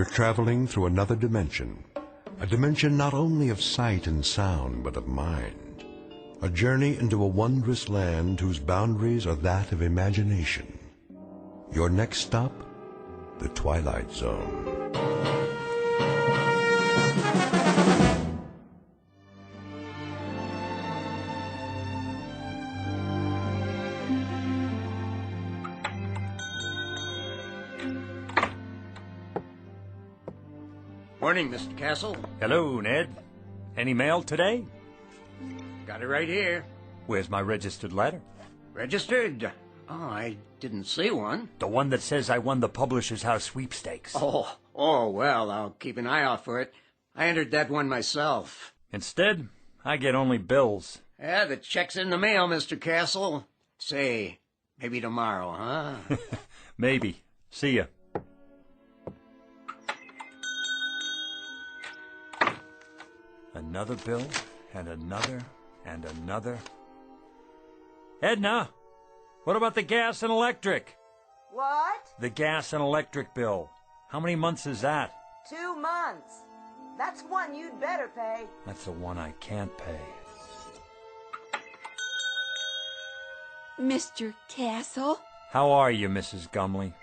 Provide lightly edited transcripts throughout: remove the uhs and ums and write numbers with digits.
You're traveling through another dimension, a dimension not only of sight and sound, but of mind. A journey into a wondrous land whose boundaries are that of imagination. Your next stop, the Twilight Zone. Morning, Mr. Castle. Hello, Ned. Any mail today? Got it right here. Where's my registered letter? Registered? Oh, I didn't see one. The one that says I won the Publishers House sweepstakes. Oh, well, I'll keep an eye out for it. I entered that one myself. Instead, I get only bills. Yeah, the check's in the mail, Mr. Castle. Say, maybe tomorrow, huh? Maybe. See ya. Another bill, and another, and another. Edna, what about the gas and electric? What? The gas and electric bill. How many months is that? 2 months. That's one you'd better pay. That's the one I can't pay. Mr. Castle? How are you, Mrs. Gumley?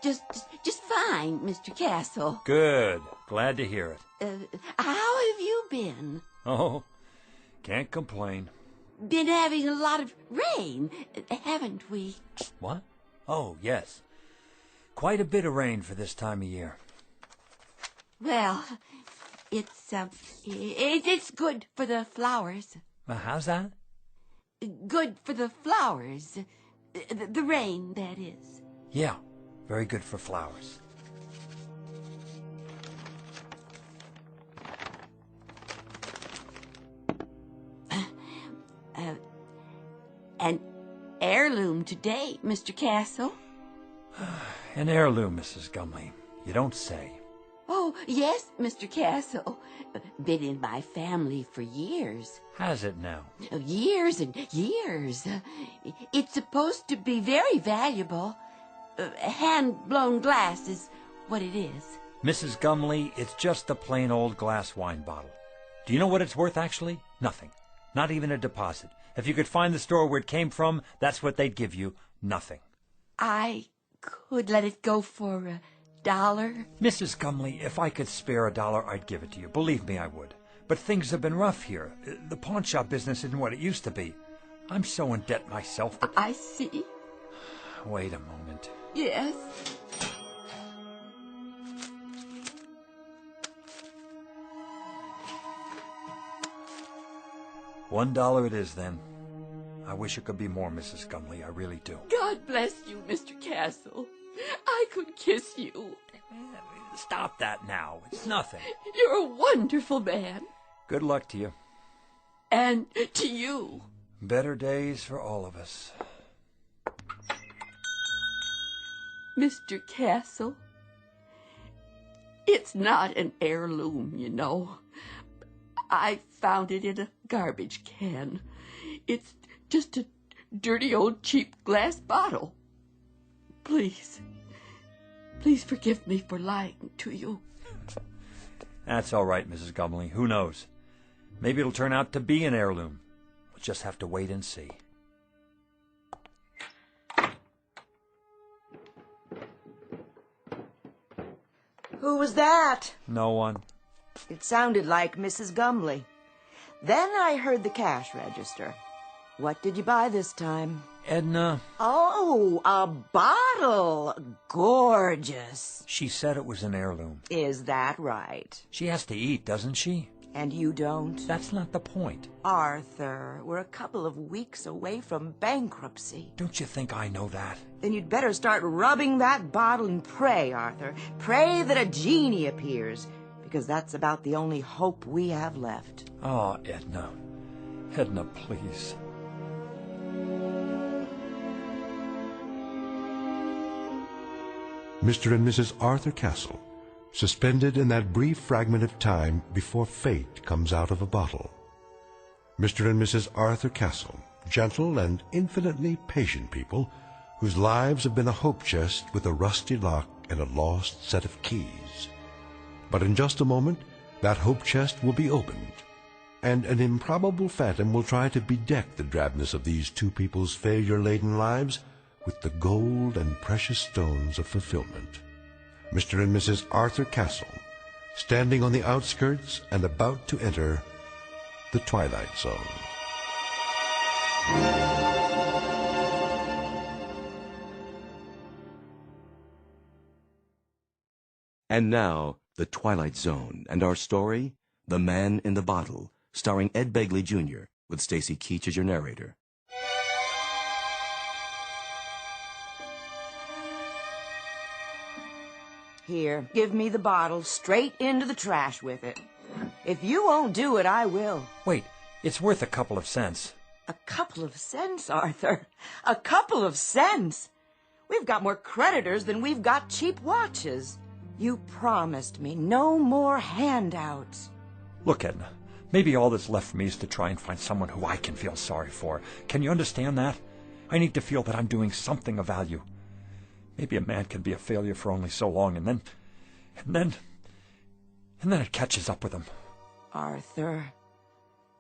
Just fine, Mr. Castle. Good. Glad to hear it. How have you been? Oh, can't complain. Been having a lot of rain, haven't we? What? Oh, yes. Quite a bit of rain for this time of year. Well, it's good for the flowers. How's that? Good for the flowers. The rain, that is. Yeah, very good for flowers. An heirloom today, Mr. Castle. An heirloom, Mrs. Gumley. You don't say. Oh, yes, Mr. Castle. Been in my family for years. Has it now? Years and years. It's supposed to be very valuable. Hand-blown glass is what it is. Mrs. Gumley, it's just a plain old glass wine bottle. Do you know what it's worth, actually? Nothing. Not even a deposit. If you could find the store where it came from, that's what they'd give you. Nothing. I could let it go for $1. Mrs. Gumley, if I could spare $1, I'd give it to you. Believe me, I would. But things have been rough here. The pawn shop business isn't what it used to be. I'm so in debt myself that... I see. Wait a moment. Yes. $1 it is, then. I wish it could be more, Mrs. Gumley. I really do. God bless you, Mr. Castle. I could kiss you. Stop that now. It's nothing. You're a wonderful man. Good luck to you. And to you. Better days for all of us. Mr. Castle, it's not an heirloom, you know. I found it in a garbage can. It's just a dirty old cheap glass bottle. Please forgive me for lying to you. That's all right, Mrs. Gumley. Who knows? Maybe it'll turn out to be an heirloom. We'll just have to wait and see. Who was that? No one. It sounded like Mrs. Gumley. Then I heard the cash register. What did you buy this time? Edna. Oh, a bottle. Gorgeous. She said it was an heirloom. Is that right? She has to eat, doesn't she? And you don't? That's not the point. Arthur, we're a couple of weeks away from bankruptcy. Don't you think I know that? Then you'd better start rubbing that bottle and pray, Arthur. Pray that a genie appears, because that's about the only hope we have left. Oh, Edna. Edna, please. Mr. and Mrs. Arthur Castle, suspended in that brief fragment of time before fate comes out of a bottle. Mr. and Mrs. Arthur Castle, gentle and infinitely patient people whose lives have been a hope chest with a rusty lock and a lost set of keys. But in just a moment, that hope chest will be opened, and an improbable phantom will try to bedeck the drabness of these two people's failure-laden lives with the gold and precious stones of fulfillment. Mr. and Mrs. Arthur Castle, standing on the outskirts and about to enter the Twilight Zone. And now, The Twilight Zone, and our story, The Man in the Bottle, starring Ed Begley, Jr., with Stacy Keach as your narrator. Here, give me the bottle straight into the trash with it. If you won't do it, I will. Wait, it's worth a couple of cents. A couple of cents, Arthur. A couple of cents. We've got more creditors than we've got cheap watches. You promised me no more handouts. Look, Edna, maybe all that's left for me is to try and find someone who I can feel sorry for. Can you understand that? I need to feel that I'm doing something of value. Maybe a man can be a failure for only so long, and then it catches up with him. Arthur,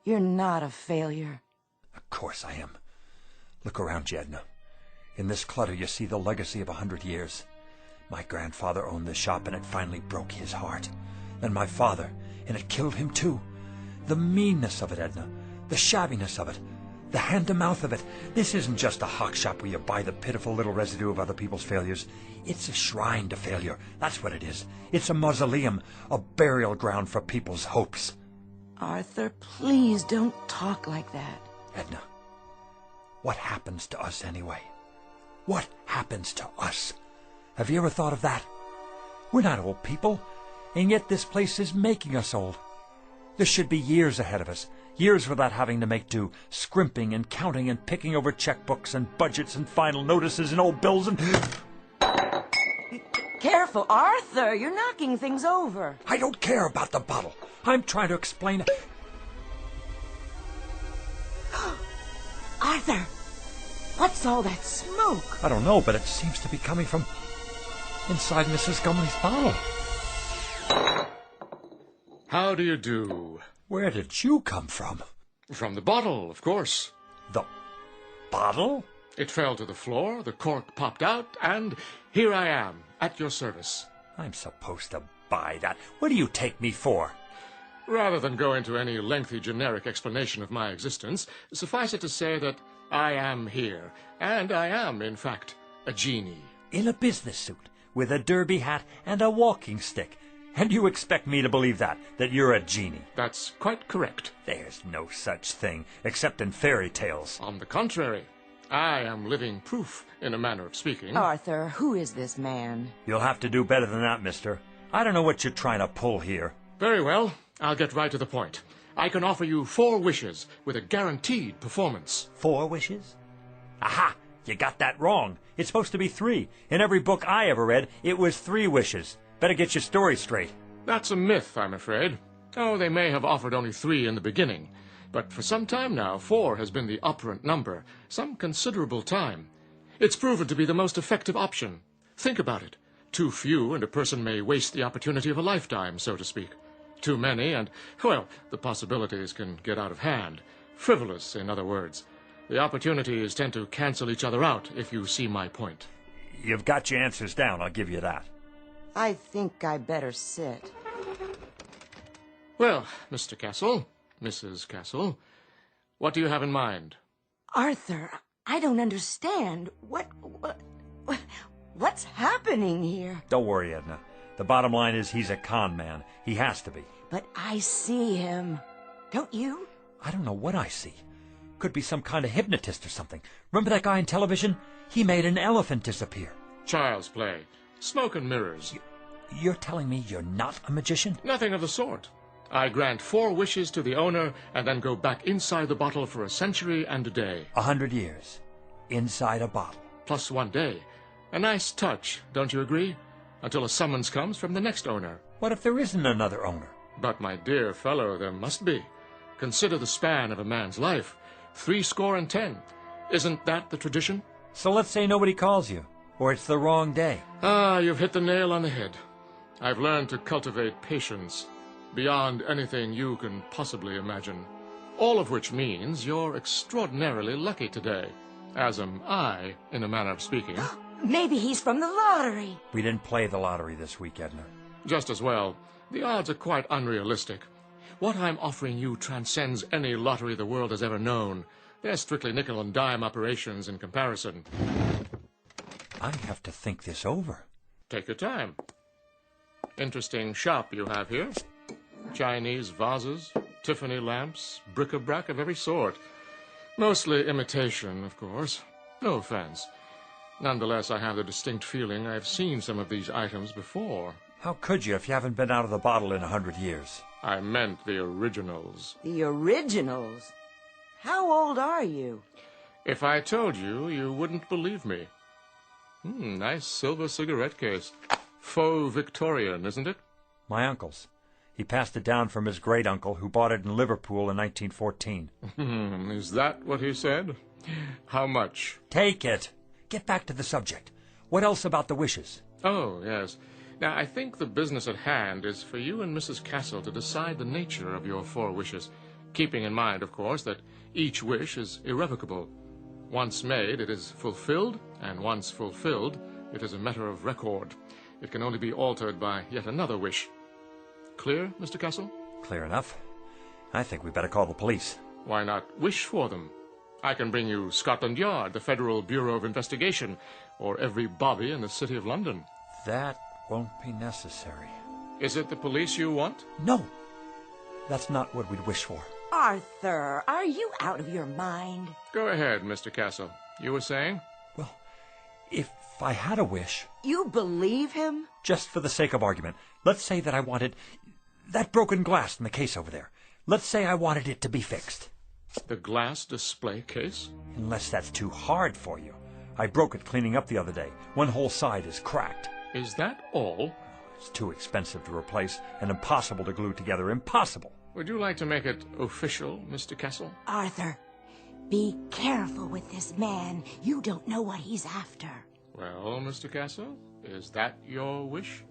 you're not a failure. Of course I am. Look around you, Edna. In this clutter you see the legacy of 100 years. My grandfather owned this shop, and it finally broke his heart. Then my father, and it killed him too. The meanness of it, Edna. The shabbiness of it. The hand-to-mouth of it. This isn't just a hock shop where you buy the pitiful little residue of other people's failures. It's a shrine to failure. That's what it is. It's a mausoleum, a burial ground for people's hopes. Arthur, please don't talk like that. Edna, what happens to us anyway? What happens to us? Have you ever thought of that? We're not old people, and yet this place is making us old. There should be years ahead of us. Years without having to make do, scrimping and counting and picking over checkbooks and budgets and final notices and old bills and... Careful, Arthur, you're knocking things over. I don't care about the bottle. I'm trying to explain... Arthur, what's all that smoke? I don't know, but it seems to be coming from inside Mrs. Gumley's bottle. How do you do? Where did you come from? From the bottle, of course. The bottle? It fell to the floor, the cork popped out, and here I am, at your service. I'm supposed to buy that. What do you take me for? Rather than go into any lengthy generic explanation of my existence, suffice it to say that I am here, and I am, in fact, a genie. In a business suit, with a derby hat and a walking stick. And you expect me to believe that you're a genie? That's quite correct. There's no such thing, except in fairy tales. On the contrary, I am living proof, in a manner of speaking. Arthur, who is this man? You'll have to do better than that, mister. I don't know what you're trying to pull here. Very well, I'll get right to the point. I can offer you 4 wishes with a guaranteed performance. 4 wishes? Aha! You got that wrong. It's supposed to be 3. In every book I ever read, it was 3 wishes. Better get your story straight. That's a myth, I'm afraid. Oh, they may have offered only 3 in the beginning. But for some time now, 4 has been the operant number. Some considerable time. It's proven to be the most effective option. Think about it. Too few, and a person may waste the opportunity of a lifetime, so to speak. Too many, and, well, the possibilities can get out of hand. Frivolous, in other words. The opportunities tend to cancel each other out, if you see my point. You've got your answers down, I'll give you that. I think I better sit. Well, Mr. Castle, Mrs. Castle, what do you have in mind? Arthur, I don't understand. What's happening here? Don't worry, Edna. The bottom line is he's a con man. He has to be. But I see him. Don't you? I don't know what I see. Could be some kind of hypnotist or something. Remember that guy on television? He made an elephant disappear. Child's play. Smoke and mirrors. You're telling me you're not a magician? Nothing of the sort. I grant 4 wishes to the owner and then go back inside the bottle for a century and a day. 100 years. Inside a bottle. Plus 1 day. A nice touch, don't you agree? Until a summons comes from the next owner. What if there isn't another owner? But, my dear fellow, there must be. Consider the span of a man's life. 70. Isn't that the tradition? So let's say nobody calls you, or it's the wrong day. Ah, you've hit the nail on the head. I've learned to cultivate patience beyond anything you can possibly imagine. All of which means you're extraordinarily lucky today, as am I, in a manner of speaking. Maybe he's from the lottery. We didn't play the lottery this week, Edna. Just as well. The odds are quite unrealistic. What I'm offering you transcends any lottery the world has ever known. They're strictly nickel and dime operations in comparison. I have to think this over. Take your time. Interesting shop you have here. Chinese vases, Tiffany lamps, bric-a-brac of every sort. Mostly imitation, of course. No offense. Nonetheless, I have the distinct feeling I've seen some of these items before. How could you if you haven't been out of the bottle in 100 years? I meant the originals. The originals? How old are you? If I told you, you wouldn't believe me. Nice silver cigarette case. Faux Victorian, isn't it? My uncle's. He passed it down from his great-uncle, who bought it in Liverpool in 1914. Is that what he said? How much? Take it. Get back to the subject. What else about the wishes? Oh, yes. Now, I think the business at hand is for you and Mrs. Castle to decide the nature of your 4 wishes, keeping in mind, of course, that each wish is irrevocable. Once made, it is fulfilled, and once fulfilled, it is a matter of record. It can only be altered by yet another wish. Clear, Mr. Castle? Clear enough. I think we better call the police. Why not wish for them? I can bring you Scotland Yard, the Federal Bureau of Investigation, or every bobby in the City of London. That won't be necessary. Is it the police you want? No. That's not what we'd wish for. Arthur, are you out of your mind? Go ahead, Mr. Castle. You were saying? Well, if I had a wish... You believe him? Just for the sake of argument, let's say that I wanted that broken glass in the case over there. Let's say I wanted it to be fixed. The glass display case? Unless that's too hard for you. I broke it cleaning up the other day. One whole side is cracked. Is that all? It's too expensive to replace and impossible to glue together. Impossible. Would you like to make it official, Mr. Castle? Arthur, be careful with this man. You don't know what he's after. Well, Mr. Castle, is that your wish?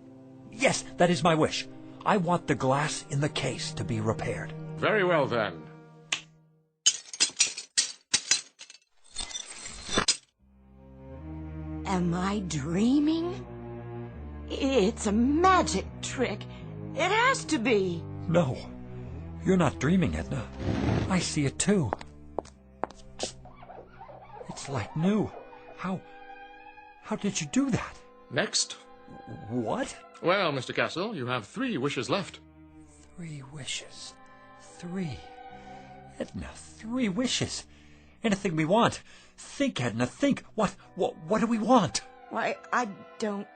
Yes, that is my wish. I want the glass in the case to be repaired. Very well, then. Am I dreaming? It's a magic trick. It has to be. No, you're not dreaming, Edna. I see it too. It's like new. How did you do that? Next. What? Well, Mr. Castle, you have 3 wishes left. 3 wishes. 3. Edna, 3 wishes. Anything we want. Think, Edna, think. What do we want? Why, I don't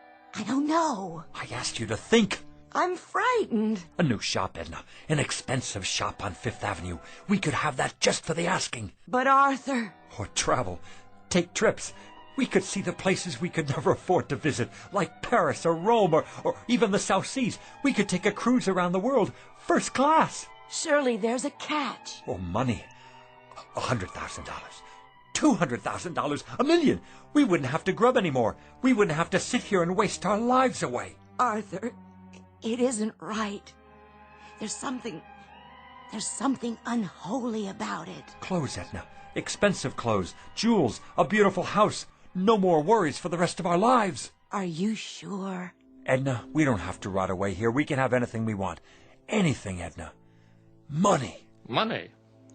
know. I asked you to think. I'm frightened. A new shop, Edna. An expensive shop on 5th Avenue. We could have that just for the asking. But Arthur... Or travel. Take trips. We could see the places we could never afford to visit, like Paris or Rome or even the South Seas. We could take a cruise around the world, first class. Surely there's a catch. Oh, money. $100,000. $200,000. $1 million. We wouldn't have to grub anymore. We wouldn't have to sit here and waste our lives away. Arthur, it isn't right. There's something unholy about it. Clothes, Edna. Expensive clothes, jewels, a beautiful house. No more worries for the rest of our lives. Are you sure? Edna, we don't have to rot away here. We can have anything we want. Anything, Edna. Money. Money?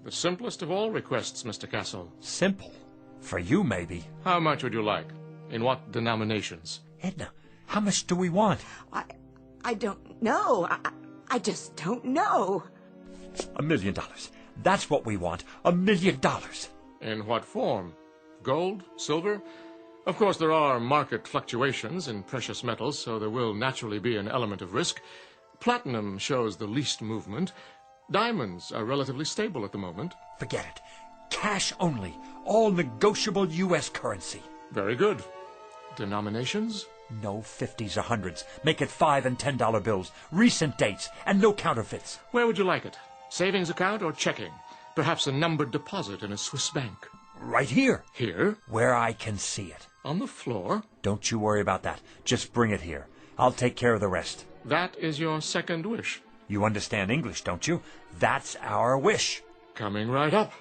The simplest of all requests, Mr. Castle. Simple. For you, maybe. How much would you like? In what denominations? Edna, how much do we want? I don't know. I just don't know. $1 million. That's what we want. $1 million. In what form? Gold? Silver? Of course, there are market fluctuations in precious metals, so there will naturally be an element of risk. Platinum shows the least movement. Diamonds are relatively stable at the moment. Forget it. Cash only. All negotiable U.S. currency. Very good. Denominations? No 50s or 100s. Make it $5 and $10 bills. Recent dates. And no counterfeits. Where would you like it? Savings account or checking? Perhaps a numbered deposit in a Swiss bank. Right here. Here? Where I can see it. On the floor? Don't you worry about that. Just bring it here. I'll take care of the rest. That is your second wish. You understand English, don't you? That's our wish. Coming right up.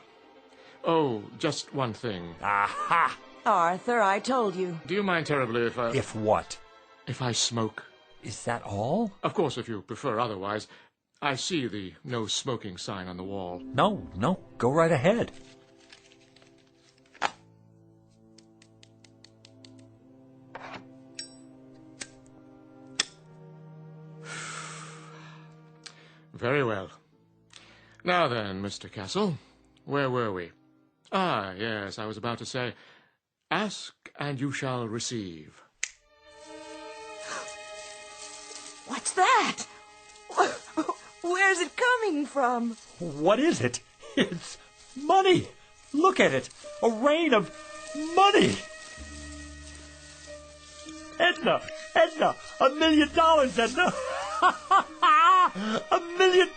Oh, just one thing. Aha! Arthur, I told you. Do you mind terribly if I... If what? If I smoke? Is that all? Of course, if you prefer otherwise. I see the no smoking sign on the wall. No, go right ahead. Very well. Now then, Mr. Castle, where were we? Ah, yes, I was about to say, ask and you shall receive. What's that? Where's it coming from? What is it? It's money. Look at it. A rain of money. Edna, $1 million, Edna. $1 million.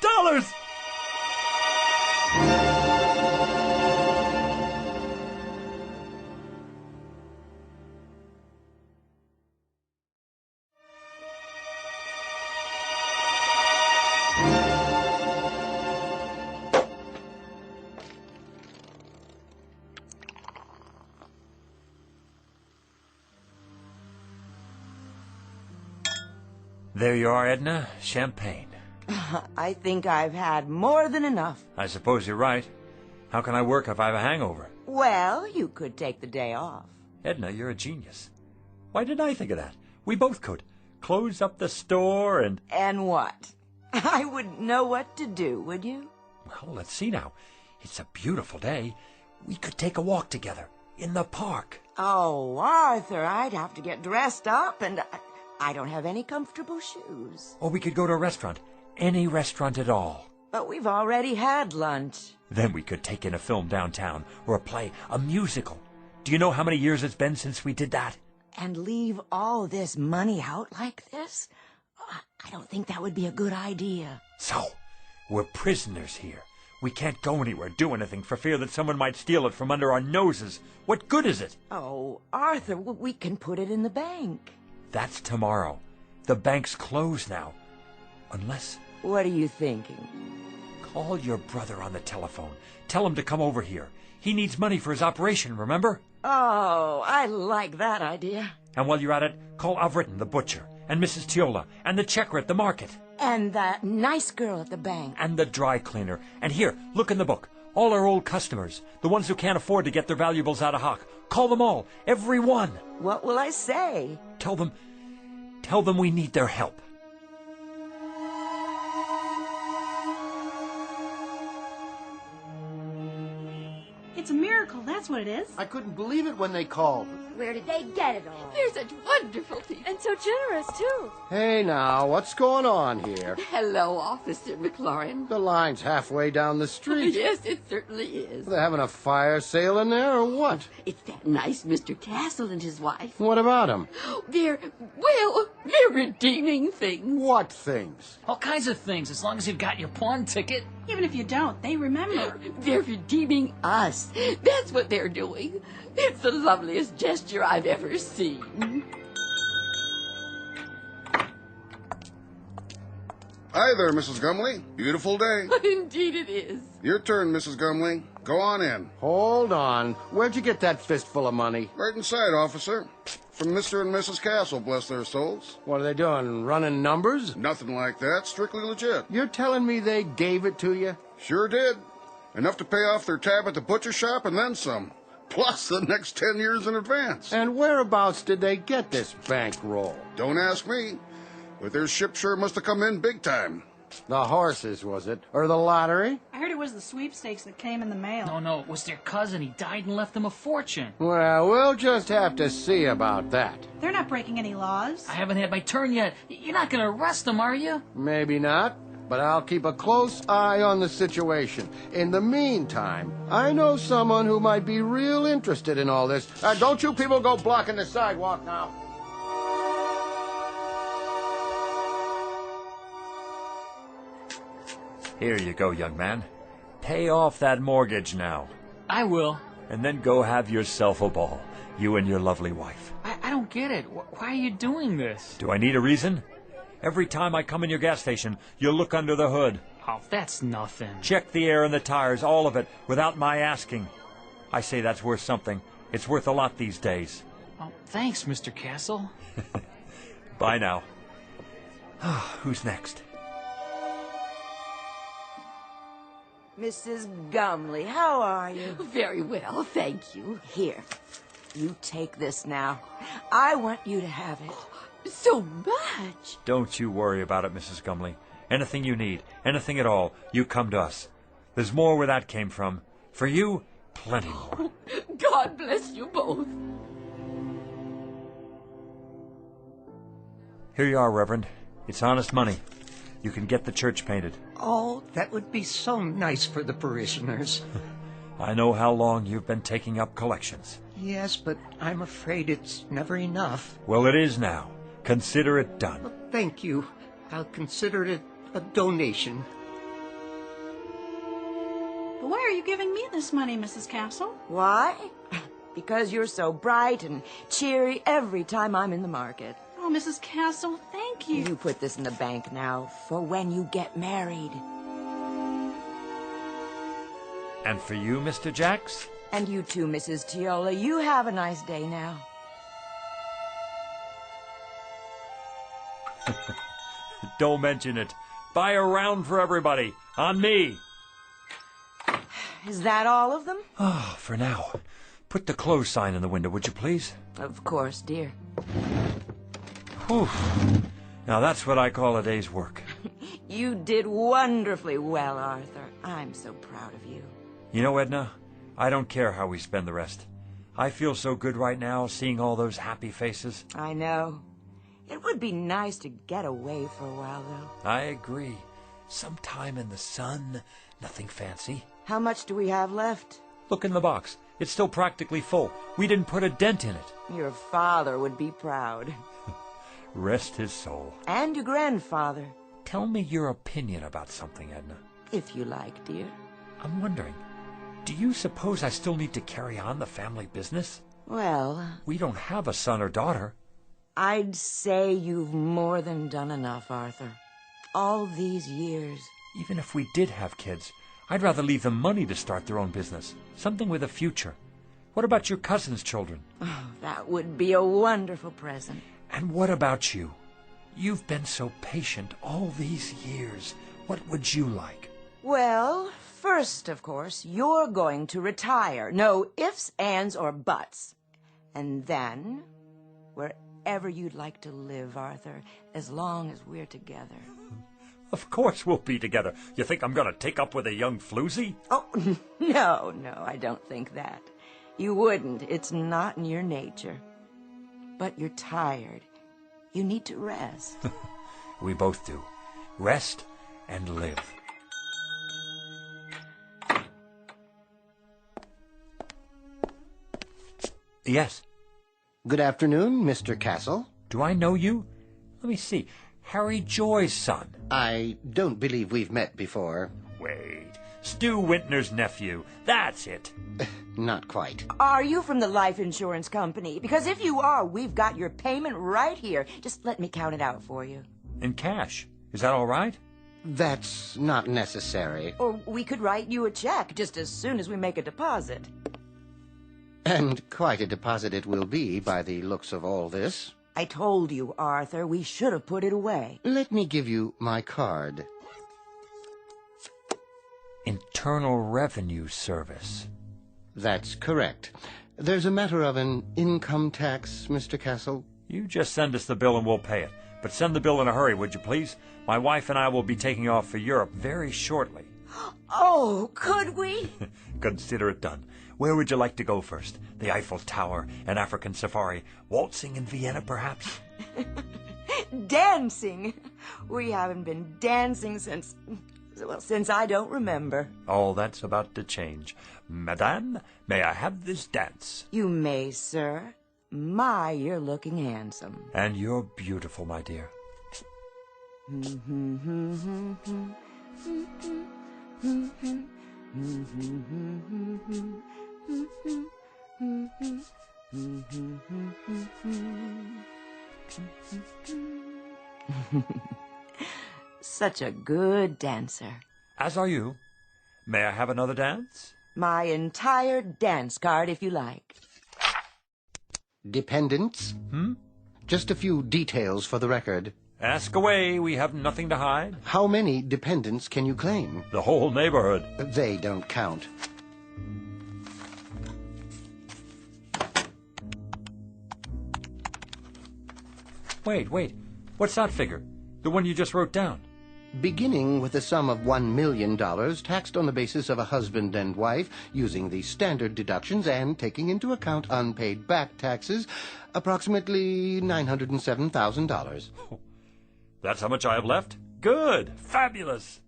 There you are, Edna. Champagne. I think I've had more than enough. I suppose you're right. How can I work if I have a hangover? Well, you could take the day off. Edna, you're a genius. Why didn't I think of that? We both could. Close up the store and... And what? I wouldn't know what to do, would you? Well, let's see now. It's a beautiful day. We could take a walk together in the park. Oh, Arthur, I'd have to get dressed up, and I don't have any comfortable shoes. Or we could go to a restaurant. Any restaurant at all. But we've already had lunch. Then we could take in a film downtown, or a play, a musical. Do you know how many years it's been since we did that? And leave all this money out like this? I don't think that would be a good idea. So, we're prisoners here. We can't go anywhere, do anything, for fear that someone might steal it from under our noses. What good is it? Oh, Arthur, we can put it in the bank. That's tomorrow. The bank's closed now. Unless... What are you thinking? Call your brother on the telephone. Tell him to come over here. He needs money for his operation, remember? Oh, I like that idea. And while you're at it, call Avritton, the butcher, and Mrs. Tiola, and the checker at the market. And that nice girl at the bank. And the dry cleaner. And here, look in the book. All our old customers. The ones who can't afford to get their valuables out of hock. Call them all. Every one. What will I say? Tell them we need their help. It's a miracle, that's what it is. I couldn't believe it when they called. Where did they get it all? They're such wonderful people. And so generous, too. Hey now, what's going on here? Hello, Officer McLaurin. The line's halfway down the street. Yes, it certainly is. They're having a fire sale in there or what? It's that nice Mr. Castle and his wife. What about them? They're redeeming things. What things? All kinds of things, as long as you've got your pawn ticket. Even if you don't, they remember. They're redeeming us. That's what they're doing. It's the loveliest gesture I've ever seen. Hi there, Mrs. Gumley. Beautiful day. Indeed it is. Your turn, Mrs. Gumley. Go on in. Hold on. Where'd you get that fistful of money? Right inside, officer. From Mr. and Mrs. Castle, bless their souls. What are they doing, running numbers? Nothing like that. Strictly legit. You're telling me they gave it to you? Sure did. Enough to pay off their tab at the butcher shop and then some. Plus the next 10 years in advance. And whereabouts did they get this bankroll? Don't ask me. But their ship sure must have come in big time. The horses, was it? Or the lottery? I heard it was the sweepstakes that came in the mail. No, it was their cousin. He died and left them a fortune. Well, we'll just have to see about that. They're not breaking any laws. I haven't had my turn yet. You're not going to arrest them, are you? Maybe not, but I'll keep a close eye on the situation. In the meantime, I know someone who might be real interested in all this. Don't you people go blocking the sidewalk now. Here you go, young man. Pay off that mortgage now. I will. And then go have yourself a ball, you and your lovely wife. I don't get it. Why are you doing this? Do I need a reason? Every time I come in your gas station, you look under the hood. Oh, that's nothing. Check the air and the tires, all of it, without my asking. I say that's worth something. It's worth a lot these days. Oh, thanks, Mr. Castle. Bye now. Who's next? Mrs. Gumley, how are you? Very well, thank you. Here, you take this now. I want you to have it. So much. Don't you worry about it, Mrs. Gumley. Anything you need, anything at all, you come to us. There's more where that came from. For you, plenty more. God bless you both. Here you are, Reverend. It's honest money. You can get the church painted. Oh, that would be so nice for the parishioners. I know how long you've been taking up collections. Yes, but I'm afraid it's never enough. Well, it is now. Consider it done. Well, thank you. I'll consider it a donation. But why are you giving me this money, Mrs. Castle? Why? Because you're so bright and cheery every time I'm in the market. Oh, Mrs. Castle, thank you. You put this in the bank now for when you get married. And for you, Mr. Jacks? And you too, Mrs. Tiola. You have a nice day now. Don't mention it. Buy a round for everybody. On me. Is that all of them? Oh, for now. Put the close sign in the window, would you please? Of course, dear. Whew. Now that's what I call a day's work. You did wonderfully well, Arthur. I'm so proud of you. You know, Edna, I don't care how we spend the rest. I feel so good right now, seeing all those happy faces. I know. It would be nice to get away for a while, though. I agree. Some time in the sun, nothing fancy. How much do we have left? Look in the box. It's still practically full. We didn't put a dent in it. Your father would be proud. Rest his soul. And your grandfather. Tell me your opinion about something, Edna. If you like, dear. I'm wondering, do you suppose I still need to carry on the family business? Well, we don't have a son or daughter. I'd say you've more than done enough, Arthur. All these years. Even if we did have kids, I'd rather leave them money to start their own business. Something with a future. What about your cousin's children? Oh, that would be a wonderful present. And what about you? You've been so patient all these years. What would you like? Well, first, of course, you're going to retire. No ifs, ands, or buts. And then, wherever you'd like to live, Arthur, as long as we're together. Of course we'll be together. You think I'm going to take up with a young floozy? Oh, no, I don't think that. You wouldn't. It's not in your nature. But you're tired. You need to rest. We both do. Rest and live. Yes. Good afternoon, Mr. Castle. Do I know you? Let me see. Harry Joy's son. I don't believe we've met before. Wait. Stu Wintner's nephew. That's it. Not quite. Are you from the life insurance company? Because if you are, we've got your payment right here. Just let me count it out for you. In cash. Is that all right? That's not necessary. Or we could write you a check just as soon as we make a deposit. And quite a deposit it will be by the looks of all this. I told you, Arthur, we should have put it away. Let me give you my card. Internal Revenue Service. That's correct. There's a matter of an income tax, Mr. Castle. You just send us the bill and we'll pay it. But send the bill in a hurry, would you please? My wife and I will be taking off for Europe very shortly. Oh, could we? Consider it done. Where would you like to go first? The Eiffel Tower, an African safari, waltzing in Vienna, perhaps? Dancing. We haven't been dancing since I don't remember. All that's about to change. Madame, may I have this dance? You may, sir. My, you're looking handsome. And you're beautiful, my dear. Such a good dancer. As are you. May I have another dance? My entire dance card, if you like. Dependents? Just a few details for the record. Ask away, we have nothing to hide. How many dependents can you claim? The whole neighborhood. They don't count. Wait. What's that figure? The one you just wrote down? Beginning with a sum of $1 million, taxed on the basis of a husband and wife, using the standard deductions and taking into account unpaid back taxes, approximately $907,000. That's how much I have left? Good! Fabulous!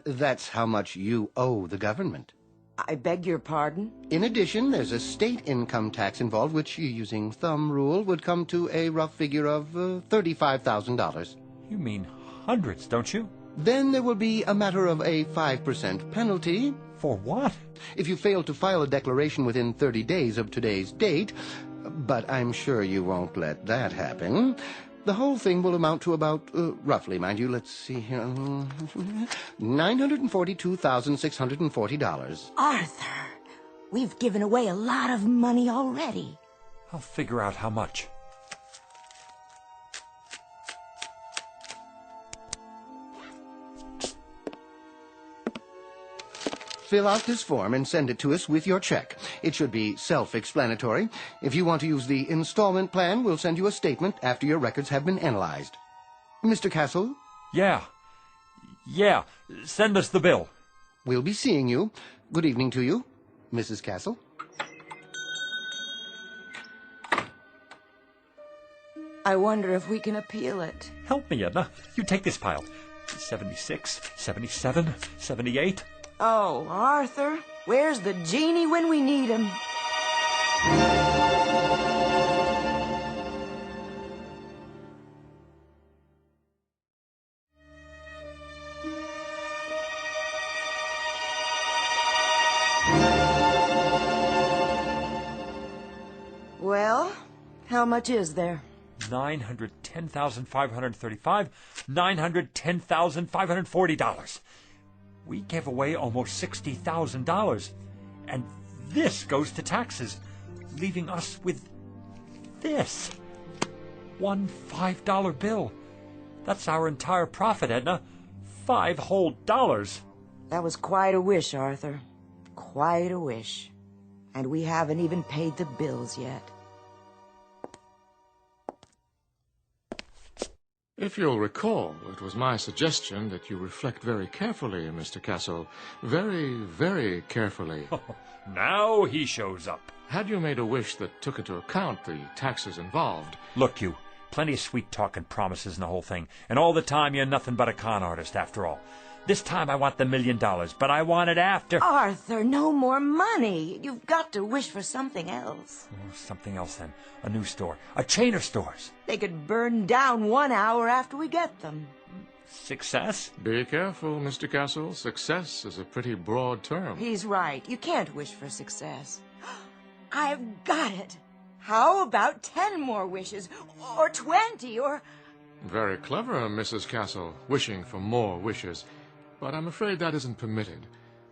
That's how much you owe the government. I beg your pardon? In addition, there's a state income tax involved, which, using thumb rule, would come to a rough figure of $35,000. You mean hundreds, don't you? Then there will be a matter of a 5% penalty. For what? If you fail to file a declaration within 30 days of today's date, but I'm sure you won't let that happen. The whole thing will amount to about, roughly, mind you, let's see here, $942,640. Arthur, we've given away a lot of money already. I'll figure out how much. Fill out this form and send it to us with your check. It should be self-explanatory. If you want to use the installment plan, we'll send you a statement after your records have been analyzed. Mr. Castle? Yeah. Send us the bill. We'll be seeing you. Good evening to you, Mrs. Castle. I wonder if we can appeal it. Help me, Edna. You take this pile. 76, 77, 78... Oh, Arthur, where's the genie when we need him? Well, how much is there? $910,535, $910,540. We gave away almost $60,000, and this goes to taxes, leaving us with this. One $5 bill. That's our entire profit, Edna. $5 whole. That was quite a wish, Arthur. Quite a wish. And we haven't even paid the bills yet. If you'll recall, it was my suggestion that you reflect very carefully, Mr. Castle. Very, very carefully. Now he shows up. Had you made a wish that took into account the taxes involved... Look, you, plenty of sweet talk and promises and the whole thing, and all the time you're nothing but a con artist after all. This time I want the $1 million, but I want it after... Arthur, no more money. You've got to wish for something else. Oh, something else then. A new store. A chain of stores. They could burn down 1 hour after we get them. Success? Be careful, Mr. Castle. Success is a pretty broad term. He's right. You can't wish for success. I've got it. How about 10 more wishes? Or 20, or... Very clever, Mrs. Castle, wishing for more wishes. But I'm afraid that isn't permitted.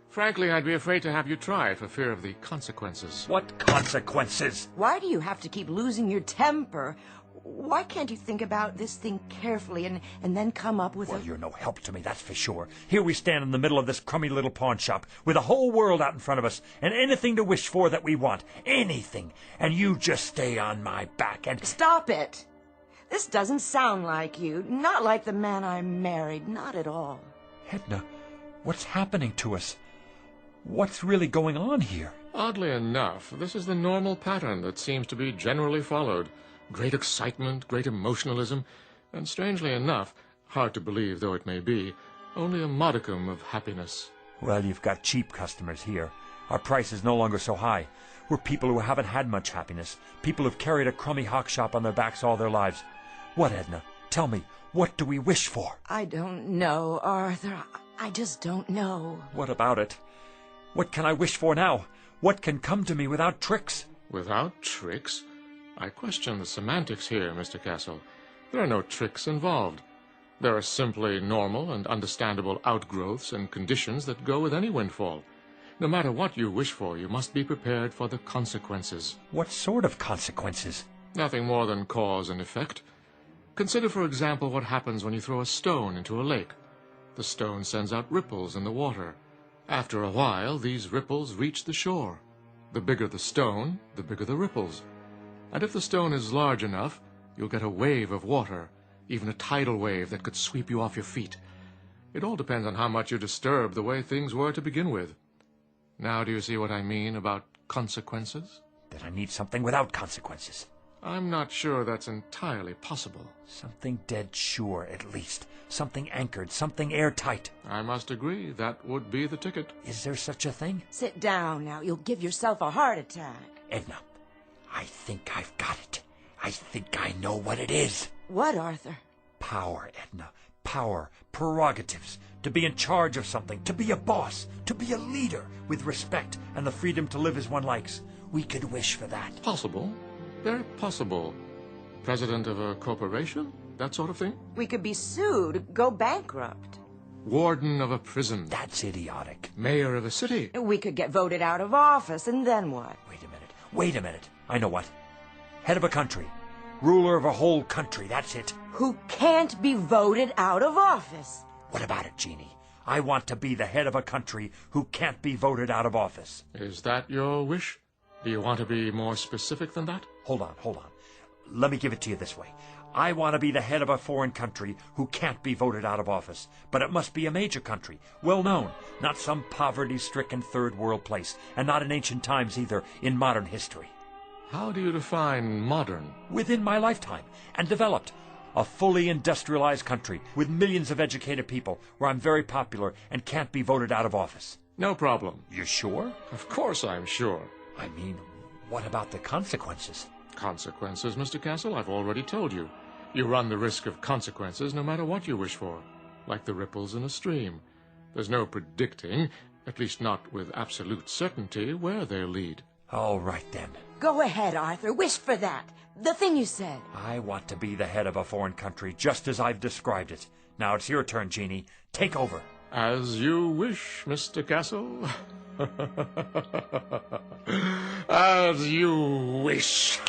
Frankly, I'd be afraid to have you try it for fear of the consequences. What consequences? Why do you have to keep losing your temper? Why can't you think about this thing carefully and then come up with Well, you're no help to me, that's for sure. Here we stand in the middle of this crummy little pawn shop with the whole world out in front of us and anything to wish for that we want. Anything. And you just stay on my back and... Stop it! This doesn't sound like you. Not like the man I married. Not at all. Edna, what's happening to us? What's really going on here? Oddly enough, this is the normal pattern that seems to be generally followed. Great excitement, great emotionalism, and strangely enough, hard to believe though it may be, only a modicum of happiness. Well, you've got cheap customers here. Our price is no longer so high. We're people who haven't had much happiness. People who've carried a crummy hock shop on their backs all their lives. What, Edna? Tell me, what do we wish for? I don't know, Arthur. I just don't know. What about it? What can I wish for now? What can come to me without tricks? Without tricks? I question the semantics here, Mr. Castle. There are no tricks involved. There are simply normal and understandable outgrowths and conditions that go with any windfall. No matter what you wish for, you must be prepared for the consequences. What sort of consequences? Nothing more than cause and effect. Consider, for example, what happens when you throw a stone into a lake. The stone sends out ripples in the water. After a while, these ripples reach the shore. The bigger the stone, the bigger the ripples. And if the stone is large enough, you'll get a wave of water, even a tidal wave that could sweep you off your feet. It all depends on how much you disturb the way things were to begin with. Now do you see what I mean about consequences? That I need something without consequences. I'm not sure that's entirely possible. Something dead sure, at least. Something anchored, something airtight. I must agree, that would be the ticket. Is there such a thing? Sit down now. You'll give yourself a heart attack. Edna, I think I've got it. I think I know what it is. What, Arthur? Power, Edna. Power, prerogatives, to be in charge of something, to be a boss, to be a leader, with respect and the freedom to live as one likes. We could wish for that. Possible. Very possible. President of a corporation? That sort of thing? We could be sued, go bankrupt. Warden of a prison? That's idiotic. Mayor of a city? We could get voted out of office, and then what? Wait a minute. I know what. Head of a country. Ruler of a whole country, that's it. Who can't be voted out of office. What about it, Jeannie? I want to be the head of a country who can't be voted out of office. Is that your wish? Do you want to be more specific than that? Hold on. Let me give it to you this way. I want to be the head of a foreign country who can't be voted out of office. But it must be a major country, well known, not some poverty-stricken third world place, and not in ancient times either, in modern history. How do you define modern? Within my lifetime, and developed. A fully industrialized country with millions of educated people where I'm very popular and can't be voted out of office. No problem. You're sure? Of course I'm sure. I mean, what about the consequences? Consequences, Mr. Castle? I've already told you. You run the risk of consequences no matter what you wish for, like the ripples in a stream. There's no predicting, at least not with absolute certainty, where they'll lead. All right, then. Go ahead, Arthur. Wish for that. The thing you said. I want to be the head of a foreign country, just as I've described it. Now it's your turn, Jeannie. Take over. As you wish, Mr. Castle. As you wish.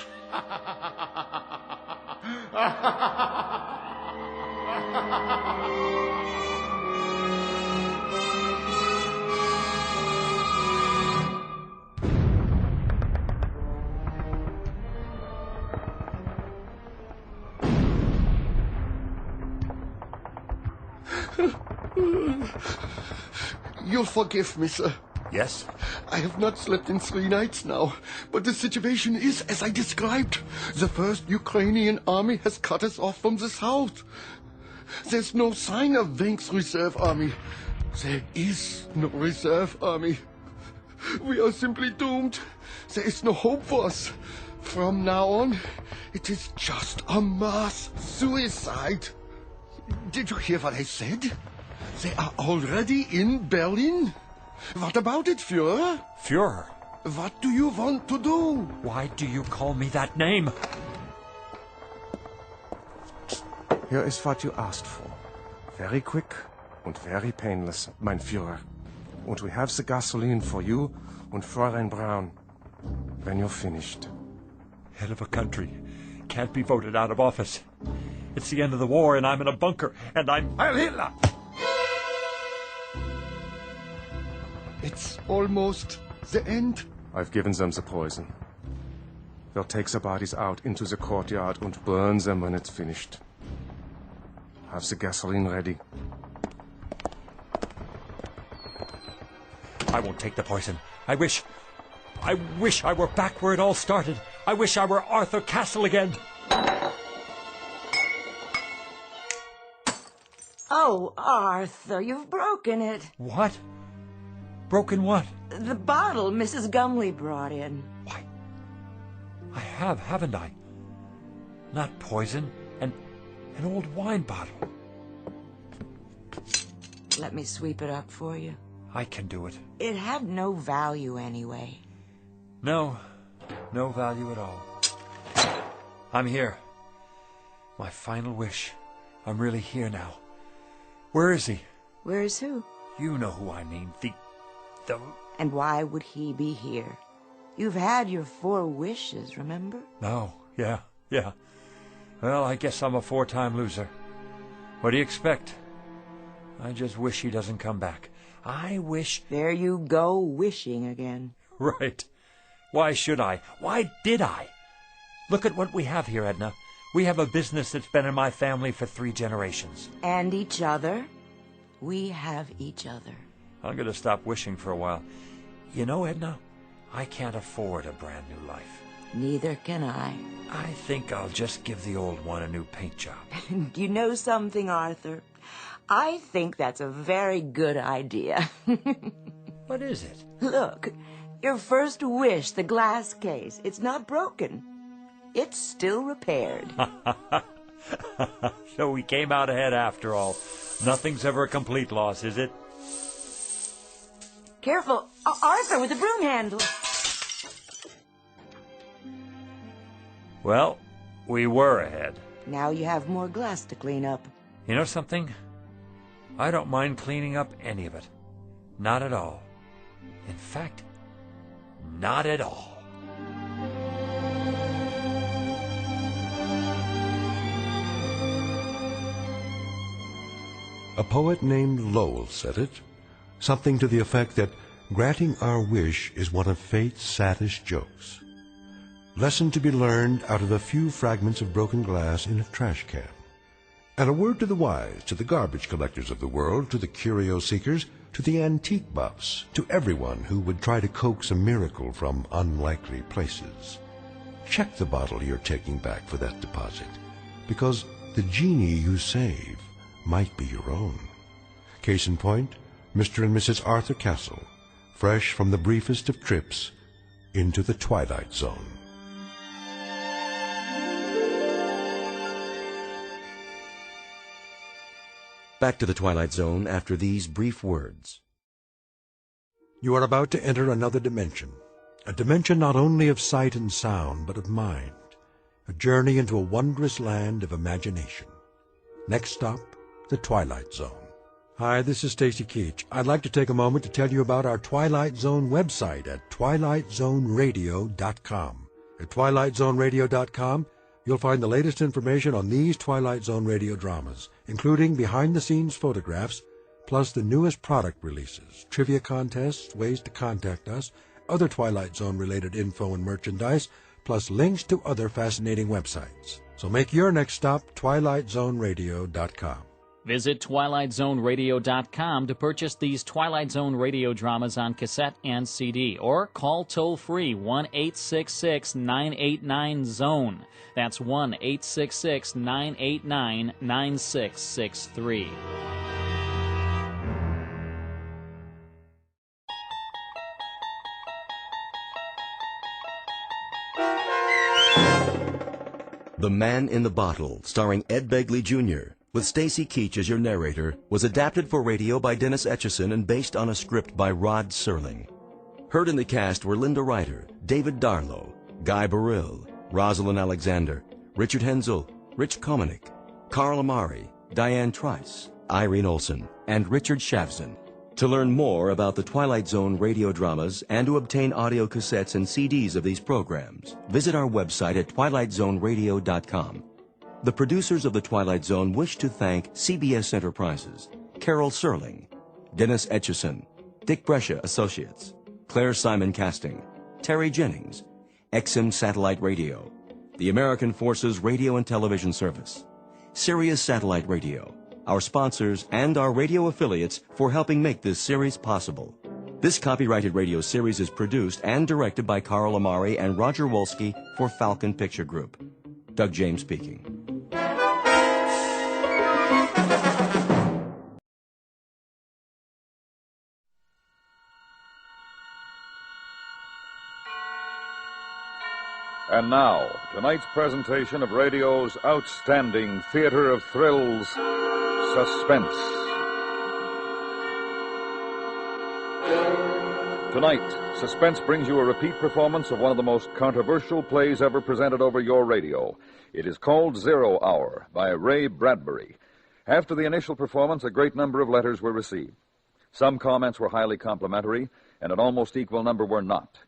You'll forgive me, sir. Yes? I have not slept in 3 nights now, but the situation is as I described. The first Ukrainian army has cut us off from the south. There's no sign of Wenk's reserve army. There is no reserve army. We are simply doomed. There is no hope for us. From now on, it is just a mass suicide. Did you hear what I said? They are already in Berlin. What about it, Führer? Führer? What do you want to do? Why do you call me that name? Here is what you asked for. Very quick and very painless, mein Führer. And we have the gasoline for you and Fräulein Braun when you're finished. Head of a country. Can't be voted out of office. It's the end of the war and I'm in a bunker and I'm Heil Hitler! It's almost the end. I've given them the poison. They'll take the bodies out into the courtyard and burn them when it's finished. Have the gasoline ready. I won't take the poison. I wish I were back where it all started. I wish I were Arthur Castle again. Oh, Arthur, you've broken it. What? Broken what? The bottle Mrs. Gumley brought in. Why, I have, haven't I? Not poison, an old wine bottle. Let me sweep it up for you. I can do it. It had no value anyway. No value at all. I'm here. My final wish. I'm really here now. Where is he? Where's who? You know who I mean. The... And why would he be here? You've had your 4 wishes, remember? No, yeah. Well, I guess I'm a 4-time loser. What do you expect? I just wish he doesn't come back. I wish... There you go, wishing again. Right. Why should I? Why did I? Look at what we have here, Edna. We have a business that's been in my family for 3 generations. And each other. We have each other. I'm going to stop wishing for a while. You know, Edna, I can't afford a brand new life. Neither can I. I think I'll just give the old one a new paint job. You know something, Arthur? I think that's a very good idea. What is it? Look, your first wish, the glass case, it's not broken. It's still repaired. So we came out ahead after all. Nothing's ever a complete loss, is it? Careful, Arthur, with the broom handle. Well, we were ahead. Now you have more glass to clean up. You know something? I don't mind cleaning up any of it. Not at all. In fact, not at all. A poet named Lowell said it, something to the effect that granting our wish is one of fate's saddest jokes. Lesson to be learned out of a few fragments of broken glass in a trash can. And a word to the wise, to the garbage collectors of the world, to the curio seekers, to the antique buffs, to everyone who would try to coax a miracle from unlikely places. Check the bottle you're taking back for that deposit, because the genie you save might be your own. Case in point, Mr. and Mrs. Arthur Castle, fresh from the briefest of trips into the Twilight Zone. Back to the Twilight Zone after these brief words. You are about to enter another dimension, a dimension not only of sight and sound, but of mind, a journey into a wondrous land of imagination. Next stop, the Twilight Zone. Hi, this is Stacy Keach. I'd like to take a moment to tell you about our Twilight Zone website at twilightzoneradio.com. At twilightzoneradio.com, you'll find the latest information on these Twilight Zone radio dramas, including behind-the-scenes photographs, plus the newest product releases, trivia contests, ways to contact us, other Twilight Zone-related info and merchandise, plus links to other fascinating websites. So make your next stop twilightzoneradio.com. Visit twilightzoneradio.com to purchase these Twilight Zone radio dramas on cassette and CD, or call toll-free 1-866-989-ZONE. That's 1-866-989-9663. The Man in the Bottle, starring Ed Begley Jr., with Stacy Keach as your narrator, was adapted for radio by Dennis Atchison and based on a script by Rod Serling. Heard in the cast were Linda Ryder, David Darlow, Guy Burrill, Rosalind Alexander, Richard Hensel, Rich Komanek, Carl Amari, Diane Trice, Irene Olson, and Richard Shavzin. To learn more about the Twilight Zone radio dramas and to obtain audio cassettes and CDs of these programs, visit our website at twilightzoneradio.com. The producers of The Twilight Zone wish to thank CBS Enterprises, Carol Serling, Dennis Etchison, Dick Brescia Associates, Claire Simon Casting, Terry Jennings, XM Satellite Radio, the American Forces Radio and Television Service, Sirius Satellite Radio, our sponsors, and our radio affiliates for helping make this series possible. This copyrighted radio series is produced and directed by Carl Amari and Roger Wolski for Falcon Picture Group. Doug James speaking. And now, tonight's presentation of radio's outstanding theater of thrills, Suspense. Tonight, Suspense brings you a repeat performance of one of the most controversial plays ever presented over your radio. It is called 0 Hour by Ray Bradbury. After the initial performance, a great number of letters were received. Some comments were highly complimentary, and an almost equal number were not.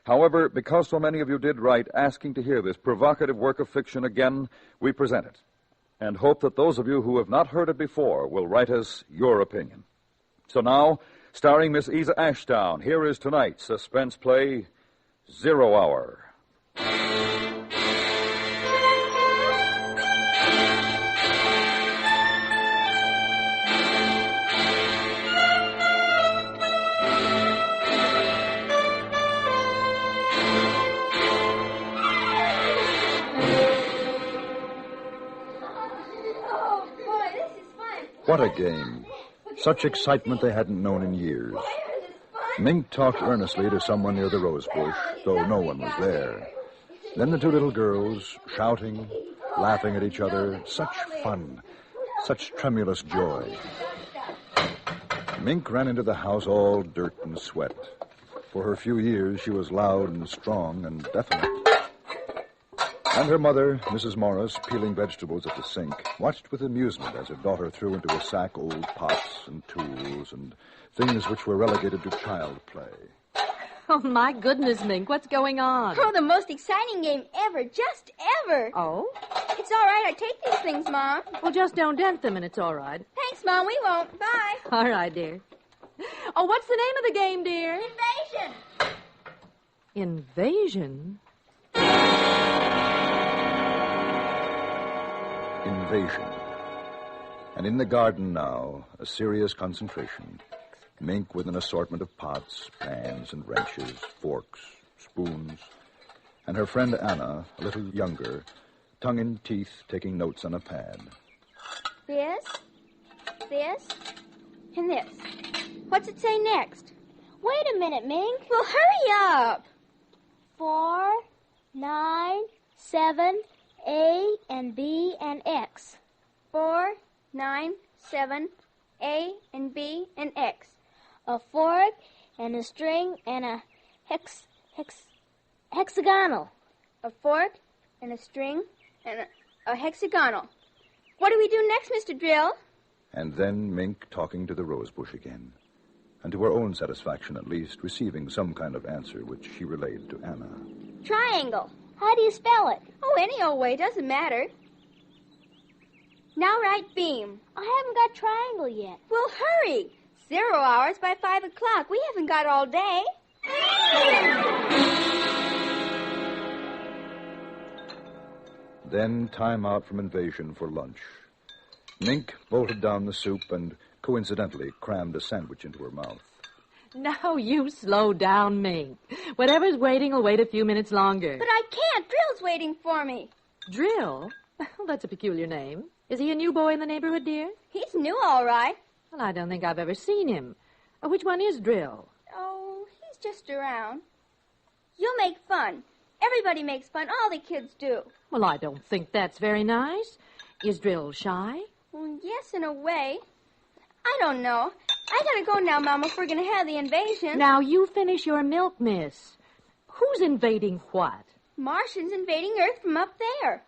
However, because so many of you did write asking to hear this provocative work of fiction again, we present it, and hope that those of you who have not heard it before will write us your opinion. So now, starring Miss Isa Ashdown, here is tonight's suspense play, 0 Hour. What a game. Such excitement they hadn't known in years. Mink talked earnestly to someone near the rose bush, though no one was there. Then the two little girls, shouting, laughing at each other. Such fun, such tremulous joy. Mink ran into the house all dirt and sweat. For her few years, she was loud and strong and definite. And her mother, Mrs. Morris, peeling vegetables at the sink, watched with amusement as her daughter threw into a sack old pots and tools and things which were relegated to child play. Oh, my goodness, Mink, what's going on? Oh, the most exciting game ever, just ever. Oh? It's all right, I take these things, Mom. Well, just don't dent them and it's all right. Thanks, Mom, we won't. Bye. All right, dear. Oh, what's the name of the game, dear? Invasion. Invasion? Invasion. And in the garden now, a serious concentration. Mink with an assortment of pots, pans, and wrenches, forks, spoons. And her friend Anna, a little younger, tongue in teeth, taking notes on a pad. This, and this. What's it say next? Wait a minute, Mink. Well, hurry up. 4, 9, 7, A and B and X. 4, 9, 7, A and B and X. A fork and a string and a hexagonal. A fork and a string and a hexagonal. What do we do next, Mr. Drill? And then Mink talking to the rosebush again. And to her own satisfaction, at least, receiving some kind of answer which she relayed to Anna. Triangle. How do you spell it? Oh, any old way, doesn't matter. Now write beam. I haven't got triangle yet. Well, hurry. 0 hours by 5 o'clock. We haven't got all day. Then time out from invasion for lunch. Mink bolted down the soup and coincidentally crammed a sandwich into her mouth. Now you slow down, Mink. Whatever's waiting will wait a few minutes longer. But I can't. Drill's waiting for me. Drill? Well, that's a peculiar name. Is he a new boy in the neighborhood, dear? He's new, all right. Well, I don't think I've ever seen him. Which one is Drill? Oh, he's just around. You'll make fun. Everybody makes fun. All the kids do. Well, I don't think that's very nice. Is Drill shy? Well, yes, in a way. I don't know. I gotta go now, Mama, if we're gonna have the invasion. Now, you finish your milk, miss. Who's invading what? Martians invading Earth from up there.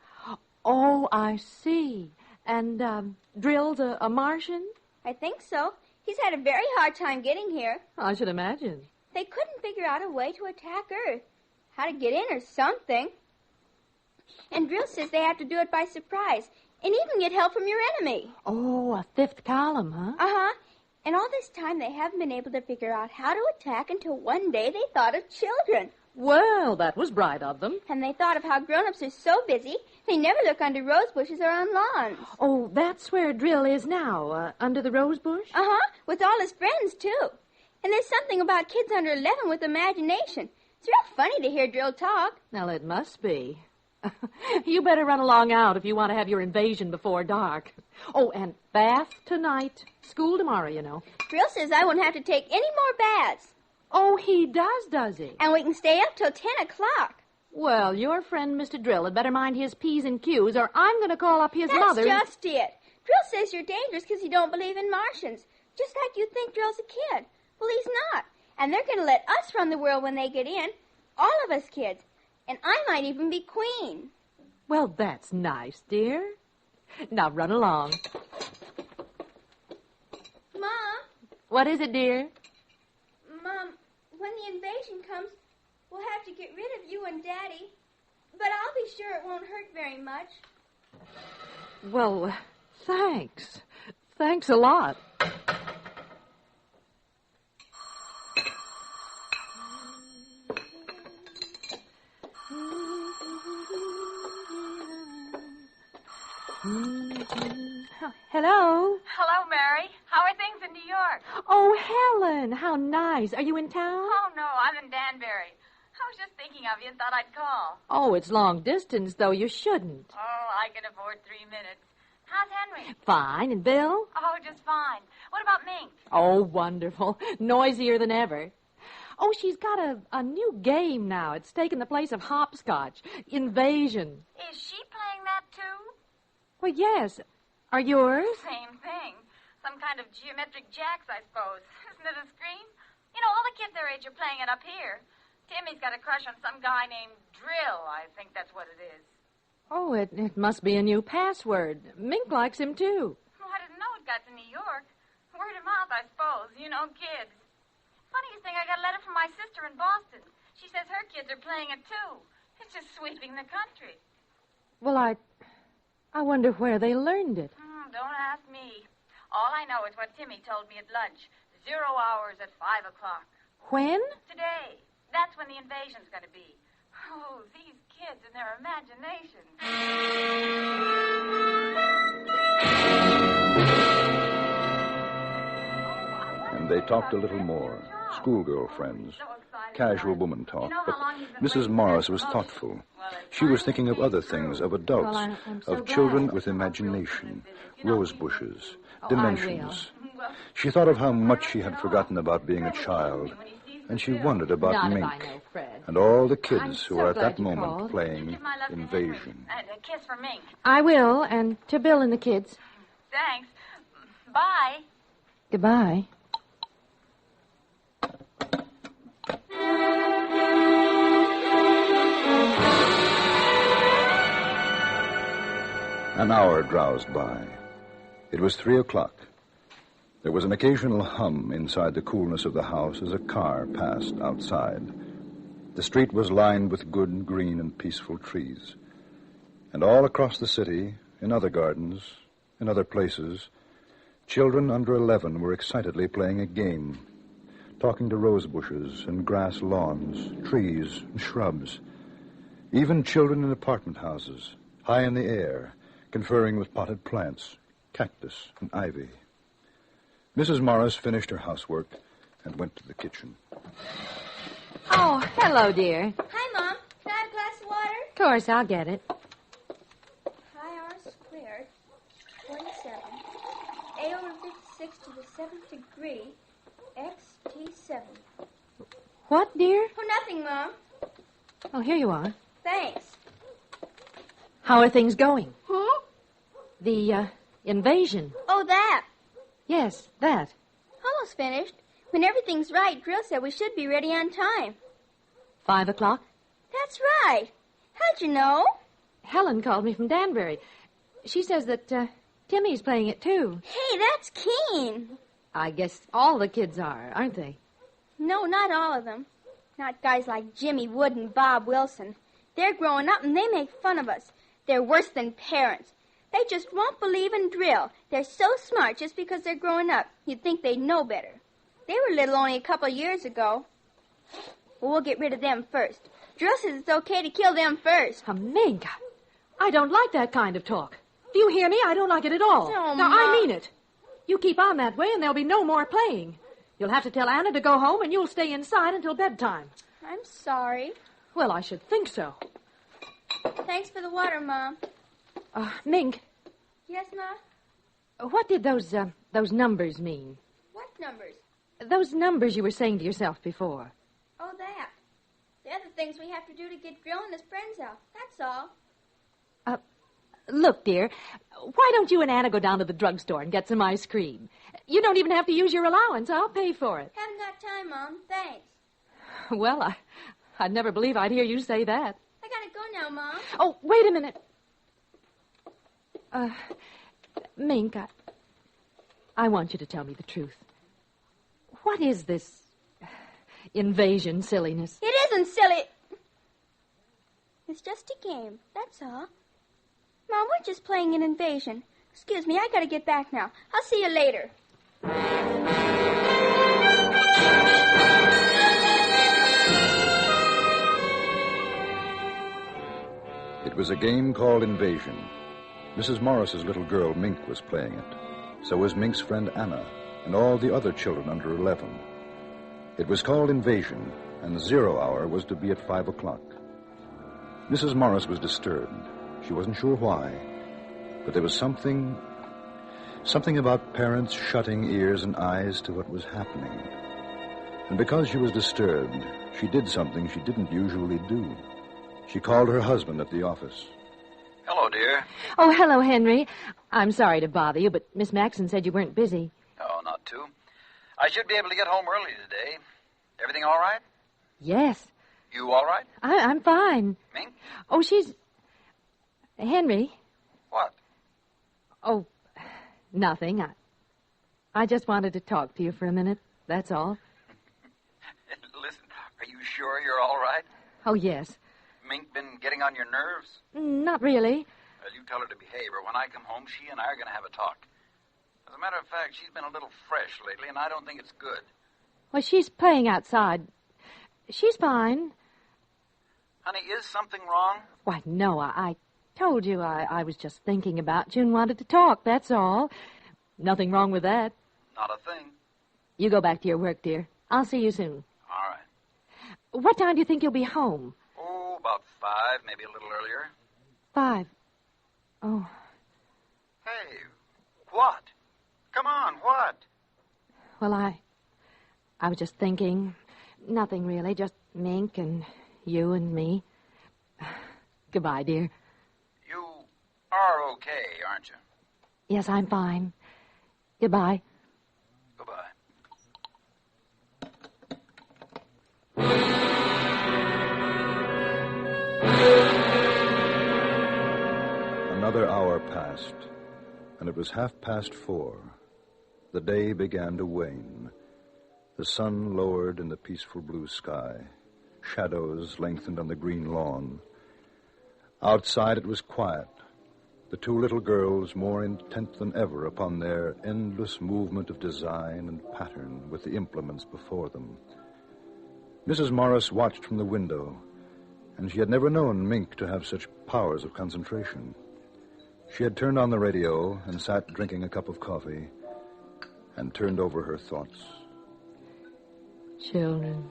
Oh, I see. And, Drill's a Martian? I think so. He's had a very hard time getting here. I should imagine. They couldn't figure out a way to attack Earth. How to get in or something. And Drill says they have to do it by surprise. And even get help from your enemy. Oh, a fifth column, huh? Uh-huh. And all this time they haven't been able to figure out how to attack until one day they thought of children. Well, that was bright of them. And they thought of how grown-ups are so busy, they never look under rose bushes or on lawns. Oh, that's where Drill is now, under the rose bush? Uh-huh, with all his friends, too. And there's something about kids under 11 with imagination. It's real funny to hear Drill talk. Well, it must be. You better run along out if you want to have your invasion before dark. Oh, and bath tonight. School tomorrow, you know. Drill says I won't have to take any more baths. Oh, he does he? And we can stay up till 10 o'clock. Well, your friend, Mr. Drill, had better mind his P's and Q's, or I'm going to call up his mother. That's just it. Drill says you're dangerous because you don't believe in Martians. Just like you think Drill's a kid. Well, he's not. And they're going to let us run the world when they get in. All of us kids. And I might even be queen. Well, that's nice, dear. Now run along. Mom? What is it, dear? Mom, when the invasion comes, we'll have to get rid of you and Daddy. But I'll be sure it won't hurt very much. Well, thanks. Thanks a lot. Hello? Hello, Mary. How are things in New York? Oh, Helen, how nice. Are you in town? Oh, no, I'm in Danbury. I was just thinking of you and thought I'd call. Oh, it's long distance, though. You shouldn't. Oh, I can afford 3 minutes. How's Henry? Fine. And Bill? Oh, just fine. What about Mink? Oh, wonderful. Noisier than ever. Oh, she's got a new game now. It's taken the place of hopscotch. Invasion. Is she playing that, too? Well, yes. Are yours? Same thing. Some kind of geometric jacks, I suppose. Isn't it a scream? You know, all the kids their age are playing it up here. Timmy's got a crush on some guy named Drill. I think that's what it is. Oh, it must be a new password. Mink likes him, too. Oh, I didn't know it got to New York. Word of mouth, I suppose. You know, kids. Funniest thing, I got a letter from my sister in Boston. She says her kids are playing it, too. It's just sweeping the country. Well, I wonder where they learned it. Don't ask me. All I know is what Timmy told me at lunch. 0 hours at 5 o'clock. When? Today. That's when the invasion's going to be. Oh, these kids and their imagination. And they talked a little more. Schoolgirl friends. Casual woman talk. But Mrs. Morris was thoughtful. She was thinking of other things, of adults, of children with imagination, rose bushes, dimensions. She thought of how much she had forgotten about being a child, and she wondered about Mink and all the kids who were at that moment playing Invasion. And a kiss for Mink. I will, and to Bill and the kids. Thanks. Bye. Goodbye. An hour drowsed by. It was 3 o'clock. There was an occasional hum inside the coolness of the house as a car passed outside. The street was lined with good, green, and peaceful trees. And all across the city, in other gardens, in other places, children under 11 were excitedly playing a game, talking to rose bushes and grass lawns, trees and shrubs. Even children in apartment houses, high in the air, conferring with potted plants, cactus, and ivy. Mrs. Morris finished her housework and went to the kitchen. Oh, hello, dear. Hi, Mom. Can I have a glass of water? Of course, I'll get it. Pi r squared, 47. A over 56 to the 7th degree, xt7. What, dear? Oh, nothing, Mom. Oh, here you are. Thanks. How are things going? Huh? The, invasion. Oh, that. Yes, that. Almost finished. When everything's right, Drill said we should be ready on time. 5 o'clock? That's right. How'd you know? Helen called me from Danbury. She says that, Timmy's playing it, too. Hey, that's keen. I guess all the kids are, aren't they? No, not all of them. Not guys like Jimmy Wood and Bob Wilson. They're growing up and they make fun of us. They're worse than parents. They just won't believe in drill. They're so smart just because they're growing up. You'd think they'd know better. They were little only a couple years ago. Well, we'll get rid of them first. Drill says it's okay to kill them first. Minka, I don't like that kind of talk. Do you hear me? I don't like it at all. Oh, now, Mom. I mean it. You keep on that way and there'll be no more playing. You'll have to tell Anna to go home and you'll stay inside until bedtime. I'm sorry. Well, I should think so. Thanks for the water, Mom. Mink, Yes, Ma? what did those numbers mean? What numbers? Those numbers you were saying to yourself before. Oh, that. They're the things we have to do to get Drill and his friends out. That's all. Look, dear, why don't you and Anna go down to the drugstore and get some ice cream? You don't even have to use your allowance. I'll pay for it. Haven't got time, Mom. Thanks. Well, I'd never believe I'd hear you say that. I gotta go now, Mom. Oh, wait a minute. Mink, I want you to tell me the truth. What is this invasion silliness? It isn't silly. It's just a game, that's all. Mom, we're just playing an invasion. Excuse me, I gotta get back now. I'll see you later. It was a game called Invasion. Mrs. Morris's little girl, Mink, was playing it. So was Mink's friend Anna, and all the other children under 11. It was called Invasion, and the 0 hour was to be at 5 o'clock. Mrs. Morris was disturbed. She wasn't sure why, but there was something about parents shutting ears and eyes to what was happening. And because she was disturbed, she did something she didn't usually do. She called her husband at the office. Hello, dear. Oh, hello, Henry. I'm sorry to bother you, but Miss Maxon said you weren't busy. Oh, not too. I should be able to get home early today. Everything all right? Yes. You all right? I'm fine. Mink? Oh, she's... Henry. What? Oh, nothing. I just wanted to talk to you for a minute. That's all. Listen, are you sure you're all right? Oh, yes. Mink been getting on your nerves? Not really. Well, you tell her to behave, or when I come home, she and I are going to have a talk. As a matter of fact, she's been a little fresh lately, and I don't think it's good. Well, she's playing outside. She's fine. Honey, is something wrong? Why, no, I told you I was just thinking about you and wanted to talk, that's all. Nothing wrong with that. Not a thing. You go back to your work, dear. I'll see you soon. All right. What time do you think you'll be home? Oh, about 5, maybe a little earlier. 5. Oh. Hey, what? Come on, what? Well, I was just thinking. Nothing really, just Mink and you and me. Goodbye, dear. You are okay, aren't you? Yes, I'm fine. Goodbye. Goodbye. Another hour passed, and it was 4:30. The day began to wane. The sun lowered in the peaceful blue sky. Shadows lengthened on the green lawn. Outside it was quiet. The two little girls more intent than ever upon their endless movement of design and pattern with the implements before them. Mrs. Morris watched from the window, and she had never known Mink to have such powers of concentration. She had turned on the radio and sat drinking a cup of coffee and turned over her thoughts. Children.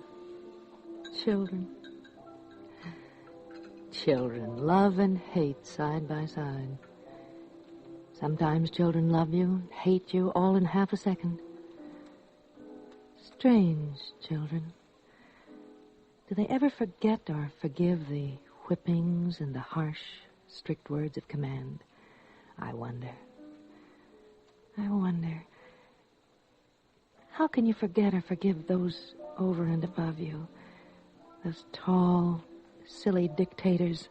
Children love and hate side by side. Sometimes children love you and hate you all in half a second. Strange children. Do they ever forget or forgive the whippings and the harsh, strict words of command? I wonder. How can you forget or forgive those over and above you? Those tall, silly dictators.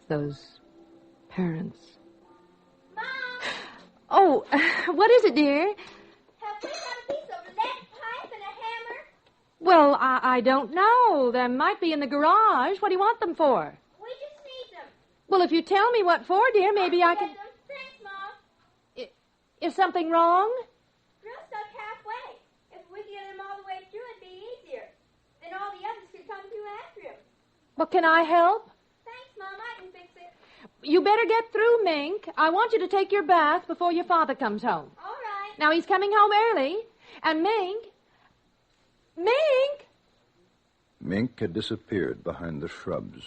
Those parents. Mom! Oh, what is it, dear? Have we got a piece of lead pipe and a hammer? Well, I don't know. There might be in the garage. What do you want them for? We just need them. Well, if you tell me what for, dear, maybe I can... Thanks, Mom. Is something wrong? Real stuck halfway. If we get him all the way through, it'd be easier. Then all the others could come through after him. Well, can I help? Thanks, Mom. I can fix it. You better get through, Mink. I want you to take your bath before your father comes home. All right. Now, he's coming home early. And Mink... Mink had disappeared behind the shrubs,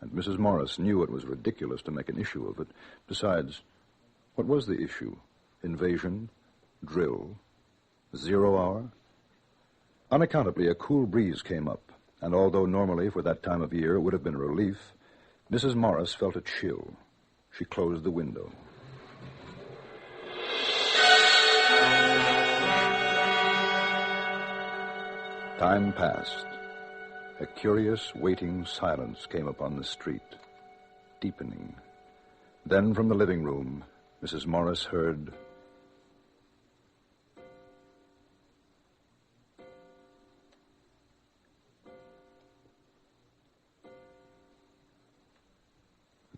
and Mrs. Morris knew it was ridiculous to make an issue of it. Besides, what was the issue? Invasion? Drill? 0 hour? Unaccountably, a cool breeze came up, and although normally for that time of year it would have been a relief, Mrs. Morris felt a chill. She closed the window. Time passed. A curious, waiting silence came upon the street, deepening. Then from the living room, Mrs. Morris heard...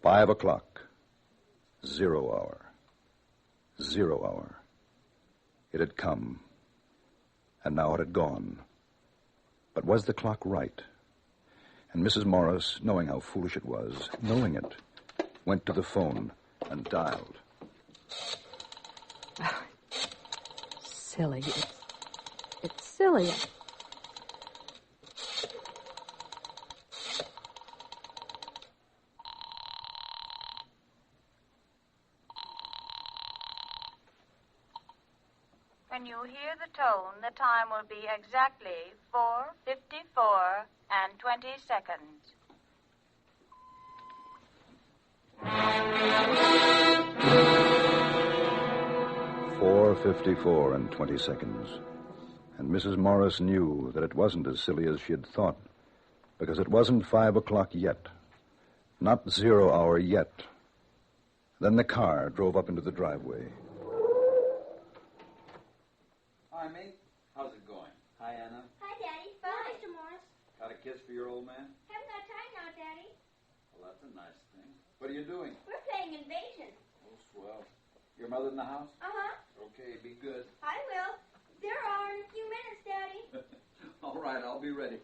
5 o'clock. 0 hour. 0 hour. It had come, and now it had gone. But was the clock right? And Mrs. Morris, knowing how foolish it was, knowing it, went to the phone and dialed. Oh, silly. It's silly. When you hear the tone, the time will be exactly 4:54 and 20 seconds. "4:54 and 20 seconds. And Mrs. Morris knew that it wasn't as silly as she had thought, because it wasn't 5 o'clock yet. Not 0 hour yet. Then the car drove up into the driveway. Hi, mate. How's it going? Hi, Anna. Hi, Daddy. Bye, Mr. Morris. Got a kiss for your old man? Haven't got time now, Daddy. Well, that's a nice thing. What are you doing? We're playing Invasion. Oh, swell. Your mother in the house? Uh-huh. Okay, be good. I will. There are in a few minutes, Daddy. All right, I'll be ready.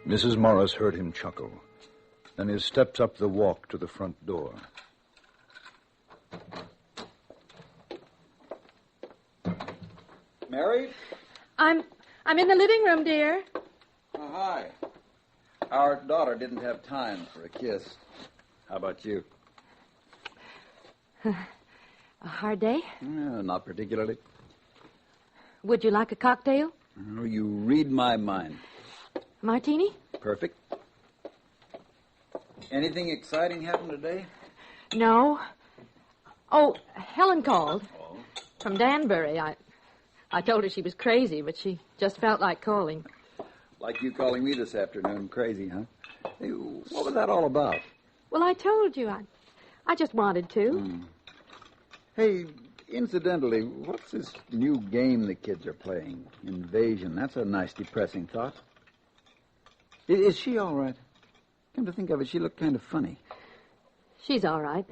Mrs. Morris heard him chuckle. Then his steps up the walk to the front door. Mary? I'm in the living room, dear. Oh, hi. Our daughter didn't have time for a kiss. How about you? A hard day? Not particularly. Would you like a cocktail? Oh, you read my mind. Martini? Perfect. Anything exciting happened today? No. Oh, Helen called. Oh. From Danbury. I told her she was crazy, but she just felt like calling. Like you calling me this afternoon. Crazy, huh? Hey, what was that all about? Well, I told you. I just wanted to. Hey, incidentally, what's this new game the kids are playing? Invasion. That's a nice, depressing thought. Is she all right? Come to think of it, she looked kind of funny. She's all right.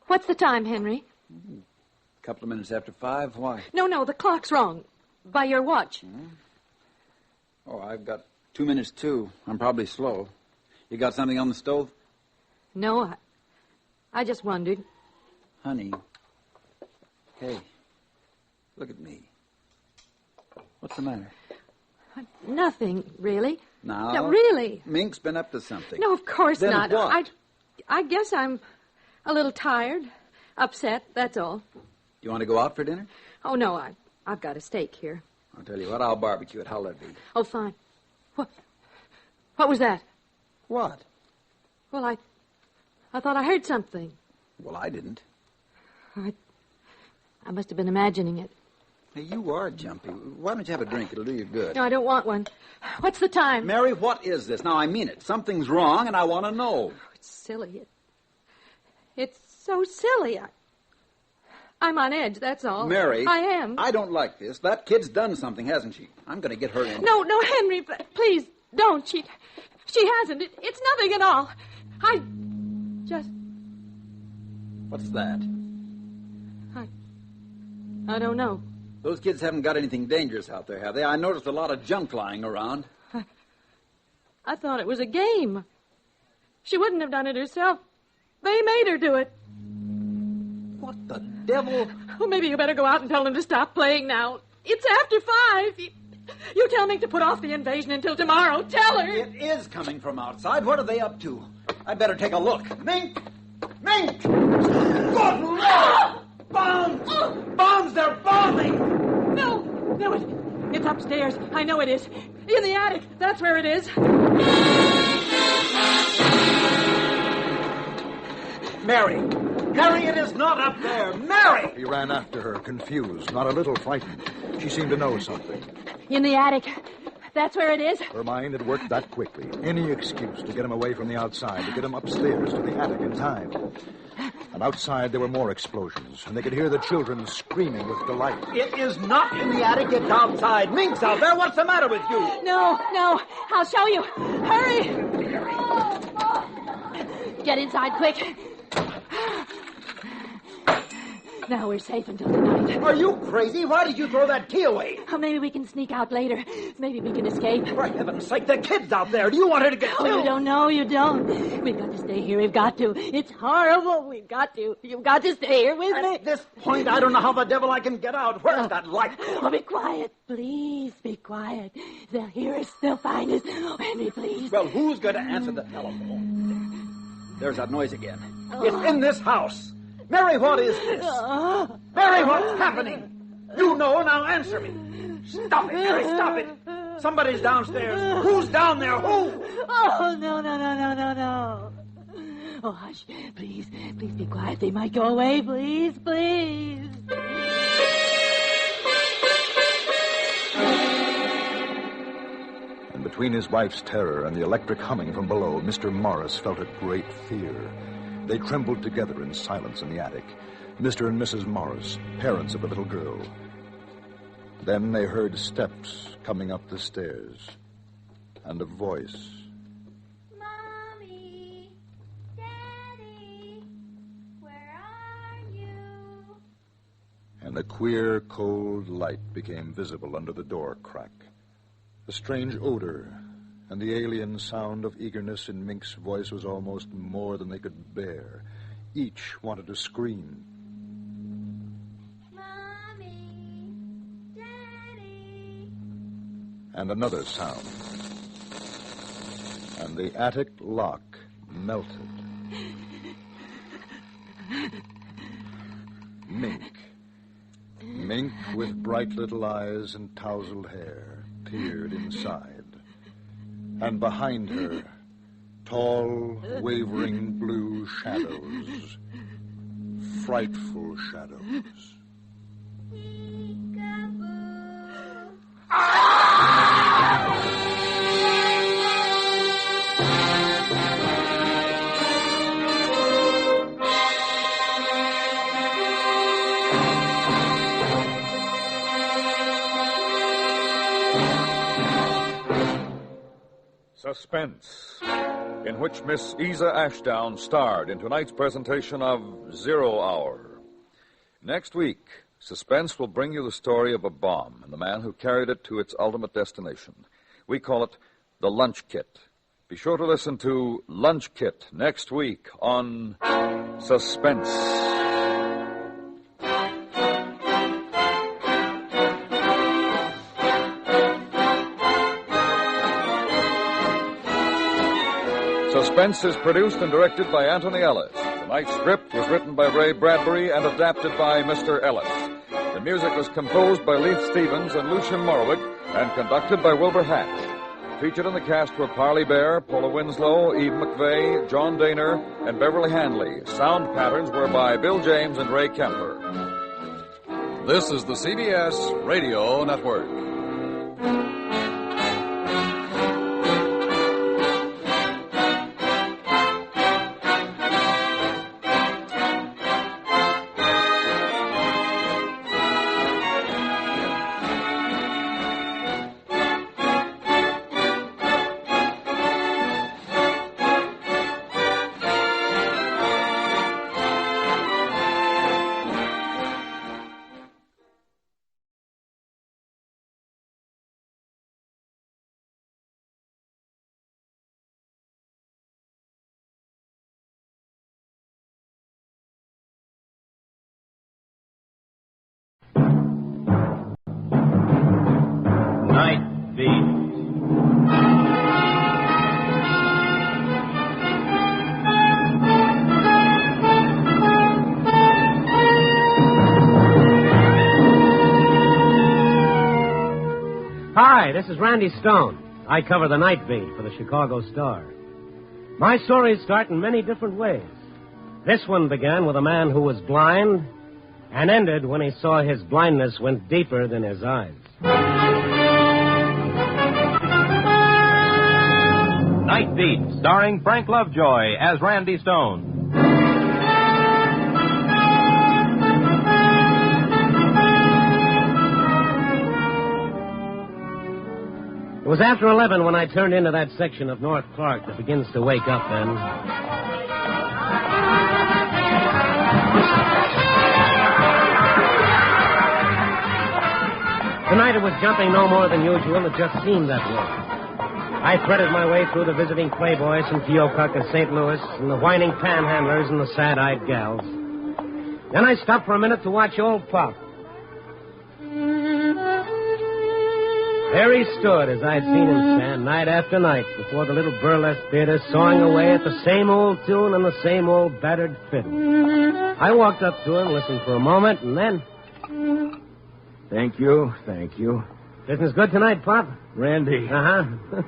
What's the time, Henry? A couple of minutes after 5. Why? No, the clock's wrong. By your watch. Oh, I've got 2 minutes, too. I'm probably slow. You got something on the stove? No, I just wondered. Honey. Hey, look at me. What's the matter? Nothing, really. No, really. Mink's been up to something. No, of course then not. What? I guess I'm a little tired, upset, that's all. You want to go out for dinner? Oh, no, I've got a steak here. I'll tell you what, I'll barbecue it. How'll that be? Oh, fine. What was that? What? Well, I thought I heard something. Well, I didn't. I must have been imagining it. Hey, you are jumpy. Why don't you have a drink? It'll do you good. No, I don't want one. What's the time? Mary, what is this? Now, I mean it. Something's wrong, and I want to know. Oh, it's silly. It's so silly. I'm on edge, that's all. Mary. I am. I don't like this. That kid's done something, hasn't she? I'm going to get her in. No, Henry, please, don't. She hasn't. It's nothing at all. I just... What's that? I don't know. Those kids haven't got anything dangerous out there, have they? I noticed a lot of junk lying around. I thought it was a game. She wouldn't have done it herself. They made her do it. What the devil? Oh, maybe you better go out and tell them to stop playing now. It's after 5. You tell Mink to put off the invasion until tomorrow. Tell her. It is coming from outside. What are they up to? I'd better take a look. Mink! Mink! Good Lord! Bombs! Bombs! They're bombing! No, it's upstairs. I know it is. In the attic. That's where it is. Mary! Mary, it is not up there! Mary! He ran after her, confused, not a little frightened. She seemed to know something. In the attic. That's where it is. Her mind had worked that quickly. Any excuse to get him away from the outside, to get him upstairs to the attic in time. And outside there were more explosions, and they could hear the children screaming with delight. It is not in the attic, it's outside. Mink's out there. What's the matter with you? No, I'll show you. Hurry! Get inside, quick. Now we're safe until tonight. Are you crazy? Why did you throw that key away? Oh, maybe we can sneak out later. Maybe we can escape. For heaven's sake, the kid's out there. Do you want her to get killed? Oh, you don't know. You don't. We've got to stay here. We've got to. It's horrible. We've got to. You've got to stay here with me. At this point, I don't know how the devil I can get out. Where's that light? Oh, be quiet. Please, be quiet. They'll hear us. They'll find us. Oh, Henry, please. Well, who's going to answer the telephone? There's that noise again. It's in this house. Mary, what is this? Mary, what's happening? You know, now answer me. Stop it, Mary, stop it. Somebody's downstairs. Who's down there? Who? Oh, no. Oh, hush. Please be quiet. They might go away. Please. And between his wife's terror and the electric humming from below, Mr. Morris felt a great fear. They trembled together in silence in the attic, Mr. and Mrs. Morris, parents of a little girl. Then they heard steps coming up the stairs, and a voice. Mommy, Daddy, where are you? And a queer, cold light became visible under the door crack. A strange odor and the alien sound of eagerness in Mink's voice was almost more than they could bear. Each wanted to scream. Mommy, Daddy. And another sound. And the attic lock melted. Mink, with bright little eyes and tousled hair, peered inside. And behind her, tall, wavering blue shadows. Frightful shadows. Suspense, in which Miss Isa Ashdown starred in tonight's presentation of 0 Hour. Next week, Suspense will bring you the story of a bomb and the man who carried it to its ultimate destination. We call it the Lunch Kit. Be sure to listen to Lunch Kit next week on Suspense. Suspense is produced and directed by Anthony Ellis. Tonight's script was written by Ray Bradbury and adapted by Mr. Ellis. The music was composed by Leith Stevens and Lucian Morwick and conducted by Wilbur Hatch. Featured in the cast were Parley Bear, Paula Winslow, Eve McVeigh, John Daner, and Beverly Hanley. Sound patterns were by Bill James and Ray Kemper. This is the CBS Radio Network. Hi, this is Randy Stone. I cover the night beat for the Chicago Star. My stories start in many different ways. This one began with a man who was blind and ended when he saw his blindness went deeper than his eyes. Night Beat, starring Frank Lovejoy as Randy Stone. was after 11 when I turned into that section of North Clark that begins to wake up then. Tonight it was jumping no more than usual. It just seemed that way. I threaded my way through the visiting playboys from Keokuk and St. Louis and the whining panhandlers and the sad-eyed gals. Then I stopped for a minute to watch old Pop. There he stood as I'd seen him stand night after night before the little burlesque theater, sawing away at the same old tune and the same old battered fiddle. I walked up to him, listened for a moment, and then... Thank you. Business good tonight, Pop? Randy. Uh-huh.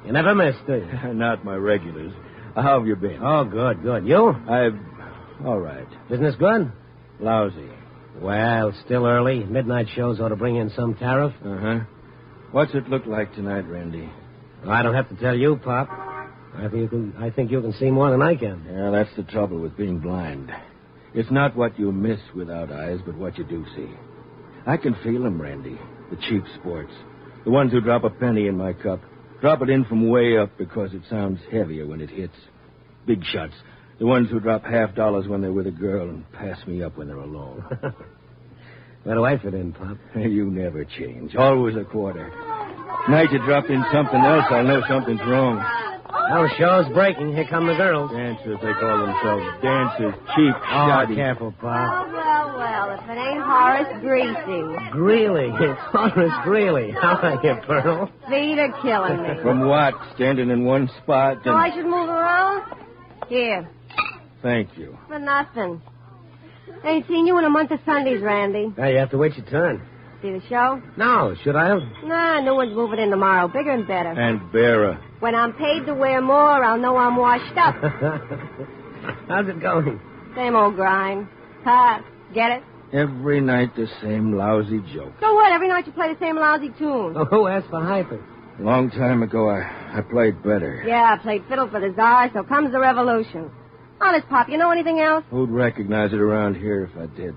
You never miss, do you? Not my regulars. How have you been? Oh, good. You? All right. Business good? Lousy. Well, still early. Midnight shows ought to bring in some tariff. Uh-huh. What's it look like tonight, Randy? Well, I don't have to tell you, Pop. I think you can see more than I can. Yeah, that's the trouble with being blind. It's not what you miss without eyes, but what you do see. I can feel them, Randy. The cheap sports. The ones who drop a penny in my cup. Drop it in from way up because it sounds heavier when it hits. Big shots. The ones who drop $50 when they're with a girl and pass me up when they're alone. Where do I fit in, Pop? You never change. Always a quarter. Night you drop in something else, I'll know something's wrong. Oh, show's breaking. Here come the girls. Dancers, they call themselves. Dancers, cheap, shoddy. Oh, careful, Pop. Well, if it ain't Horace Greasy. Greeley. It's Horace Greeley. How are you, Pearl? Feet are killing me. From what? Standing in one spot and... So I should move around? Here. Thank you. For nothing. Ain't seen you in a month of Sundays, Randy. Hey, you have to wait your turn. See the show? No, should I have? Nah, new one's moving in tomorrow. Bigger and better. And bearer. When I'm paid to wear more, I'll know I'm washed up. How's it going? Same old grind. Ha, get it? Every night the same lousy joke. So what? Every night you play the same lousy tune. Oh, who asked for hyper? A long time ago, I played better. Yeah, I played fiddle for the Tsar, so comes the revolution. Honest, Pop, you know anything else? Who'd recognize it around here if I did?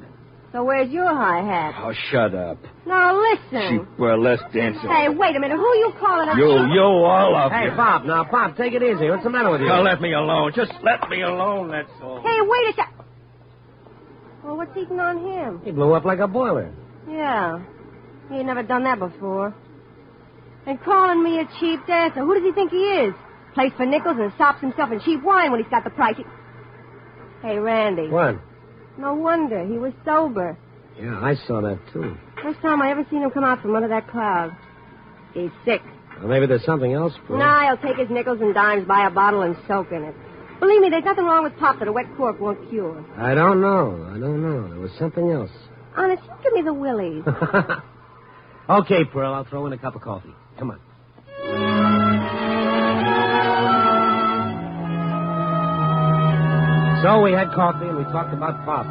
So where's your hi-hat? Oh, shut up. Now, listen. Cheap burlesque dancer. Hey, wait a minute. Who you calling a... You, all of you. Hey, Pop, take it easy. What's the matter with you? Now, let me alone. Just let me alone, that's all. Hey, wait a sec. Well, what's eating on him? He blew up like a boiler. Yeah. He ain't never done that before. And calling me a cheap dancer. Who does he think he is? Plays for nickels and sops himself in cheap wine when he's got the price. Hey, Randy. What? No wonder. He was sober. Yeah, I saw that, too. First time I ever seen him come out from under that cloud. He's sick. Well, maybe there's something else, Pooh. Nah, he'll take his nickels and dimes, buy a bottle, and soak in it. Believe me, there's nothing wrong with Pop that a wet cork won't cure. I don't know. There was something else. Honest, you give me the willies. Okay, Pearl, I'll throw in a cup of coffee. Come on. So we had coffee and we talked about Pop.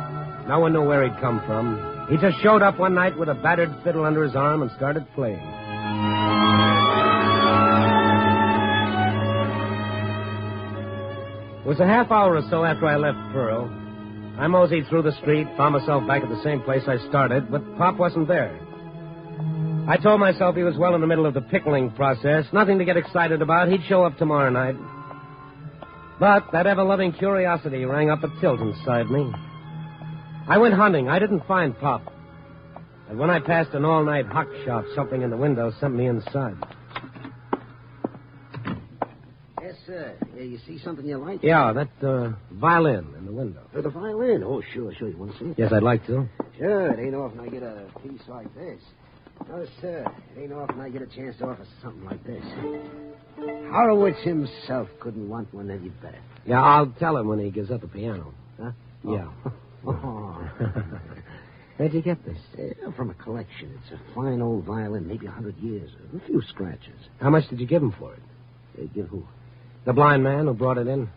No one knew where he'd come from. He just showed up one night with a battered fiddle under his arm and started playing. It was a half hour or so after I left Pearl. I moseyed through the street, found myself back at the same place I started, but Pop wasn't there. I told myself he was well in the middle of the pickling process. Nothing to get excited about. He'd show up tomorrow night. But that ever-loving curiosity rang up a tilt inside me. I went hunting. I didn't find Pop. And when I passed an all-night hock shop, something in the window sent me inside. Yes, sir. You see something you like? Yeah, that violin in the window. The violin? Oh, sure. You want to see it? Yes, I'd like to. Sure. It ain't often I get a piece like this. No, sir. It ain't often I get a chance to offer something like this. Horowitz himself couldn't want one any better. Yeah, I'll tell him when he gives up the piano. Huh? Yeah. Oh. Where'd you get this? From a collection. It's a fine old violin, maybe 100 years. A few scratches. How much did you give him for it? Give who? The blind man who brought it in.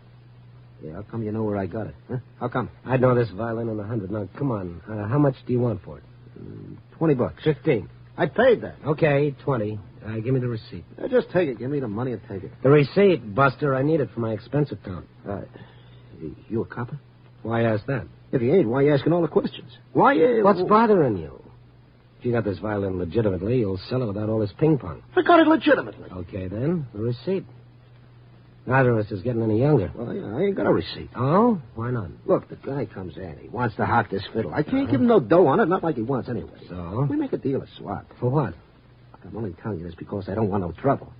Yeah, how come you know where I got it? Huh? How come? I'd know this violin in 100. Now, come on. How much do you want for it? $20. 15. I paid that. Okay, 20. Give me the receipt. Just take it. Give me the money and take it. The receipt, Buster. I need it for my expense account. You a copper? Why ask that? If you ain't, why are you asking all the questions? Why? What's bothering you? If you got this violin legitimately, you'll sell it without all this ping-pong. I got it legitimately. Okay, then. The receipt. Neither of us is getting any younger. Well, yeah, I ain't got a receipt. Oh? Why not? Look, the guy comes in. He wants to hock this fiddle. I can't give him no dough on it, not like he wants anyway. So? We make a deal of swap. For what? I'm only telling you this because I don't want no trouble.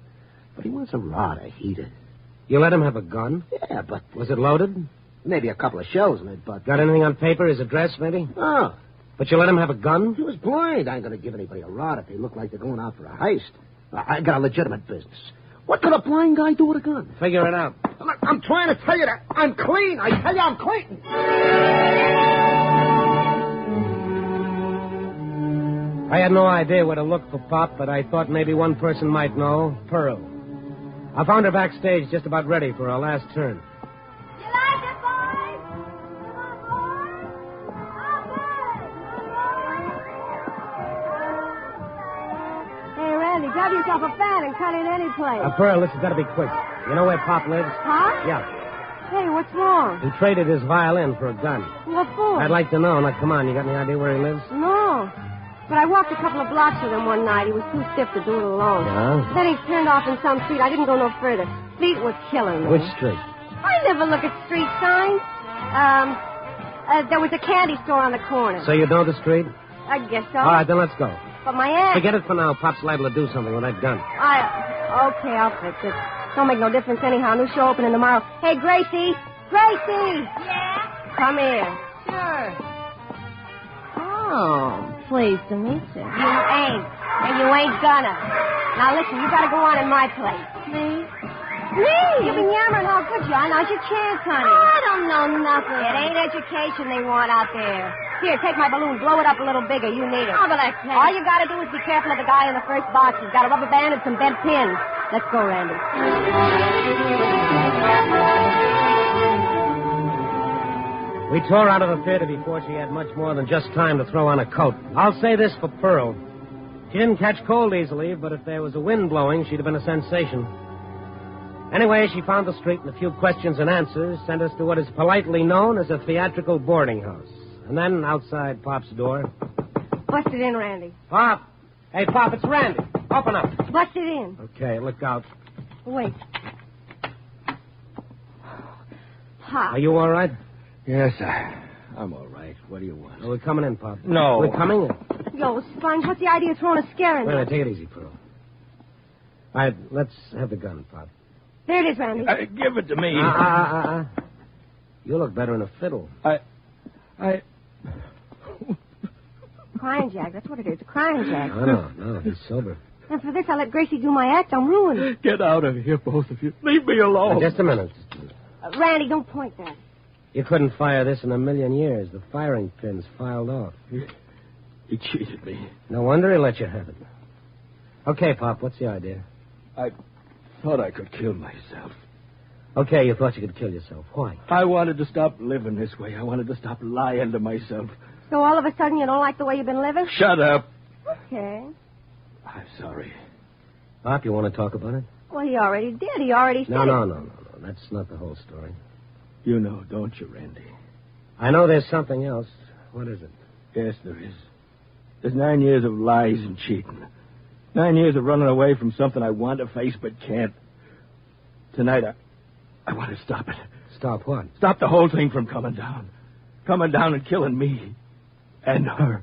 But he wants a rod, a heater. You let him have a gun? Yeah, but... Was it loaded? Maybe a couple of shells in it, but... Got anything on paper? His address, maybe? No. But you let him have a gun? He was blind. I ain't gonna give anybody a rod if they look like they're going out for a heist. I got a legitimate business. What could a blind guy do with a gun? Figure it out. I'm trying to tell you that I'm clean. I tell you I'm clean. I had no idea where to look for Pop, but I thought maybe one person might know. Pearl. I found her backstage just about ready for her last turn. You like it, boys? Come on, boys. Hey, Randy, grab yourself a fan and cut in any place. Pearl, this has got to be quick. You know where Pop lives? Huh? Yeah. Hey, what's wrong? He traded his violin for a gun. What for? I'd like to know. Now, come on, you got any idea where he lives? No. But I walked a couple of blocks with him one night. He was too stiff to do it alone. Yeah? Then he turned off in some street. I didn't go no further. Feet were killing me. Which street? I never look at street signs. There was a candy store on the corner. So you know the street? I guess so. All right, then let's go. But my aunt... Forget it for now. Pop's liable to do something with that gun. Okay, I'll fix it. Don't make no difference anyhow. New show opening tomorrow. Hey, Gracie! Gracie! Yeah? Come here. Sure. Oh, pleased to meet you. You ain't. And you ain't gonna. Now, listen, you gotta go on in my place. Me? Me? You've been yammering how good you are. Now's your chance, honey. I don't know nothing. It ain't education they want out there. Here, take my balloon. Blow it up a little bigger. You need it. Oh, but I can't. All you gotta do is be careful of the guy in the first box. He's got a rubber band and some bent pins. Let's go, Randy. We tore out of the theater before she had much more than just time to throw on a coat. I'll say this for Pearl. She didn't catch cold easily, but if there was a wind blowing, she'd have been a sensation. Anyway, she found the street and a few questions and answers sent us to what is politely known as a theatrical boarding house. And then outside Pop's door... Bust it in, Randy. Pop! Hey, Pop, it's Randy. Open up. Bust it in. Okay, look out. Wait. Pop. Are you all right? Yes, I'm all right. What do you want? Oh, we're coming in, Pop. No. We're coming in. Yo, Sponge, what's the idea of throwing a scare in Wait a there? minute, take it easy, Pearl. All right, let's have the gun, Pop. There it is, Randy. Give it to me. You look better in a fiddle. Crying Jack, that's what it is, a crying Jack. No, he's sober. And for this, I let Gracie do my act. I'm ruined. Get out of here, both of you. Leave me alone. Just a minute. Randy, don't point that. You couldn't fire this in a million years. The firing pin's filed off. He cheated me. No wonder he let you have it. Okay, Pop, what's the idea? I thought I could kill myself. Okay, you thought you could kill yourself. Why? I wanted to stop living this way. I wanted to stop lying to myself. So all of a sudden you don't like the way you've been living? Shut up. Okay. I'm sorry. Pop, you want to talk about it? Well, he already did. He already said No. That's not the whole story. You know, don't you, Randy? I know there's something else. What is it? Yes, there is. There's 9 years of lies and cheating. 9 years of running away from something I want to face but can't. Tonight, I want to stop it. Stop what? Stop the whole thing from coming down. Coming down and killing me. And her.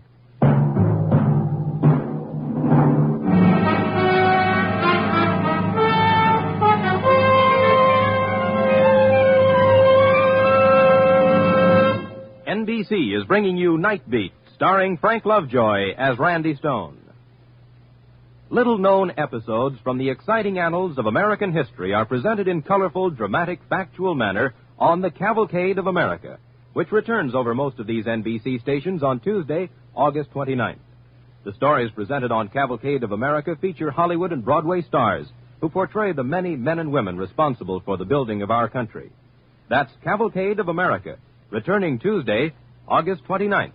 NBC is bringing you Night Beat, starring Frank Lovejoy as Randy Stone. Little-known episodes from the exciting annals of American history are presented in colorful, dramatic, factual manner on The Cavalcade of America, which returns over most of these NBC stations on Tuesday, August 29th. The stories presented on Cavalcade of America feature Hollywood and Broadway stars who portray the many men and women responsible for the building of our country. That's Cavalcade of America, returning Tuesday, August 29th.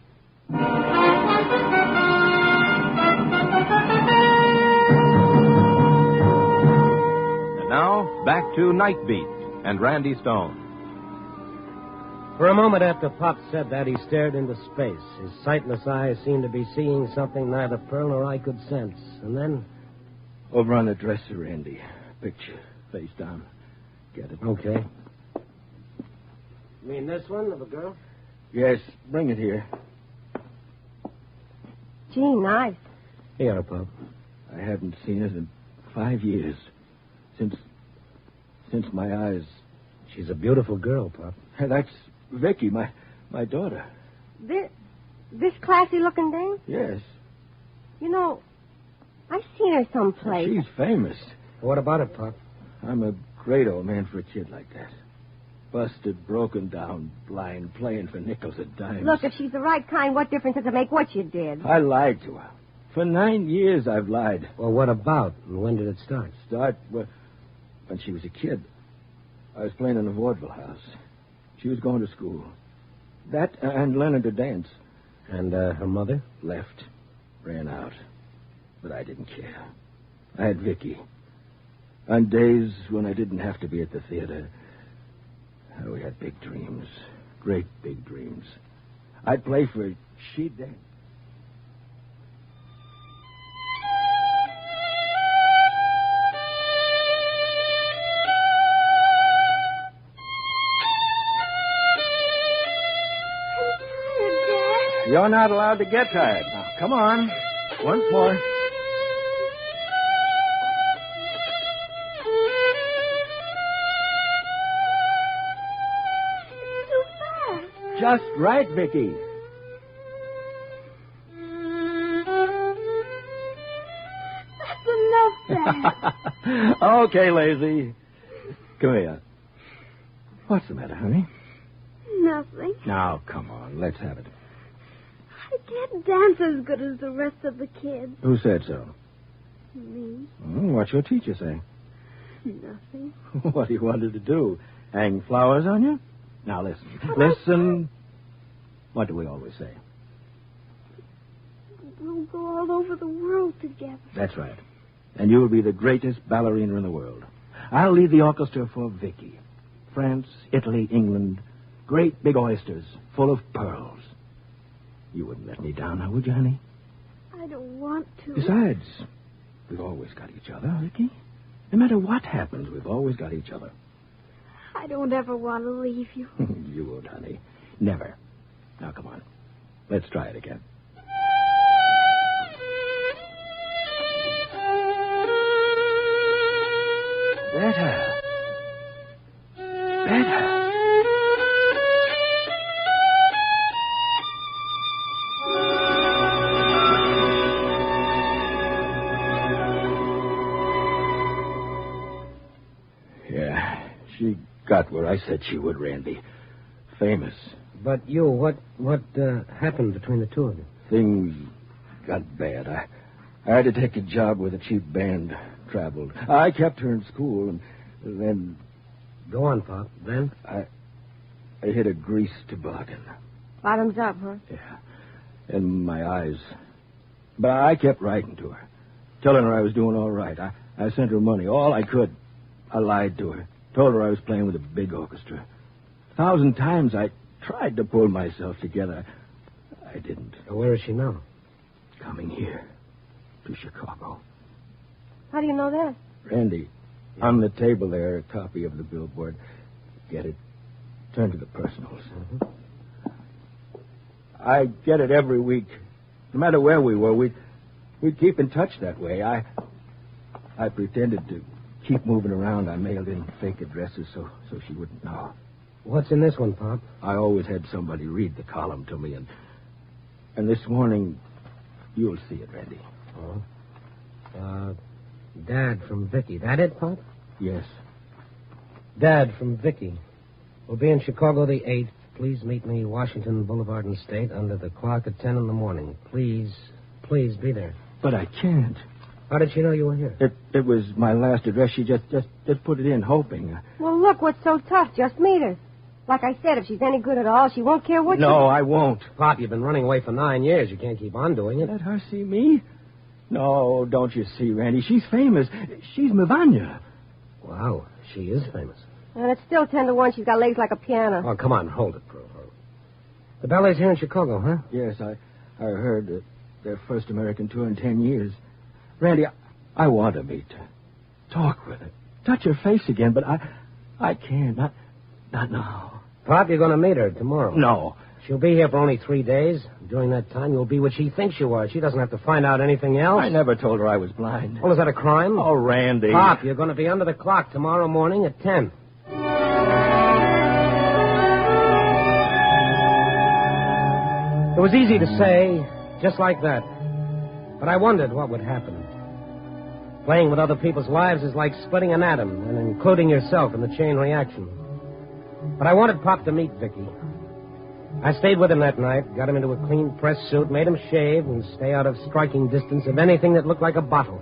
And now, back to Night Beat and Randy Stone. For a moment after Pop said that, he stared into space. His sightless eyes seemed to be seeing something neither Pearl nor I could sense. And then... Over on the dresser, Randy. Picture, face down. Get it. Okay. You mean this one of a girl? Yes, bring it here. Gee, nice. Here, Pop. I haven't seen it in 5 years. Since my eyes... She's a beautiful girl, Pop. Hey, that's Vicky, my daughter. This classy-looking dame? Yes. You know, I've seen her someplace. She's famous. What about it, Pop? I'm a great old man for a kid like that. Busted, broken down, blind, playing for nickels and dimes. Look, if she's the right kind, what difference does it make what you did? I lied to her. For 9 years, I've lied. Well, what about? And when did it start? When she was a kid. I was playing in the vaudeville house. She was going to school. That and learning to dance. And her mother? Left. Ran out. But I didn't care. I had Vicky. On days when I didn't have to be at the theater, we had big dreams. Great big dreams. I'd play for her. She'd dance. You're not allowed to get tired. Now, come on. Once more. Just right, Vicky. That's enough, Dad. Okay, lazy. Come here. What's the matter, honey? Nothing. Now, come on. Let's have it. I can't dance as good as the rest of the kids. Who said so? Me. What's your teacher say? Nothing. What do you want her to do? Hang flowers on you? Now, listen. Listen. What do we always say? We'll go all over the world together. That's right. And you'll be the greatest ballerina in the world. I'll lead the orchestra for Vicky. France, Italy, England. Great big oysters full of pearls. You wouldn't let me down now, would you, honey? I don't want to. Besides, we've always got each other, Vicky. No matter what happens, we've always got each other. I don't ever want to leave you. You won't, honey. Never. Now, come on. Let's try it again. Better. Better. Yeah, she got where I said she would, Randy. Famous. But you, what happened between the two of you? Things got bad. I had to take a job with a cheap band. Traveled. I kept her in school, and then... Go on, Pop. Then? I hit a grease toboggan. Bottoms up, huh? Yeah. In my eyes. But I kept writing to her, telling her I was doing all right. I sent her money, all I could. I lied to her. Told her I was playing with a big orchestra. 1,000 times I tried to pull myself together. I didn't. Where is she now? Coming here. To Chicago. How do you know that? Randy, on the table there, a copy of the billboard. Get it? Turn to the personals. Mm-hmm. I get it every week. No matter where we were, we'd keep in touch that way. I pretended to keep moving around. I mailed in fake addresses so she wouldn't know. What's in this one, Pop? I always had somebody read the column to me, and this morning, you'll see it, Randy. Oh? Dad from Vicky. That it, Pop? Yes. Dad from Vicky. We'll be in Chicago the 8th. Please meet me Washington Boulevard and State under the clock at 10 in the morning. Please be there. But I can't. How did she know you were here? It was my last address. She just put it in, hoping. Well, look, what's so tough? Just meet her. Like I said, if she's any good at all, she won't care what No, I won't. Pop, you've been running away for 9 years. You can't keep on doing it. Let her see me? No, don't you see, Randy? She's famous. She's Mivanya. Wow, she is famous. And it's still 10 to 1. She's got legs like a piano. Oh, come on, hold it, Prue. The ballet's here in Chicago, huh? Yes, I heard that their first American tour in 10 years. Randy, I want to meet her. Talk with her. Touch her face again, but I can't. Not now. Pop, you're going to meet her tomorrow. No. She'll be here for only 3 days. During that time, you'll be what she thinks you are. She doesn't have to find out anything else. I never told her I was blind. Well, is that a crime? Oh, Randy. Pop, you're going to be under the clock tomorrow morning at 10. It was easy to say, just like that. But I wondered what would happen. Playing with other people's lives is like splitting an atom and including yourself in the chain reaction. But I wanted Pop to meet Vicky. I stayed with him that night, got him into a clean press suit, made him shave and stay out of striking distance of anything that looked like a bottle.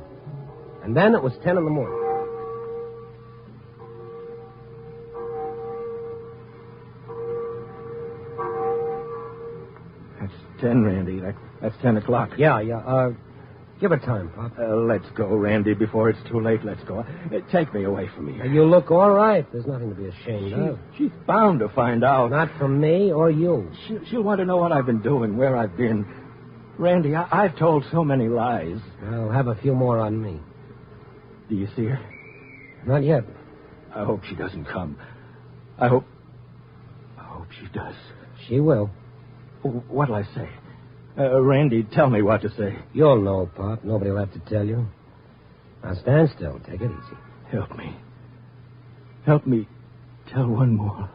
And then it was 10 in the morning. That's 10, Randy. That's 10 o'clock. Yeah. Give her time, Pop. Let's go, Randy, before it's too late. Let's go. Take me away from here. You look all right. There's nothing to be ashamed of. She's bound to find out. Not from me or you. She'll want to know what I've been doing, where I've been. Randy, I've told so many lies. I'll have a few more on me. Do you see her? Not yet. I hope she doesn't come. I hope she does. She will. What'll I say? Randy, tell me what to say. You'll know, Pop. Nobody will have to tell you. Now stand still. Take it easy. Help me. Help me tell one more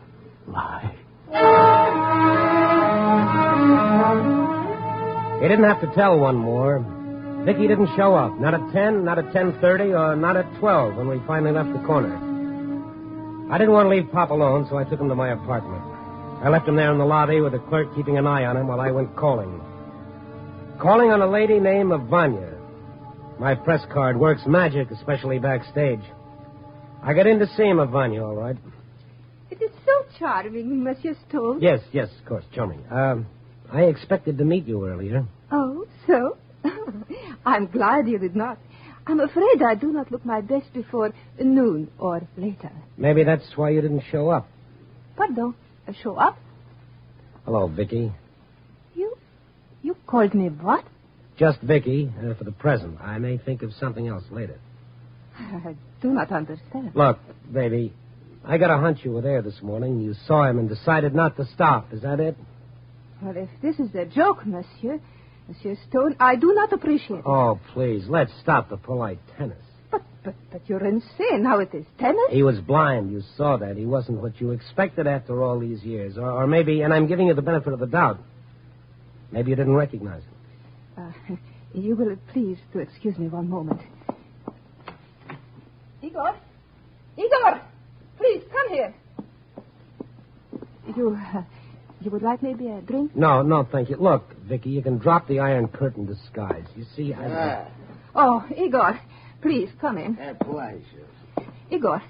lie. He didn't have to tell one more. Vicky didn't show up. Not at 10, not at 10:30, or not at 12 when we finally left the corner. I didn't want to leave Pop alone, so I took him to my apartment. I left him there in the lobby with the clerk keeping an eye on him while I went calling. Calling on a lady named Vanya. My press card works magic, especially backstage. I got in to see him, Vanya, all right. It is so charming, Monsieur Stone. Yes, of course, charming. I expected to meet you earlier. Oh, so? I'm glad you did not. I'm afraid I do not look my best before noon or later. Maybe that's why you didn't show up. Pardon? Show up? Hello, Vicky. You called me what? Just Vicky, for the present. I may think of something else later. I do not understand. Look, baby, I got a hunch you were there this morning. You saw him and decided not to stop. Is that it? Well, if this is a joke, Monsieur Stone, I do not appreciate it. Oh, please, let's stop the polite tennis. But you're insane. How it is tennis? He was blind. You saw that. He wasn't what you expected after all these years. Or maybe, and I'm giving you the benefit of the doubt, maybe you didn't recognize him. You will please to excuse me one moment. Igor, please come here. You would like maybe a drink? No, thank you. Look, Vicky, you can drop the Iron Curtain disguise. You see, Oh, Igor, please come in. A pleasure. Igor,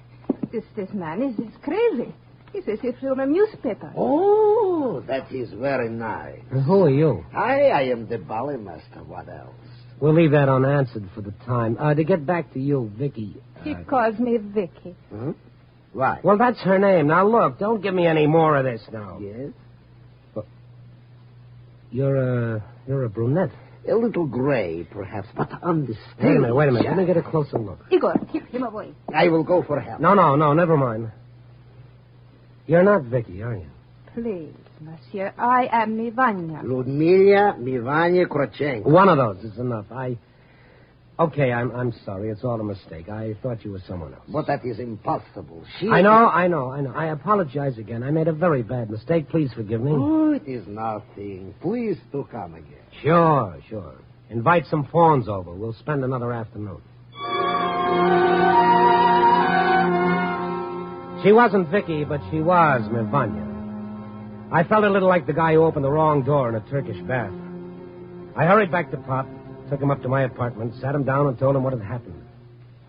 this man is crazy. He says he's from a newspaper. Oh, that is very nice. Who are you? I am the ballet master. What else? We'll leave that unanswered for the time. To get back to you, Vicky. He calls me Vicky. Huh? Why? Well, that's her name. Now, look, don't give me any more of this now. Yes? Well, you're a brunette. A little gray, perhaps, but understand. Wait a minute. Let me get a closer look. Igor, keep him away. I will go for help. No, never mind. You're not Vicky, are you? Please, Monsieur, I am Mivanya. Ludmila Mivanya Krochenko. One of those is enough. Okay, I'm sorry. It's all a mistake. I thought you were someone else. But that is impossible. I know. I apologize again. I made a very bad mistake. Please forgive me. Oh, it is nothing. Please do come again. Sure. Invite some fawns over. We'll spend another afternoon. She wasn't Vicky, but she was Mivanya. I felt a little like the guy who opened the wrong door in a Turkish bath. I hurried back to Pop, took him up to my apartment, sat him down, and told him what had happened.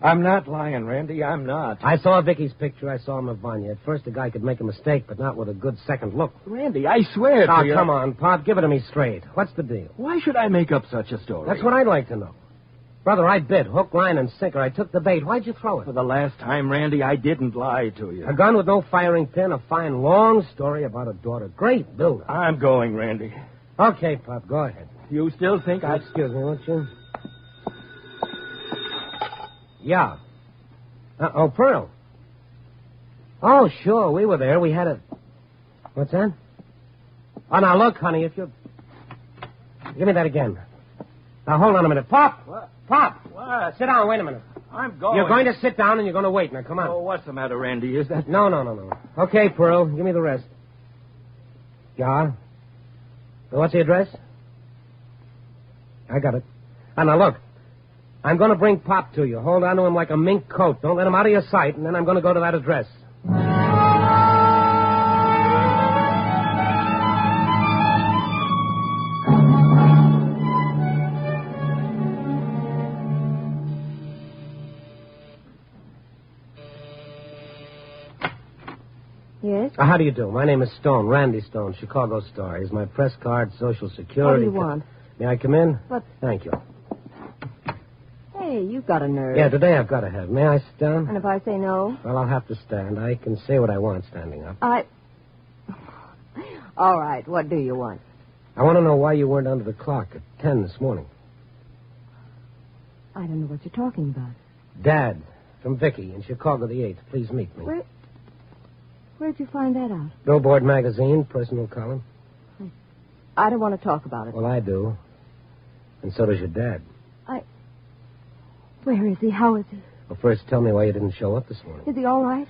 I'm not lying, Randy. I'm not. I saw Vicky's picture. I saw Mivanya. At first, a guy could make a mistake, but not with a good second look. Randy, I swear to you. Come on, Pop. Give it to me straight. What's the deal? Why should I make up such a story? That's what I'd like to know. Brother, I bit. Hook, line, and sinker. I took the bait. Why'd you throw it? For the last time, Randy, I didn't lie to you. A gun with no firing pin, a fine, long story about a daughter. Great build-up. I'm going, Randy. Okay, Pop, go ahead. You still think I... Excuse me, won't you? Yeah. Oh, Pearl. Oh, sure, we were there. We had a... What's that? Oh, now, look, honey, if you... Give me that again. Now, hold on a minute. Pop! What? Pop! What? Sit down, wait a minute. I'm going. You're going to sit down and you're going to wait. Now, come on. Oh, what's the matter, Randy? Is that... No. Okay, Pearl, give me the rest. Yeah? What's the address? I got it. Now, look. I'm going to bring Pop to you. Hold on to him like a mink coat. Don't let him out of your sight, and then I'm going to go to that address. Yes? How do you do? My name is Stone, Randy Stone, Chicago Star. Here's my press card, Social Security. What do you want? May I come in? What? Thank you. Hey, you've got a nerve. Yeah, today I've got to have. May I sit down? And if I say no? Well, I'll have to stand. I can say what I want standing up. All right, what do you want? I want to know why you weren't under the clock at 10 this morning. I don't know what you're talking about. Dad, from Vicky in Chicago the 8th. Please meet me. Where'd you find that out? Billboard magazine, personal column. I don't want to talk about it. Well, I do. And so does your dad. Where is he? How is he? Well, first tell me why you didn't show up this morning. Is he all right?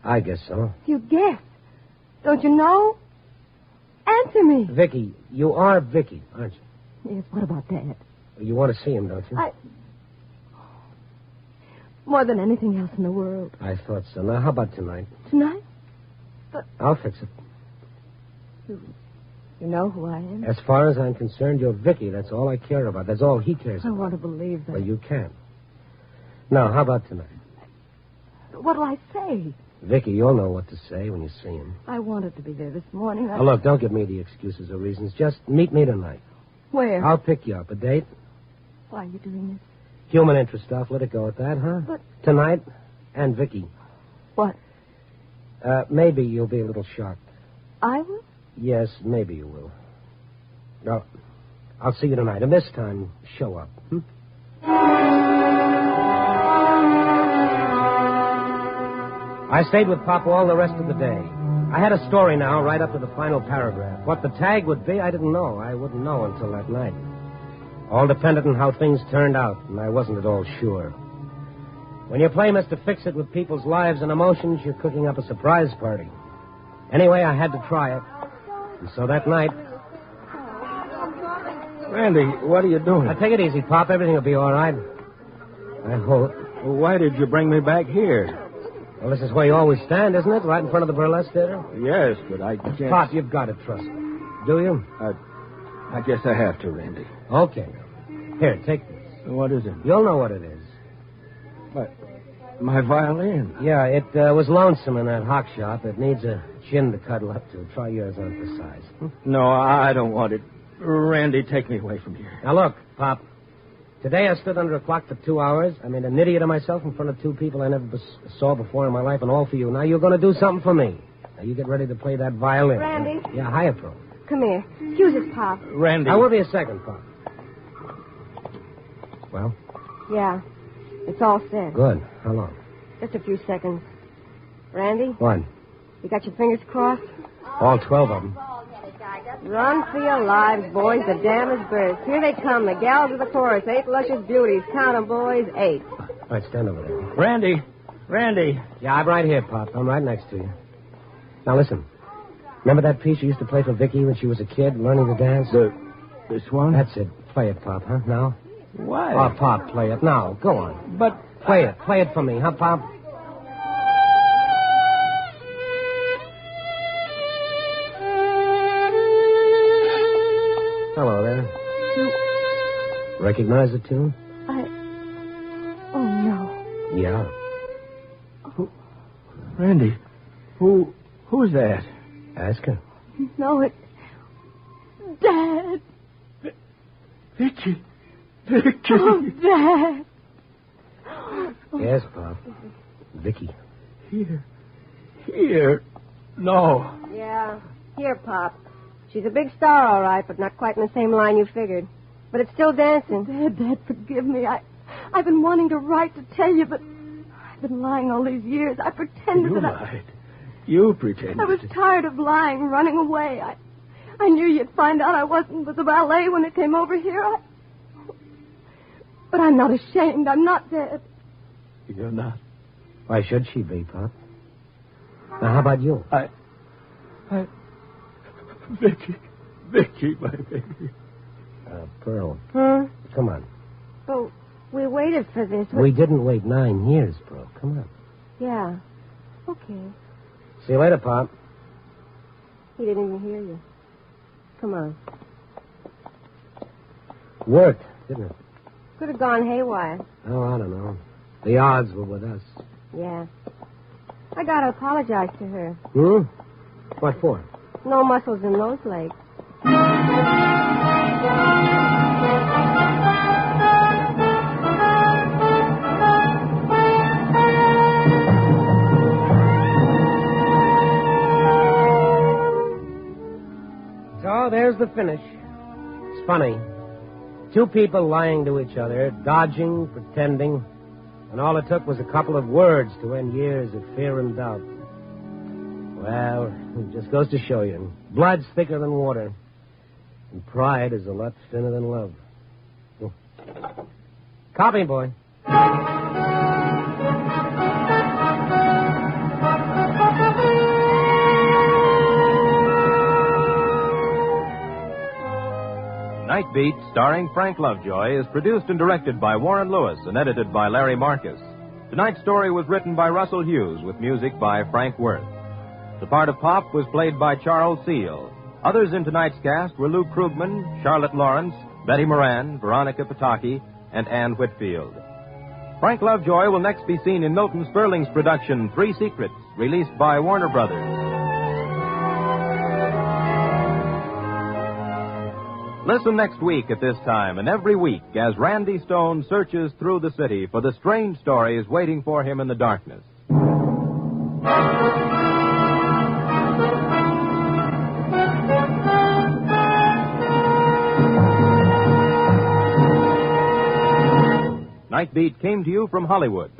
I guess so. You guess. Don't you know? Answer me. Vicky, you are Vicky, aren't you? Yes, what about Dad? You want to see him, don't you? More than anything else in the world. I thought so. Now, how about tonight? Tonight? I'll fix it. You know who I am? As far as I'm concerned, you're Vicky. That's all I care about. That's all he cares about. I want to believe that. Well, you can. Now, how about tonight? What'll I say? Vicky, you'll know what to say when you see him. I wanted to be there this morning. Now, look, don't give me the excuses or reasons. Just meet me tonight. Where? I'll pick you up. A date? Why are you doing this? Human interest stuff. Let it go at that, huh? But... Tonight, and Vicky. What? Maybe you'll be a little shocked. I will? Yes, maybe you will. Well, I'll see you tonight. And this time, show up. I stayed with Pop all the rest of the day. I had a story now, right up to the final paragraph. What the tag would be, I didn't know. I wouldn't know until that night. All depended on how things turned out, and I wasn't at all sure. When you play Mr. Fix-It with people's lives and emotions, you're cooking up a surprise party. Anyway, I had to try it. And so that night... Randy, what are you doing? Now, take it easy, Pop. Everything will be all right. I hope. Well, why did you bring me back here? Well, this is where you always stand, isn't it? Right in front of the burlesque theater? Yes, but I can't... Pop, you've got to trust me. Do you? I guess I have to, Randy. Okay. Here, take this. What is it? You'll know what it is. What? My violin? Yeah, it was lonesome in that hock shop. It needs a chin to cuddle up to. Try yours on for size. No, I don't want it. Randy, take me away from here. Now, look, Pop. Today I stood under a clock for 2 hours. I made an idiot of myself in front of two people I never saw before in my life, and all for you. Now you're going to do something for me. Now you get ready to play that violin. Randy? Yeah, hiya, Pro. Come here. Excuse us, Pop. Randy. I will be a second, Pop. Well? Yeah. It's all set. Good. How long? Just a few seconds. Randy? What? You got your fingers crossed? All 12 of them. Run for your lives, boys. The dam is burst. Here they come, the gals of the chorus. 8 luscious beauties. Count 'em, boys. 8. All right, stand over there. Randy. Yeah, I'm right here, Pop. I'm right next to you. Now, listen. Remember that piece you used to play for Vicky when she was a kid, learning to dance? This one? That's it. Play it, Pop, huh? Now? Why? Oh, Pop, play it. Now, go on. But... Play it. Play it for me, huh, Pop? Hello there. You... Recognize the tune? Oh, no. Yeah. Randy, who's that? Ask her. No, it's... Dad! Vicky. Vicky. Oh, Dad. Yes, Pop. Vicky. Here. No. Yeah. Here, Pop. She's a big star, all right, but not quite in the same line you figured. But it's still dancing. Dad, forgive me. I've been wanting to write to tell you, but I've been lying all these years. I pretended You that lied. You pretended. I was tired of lying, running away. I knew you'd find out I wasn't with the ballet when it came over here. But I'm not ashamed. I'm not dead. You're not. Why should she be, Pop? Now, how about you? Vicky, my baby. Pearl. Huh? Come on. Oh, we waited for this. We didn't wait 9 years, Pearl. Come on. Yeah. Okay. See you later, Pop. He didn't even hear you. Come on. Worked, didn't it? Could have gone haywire. Oh, I don't know. The odds were with us. Yeah. I gotta apologize to her. Hmm? What for? No muscles in those legs. So there's the finish. It's funny. 2 people lying to each other, dodging, pretending, and all it took was a couple of words to end years of fear and doubt. Well, it just goes to show you. Blood's thicker than water, and pride is a lot thinner than love. Copy, boy. Night Beat, starring Frank Lovejoy, is produced and directed by Warren Lewis and edited by Larry Marcus. Tonight's story was written by Russell Hughes with music by Frank Worth. The part of Pop was played by Charles Seal. Others in tonight's cast were Lou Krugman, Charlotte Lawrence, Betty Moran, Veronica Pataki, and Ann Whitfield. Frank Lovejoy will next be seen in Milton Sperling's production, 3 Secrets, released by Warner Brothers. Listen next week at this time and every week as Randy Stone searches through the city for the strange stories waiting for him in the darkness. Night Beat came to you from Hollywood.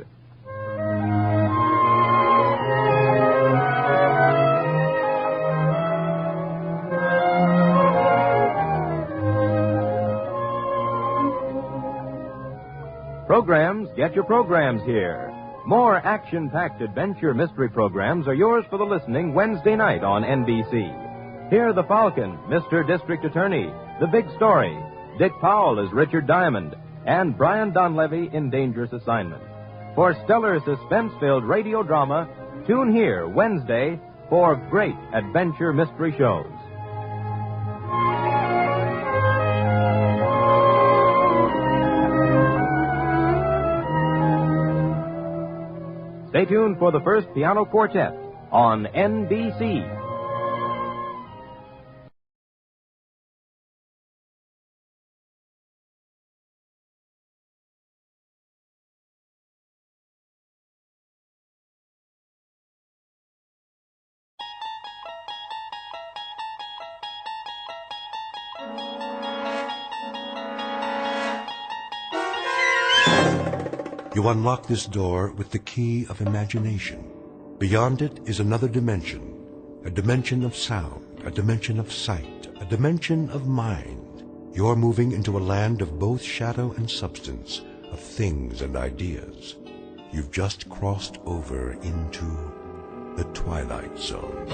Programs, get your programs here. More action-packed adventure mystery programs are yours for the listening Wednesday night on NBC. Hear The Falcon, Mr. District Attorney, The Big Story, Dick Powell as Richard Diamond, and Brian Donlevy in Dangerous Assignment. For stellar suspense-filled radio drama, tune here Wednesday for great adventure mystery shows. Stay tuned for the first piano quartet on NBC. You unlock this door with the key of imagination. Beyond it is another dimension, a dimension of sound, a dimension of sight, a dimension of mind. You're moving into a land of both shadow and substance, of things and ideas. You've just crossed over into the Twilight Zone.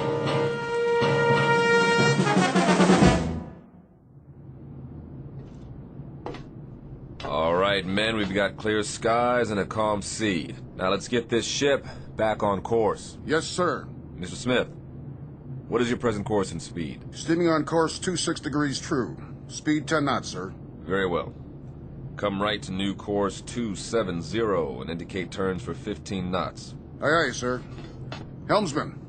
All right, men, we've got clear skies and a calm sea. Now let's get this ship back on course. Yes, sir. Mr. Smith, what is your present course and speed? Steaming on course 26 degrees true. Speed 10 knots, sir. Very well. Come right to new course 270 and indicate turns for 15 knots. Aye, aye, sir. Helmsman,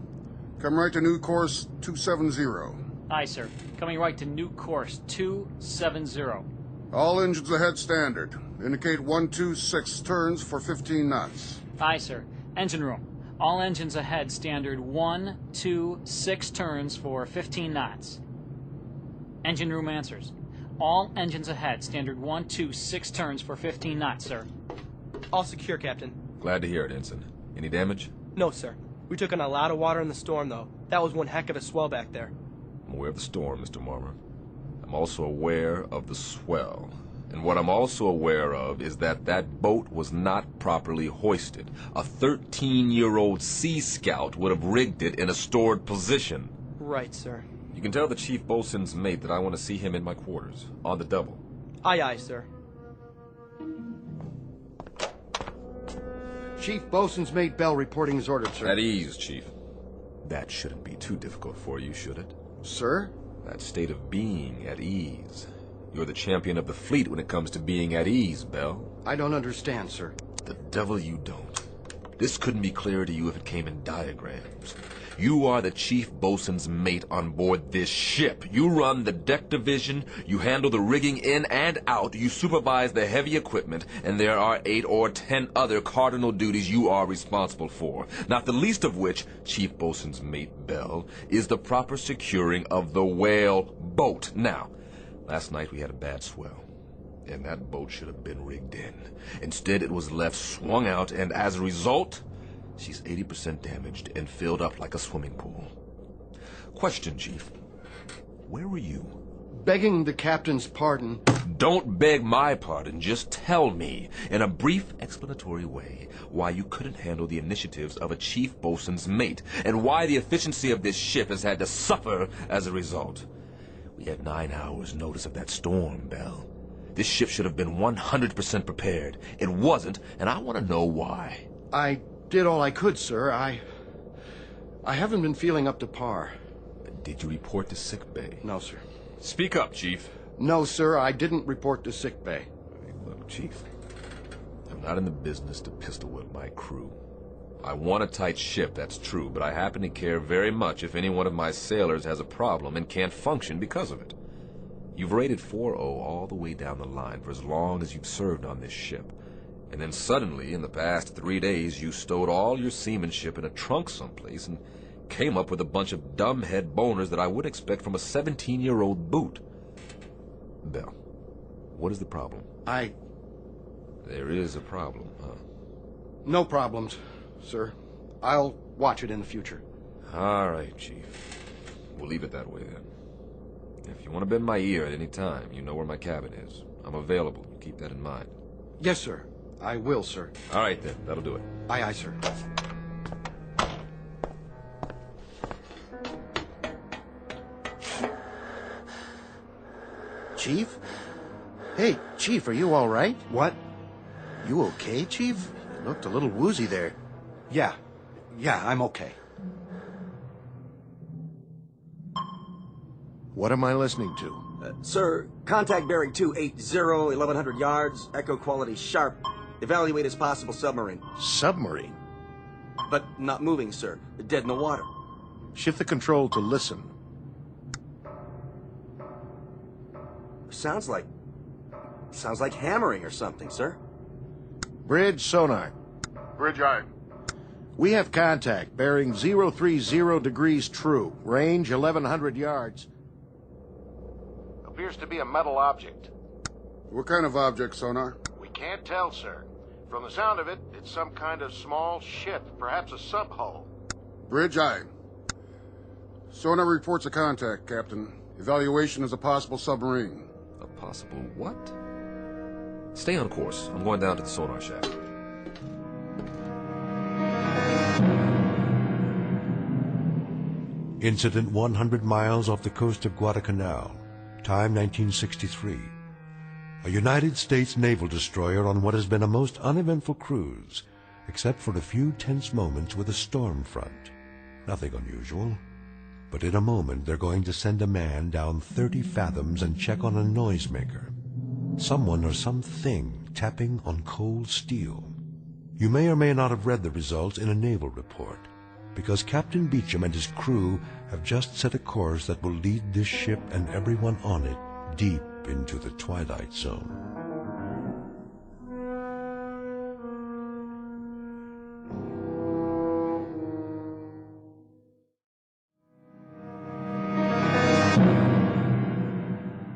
come right to new course 270. Aye, sir. Coming right to new course 270. All engines ahead standard. Indicate 126 turns for 15 knots. Aye, sir. Engine room. All engines ahead standard 126 turns for 15 knots. Engine room answers. All engines ahead standard 126 turns for 15 knots, sir. All secure, Captain. Glad to hear it, Ensign. Any damage? No, sir. We took in a lot of water in the storm, though. That was one heck of a swell back there. I'm aware of the storm, Mr. Marmer. I'm also aware of the swell. And what I'm also aware of is that that boat was not properly hoisted. A 13-year-old Sea Scout would have rigged it in a stored position. Right, sir. You can tell the chief boatswain's mate that I want to see him in my quarters, on the double. Aye, aye, sir. Chief Boatswain's Mate Bell reporting his orders, sir. At ease, Chief. That shouldn't be too difficult for you, should it? Sir? That state of being at ease. You're the champion of the fleet when it comes to being at ease, Bell. I don't understand, sir. The devil you don't. This couldn't be clearer to you if it came in diagrams. You are the chief boatswain's mate on board this ship. You run the deck division, you handle the rigging in and out, you supervise the heavy equipment, and there are 8 or 10 other cardinal duties you are responsible for, not the least of which, chief boatswain's mate Bell, is the proper securing of the whale boat. Now, last night we had a bad swell, and that boat should have been rigged in. Instead, it was left swung out, and as a result, she's 80% damaged and filled up like a swimming pool. Question, Chief. Where were you? Begging the captain's pardon. Don't beg my pardon. Just tell me, in a brief explanatory way, why you couldn't handle the initiatives of a chief boatswain's mate, and why the efficiency of this ship has had to suffer as a result. We had 9 hours' notice of that storm, Bell. This ship should have been 100% prepared. It wasn't, and I want to know why. I did all I could, sir. I haven't been feeling up to par. Did you report to sick bay? No, sir. Speak up, Chief. No, sir, I didn't report to sick bay. Look, Chief, I'm not in the business to pistol whip my crew. I want a tight ship, that's true, but I happen to care very much if any one of my sailors has a problem and can't function because of it. You've rated 4-0 all the way down the line for as long as you've served on this ship. And then suddenly, in the past 3 days, you stowed all your seamanship in a trunk someplace and came up with a bunch of dumbhead boners that I would expect from a 17-year-old boot. Bell, what is the problem? There is a problem, huh? No problems, sir. I'll watch it in the future. All right, Chief. We'll leave it that way, then. If you want to bend my ear at any time, you know where my cabin is. I'm available. Keep that in mind. Yes, sir. I will, sir. All right, then. That'll do it. Aye, aye, sir. Chief? Hey, Chief, are you all right? What? You okay, Chief? You looked a little woozy there. Yeah, I'm okay. What am I listening to? Sir, contact bearing 280, 1100 yards, echo quality sharp. Evaluate as possible submarine. Submarine? But not moving, sir. Dead in the water. Shift the control to listen. Sounds like hammering or something, sir. Bridge sonar. Bridge eye. We have contact, bearing 030 degrees true, range 1100 yards. Appears to be a metal object. What kind of object, sonar? We can't tell, sir. From the sound of it, it's some kind of small ship, perhaps a sub-hull. Bridge eye. Sonar reports a contact, Captain. Evaluation is a possible submarine. A possible what? Stay on course. I'm going down to the sonar shack. Incident 100 miles off the coast of Guadalcanal. Time 1963. A United States naval destroyer on what has been a most uneventful cruise, except for a few tense moments with a storm front. Nothing unusual. But in a moment they're going to send a man down 30 fathoms and check on a noisemaker. Someone or something tapping on cold steel. You may or may not have read the results in a naval report, because Captain Beecham and his crew have just set a course that will lead this ship and everyone on it deep into the twilight zone.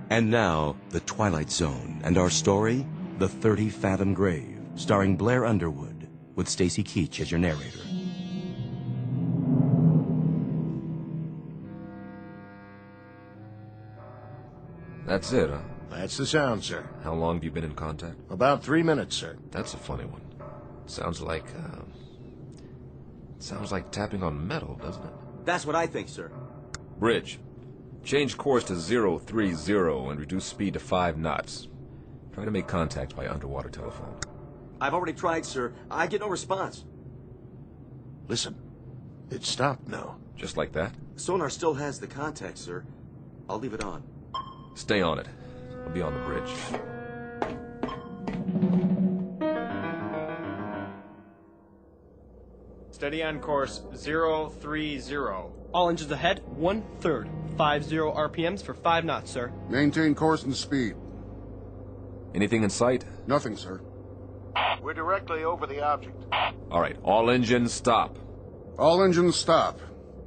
And now, The Twilight Zone, and our story, The 30-Fathom Grave, starring Blair Underwood, with Stacy Keach as your narrator. That's it, huh? That's the sound, sir. How long have you been in contact? About 3 minutes, sir. That's a funny one. Sounds like tapping on metal, doesn't it? That's what I think, sir. Bridge. Change course to 030 and reduce speed to 5 knots. Try to make contact by underwater telephone. I've already tried, sir. I get no response. Listen, it stopped now. Just like that? Sonar still has the contact, sir. I'll leave it on. Stay on it. I'll be on the bridge. Steady on course 030. All engines ahead, 1/3. 50 RPMs for 5 knots, sir. Maintain course and speed. Anything in sight? Nothing, sir. We're directly over the object. All right, all engines stop. All engines stop.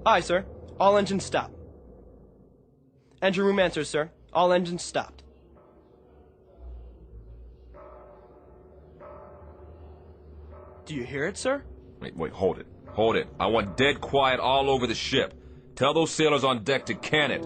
Aye, sir. All engines stop. Engine room answers, sir. All engines stopped. Do you hear it, sir? Wait, hold it. Hold it. I want dead quiet all over the ship. Tell those sailors on deck to can it.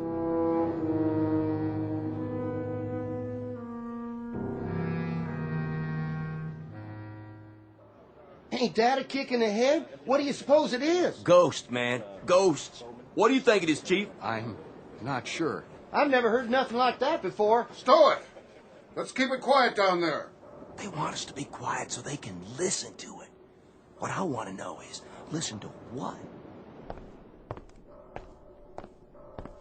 Ain't that a kick in the head? What do you suppose it is? Ghost, man. Ghosts. What do you think it is, Chief? I'm not sure. I've never heard nothing like that before. Stow it! Let's keep it quiet down there. They want us to be quiet so they can listen to it. What I want to know is, listen to what?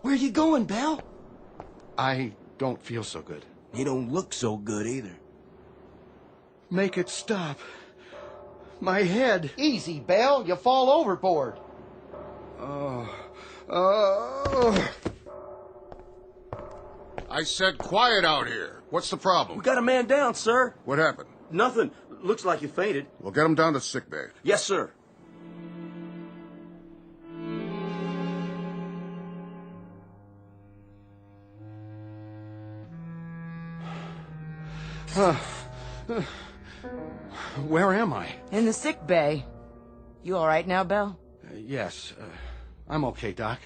Where you going, Belle? I don't feel so good. You don't look so good either. Make it stop. My head. Easy, Belle. You fall overboard. I said quiet out here. What's the problem? We got a man down, sir. What happened? Nothing. Looks like you fainted. We'll get him down to sickbay. Yes, sir. Where am I? In the sick bay. You all right now, Belle? Yes. I'm okay, Doc.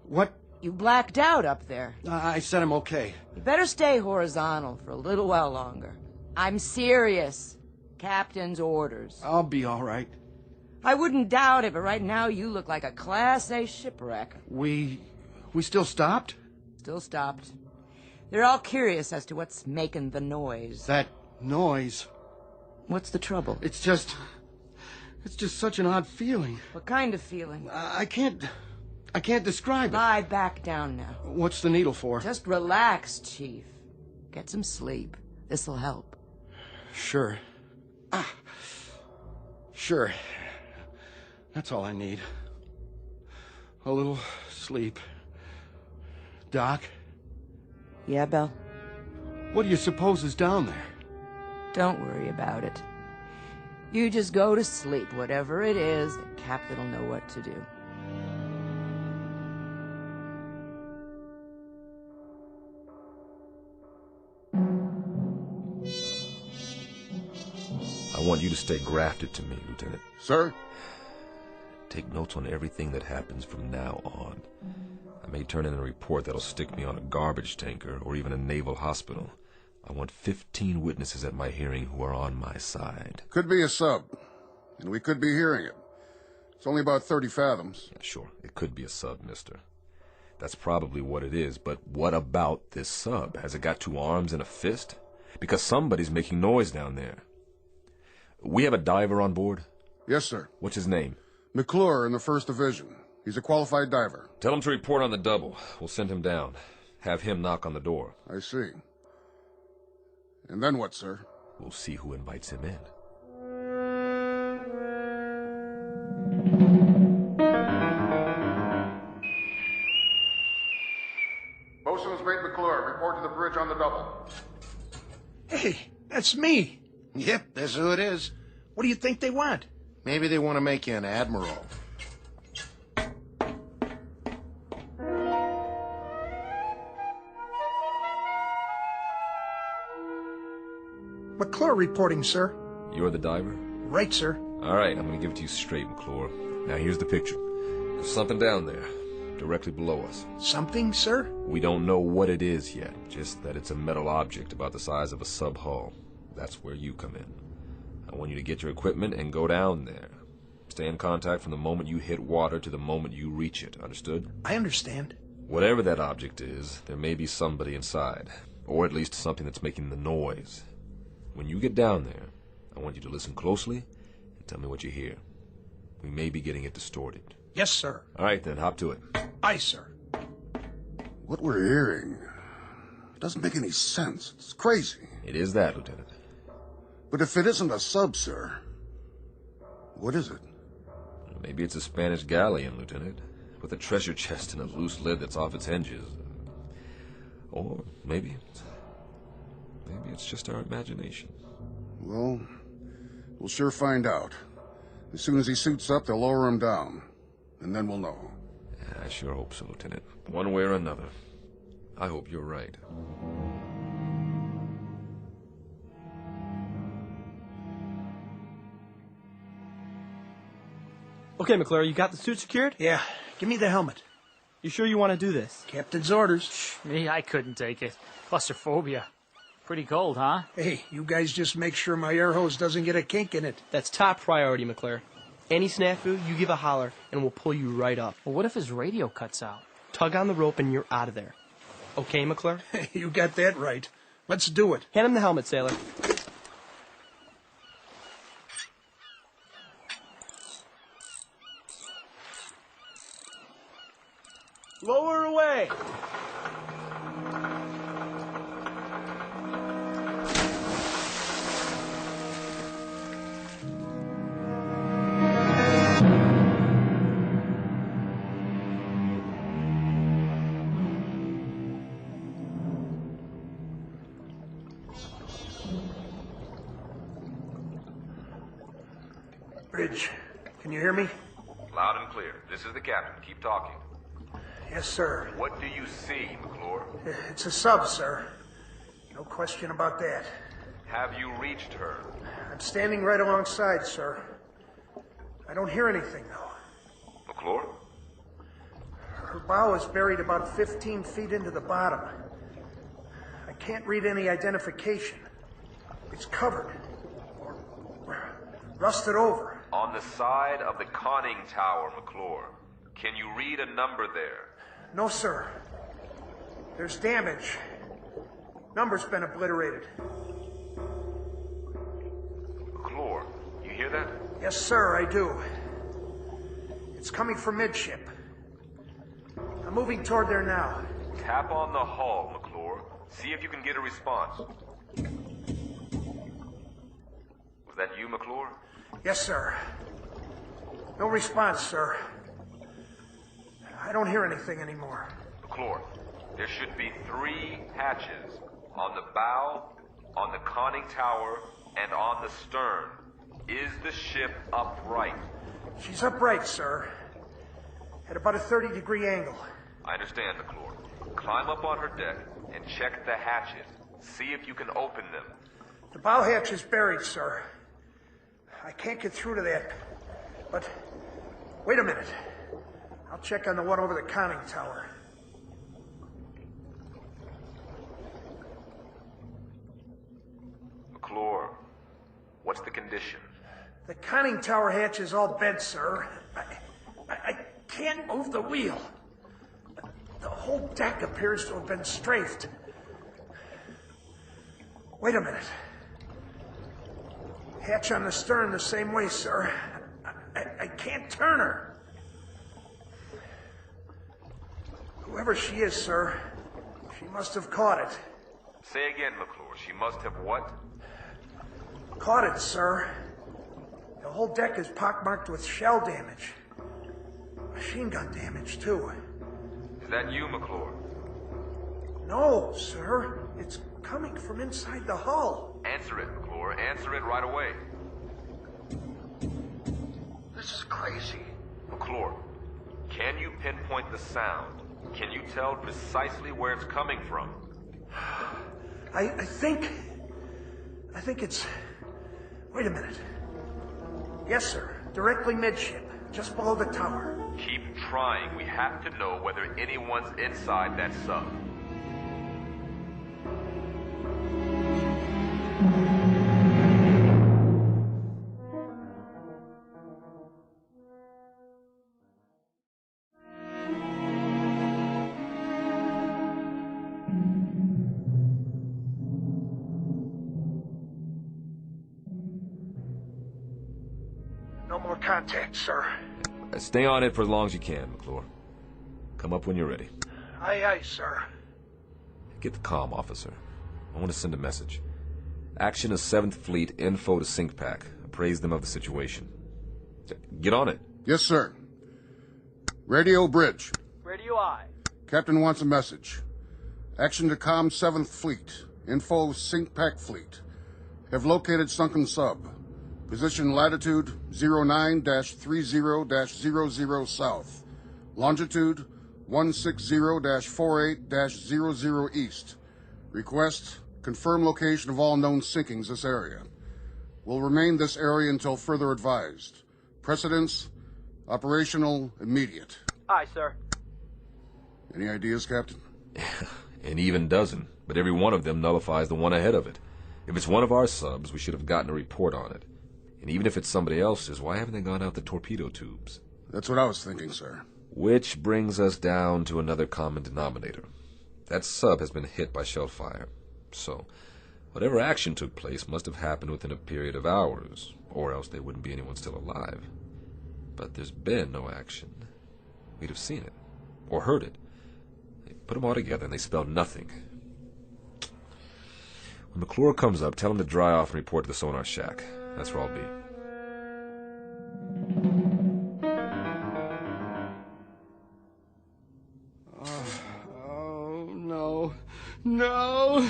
What? You blacked out up there. I said I'm okay. You better stay horizontal for a little while longer. I'm serious. Captain's orders. I'll be all right. I wouldn't doubt it, but right now you look like a Class A shipwreck. We still stopped? Still stopped. They're all curious as to what's making the noise. That noise. What's the trouble? It's just such an odd feeling. What kind of feeling? I can't describe it. Lie back down now. What's the needle for? Just relax, Chief. Get some sleep. This'll help. Sure. Sure. That's all I need. A little sleep. Doc? Yeah, Belle? What do you suppose is down there? Don't worry about it. You just go to sleep. Whatever it is, the captain will know what to do. I want you to stay grafted to me, Lieutenant. Sir? Take notes on everything that happens from now on. I may turn in a report that'll stick me on a garbage tanker or even a naval hospital. I want 15 witnesses at my hearing who are on my side. Could be a sub, and we could be hearing it. It's only about 30 fathoms. Yeah, sure, it could be a sub, mister. That's probably what it is, but what about this sub? Has it got 2 arms and a fist? Because somebody's making noise down there. We have a diver on board? Yes, sir. What's his name? McClure in the 1st Division. He's a qualified diver. Tell him to report on the double. We'll send him down. Have him knock on the door. I see. And then what, sir? We'll see who invites him in. Bosun's mate McClure, report to the bridge on the double. Hey, that's me. Yep, that's who it is. What do you think they want? Maybe they want to make you an admiral. McClure reporting, sir. You're the diver? Right, sir. All right, I'm going to give it to you straight, McClure. Now, here's the picture. There's something down there, directly below us. Something, sir? We don't know what it is yet, just that it's a metal object about the size of a sub-hull. That's where you come in. I want you to get your equipment and go down there. Stay in contact from the moment you hit water to the moment you reach it, understood? I understand. Whatever that object is, there may be somebody inside, or at least something that's making the noise. When you get down there, I want you to listen closely and tell me what you hear. We may be getting it distorted. Yes, sir. All right, then, hop to it. Aye, sir. What we're hearing doesn't make any sense. It's crazy. It is that, Lieutenant. But if it isn't a sub, sir, what is it? Maybe it's a Spanish galleon, Lieutenant, with a treasure chest and a loose lid that's off its hinges. Or maybe it's just our imagination. Well, we'll sure find out. As soon as he suits up, they'll lower him down. And then we'll know. I sure hope so, Lieutenant. One way or another. I hope you're right. Okay, McClure, you got the suit secured? Yeah. Give me the helmet. You sure you want to do this? Captain's orders. Me, I couldn't take it. Claustrophobia. Pretty cold, huh? Hey, you guys just make sure my air hose doesn't get a kink in it. That's top priority, McClure. Any snafu, you give a holler, and we'll pull you right up. Well, what if his radio cuts out? Tug on the rope and you're out of there. Okay, McClure? You got that right. Let's do it. Hand him the helmet, sailor. Lower away! Bridge, can you hear me? Loud and clear. This is the captain. Keep talking. Yes, sir. What do you see, McClure? It's a sub, sir. No question about that. Have you reached her? I'm standing right alongside, sir. I don't hear anything, though. McClure? Her bow is buried about 15 feet into the bottom. I can't read any identification. It's covered. Or rusted over. On the side of the conning tower, McClure. Can you read a number there? No, sir. There's damage. Number's been obliterated. McClure, you hear that? Yes, sir, I do. It's coming from midship. I'm moving toward there now. Tap on the hull, McClure. See if you can get a response. Was that you, McClure? Yes, sir. No response, sir. I don't hear anything anymore. McClure, there should be 3 hatches. On the bow, on the conning tower, and on the stern. Is the ship upright? She's upright, sir. At about a 30-degree angle. I understand, McClure. Climb up on her deck and check the hatches. See if you can open them. The bow hatch is buried, sir. I can't get through to that. But, wait a minute. I'll check on the one over the conning tower. McClure, what's the condition? The conning tower hatch is all bent, sir. I can't move the wheel. The whole deck appears to have been strafed. Wait a minute. Hatch on the stern the same way, sir. I can't turn her. Whoever she is, sir, she must have caught it. Say again, McClure. She must have what? Caught it, sir. The whole deck is pockmarked with shell damage. Machine gun damage, too. Is that you, McClure? No, sir. It's coming from inside the hull. Answer it, McClure. Answer it right away. This is crazy. McClure, can you pinpoint the sound? Can you tell precisely where it's coming from? I think it's... Wait a minute. Yes, sir. Directly midship, just below the tower. Keep trying. We have to know whether anyone's inside that sub. No more contact, sir. Stay on it for as long as you can, McClure. Come up when you're ready. Aye, aye, sir. Get the comm, officer. I want to send a message. Action of 7th Fleet, info to SyncPack. Appraise them of the situation. Get on it. Yes, sir. Radio bridge. Radio I. Captain wants a message. Action to comm 7th Fleet. Info SyncPack Fleet. Have located sunken sub. Position latitude 09-30-00 south. Longitude 160-48-00 east. Request, confirm location of all known sinkings this area. Will remain this area until further advised. Precedence, operational, immediate. Aye, sir. Any ideas, Captain? An even dozen, but every one of them nullifies the one ahead of it. If it's one of our subs, we should have gotten a report on it. And even if it's somebody else's, why haven't they gone out the torpedo tubes? That's what I was thinking, sir. Which brings us down to another common denominator. That sub has been hit by shell fire. So, whatever action took place must have happened within a period of hours, or else there wouldn't be anyone still alive. But there's been no action. We'd have seen it, or heard it. They put them all together and they spelled nothing. When McClure comes up, tell him to dry off and report to the sonar shack. That's where I'll be. Oh, no. No.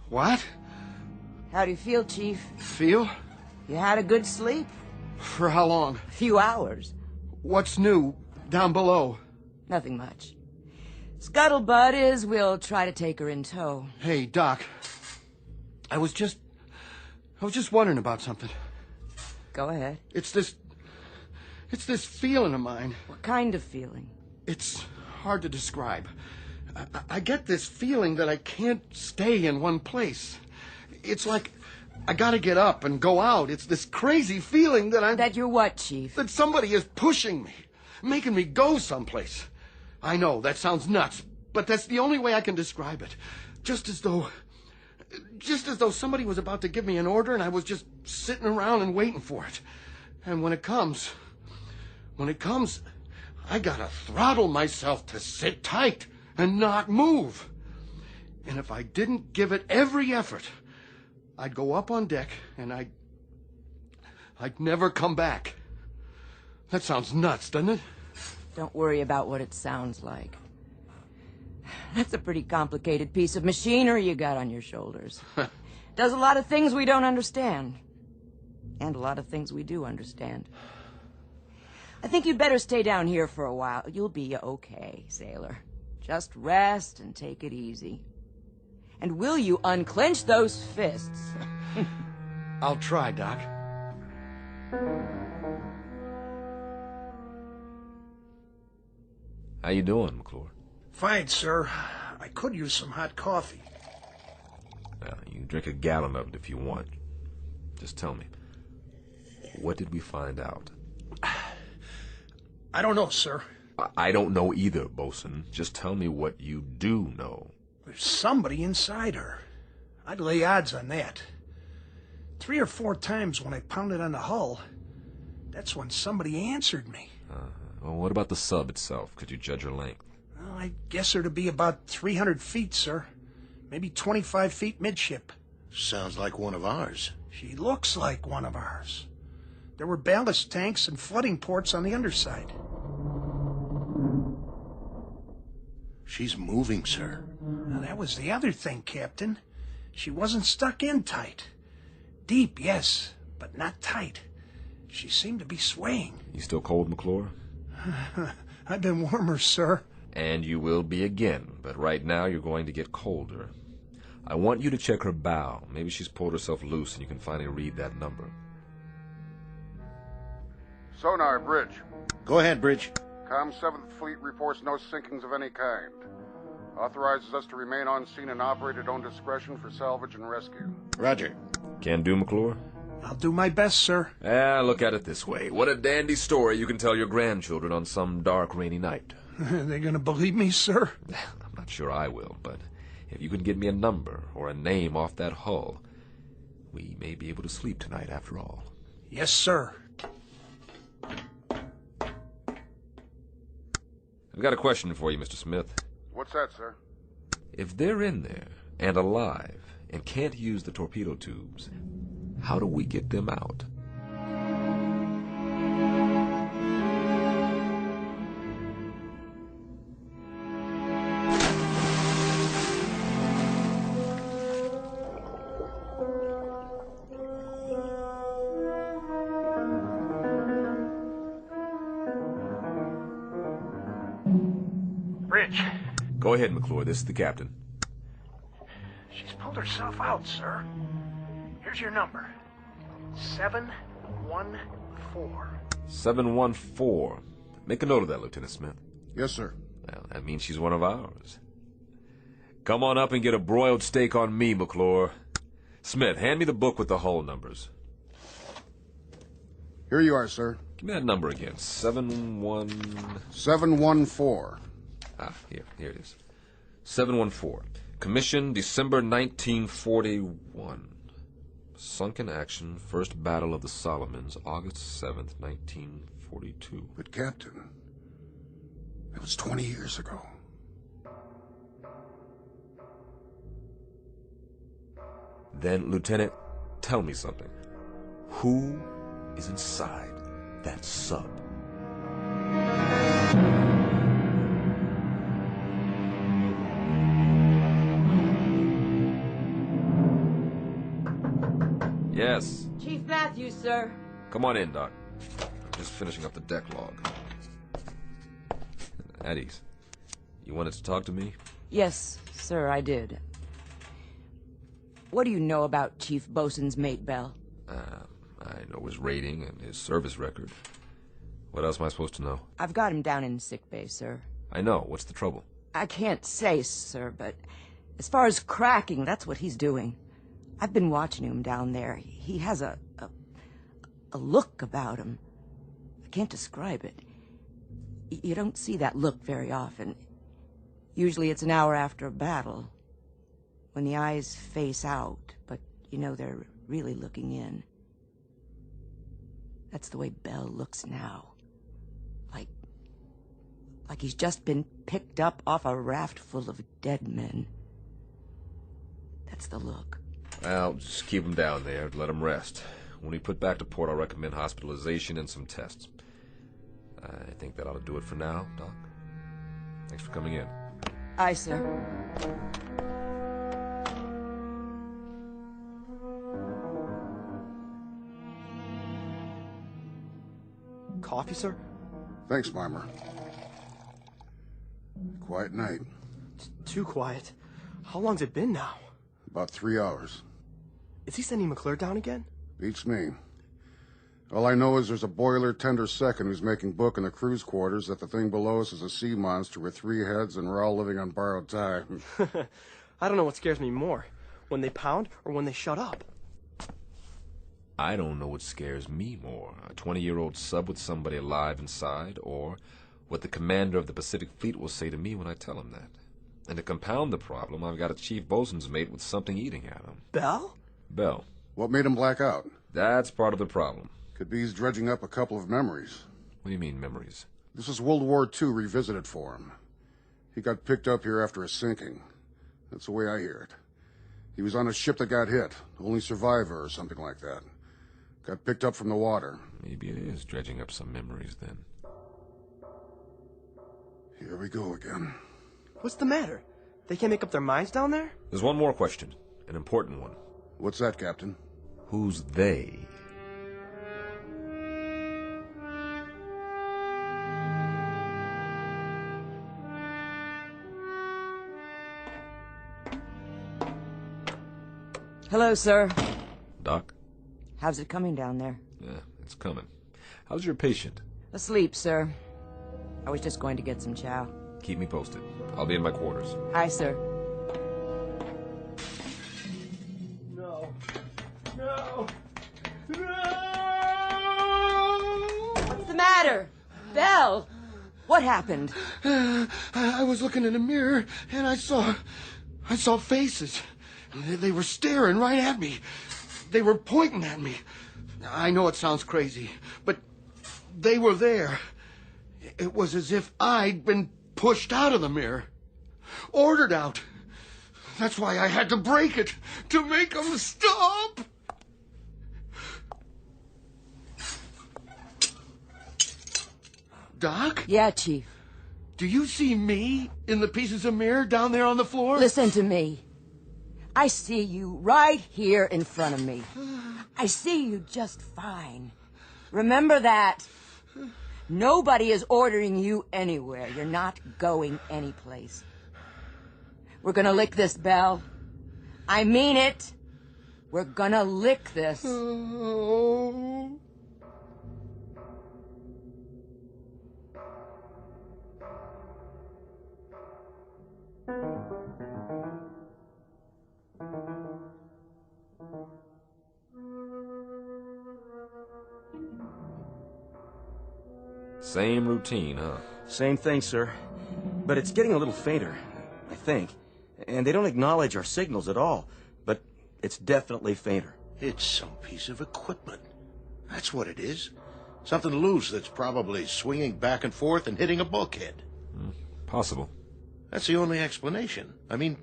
What? How do you feel, Chief? Feel? You had a good sleep? For how long? A few hours. What's new down below? Nothing much. Scuttlebutt is we'll try to take her in tow. Hey, Doc. I was just wondering about something. Go ahead. It's this feeling of mine. What kind of feeling? It's hard to describe. I get this feeling that I can't stay in one place. It's like I gotta get up and go out. It's this crazy feeling that That you're what, Chief? That somebody is pushing me, making me go someplace. I know, that sounds nuts, but that's the only way I can describe it. Just as though somebody was about to give me an order and I was just sitting around and waiting for it. And when it comes, I gotta throttle myself to sit tight and not move. And if I didn't give it every effort, I'd go up on deck and I'd never come back. That sounds nuts, doesn't it? Don't worry about what it sounds like. That's a pretty complicated piece of machinery you got on your shoulders. Does a lot of things we don't understand. And a lot of things we do understand. I think you'd better stay down here for a while. You'll be okay, sailor. Just rest and take it easy. And will you unclench those fists? I'll try, Doc. How you doing, McClure? Fine, sir. I could use some hot coffee. You can drink a gallon of it if you want. Just tell me, what did we find out? I don't know, sir. I don't know either, Bosun. Just tell me what you do know. There's somebody inside her. I'd lay odds on that. 3 or 4 times when I pounded on the hull, that's when somebody answered me. Well, what about the sub itself? Could you judge her length? Well, I guess her to be about 300 feet, sir. Maybe 25 feet midship. Sounds like one of ours. She looks like one of ours. There were ballast tanks and flooding ports on the underside. She's moving, sir. Now, that was the other thing, Captain. She wasn't stuck in tight. Deep, yes, but not tight. She seemed to be swaying. You still cold, McClure? I've been warmer, sir. And you will be again, but right now you're going to get colder. I want you to check her bow. Maybe she's pulled herself loose and you can finally read that number. Sonar, Bridge. Go ahead, Bridge. Com 7th Fleet reports no sinkings of any kind. Authorizes us to remain on scene and operate at own discretion for salvage and rescue. Roger. Can do, McClure? I'll do my best, sir. Look at it this way. What a dandy story you can tell your grandchildren on some dark, rainy night. Are they going to believe me, sir? I'm not sure I will, but if you can get me a number or a name off that hull, we may be able to sleep tonight after all. Yes, sir. I've got a question for you, Mr. Smith. What's that, sir? If they're in there and alive and can't use the torpedo tubes, how do we get them out? Bridge. Go ahead, McClure. This is the captain. She's pulled herself out, sir. Here's your number. 714. 714. Make a note of that, Lieutenant Smith. Yes, sir. Well, that means she's one of ours. Come on up and get a broiled steak on me, McClure. Smith, hand me the book with the hull numbers. Here you are, sir. Give me that number again. 714. Here it is. 714. Commission December 1941. Sunk in action, First Battle of the Solomons, August 7th, 1942. But, Captain, that was 20 years ago. Then, Lieutenant, tell me something. Who is inside that sub? Yes. Chief Matthews, sir. Come on in, Doc. I'm just finishing up the deck log. At ease. You wanted to talk to me? Yes, sir, I did. What do you know about Chief Bosun's mate, Bell? I know his rating and his service record. What else am I supposed to know? I've got him down in sickbay, sir. I know. What's the trouble? I can't say, sir, but as far as cracking, that's what he's doing. I've been watching him down there. He has a look about him. I can't describe it. You don't see that look very often. Usually it's an hour after a battle, when the eyes face out, but you know they're really looking in. That's the way Bell looks now. Like he's just been picked up off a raft full of dead men. That's the look. Well, just keep him down there. Let him rest. When we put back to port, I'll recommend hospitalization and some tests. I think that ought to do it for now, Doc. Thanks for coming in. Aye, sir. Coffee, sir? Thanks, Marmer. Quiet night. It's too quiet. How long's it been now? About 3 hours. Is he sending McClure down again? Beats me. All I know is there's a boiler tender second who's making book in the crew's quarters that the thing below us is a sea monster with 3 heads and we're all living on borrowed time. I don't know what scares me more, when they pound or when they shut up. I don't know what scares me more, a 20-year-old sub with somebody alive inside, or what the commander of the Pacific Fleet will say to me when I tell him that. And to compound the problem, I've got a chief bosun's mate with something eating at him. Bell? Bell. What made him black out? That's part of the problem. Could be he's dredging up a couple of memories. What do you mean, memories? This is World War II revisited for him. He got picked up here after a sinking. That's the way I hear it. He was on a ship that got hit, only survivor or something like that. Got picked up from the water. Maybe it is dredging up some memories, then. Here we go again. What's the matter? They can't make up their minds down there? There's one more question, an important one. What's that, Captain? Who's they? Hello, sir. Doc? How's it coming down there? Yeah, it's coming. How's your patient? Asleep, sir. I was just going to get some chow. Keep me posted. I'll be in my quarters. Aye, sir. No. No. What's the matter? Belle! What happened? I was looking in a mirror, and I saw faces. They were staring right at me. They were pointing at me. I know it sounds crazy, but they were there. It was as if I'd been pushed out of the mirror. Ordered out. That's why I had to break it, to make them stop. Doc? Yeah, Chief. Do you see me in the pieces of mirror down there on the floor? Listen to me. I see you right here in front of me. I see you just fine. Remember that. Nobody is ordering you anywhere. You're not going anyplace. We're gonna lick this, Belle. I mean it. We're gonna lick this. Oh. Same routine, huh? Same thing, sir. But it's getting a little fainter, I think. And they don't acknowledge our signals at all. But it's definitely fainter. It's some piece of equipment. That's what it is. Something loose that's probably swinging back and forth and hitting a bulkhead. Possible. That's the only explanation. I mean,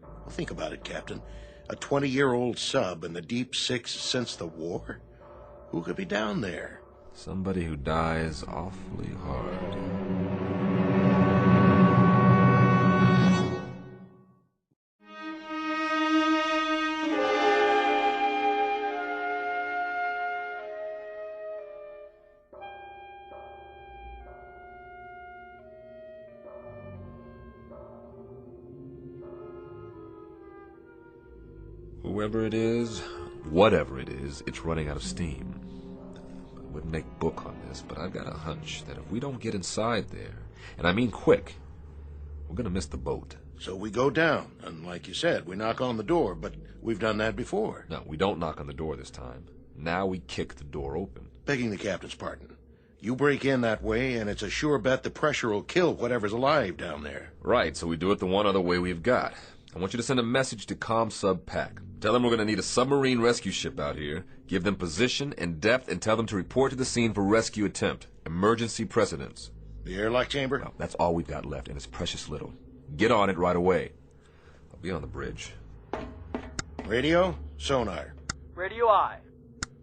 well, think about it, Captain. A 20-year-old sub in the deep six since the war? Who could be down there? Somebody who dies awfully hard. Whoever it is, whatever it is, it's running out of steam. I wouldn't make book on this, but I've got a hunch that if we don't get inside there, and I mean quick, we're going to miss the boat. So we go down, and like you said, we knock on the door, but we've done that before. No, we don't knock on the door this time. Now we kick the door open. Begging the captain's pardon. You break in that way, and it's a sure bet the pressure will kill whatever's alive down there. Right, so we do it the one other way we've got. I want you to send a message to ComSub PAC. Tell them we're going to need a submarine rescue ship out here. Give them position and depth and tell them to report to the scene for rescue attempt. Emergency precedence. The airlock chamber? Well, that's all we've got left, and it's precious little. Get on it right away. I'll be on the bridge. Radio, sonar. Radio I.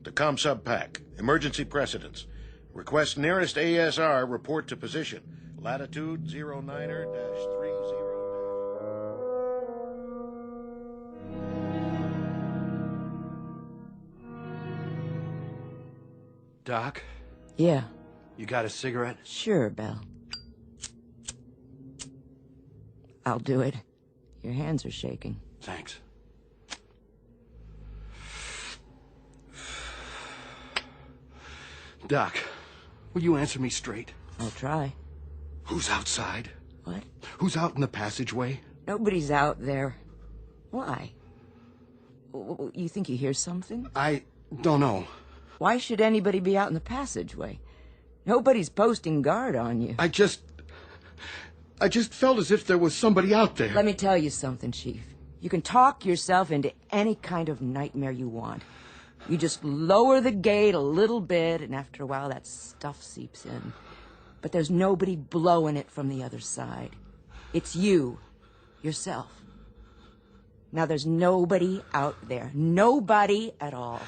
The ComSub PAC. Emergency precedence. Request nearest ASR report to position. Latitude 09er-30. Doc? Yeah. You got a cigarette? Sure, Belle. I'll do it. Your hands are shaking. Thanks. Doc, will you answer me straight? I'll try. Who's outside? What? Who's out in the passageway? Nobody's out there. Why? You think you hear something? I don't know. Why should anybody be out in the passageway? Nobody's posting guard on you. I just felt as if there was somebody out there. Let me tell you something, Chief. You can talk yourself into any kind of nightmare you want. You just lower the gate a little bit, and after a while that stuff seeps in. But there's nobody blowing it from the other side. It's you, yourself. Now there's nobody out there. Nobody at all.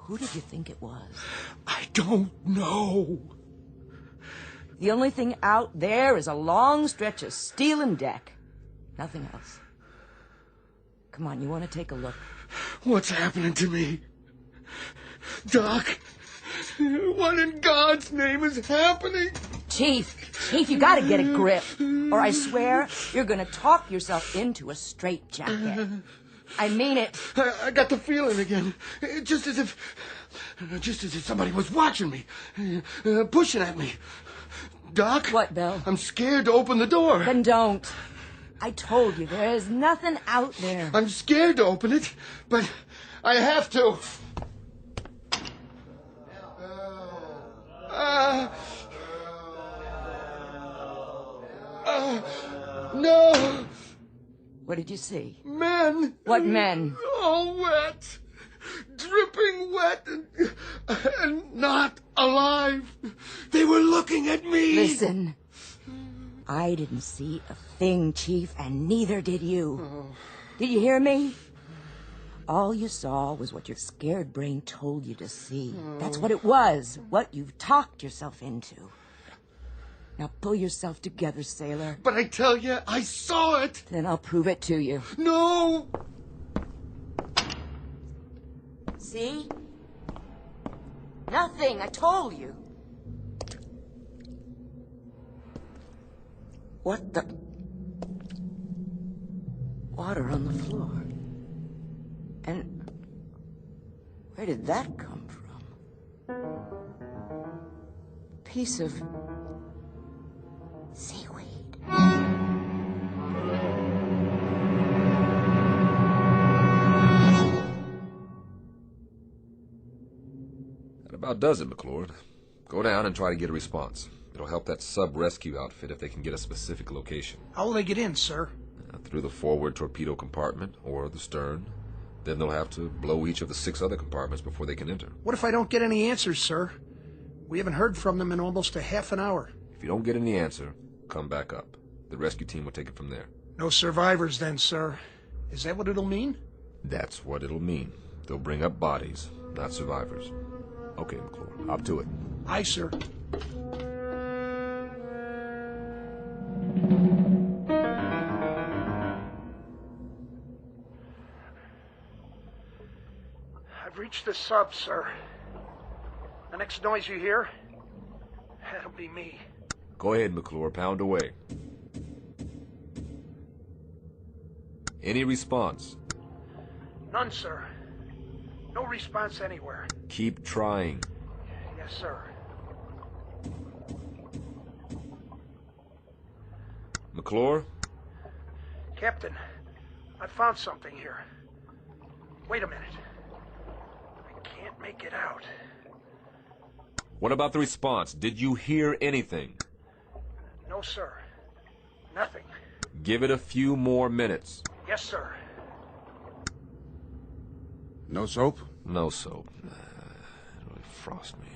Who did you think it was? I don't know. The only thing out there is a long stretch of steel and deck. Nothing else. Come on, you want to take a look? What's happening to me? Doc, what in God's name is happening? Chief, you gotta get a grip. Or I swear you're gonna talk yourself into a straitjacket. I mean it. I got the feeling again. Just as if somebody was watching me, pushing at me. Doc? What, Bill? I'm scared to open the door. Then don't. I told you, there is nothing out there. I'm scared to open it, but I have to. No! What did you see? Men! What men? All wet. Dripping wet and not alive. They were looking at me. Listen. I didn't see a thing, Chief, and neither did you. Oh. Did you hear me? All you saw was what your scared brain told you to see. Oh. That's what it was, what you've talked yourself into. Now pull yourself together, sailor. But I tell you, I saw it. Then I'll prove it to you. No! See? Nothing, I told you. What the... Water on the floor. And where did that come from? Piece of seaweed. That about does it, McClure. Go down and try to get a response. It'll help that sub-rescue outfit if they can get a specific location. How will they get in, sir? Through the forward torpedo compartment or the stern. Then they'll have to blow each of the 6 other compartments before they can enter. What if I don't get any answers, sir? We haven't heard from them in almost a half an hour. If you don't get any answer, come back up. The rescue team will take it from there. No survivors then, sir. Is that what it'll mean? That's what it'll mean. They'll bring up bodies, not survivors. Okay, McClure, up to it. Aye, sir. I've reached the sub, sir. The next noise you hear, that'll be me. Go ahead, McClure, pound away. Any response? None, sir. No response anywhere. Keep trying. Yes, sir. McClure? Captain, I found something here. Wait a minute. I can't make it out. What about the response? Did you hear anything? No, sir. Nothing. Give it a few more minutes. Yes, sir. No soap? No soap. It really frosts me.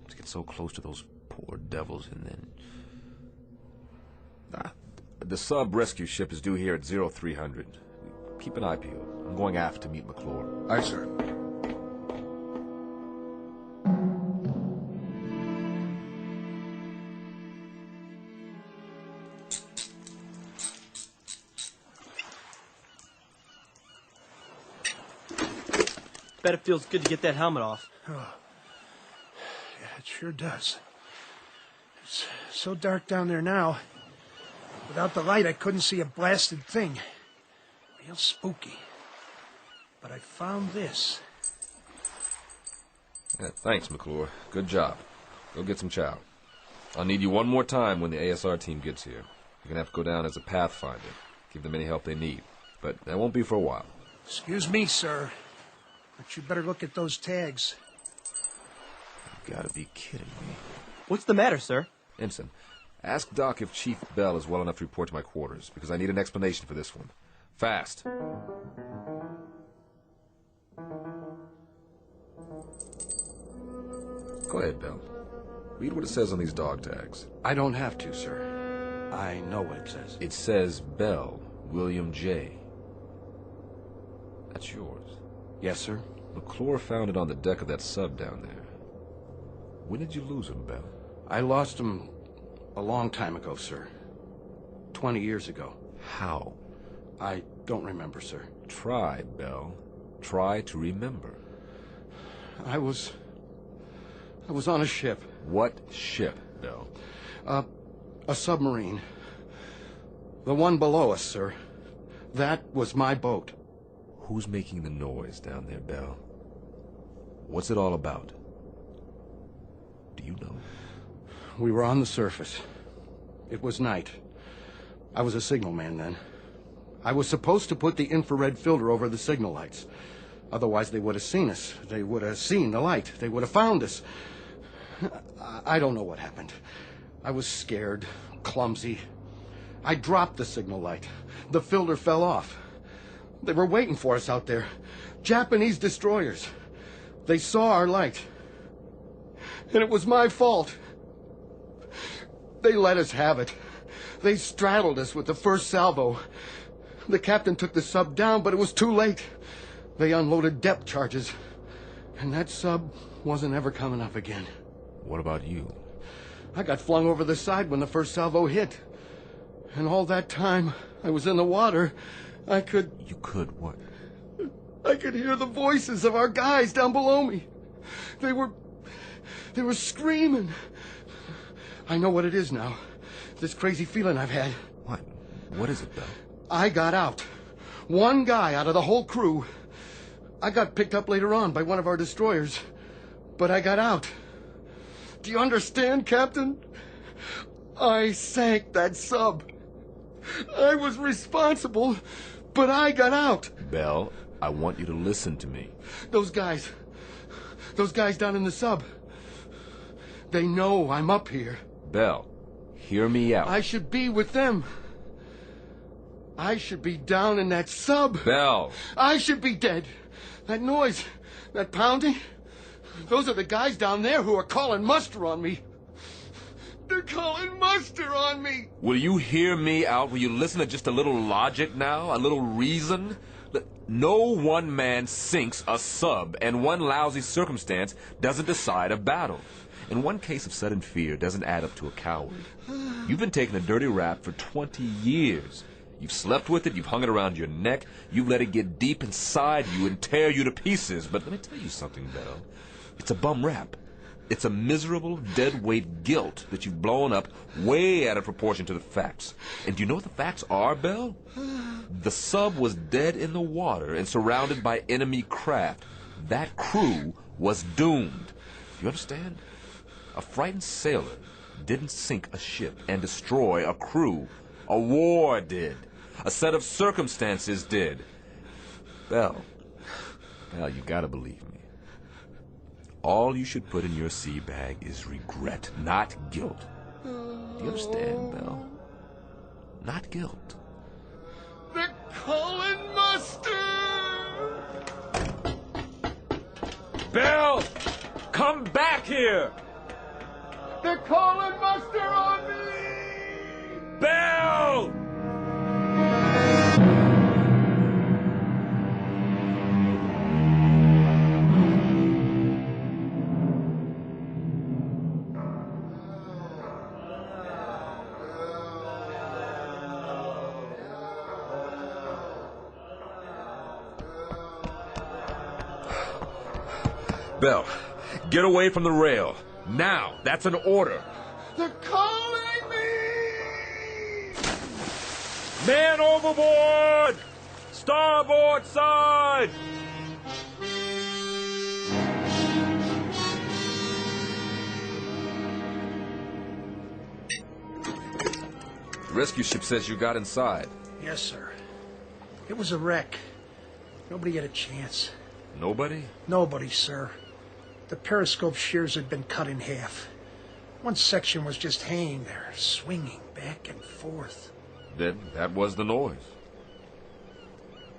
To get so close to those poor devils and then... The sub-rescue ship is due here at 0300. Keep an eye peeled. I'm going aft to meet McClure. Aye, sir. Bet it feels good to get that helmet off. Oh. Yeah, it sure does. It's so dark down there now. Without the light, I couldn't see a blasted thing. Real spooky. But I found this. Yeah, thanks, McClure. Good job. Go get some chow. I'll need you one more time when the ASR team gets here. You're gonna have to go down as a pathfinder. Give them any help they need. But that won't be for a while. Excuse me, sir. But you better look at those tags. You gotta be kidding me. What's the matter, sir? Ensign, ask Doc if Chief Bell is well enough to report to my quarters, because I need an explanation for this one. Fast. Go ahead, Bell. Read what it says on these dog tags. I don't have to, sir. I know what it says. It says Bell, William J. That's yours. Yes, sir. McClure found it on the deck of that sub down there. When did you lose him, Bell? I lost him A long time ago, sir. 20 years ago. How? I don't remember, sir. Try, Bell. Try to remember. I was on a ship. What ship, Bell? A submarine. The one below us, sir. That was my boat. Who's making the noise down there, Bell? What's it all about? Do you know? We were on the surface. It was night. I was a signalman then. I was supposed to put the infrared filter over the signal lights. Otherwise, they would have seen us. They would have seen the light. They would have found us. I don't know what happened. I was scared, clumsy. I dropped the signal light. The filter fell off. They were waiting for us out there. Japanese destroyers. They saw our light. And it was my fault. They let us have it. They straddled us with the first salvo. The captain took the sub down, but it was too late. They unloaded depth charges. And that sub wasn't ever coming up again. What about you? I got flung over the side when the first salvo hit. And all that time I was in the water, I could... You could what? I could hear the voices of our guys down below me. They were screaming. I know what it is now. This crazy feeling I've had. What? What is it, Bell? I got out. One guy out of the whole crew. I got picked up later on by one of our destroyers. But I got out. Do you understand, Captain? I sank that sub. I was responsible, but I got out. Bell, I want you to listen to me. Those guys down in the sub, they know I'm up here. Bell, hear me out. I should be with them. I should be down in that sub. Bell. I should be dead. That noise, that pounding, those are the guys down there who are calling muster on me. They're calling muster on me. Will you hear me out? Will you listen to just a little logic now? A little reason? No one man sinks a sub, and one lousy circumstance doesn't decide a battle. And one case of sudden fear doesn't add up to a coward. You've been taking a dirty rap for 20 years. You've slept with it, you've hung it around your neck, you've let it get deep inside you and tear you to pieces. But let me tell you something, Bell. It's a bum rap. It's a miserable, dead-weight guilt that you've blown up way out of proportion to the facts. And do you know what the facts are, Bell? The sub was dead in the water and surrounded by enemy craft. That crew was doomed. Do you understand? A frightened sailor didn't sink a ship and destroy a crew. A war did. A set of circumstances did. Bell, you gotta believe me. All you should put in your sea bag is regret, not guilt. Do you understand, Bell? Not guilt. They're calling muster! Bell! Come back here! They're calling muster on me! Bell! Bell, get away from the rail. Now, that's an order. They're calling me! Man overboard! Starboard side! The rescue ship says you got inside. Yes, sir. It was a wreck. Nobody had a chance. Nobody? Nobody, sir. The periscope shears had been cut in half. One section was just hanging there, swinging back and forth. Then that was the noise.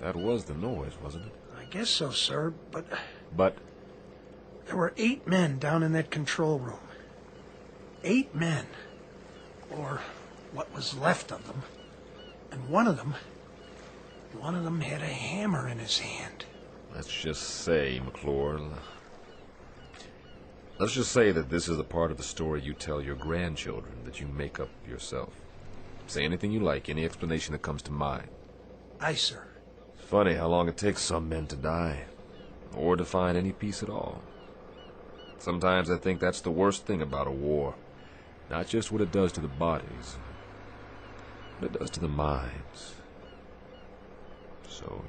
That was the noise, wasn't it? I guess so, sir, but... But? There were 8 men down in that control room. 8 men. Or what was left of them. And one of them had a hammer in his hand. Let's just say, McClure, Let's just say that this is the part of the story you tell your grandchildren that you make up yourself. Say anything you like, any explanation that comes to mind. Aye, sir. It's funny how long it takes some men to die, or to find any peace at all. Sometimes I think that's the worst thing about a war. Not just what it does to the bodies, but it does to the minds. So,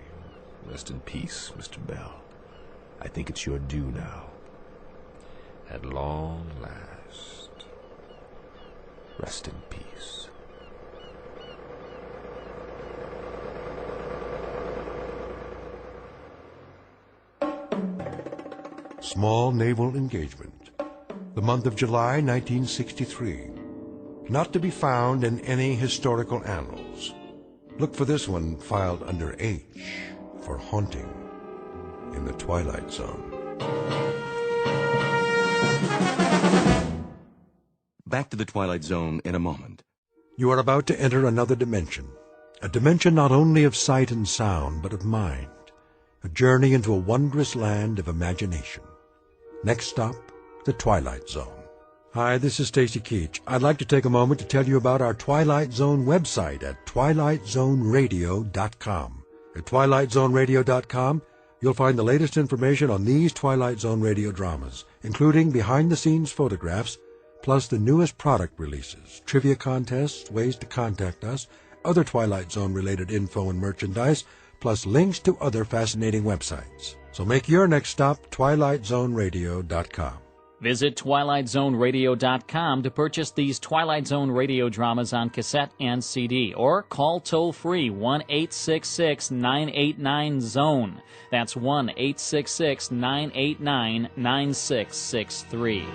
rest in peace, Mr. Bell. I think it's your due now. At long last, rest in peace. Small naval engagement. The month of July, 1963. Not to be found in any historical annals. Look for this one filed under H for haunting in the Twilight Zone. Back to the Twilight Zone in a moment. You are about to enter another dimension. A dimension not only of sight and sound, but of mind. A journey into a wondrous land of imagination. Next stop, the Twilight Zone. Hi, this is Stacy Keach. I'd like to take a moment to tell you about our Twilight Zone website at twilightzoneradio.com. At twilightzoneradio.com, you'll find the latest information on these Twilight Zone radio dramas, including behind-the-scenes photographs, plus the newest product releases, trivia contests, ways to contact us, other Twilight Zone-related info and merchandise, plus links to other fascinating websites. So make your next stop twilightzoneradio.com. Visit twilightzoneradio.com to purchase these Twilight Zone radio dramas on cassette and CD, or call toll-free 1-866-989-ZONE. That's 1-866-989-9663.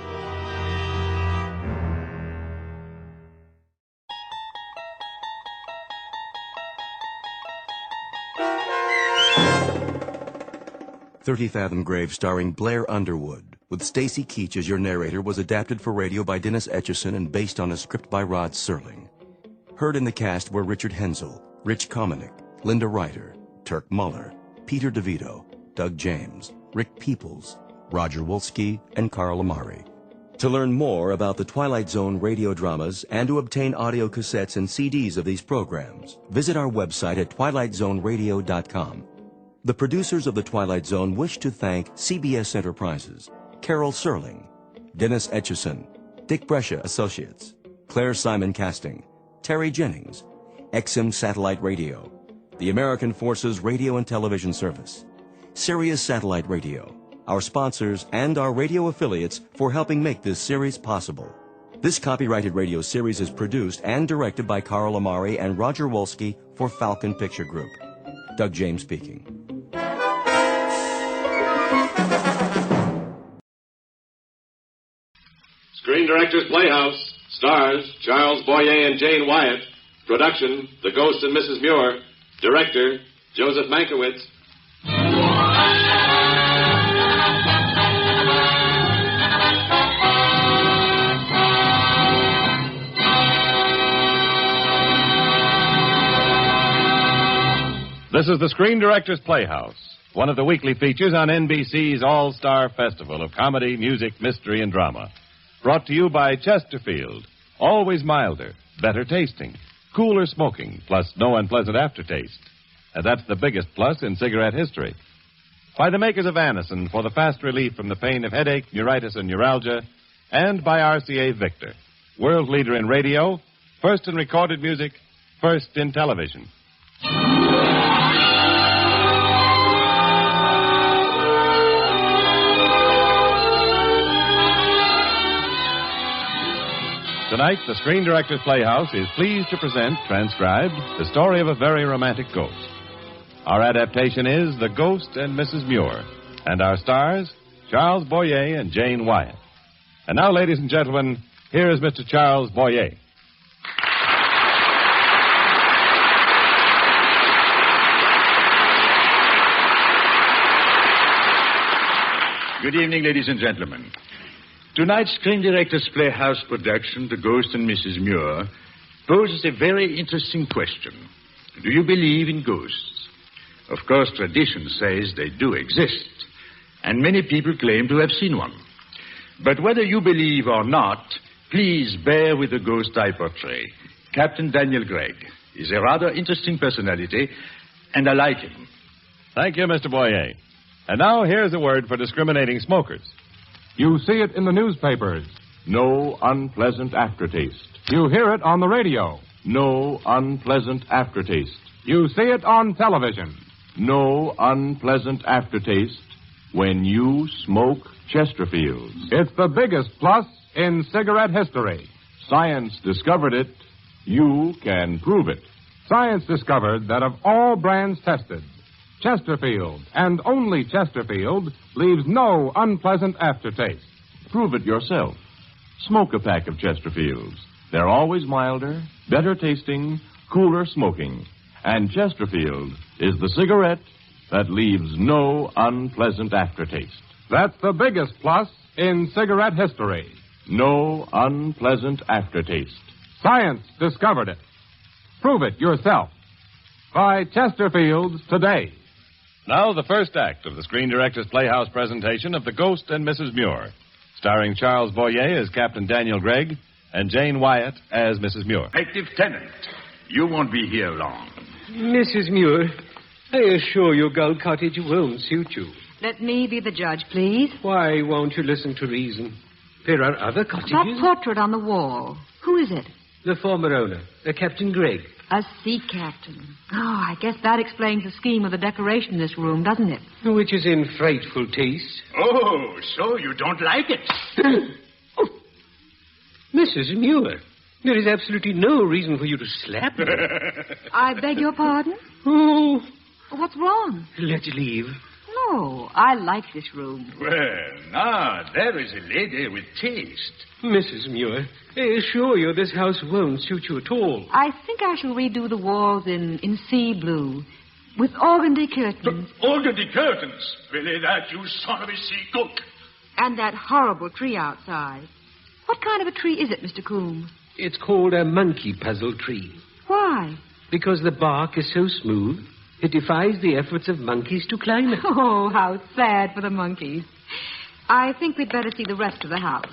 "30 Fathom Grave" starring Blair Underwood, with Stacy Keach as your narrator, was adapted for radio by Dennis Atchison and based on a script by Rod Serling. Heard in the cast were Richard Hensel, Rich Kominick, Linda Ryder, Turk Muller, Peter DeVito, Doug James, Rick Peoples, Roger Wolski, and Carl Amari. To learn more about the Twilight Zone radio dramas and to obtain audio cassettes and CDs of these programs, visit our website at twilightzoneradio.com. The producers of The Twilight Zone wish to thank CBS Enterprises, Carol Serling, Dennis Etchison, Dick Brescia Associates, Claire Simon Casting, Terry Jennings, XM Satellite Radio, the American Forces Radio and Television Service, Sirius Satellite Radio, our sponsors, and our radio affiliates for helping make this series possible. This copyrighted radio series is produced and directed by Carl Amari and Roger Wolski for Falcon Picture Group. Doug James speaking. Screen Directors Playhouse. Stars, Charles Boyer and Jane Wyatt. Production, The Ghost and Mrs. Muir. Director, Joseph Mankiewicz. This is the Screen Directors Playhouse, one of the weekly features on NBC's All-Star Festival of comedy, music, mystery, and drama. Brought to you by Chesterfield. Always milder, better tasting, cooler smoking, plus no unpleasant aftertaste. And that's the biggest plus in cigarette history. By the makers of Anacin for the fast relief from the pain of headache, neuritis, and neuralgia. And by RCA Victor, world leader in radio, first in recorded music, first in television. Tonight, the Screen Directors Playhouse is pleased to present, transcribed, the story of a very romantic ghost. Our adaptation is The Ghost and Mrs. Muir, and our stars, Charles Boyer and Jane Wyatt. And now, ladies and gentlemen, here is Mr. Charles Boyer. Good evening, ladies and gentlemen. Tonight's Screen Directors Playhouse production, The Ghost and Mrs. Muir, poses a very interesting question. Do you believe in ghosts? Of course, tradition says they do exist, and many people claim to have seen one. But whether you believe or not, please bear with the ghost I portray. Captain Daniel Gregg is a rather interesting personality, and I like him. Thank you, Mr. Boyer. And now here's a word for discriminating smokers. You see it in the newspapers. No unpleasant aftertaste. You hear it on the radio. No unpleasant aftertaste. You see it on television. No unpleasant aftertaste when you smoke Chesterfields. It's the biggest plus in cigarette history. Science discovered it. You can prove it. Science discovered that of all brands tested, Chesterfield, and only Chesterfield, leaves no unpleasant aftertaste. Prove it yourself. Smoke a pack of Chesterfields. They're always milder, better tasting, cooler smoking. And Chesterfield is the cigarette that leaves no unpleasant aftertaste. That's the biggest plus in cigarette history. No unpleasant aftertaste. Science discovered it. Prove it yourself. Buy Chesterfields today. Now the first act of the Screen Directors Playhouse presentation of The Ghost and Mrs. Muir, starring Charles Boyer as Captain Daniel Gregg and Jane Wyatt as Mrs. Muir. Active tenant, you won't be here long. Mrs. Muir, I assure you Gull Cottage won't suit you. Let me be the judge, please. Why won't you listen to reason? There are other cottages. That portrait on the wall. Who is it? The former owner, Captain Gregg. A sea captain. Oh, I guess that explains the scheme of the decoration in this room, doesn't it? Which is in frightful taste. Oh, so you don't like it? Mrs. Muir, there is absolutely no reason for you to slap me. I beg your pardon? Oh. What's wrong? Let's leave. No, I like this room. Well, now, there is a lady with taste. Mrs. Muir, I assure you this house won't suit you at all. I think I shall redo the walls in sea blue, with organdy curtains. Organdy curtains? Really, that, you son of a sea cook. And that horrible tree outside. What kind of a tree is it, Mr. Coombe? It's called a monkey puzzle tree. Why? Because the bark is so smooth, it defies the efforts of monkeys to climb it. Oh, how sad for the monkeys. I think we'd better see the rest of the house.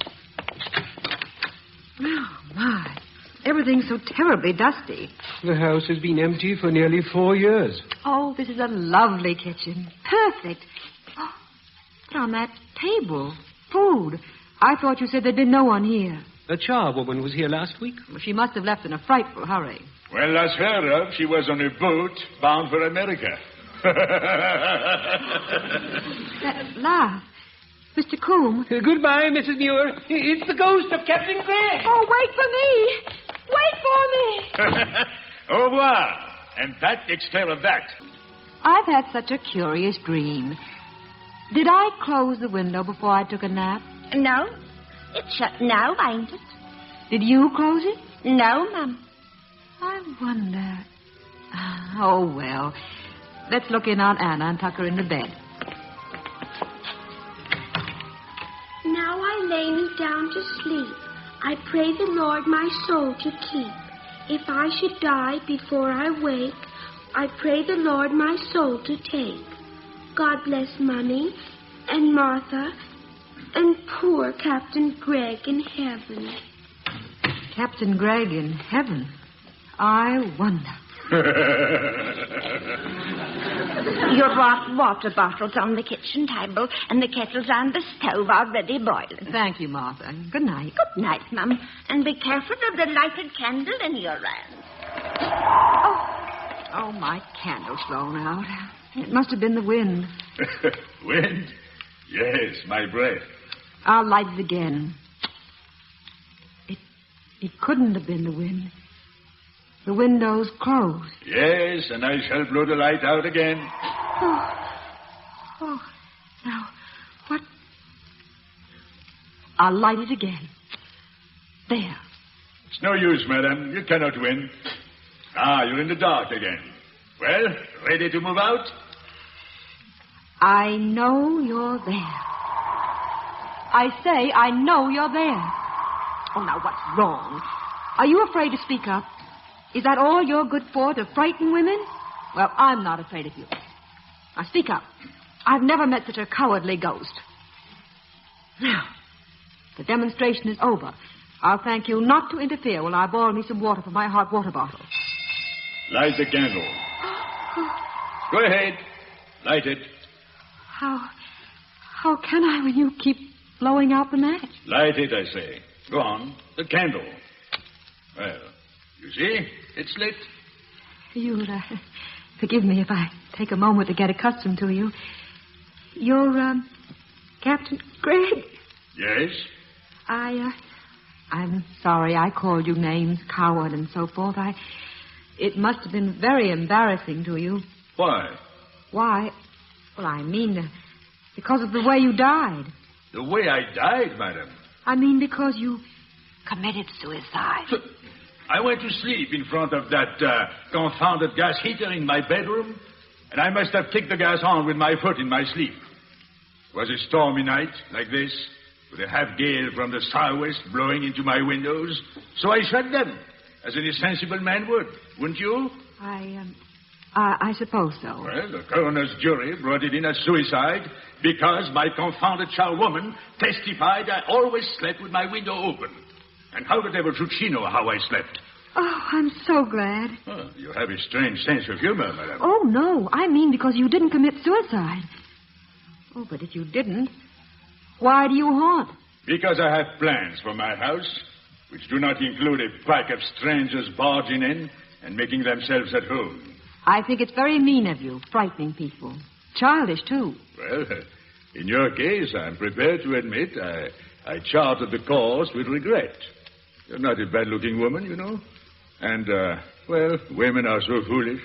Oh, my. Everything's so terribly dusty. The house has been empty for nearly 4 years. Oh, this is a lovely kitchen. Perfect. Oh, but on that table, food. I thought you said there'd been no one here. The charwoman was here last week. Well, she must have left in a frightful hurry. Well, as heard of, she was on a boat bound for America. That laugh. Mr. Coombe. Goodbye, Mrs. Muir. It's the ghost of Captain Gregg. Oh, wait for me. Wait for me. Au revoir. And that takes care of that. I've had such a curious dream. Did I close the window before I took a nap? No. It's shut now, ain't it? Did you close it? No, Mum. I wonder. Oh, well. Let's look in on Anna and tuck her into bed. Now I lay me down to sleep. I pray the Lord my soul to keep. If I should die before I wake, I pray the Lord my soul to take. God bless Mummy and Martha and poor Captain Gregg in heaven. Captain Gregg in heaven? I wonder. Your water bottle's on the kitchen table, and the kettle's on the stove already boiling. Thank you, Martha. Good night. Good night, Mum. And be careful of the lighted candle in your hand. Oh, my candle's blown out. It must have been the wind. Wind? Yes, my breath. I'll light it again. It couldn't have been the wind. The window's closed. Yes, and I shall blow the light out again. Oh, now, what? I'll light it again. There. It's no use, madam. You cannot win. You're in the dark again. Well, ready to move out? I know you're there. I say, I know you're there. Oh, now, what's wrong? Are you afraid to speak up? Is that all you're good for, to frighten women? Well, I'm not afraid of you. Now, speak up. I've never met such a cowardly ghost. Now, The demonstration is over. I'll thank you not to interfere while I boil me some water from my hot water bottle. Light the candle. Go ahead. Light it. How can I when you keep blowing out the match? Light it, I say. Go on. The candle. Well, you see? It's lit. You'll forgive me if I take a moment to get accustomed to you. You're, Captain Gregg? Yes? I'm sorry I called you names, coward and so forth. It must have been very embarrassing to you. Why? Why? Well, I mean, because of the way you died. The way I died, madam? I mean, because you committed suicide. I went to sleep in front of that confounded gas heater in my bedroom, and I must have kicked the gas on with my foot in my sleep. It was a stormy night, like this, with a half gale from the southwest blowing into my windows, so I shut them, as any sensible man would, wouldn't you? I suppose so. Well, the coroner's jury brought it in as suicide because my confounded charwoman testified I always slept with my window open. And how the devil should she know how I slept? Oh, I'm so glad. Oh, you have a strange sense of humor, madam. Oh, no. I mean because you didn't commit suicide. Oh, but if you didn't, why do you haunt? Because I have plans for my house, which do not include a pack of strangers barging in and making themselves at home. I think it's very mean of you, frightening people. Childish, too. Well, in your case, I'm prepared to admit I charted the course with regret. You're not a bad-looking woman, you know. And, well, women are so foolish.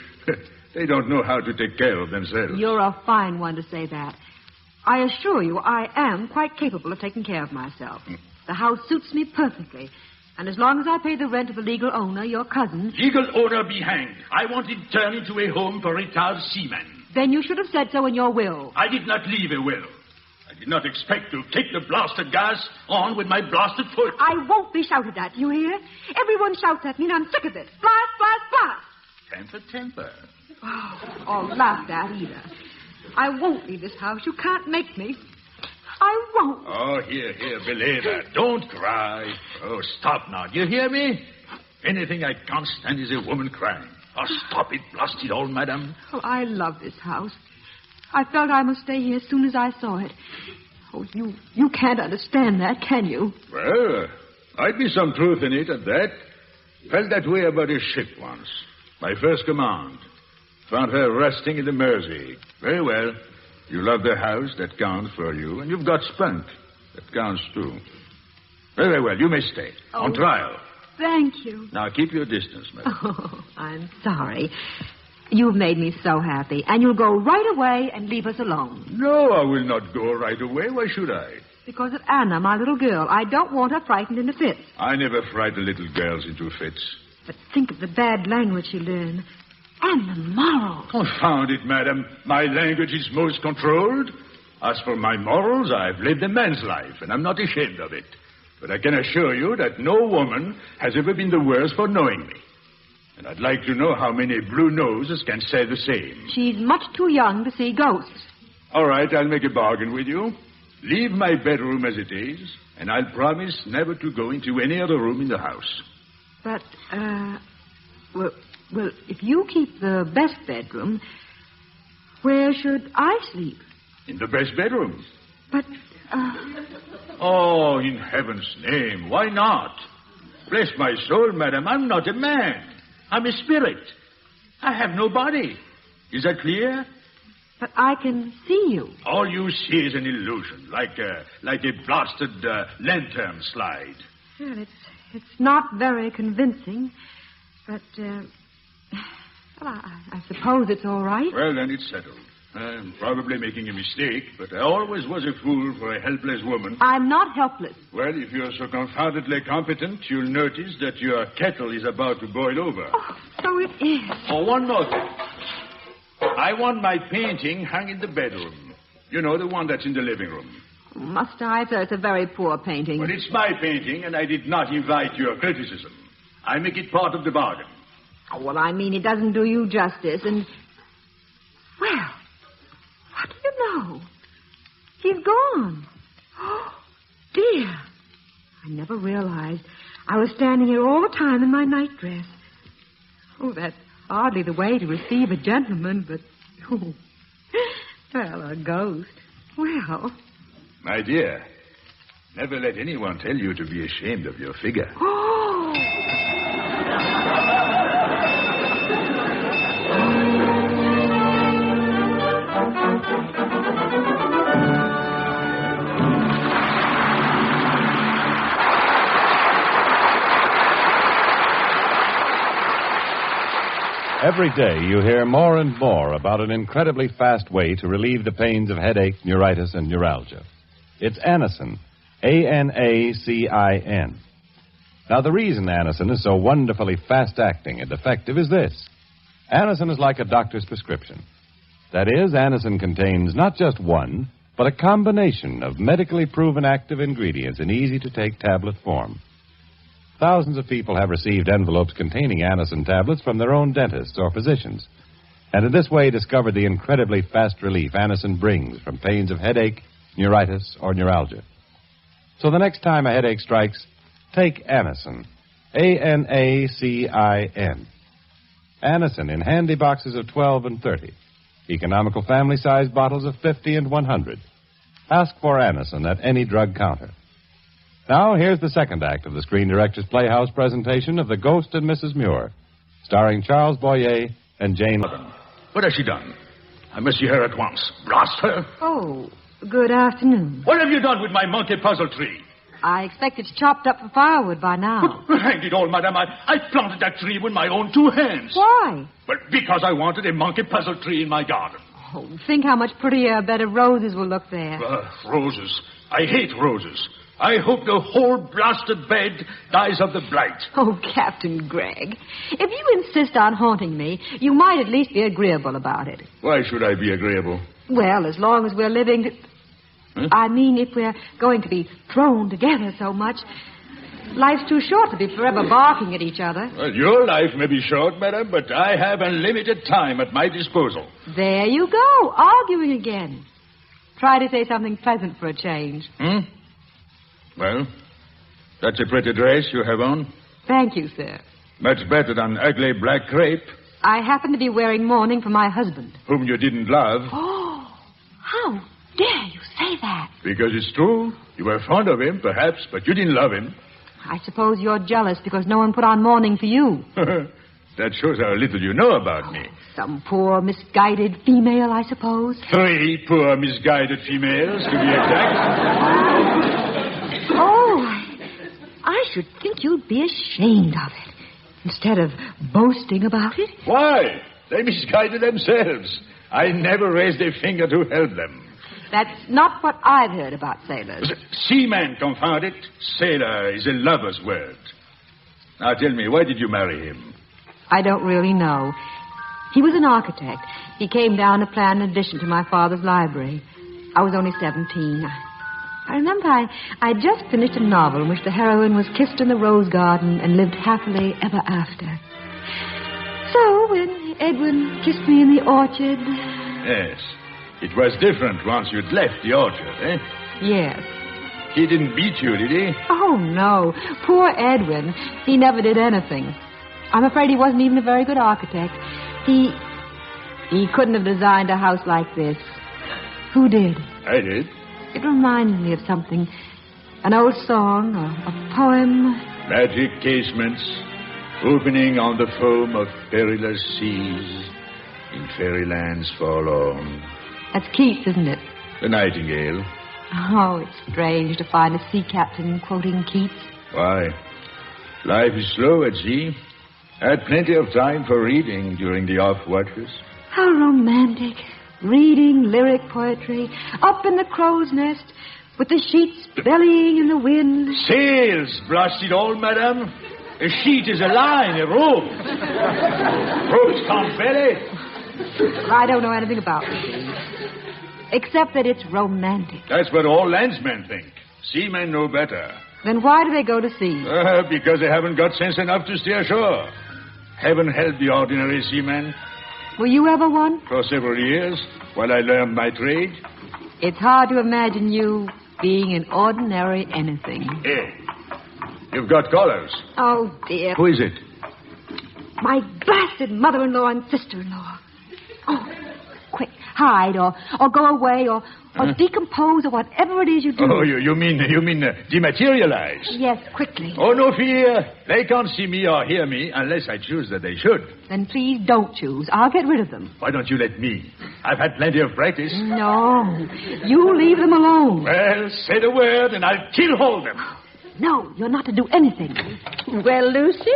They don't know how to take care of themselves. You're a fine one to say that. I assure you I am quite capable of taking care of myself. The house suits me perfectly. And as long as I pay the rent of the legal owner, your cousin... Legal owner be hanged. I want it turned into a home for retired seamen. Then you should have said so in your will. I did not leave a will. I did not expect to kick the blasted gas on with my blasted foot. I won't be shouted at, you hear? Everyone shouts at me and I'm sick of it. Blast, blast, blast. Temper. Or laughed at either. I won't leave this house. You can't make me. I won't. Oh, here, belay that. Don't cry. Oh, stop now. Do you hear me? Anything I can't stand is a woman crying. Oh, stop it, blast it all, madam. Oh, I love this house. I felt I must stay here as soon as I saw it. Oh, you can't understand that, can you? Well, might be some truth in it at that. Felt that way about a ship once. My first command. Found her rusting in the Mersey. Very well. You love the house, that counts for you, and you've got spunk. That counts, too. Very well, you may stay. On trial. Thank you. Now, keep your distance, madam. Oh, I'm sorry. You've made me so happy, and you'll go right away and leave us alone. No, I will not go right away. Why should I? Because of Anna, my little girl. I don't want her frightened into fits. I never frighten little girls into fits. But think of the bad language she learned. And the morals. Confound it, madam. My language is most controlled. As for my morals, I've lived a man's life, and I'm not ashamed of it. But I can assure you that no woman has ever been the worse for knowing me. And I'd like to know how many blue noses can say the same. She's much too young to see ghosts. All right, I'll make a bargain with you. Leave my bedroom as it is, and I'll promise never to go into any other room in the house. But, well, if you keep the best bedroom, where should I sleep? In the best bedroom. But, Oh, in heaven's name, why not? Bless my soul, madam, I'm not a man. I'm a spirit. I have no body. Is that clear? But I can see you. All you see is an illusion, like a blasted lantern slide. Well, it's not very convincing, but, well, I suppose it's all right. Well, then it's settled. I'm probably making a mistake, but I always was a fool for a helpless woman. I'm not helpless. Well, if you're so confoundedly competent, you'll notice that your kettle is about to boil over. Oh, so it is. Oh, one more thing. I want my painting hung in the bedroom. You know, the one that's in the living room. Must I, sir? It's a very poor painting. Well, it's my painting, and I did not invite your criticism. I make it part of the bargain. Oh, well, I mean, it doesn't do you justice, and... Well, what do you know? He's gone. Oh, dear. never realized I was standing here all the time in my nightdress. Oh, that's hardly the way to receive a gentleman, but... Oh, well, a ghost. Well... My dear, never let anyone tell you to be ashamed of your figure. Oh! Every day you hear more and more about an incredibly fast way to relieve the pains of headache, neuritis, and neuralgia. It's Anacin, A-N-A-C-I-N. Now, the reason Anacin is so wonderfully fast-acting and effective is this. Anacin is like a doctor's prescription. That is, Anacin contains not just one, but a combination of medically proven active ingredients in easy-to-take tablet form. Thousands of people have received envelopes containing Anacin tablets from their own dentists or physicians, and in this way discovered the incredibly fast relief Anacin brings from pains of headache, neuritis, or neuralgia. So the next time a headache strikes, take Anacin, A-N-A-C-I-N. Anacin in handy boxes of 12 and 30, economical family-sized bottles of 50 and 100. Ask for Anacin at any drug counter. Now, here's the second act of the Screen Directors Playhouse presentation of The Ghost and Mrs. Muir, starring Charles Boyer and Jane Levin. What has she done? I must see her at once. Blast her. Oh, good afternoon. What have you done with my monkey puzzle tree? I expect it's chopped up for firewood by now. Hang it all, madam. I planted that tree with my own 2 hands. Why? Well, because I wanted a monkey puzzle tree in my garden. Oh, think how much prettier a bed of roses will look there. Roses. I hate roses. I hope the whole blasted bed dies of the blight. Oh, Captain Gregg, if you insist on haunting me, you might at least be agreeable about it. Why should I be agreeable? Well, as long as we're living... Huh? I mean, if we're going to be thrown together so much, life's too short to be forever barking at each other. Well, your life may be short, madam, but I have unlimited time at my disposal. There you go, arguing again. Try to say something pleasant for a change. Well, that's a pretty dress you have on. Thank you, sir. Much better than ugly black crepe. I happen to be wearing mourning for my husband. Whom you didn't love. Oh, how dare you say that? Because it's true. You were fond of him, perhaps, but you didn't love him. I suppose you're jealous because no one put on mourning for you. That shows how little you know about me. Some poor, misguided female, I suppose. 3 poor, misguided females, to be exact. Oh, I should think you'd be ashamed of it, instead of boasting about it. Why? They misguided themselves. I never raised a finger to help them. That's not what I've heard about sailors. Seaman, confound it. Sailor is a lover's word. Now tell me, why did you marry him? I don't really know. He was an architect. He came down to plan an addition to my father's library. I was only 17. I remember I'd just finished a novel in which the heroine was kissed in the rose garden and lived happily ever after. So when Edwin kissed me in the orchard... Yes. It was different once you'd left the orchard, eh? Yes. He didn't beat you, did he? Oh, no. Poor Edwin. He never did anything. I'm afraid he wasn't even a very good architect. He couldn't have designed a house like this. Who did? I did. It reminded me of something. An old song, a poem. Magic casements, opening on the foam of perilous seas, in fairylands forlorn. That's Keats, isn't it? The Nightingale. Oh, it's strange to find a sea captain quoting Keats. Why? Life is slow at sea. I had plenty of time for reading during the off watches. How romantic. Reading lyric poetry, up in the crow's nest, with the sheets bellying in the wind. Sails, blast it all, madam. A sheet is a line, a rope. Ropes can't belly. I don't know anything about the sea, except that it's romantic. That's what all landsmen think. Seamen know better. Then why do they go to sea? Because they haven't got sense enough to stay ashore. Heaven help the ordinary seaman. Were you ever one? For several years, while I learned my trade. It's hard to imagine you being an ordinary anything. You've got callers. Oh, dear. Who is it? My blasted mother-in-law and sister-in-law. Oh, quick, hide or go away or decompose or whatever it is you do. Oh, you mean dematerialize? Yes, quickly. Oh, no fear. They can't see me or hear me unless I choose that they should. Then please don't choose. I'll get rid of them. Why don't you let me? I've had plenty of practice. No, you leave them alone. Well, say the word and I'll killhole them. No, you're not to do anything. Well, Lucy?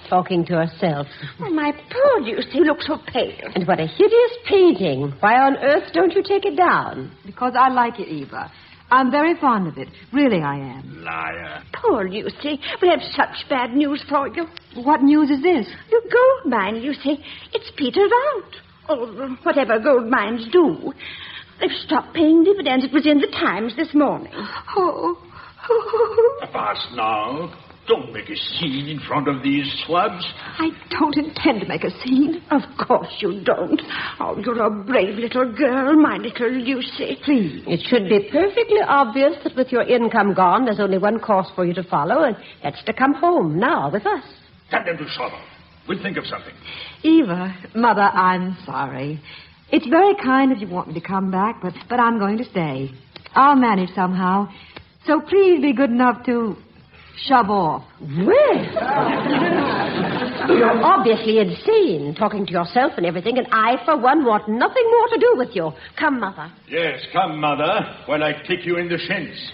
Talking to herself. Oh, my poor Lucy, you look so pale. And what a hideous painting. Why on earth don't you take it down? Because I like it, Eva. I'm very fond of it. Really, I am. Liar. Poor Lucy, we have such bad news for you. What news is this? Your gold mine, Lucy. It's petered out. Or whatever gold mines do. They've stopped paying dividends. It was in the Times this morning. Oh. Fast now. Don't make a scene in front of these swabs. I don't intend to make a scene. Of course you don't. Oh, you're a brave little girl, my little Lucy. Please. It should be perfectly obvious that with your income gone, there's only one course for you to follow, and that's to come home now with us. Tell them to shut up. We'll think of something. Eva, Mother, I'm sorry. It's very kind of you want me to come back, but I'm going to stay. I'll manage somehow. So please be good enough to shove off. Well, you're obviously insane, talking to yourself and everything, and I, for one, want nothing more to do with you. Come, Mother. Yes, come, Mother, while I kick you in the shins.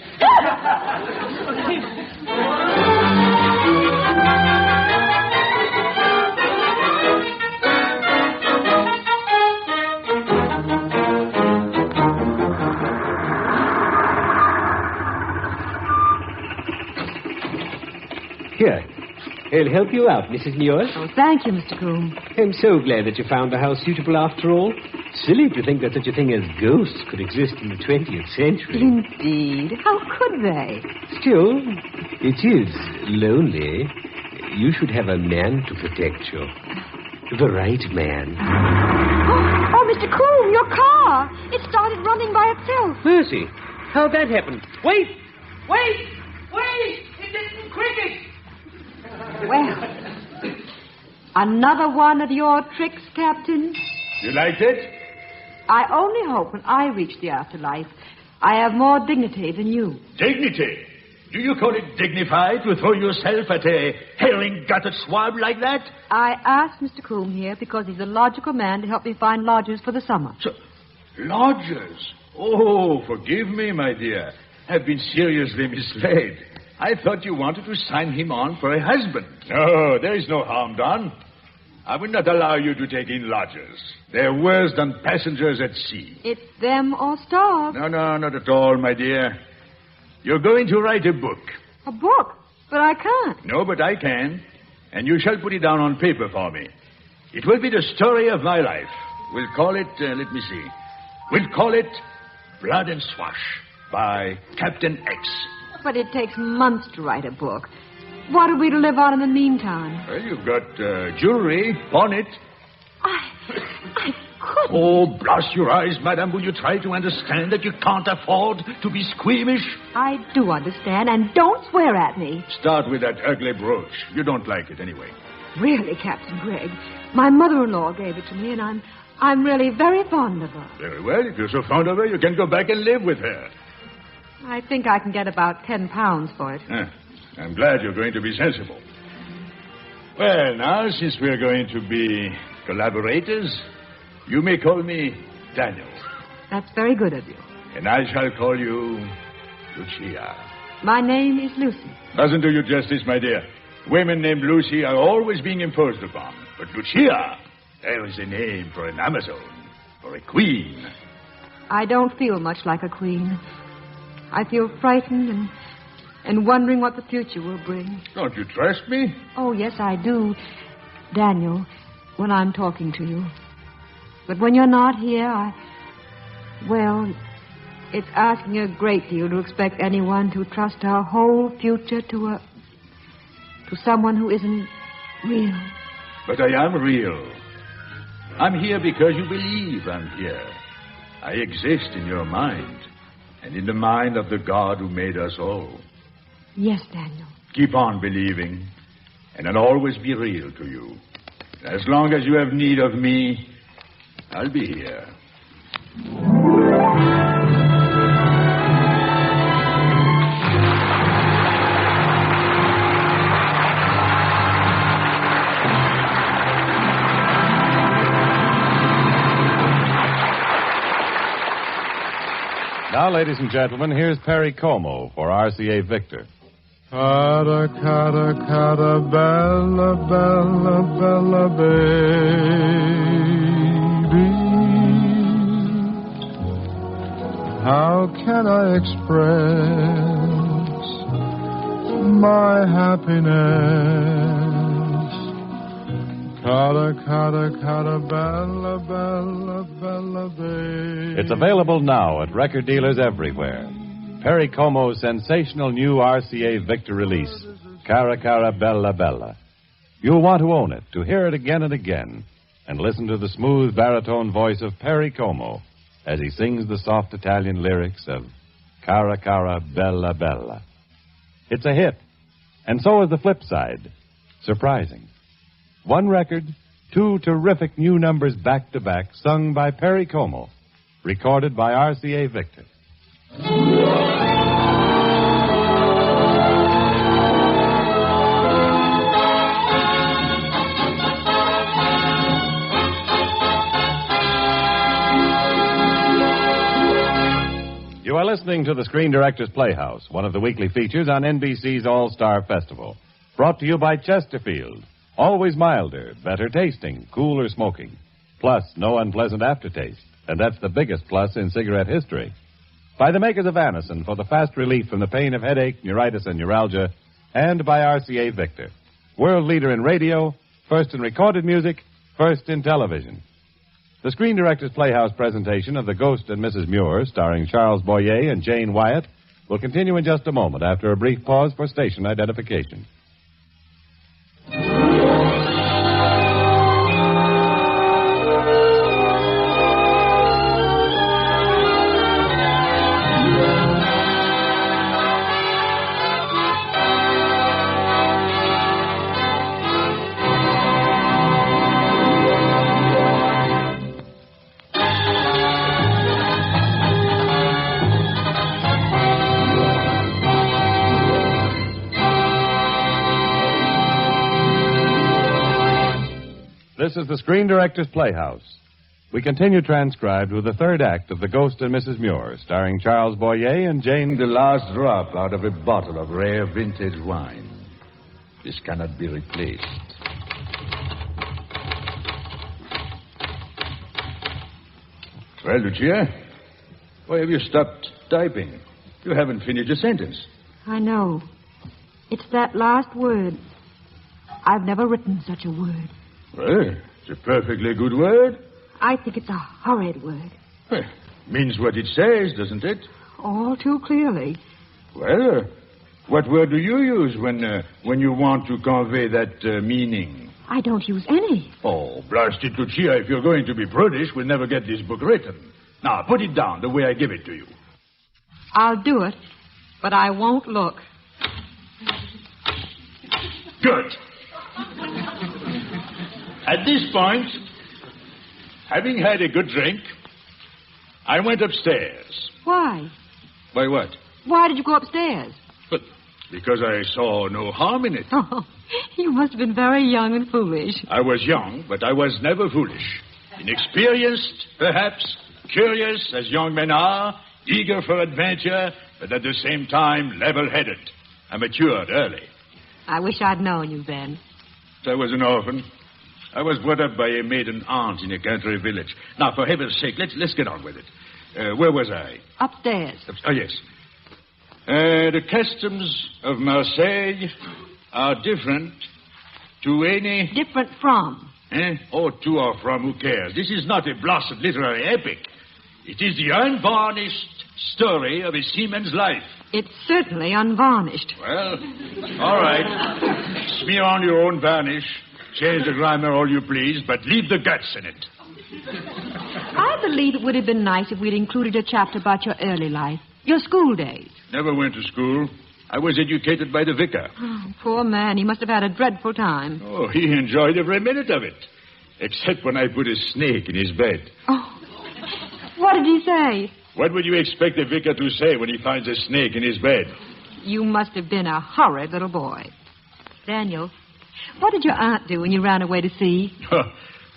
Here, I'll help you out, Mrs. Muir. Oh, thank you, Mr. Coombe. I'm so glad that you found the house suitable after all. Silly to think that such a thing as ghosts could exist in the 20th century. Indeed. How could they? Still, it is lonely. You should have a man to protect you. The right man. Oh, Mr. Coombe, your car. It started running by itself. Mercy, how'd that happen? Wait! It didn't cricket! Well, another one of your tricks, Captain. You liked it? I only hope when I reach the afterlife, I have more dignity than you. Dignity? Do you call it dignified to throw yourself at a herring-gutted swab like that? I asked Mr. Coombe here because he's a logical man to help me find lodgers for the summer. So, lodgers? Oh, forgive me, my dear. I've been seriously misled. I thought you wanted to sign him on for a husband. No, there is no harm done. I will not allow you to take in lodgers. They're worse than passengers at sea. It's them or starve. No, not at all, my dear. You're going to write a book. A book? But I can't. No, but I can. And you shall put it down on paper for me. It will be the story of my life. We'll call it, let me see. We'll call it Blood and Swash by Captain X. But it takes months to write a book. What are we to live on in the meantime? Well, you've got jewelry, pawn it. I couldn't. Oh, blast your eyes, madam. Will you try to understand that you can't afford to be squeamish? I do understand, and don't swear at me. Start with that ugly brooch. You don't like it anyway. Really, Captain Gregg, my mother-in-law gave it to me, and I'm really very fond of her. Very well. If you're so fond of her, you can go back and live with her. I think I can get about £10 for it. I'm glad you're going to be sensible. Well, now, since we're going to be collaborators, you may call me Daniel. That's very good of you. And I shall call you Lucia. My name is Lucy. Doesn't do you justice, my dear. Women named Lucy are always being imposed upon. But Lucia, there is a name for an Amazon, for a queen. I don't feel much like a queen. I feel frightened and wondering what the future will bring. Don't you trust me? Oh, yes, I do, Daniel, when I'm talking to you. But when you're not here, well, it's asking a great deal to expect anyone to trust our whole future to someone who isn't real. But I am real. I'm here because you believe I'm here. I exist in your mind. And in the mind of the God who made us all. Yes, Daniel. Keep on believing, and I'll always be real to you. As long as you have need of me, I'll be here. Now, ladies and gentlemen, here's Perry Como for RCA Victor. Cara, cara, cara, bella, bella, bella baby. How can I express my happiness? Cara, cara, cara, bella, bella, bella baby. It's available now at record dealers everywhere. Perry Como's sensational new RCA Victor release, Cara Cara Bella Bella. You'll want to own it, to hear it again and again, and listen to the smooth baritone voice of Perry Como as he sings the soft Italian lyrics of Cara Cara Bella Bella. It's a hit, and so is the flip side. Surprising. One record, two terrific new numbers back to back, sung by Perry Como, recorded by RCA Victor. You are listening to the Screen Directors Playhouse, one of the weekly features on NBC's All-Star Festival. Brought to you by Chesterfield. Always milder, better tasting, cooler smoking. Plus, no unpleasant aftertaste. And that's the biggest plus in cigarette history. By the makers of Anacin for the fast relief from the pain of headache, neuritis, and neuralgia. And by RCA Victor. World leader in radio, first in recorded music, first in television. The Screen Directors Playhouse presentation of The Ghost and Mrs. Muir, starring Charles Boyer and Jane Wyatt, will continue in just a moment after a brief pause for station identification. This is the Screen Directors Playhouse. We continue transcribed with the third act of The Ghost and Mrs. Muir, starring Charles Boyer and Jane... The last drop out of a bottle of rare vintage wine. This cannot be replaced. Well, Lucia, why have you stopped typing? You haven't finished a sentence. I know. It's that last word. I've never written such a word. Well, it's a perfectly good word. I think it's a horrid word. Well, means what it says, doesn't it? All too clearly. Well, what word do you use when you want to convey that meaning? I don't use any. Oh, blast it, Lucia. If you're going to be prudish, we'll never get this book written. Now, put it down the way I give it to you. I'll do it, but I won't look. Good. At this point, having had a good drink, I went upstairs. Why? Why what? Why did you go upstairs? But because I saw no harm in it. Oh, you must have been very young and foolish. I was young, but I was never foolish. Inexperienced, perhaps, curious as young men are, eager for adventure, but at the same time level-headed. I matured early. I wish I'd known you then. I was an orphan. I was brought up by a maiden aunt in a country village. Now, for heaven's sake, let's get on with it. Where was I? Upstairs. Oh, yes. The customs of Marseille are different to any... Different from? Oh, to or from, who cares? This is not a blessed literary epic. It is the unvarnished story of a seaman's life. It's certainly unvarnished. Well, all right. Smear on your own varnish. Change the grammar all you please, but leave the guts in it. I believe it would have been nice if we'd included a chapter about your early life, your school days. Never went to school. I was educated by the vicar. Oh, poor man. He must have had a dreadful time. Oh, he enjoyed every minute of it. Except when I put a snake in his bed. Oh. What did he say? What would you expect a vicar to say when he finds a snake in his bed? You must have been a horrid little boy. Daniel, what did your aunt do when you ran away to sea?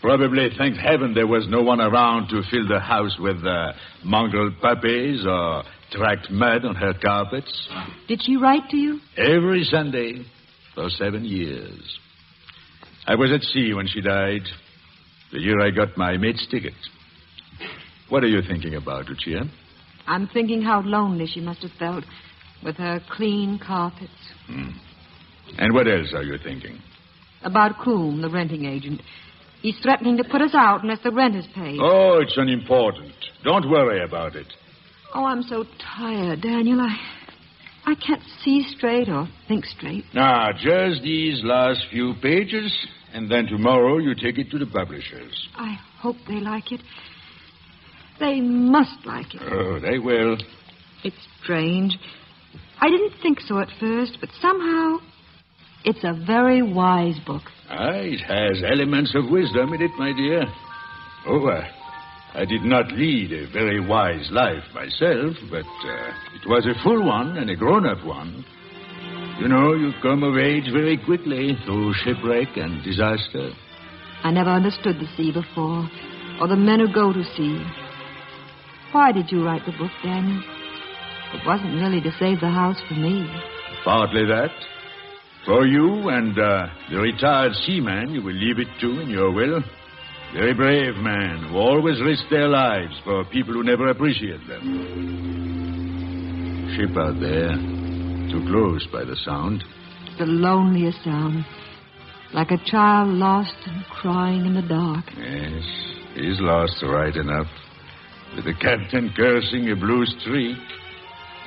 Probably, thank heaven, there was no one around to fill the house with mongrel puppies or tracked mud on her carpets. Did she write to you? Every Sunday for 7 years. I was at sea when she died, the year I got my mate's ticket. What are you thinking about, Lucia? I'm thinking how lonely she must have felt with her clean carpets. And what else are you thinking? About Coombe, the renting agent. He's threatening to put us out unless the rent is paid. Oh, it's unimportant. Don't worry about it. Oh, I'm so tired, Daniel. I can't see straight or think straight. Now, just these last few pages, and then tomorrow you take it to the publishers. I hope they like it. They must like it. Oh, they will. It's strange. I didn't think so at first, but somehow it's a very wise book. It has elements of wisdom in it, my dear. Oh, I did not lead a very wise life myself, but it was a full one and a grown-up one. You know, you come of age very quickly through shipwreck and disaster. I never understood the sea before, or the men who go to sea. Why did you write the book, Daniel? It wasn't really to save the house for me. Partly that. For you and the retired seaman you will leave it to in your will. Very brave man who always risk their lives for people who never appreciate them. Ship out there. Too close by the sound. It's the loneliest sound. Like a child lost and crying in the dark. Yes, he's lost right enough. With the captain cursing a blue streak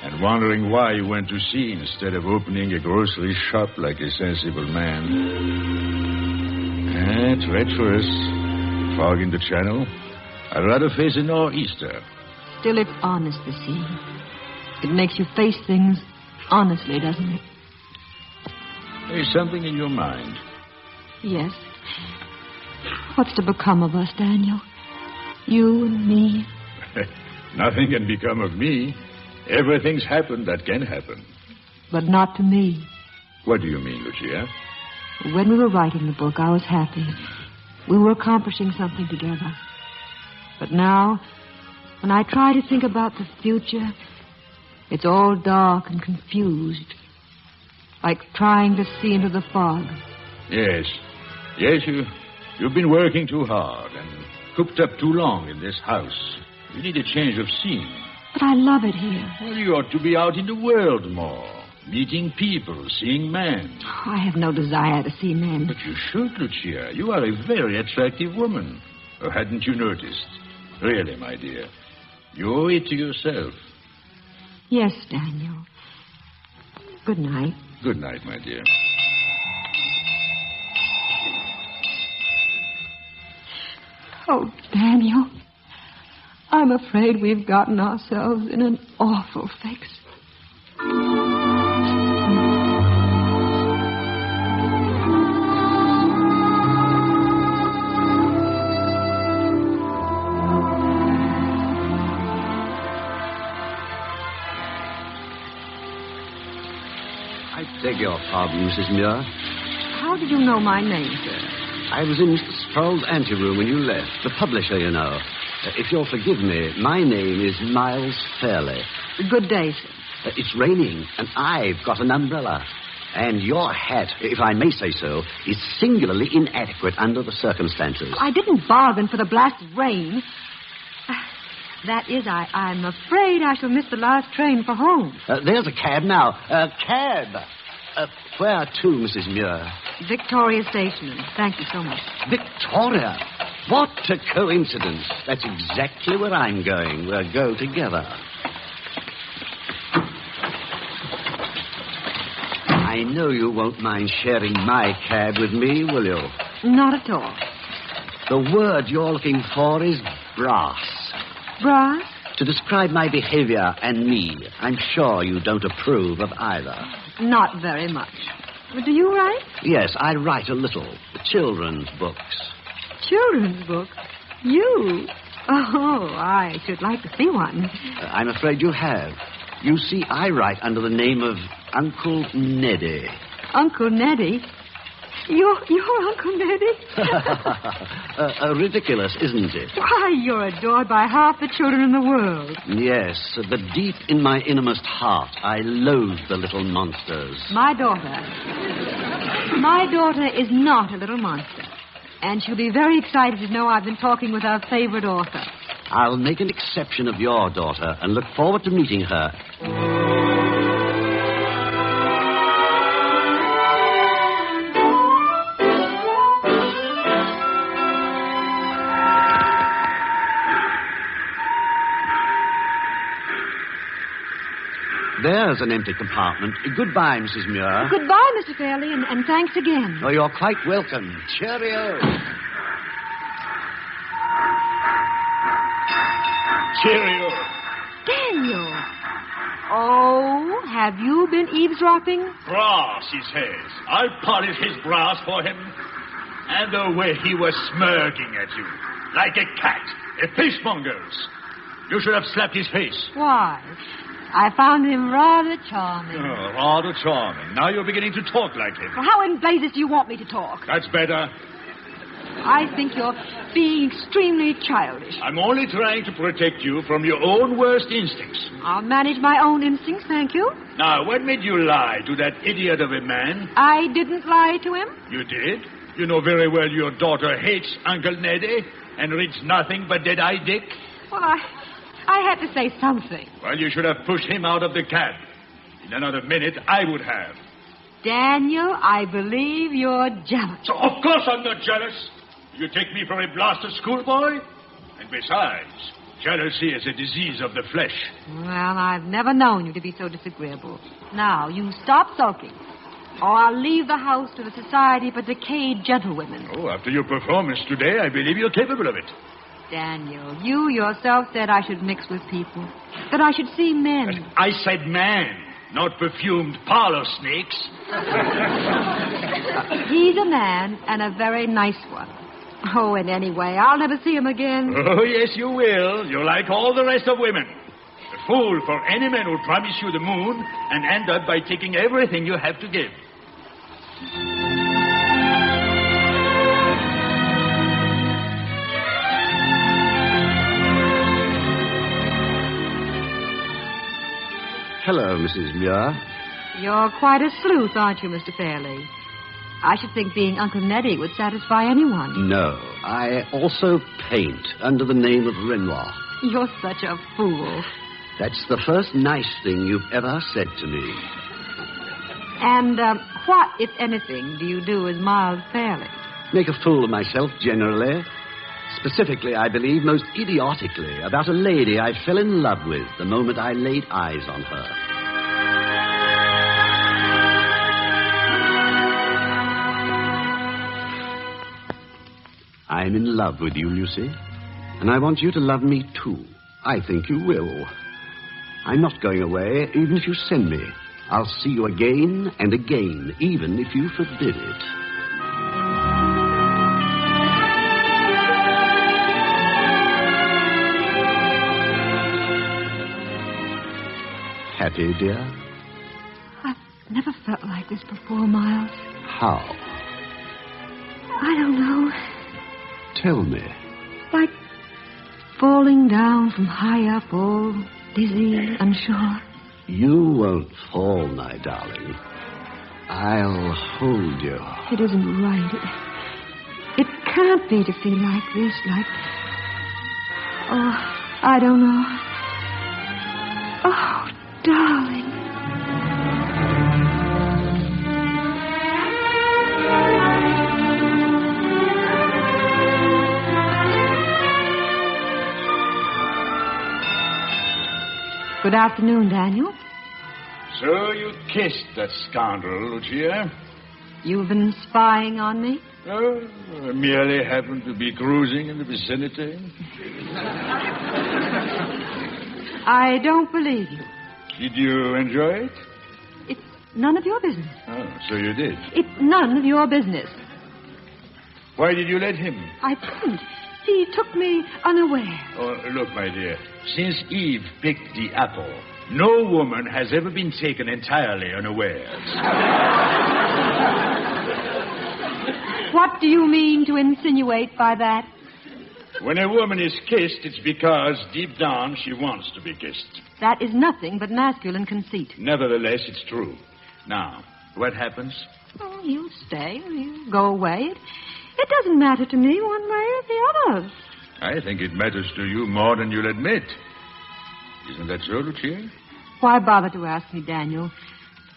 and wondering why he went to sea instead of opening a grocery shop like a sensible man. Treacherous. Fog in the channel. I'd rather face a nor'easter. Still, it's honest, the sea. It makes you face things honestly, doesn't it? There's something in your mind. Yes. What's to become of us, Daniel? You and me. Nothing can become of me. Everything's happened that can happen. But not to me. What do you mean, Lucia? When we were writing the book, I was happy. We were accomplishing something together. But now, when I try to think about the future, it's all dark and confused. Like trying to see into the fog. Yes, you've been working too hard and cooped up too long in this house. You need a change of scene. But I love it here. Well, you ought to be out in the world more. Meeting people, seeing men. I have no desire to see men. But you should, Lucia. You are a very attractive woman. Or hadn't you noticed? Really, my dear. You owe it to yourself. Yes, Daniel. Good night. Good night, my dear. Oh, Daniel. I'm afraid we've gotten ourselves in an awful fix. I beg your pardon, Mrs. Muir. How did you know my name, sir? I was in Mr. Sproul's anteroom when you left. The publisher, you know. If you'll forgive me, my name is Miles Fairley. Good day, sir. It's raining, and I've got an umbrella. And your hat, if I may say so, is singularly inadequate under the circumstances. I didn't bargain for the blasted rain. That is, I'm afraid I shall miss the last train for home. There's a cab now. Cab! Where to, Mrs. Muir? Victoria Station. Thank you so much. Victoria? What a coincidence. That's exactly where I'm going. We'll go together. I know you won't mind sharing my cab with me, will you? Not at all. The word you're looking for is brass. Brass? To describe my behavior and me, I'm sure you don't approve of either. Not very much. But do you write? Yes, I write a little. Children's books. Children's books? You? Oh, I should like to see one. I'm afraid you have. You see, I write under the name of Uncle Neddy. Uncle Neddy? You're Uncle Neddy? Ridiculous, isn't it? Why, you're adored by half the children in the world. Yes, but deep in my innermost heart, I loathe the little monsters. My daughter is not a little monster. And she'll be very excited to know I've been talking with our favorite author. I'll make an exception of your daughter and look forward to meeting her. There's an empty compartment. Goodbye, Mrs. Muir. Goodbye, Mr. Fairley, and thanks again. Oh, you're quite welcome. Cheerio. Cheerio. Daniel. Oh, have you been eavesdropping? Brass, he says. I'll polish his brass for him. And the way he was smirking at you. Like a cat. A fishmonger's. You should have slapped his face. Why? I found him rather charming. Oh, rather charming. Now you're beginning to talk like him. Well, how in blazes do you want me to talk? That's better. I think you're being extremely childish. I'm only trying to protect you from your own worst instincts. I'll manage my own instincts, thank you. Now, what made you lie to that idiot of a man? I didn't lie to him. You did? You know very well your daughter hates Uncle Neddy and reads nothing but Dead-Eye Dick. Well, I had to say something. Well, you should have pushed him out of the cab. In another minute, I would have. Daniel, I believe you're jealous. So, of course I'm not jealous. You take me for a blasted schoolboy? And besides, jealousy is a disease of the flesh. Well, I've never known you to be so disagreeable. Now, you stop sulking, or I'll leave the house to the Society for Decayed Gentlewomen. Oh, after your performance today, I believe you're capable of it. Daniel, you yourself said I should mix with people, that I should see men. I said man, not perfumed parlor snakes. He's a man, and a very nice one. Oh, and anyway, I'll never see him again. Oh, yes, you will. You're like all the rest of women. A fool for any man who'll promise you the moon and end up by taking everything you have to give. Hello, Mrs. Muir. You're quite a sleuth, aren't you, Mr. Fairley? I should think being Uncle Neddy would satisfy anyone. No, I also paint under the name of Renoir. You're such a fool. That's the first nice thing you've ever said to me. And what, if anything, do you do as Miles Fairley? Make a fool of myself, generally. Specifically, I believe, most idiotically, about a lady I fell in love with the moment I laid eyes on her. I'm in love with you, Lucy. And I want you to love me, too. I think you will. I'm not going away, even if you send me. I'll see you again and again, even if you forbid it. Happy, dear? I've never felt like this before, Miles. How? I don't know. Tell me. Like falling down from high up, all dizzy, unsure. You won't fall, my darling. I'll hold you. It isn't right. It can't be to feel like this, like... Oh, I don't know. Oh, darling. Good afternoon, Daniel. So you kissed that scoundrel, Lucia? You've been spying on me? Oh, I merely happened to be cruising in the vicinity. I don't believe you. Did you enjoy it? It's none of your business. Oh, so you did. It's none of your business. Why did you let him? I didn't. He took me unaware. Oh, look, my dear. Since Eve picked the apple, no woman has ever been taken entirely unawares. What do you mean to insinuate by that? When a woman is kissed, it's because deep down she wants to be kissed. That is nothing but masculine conceit. Nevertheless, it's true. Now, what happens? Oh, you stay or you go away. It doesn't matter to me one way or the other. I think it matters to you more than you'll admit. Isn't that so, Lucia? Why bother to ask me, Daniel?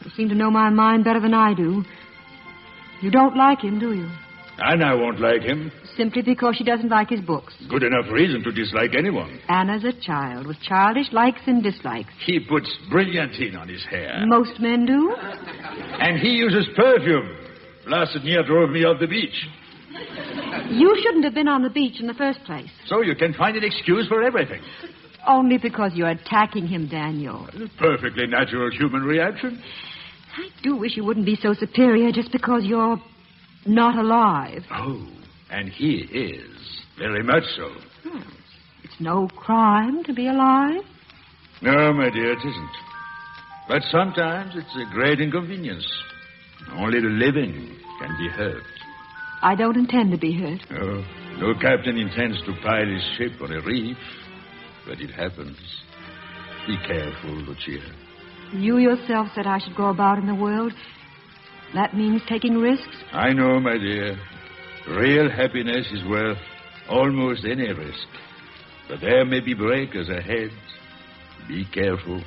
You seem to know my mind better than I do. You don't like him, do you? And I won't like him. Simply because she doesn't like his books. Good enough reason to dislike anyone. Anna's a child with childish likes and dislikes. He puts brilliantine on his hair. Most men do. And he uses perfume. Last year drove me off the beach. You shouldn't have been on the beach in the first place. So you can find an excuse for everything. Only because you're attacking him, Daniel. Perfectly natural human reaction. I do wish you wouldn't be so superior just because you're not alive. Oh, and he is. Very much so. It's no crime to be alive. No, my dear, it isn't. But sometimes it's a great inconvenience. Only the living can be hurt. I don't intend to be hurt. Oh, no captain intends to pile his ship on a reef. But it happens. Be careful, Lucia. You yourself said I should go about in the world. That means taking risks? I know, my dear. Real happiness is worth almost any risk. But there may be breakers ahead. Be careful.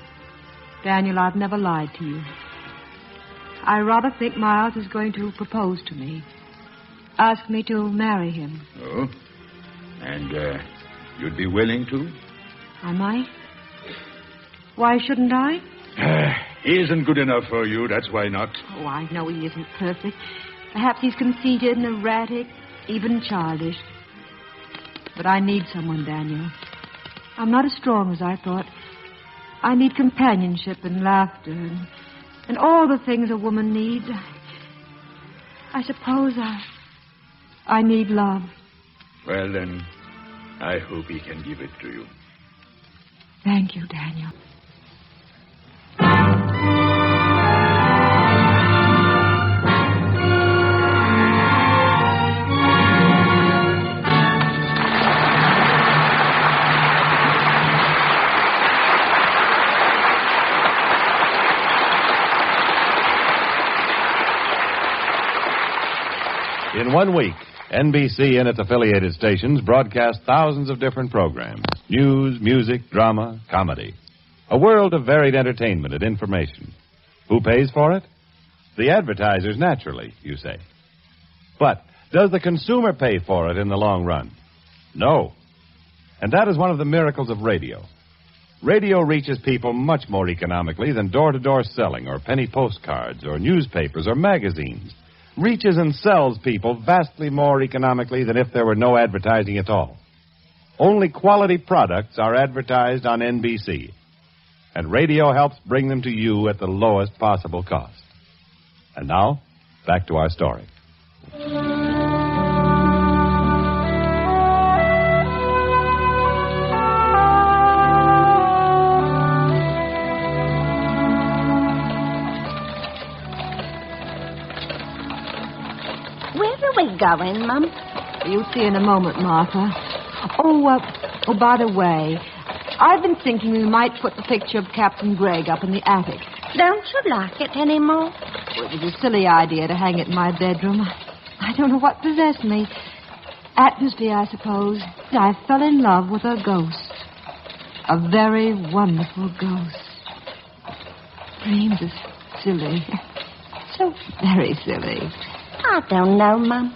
Daniel, I've never lied to you. I rather think Miles is going to propose to me. Ask me to marry him. Oh? And, you'd be willing to? I might. Why shouldn't I? He isn't good enough for you, that's why not. Oh, I know he isn't perfect. Perhaps he's conceited and erratic, even childish. But I need someone, Daniel. I'm not as strong as I thought. I need companionship and laughter and all the things a woman needs. I suppose I need love. Well, then, I hope he can give it to you. Thank you, Daniel. In 1 week, NBC and its affiliated stations broadcast thousands of different programs. News, music, drama, comedy. A world of varied entertainment and information. Who pays for it? The advertisers, naturally, you say. But does the consumer pay for it in the long run? No. And that is one of the miracles of radio. Radio reaches people much more economically than door-to-door selling or penny postcards or newspapers or magazines. Reaches and sells people vastly more economically than if there were no advertising at all. Only quality products are advertised on NBC. And radio helps bring them to you at the lowest possible cost. And now, back to our story. Where are we going, Mum? You'll see in a moment, Martha. Oh, by the way, I've been thinking we might put the picture of Captain Gregg up in the attic. Don't you like it anymore? Well, it was a silly idea to hang it in my bedroom. I don't know what possessed me. Atmosphere, I suppose. I fell in love with a ghost. A very wonderful ghost. Dreams are silly. So very silly. I don't know, Mum.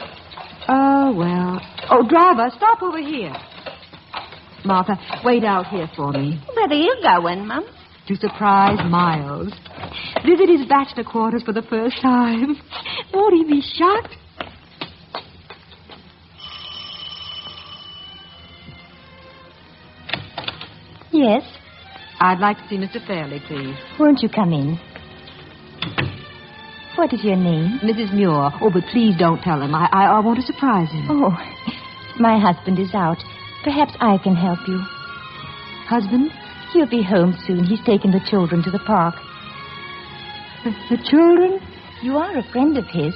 Oh, well. Oh, driver, stop over here. Martha, wait out here for me. Where are you going, Mum? To surprise Miles. Visit his bachelor quarters for the first time. Won't he be shocked? Yes. I'd like to see Mr. Fairley, please. Won't you come in? What is your name? Mrs. Muir. Oh, but please don't tell him. I want to surprise him. Oh, my husband is out. Perhaps I can help you. Husband? He'll be home soon. He's taken the children to the park. The children? You are a friend of his.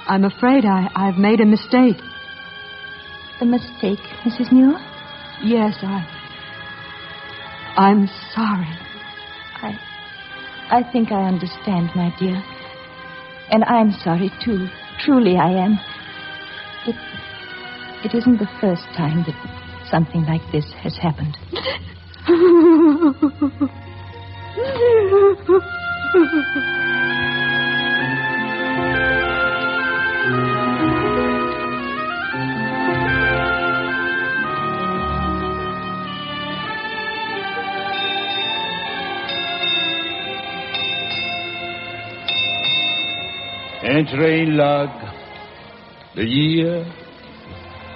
I'm afraid I've made a mistake. A mistake, Mrs. Muir? Yes, I'm sorry. I think I understand, my dear. And I'm sorry, too. Truly I am. It isn't the first time that something like this has happened. Entering log. The year.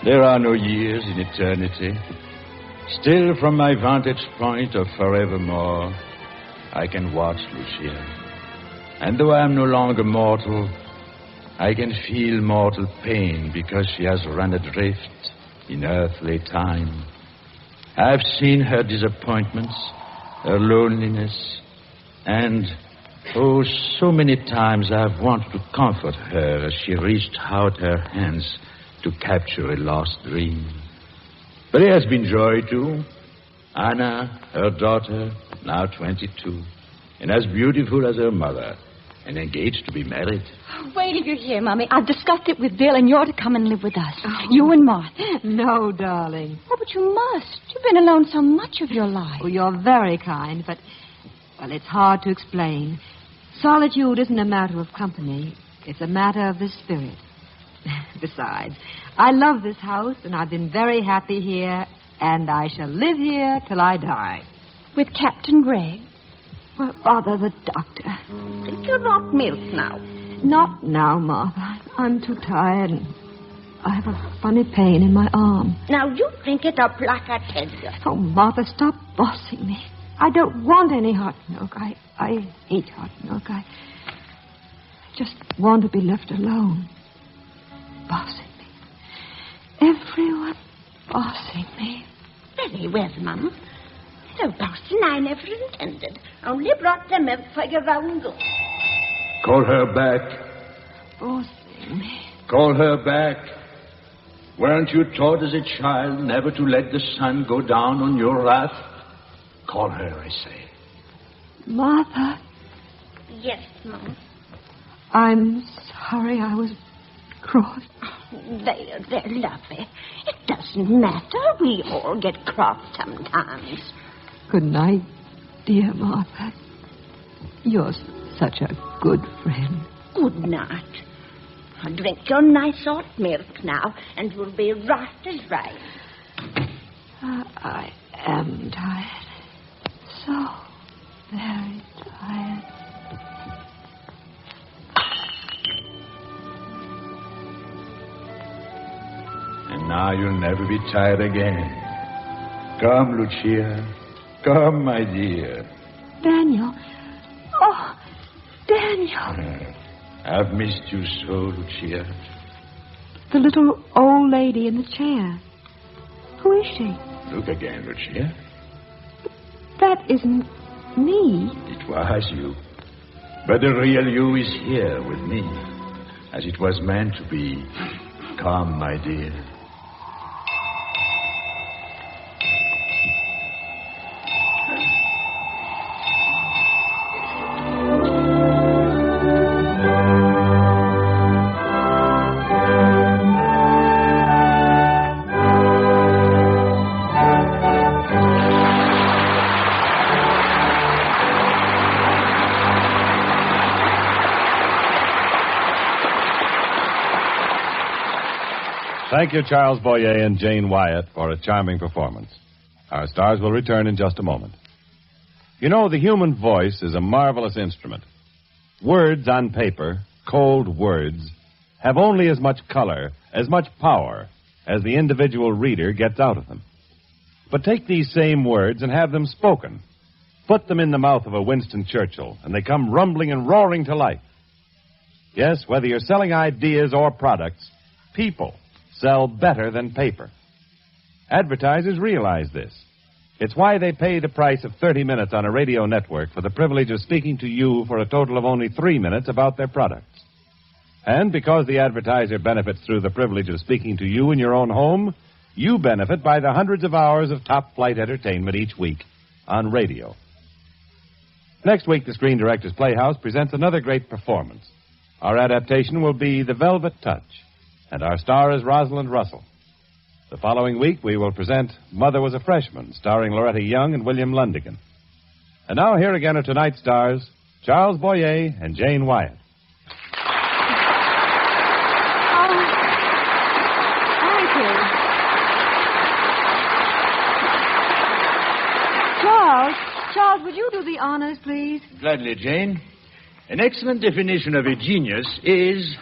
There are no years in eternity. Still, from my vantage point of forevermore, I can watch Lucia. And though I am no longer mortal, I can feel mortal pain because she has run adrift in earthly time. I've seen her disappointments, her loneliness, and oh, so many times I've wanted to comfort her as she reached out her hands to capture a lost dream. But there has been joy, too. Anna, her daughter, now 22, and as beautiful as her mother, and engaged to be married. Wait till you hear, Mommy. I've discussed it with Bill, and you're to come and live with us. Oh. You and Martha. No, darling. Oh, but you must. You've been alone so much of your life. Oh, you're very kind, but, well, it's hard to explain. Solitude isn't a matter of company. It's a matter of the spirit. Besides, I love this house, and I've been very happy here, and I shall live here till I die. With Captain Gray? Well, bother the doctor. Drink your hot milk now. Not now, Martha. I'm too tired, and I have a funny pain in my arm. Now, you drink it up like I tell you. Oh, Martha, stop bossing me. I don't want any hot milk. I hate hot milk. I just want to be left alone. Bossing me. Everyone bossing me. Very well, Mum. No bossing I never intended. Only brought the milk for your round go. Call her back. Bossing me. Call her back. Weren't you taught as a child never to let the sun go down on your wrath? Call her, I say. Martha. Yes, Mum. I'm sorry I was cross. Oh, they're lovely. It doesn't matter. We all get cross sometimes. Good night, dear Martha. You're such a good friend. Good night. I'll drink your nice hot milk now, and you'll be right as right. I am tired. So very tired. And now you'll never be tired again. Come, Lucia. Come, my dear. Daniel. Oh, Daniel. I've missed you so, Lucia. The little old lady in the chair. Who is she? Look again, Lucia. That isn't me. It was you. But the real you is here with me, as it was meant to be. Come, my dear. Thank you, Charles Boyer and Jane Wyatt, for a charming performance. Our stars will return in just a moment. You know, the human voice is a marvelous instrument. Words on paper, cold words, have only as much color, as much power, as the individual reader gets out of them. But take these same words and have them spoken, Put them in the mouth of a Winston Churchill, and they come rumbling and roaring to life. Yes, whether you're selling ideas or products, people sell better than paper. Advertisers realize this. It's why they pay the price of 30 minutes on a radio network for the privilege of speaking to you for a total of only 3 minutes about their products. And because the advertiser benefits through the privilege of speaking to you in your own home, you benefit by the hundreds of hours of top-flight entertainment each week on radio. Next week, the Screen Directors Playhouse presents another great performance. Our adaptation will be The Velvet Touch, and our star is Rosalind Russell. The following week, we will present Mother Was a Freshman, starring Loretta Young and William Lundigan. And now, here again are tonight's stars, Charles Boyer and Jane Wyatt. Thank you. Charles, would you do the honors, please? Gladly, Jane. An excellent definition of a genius is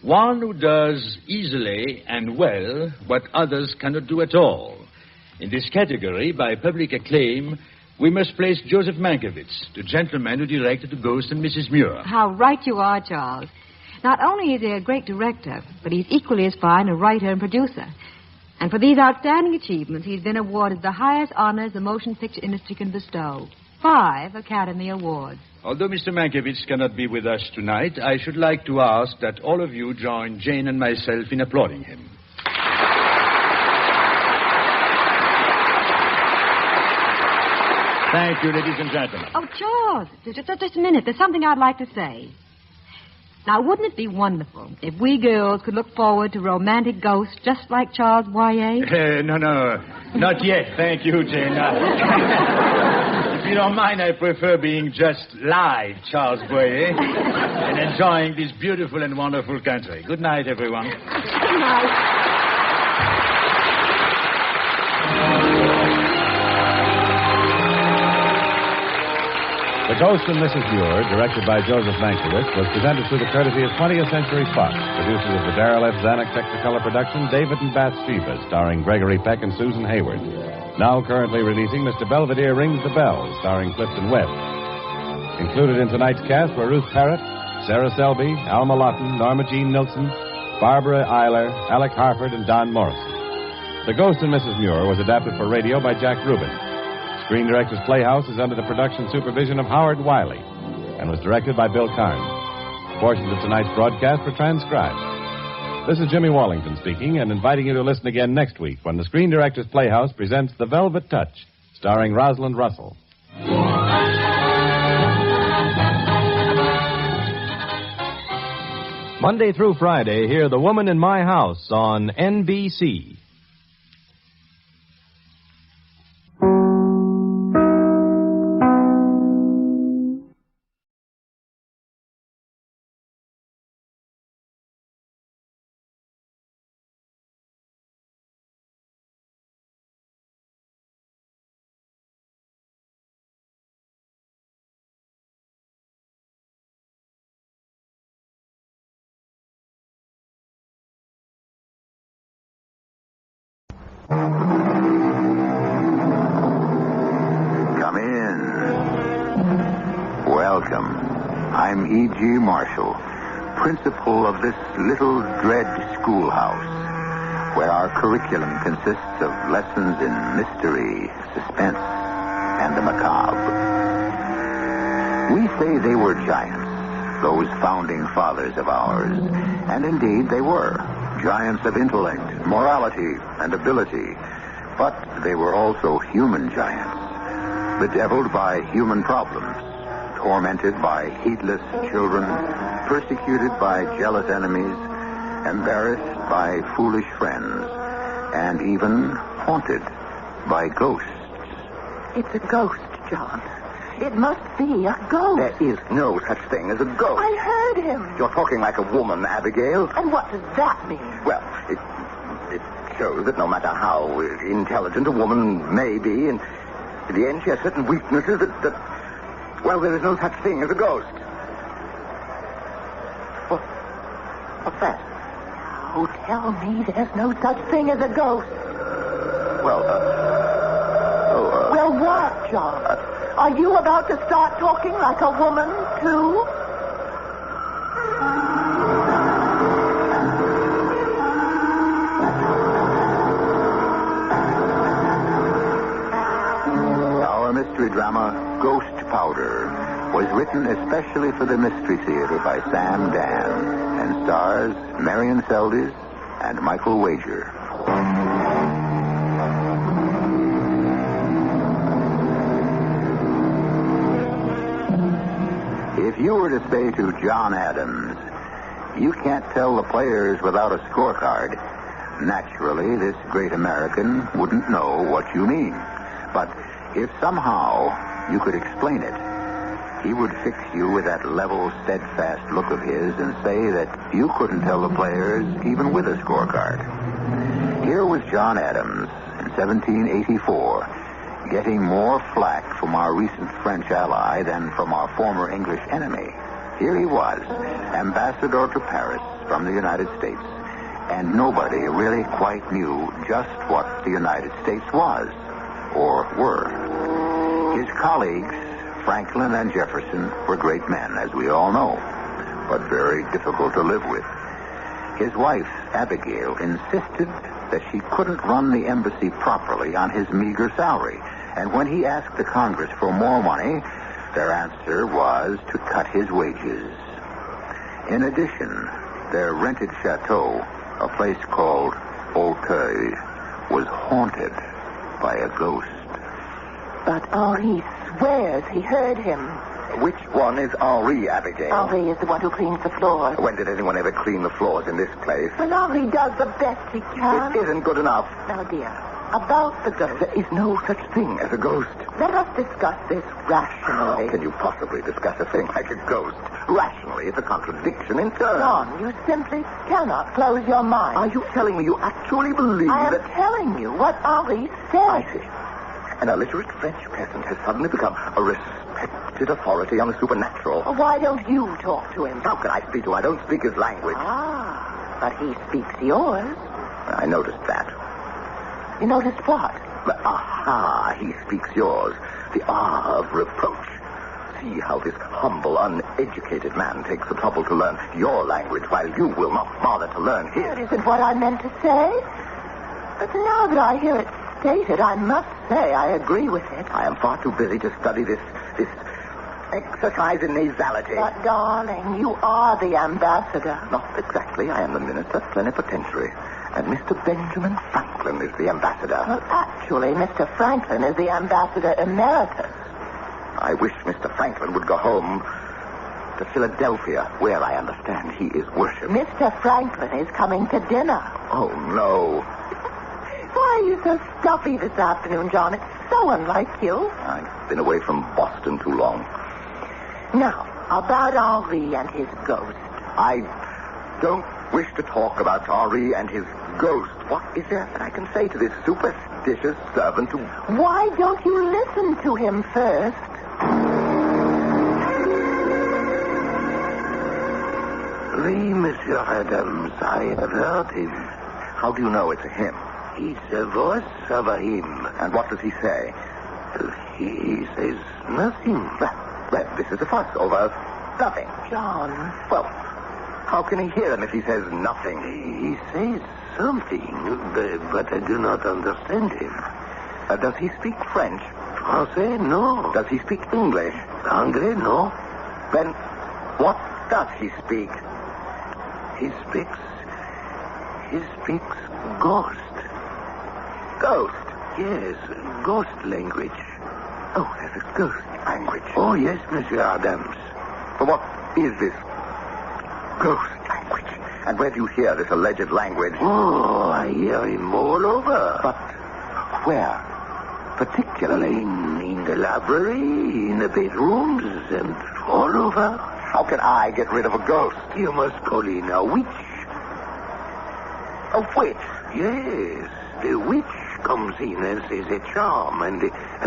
one who does easily and well what others cannot do at all. In this category, by public acclaim, we must place Joseph Mankiewicz, the gentleman who directed The Ghost and Mrs. Muir. How right you are, Charles. Not only is he a great director, but he's equally as fine a writer and producer. And for these outstanding achievements, he's been awarded the highest honors the motion picture industry can bestow. 5 Academy Awards. Although Mr. Mankiewicz cannot be with us tonight, I should like to ask that all of you join Jane and myself in applauding him. Thank you, ladies and gentlemen. Oh, Charles, just a minute. There's something I'd like to say. Now, wouldn't it be wonderful if we girls could look forward to romantic ghosts just like Charles Boyer? No, not yet. Thank you, Jane. If you don't mind, I prefer being just live Charles Boyer and enjoying this beautiful and wonderful country. Good night, everyone. Good night. The Ghost and Mrs. Muir, directed by Joseph Mankiewicz, was presented through the courtesy of 20th Century Fox, producers of the Darrell F. Zanuck Technicolor production, David and Bathsheba, starring Gregory Peck and Susan Hayward. Now currently releasing Mr. Belvedere Rings the Bell, starring Clifton Webb. Included in tonight's cast were Ruth Parrott, Sarah Selby, Alma Lawton, Norma Jean Nilsson, Barbara Eiler, Alec Harford, and Don Morrison. The Ghost and Mrs. Muir was adapted for radio by Jack Rubin. Screen Directors Playhouse is under the production supervision of Howard Wiley and was directed by Bill Carnes. Portions of tonight's broadcast were transcribed. This is Jimmy Wallington speaking and inviting you to listen again next week when the Screen Directors Playhouse presents The Velvet Touch, starring Rosalind Russell. Monday through Friday, hear The Woman in My House on NBC. Come in. Welcome. I'm E.G. Marshall, principal of this little dread schoolhouse, where our curriculum consists of lessons in mystery, suspense, and the macabre. We say they were giants, those founding fathers of ours, and indeed they were. Giants of intellect, morality, and ability. But they were also human giants, bedeviled by human problems, tormented by heedless children, persecuted by jealous enemies, embarrassed by foolish friends, and even haunted by ghosts. It's a ghost, John. It must be a ghost. There is no such thing as a ghost. I heard him. You're talking like a woman, Abigail. And what does that mean? Well, it shows that no matter how intelligent a woman may be, in the end she has certain weaknesses that well, there is no such thing as a ghost. What's that? Oh, tell me there's no such thing as a ghost. Well, Well, what, John? Are you about to start talking like a woman, too? Our mystery drama, Ghost Powder, was written especially for the Mystery Theater by Sam Dan and stars Marion Seldes and Michael Wager. If you were to say to John Adams, "You can't tell the players without a scorecard," naturally this great American wouldn't know what you mean. But if somehow you could explain it, he would fix you with that level, steadfast look of his and say that you couldn't tell the players even with a scorecard. Here was John Adams in 1784, getting more flack from our recent French ally than from our former English enemy. Here he was, ambassador to Paris from the United States, and nobody really quite knew just what the United States was, or were. His colleagues, Franklin and Jefferson, were great men, as we all know, but very difficult to live with. His wife, Abigail, insisted that she couldn't run the embassy properly on his meager salary, and when he asked the Congress for more money, their answer was to cut his wages. In addition, their rented chateau, a place called Auteuil, was haunted by a ghost. But Henri swears he heard him. Which one is Henri, Abigail? Henri is the one who cleans the floors. When did anyone ever clean the floors in this place? Well, Henri does the best he can. It isn't good enough. Now, dear, about the ghost. There is no such thing as a ghost. Let us discuss this rationally. How can you possibly discuss a thing like a ghost? Rationally, it's a contradiction in terms. John, you simply cannot close your mind. Are you telling me you actually believe I am that... telling you what Henri said. I see. An illiterate French peasant has suddenly become a respected authority on the supernatural. Well, why don't you talk to him? How can I speak to him? I don't speak his language. Ah, but he speaks yours. I noticed that. You noticed what? Aha, he speaks yours. The ah of reproach. See how this humble, uneducated man takes the trouble to learn your language while you will not bother to learn his. That isn't what I meant to say. But now that I hear it stated, I must say I agree with it. I am far too busy to study this exercise in nasality. But, darling, you are the ambassador. Not exactly. I am the minister plenipotentiary. And Mr. Benjamin Franklin is the ambassador. Well, actually, Mr. Franklin is the ambassador emeritus. I wish Mr. Franklin would go home to Philadelphia, where I understand he is worshipped. Mr. Franklin is coming to dinner. Oh, no. Why are you so stuffy this afternoon, John? It's so unlike you. I've been away from Boston too long. Now, about Henri and his ghost. I don't wish to talk about Henri and his ghost. What is there that I can say to this superstitious servant who... Why don't you listen to him first? Oui, Monsieur Adams, I have heard him. How do you know it's a him? It's the voice of a him. And what does he say? He says nothing. Well, this is a fuss over nothing. John. Well, how can he hear him if he says nothing? He says something, but I do not understand him. Does he speak French? Français, no. Does he speak English? Anglais, no. Then what does he speak? He speaks ghost. Ghost? Yes, ghost language. Oh, there's a ghost language. Oh, yes, Monsieur Adams. But what is this ghost language? And where do you hear this alleged language? Oh, I hear him all over. But where? Particularly? In the library, in the bedrooms, and all over. How can I get rid of a ghost? You must call in a witch. A witch? Yes. The witch comes in and says a charm, and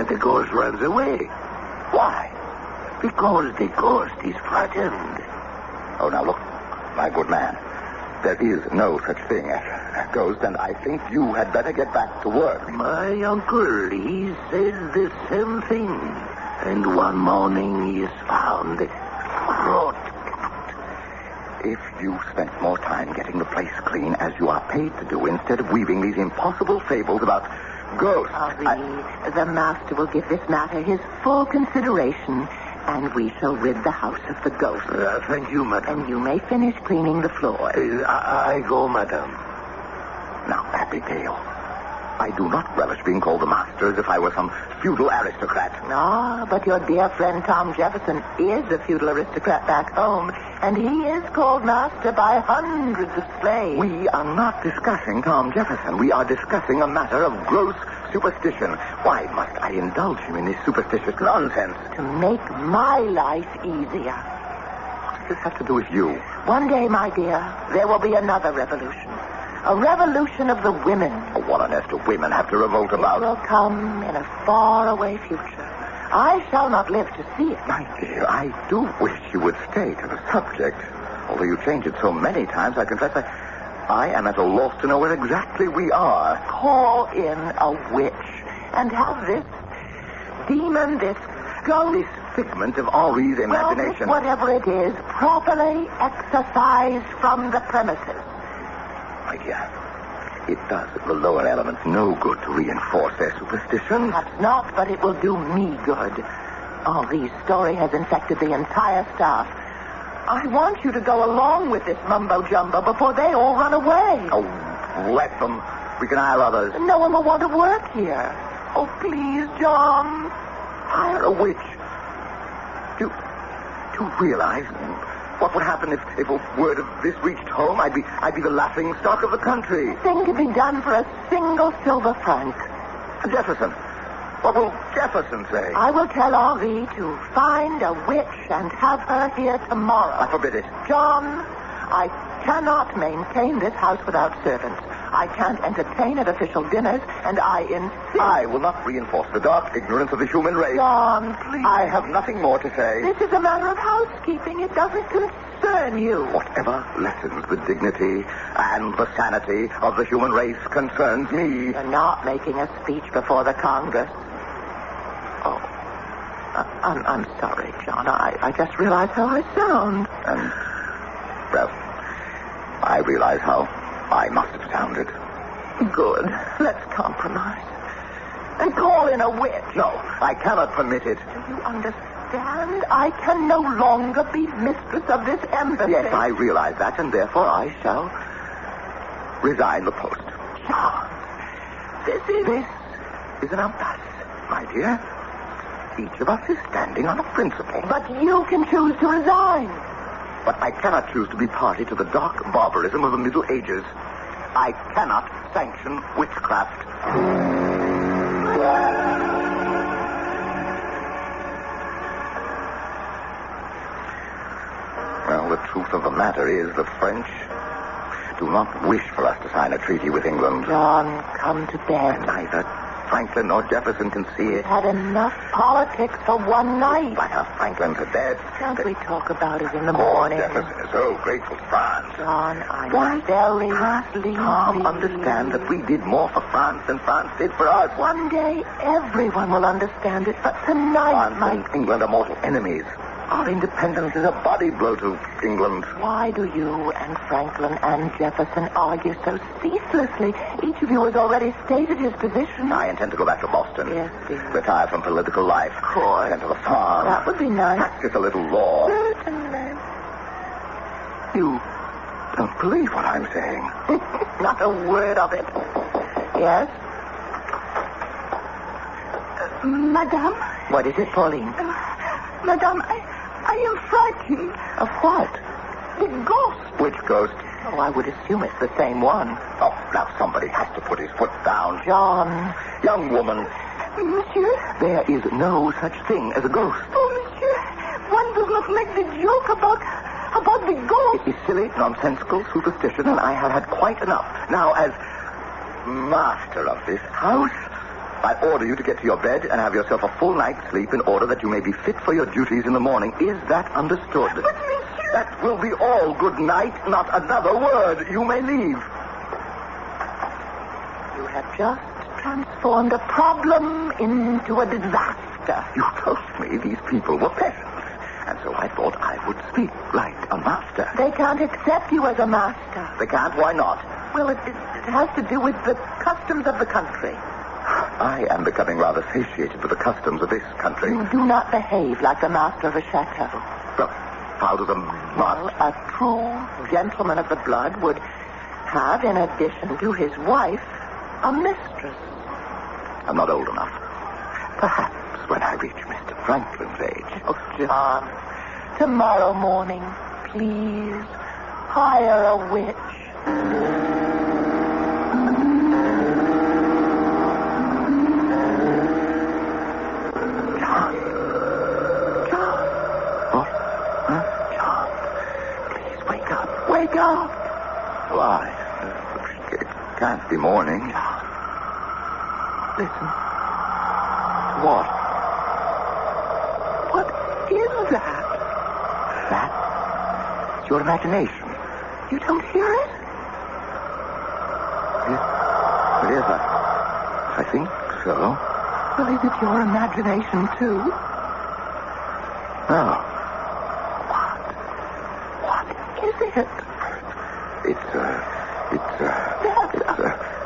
the ghost runs away. Why? Because the ghost is frightened. Oh, now look, my good man. There is no such thing as a ghost, and I think you had better get back to work. My uncle, he says the same thing. And one morning he is found. If you spent more time getting the place clean, as you are paid to do, instead of weaving these impossible fables about ghosts... Henri, the master will give this matter his full consideration, and we shall rid the house of the ghosts. Thank you, madame. And you may finish cleaning the floor. I go, madame. Now, Abigail, I do not relish being called the master as if I were some feudal aristocrat. Ah, but your dear friend Tom Jefferson is a feudal aristocrat back home, and he is called master by hundreds of slaves. We are not discussing Tom Jefferson. We are discussing a matter of gross superstition. Why must I indulge him in this superstitious nonsense? To make my life easier. What does this have to do with you? One day, my dear, there will be another revolution. A revolution of the women. What on earth do women have to revolt about? It will come in a faraway future. I shall not live to see it. My dear, I do wish you would stay to the subject. Although you change it so many times, I confess I am at a loss to know where exactly we are. Call in a witch and have this demon, this ghost... This figment of Henri's imagination. Well, whatever it is, properly exorcised from the premises. My dear, it does the lower elements no good to reinforce their superstitions. Perhaps not, but it will do me good. Henri's story has infected the entire staff. I want you to go along with this mumbo-jumbo before they all run away. Oh, let them. We can hire others. No one will want to work here. Oh, please, John. Hire a witch. Do you realize what would happen if a word of this reached home? I'd be the laughing stock of the country. Thing could be done for a single silver franc. Jefferson. What will Jefferson say? I will tell Henri to find a witch and have her here tomorrow. I forbid it. John, I cannot maintain this house without servants. I can't entertain at official dinners, and I insist... I will not reinforce the dark ignorance of the human race. John, please. I have nothing more to say. This is a matter of housekeeping. It doesn't concern you. Whatever lessens the dignity and the sanity of the human race concerns me. You're not making a speech before the Congress. Oh, I'm sorry, John. I just realized how I sound. Well, I realize how I must have sounded. Good. Let's compromise. And call in a witch. No, I cannot permit it. Do you understand? I can no longer be mistress of this embassy. Yes, I realize that, and therefore I shall resign the post. John, this is an impasse, my dear. Each of us is standing on a principle. But you can choose to resign. But I cannot choose to be party to the dark barbarism of the Middle Ages. I cannot sanction witchcraft. Well, the truth of the matter is the French do not wish for us to sign a treaty with England. John, come to bed. Neither Franklin nor Jefferson can see it. We've had enough politics for one night. But Franklin's are dead. Can't we talk about it in the morning? Jefferson is so grateful to France. John, I'm very sleepy. Tom, understand that we did more for France than France did for us. One day, everyone will understand it, but tonight... France and England are mortal enemies. Our independence is a body blow to England. Why do you and Franklin and Jefferson argue so ceaselessly? Each of you has already stated his position. I intend to go back to Boston. Yes, dear. Retire from political life. Of course. And to the farm. That would be nice. Practice a little law. Certainly. You don't believe what I'm saying. Not a word of it. Yes? Madame? What is it, Pauline? Madame, I am frightened. Of what? The ghost. Which ghost? Oh, I would assume it's the same one. Oh, now somebody has to put his foot down. John. Young woman. Monsieur? There is no such thing as a ghost. Oh, monsieur, one does not make the joke about the ghost. It is silly, nonsensical superstition, and I have had quite enough. Now, as master of this house, I order you to get to your bed and have yourself a full night's sleep in order that you may be fit for your duties in the morning. Is that understood? But, monsieur... That will be all. Good night. Not another word. You may leave. You have just transformed a problem into a disaster. master. You told me these people were peasants. And so I thought I would speak like a master. They can't accept you as a master. They can't? Why not? Well, it has to do with the customs of the country. I am becoming rather satiated with the customs of this country. You do not behave like the master of a chateau. Well, how does a master... Well, a true gentleman of the blood would have, in addition to his wife, a mistress. I'm not old enough. Perhaps when I reach Mr. Franklin's age. Oh, John, tomorrow morning, please, hire a witch. Wake up. Why? It can't be morning. Listen. What? What is that? That? It's your imagination. You don't hear it? It is. I think so. Well, is it your imagination, too? No. What is it? It's a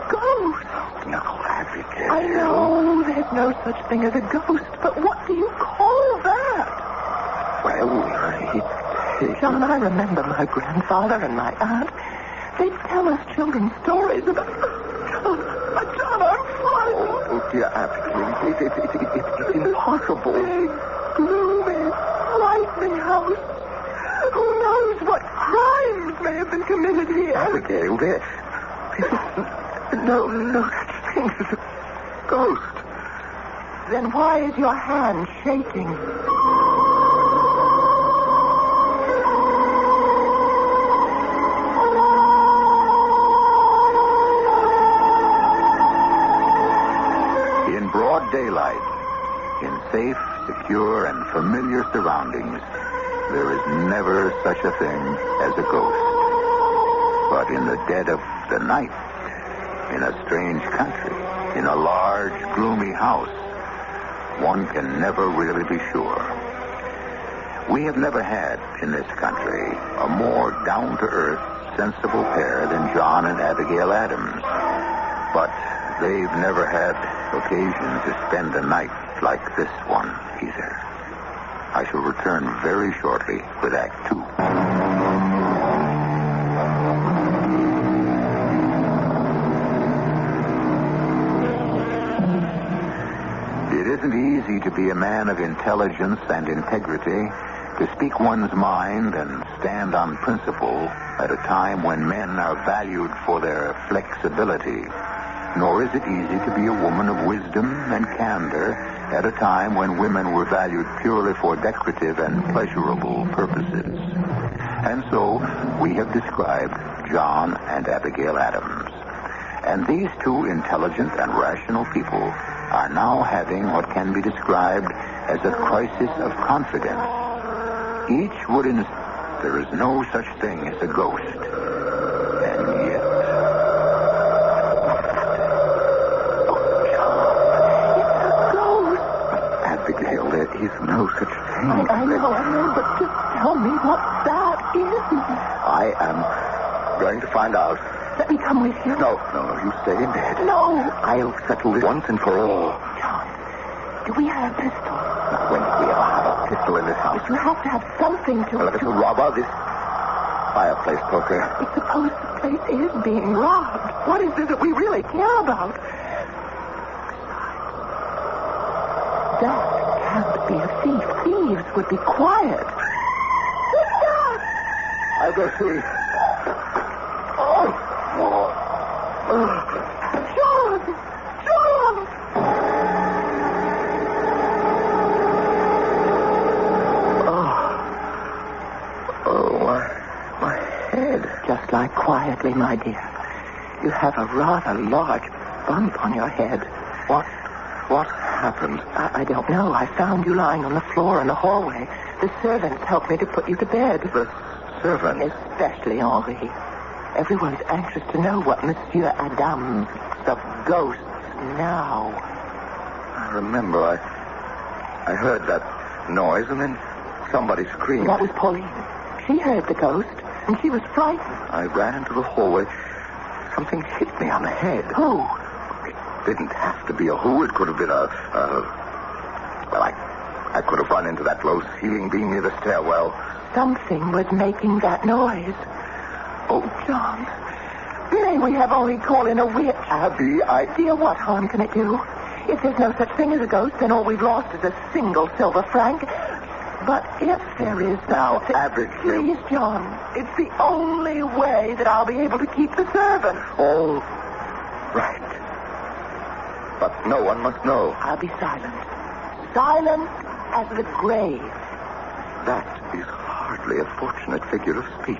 ghost. No, Abigail. I know there's no such thing as a ghost, but what do you call that? Well, John, I remember my grandfather and my aunt. They'd tell us children's stories about... John, I'm frightened. Oh, dear Abigail, it's impossible. Big, gloomy, frightening house. Who knows what crimes may have been committed here? Abigail, there's no such thing as a ghost. Then why is your hand shaking? In broad daylight, in safe, secure, and familiar surroundings, there is never such a thing as a ghost. But in the dead of the night, in a strange country, in a large, gloomy house, one can never really be sure. We have never had, in this country, a more down-to-earth, sensible pair than John and Abigail Adams. But they've never had occasion to spend a night like this one, either. I shall return very shortly with Act Two. It isn't easy to be a man of intelligence and integrity, to speak one's mind and stand on principle at a time when men are valued for their flexibility. Nor is it easy to be a woman of wisdom and candor at a time when women were valued purely for decorative and pleasurable purposes. And so we have described John and Abigail Adams. And these two intelligent and rational people are now having what can be described as a crisis of confidence. Each would insist there is no such thing as a ghost. And yet... There is no such thing. I know, but just tell me what that is. I am going to find out. Let me come with you. No, you stay in bed. No. I'll settle this once and for all. John, do we have a pistol? Now, when did we ever have a pistol in this house? But you have to have something to... Well, if it's a robber, this fireplace poker. I suppose the place is being robbed. What is it that we really care about? That can't be a thief. Thieves would be quiet. I'll go see. John! My head. Just lie quietly, my dear. You have a rather large bump on your head. What happened? I don't know. I found you lying on the floor in the hallway. The servants helped me to put you to bed. The servants? Especially Henri. Everyone's anxious to know what Monsieur Adams thinks of ghosts now. I remember I heard that noise and then somebody screamed. That was Pauline. She heard the ghost, and she was frightened. I ran into the hallway. Something hit me on the head. Who? It didn't have to be a who. It could have been well, I could have run into that low ceiling beam near the stairwell. Something was making that noise. Oh, John. May we have only called in a witch? Abby, Dear, what harm can it do? If there's no such thing as a ghost, then all we've lost is a single silver franc. But if there is now, Abby, please, John, it's the only way that I'll be able to keep the servant. All right. But no one must know. I'll be silent. Silent as the grave. That is hardly a fortunate figure of speech.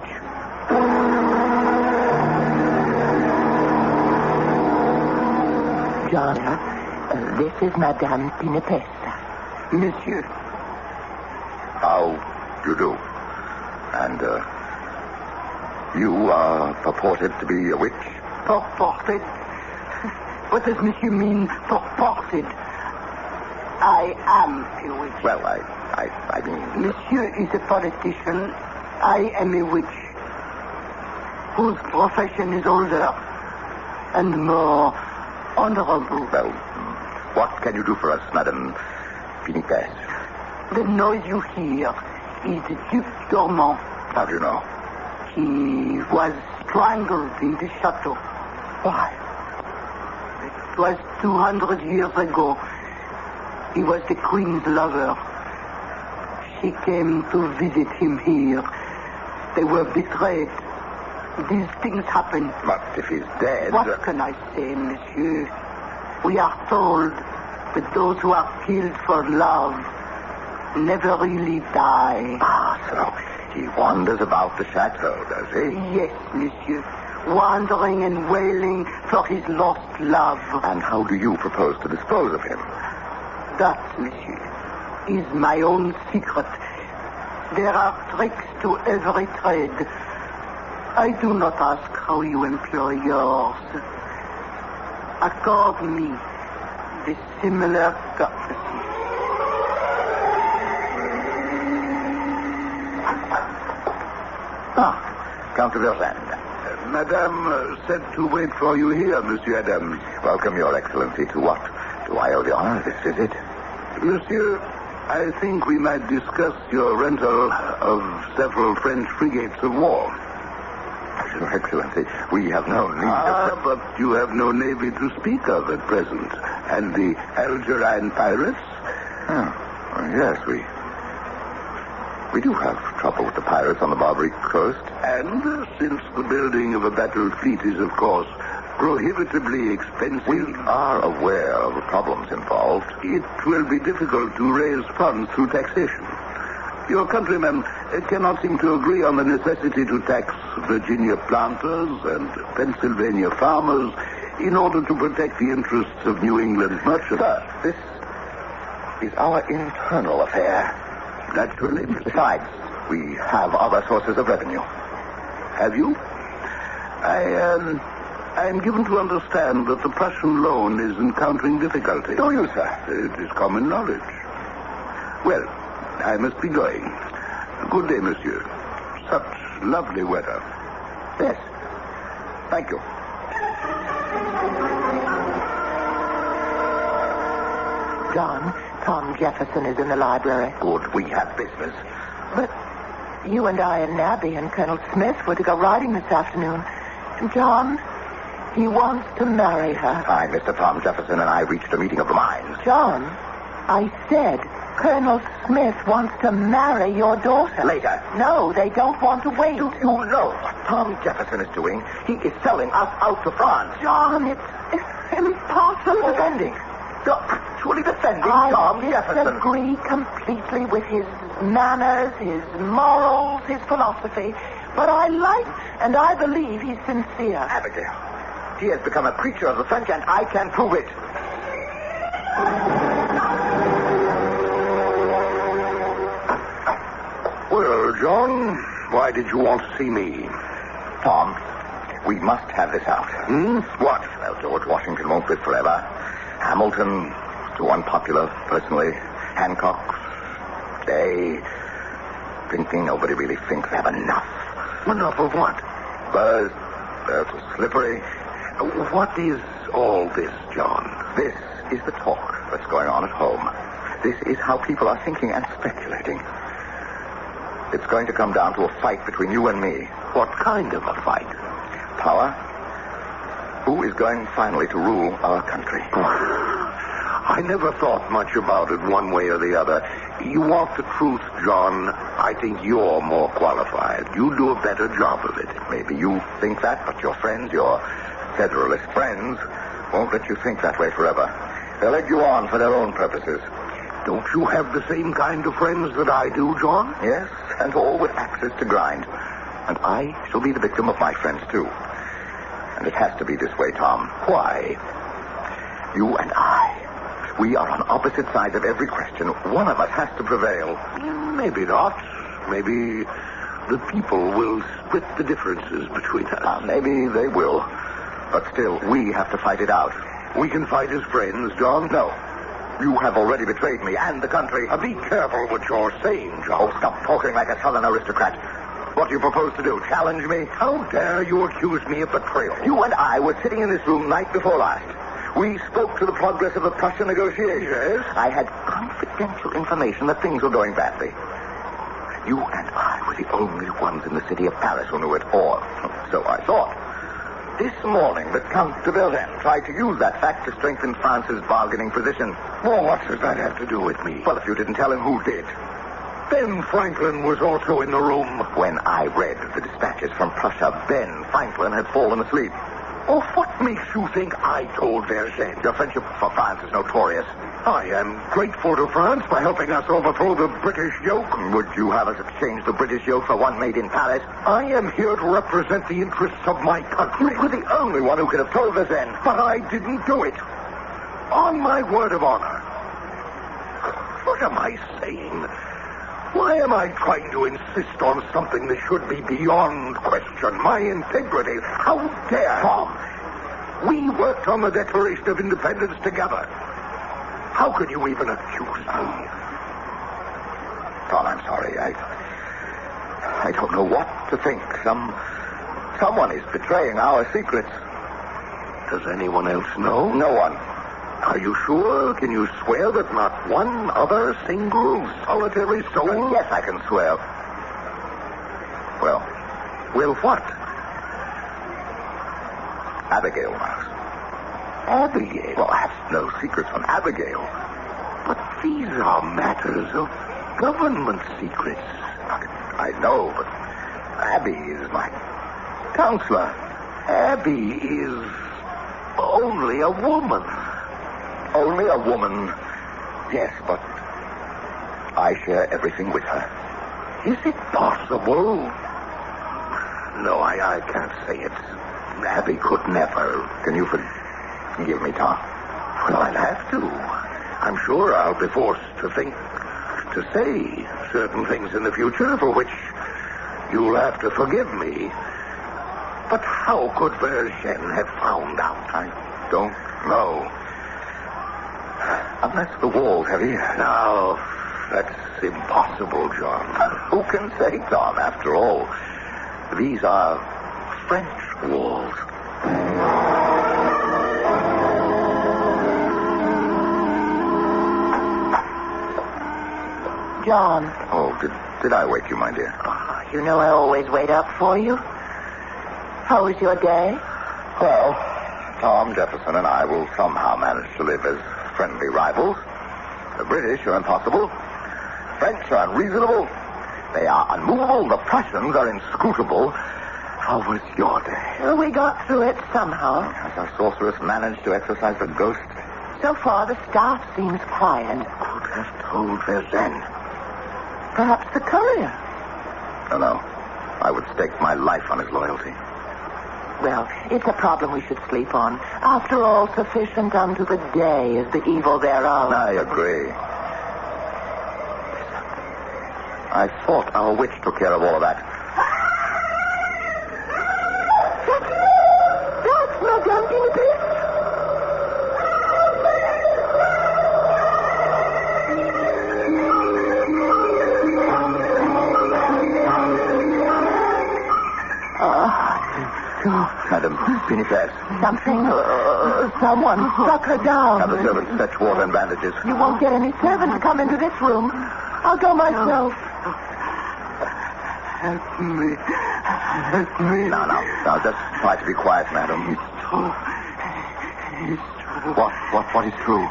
John, this is Madame Pinapesta. Monsieur. How do you do? And, you are purported to be a witch? Purported? What does Monsieur mean, purported? I am a witch. Well, I mean... Monsieur is a politician. I am a witch, whose profession is older and more honorable. Well, what can you do for us, Madame Pinipes? The noise you hear is the Duc d'Ormont. How do you know? He was strangled in the chateau. Why? It was 200 years ago. He was the Queen's lover. She came to visit him here. They were betrayed. These things happen. But if he's dead... What can I say, monsieur? We are told that those who are killed for love never really die. Ah, so he wanders about the chateau, does he? Yes, monsieur. Wandering and wailing for his lost love. And how do you propose to dispose of him? That, monsieur, is my own secret. There are tricks to every trade. I do not ask how you employ yours. Accord me the similar courtesy. Count of Versailles. Madame said to wait for you here, Monsieur Adams. Welcome, Your Excellency. To what? Do I owe the honor of this visit? Monsieur, I think we might discuss your rental of several French frigates of war. Your Excellency, we have no need of... But you have no navy to speak of at present. And the Algerine pirates? Oh, yes, we do have trouble with the pirates on the Barbary coast. And since the building of a battle fleet is, of course, prohibitively expensive... We are aware of the problems involved. It will be difficult to raise funds through taxation. Your countrymen cannot seem to agree on the necessity to tax Virginia planters and Pennsylvania farmers in order to protect the interests of New England merchants. Sir, this is our internal affair. Naturally. Besides, we have other sources of revenue. Have you? I am given to understand that the Prussian loan is encountering difficulty. Do you, sir? It is common knowledge. Well, I must be going. Good day, monsieur. Such lovely weather. Yes. Thank you. John, Tom Jefferson is in the library. Good. We have business. But you and I and Nabby and Colonel Smith were to go riding this afternoon. And John, he wants to marry her. I, Mr. Tom Jefferson, and I reached a meeting of the minds. John, I said Colonel Smith wants to marry your daughter. Later. No, they don't want to wait. Do you know what Tom Jefferson is doing? He is selling us out to France. John, it's impossible. Defending. Actually defending Tom Jefferson. I disagree completely with his manners, his morals, his philosophy. But I like and I believe he's sincere. Abigail, he has become a creature of the French, and I can prove it. Well, John, why did you want to see me? Tom, we must have this out. What? Well, George Washington won't live forever. Hamilton, too unpopular, personally. Hancock, they thinking nobody really thinks they have enough. Enough of what? Buzz, slippery. What is all this, John? This is the talk that's going on at home. This is how people are thinking and speculating. It's going to come down to a fight between you and me. What kind of a fight? Power. Who is going finally to rule our country? I never thought much about it one way or the other. You want the truth, John. I think you're more qualified. You do a better job of it. Maybe you think that, but your friends, your Federalist friends, won't let you think that way forever. They'll egg you on for their own purposes. Don't you have the same kind of friends that I do, John? Yes, and all with axes to grind. And I shall be the victim of my friends, too. And it has to be this way, Tom. Why? You and I, we are on opposite sides of every question. One of us has to prevail. Maybe not. Maybe the people will split the differences between us. Maybe they will. But still, we have to fight it out. We can fight as friends, John? No. You have already betrayed me and the country. Be careful what you're saying, John. Oh, stop talking like a Southern aristocrat. What do you propose to do? Challenge me? How dare you accuse me of betrayal? You and I were sitting in this room night before last. We spoke to the progress of the Prussian negotiations. Yes? I had confidential information that things were going badly. You and I were the only ones in the city of Paris who knew it, or so I thought. This morning, the Count de Vergennes tried to use that fact to strengthen France's bargaining position. Well, what does that have to do with me? Well, if you didn't tell him, who did? Ben Franklin was also in the room. When I read the dispatches from Prussia, Ben Franklin had fallen asleep. Oh, what makes you think I told Vergennes? Your friendship for France is notorious. I am grateful to France for helping us overthrow the British yoke. Would you have us exchange the British yoke for one made in Paris? I am here to represent the interests of my country. You were the only one who could have told Vergennes. But I didn't do it. On my word of honor. What am I saying? Why am I trying to insist on something that should be beyond question? My integrity. How dare... Tom. We worked on the Declaration of Independence together. How could you even accuse me? Tom, I'm sorry. I don't know what to think. Someone is betraying our secrets. Does anyone else know? No one. Are you sure? Can you swear that not one other single solitary soul? Yes, I can swear. Well, what? Abigail knows. Abigail? Well, I have no secrets from Abigail. But these are matters of government secrets. I know, but Abby is my counselor. Abby is only a woman. Only a woman. Yes, but I share everything with her. Is it possible? No, I can't say it. Abby could never. Can you forgive me, Tom? Well, I'll have to. I'm sure I'll be forced to say certain things in the future for which you'll have to forgive me. But how could Vergennes have found out? I don't know. Unless the walls have ears. Now, that's impossible, John. Who can say, Tom? After all, these are French walls. John. Oh, did I wake you, my dear? You know I always wait up for you. How was your day? Well, Tom Jefferson and I will somehow manage to live as friendly rivals. The British are impossible. French are unreasonable. They are unmovable. The Prussians are inscrutable. How was your day? Well, we got through it somehow. Has our sorceress managed to exorcise the ghost? So far, the staff seems quiet. Could have told Vergennes. Perhaps the courier. No. I would stake my life on his loyalty. Well, it's a problem we should sleep on. After all, sufficient unto the day is the evil thereof. I agree. I thought our witch took care of all of that. That's Madame Benedictine. Madam, Pinifex. Something, someone struck her down. Have the servants fetch water and bandages. You won't get any servant to come into this room. I'll go myself. Help me. Help me. Now, just try to be quiet, madam. It's true. It's true. What is true?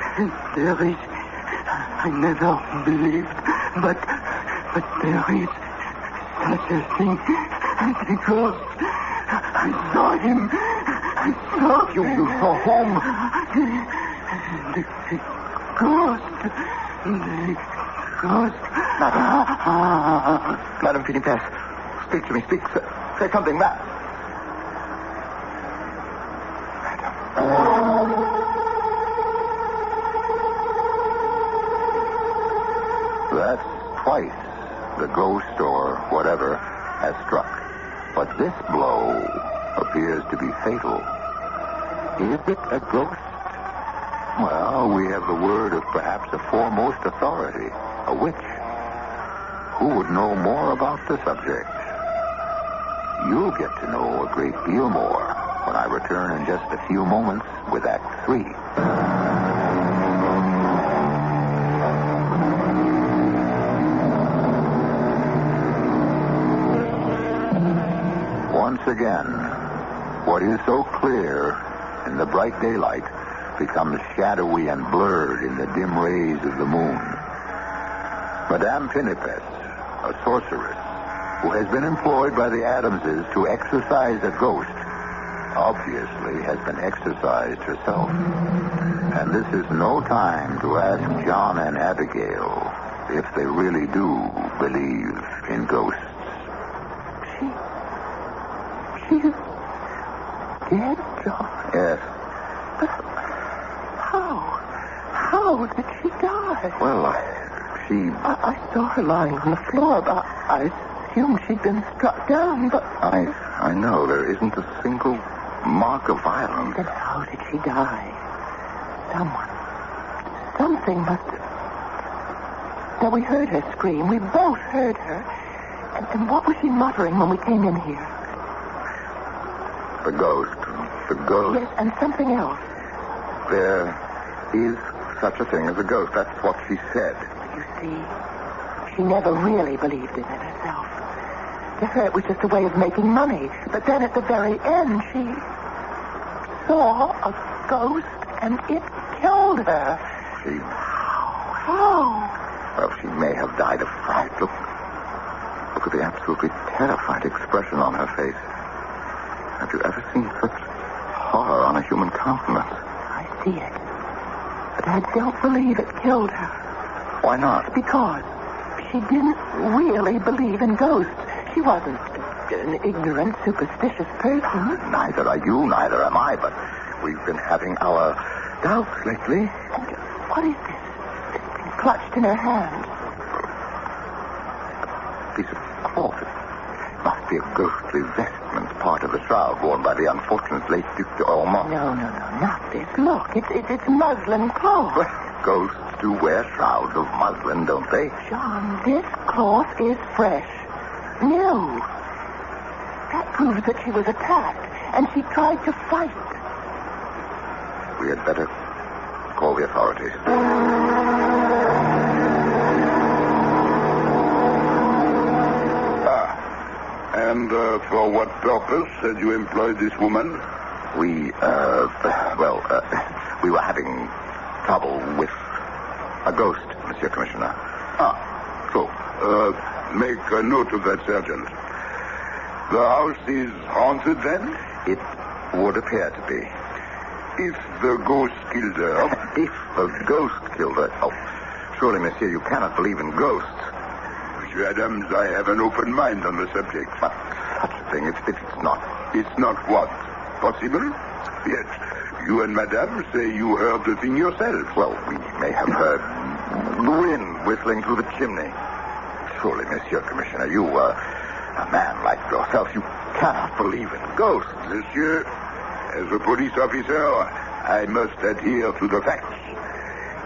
There is... I never believed, but there is such a thing as a ghost. I saw him. I saw him. You saw whom? The ghost. The ghost. Madam Pinifex, speak to me. Speak. Say something, madam. That's twice the ghost or whatever has struck. But this blow appears to be fatal. Is it a ghost? Well, we have the word of perhaps a foremost authority, a witch. Who would know more about the subject? You'll get to know a great deal more when I return in just a few moments with Act 3. Once again, what is so clear in the bright daylight becomes shadowy and blurred in the dim rays of the moon. Madame Pinifex, a sorceress who has been employed by the Adamses to exorcise a ghost, obviously has been exorcised herself. And this is no time to ask John and Abigail if they really do believe in ghosts. She's dead, John? Yes. But how did she die? Well, I saw her lying on the floor, but I assumed she'd been struck down, but... I know there isn't a single mark of violence. Then how did she die? Something must have... Now, we heard her scream. We both heard her. And what was she muttering when we came in here? The ghost. Yes, and something else. There is such a thing as a ghost. That's what she said. You see, she never really believed in it herself. To her, it was just a way of making money. But then at the very end, she saw a ghost, and it killed her. How? Well, she may have died of fright. Look at the absolutely terrified expression on her face. Have you ever seen such horror on a human countenance? I see it. But I don't believe it killed her. Why not? Because she didn't really believe in ghosts. She wasn't an ignorant, superstitious person. Neither are you, neither am I, but we've been having our doubts lately. And what is this? This thing clutched in her hand. A piece of cloth. It must be a ghostly vestment, part of the shroud worn by the unfortunate late Duc d'Ormont. No, not this. Look, it's muslin cloth. Well, ghosts do wear shrouds of muslin, don't they? John, this cloth is fresh. New. That proves that she was attacked, and she tried to fight. We had better call the authorities. And for what purpose had you employed this woman? We were having trouble with a ghost, Monsieur Commissioner. So, make a note of that, Sergeant. The house is haunted, then? It would appear to be. If the ghost killed her... If the ghost killed her... Oh, surely, Monsieur, you cannot believe in ghosts. Monsieur Adams, I have an open mind on the subject. But such a thing, it's not... It's not what? Possible? Yes. You and Madame say you heard the thing yourself. Well, we may have heard the wind whistling through the chimney. Surely, Monsieur Commissioner, you, a man like yourself, you cannot believe in ghosts. Monsieur, as a police officer, I must adhere to the facts.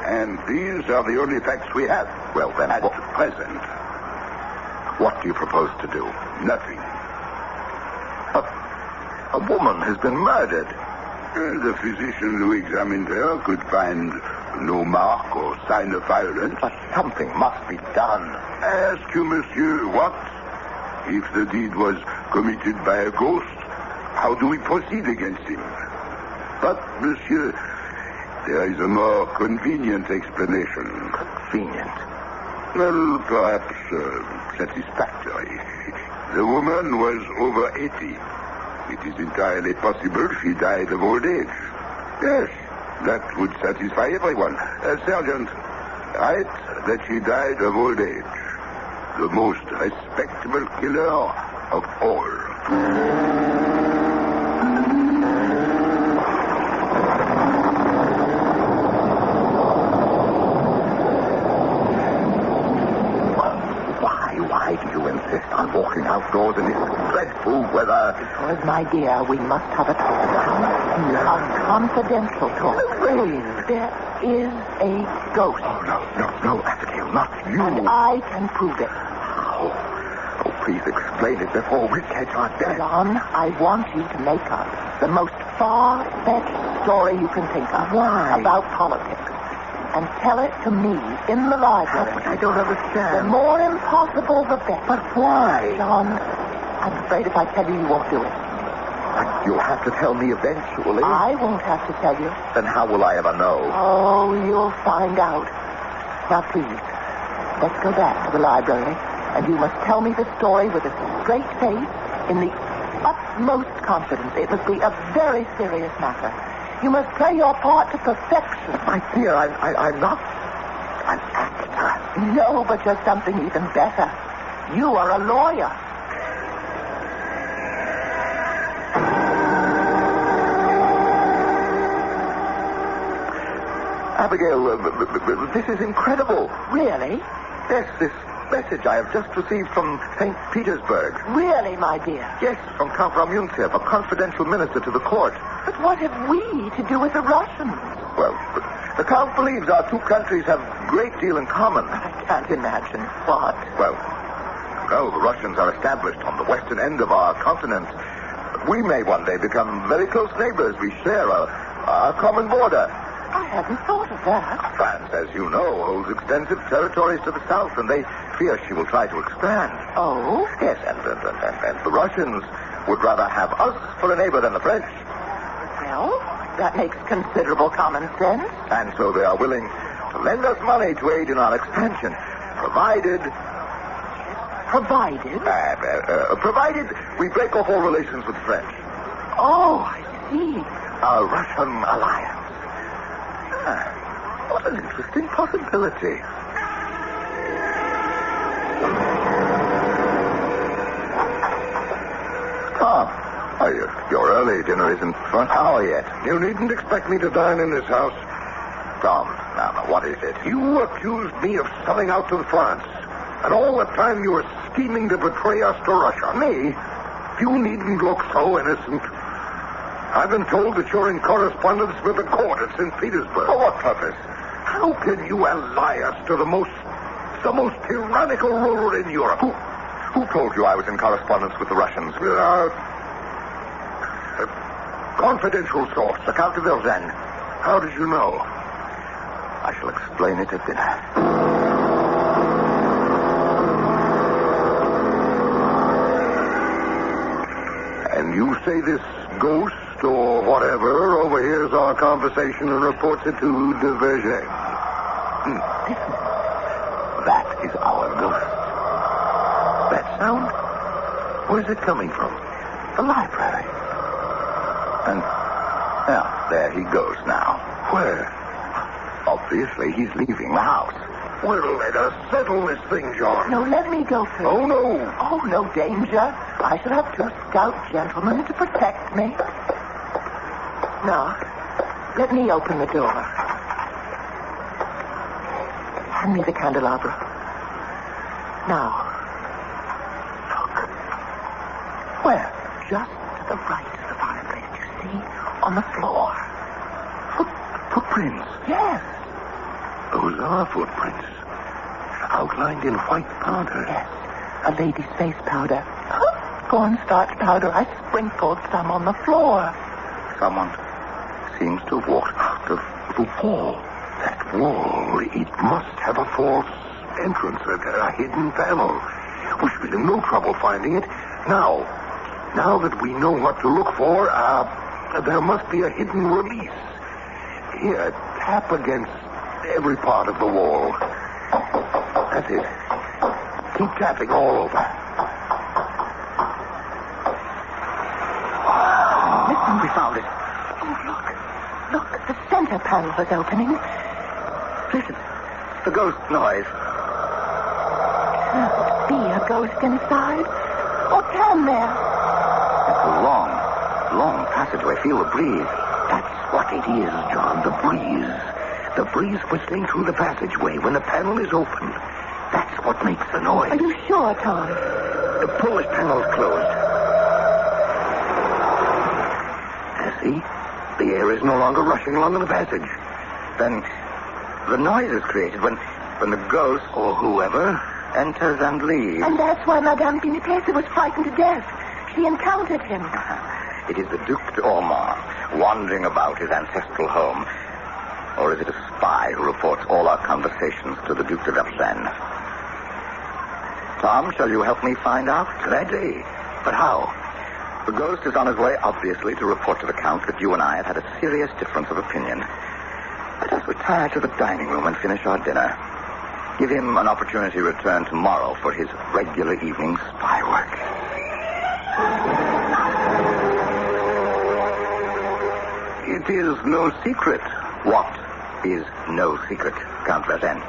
And these are the only facts we have. Well, then, at present. What do you propose to do? Nothing. A woman has been murdered. The physician who examined her could find no mark or sign of violence. But something must be done. I ask you, monsieur, what? If the deed was committed by a ghost, how do we proceed against him? But, monsieur, there is a more convenient explanation. Convenient? Well, perhaps satisfactory. The woman was over 80. It is entirely possible she died of old age. Yes, that would satisfy everyone. Sergeant, write that she died of old age. The most respectable killer of all. Why do you insist on walking outdoors in this dreadful weather? Because, my dear, we must have a talk. A confidential talk. There is a ghost. Oh, no, Abigail, not you. And I can prove it. Oh, please explain it before we catch our death. John, I want you to make up the most far-fetched story you can think of. Why? About politics. And tell it to me in the library. I don't understand. The more impossible, the better. But why? John, I'm afraid if I tell you, you won't do it. But you'll have to tell me eventually. I won't have to tell you. Then how will I ever know? Oh, you'll find out. Now, please, let's go back to the library, and you must tell me the story with a straight face, in the utmost confidence. It must be a very serious matter. You must play your part to perfection. My dear, I'm not an actor. No, but you're something even better. You are a lawyer. Abigail, this is incredible. Really? Yes, this message I have just received from St. Petersburg. Really, my dear? Yes, from Count Ramuntsev, a confidential minister to the court. But what have we to do with the Russians? Well, the Count believes our two countries have a great deal in common. I can't imagine. What? Well, the Russians are established on the western end of our continent. We may one day become very close neighbors. We share a common border. I hadn't thought of that. France, as you know, holds extensive territories to the south, and they fear she will try to expand. Oh? Yes, and the Russians would rather have us for a neighbor than the French. Well, that makes considerable common sense. And so they are willing to lend us money to aid in our expansion, provided... Provided? Provided we break off all relations with the French. Oh, I see. A Russian alliance. What an interesting possibility. You're early. Dinner isn't front hour yet. You needn't expect me to dine in this house. Tom, now, what is it? You accused me of selling out to France. And all the time you were scheming to betray us to Russia. Me? You needn't look so innocent. I've been told that you're in correspondence with the court at St. Petersburg. For what purpose? How can you ally us to the most tyrannical ruler in Europe? Who told you I was in correspondence with the Russians? A confidential source, the Count de Vergennes. How did you know? I shall explain it at dinner. And you say this ghost or whatever overhears our conversation and reports it to de Vergennes. Listen. That is our ghost. That sound? Where's it coming from? The library. And, there he goes now. Where? Obviously, he's leaving the house. Well, let us settle this thing, John. No, let me go first. Oh, no. Oh, no danger. I shall have two stout gentlemen to protect me. Now, let me open the door. Hand me the candelabra. Now, look. Where? Just to the right of the fireplace, you see? On the floor. Footprints? Yes. Those are footprints. Outlined in white powder. Yes. A lady's face powder. cornstarch powder. I sprinkled some on the floor. Someone seems to have walked out of the wall. That wall, it must have a false entrance, a hidden panel. We should be in no trouble finding it. Now that we know what to look for, there must be a hidden release. Here, tap against every part of the wall. That's it. Keep tapping all over. Listen. We found it. Oh, look. Look, the center panel is opening. Listen. The ghost noise. Can't be a ghost inside. Or can there? It's a long passageway. Feel the breeze. That's what it is, John. The breeze. The breeze whistling through the passageway when the panel is open. That's what makes the noise. Are you sure, Tom? The Polish panel's closed. See? The air is no longer rushing along in the passage. Then the noise is created when the ghost or whoever enters and leaves. And that's why Madame Pinetese was frightened to death. She encountered him. It is the Duc d'Ormond wandering about his ancestral home. Or is it a spy who reports all our conversations to the Duc de Vergennes? Tom, shall you help me find out? Gladly. But how? The ghost is on his way, obviously, to report to the Count that you and I have had a serious difference of opinion. Let us retire to the dining room and finish our dinner. Give him an opportunity to return tomorrow for his regular evening spy work. It is no secret. What is no secret, Count Vergennes?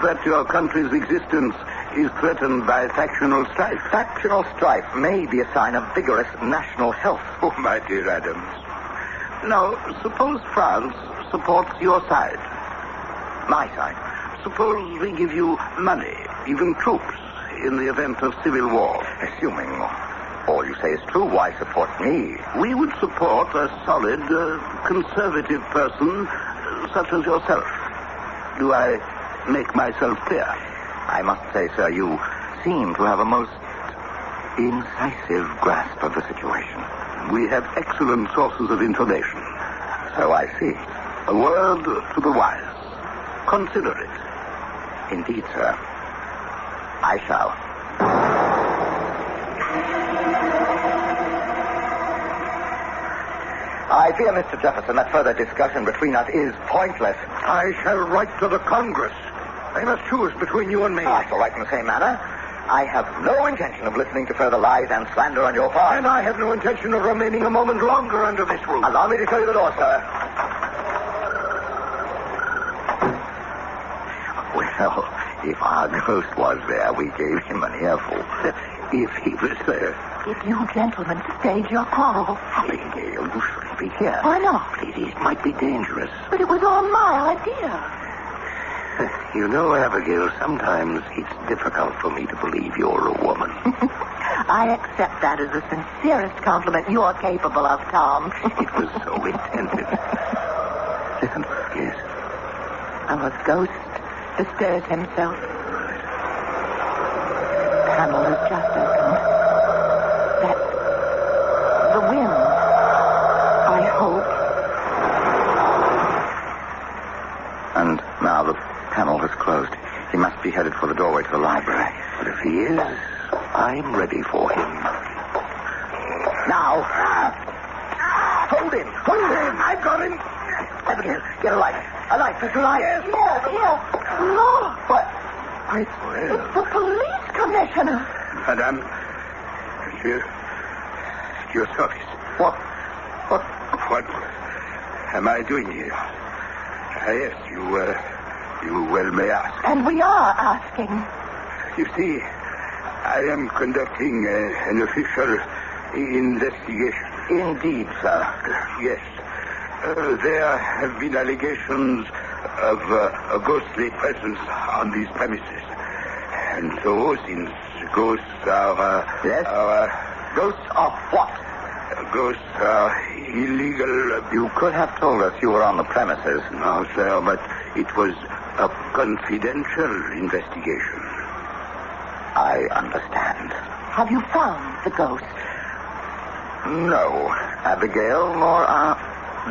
That your country's existence is threatened by factional strife. Factional strife may be a sign of vigorous national health. Oh, my dear Adams. Now, suppose France supports your side. My side. Suppose we give you money, even troops, in the event of civil war. Assuming all you say is true, why support me? We would support a solid, conservative person such as yourself. Do I make myself clear? I must say, sir, you seem to have a most incisive grasp of the situation. We have excellent sources of information. So I see. A word to the wise. Consider it. Indeed, sir. I shall. I fear, Mr. Jefferson, that further discussion between us is pointless. I shall write to the Congress. They must choose between you and me. I shall write in the same manner. I have no intention of listening to further lies and slander on your part. And I have no intention of remaining a moment longer under this roof. Allow me to show you the door, sir. Well, if our ghost was there, we gave him an earful. If he was there. If you gentlemen stage your quarrel. Abigail, you shouldn't be here. Why not? It might be dangerous. But it was all my idea. You know, Abigail, sometimes it's difficult for me to believe you're a woman. I accept that as the sincerest compliment you're capable of, Tom. It was so intended. Listen. Yes. Our ghost bestirs himself. Panel has just opened. That's the wind, I hope. And now the panel has closed. He must be headed for the doorway to the library. But if he is, I'm ready for him. Now. Hold him. Hold him. I've got him. Abigail, get a light. A light. There's a light. Yes. Look. What? It's the police commissioner. Madame, your service. What am I doing here? Yes, you well may ask. And we are asking. You see, I am conducting an official investigation. Indeed, sir. Yes. There have been allegations of a ghostly presence on these premises. And so, since ghosts are... Yes? Ghosts of what? Ghosts are illegal. You could have told us you were on the premises. No, sir, but it was a confidential investigation. I understand. Have you found the ghost? No, Abigail, nor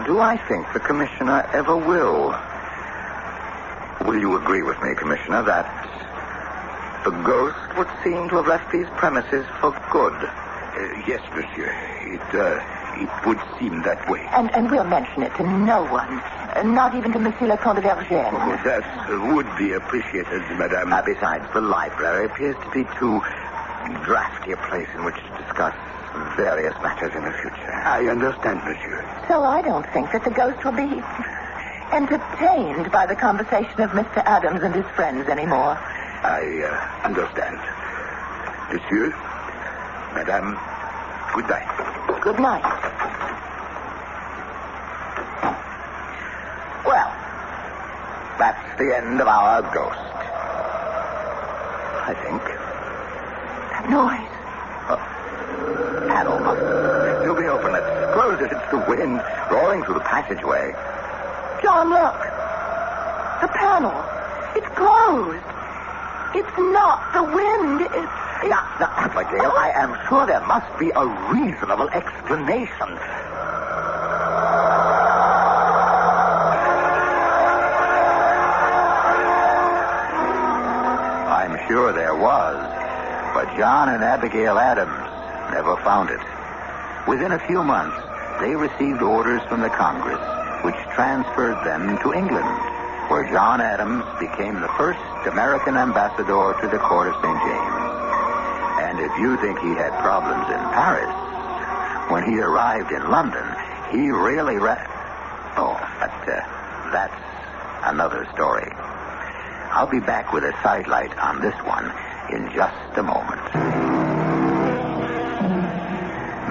do I think the Commissioner ever will. Will you agree with me, Commissioner, that the ghost would seem to have left these premises for good? Yes, monsieur. It would seem that way. And we'll mention it to no one. Not even to Monsieur le Comte de Vergennes. Oh, that would be appreciated, madame. Besides, the library appears to be too drafty a place in which to discuss various matters in the future. I understand, monsieur. So I don't think that the ghost will be entertained by the conversation of Mr. Adams and his friends anymore. I understand. Monsieur, madame, good night. Good night. Well, that's the end of our ghost. I think. That noise. Panel must still be open. Let's close it. It's the wind roaring through the passageway. John, look. The panel. It's closed. It's not the wind. It's... Now, Abigail, I am sure there must be a reasonable explanation. I'm sure there was, but John and Abigail Adams never found it. Within a few months, they received orders from the Congress, which transferred them to England, where John Adams became the first American ambassador to the court of St. James. And if you think he had problems in Paris, when he arrived in London, he really that's another story. I'll be back with a sidelight on this one in just a moment.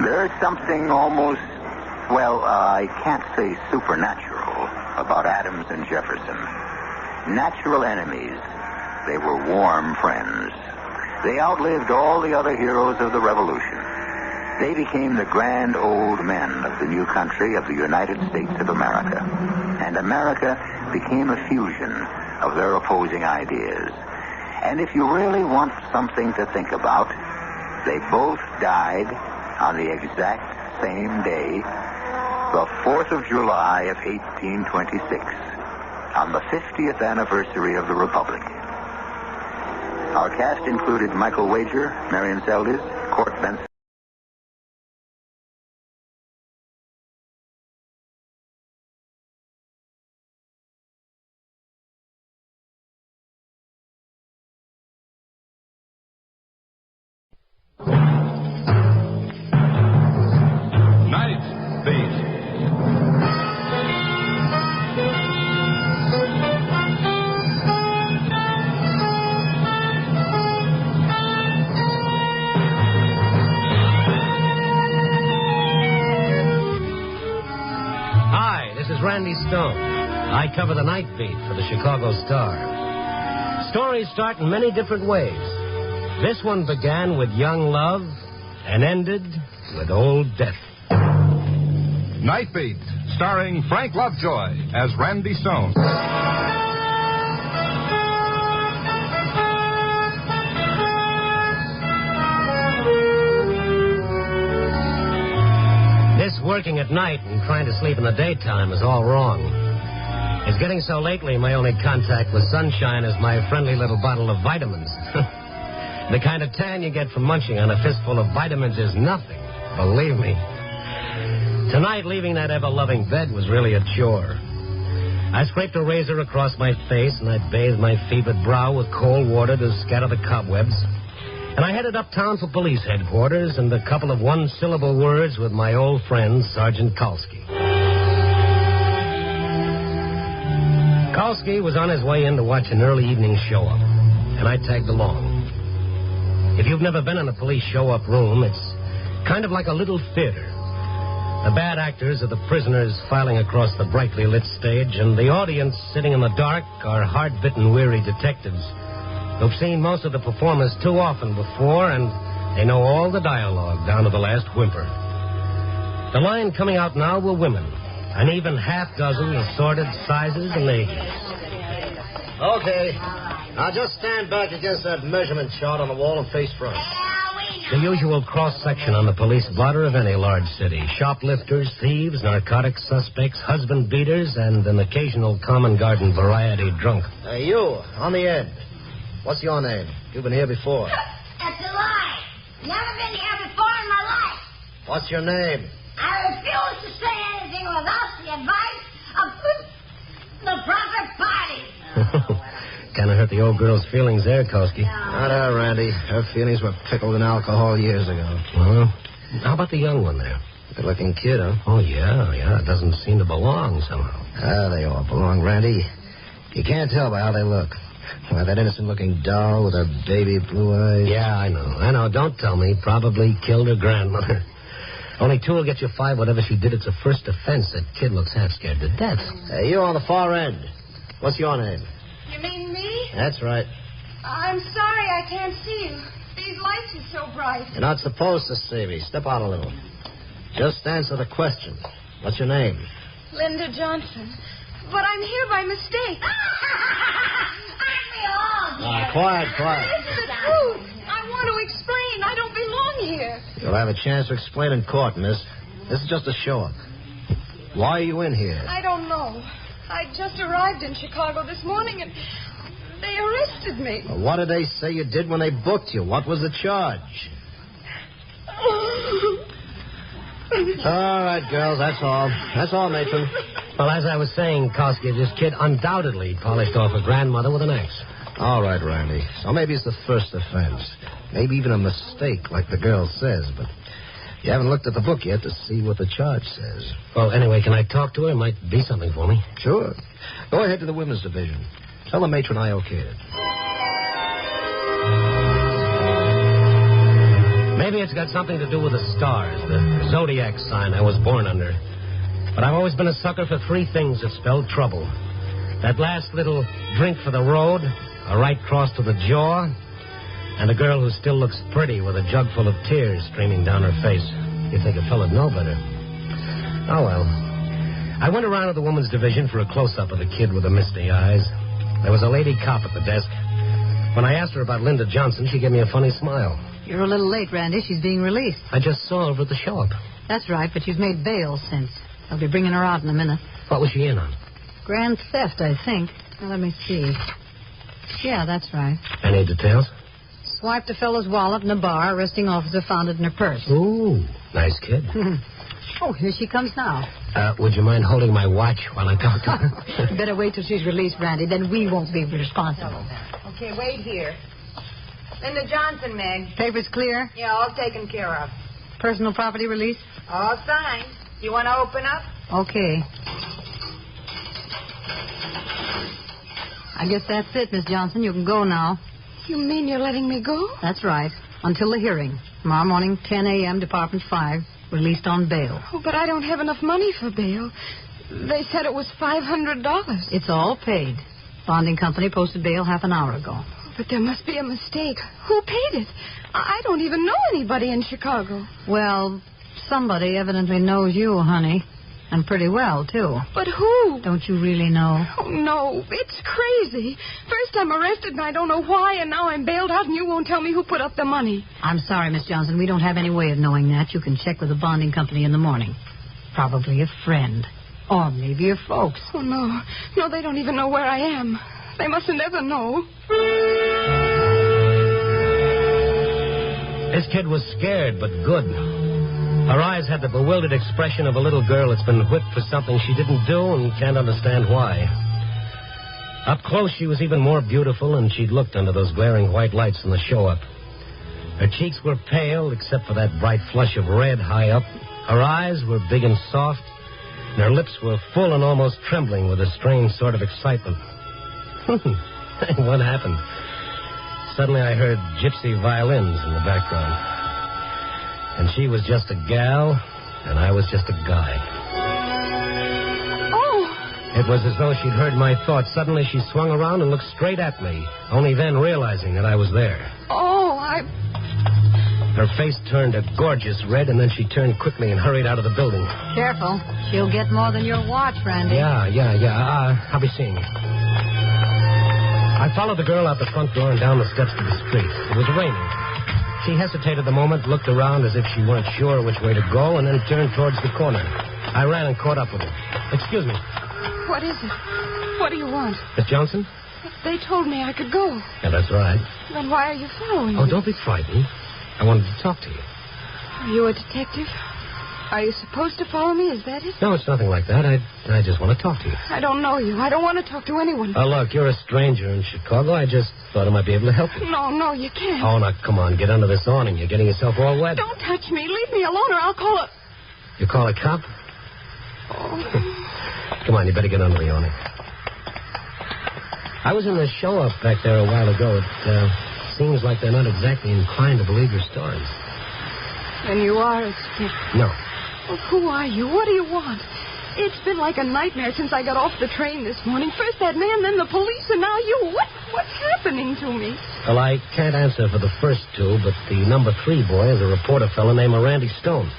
There's something almost, I can't say supernatural about Adams and Jefferson. Natural enemies, they were warm friends. They outlived all the other heroes of the Revolution. They became the grand old men of the new country of the United States of America. And America became a fusion of their opposing ideas. And if you really want something to think about, they both died on the exact same day, the 4th of July of 1826, on the 50th anniversary of the Republic. Our cast included Michael Wager, Marion Seldes, Court Benson. I cover the night beat for the Chicago Star. Stories start in many different ways. This one began with young love and ended with old death. Night Beat, starring Frank Lovejoy as Randy Stone. This working at night and trying to sleep in the daytime is all wrong. It's getting so lately my only contact with sunshine is my friendly little bottle of vitamins. The kind of tan you get from munching on a fistful of vitamins is nothing, believe me. Tonight, leaving that ever-loving bed was really a chore. I scraped a razor across my face, and I bathed my fevered brow with cold water to scatter the cobwebs. And I headed uptown for police headquarters and a couple of one-syllable words with my old friend, Sergeant Kalski. Kalski was on his way in to watch an early evening show-up, and I tagged along. If you've never been in a police show-up room, it's kind of like a little theater. The bad actors are the prisoners filing across the brightly lit stage, and the audience sitting in the dark are hard-bitten, weary detectives who've seen most of the performers too often before, and they know all the dialogue down to the last whimper. The line coming out now were women, an even half-dozen assorted sizes and ages. Okay. Now just stand back against that measurement chart on the wall and face front. The usual cross-section on the police blotter of any large city. Shoplifters, thieves, narcotics suspects, husband beaters, and an occasional common garden variety drunk. Hey, you, on the end. What's your name? You've been here before. That's a lie. Never been here before in my life. What's your name? I refuse to say anything without the advice of the proper party. Kind of hurt the old girl's feelings there, Kosky. Not her, Randy. Her feelings were pickled in alcohol years ago. Well, how about the young one there? Good-looking kid, huh? Oh, yeah. It doesn't seem to belong somehow. They all belong, Randy. You can't tell by how they look. Why, that innocent-looking doll with her baby blue eyes. Yeah, I know. Don't tell me. Probably killed her grandmother. Only 2 will get you 5. Whatever she did, it's a first offense. That kid looks half scared to death. Hey, you on the far end. What's your name? You mean me? That's right. I'm sorry I can't see you. These lights are so bright. You're not supposed to see me. Step out a little. Just answer the question. What's your name? Linda Johnson. But I'm here by mistake. Aren't we all? Quiet. It's the truth. I want to explain. I don't belong here. You'll have a chance to explain in court, miss. This is just a show-up. Why are you in here? I don't know. I just arrived in Chicago this morning, and they arrested me. Well, what did they say you did when they booked you? What was the charge? All right, girls, that's all. That's all, matron. Well, as I was saying, Kosky, this kid undoubtedly polished off a grandmother with an axe. All right, Randy. So maybe it's the first offense. Maybe even a mistake, like the girl says, but you haven't looked at the book yet to see what the charge says. Well, anyway, can I talk to her? It might be something for me. Sure. Go ahead to the women's division. Tell the matron I okayed it. Maybe it's got something to do with the stars, the zodiac sign I was born under. But I've always been a sucker for 3 things that spell trouble. That last little drink for the road, a right cross to the jaw, and a girl who still looks pretty with a jug full of tears streaming down her face. You'd think a fella'd know better. Oh, well. I went around to the woman's division for a close-up of the kid with the misty eyes. There was a lady cop at the desk. When I asked her about Linda Johnson, she gave me a funny smile. You're a little late, Randy. She's being released. I just saw her over at the show-up. That's right, but she's made bail since. They'll be bringing her out in a minute. What was she in on? Grand theft, I think. Now, let me see. Yeah, that's right. Any details? Swiped a fellow's wallet in a bar. Arresting officer found it in her purse. Ooh, nice kid. Oh, here she comes now. Would you mind holding my watch while I talk to her? Better wait till she's released, Randy. Then we won't be responsible. Okay, wait here. Linda Johnson, Meg. Papers clear? Yeah, all taken care of. Personal property release? All signed. You want to open up? Okay. I guess that's it, Miss Johnson. You can go now. You mean you're letting me go? That's right. Until the hearing. Tomorrow morning, 10 a.m., Department 5. Released on bail. Oh, but I don't have enough money for bail. They said it was $500. It's all paid. Bonding company posted bail half an hour ago. But there must be a mistake. Who paid it? I don't even know anybody in Chicago. Well, somebody evidently knows you, honey. And pretty well, too. But who? Don't you really know? Oh, no. It's crazy. First I'm arrested and I don't know why, and now I'm bailed out and you won't tell me who put up the money. I'm sorry, Miss Johnson. We don't have any way of knowing that. You can check with the bonding company in the morning. Probably a friend. Or maybe your folks. Oh, no. No, they don't even know where I am. They mustn't ever know. This kid was scared, but good. Her eyes had the bewildered expression of a little girl that's been whipped for something she didn't do and can't understand why. Up close, she was even more beautiful, and she'd looked under those glaring white lights in the show-up. Her cheeks were pale, except for that bright flush of red high up. Her eyes were big and soft, and her lips were full and almost trembling with a strange sort of excitement. What happened? Suddenly I heard gypsy violins in the background. And she was just a gal, and I was just a guy. Oh! It was as though she'd heard my thoughts. Suddenly she swung around and looked straight at me, only then realizing that I was there. Oh, Her face turned a gorgeous red, and then she turned quickly and hurried out of the building. Careful. She'll get more than your watch, Randy. Yeah. I'll be seeing you. I followed the girl out the front door and down the steps to the street. It was raining. She hesitated a moment, looked around as if she weren't sure which way to go, and then turned towards the corner. I ran and caught up with her. Excuse me. What is it? What do you want? Miss Johnson? They told me I could go. Yeah, that's right. Then why are you following me? Oh, don't be frightened. I wanted to talk to you. Are you a detective? Are you supposed to follow me? Is that it? No, it's nothing like that. I just want to talk to you. I don't know you. I don't want to talk to anyone. Oh, look, you're a stranger in Chicago. I just thought I might be able to help you. No, you can't. Oh, now, come on. Get under this awning. You're getting yourself all wet. Don't touch me. Leave me alone or I'll call a... You call a cop? Oh. Come on, you better get under the awning. I was in the show up back there a while ago. It seems like they're not exactly inclined to believe your stories. And you are a detective? No. Well, who are you? What do you want? It's been like a nightmare since I got off the train this morning. First that man, then the police, and now you. What's happening to me? Well, I can't answer for the first two, but the number 3 boy is a reporter fellow named Randy Stone.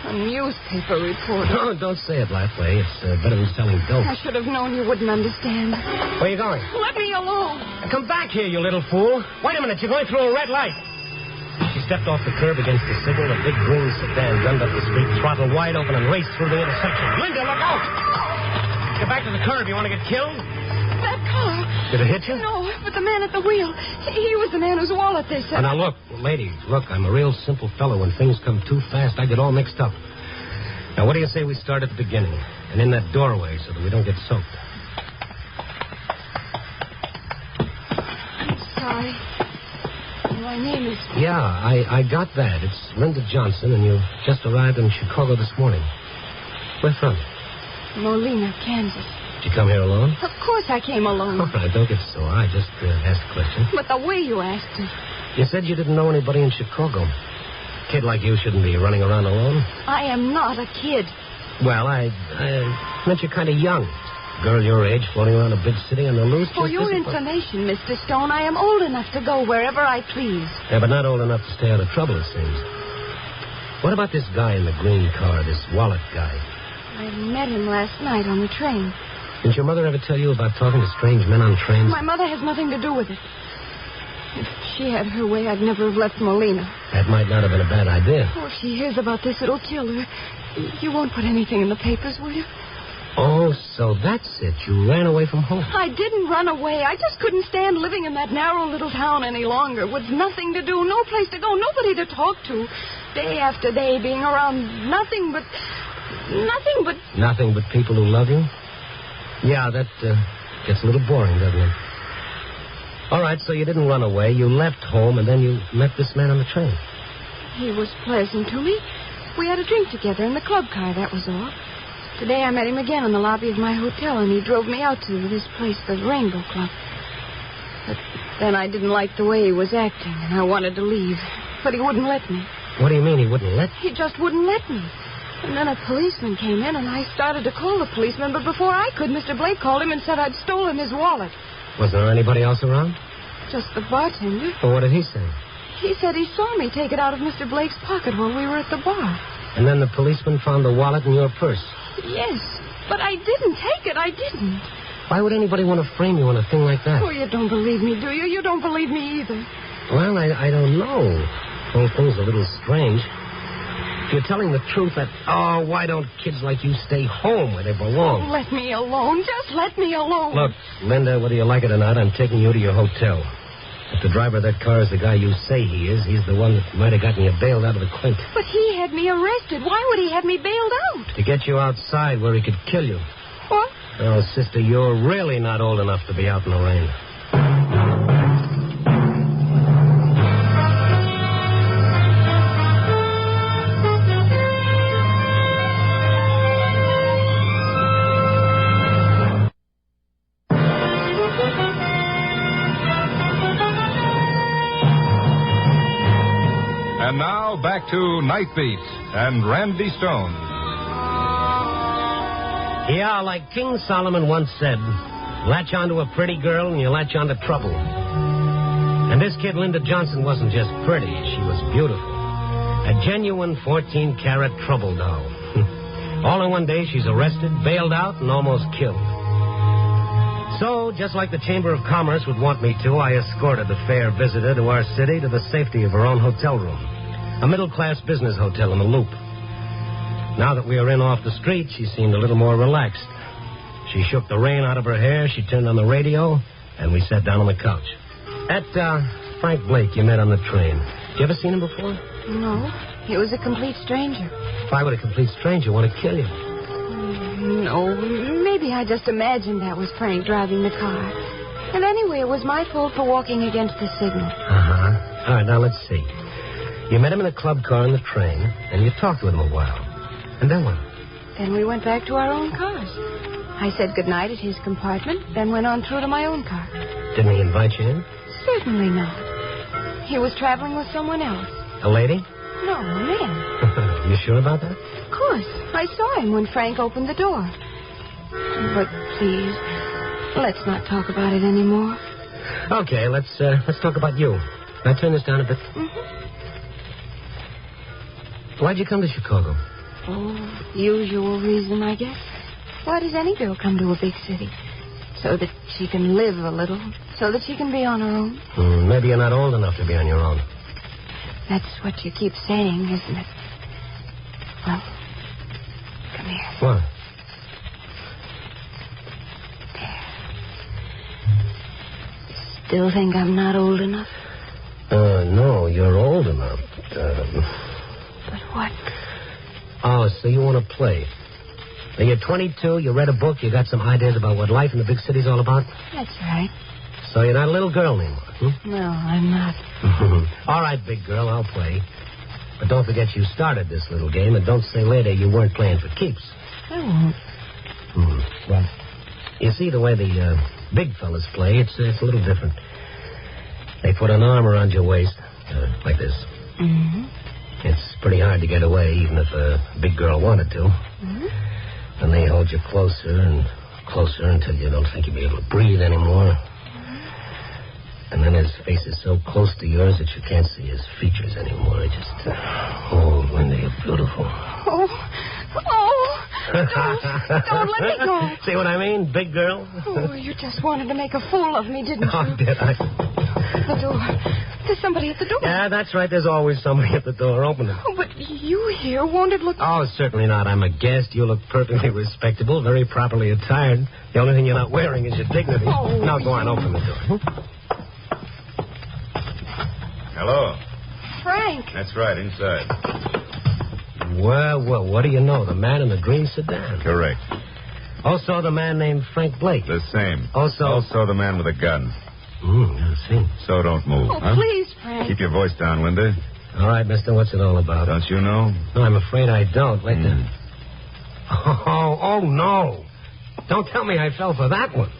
A newspaper reporter. No, don't say it that way. It's better than selling dope. I should have known you wouldn't understand. Where are you going? Let me alone. Come back here, you little fool. Wait a minute. You're going through a red light. She stepped off the curb against the signal. A big green sedan gunned up the street, throttle wide open, and raced through the intersection. Linda, look out! Get back to the curb. You want to get killed? That car. Did it hit you? No, but the man at the wheel. He was the man whose wallet they said. Now, look, lady, look, I'm a real simple fellow. When things come too fast, I get all mixed up. Now, what do you say we start at the beginning and in that doorway so that we don't get soaked? I'm sorry. My name is... Yeah, I got that. It's Linda Johnson, and you just arrived in Chicago this morning. Where from? Molina, Kansas. Did you come here alone? Of course I came alone. All right, don't get sore. I just asked a question. But the way you asked it. You said you didn't know anybody in Chicago. A kid like you shouldn't be running around alone. I am not a kid. Well, I meant you're kind of young. Girl your age floating around a big city on the loose. For your information, Mr. Stone, I am old enough to go wherever I please. Yeah, but not old enough to stay out of trouble, it seems. What about this guy in the green car, this wallet guy? I met him last night on the train. Didn't your mother ever tell you about talking to strange men on trains? My mother has nothing to do with it. If she had her way, I'd never have left Molina. That might not have been a bad idea. Oh, if she hears about this, it'll kill her. You won't put anything in the papers, will you? Oh, so that's it. You ran away from home. I didn't run away. I just couldn't stand living in that narrow little town any longer with nothing to do, no place to go, nobody to talk to. Day after day being around nothing but... Nothing but people who love you? Yeah, that gets a little boring, doesn't it? All right, so you didn't run away. You left home, and then you met this man on the train. He was pleasant to me. We had a drink together in the club car, that was all. Today I met him again in the lobby of my hotel, and he drove me out to this place, the Rainbow Club. But then I didn't like the way he was acting, and I wanted to leave. But he wouldn't let me. What do you mean he wouldn't let you? He just wouldn't let me. And then a policeman came in, and I started to call the policeman, but before I could, Mr. Blake called him and said I'd stolen his wallet. Was there anybody else around? Just the bartender. Well, what did he say? He said he saw me take it out of Mr. Blake's pocket while we were at the bar. And then the policeman found the wallet in your purse? Yes, but I didn't take it. I didn't. Why would anybody want to frame you on a thing like that? Oh, you don't believe me, do you? You don't believe me either. Well, I don't know. The whole thing's a little strange. If you're telling the truth, why don't kids like you stay home where they belong? Oh, let me alone. Just let me alone. Look, Linda, whether you like it or not, I'm taking you to your hotel. If the driver of that car is the guy you say he is, he's the one that might have gotten you bailed out of the quint. But he had me arrested. Why would he have me bailed out? To get you outside where he could kill you. What? Oh, sister, you're really not old enough to be out in the rain. And now back to Night Beat and Randy Stone. Yeah, like King Solomon once said, latch onto a pretty girl and you latch onto trouble. And this kid, Linda Johnson, wasn't just pretty. She was beautiful. A genuine 14-carat trouble doll. All in one day, she's arrested, bailed out, and almost killed. So, just like the Chamber of Commerce would want me to, I escorted the fair visitor to our city to the safety of her own hotel room. A middle-class business hotel in the Loop. Now that we were in off the street, she seemed a little more relaxed. She shook the rain out of her hair, she turned on the radio, and we sat down on the couch. Frank Blake you met on the train. You ever seen him before? No. He was a complete stranger. Why would a complete stranger want to kill you? No, maybe I just imagined that was Frank driving the car. And anyway, it was my fault for walking against the signal. Uh-huh. All right, now let's see. You met him in a club car on the train, and you talked with him a while. And then what? Then we went back to our own cars. I said goodnight at his compartment, then went on through to my own car. Didn't he invite you in? Certainly not. He was traveling with someone else. A lady? No, a man. You sure about that? Of course. I saw him when Frank opened the door. But please, let's not talk about it anymore. Okay, let's talk about you. Can I turn this down a bit? Mm-hmm. Why'd you come to Chicago? Oh, usual reason, I guess. Why does any girl come to a big city? So that she can live a little. So that she can be on her own. Maybe you're not old enough to be on your own. That's what you keep saying, isn't it? Well, come here. What? There. Still think I'm not old enough? No, you're old enough. But what? Oh, so you want to play. Now, you're 22, you read a book, you got some ideas about what life in the big city's all about? That's right. So you're not a little girl anymore, No, I'm not. All right, big girl, I'll play. But don't forget you started this little game, and don't say later you weren't playing for keeps. I won't. Well, you see, the way the big fellas play, it's a little different. They put an arm around your waist, like this. Mm-hmm. It's pretty hard to get away, even if a big girl wanted to. Mm-hmm. And they hold you closer and closer until you don't think you'll be able to breathe anymore. And then his face is so close to yours that you can't see his features anymore. It just, Linda, you're beautiful. Don't let me go. See what I mean, big girl? Oh, you just wanted to make a fool of me, didn't you? Oh, did I? The door. There's somebody at the door. Yeah, that's right. There's always somebody at the door. Open it. Oh, but you here, won't it look... Oh, certainly not. I'm a guest. You look perfectly respectable, very properly attired. The only thing you're not wearing is your dignity. Oh, now, go on, open the door. Hello. Frank. That's right, inside. Well, what do you know? The man in the green sedan. Correct. Also the man named Frank Blake. The same. Also the man with a gun. I see. So don't move, Oh, please, Frank. Keep your voice down, Linda. All right, mister, what's it all about? Don't you know? No, I'm afraid I don't. Wait there. Oh, no. Don't tell me I fell for that one.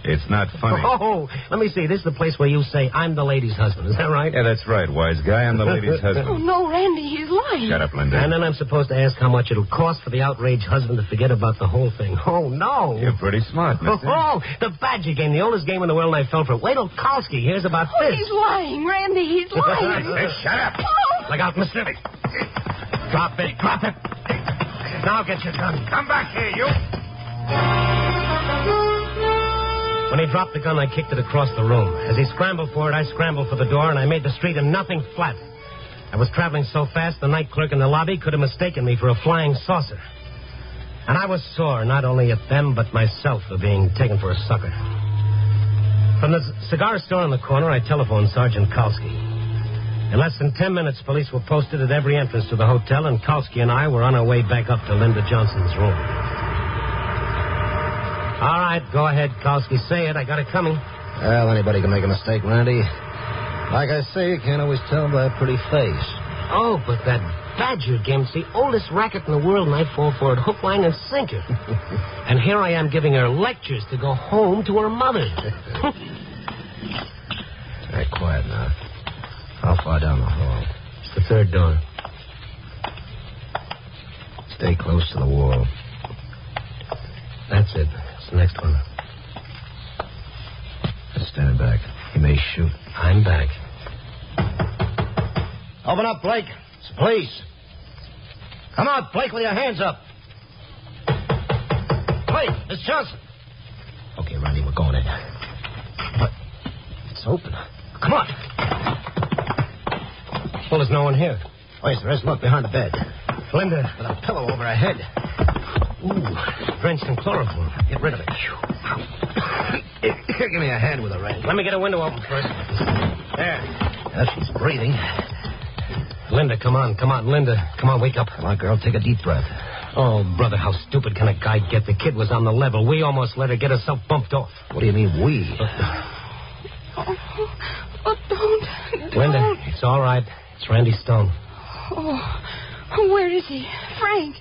It's not funny. Oh, let me see. This is the place where you say, I'm the lady's husband. Is that right? Yeah, that's right, wise guy. I'm the lady's husband. Oh, no, Randy, he's lying. Shut up, Linda. And then I'm supposed to ask how much it'll cost for the outraged husband to forget about the whole thing. Oh, no. You're pretty smart, mister. Oh, the Badger game, the oldest game in the world, and I fell for it. Wait till Kalski hears about this. He's lying, Randy. He's lying. Hey, shut up. Oh. Look out, mister. Drop it. Now get your gun. Come back here, you. When he dropped the gun, I kicked it across the room. As he scrambled for it, I scrambled for the door, and I made the street and nothing flat. I was traveling so fast, the night clerk in the lobby could have mistaken me for a flying saucer. And I was sore, not only at them, but myself for being taken for a sucker. From the cigar store on the corner, I telephoned Sergeant Kalski. In less than 10 minutes, police were posted at every entrance to the hotel, and Kalski and I were on our way back up to Linda Johnson's room. All right, go ahead, Kalski. Say it. I got it coming. Well, anybody can make a mistake, Randy. Like I say, you can't always tell by a pretty face. Oh, but that Badger game's the oldest racket in the world, and I fall for it hook, line, and sinker. And here I am giving her lectures to go home to her mother. All right, quiet now. How far down the hall? It's the third door. Stay close to the wall. That's it. It's the next one. Just stand back. He may shoot. I'm back. Open up, Blake. It's the police. Come out, Blake, with your hands up. Blake, Miss Johnson. Okay, Randy, we're going in. But it's open. Come on. Well, there's no one here. Oh, yes, there is. Look, behind the bed. Linda. With a pillow over her head. Ooh, drenched in chloroform. Get rid of it. Here, give me a hand with a wrench. Let me get a window open first. There. Now she's breathing. Linda, come on, Linda. Come on, wake up. Come on, girl, take a deep breath. Oh, brother, how stupid can a guy get? The kid was on the level. We almost let her get herself bumped off. What do you mean, we? Don't. Linda, it's all right. It's Randy Stone. Oh, where is he? Frank.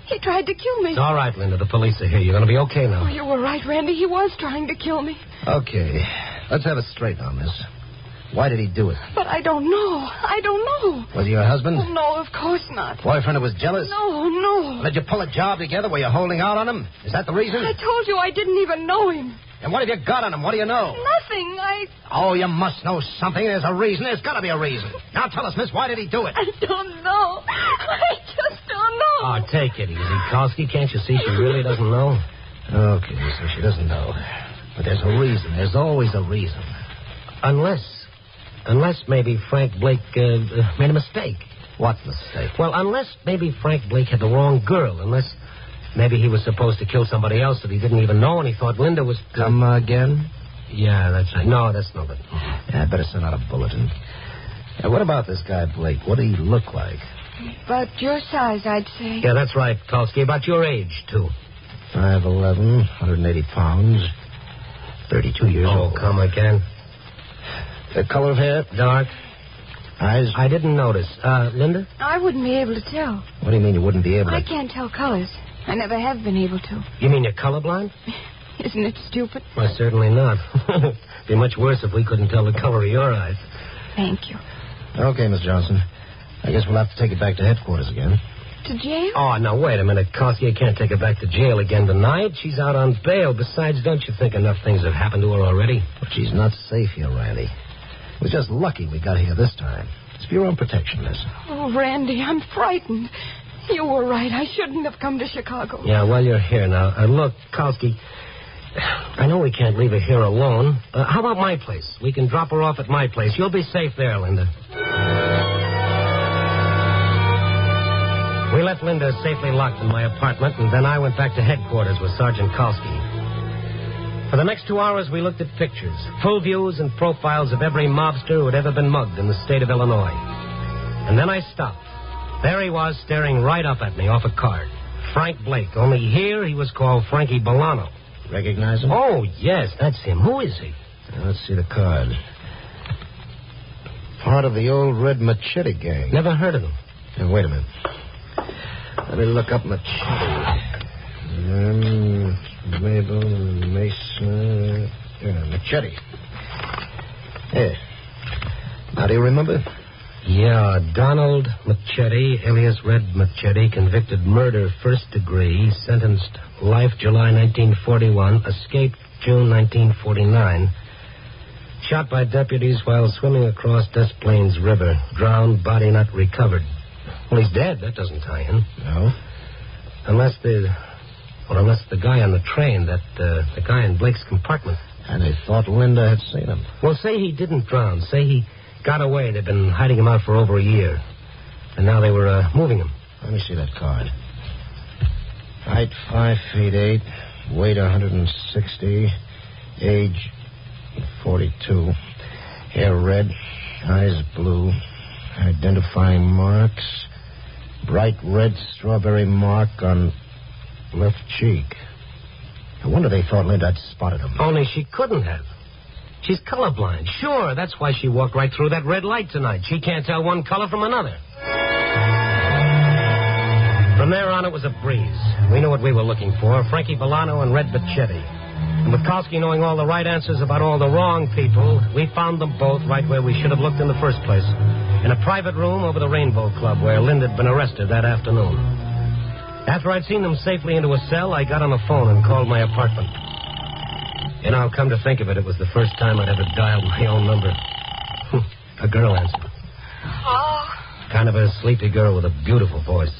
He tried to kill me. It's all right, Linda. The police are here. You're going to be okay now. Oh, you were right, Randy. He was trying to kill me. Okay. Let's have it straight on this. Why did he do it? But I don't know. Was he your husband? Oh, no, of course not. Boyfriend who was jealous? No. Did you pull a job together? Were you holding out on him? Is that the reason? I told you I didn't even know him. And what have you got on him? What do you know? Nothing. Oh, you must know something. There's a reason. There's got to be a reason. Now tell us, miss, why did he do it? I don't know. I just don't know. Oh, take it easy, Kowski. Can't you see she really doesn't know? Okay, so she doesn't know. But there's a reason. There's always a reason. Unless maybe Frank Blake made a mistake. What mistake? Well, unless maybe Frank Blake had the wrong girl. Unless maybe he was supposed to kill somebody else that he didn't even know, and he thought Linda was... Come again? Yeah, that's right. No, that's not it. Yeah, I better send out a bulletin. Now, what about this guy Blake? What did he look like? About your size, I'd say. Yeah, that's right, Kowski. About your age, too. 5'11", 180 pounds, 32 years old. Oh, come again. The color of hair? Dark. Eyes? I didn't notice. Linda? I wouldn't be able to tell. What do you mean you wouldn't be able to? I can't tell colors. I never have been able to. You mean you're colorblind? Isn't it stupid? Well, certainly not. It'd be much worse if we couldn't tell the color of your eyes. Thank you. Okay, Miss Johnson. I guess we'll have to take it back to headquarters again. To jail? Oh, now, wait a minute, Kowski. I can't take her back to jail again tonight. She's out on bail. Besides, don't you think enough things have happened to her already? But she's not safe here, Randy. It was just lucky we got here this time. It's for your own protection, miss. Oh, Randy, I'm frightened. You were right. I shouldn't have come to Chicago. Yeah, well, you're here now. Look, Kowski, I know we can't leave her here alone. How about my place? We can drop her off at my place. You'll be safe there, Linda. We left Linda safely locked in my apartment, and then I went back to headquarters with Sergeant Kowski. For the next 2 hours, we looked at pictures, full views and profiles of every mobster who had ever been mugged in the state of Illinois. And then I stopped. There he was, staring right up at me off a card. Frank Blake, only here he was called Frankie Bolano. Recognize him? Oh, yes, that's him. Who is he? Let's see the card. Part of the old Red Machete gang. Never heard of him. Now, wait a minute. Let me look up Machete. Mabel, Mason... Machete. Yeah. Now, do you remember? Yeah, Donald Machete, alias Red Machete, convicted murder, first degree, sentenced life July 1941, escaped June 1949, shot by deputies while swimming across Des Plaines River, drowned, body not recovered. Well, he's dead. That doesn't tie in. No? Unless the guy on the train, the guy in Blake's compartment. And they thought Linda had seen him. Well, say he didn't drown. Say he got away. They'd been hiding him out for over a year. And now they were moving him. Let me see that card. Height 5 feet 8, weight 160, age 42, hair red, eyes blue, identifying marks, bright red strawberry mark on left cheek. No wonder they thought Linda had spotted him. Only she couldn't have. She's colorblind. Sure, that's why she walked right through that red light tonight. She can't tell one color from another. From there on, it was a breeze. We knew what we were looking for, Frankie Bolano and Red Machete. And with Kowski knowing all the right answers about all the wrong people, we found them both right where we should have looked in the first place. In a private room over the Rainbow Club where Linda had been arrested that afternoon. After I'd seen them safely into a cell, I got on the phone and called my apartment. You know, come to think of it, it was the first time I'd ever dialed my own number. A girl answered. Oh. Kind of a sleepy girl with a beautiful voice.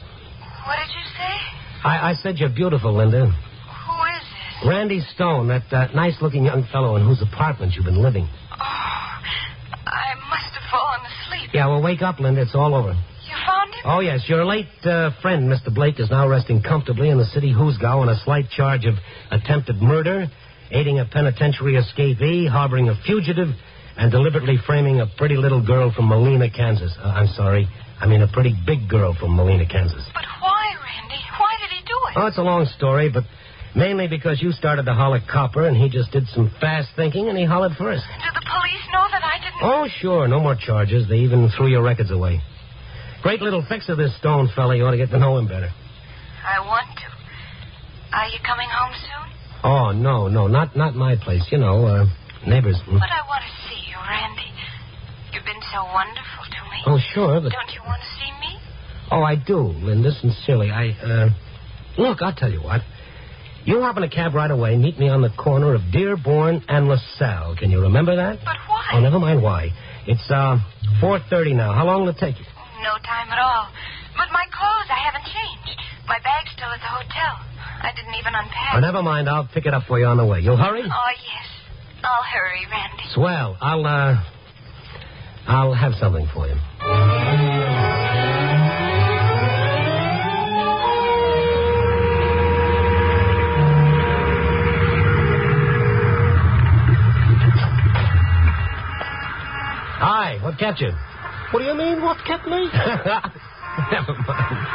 What did you say? I said you're beautiful, Linda. Who is this? Randy Stone, that nice-looking young fellow in whose apartment you've been living. Oh, I must have fallen asleep. Yeah, well, wake up, Linda. It's all over. You found him? Oh, yes. Your late friend, Mr. Blake, is now resting comfortably in the city Hoosgow on a slight charge of attempted murder, aiding a penitentiary escapee, harboring a fugitive, and deliberately framing a pretty little girl from Molina, Kansas. I'm sorry. I mean a pretty big girl from Molina, Kansas. But why, Randy? Why did he do it? Oh, it's a long story, but mainly because you started to holler copper, and he just did some fast thinking, and he hollered first. Do the police know that I didn't... Oh, sure. No more charges. They even threw your records away. Great little fix of this Stone fella. You ought to get to know him better. I want to. Are you coming home soon? Oh, no. Not my place. You know, neighbors. But I want to see you, Randy. You've been so wonderful to me. Oh, sure, but... Don't you want to see me? Oh, I do, Linda, sincerely. Look, I'll tell you what. You hop in a cab right away, meet me on the corner of Dearborn and LaSalle. Can you remember that? But why? Oh, never mind why. It's 4:30 now. How long will it take you? No time at all. But my clothes, I haven't changed. My bag's still at the hotel. I didn't even unpack. Oh, never mind. I'll pick it up for you on the way. You'll hurry? Oh, yes. I'll hurry, Randy. Swell. I'll have something for you. Hi, what kept you? What do you mean, what kept me? Never mind.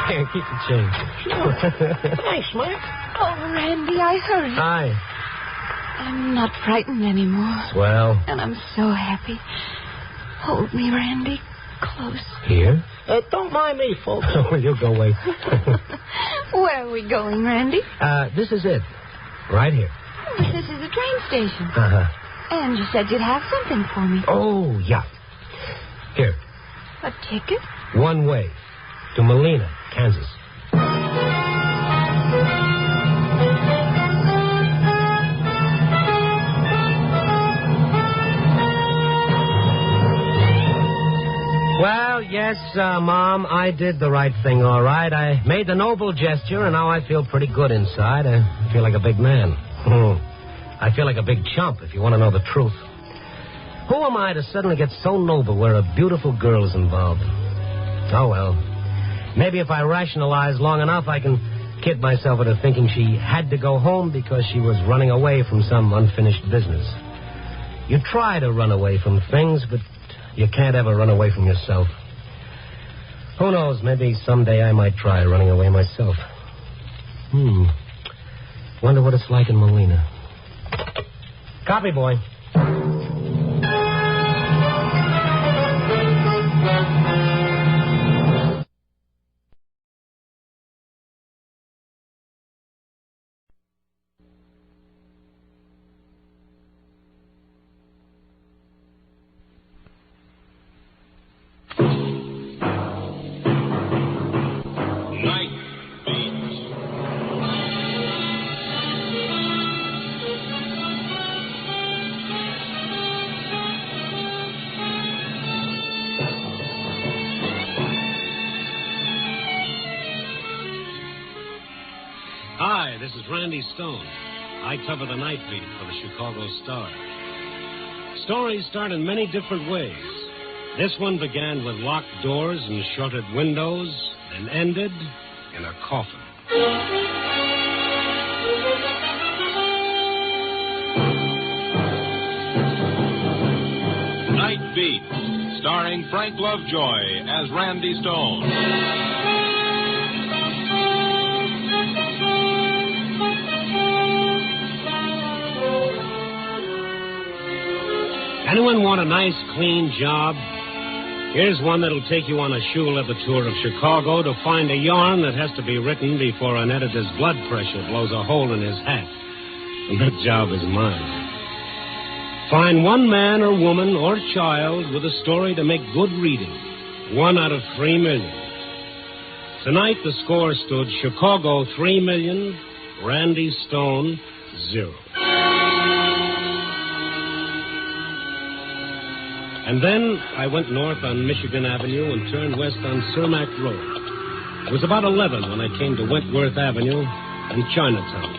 Here, keep the change. Sure. Thanks, Mike. Oh, Randy, I hurried. Hi. I'm not frightened anymore. Swell. And I'm so happy. Hold me, Randy, close. Here? Don't mind me, folks. Oh, you go away. Where are we going, Randy? This is it. Right here. Oh, this is a train station. Uh-huh. And you said you'd have something for me. Oh, yeah. Here. A ticket? One way. To Molina, Kansas. Well, yes, Mom, I did the right thing, all right. I made the noble gesture, and now I feel pretty good inside. I feel like a big man. I feel like a big chump, if you want to know the truth. Who am I to suddenly get so noble where a beautiful girl is involved? Oh, well. Maybe if I rationalize long enough, I can kid myself into thinking she had to go home because she was running away from some unfinished business. You try to run away from things, but you can't ever run away from yourself. Who knows, maybe someday I might try running away myself. Wonder what it's like in Molina. Copy, boy. Hi, this is Randy Stone. I cover the night beat for the Chicago Star. Stories start in many different ways. This one began with locked doors and shuttered windows and ended in a coffin. Night Beat, starring Frank Lovejoy as Randy Stone. Anyone want a nice, clean job? Here's one that'll take you on a shoe leather tour of Chicago to find a yarn that has to be written before an editor's blood pressure blows a hole in his hat. And that job is mine. Find one man or woman or child with a story to make good reading. 1 out of 3 million. Tonight, the score stood Chicago 3 million, Randy Stone 0. And then I went north on Michigan Avenue and turned west on Cermak Road. It was about 11 when I came to Wentworth Avenue and Chinatown.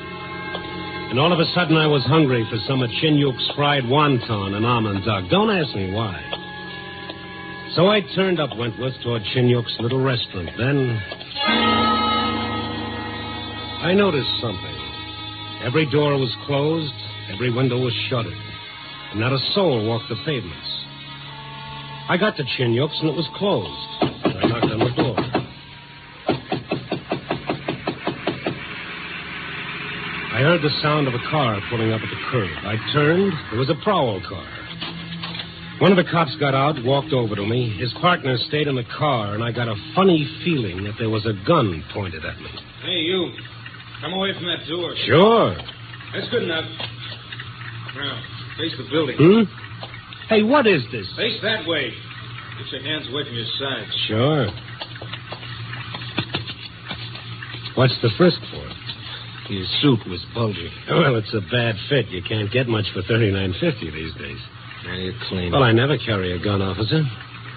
And all of a sudden I was hungry for some of Chinyuk's fried wonton and almond duck. Don't ask me why. So I turned up Wentworth toward Chinyuk's little restaurant. Then I noticed something. Every door was closed, every window was shuttered, and not a soul walked the pavements. I got to Chinyuk's and it was closed. I knocked on the door. I heard the sound of a car pulling up at the curb. I turned. There was a prowl car. One of the cops got out, walked over to me. His partner stayed in the car, and I got a funny feeling that there was a gun pointed at me. Hey, you. Come away from that door. Sure. That's good enough. Now, face the building. Hey, what is this? Face that way. Get your hands away from your sides. Sure. What's the frisk for? His suit was bulging. Well, it's a bad fit. You can't get much for $39.50 these days. Now you're clean. Well, I never carry a gun, officer.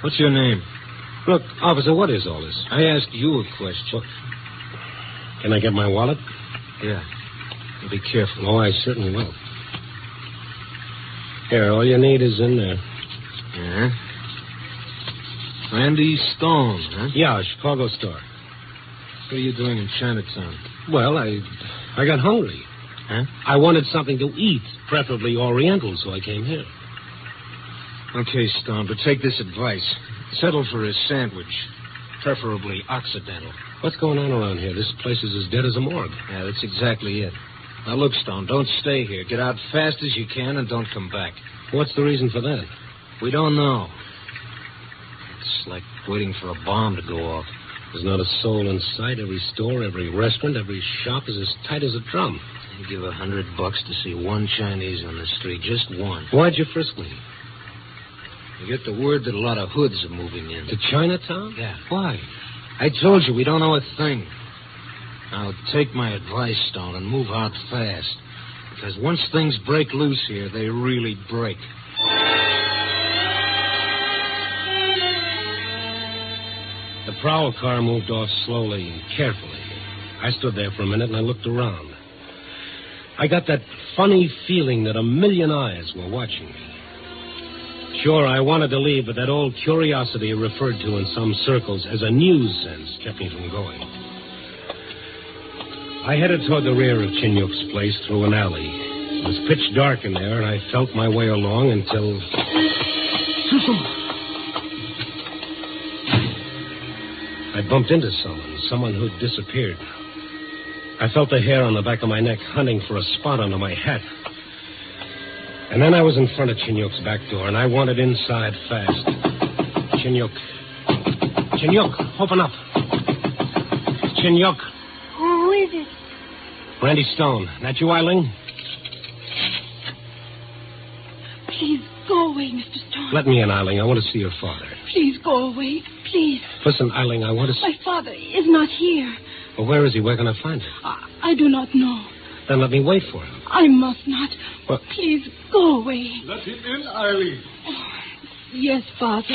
What's your name? Look, officer, what is all this? I asked you a question. Can I get my wallet? Yeah. Be careful. Oh, I certainly will. Here, all you need is in there. Yeah? Randy Stone, huh? Yeah, a Chicago store. What are you doing in Chinatown? Well, I got hungry. Huh? I wanted something to eat, preferably Oriental, so I came here. Okay, Stone, but take this advice. Settle for a sandwich, preferably Occidental. What's going on around here? This place is as dead as a morgue. Yeah, that's exactly it. Now, look, Stone, don't stay here. Get out fast as you can and don't come back. What's the reason for that? We don't know. It's like waiting for a bomb to go off. There's not a soul in sight. Every store, every restaurant, every shop is as tight as a drum. I'd give $100 to see one Chinese on the street, just one. Why'd you frisk me? You get the word that a lot of hoods are moving in. To Chinatown? Yeah. Why? I told you, we don't know a thing. Now, take my advice, Stone, and move out fast. Because once things break loose here, they really break. The prowl car moved off slowly and carefully. I stood there for a minute and I looked around. I got that funny feeling that a million eyes were watching me. Sure, I wanted to leave, but that old curiosity referred to in some circles as a news sense kept me from going. I headed toward the rear of Chinyuk's place through an alley. It was pitch dark in there, and I felt my way along until... I bumped into someone who'd disappeared. I felt the hair on the back of my neck hunting for a spot under my hat. And then I was in front of Chinyuk's back door, and I wanted inside fast. Chinyuk, open up. Chinyuk. Who is it? Randy Stone. That you, Eileen? Please go away, Mr. Stone. Let me in, Eileen. I want to see your father. Please go away. Please. Listen, Eileen, I want to see... My father is not here. Well, where is he? Where can I find him? I do not know. Then let me wait for him. I must not. Well... Please go away. Let him in, Eileen. Oh, yes, Father.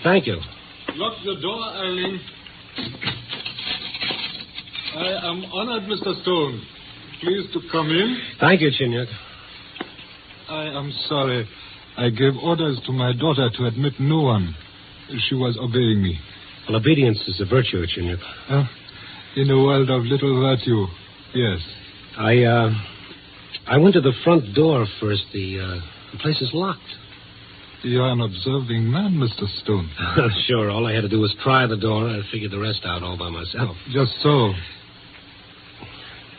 Thank you. Lock the door, Eileen. I am honored, Mr. Stone. Please to come in. Thank you, Chinyuk. I am sorry. I gave orders to my daughter to admit no one. She was obeying me. Well, obedience is a virtue, Chinyuk. In a world of little virtue, yes. I went to the front door first. The place is locked. You're an observing man, Mr. Stone. Sure, all I had to do was try the door. I figured the rest out all by myself. Just so.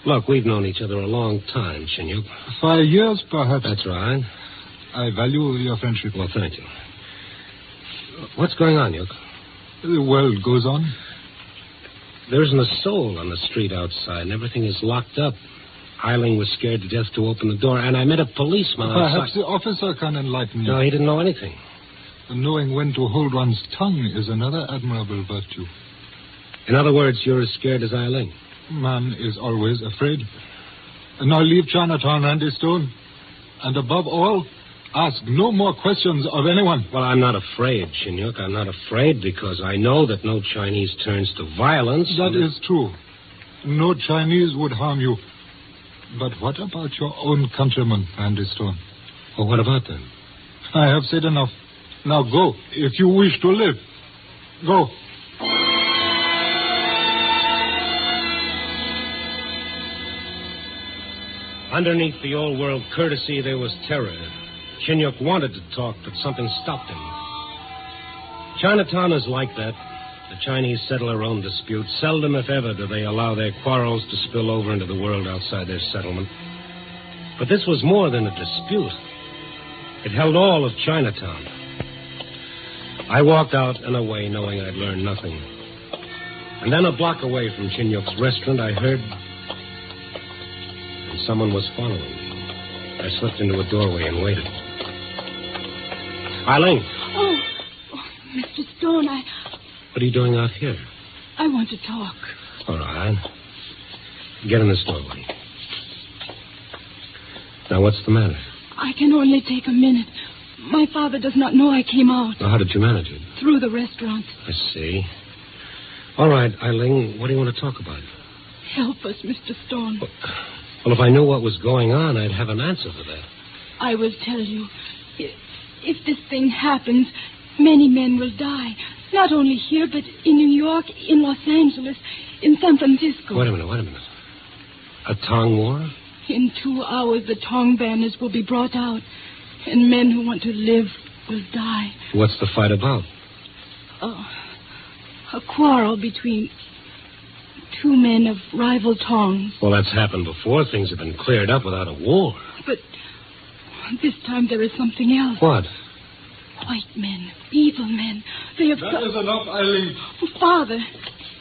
Look, we've known each other a long time, Chinyuk. 5 years, perhaps. That's right. I value your friendship. Well, thank you. What's going on, Yuk? The world goes on. There isn't a soul on the street outside, and everything is locked up. Eileen was scared to death to open the door, and I met a policeman outside. Perhaps the officer can enlighten you. No, he didn't know anything. Knowing when to hold one's tongue is another admirable virtue. In other words, you're as scared as Eileen. Man is always afraid. Now leave Chinatown, Randy Stone. And above all, ask no more questions of anyone. Well, I'm not afraid, Chinyuk. I'm not afraid because I know that no Chinese turns to violence. That is true. No Chinese would harm you. But what about your own countrymen, Andy Stone? Well, what about them? I have said enough. Now go, if you wish to live. Go. Underneath the old world courtesy, there was terror. Chinyuk wanted to talk, but something stopped him. Chinatown is like that. The Chinese settle their own disputes. Seldom, if ever, do they allow their quarrels to spill over into the world outside their settlement. But this was more than a dispute. It held all of Chinatown. I walked out and away, knowing I'd learned nothing. And then a block away from Chinyuk's restaurant, I heard... and someone was following me. I slipped into a doorway and waited. Eileen! Oh, Mr. Stone, What are you doing out here? I want to talk. All right. Get in this doorway. Now, what's the matter? I can only take a minute. My father does not know I came out. Well, how did you manage it? Through the restaurant. I see. All right, Eileen, what do you want to talk about? Help us, Mr. Stone. Well, if I knew what was going on, I'd have an answer for that. I will tell you. If this thing happens, many men will die. Not only here, but in New York, in Los Angeles, in San Francisco. Wait a minute. A Tong war? In 2 hours, the Tong banners will be brought out, and men who want to live will die. What's the fight about? A quarrel between 2 men of rival Tongs. Well, that's happened before. Things have been cleared up without a war. But this time there is something else. What? White men, evil men. They have... That is enough, Eileen. Oh, Father.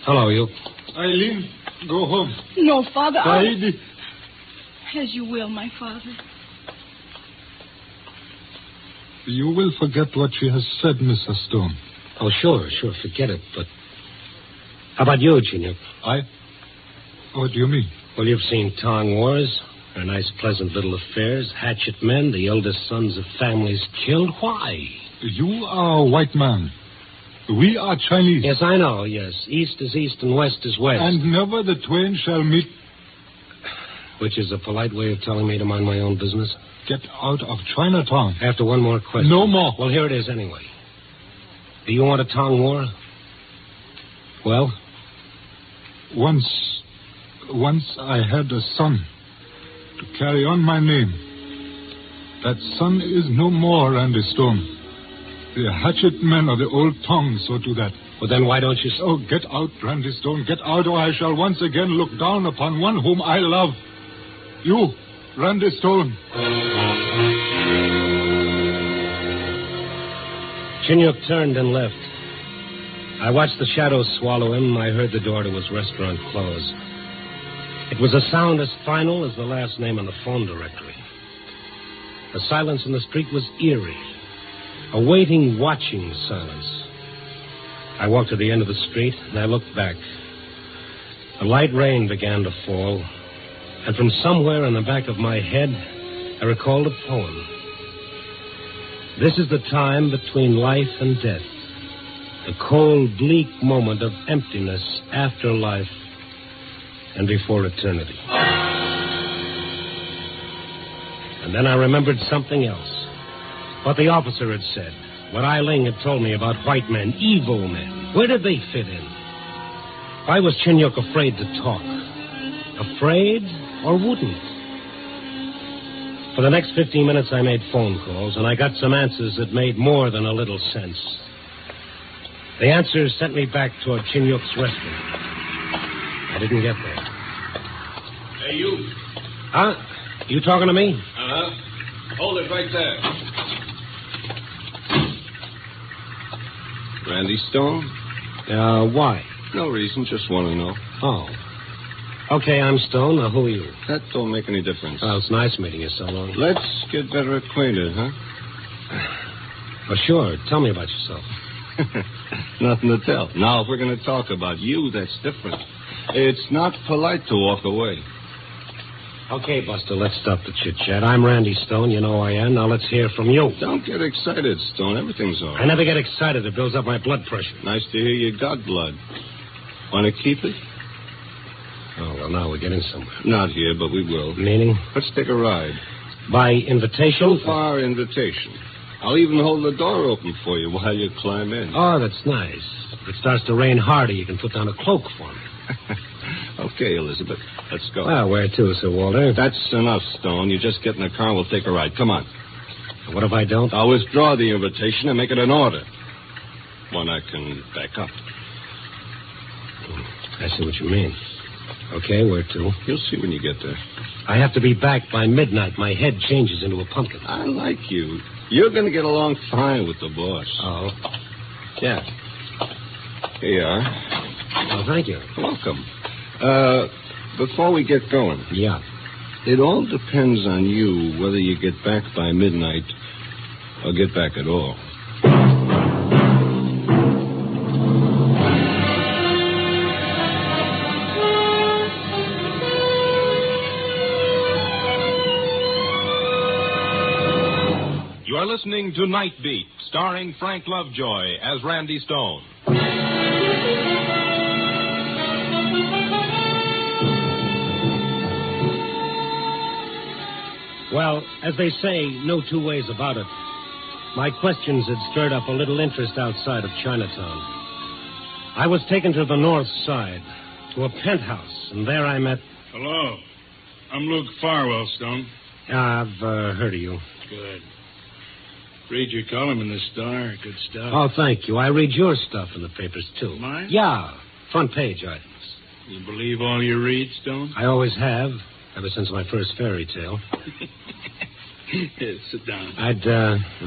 Hello, you. Eileen, go home. No, Father, Heidi. As you will, my father. You will forget what she has said, Mr. Stone. Oh, sure, forget it, but... How about you, Chinyuk? What do you mean? Well, you've seen Tong wars. They're nice, pleasant little affairs. Hatchet men, the eldest sons of families killed. Why? You are a white man. We are Chinese. Yes, I know, yes. East is east and west is west. And never the twain shall meet. Which is a polite way of telling me to mind my own business. Get out of Chinatown. After one more question. No more. Well, here it is anyway. Do you want a Tong war? Well? Once I had a son to carry on my name. That son is no more, Randy Stone. The hatchet men of the old Tong saw to that. Well, then why don't you... Oh, get out, Randy Stone. Get out, or I shall once again look down upon one whom I love. You, Randy Stone. Chinyuk turned and left. I watched the shadows swallow him. I heard the door to his restaurant close. It was a sound as final as the last name on the phone directory. The silence in the street was eerie. A waiting, watching silence. I walked to the end of the street, and I looked back. The light rain began to fall, and from somewhere in the back of my head, I recalled a poem. This is the time between life and death, the cold, bleak moment of emptiness after life and before eternity. And then I remembered something else. What the officer had said. What Eileen had told me about white men, evil men. Where did they fit in? Why was Chinyuk afraid to talk? Afraid or wouldn't? For the next 15 minutes, I made phone calls, and I got some answers that made more than a little sense. The answers sent me back toward Chinyuk's restaurant. I didn't get there. Hey, you. Huh? You talking to me? Uh-huh. Hold it right there. Randy Stone? Why? No reason, just want to know. Oh. Okay, I'm Stone. Now, who are you? That don't make any difference. Well, it's nice meeting you so long. Let's get better acquainted, huh? Well, sure. Tell me about yourself. Nothing to tell. Now, if we're going to talk about you, that's different. It's not polite to walk away. Okay, Buster, let's stop the chit-chat. I'm Randy Stone. You know who I am. Now let's hear from you. Don't get excited, Stone. Everything's all right. I never get excited. It builds up my blood pressure. Nice to hear you got blood. Want to keep it? Oh, well, now we're getting somewhere. Not here, but we will. Meaning? Let's take a ride. By invitation? So far, invitation. I'll even hold the door open for you while you climb in. Oh, that's nice. If it starts to rain harder, you can put down a cloak for me. Okay, Elizabeth. Let's go. Well, where to, Sir Walter? That's enough, Stone. You just get in the car and we'll take a ride. Come on. What if I don't? I'll withdraw the invitation and make it an order. One I can back up. I see what you mean. Okay, where to? You'll see when you get there. I have to be back by midnight. My head changes into a pumpkin. I like you. You're going to get along fine with the boss. Oh? Yeah. Here you are. Oh, thank you. Welcome. Before we get going. Yeah. It all depends on you whether you get back by midnight or get back at all. You are listening to Night Beat, starring Frank Lovejoy as Randy Stone. Well, as they say, no two ways about it. My questions had stirred up a little interest outside of Chinatown. I was taken to the north side, to a penthouse, and there I met... Hello. I'm Luke Farwell, Stone. I've heard of you. Good. Read your column in the Star. Good stuff. Oh, thank you. I read your stuff in the papers, too. Mine? Yeah, front page items. You believe all you read, Stone? I always have, ever since my first fairy tale. Here, sit down. I'd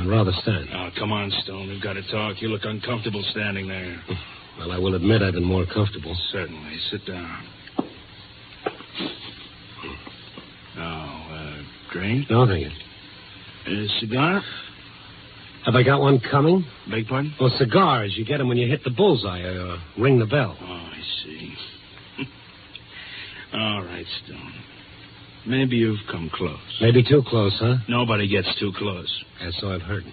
rather stand. Oh, come on, Stone. We've got to talk. You look uncomfortable standing there. Well, I will admit I've been more comfortable. Certainly. Sit down. Oh, drink? No, thank you. Cigar? Have I got one coming? Beg pardon? Well, cigars, you get them when you hit the bullseye or ring the bell. Oh, I see. All right, Stone. Maybe you've come close. Maybe too close, huh? Nobody gets too close. Yeah, so I've heard.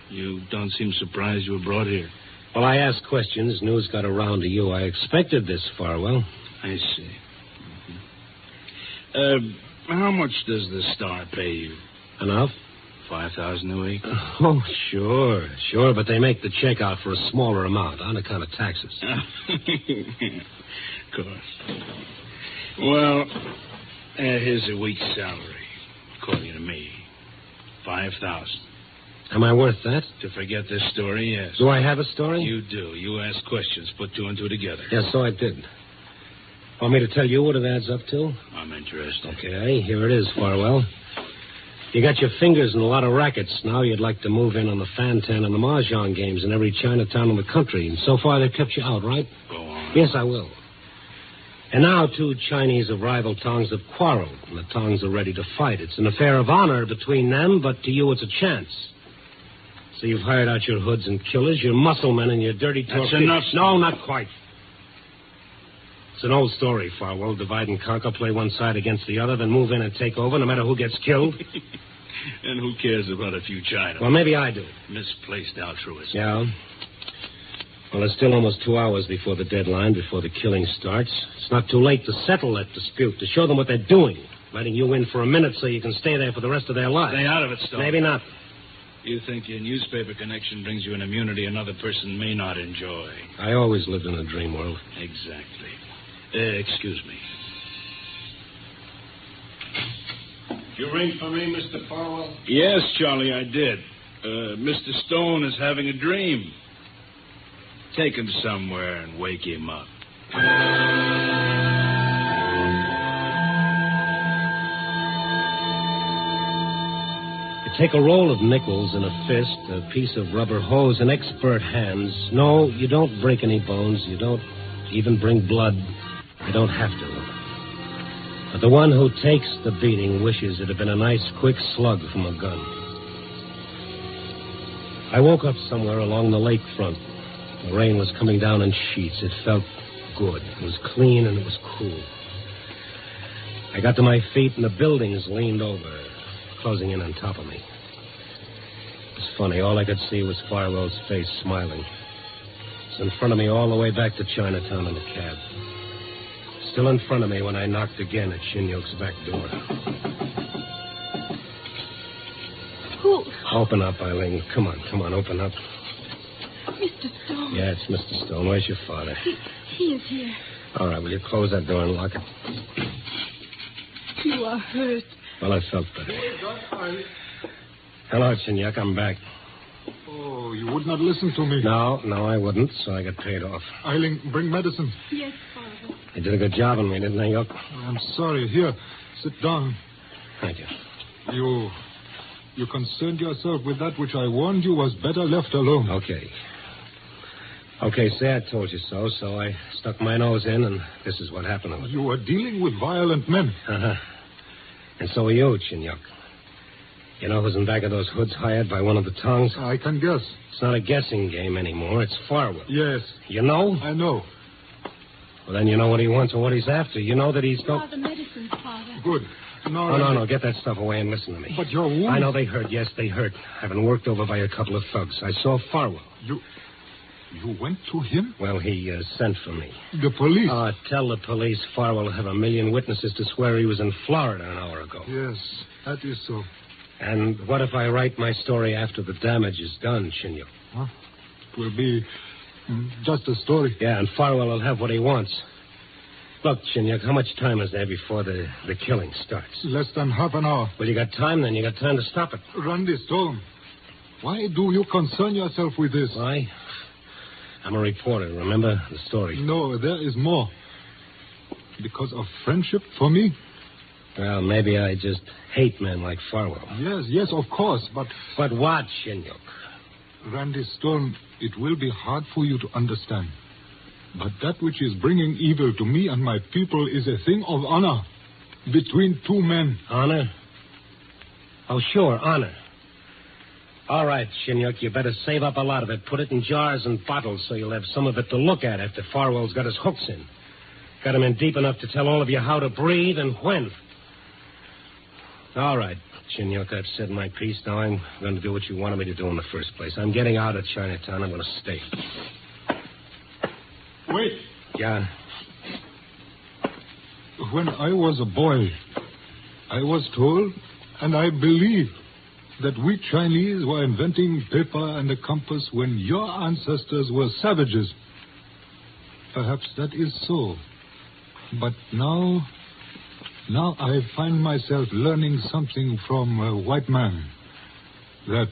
You don't seem surprised you were brought here. Well, I asked questions. News got around to you. I expected this, Farwell. I see. How much does the Star pay you? Enough? $5,000 a week? Oh, sure. But they make the check out for a smaller amount on account of taxes. Of course. Well, here's a week's salary, according to me. $5,000. Am I worth that? To forget this story, yes. Do I have a story? You do. You ask questions, put two and two together. Yes, so I did. Want me to tell you what it adds up to? I'm interested. Okay, here it is, Farwell. You got your fingers in a lot of rackets. Now you'd like to move in on the Fantan and the Mahjong games in every Chinatown in the country. And so far they've kept you out, right? Go on. Yes, I will. And now two Chinese of rival tongues have quarreled, and the tongues are ready to fight. It's an affair of honor between them, but to you it's a chance. So you've hired out your hoods and killers, your muscle men, and your dirty torpedoes. That's enough. No, not quite. It's an old story, Farwell. Divide and conquer, play one side against the other, then move in and take over, no matter who gets killed. And who cares about a few China? Well, maybe I do. Misplaced altruism. Yeah? Well, there's still almost 2 hours before the deadline, before the killing starts. It's not too late to settle that dispute, to show them what they're doing. Letting you in for a minute so you can stay there for the rest of their lives. Stay out of it, Stone. Maybe not. You think your newspaper connection brings you an immunity another person may not enjoy. I always lived in a dream world. Exactly. Excuse me. You ring for me, Mr. Farwell? Yes, Charlie, I did. Mr. Stone is having a dream. Take him somewhere and wake him up. You take a roll of nickels in a fist, a piece of rubber hose, and expert hands. No, you don't break any bones. You don't even bring blood. You don't have to. But the one who takes the beating wishes it had been a nice, quick slug from a gun. I woke up somewhere along the lakefront. The rain was coming down in sheets. It felt good. It was clean and it was cool. I got to my feet and the buildings leaned over, closing in on top of me. It was funny. All I could see was Farwell's face smiling. It was in front of me all the way back to Chinatown in the cab. still in front of me when I knocked again at Shinyok's back door. Who? Open up, Eileen. Come on, open up. Mr. Stone. Yeah, it's Mr. Stone. Where's your father? He is here. All right, will you close that door and lock it? You are hurt. Well, I felt better. Hello, Shinyok. I'm back. Oh, you would not listen to me. No, I wouldn't, so I got paid off. Eileen, bring medicine. Yes, Father. You did a good job on me, didn't I, Yok? I'm sorry. Here, sit down. Thank you. You concerned yourself with that which I warned you was better left alone. Okay, say I told you so I stuck my nose in, and this is what happened to it. You were dealing with violent men. Uh-huh. And so are you, Shinyok. You know who's in back of those hoods hired by one of the tongues? I can guess. It's not a guessing game anymore. It's Farwell. Yes. You know? I know. Well, then you know what he wants and what he's after. You know that he's got the medicine, Father. Good. No. Get that stuff away and listen to me. But your wound... I know they hurt. Yes, they hurt. I've been worked over by a couple of thugs. I saw Farwell. You went to him? Well, he sent for me. The police? Tell the police Farwell have 1 million witnesses to swear he was in Florida an hour ago. Yes, that is so. And what if I write my story after the damage is done, Shinyok? Huh? It will be just a story. Yeah, and Farwell will have what he wants. Look, Shinyok, how much time is there before the killing starts? Less than half an hour. Well, you got time then. You got time to stop it. Randy Stone, why do you concern yourself with this? Why? I'm a reporter, remember the story? No, there is more. Because of friendship for me? Well, maybe I just hate men like Farwell. Yes, of course, but... But what, Shinyok? Randy Stone, it will be hard for you to understand. But that which is bringing evil to me and my people is a thing of honor between two men. Honor? Oh, sure, honor. All right, Shinyok, you better save up a lot of it. Put it in jars and bottles so you'll have some of it to look at after Farwell's got his hooks in. Got him in deep enough to tell all of you how to breathe and when. All right, Shinyok, I've said my piece. Now I'm going to do what you wanted me to do in the first place. I'm getting out of Chinatown. I'm going to stay. Wait. Yeah? When I was a boy, I was told, and I believe, that we Chinese were inventing paper and a compass when your ancestors were savages. Perhaps that is so. But now I find myself learning something from a white man. That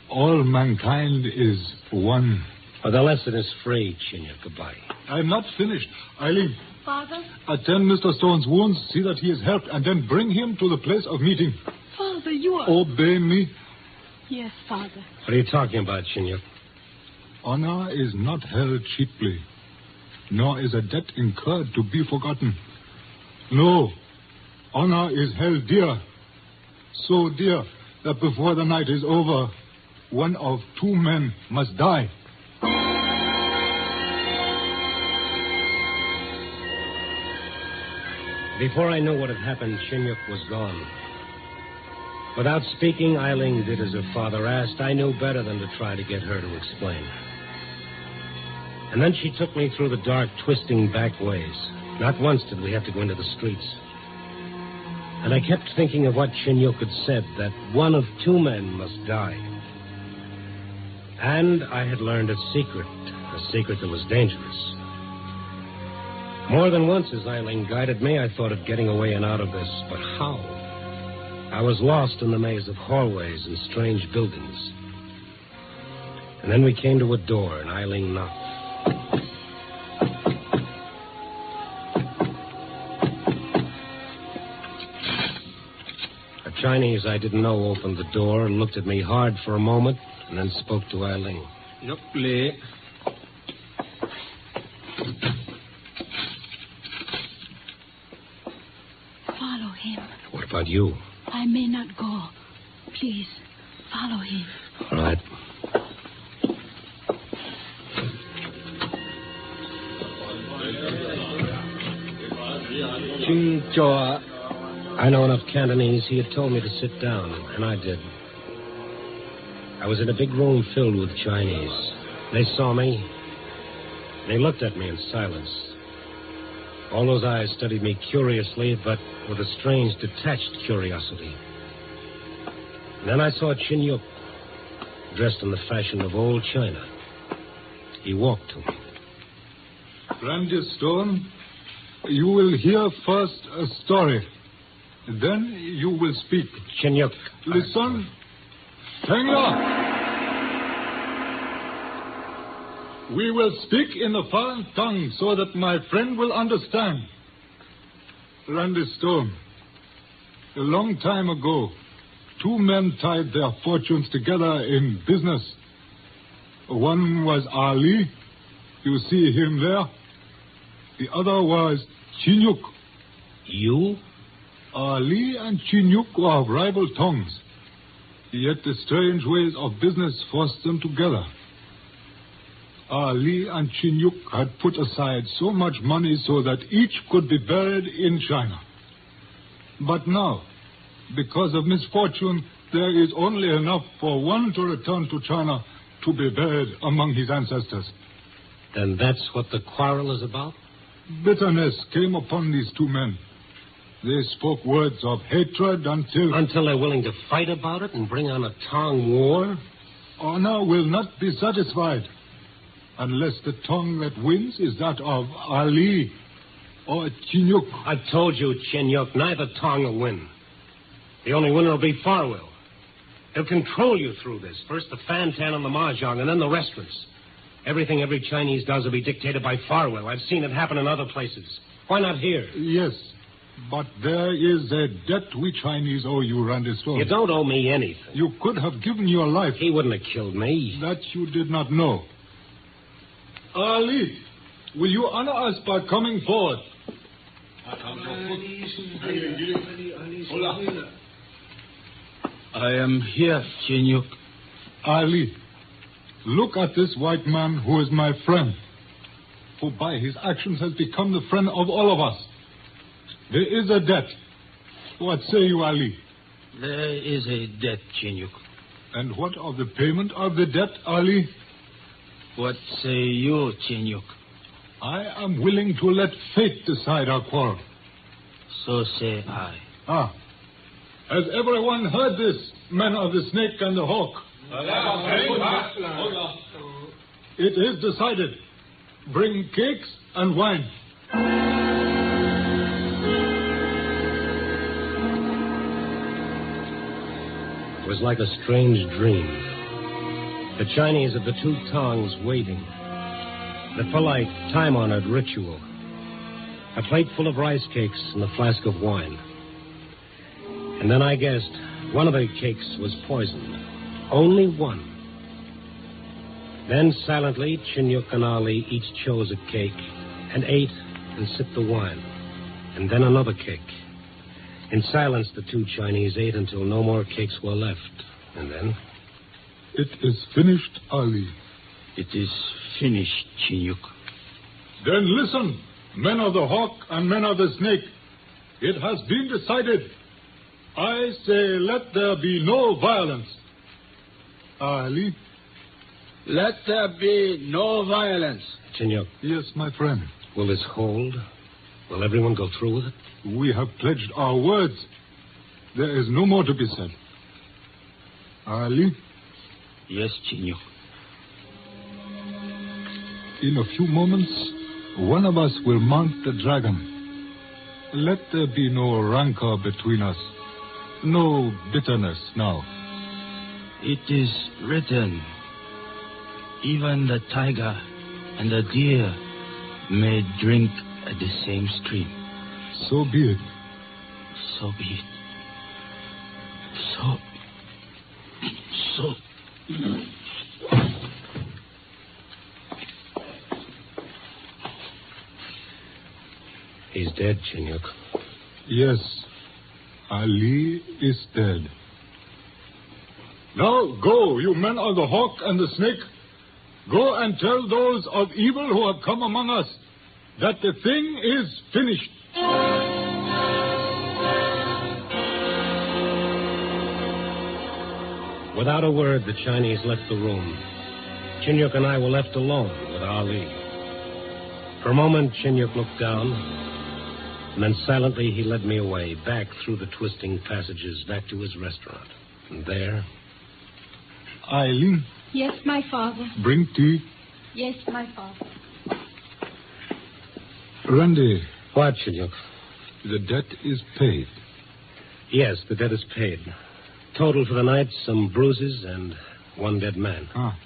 all mankind is one. Well, the lesson is free, Shinyok. Goodbye. I'm not finished. Eileen. Father? Attend Mr. Stone's wounds, see that he is helped, and then bring him to the place of meeting. Father, you are... Obey me. Yes, Father. What are you talking about, Shinyok? Honor is not held cheaply, nor is a debt incurred to be forgotten. No, honor is held dear, so dear that before the night is over, one of two men must die. Before I knew what had happened, Shinyok was gone. Without speaking, Eileen did as her father asked. I knew better than to try to get her to explain. And then she took me through the dark, twisting back ways. Not once did we have to go into the streets. And I kept thinking of what Shinyok had said, that one of two men must die. And I had learned a secret that was dangerous. More than once, as Eileen guided me, I thought of getting away and out of this. But how? I was lost in the maze of hallways and strange buildings. And then we came to a door, and Eileen knocked. A Chinese I didn't know opened the door and looked at me hard for a moment, and then spoke to Eileen. Yep, Lee. Follow him. What about you? I may not go. Please, follow him. All right. Ching-choa. I know enough Cantonese. He had told me to sit down, and I did. I was in a big room filled with Chinese. They saw me. They looked at me in silence. All those eyes studied me curiously, but with a strange, detached curiosity. And then I saw Chin Yuk, dressed in the fashion of old China. He walked to me. Randy Stone, you will hear first a story. Then you will speak. Chin Yuk. Listen. Hang on. We will speak in a foreign tongue so that my friend will understand. Randy Stone, a long time ago, two men tied their fortunes together in business. One was Ali. You see him there. The other was Chin Yuk. You? Ali and Chin Yuk were of rival tongues. Yet the strange ways of business forced them together. Ali and Chin Yuk had put aside so much money so that each could be buried in China. But now, because of misfortune, there is only enough for one to return to China to be buried among his ancestors. Then that's what the quarrel is about? Bitterness came upon these two men. They spoke words of hatred until... Until they're willing to fight about it and bring on a Tong war? Honor will not be satisfied unless the tongue that wins is that of Ali or Chin Yuk. I've told you, Chin Yuk, neither Tong will win. The only winner will be Farwell. He'll control you through this. First the Fantan and the Mahjong, and then the restaurants. Everything every Chinese does will be dictated by Farwell. I've seen it happen in other places. Why not here? Yes, but there is a debt we Chinese owe you, Randy Stone. You don't owe me anything. You could have given your life. He wouldn't have killed me. That you did not know. Ali, will you honor us by coming forward? I am here, Chin Yuk. Ali, look at this white man who is my friend, who by his actions has become the friend of all of us. There is a debt. What say you, Ali? There is a debt, Chin Yuk. And what of the payment of the debt, Ali? What say you, Chin Yuk? I am willing to let fate decide our quarrel. So say I. Ah. Has everyone heard this, men of the snake and the hawk? It is decided. Bring cakes and wine. It was like a strange dream. The Chinese of the two tongues waiting. The polite, time-honored ritual. A plate full of rice cakes and a flask of wine. And then I guessed one of the cakes was poisoned. Only one. Then silently, Chin Yuk and Ali each chose a cake and ate and sipped the wine. And then another cake. In silence, the two Chinese ate until no more cakes were left. And then... It is finished, Ali. It is finished, Chin Yuk. Then listen, men of the hawk and men of the snake. It has been decided. I say let there be no violence. Ali? Let there be no violence. Chin Yuk. Yes, my friend. Will this hold? Will everyone go through with it? We have pledged our words. There is no more to be said. Ali? Yes, Chin Yuk. In a few moments, one of us will mount the dragon. Let there be no rancor between us. No bitterness now. It is written, even the tiger and the deer may drink at the same stream. So be it. So be it. So. He's dead, Chin Yuk. Yes, Ali is dead. Now go, you men of the hawk and the snake. Go and tell those of evil who have come among us that the thing is finished. Without a word, the Chinese left the room. Chin Yuk and I were left alone with Ali. For a moment, Chin Yuk looked down, And then silently he led me away, back through the twisting passages, back to his restaurant. And there... Eileen, Yes, my father. bring tea. Yes, my father. Randy, What, Chinyuk? the debt is paid. Yes, the debt is paid. Total for the night, some bruises and one dead man. Ah,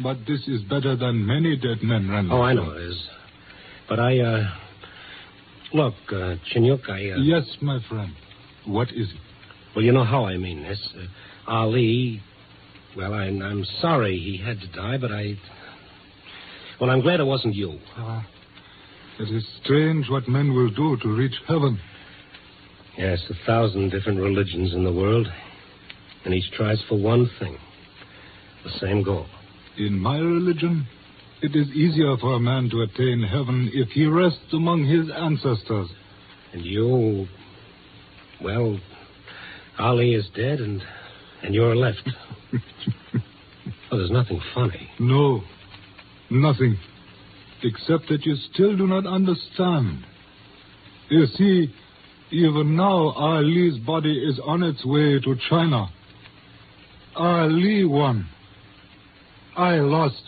but this is better than many dead men, Randy. Oh, I know it is. But Look, Chinyuk, Yes, my friend. What is it? Well, you know how I mean this. Ali... Well, I'm sorry he had to die, but Well, I'm glad it wasn't you. It is strange what men will do to reach heaven. Yes, 1,000 different religions in the world, and each tries for one thing. The same goal. In my religion, it is easier for a man to attain heaven if he rests among his ancestors. And you... Well, Ali is dead, and you're left. Well, there's nothing funny. No, nothing. Except that you still do not understand. You see, even now Ali's body is on its way to China. Ali won. I lost.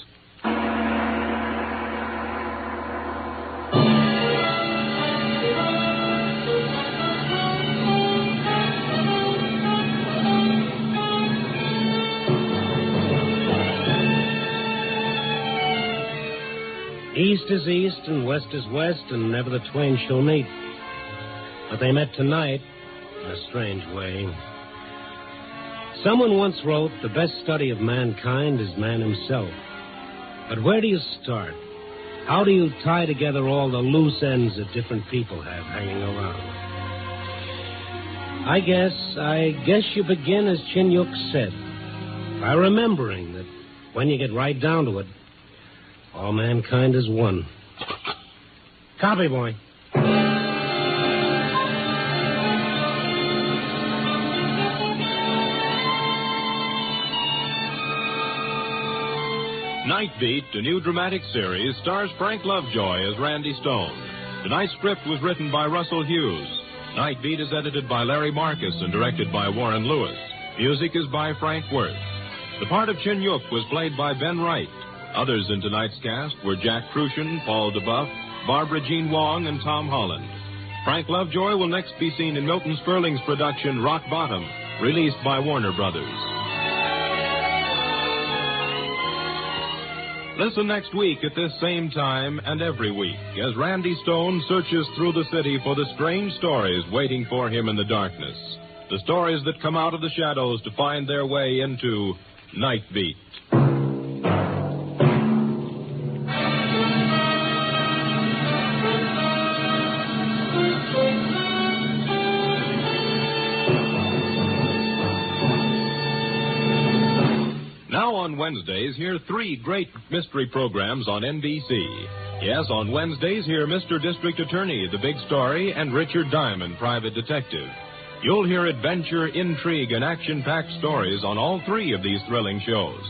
East is east and west is west, and never the twain shall meet. But they met tonight in a strange way. Someone once wrote, the best study of mankind is man himself. But where do you start? How do you tie together all the loose ends that different people have hanging around? I guess you begin as Chinyuk said, by remembering that when you get right down to it, all mankind is one. Copy, boy. Night Beat, a new dramatic series, stars Frank Lovejoy as Randy Stone. Tonight's script was written by Russell Hughes. Night Beat is edited by Larry Marcus and directed by Warren Lewis. Music is by Frank Worth. The part of Chinyuk was played by Ben Wright. Others in tonight's cast were Jack Crucian, Paul DeBuff, Barbara Jean Wong, and Tom Holland. Frank Lovejoy will next be seen in Milton Sperling's production Rock Bottom, released by Warner Brothers. Listen next week at this same time and every week as Randy Stone searches through the city for the strange stories waiting for him in the darkness. The stories that come out of the shadows to find their way into Night Beat. Now on Wednesdays, hear 3 great mystery programs on NBC. Yes, on Wednesdays, hear Mr. District Attorney, The Big Story, and Richard Diamond, Private Detective. You'll hear adventure, intrigue, and action-packed stories on all 3 of these thrilling shows.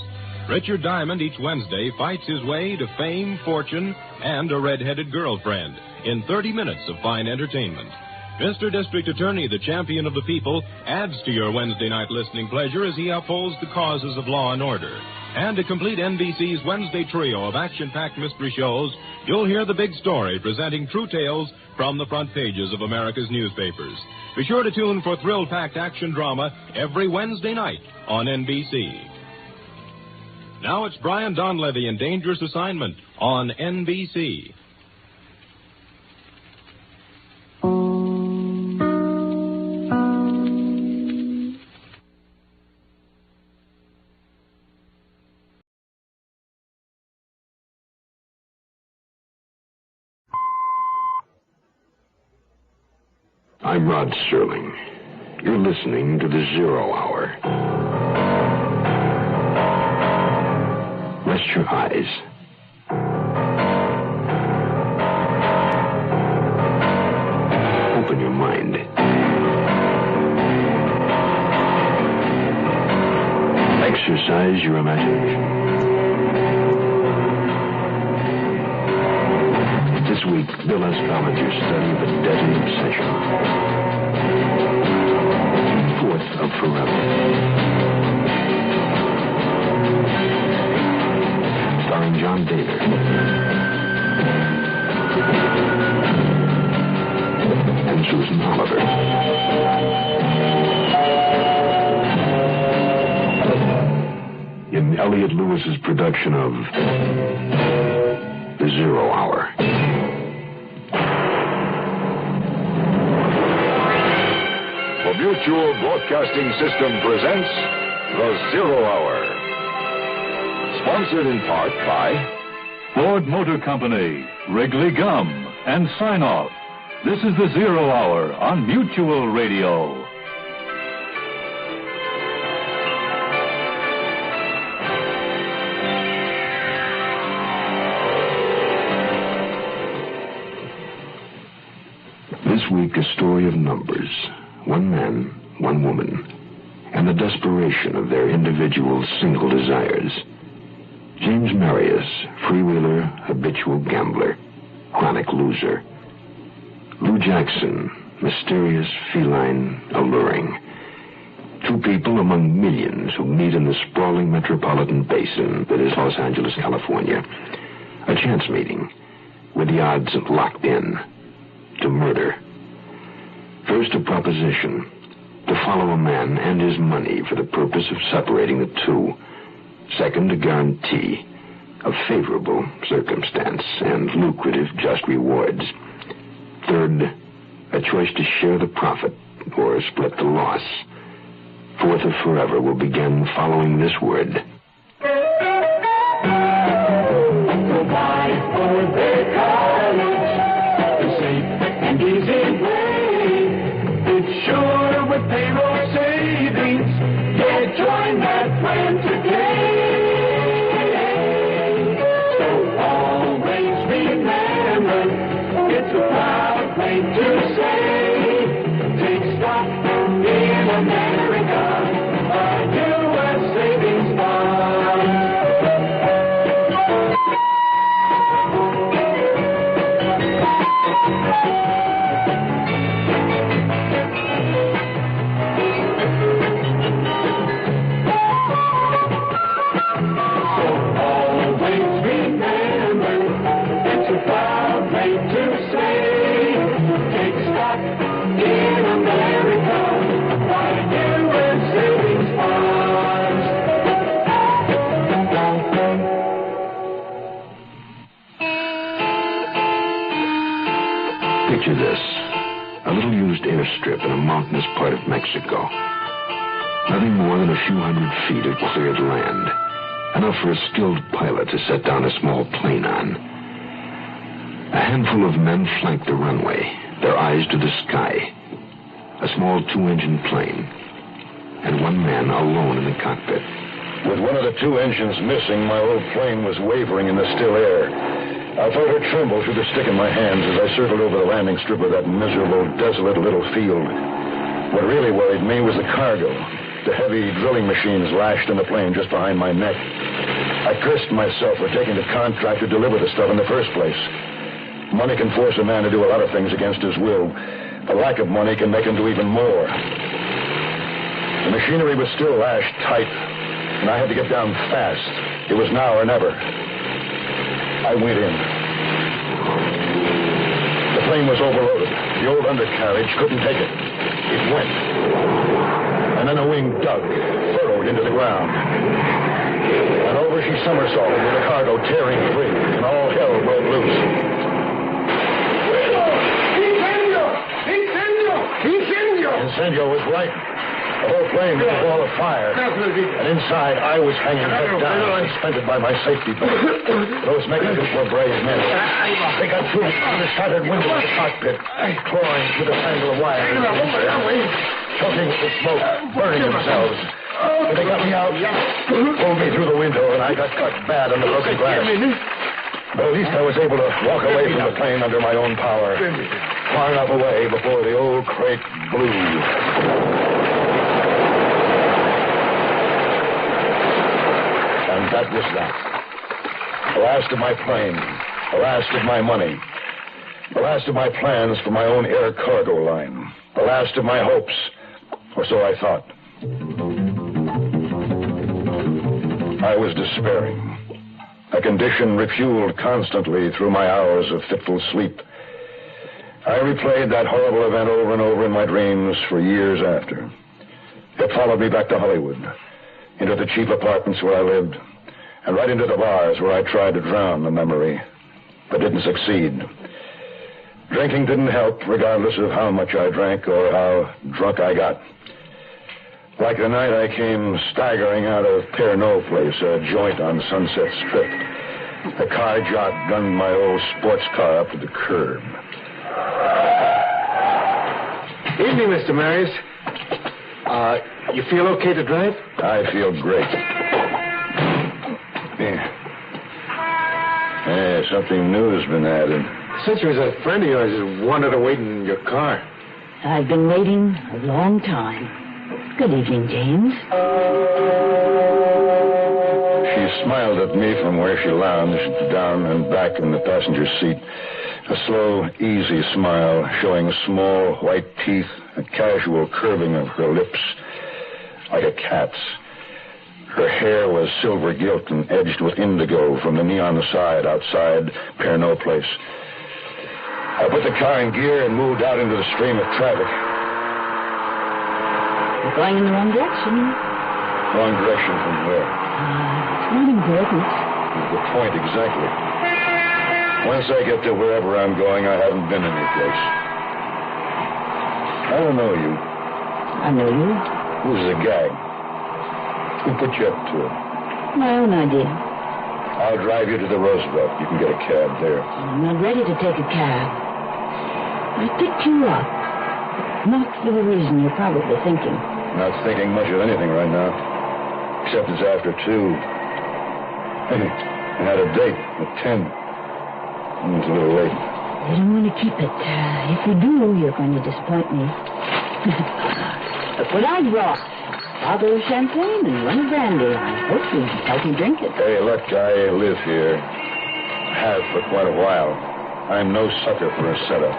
Richard Diamond each Wednesday fights his way to fame, fortune, and a red-headed girlfriend in 30 minutes of fine entertainment. Mr. District Attorney, the champion of the people, adds to your Wednesday night listening pleasure as he upholds the causes of law and order. And to complete NBC's Wednesday trio of action-packed mystery shows, you'll hear The Big Story, presenting true tales from the front pages of America's newspapers. Be sure to tune for thrill-packed action drama every Wednesday night on NBC. Now it's Brian Donlevy in Dangerous Assignment on NBC. I'm Rod Serling. You're listening to the Zero Hour. Rest your eyes. Open your mind. Exercise your imagination. It's a This week, Bill Astrologer's study of a deadly obsession. Fourth of Forever. Starring John David. And Susan Oliver. In Elliot Lewis's production of The 0 Hour. The Mutual Broadcasting System presents The 0 Hour. Sponsored in part by Ford Motor Company, Wrigley Gum, and Sign Off. This is The 0 Hour on Mutual Radio. This week, a story of numbers. One man, one woman, and the desperation of their individual single desires. James Marius, freewheeler, habitual gambler, chronic loser. Lou Jackson, mysterious, feline, alluring. Two people among millions who meet in the sprawling metropolitan basin that is Los Angeles, California. A chance meeting, with the odds locked in to murder. First, a proposition to follow a man and his money for the purpose of separating the two. Second, a guarantee of favorable circumstance and lucrative just rewards. Third, a choice to share the profit or split the loss. Fourth of Forever will begin following this word. Provide for their college, the safe and easy way. It's sure with payroll savings. Yeah, join that plan today. So always remember, it's a proud thing to say. Take stock in America, a U.S. savings bond. Picture this. A little used airstrip in a mountainous part of Mexico. Nothing more than a few hundred feet of cleared land. Enough for a skilled pilot to set down a small plane on. A handful of men flank the runway, their eyes to the sky. A small 2-engine plane. And one man alone in the cockpit. With one of the 2 engines missing, my old plane was wavering in the still air. I felt her tremble through the stick in my hands as I circled over the landing strip of that miserable, desolate little field. What really worried me was the cargo. The heavy drilling machines lashed in the plane just behind my neck. I cursed myself for taking the contract to deliver the stuff in the first place. Money can force a man to do a lot of things against his will. The lack of money can make him do even more. The machinery was still lashed tight, and I had to get down fast. It was now or never. I went in. The plane was overloaded. The old undercarriage couldn't take it. It went. And then a wing dug, furrowed into the ground. And over she somersaulted with the cargo tearing free, and all hell broke loose. Incendio was right. The whole plane was a ball of fire. And inside, I was hanging head down, suspended by my safety belt. Those mechanics were brave men. They got through the shattered window of the cockpit, clawing through the tangle of wire, choking with the smoke, burning themselves. When they got me out, pulled me through the window, and I got cut bad on the broken glass. But at least I was able to walk away from the plane under my own power, far enough away before the old crate blew. That was that. The last of my plane. The last of my money. The last of my plans for my own air cargo line. The last of my hopes. Or so I thought. I was despairing. A condition refueled constantly through my hours of fitful sleep. I replayed that horrible event over and over in my dreams for years after. It followed me back to Hollywood, into the cheap apartments where I lived, and right into the bars where I tried to drown the memory, but didn't succeed. Drinking didn't help, regardless of how much I drank or how drunk I got. Like the night I came staggering out of Pernod Place, a joint on Sunset Strip. The car jock gunned my old sports car up to the curb. Evening, Mr. Marius. You feel okay to drive? I feel great. Yeah, something new has been added. Since there was a friend of yours who wanted to wait in your car. I've been waiting a long time. Good evening, James. She smiled at me from where she lounged, down and back in the passenger seat. A slow, easy smile, showing small white teeth, a casual curving of her lips, like a cat's. Her hair was silver gilt and edged with indigo from the neon side outside Pernod Place. I put the car in gear and moved out into the stream of traffic. You're going in the wrong direction. Wrong direction from where? It's not important. The point, exactly. Once I get to wherever I'm going, I haven't been anyplace. I don't know you. I know you. This is a gag. Who put you up to it? My own idea. I'll drive you to the Roosevelt. You can get a cab there. I'm not ready to take a cab. I picked you up. Not for the reason you're probably thinking. Not thinking much of anything right now. Except it's after 2. Hey, I had a date at 10. It's a little late. You don't want to keep it. If you do, you're going to disappoint me. Look what I brought. A bottle of champagne and one of brandy. I hope you help me drink it. Hey, look, I live here. Have for quite a while. I'm no sucker for a setup.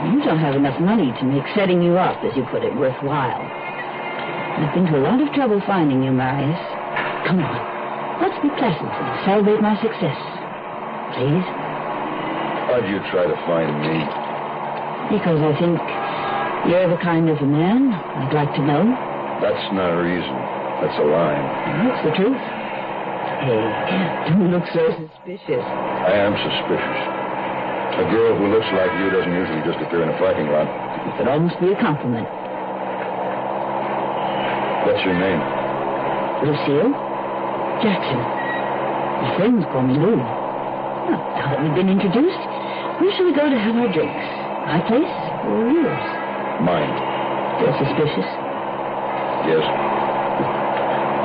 You don't have enough money to make setting you up, as you put it, worthwhile. I've been to a lot of trouble finding you, Marius. Come on. Let's be pleasant and celebrate my success. Please? Why'd you try to find me? Because I think you're the kind of a man I'd like to know. That's not a reason. That's a lie. That's the truth. Hey, don't look so suspicious. I am suspicious. A girl who looks like you doesn't usually just appear in a parking lot. It could almost be a compliment. What's your name? Lucille Jackson. My friends call me Lou. Well, now that we've been introduced, where shall we go to have our drinks? My place or yours? Mine. Still suspicious? Yes.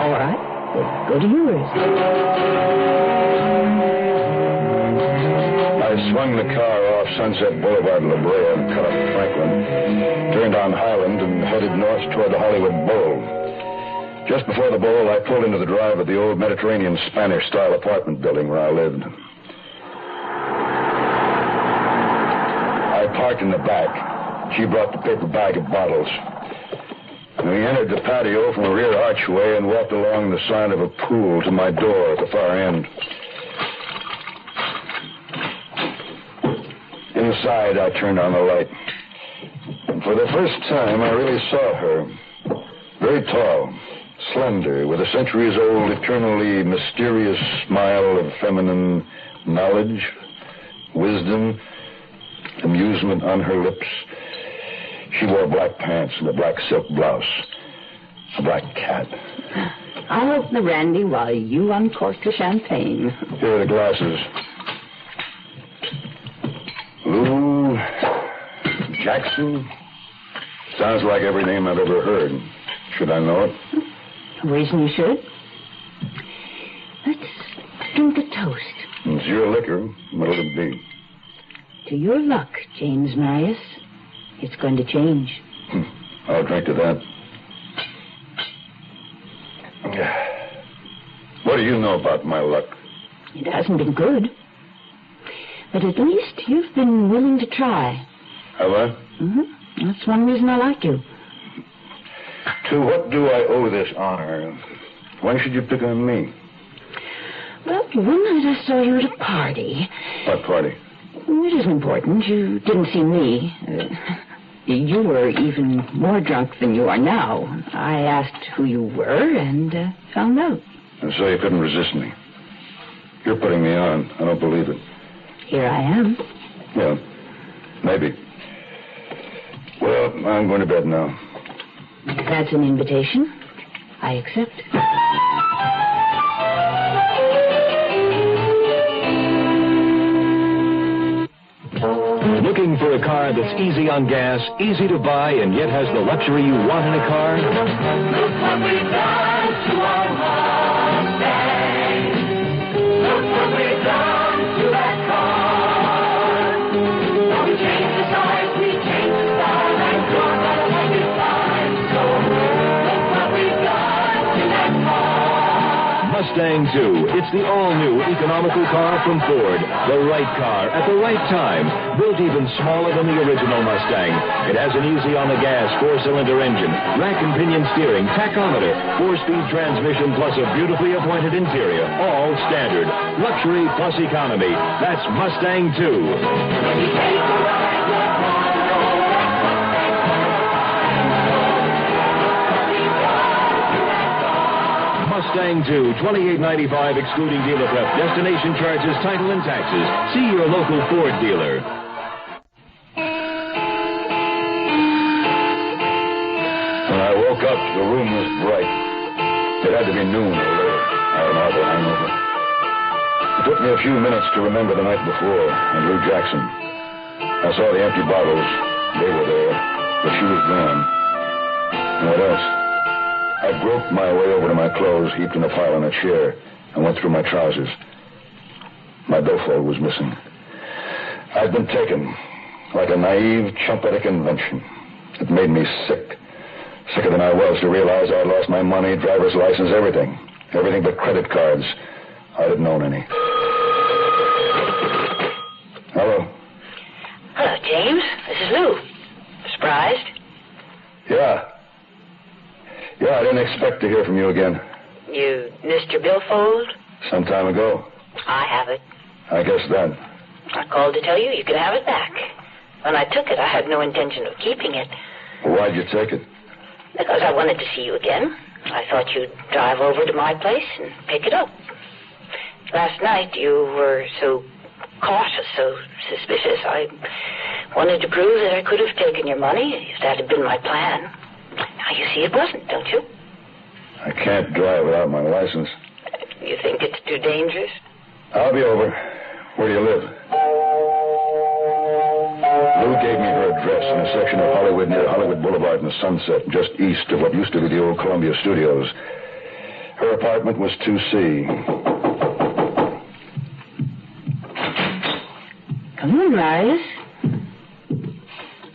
All right. We'll go to yours. I swung the car off Sunset Boulevard, La Brea, and cut up Franklin, turned on Highland, and headed north toward the Hollywood Bowl. Just before the Bowl, I pulled into the drive of the old Mediterranean Spanish-style apartment building where I lived. I parked in the back. She brought the paper bag of bottles. And we entered the patio from a rear archway and walked along the side of a pool to my door at the far end. Inside, I turned on the light. And for the first time, I really saw her. Very tall, slender, with a centuries-old, eternally mysterious smile of feminine knowledge, wisdom, amusement on her lips. She wore black pants and a black silk blouse. A black cat. I'll open the brandy while you uncork the champagne. Here are the glasses. Lou Jackson? Sounds like every name I've ever heard. Should I know it? No reason you should. Let's drink a toast. It's your liquor. What'll it be? To your luck, James Marius. It's going to change. I'll drink to that. What do you know about my luck? It hasn't been good. But at least you've been willing to try. Have I? Mm-hmm. That's one reason I like you. To what do I owe this honor? Why should you pick on me? Well, one night I saw you at a party. What party? It isn't important. You didn't see me. You were even more drunk than you are now. I asked who you were and found out. And so you couldn't resist me. You're putting me on. I don't believe it. Here I am. Yeah, maybe. Well, I'm going to bed now. That's an invitation. I accept. Looking for a car that's easy on gas, easy to buy, and yet has the luxury you want in a car? Look what we've done to our Mustang. Look what we've done to that car. Now we changed the size, we changed the style, and you're gonna like it fine. So look what we've done to that car. Mustang 2. It's the all-new economical car from Ford. The right car at the right time. Built even smaller than the original Mustang. It has an easy-on-the-gas 4-cylinder engine, rack and pinion steering, tachometer, 4-speed transmission, plus a beautifully appointed interior. All standard. Luxury plus economy. That's Mustang 2. When you take a ride, look on the road. Mustang 2, $28.95 excluding dealer prep, destination charges, title, and taxes. See your local Ford dealer. When I woke up, the room was bright. It had to be noon or later. I had an awful hangover. It took me a few minutes to remember the night before and Lou Jackson. I saw the empty bottles. They were there, but she was gone. And what else? I groped my way over to my clothes, heaped in a pile on a chair, and went through my trousers. My billfold was missing. I'd been taken, like a naive, chumpetic invention. It made me sick. Sicker than I was to realize I'd lost my money, driver's license, everything. Everything but credit cards. I didn't own any. Hello? Hello, James. This is Lou. Surprised? Yeah, I didn't expect to hear from you again. You missed your billfold? Some time ago. I have it. I guess then. I called to tell you you could have it back. When I took it, I had no intention of keeping it. Well, why'd you take it? Because I wanted to see you again. I thought you'd drive over to my place and pick it up. Last night, you were so cautious, so suspicious. I wanted to prove that I could have taken your money if that had been my plan. Now, you see it wasn't, don't you? I can't drive without my license. You think it's too dangerous? I'll be over. Where do you live? Lou gave me her address in a section of Hollywood near Hollywood Boulevard and the Sunset, just east of what used to be the old Columbia Studios. Her apartment was 2C. Come on, Marius.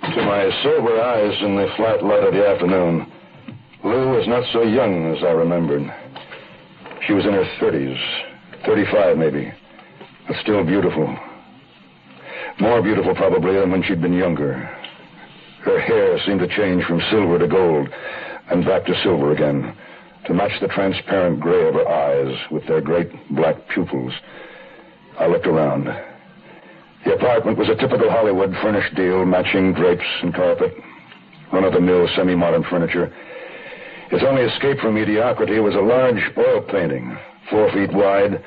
To my sober eyes in the flat light of the afternoon, Lou was not so young as I remembered. She was in her 30s, 35 maybe, but still beautiful. More beautiful probably than when she'd been younger. Her hair seemed to change from silver to gold and back to silver again, to match the transparent gray of her eyes with their great black pupils. I looked around. The apartment was a typical Hollywood furnished deal, matching drapes and carpet, run-of-the-mill semi-modern furniture. Its only escape from mediocrity was a large oil painting, 4 feet wide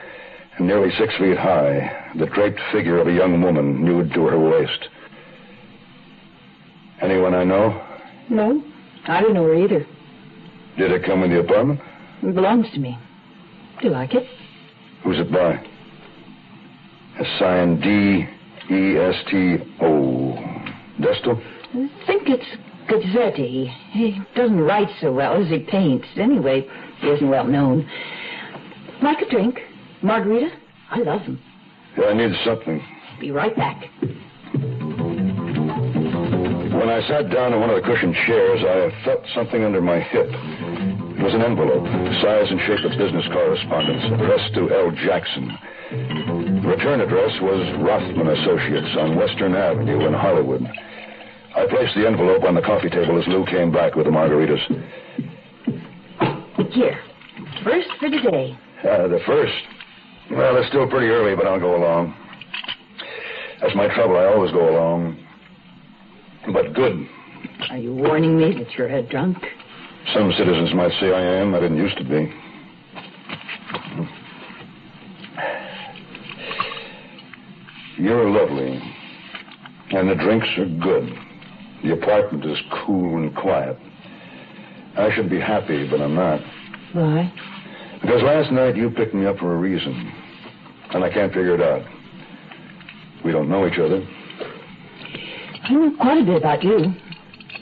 and nearly 6 feet high, the draped figure of a young woman nude to her waist. Anyone I know? No, I don't know her either. Did it come in the apartment? It belongs to me. Do you like it? Who's it by? A sign D-E-S-T-O. Destel? I think it's Gazzetti. He doesn't write so well as he paints. Anyway, he isn't well known. Like a drink? Margarita? I love them. Yeah, I need something. Be right back. When I sat down in one of the cushioned chairs, I felt something under my hip. It was an envelope, size and shape of business correspondence, addressed to L. Jackson. Return address was Rothman Associates on Western Avenue in Hollywood. I placed the envelope on the coffee table as Lou came back with the margaritas. Here. First for today. The first? Well, it's still pretty early, but I'll go along. That's my trouble. I always go along. But good. Are you warning me that you're a drunk? Some citizens might say I am. I didn't used to be. You're lovely. And the drinks are good. The apartment is cool and quiet. I should be happy, but I'm not. Why? Because last night you picked me up for a reason. And I can't figure it out. We don't know each other. I know quite a bit about you.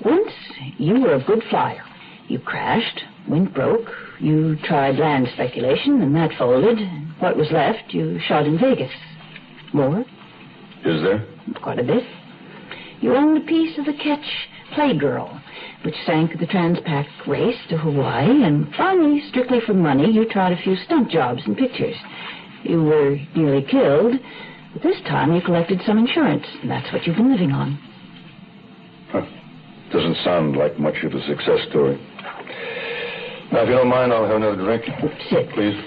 Once, you were a good flyer. You crashed, went broke. You tried land speculation, and that folded. What was left, you shot in Vegas. More? Is there? Quite a bit. You owned a piece of the Ketch Playgirl, which sank the Transpac race to Hawaii, and finally, strictly for money, you tried a few stunt jobs and pictures. You were nearly killed, but this time you collected some insurance, and that's what you've been living on. Huh. Doesn't sound like much of a success story. Now, if you don't mind, I'll have another drink. Sit. Please.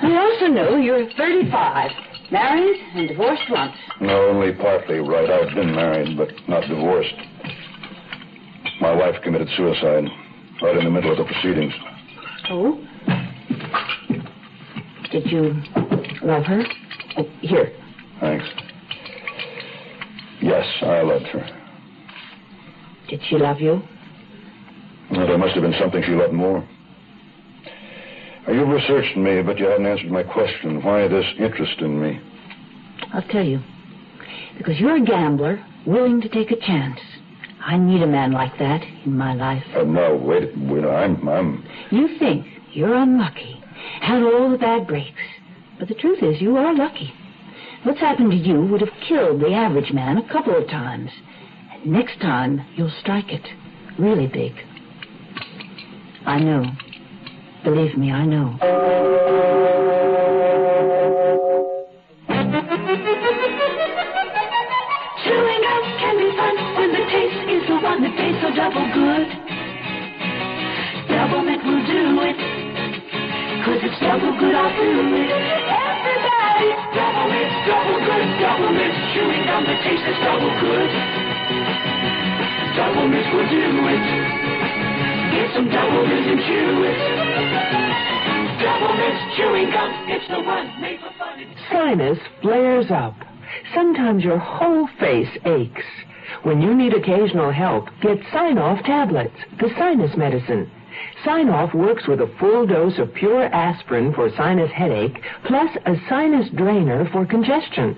I also know you're 35, married and divorced once. No, only partly right. I've been married, but not divorced. My wife committed suicide right in the middle of the proceedings. Oh? Did you love her? Oh, here. Thanks. Yes, I loved her. Did she love you? Well, there must have been something she loved more. You've researched me, but you haven't answered my question. Why this interest in me? I'll tell you. Because you're a gambler, willing to take a chance. I need a man like that in my life. No, wait. I'm... You think you're unlucky, had all the bad breaks. But the truth is, you are lucky. What's happened to you would have killed the average man a couple of times. And next time, you'll strike it really big. I know. Believe me, I know. Chewing gum can be fun when the taste is the one that tastes so double good. Double mint will do it, 'cause it's double good all through it. Everybody, double mint, double good, double mint. Chewing gum that tastes is double good. Double mint will do it. Get some double mint and chew it. Double mint chewing gum, it's the one made for fun. Sinus flares up. Sometimes your whole face aches. When you need occasional help, get Sign-Off tablets, the sinus medicine. Sign-Off works with a full dose of pure aspirin for sinus headache, plus a sinus drainer for congestion.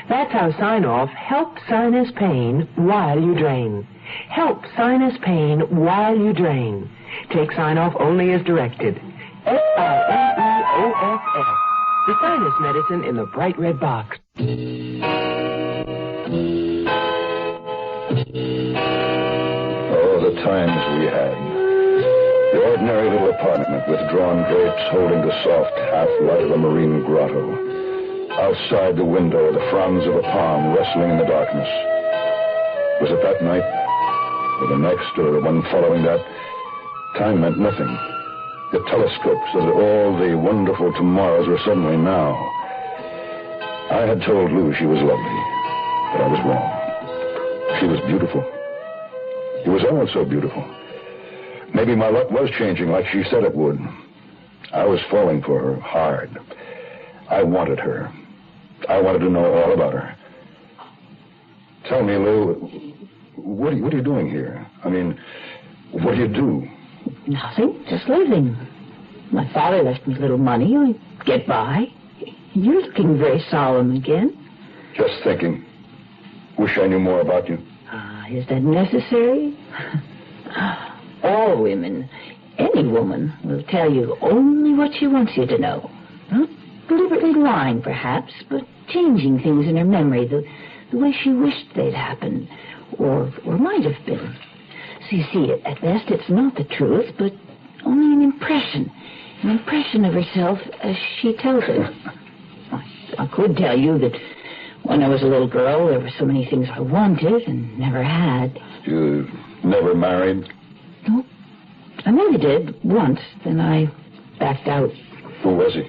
That's how Sign-Off helps sinus pain while you drain. Help sinus pain while you drain. Take Sign-Off only as directed. Signeoff. The sinus medicine in the bright red box. Oh, the times we had. The ordinary little apartment with drawn drapes holding the soft half-light of a marine grotto. Outside the window, the fronds of a palm rustling in the darkness. Was it that night, or the next, or the one following that? Time meant nothing. The telescope so that all the wonderful tomorrows were suddenly now. I had told Lou she was lovely, but I was wrong. She was beautiful. It was all so beautiful. Maybe my luck was changing like she said it would. I was falling for her hard. I wanted her. I wanted to know all about her. Tell me, Lou, what are you doing here? I mean, what do you do? Nothing, just living. My father left me a little money. I get by. You're looking very solemn again. Just thinking. Wish I knew more about you. Is that necessary? All women, any woman, will tell you only what she wants you to know. Not deliberately lying, perhaps, but changing things in her memory the way she wished they'd happen, or might have been. So you see, at best, it's not the truth, but only an impression of herself as she tells it. I could tell you that when I was a little girl, there were so many things I wanted and never had. You never married? No. I maybe did once, then I backed out. Who was he?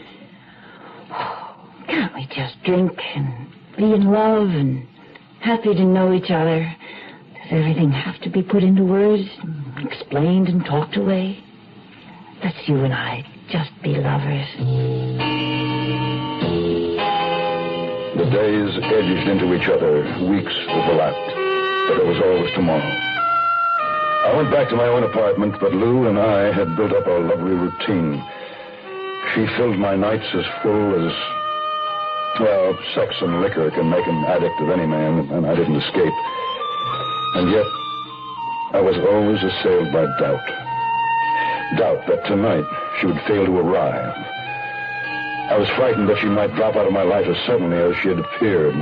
Can't we just drink and be in love and happy to know each other? Does everything have to be put into words, and explained and talked away? Let's you and I just be lovers. The days edged into each other, weeks overlapped, but it was always tomorrow. I went back to my own apartment, but Lou and I had built up our lovely routine. She filled my nights as full as, well, sex and liquor can make an addict of any man, and I didn't escape. And yet, I was always assailed by doubt. Doubt that tonight she would fail to arrive. I was frightened that she might drop out of my life as suddenly as she had appeared.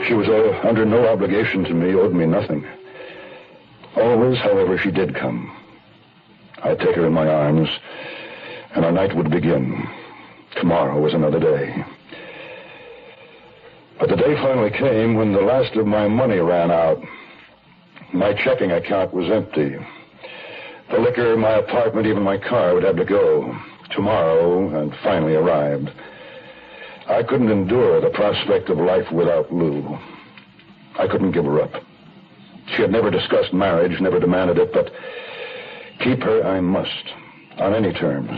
She was under no obligation to me, owed me nothing. Always, however, she did come. I'd take her in my arms, and our night would begin. Tomorrow was another day. But the day finally came when the last of my money ran out. My checking account was empty. The liquor, my apartment, even my car would have to go. Tomorrow had finally arrived. I couldn't endure the prospect of life without Lou. I couldn't give her up. She had never discussed marriage, never demanded it, but keep her I must, on any terms.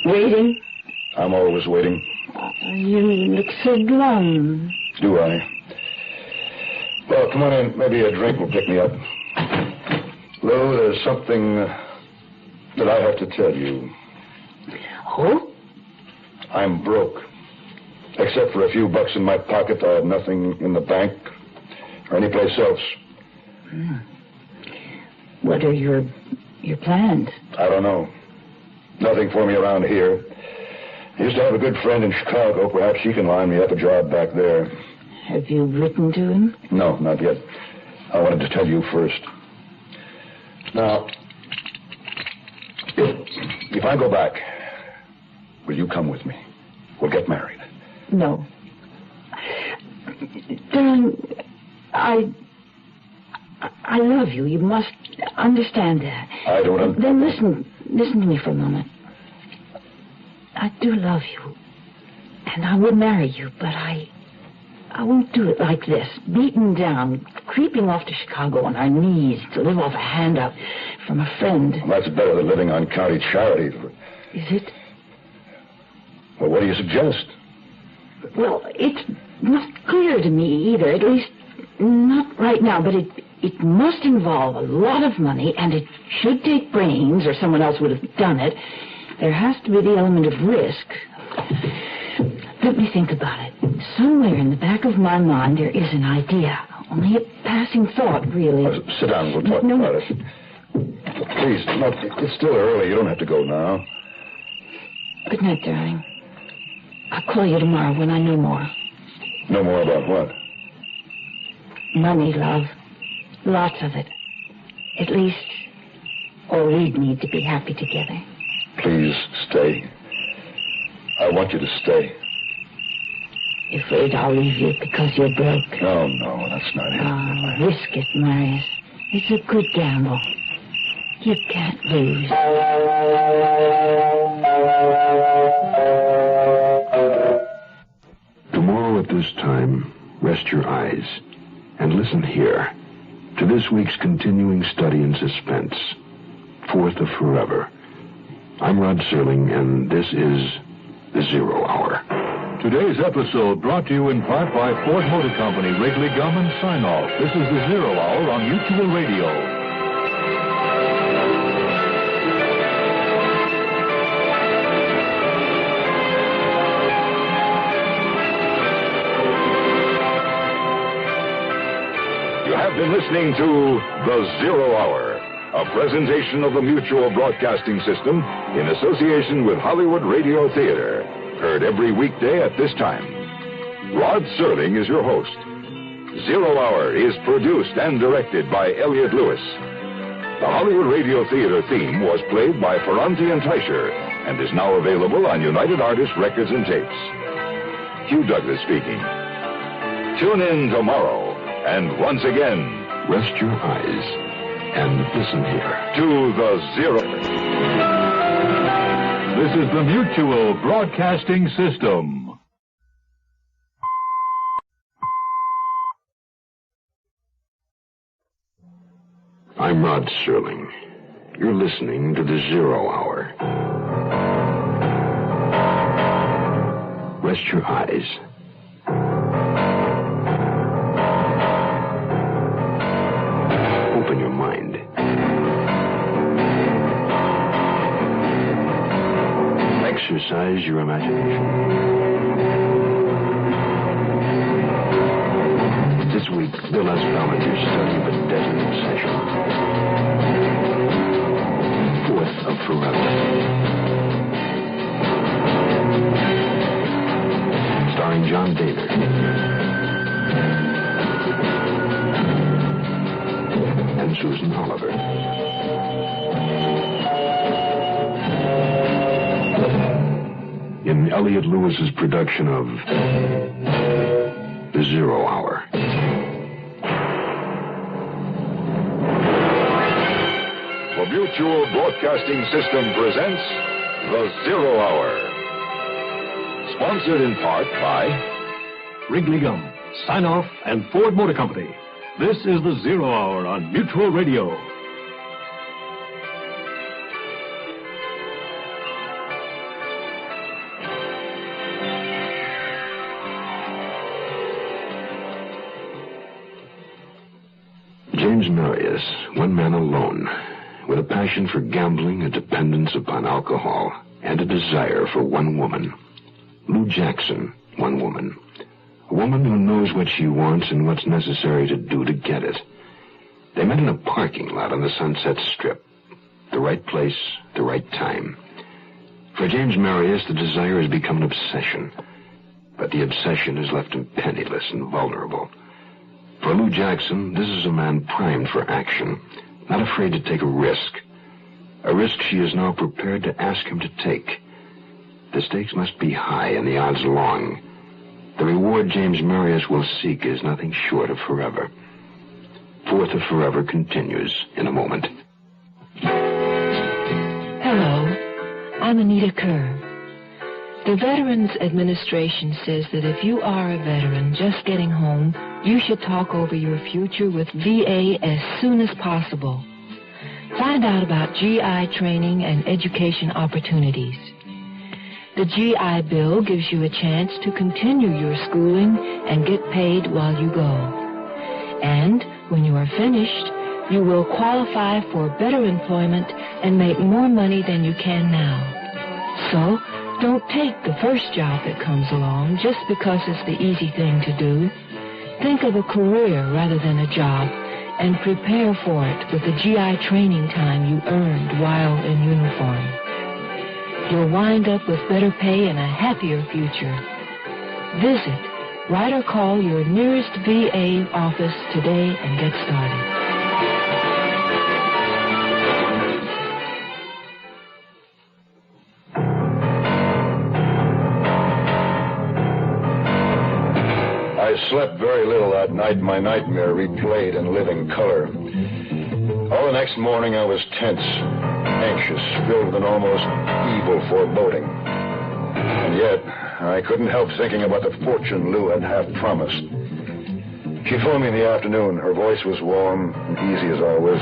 Waiting? I'm always waiting. You look so glum. Do I? Well, come on in. Maybe a drink will pick me up. Lou, there's something that I have to tell you. Oh? I'm broke. Except for a few bucks in my pocket, I have nothing in the bank or anyplace else. What are your plans? I don't know. Nothing for me around here. I used to have a good friend in Chicago. Perhaps he can line me up a job back there. Have you written to him? No, not yet. I wanted to tell you first. Now, if I go back, will you come with me? We'll get married. No. Darling, I love you. You must understand that. I don't understand. Then listen to me for a moment. I do love you, and I would marry you, but I won't do it like this, beaten down, creeping off to Chicago on our knees to live off a handout from a friend. Well, that's better than living on county charity. Is it? Well, what do you suggest? Well, it's not clear to me either, at least not right now, but it must involve a lot of money, and it should take brains, or someone else would have done it. There has to be the element of risk. Let me think about it. Somewhere in the back of my mind there is an idea. Only a passing thought, really. Sit down. We'll talk about it. Please, no, it's still early. You don't have to go now. Good night, darling. I'll call you tomorrow when I know more. Know more about what? Money, love. Lots of it. At least all we'd need to be happy together. Please, stay. I want you to stay. You're afraid I'll leave you because you're broke? No, that's not it. Oh, risk it, Marius. It's a good gamble. You can't lose. Tomorrow at this time, rest your eyes and listen here to this week's continuing study in suspense, Fourth of Forever. I'm Rod Serling, and this is The Zero Hour. Today's episode brought to you in part by Ford Motor Company, Wrigley Gum, and Sign-Off. This is The Zero Hour on Mutual Radio. You have been listening to The Zero Hour, a presentation of the Mutual Broadcasting System in association with Hollywood Radio Theater. Heard every weekday at this time. Rod Serling is your host. Zero Hour is produced and directed by Elliott Lewis. The Hollywood Radio Theater theme was played by Ferranti and Teicher. and is now available on United Artists Records and Tapes. Hugh Douglas speaking. Tune in tomorrow, and once again, rest your eyes and listen here to the Zero. This is the Mutual Broadcasting System. I'm Rod Serling. You're listening to the Zero Hour. Rest your eyes. Open your mind. Exercise your imagination. This week, Bill has volunteers study of a desert obsession. Fourth of Forever. Starring John Daner. And Susan Oliver. In Elliot Lewis's production of The Zero Hour. The Mutual Broadcasting System presents The Zero Hour. Sponsored in part by Wrigley Gum, Sign Off, and Ford Motor Company. This is the Zero Hour on Mutual Radio. James Marius, one man alone, with a passion for gambling, a dependence upon alcohol, and a desire for one woman. Lou Jackson, one woman. A woman who knows what she wants and what's necessary to do to get it. They met in a parking lot on the Sunset Strip. The right place, the right time. For James Marius, the desire has become an obsession. But the obsession has left him penniless and vulnerable. For Lou Jackson, this is a man primed for action, not afraid to take a risk. A risk she is now prepared to ask him to take. The stakes must be high and the odds long. The reward James Marius will seek is nothing short of forever. Fourth of Forever continues in a moment. Hello, I'm Anita Kerr. The Veterans Administration says that if you are a veteran just getting home, you should talk over your future with VA as soon as possible. Find out about GI training and education opportunities. The GI Bill gives you a chance to continue your schooling and get paid while you go. And when you are finished, you will qualify for better employment and make more money than you can now. So, don't take the first job that comes along just because it's the easy thing to do. Think of a career rather than a job and prepare for it with the GI training time you earned while in uniform. You'll wind up with better pay and a happier future. Visit, write or call your nearest VA office today and get started. I slept very little that night. My nightmare replayed in living color. All the next morning I was tense, anxious, filled with an almost evil foreboding. And yet, I couldn't help thinking about the fortune Lou had half promised. She phoned me in the afternoon. Her voice was warm and easy as always.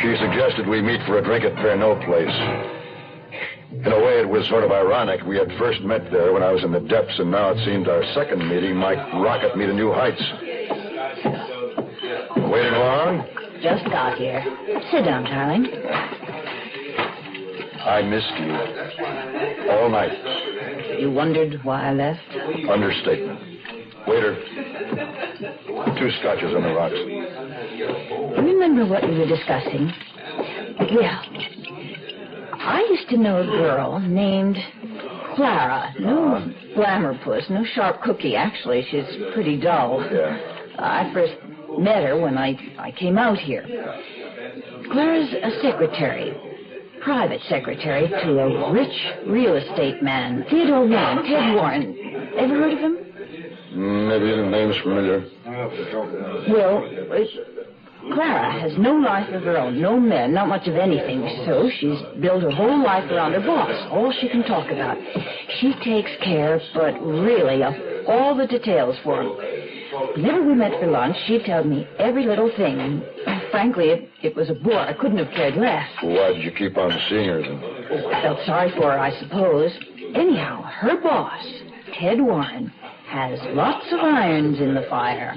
She suggested we meet for a drink at Pernod Place. In a way, it was sort of ironic. We had first met there when I was in the depths, and now it seemed our second meeting might rocket me to new heights. Waiting long? Just got here. Sit down, darling. I missed you. All night. You wondered why I left? Understatement. Waiter. 2 scotches on the rocks. Remember what we were discussing? Well, I used to know a girl named Clara. No glamour puss, no sharp cookie. Actually, she's pretty dull. Yeah. I first met her when I came out here. Clara's a secretary. private secretary to a rich real estate man, Theodore Warren, Ted Warren. Ever heard of him? Maybe the name's familiar. Well, Clara has no life of her own, no men, not much of anything. So she's built her whole life around her boss, all she can talk about. She takes care, but really, of all the details for him. Whenever we met for lunch, she'd tell me every little thing. And frankly, it was a bore. I couldn't have cared less. Why did you keep on seeing her then? I felt sorry for her, I suppose. Anyhow, her boss, Ted Warren, has lots of irons in the fire.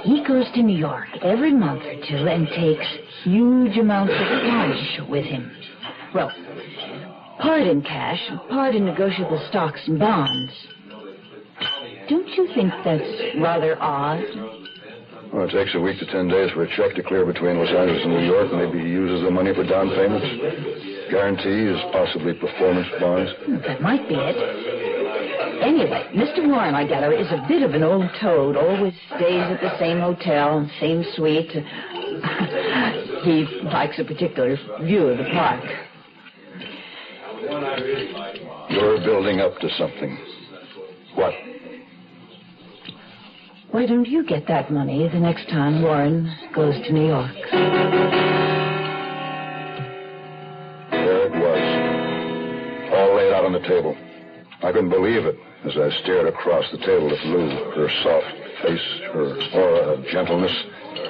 He goes to New York every month or two and takes huge amounts of cash with him. Well, part in cash, part in negotiable stocks and bonds. Don't you think that's rather odd? Well, it takes a week to 10 days for a check to clear between Los Angeles and New York. Maybe he uses the money for down payments. Guarantees, possibly performance bonds. That might be it. Anyway, Mr. Warren, I gather, is a bit of an old toad. Always stays at the same hotel, same suite. He likes a particular view of the park. You're building up to something. What? Why don't you get that money the next time Warren goes to New York? There it was. All laid out on the table. I couldn't believe it as I stared across the table at Lou, her soft face, her aura of gentleness.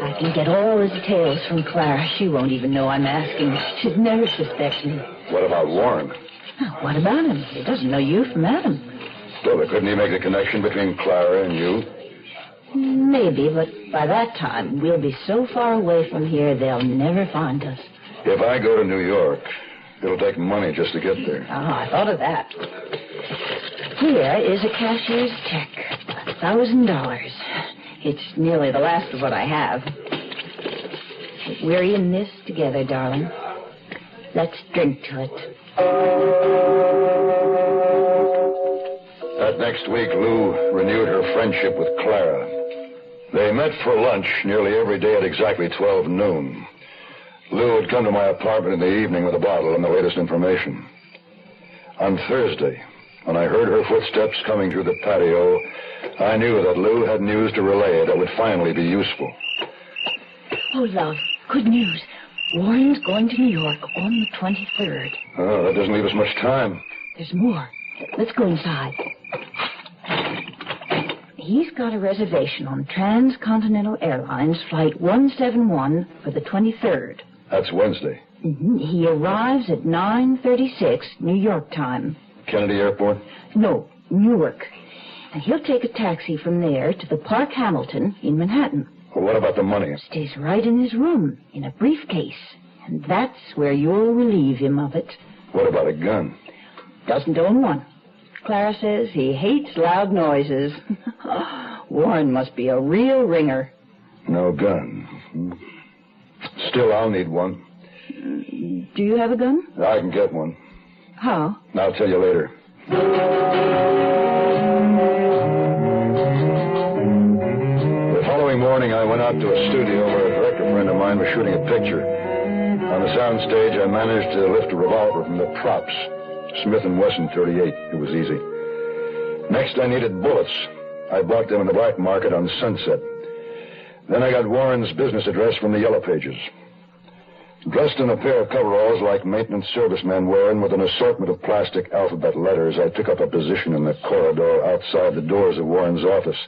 I can get all the details from Clara. She won't even know I'm asking. She'd never suspect me. What about Warren? Oh, what about him? He doesn't know you from Adam. Still, couldn't he make a connection between Clara and you? Maybe, but by that time, we'll be so far away from here, they'll never find us. If I go to New York, it'll take money just to get there. Oh, I thought of that. Here is a cashier's check. $1,000. It's nearly the last of what I have. We're in this together, darling. Let's drink to it. That next week, Lou renewed her friendship with Clara. They met for lunch nearly every day at exactly 12 noon. Lou would come to my apartment in the evening with a bottle and the latest information. On Thursday, when I heard her footsteps coming through the patio, I knew that Lou had news to relay that would finally be useful. Oh, love, good news. Warren's going to New York on the 23rd. Oh, that doesn't leave us much time. There's more. Let's go inside. He's got a reservation on Transcontinental Airlines Flight 171 for the 23rd. That's Wednesday. Mm-hmm. He arrives at 9:36 New York time. Kennedy Airport? No, Newark. And he'll take a taxi from there to the Park Hamilton in Manhattan. Well, what about the money? Stays right in his room, in a briefcase. And that's where you'll relieve him of it. What about a gun? Doesn't own one. Clara says he hates loud noises. Warren must be a real ringer. No gun. Still, I'll need one. Do you have a gun? I can get one. How? I'll tell you later. The following morning, I went out to a studio where a director friend of mine was shooting a picture. On the sound stage, I managed to lift a revolver from the props. Smith & Wesson 38. It was easy. Next, I needed bullets. I bought them in the black market on Sunset. Then I got Warren's business address from the Yellow Pages. Dressed in a pair of coveralls like maintenance servicemen wear and with an assortment of plastic alphabet letters, I took up a position in the corridor outside the doors of Warren's office.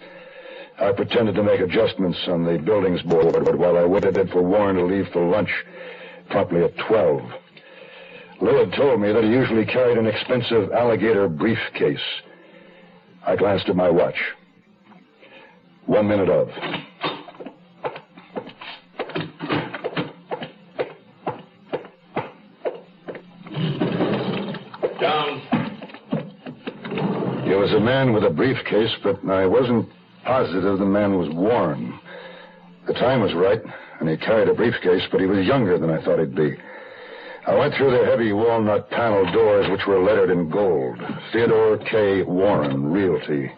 I pretended to make adjustments on the buildings board while I waited for Warren to leave for lunch, promptly at 12. Lou had told me that he usually carried an expensive alligator briefcase. I glanced at my watch. 1 minute of. Down. He was a man with a briefcase, but I wasn't positive the man was Warren. The time was right, and he carried a briefcase, but he was younger than I thought he'd be. I went through the heavy walnut panel doors, which were lettered in gold. Theodore K. Warren, Realty.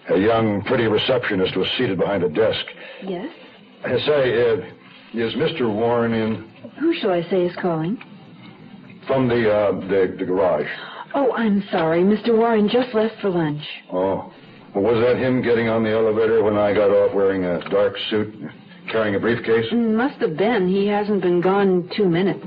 A young, pretty receptionist was seated behind a desk. Yes? Say, Is Mr. Warren in? Who shall I say is calling? From the garage. Oh, I'm sorry. Mr. Warren just left for lunch. Oh. Well, was that him getting on the elevator when I got off wearing a dark suit, carrying a briefcase? Must have been. He hasn't been gone 2 minutes.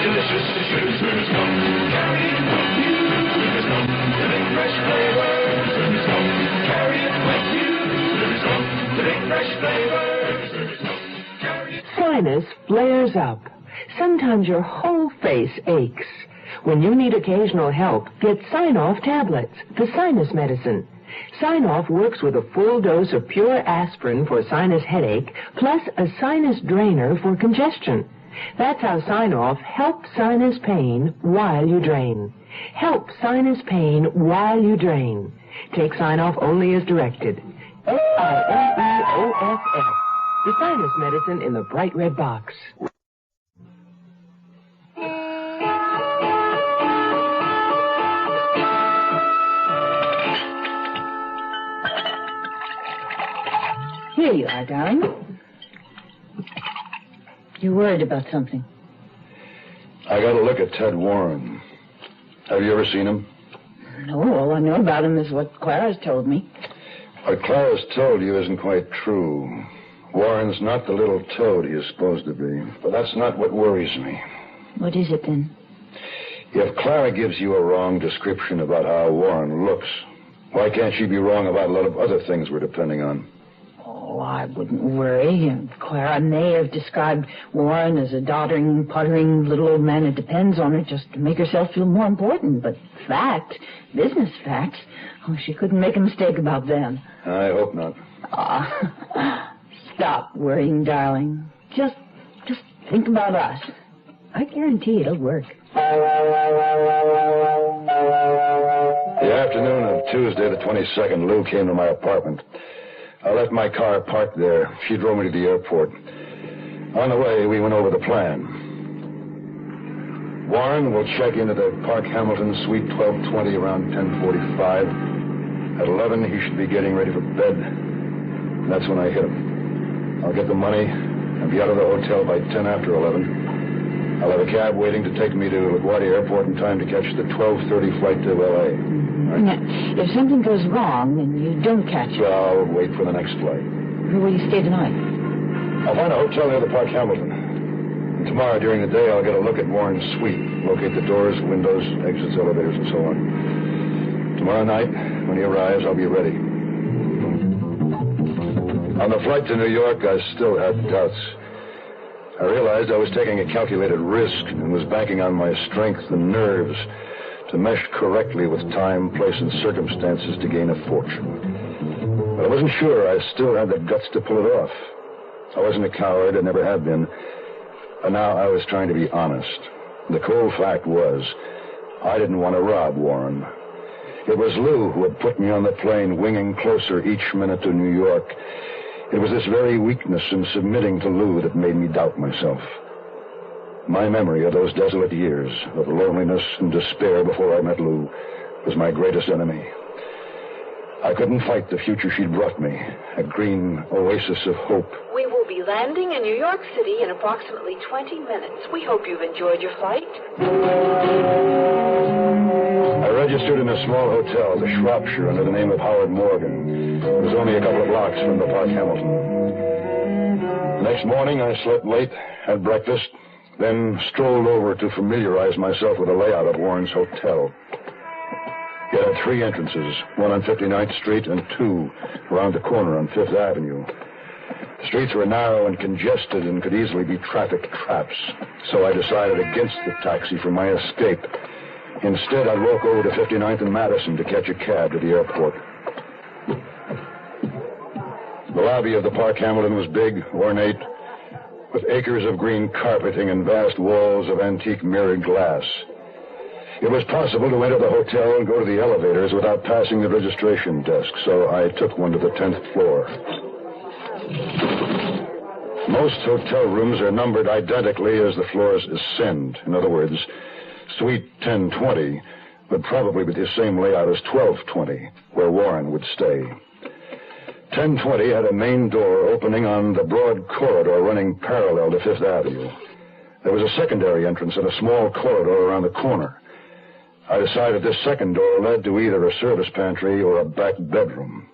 Delicious, sweetest, sweetest gum. Carry it with you. Sweetest gum. The big fresh flavor. Sweetest gum. Carry it with you. Sweetest gum. The big fresh flavor. Sweetest gum. Carry it. Sinus flares up. Sometimes your whole face aches. When you need occasional help, get Sign-Off tablets, the sinus medicine. Sign-Off works with a full dose of pure aspirin for sinus headache, plus a sinus drainer for congestion. That's how Sign-Off helps sinus pain while you drain. Help sinus pain while you drain. Take Sign-Off only as directed. Sineoff. The sinus medicine in the bright red box. Here you are, darling. You're worried about something. I got to look at Ted Warren. Have you ever seen him? No, all I know about him is what Clara's told me. What Clara's told you isn't quite true. Warren's not the little toad he is supposed to be. But that's not what worries me. What is it, then? If Clara gives you a wrong description about how Warren looks, why can't she be wrong about a lot of other things we're depending on? Oh, I wouldn't worry. Clara may have described Warren as a doddering, puttering little old man that depends on her just to make herself feel more important. But business facts, she couldn't make a mistake about them. I hope not. Stop worrying, darling. Just think about us. I guarantee it'll work. The afternoon of Tuesday the 22nd, Lou came to my apartment. I left my car parked there. She drove me to the airport. On the way, we went over the plan. Warren will check into the Park Hamilton Suite 1220 around 10:45. At 11, he should be getting ready for bed. And that's when I hit him. I'll get the money and be out of the hotel by 10 after 11. I'll have a cab waiting to take me to LaGuardia Airport in time to catch the 12:30 flight to L.A. Right? Now, if something goes wrong and you don't catch it... So I'll wait for the next flight. Where will you stay tonight? I'll find a hotel near the Park Hamilton. And tomorrow during the day, I'll get a look at Warren's suite. Locate the doors, windows, exits, elevators, and so on. Tomorrow night, when he arrives, I'll be ready. On the flight to New York, I still had doubts. I realized I was taking a calculated risk and was banking on my strength and nerves to mesh correctly with time, place, and circumstances to gain a fortune. But I wasn't sure I still had the guts to pull it off. I wasn't a coward, I never had been. But now I was trying to be honest. The cold fact was, I didn't want to rob Warren. It was Lou who had put me on the plane, winging closer each minute to New York. It was this very weakness in submitting to Lou that made me doubt myself. My memory of those desolate years of loneliness and despair before I met Lou was my greatest enemy. I couldn't fight the future she'd brought me, a green oasis of hope. We will be landing in New York City in approximately 20 minutes. We hope you've enjoyed your flight. I registered in a small hotel, the Shropshire, under the name of Howard Morgan. It was only a couple of blocks from the Park Hamilton. The next morning, I slept late, had breakfast, then strolled over to familiarize myself with the layout of Warren's hotel. It had 3 entrances, one on 59th Street and 2 around the corner on 5th Avenue. The streets were narrow and congested and could easily be traffic traps, so I decided against the taxi for my escape. Instead, I'd walk over to 59th and Madison to catch a cab to the airport. The lobby of the Park Hamilton was big, ornate, with acres of green carpeting and vast walls of antique mirrored glass. It was possible to enter the hotel and go to the elevators without passing the registration desk, so I took one to the 10th floor. Most hotel rooms are numbered identically as the floors ascend. In other words, Suite 1020 would probably be the same layout as 1220, where Warren would stay. 1020 had a main door opening on the broad corridor running parallel to Fifth Avenue. There was a secondary entrance and a small corridor around the corner. I decided this second door led to either a service pantry or a back bedroom.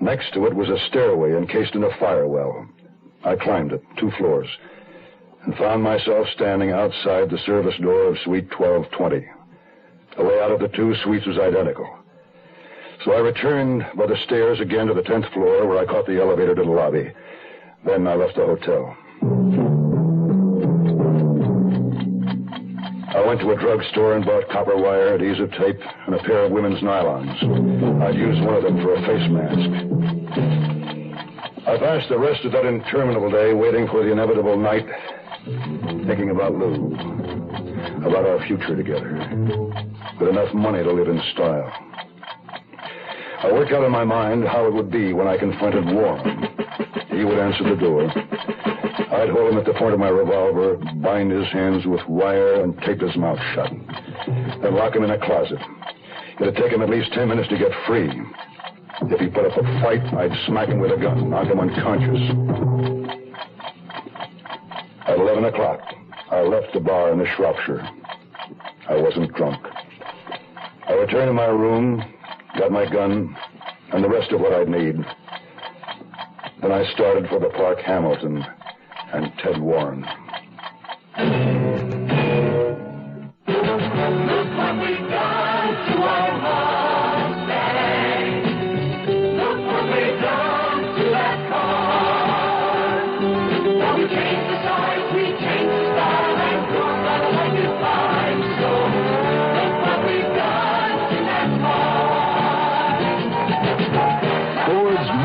Next to it was a stairway encased in a fire well. I climbed it, 2 floors, and found myself standing outside the service door of Suite 1220. The layout of the 2 suites was identical. So I returned by the stairs again to the 10th floor, where I caught the elevator to the lobby. Then I left the hotel. I went to a drugstore and bought copper wire, adhesive tape, and a pair of women's nylons. I'd use one of them for a face mask. I passed the rest of that interminable day waiting for the inevitable night, thinking about Lou, about our future together, with enough money to live in style. I worked out in my mind how it would be when I confronted Warren. He would answer the door. I'd hold him at the point of my revolver, bind his hands with wire, and tape his mouth shut. Then lock him in a closet. It'd take him at least 10 minutes to get free. If he put up a fight, I'd smack him with a gun, knock him unconscious. At 11 o'clock, I left the bar in the Shropshire. I wasn't drunk. I returned to my room, got my gun, and the rest of what I'd need. Then I started for the Park Hamilton and Ted Warren.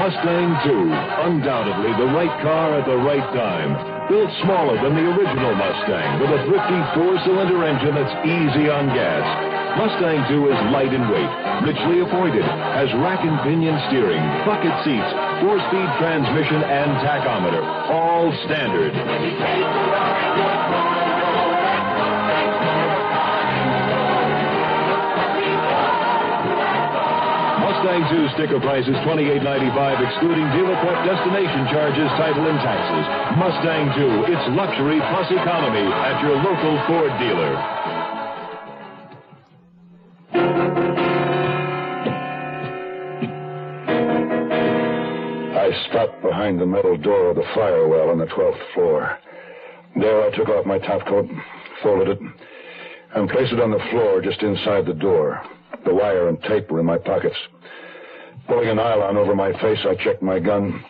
Mustang II, undoubtedly the right car at the right time. Built smaller than the original Mustang, with a thrifty 4-cylinder engine that's easy on gas. Mustang II is light in weight, richly appointed, has rack and pinion steering, bucket seats, 4-speed transmission, and tachometer, all standard. Mustang II sticker price is $28.95, excluding dealer prep destination charges, title, and taxes. Mustang II, it's luxury plus economy at your local Ford dealer. I stopped behind the metal door of the fire well on the 12th floor. There I took off my topcoat, folded it, and placed it on the floor just inside the door. The wire and tape were in my pockets. Pulling a nylon over my face, I checked my gun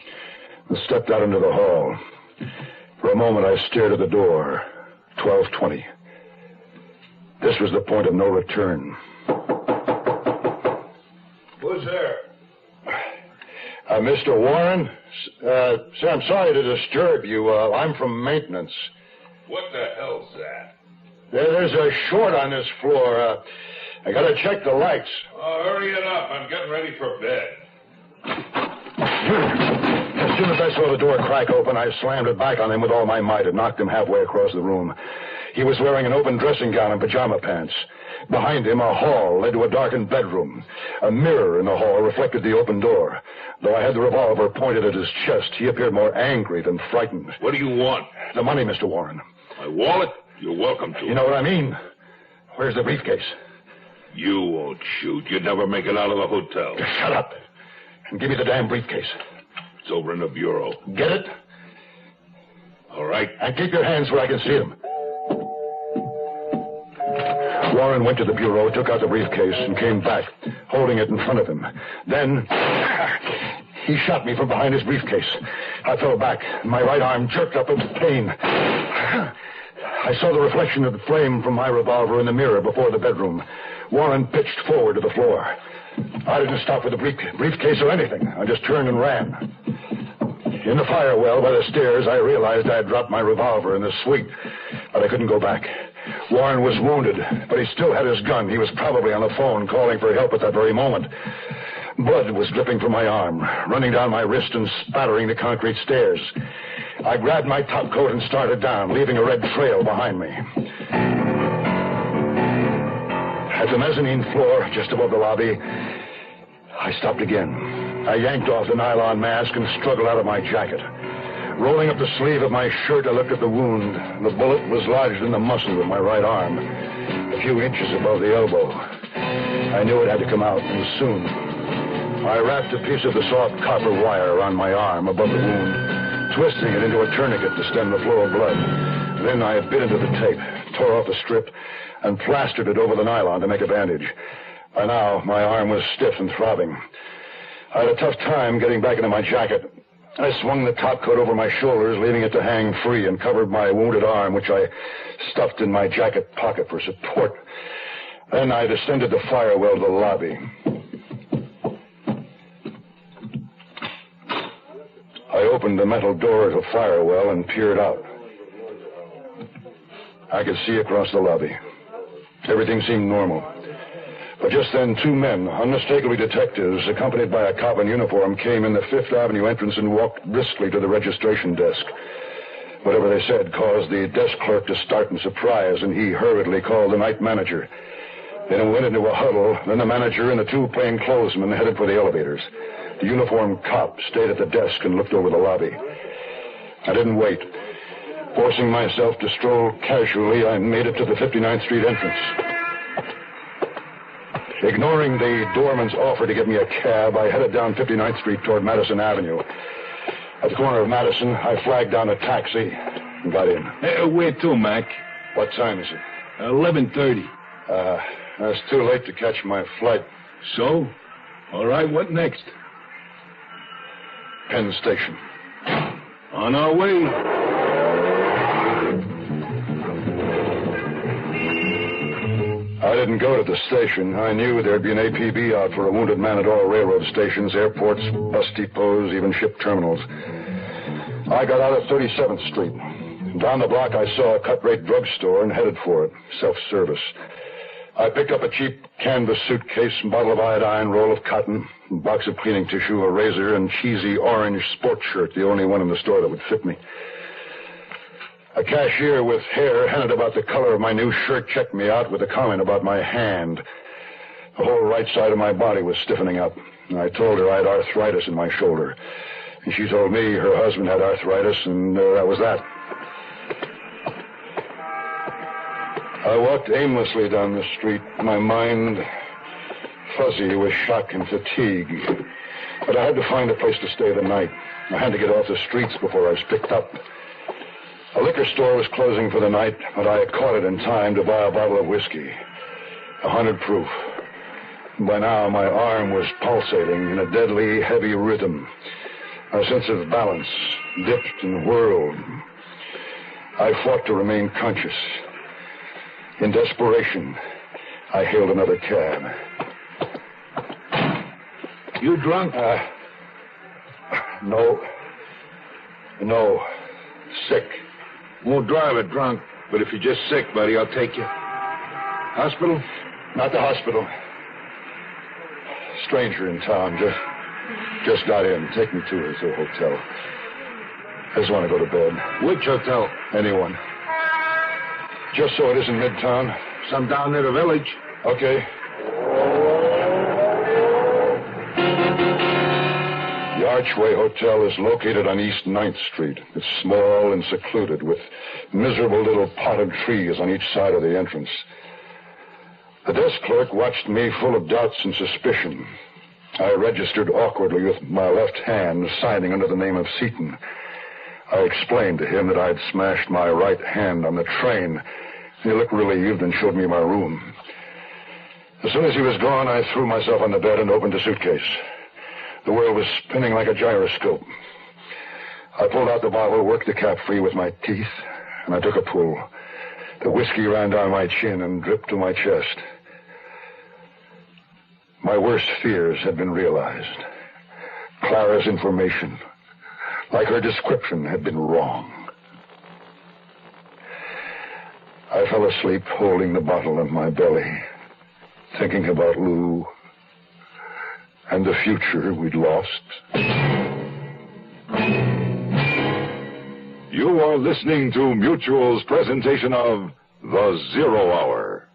and stepped out into the hall. For a moment, I stared at the door. 12:20. This was the point of no return. Who's there? Mr. Warren? Sir, I'm sorry to disturb you. I'm from maintenance. What the hell's that? There's a short on this floor. I gotta check the lights. Oh, hurry it up. I'm getting ready for bed. As soon as I saw the door crack open, I slammed it back on him with all my might and knocked him halfway across the room. He was wearing an open dressing gown and pajama pants. Behind him, a hall led to a darkened bedroom. A mirror in the hall reflected the open door. Though I had the revolver pointed at his chest, he appeared more angry than frightened. What do you want? The money, Mr. Warren. My wallet? You're welcome to it. You know what I mean? Where's the briefcase? You won't shoot. You'd never make it out of the hotel. Shut up. And give me the damn briefcase. It's over in the bureau. Get it? All right. And keep your hands where I can see them. Warren went to the bureau, took out the briefcase, and came back, holding it in front of him. Then he shot me from behind his briefcase. I fell back. My right arm jerked up in pain. I saw the reflection of the flame from my revolver in the mirror before the bedroom. Warren pitched forward to the floor. I didn't stop with the briefcase or anything. I just turned and ran. In the fire well by the stairs, I realized I had dropped my revolver in the suite, but I couldn't go back. Warren was wounded, but he still had his gun. He was probably on the phone calling for help at that very moment. Blood was dripping from my arm, running down my wrist and spattering the concrete stairs. I grabbed my top coat and started down, leaving a red trail behind me. At the mezzanine floor, just above the lobby, I stopped again. I yanked off the nylon mask and struggled out of my jacket. Rolling up the sleeve of my shirt, I looked at the wound. The bullet was lodged in the muscle of my right arm, a few inches above the elbow. I knew it had to come out, and soon. I wrapped a piece of the soft copper wire around my arm above the wound, twisting it into a tourniquet to stem the flow of blood. Then I bit into the tape, tore off a strip, and plastered it over the nylon to make a bandage. By now, my arm was stiff and throbbing. I had a tough time getting back into my jacket. I swung the topcoat over my shoulders, leaving it to hang free, and covered my wounded arm, which I stuffed in my jacket pocket for support. Then I descended the firewell to the lobby. I opened the metal door of the firewell and peered out. I could see across the lobby. Everything seemed normal. But just then, two men, unmistakably detectives, accompanied by a cop in uniform, came in the Fifth Avenue entrance and walked briskly to the registration desk. Whatever they said caused the desk clerk to start in surprise, and he hurriedly called the night manager. Then it went into a huddle. Then the manager and the two plainclothesmen headed for the elevators. The uniformed cop stayed at the desk and looked over the lobby. I didn't wait. Forcing myself to stroll casually, I made it to the 59th Street entrance. Ignoring the doorman's offer to give me a cab, I headed down 59th Street toward Madison Avenue. At the corner of Madison, I flagged down a taxi and got in. Where to, Mac? What time is it? 11:30. It's too late to catch my flight. So? All right, what next? Penn Station. On our way. I didn't go to the station. I knew there'd be an APB out for a wounded man at all railroad stations, airports, bus depots, even ship terminals. I got out at 37th Street. Down the block, I saw a cut-rate drugstore and headed for it, self-service. I picked up a cheap canvas suitcase, a bottle of iodine, roll of cotton, a box of cleaning tissue, a razor, and cheesy orange sports shirt, the only one in the store that would fit me. A cashier with hair handed about the color of my new shirt checked me out with a comment about my hand. The whole right side of my body was stiffening up. And I told her I had arthritis in my shoulder. And she told me her husband had arthritis, and that was that. I walked aimlessly down the street, my mind fuzzy with shock and fatigue. But I had to find a place to stay the night. I had to get off the streets before I was picked up. A liquor store was closing for the night, but I had caught it in time to buy a bottle of whiskey, 100 proof. By now, my arm was pulsating in a deadly, heavy rhythm. My sense of balance dipped and whirled. I fought to remain conscious. In desperation, I hailed another cab. You drunk? No. Sick. Won't drive it drunk, but if you're just sick, buddy, I'll take you. Hospital? Not the hospital. Stranger in town. Just got in. Take me to his hotel. I just want to go to bed. Which hotel? Anyone. Just so it isn't Midtown. Some down near the village. Okay. The Archway Hotel is located on East 9th Street. It's small and secluded, with miserable little potted trees on each side of the entrance. The desk clerk watched me full of doubts and suspicion. I registered awkwardly with my left hand, signing under the name of Seaton. I explained to him that I had smashed my right hand on the train. He looked relieved and showed me my room. As soon as he was gone, I threw myself on the bed and opened the suitcase. The world was spinning like a gyroscope. I pulled out the bottle, worked the cap free with my teeth, and I took a pull. The whiskey ran down my chin and dripped to my chest. My worst fears had been realized. Clara's information, like her description, had been wrong. I fell asleep holding the bottle in my belly, thinking about Lou and the future we'd lost. You are listening to Mutual's presentation of The Zero Hour.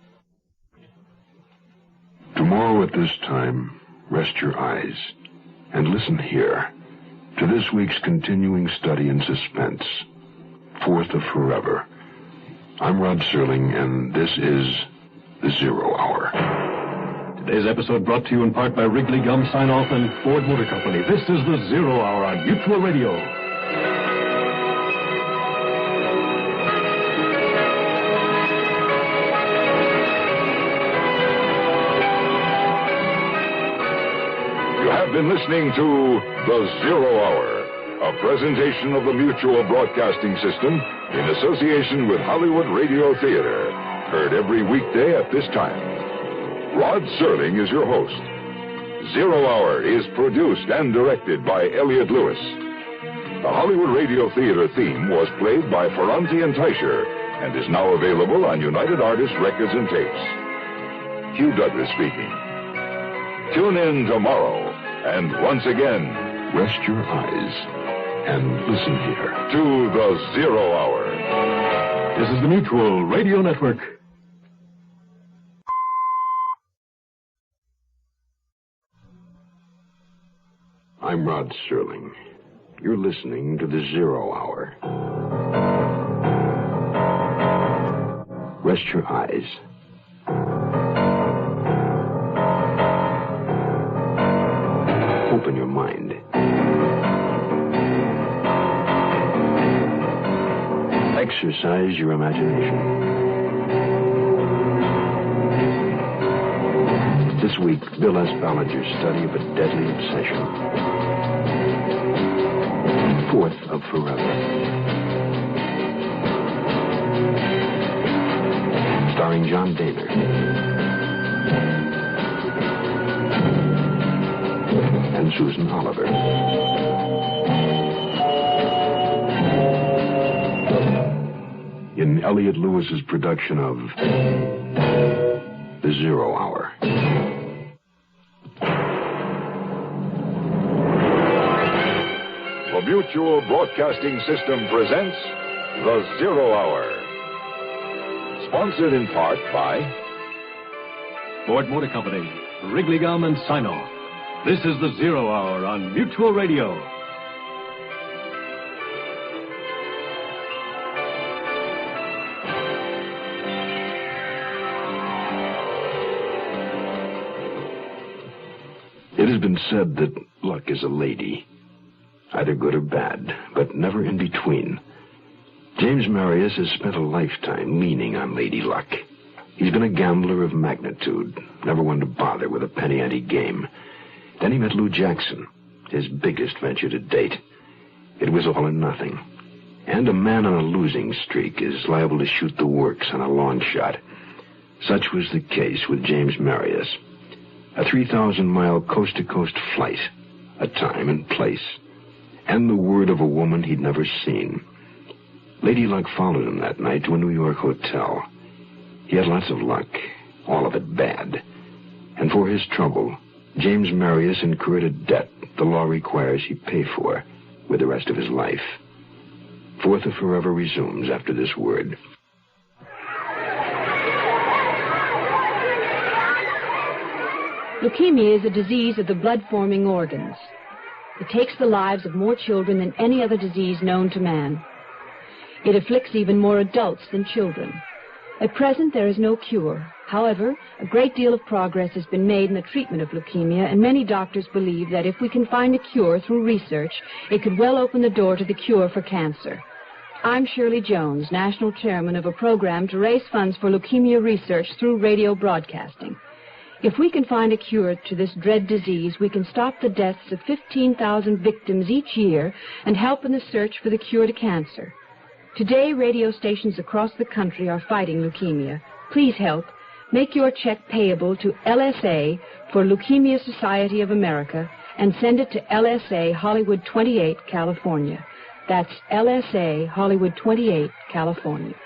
Tomorrow at this time, rest your eyes and listen here to this week's continuing study in suspense, Fourth of Forever. I'm Rod Serling, and this is The Zero Hour. Today's episode brought to you in part by Wrigley Gum, Sign-Off, and Ford Motor Company. This is The Zero Hour on Mutual Radio. You have been listening to The Zero Hour, a presentation of the Mutual Broadcasting System in association with Hollywood Radio Theater. Heard every weekday at this time. Rod Serling is your host. Zero Hour is produced and directed by Elliott Lewis. The Hollywood Radio Theater theme was played by Ferranti and Teicher and is now available on United Artists Records and Tapes. Hugh Douglas speaking. Tune in tomorrow, and once again, rest your eyes and listen here to The Zero Hour. This is the Mutual Radio Network. I'm Rod Serling. You're listening to The Zero Hour. Rest your eyes. Open your mind. Exercise your imagination. This week, Bill S. Ballinger's study of a deadly obsession. Fourth of Forever. Starring John Daner. And Susan Oliver. In Elliott Lewis's production of The Zero Hour. The Mutual Broadcasting System presents The Zero Hour. Sponsored in part by Ford Motor Company, Wrigley Gum, and Sign-Off. This is The Zero Hour on Mutual Radio. It has been said that luck is a lady, either good or bad, but never in between. James Marius has spent a lifetime leaning on lady luck. He's been a gambler of magnitude, never one to bother with a penny ante game. Then he met Lou Jackson, his biggest venture to date. It was all or nothing. And a man on a losing streak is liable to shoot the works on a long shot. Such was the case with James Marius. A 3,000-mile coast-to-coast flight, a time and place, and the word of a woman he'd never seen. Lady Luck followed him that night to a New York hotel. He had lots of luck, all of it bad. And for his trouble, James Marius incurred a debt the law requires he pay for with the rest of his life. Fourth of Forever resumes after this word. Leukemia is a disease of the blood-forming organs. It takes the lives of more children than any other disease known to man. It afflicts even more adults than children. At present, there is no cure. However, a great deal of progress has been made in the treatment of leukemia, and many doctors believe that if we can find a cure through research, it could well open the door to the cure for cancer. I'm Shirley Jones, National Chairman of a program to raise funds for leukemia research through radio broadcasting. If we can find a cure to this dread disease, we can stop the deaths of 15,000 victims each year and help in the search for the cure to cancer. Today, radio stations across the country are fighting leukemia. Please help. Make your check payable to LSA for Leukemia Society of America and send it to LSA Hollywood 28, California. That's LSA Hollywood 28, California.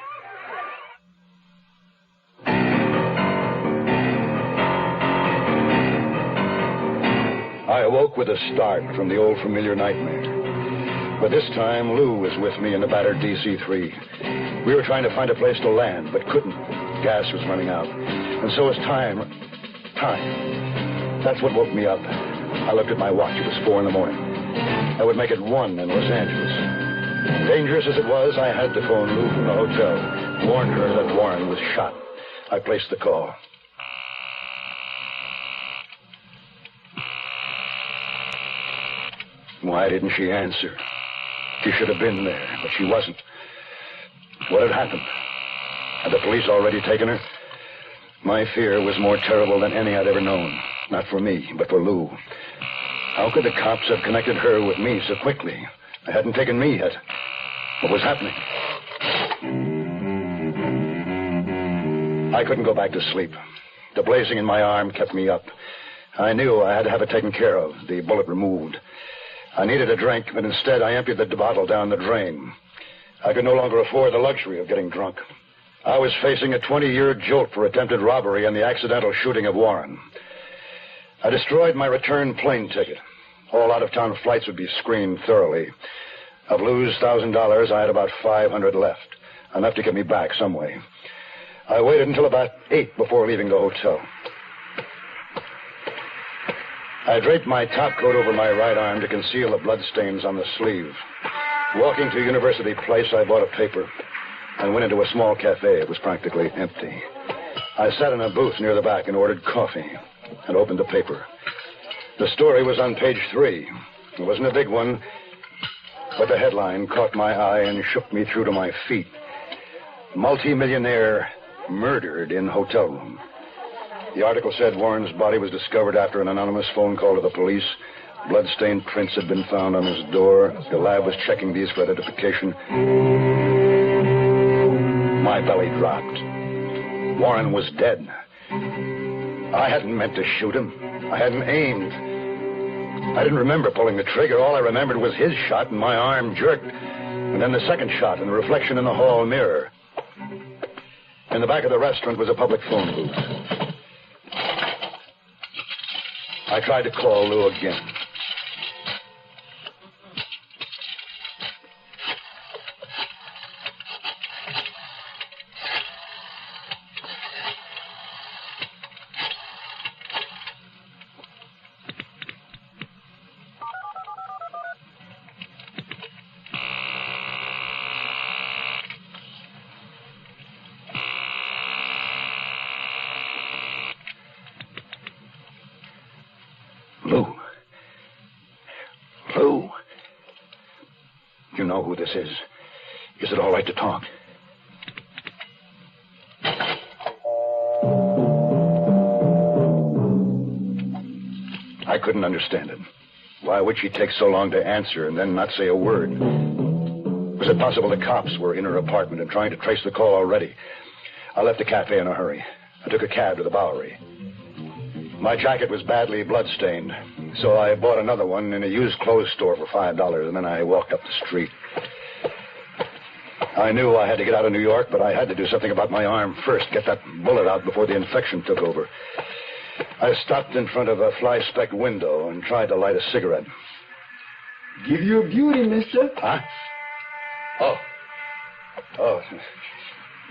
I woke with a start from the old familiar nightmare. But this time, Lou was with me in the battered DC-3. We were trying to find a place to land, but couldn't. Gas was running out. And so was time. Time. That's what woke me up. I looked at my watch. It was 4 a.m. I would make it 1 in Los Angeles. Dangerous as it was, I had to phone Lou from the hotel. Warned her that Warren was shot. I placed the call. Why didn't she answer? She should have been there, but she wasn't. What had happened? Had the police already taken her? My fear was more terrible than any I'd ever known. Not for me, but for Lou. How could the cops have connected her with me so quickly? They hadn't taken me yet. What was happening? I couldn't go back to sleep. The blazing in my arm kept me up. I knew I had to have it taken care of, the bullet removed. I needed a drink, but instead I emptied the bottle down the drain. I could no longer afford the luxury of getting drunk. I was facing a 20-year jolt for attempted robbery and the accidental shooting of Warren. I destroyed my return plane ticket. All out-of-town flights would be screened thoroughly. Of Lou's $1,000, I had about $500 left, enough to get me back some way. I waited until about 8 before leaving the hotel. I draped my topcoat over my right arm to conceal the bloodstains on the sleeve. Walking to University Place, I bought a paper and went into a small cafe. It was practically empty. I sat in a booth near the back and ordered coffee and opened the paper. The story was on page 3. It wasn't a big one, but the headline caught my eye and shook me through to my feet. Multi-millionaire murdered in hotel room. The article said Warren's body was discovered after an anonymous phone call to the police. Bloodstained prints had been found on his door. The lab was checking these for identification. My belly dropped. Warren was dead. I hadn't meant to shoot him. I hadn't aimed. I didn't remember pulling the trigger. All I remembered was his shot, and my arm jerked. And then the second shot, and the reflection in the hall mirror. In the back of the restaurant was a public phone booth. I tried to call Lou again. Lou. You know who this is. Is it all right to talk? I couldn't understand it. Why would she take so long to answer and then not say a word? Was it possible the cops were in her apartment and trying to trace the call already? I left the cafe in a hurry. I took a cab to the Bowery. My jacket was badly bloodstained, so I bought another one in a used clothes store for $5, and then I walked up the street. I knew I had to get out of New York, but I had to do something about my arm first, get that bullet out before the infection took over. I stopped in front of a fly-specked window and tried to light a cigarette. Give you a beauty, mister. Huh? Oh.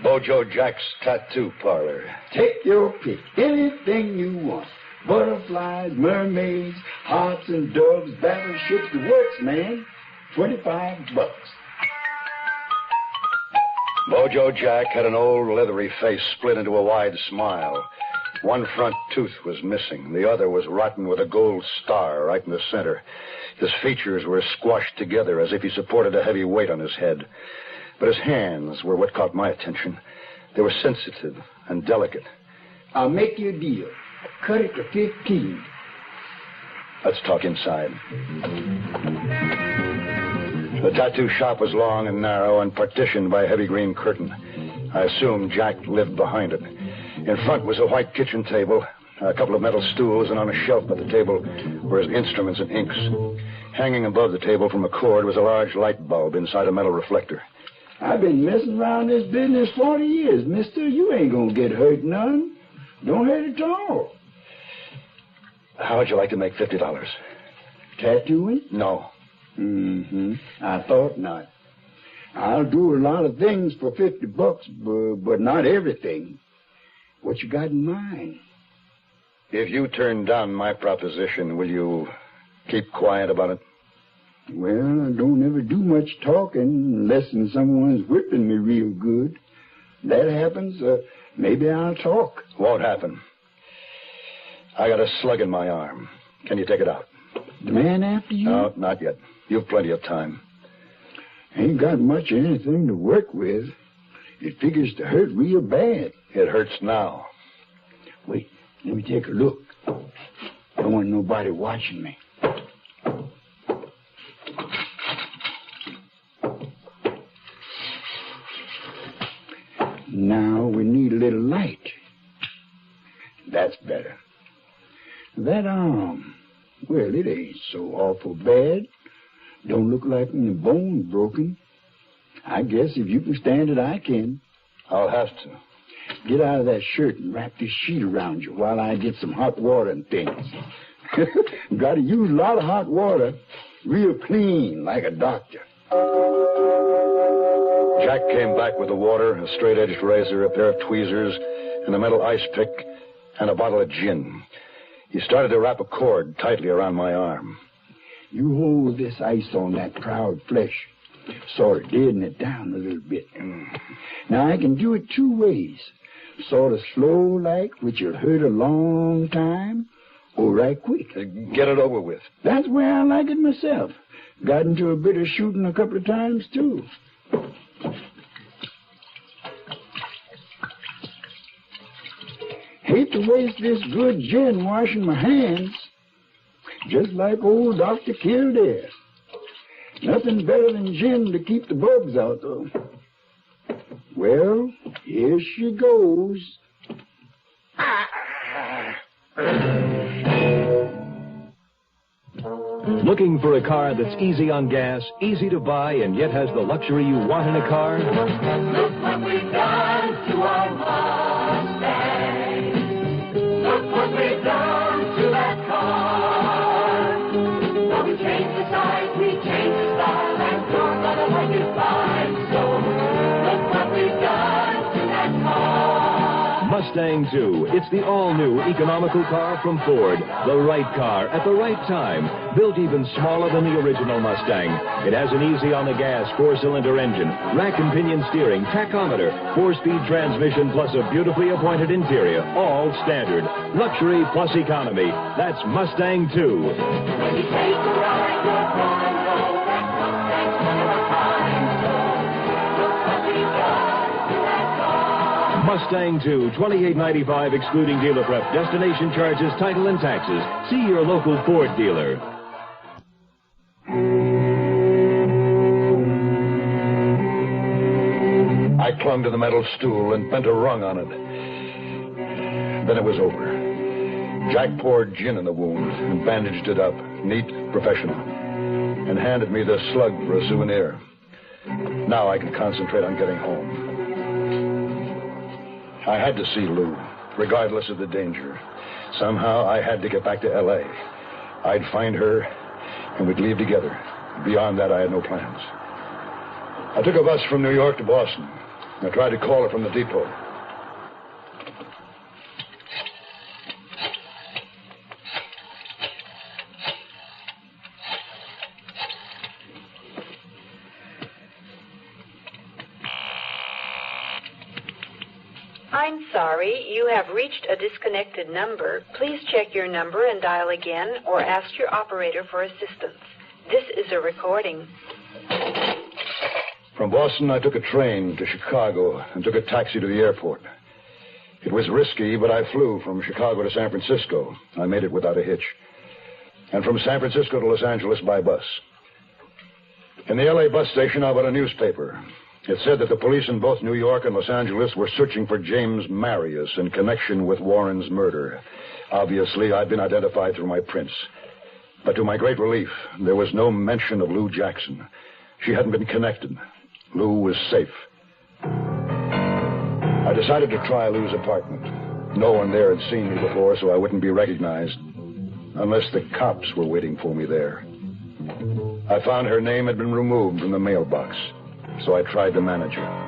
Bojo Jack's tattoo parlor. Take your pick. Anything you want. Butterflies, mermaids, hearts and doves, battleships, the works, man. $25. Bojo Jack had an old leathery face split into a wide smile. One front tooth was missing. The other was rotten with a gold star right in the center. His features were squashed together as if he supported a heavy weight on his head. But his hands were what caught my attention. They were sensitive and delicate. I'll make you a deal. Cut it to 15. Let's talk inside. The tattoo shop was long and narrow and partitioned by a heavy green curtain. I assumed Jack lived behind it. In front was a white kitchen table, a couple of metal stools, and on a shelf by the table were his instruments and inks. Hanging above the table from a cord was a large light bulb inside a metal reflector. I've been messing around this business 40 years, mister. You ain't gonna get hurt none. Don't hurt at all. How would you like to make $50? Tattooing? No. I thought not. I'll do a lot of things for $50, but not everything. What you got in mind? If you turn down my proposition, will you keep quiet about it? Well, I don't ever do much talking unless someone's whipping me real good. That happens, maybe I'll talk. Won't happen. I got a slug in my arm. Can you take it out? The man after you? No, not yet. You've plenty of time. Ain't got much of anything to work with. It figures to hurt real bad. It hurts now. Wait, let me take a look. Don't want nobody watching me. Now we need a little light. That's better. That arm, well, it ain't so awful bad. Don't look like the bone's broken. I guess if you can stand it, I can. I'll have to. Get out of that shirt and wrap this sheet around you while I get some hot water and things. Got to use a lot of hot water, real clean, like a doctor. Jack came back with the water, a straight-edged razor, a pair of tweezers, and a metal ice pick, and a bottle of gin. He started to wrap a cord tightly around my arm. You hold this ice on that proud flesh, sort of deaden it down a little bit. Now, I can do it two ways. Sort of slow like, which will hurt a long time, or right quick. Get it over with. That's where I like it myself. Got into a bit of shooting a couple of times, too. Hate to waste this good gin washing my hands. Just like old Dr. Kildare. Nothing better than gin to keep the bugs out, though. Well, here she goes. Looking for a car that's easy on gas, easy to buy, and yet has the luxury you want in a car? Look what we've done to our Mustang. Look what we've done to that car. Now we changed the size, we changed the style, and you're gonna like it fine. So look what we've done to that car. Mustang 2. It's the all-new economical car from Ford. The right car at the right time. Built even smaller than the original Mustang. It has an easy-on-the-gas 4-cylinder engine, rack and pinion steering, tachometer, 4-speed transmission, plus a beautifully appointed interior. All standard. Luxury plus economy. That's Mustang 2. When you take a ride, you're gonna know that Mustang's one of a kind. So look what we've done to that car. Mustang 2, $28.95 excluding dealer prep, destination charges, title, and taxes. See your local Ford dealer. I clung to the metal stool and bent a rung on it. Then it was over. Jack poured gin in the wound and bandaged it up, neat, professional, and handed me the slug for a souvenir. Now I could concentrate on getting home. I had to see Lou, regardless of the danger. Somehow I had to get back to L.A. I'd find her, and we'd leave together. Beyond that, I had no plans. I took a bus from New York to Boston. I tried to call her from the depot. I'm sorry, you have reached a disconnected number. Please check your number and dial again or ask your operator for assistance. This is a recording. From Boston, I took a train to Chicago and took a taxi to the airport. It was risky, but I flew from Chicago to San Francisco. I made it without a hitch. And from San Francisco to Los Angeles by bus. In the L.A. bus station, I bought a newspaper. It said that the police in both New York and Los Angeles were searching for James Marius in connection with Warren's murder. Obviously, I'd been identified through my prints. But to my great relief, there was no mention of Lou Jackson. She hadn't been connected. Lou was safe. I decided to try Lou's apartment. No one there had seen me before, so I wouldn't be recognized. Unless the cops were waiting for me there. I found her name had been removed from the mailbox, so I tried to manage her.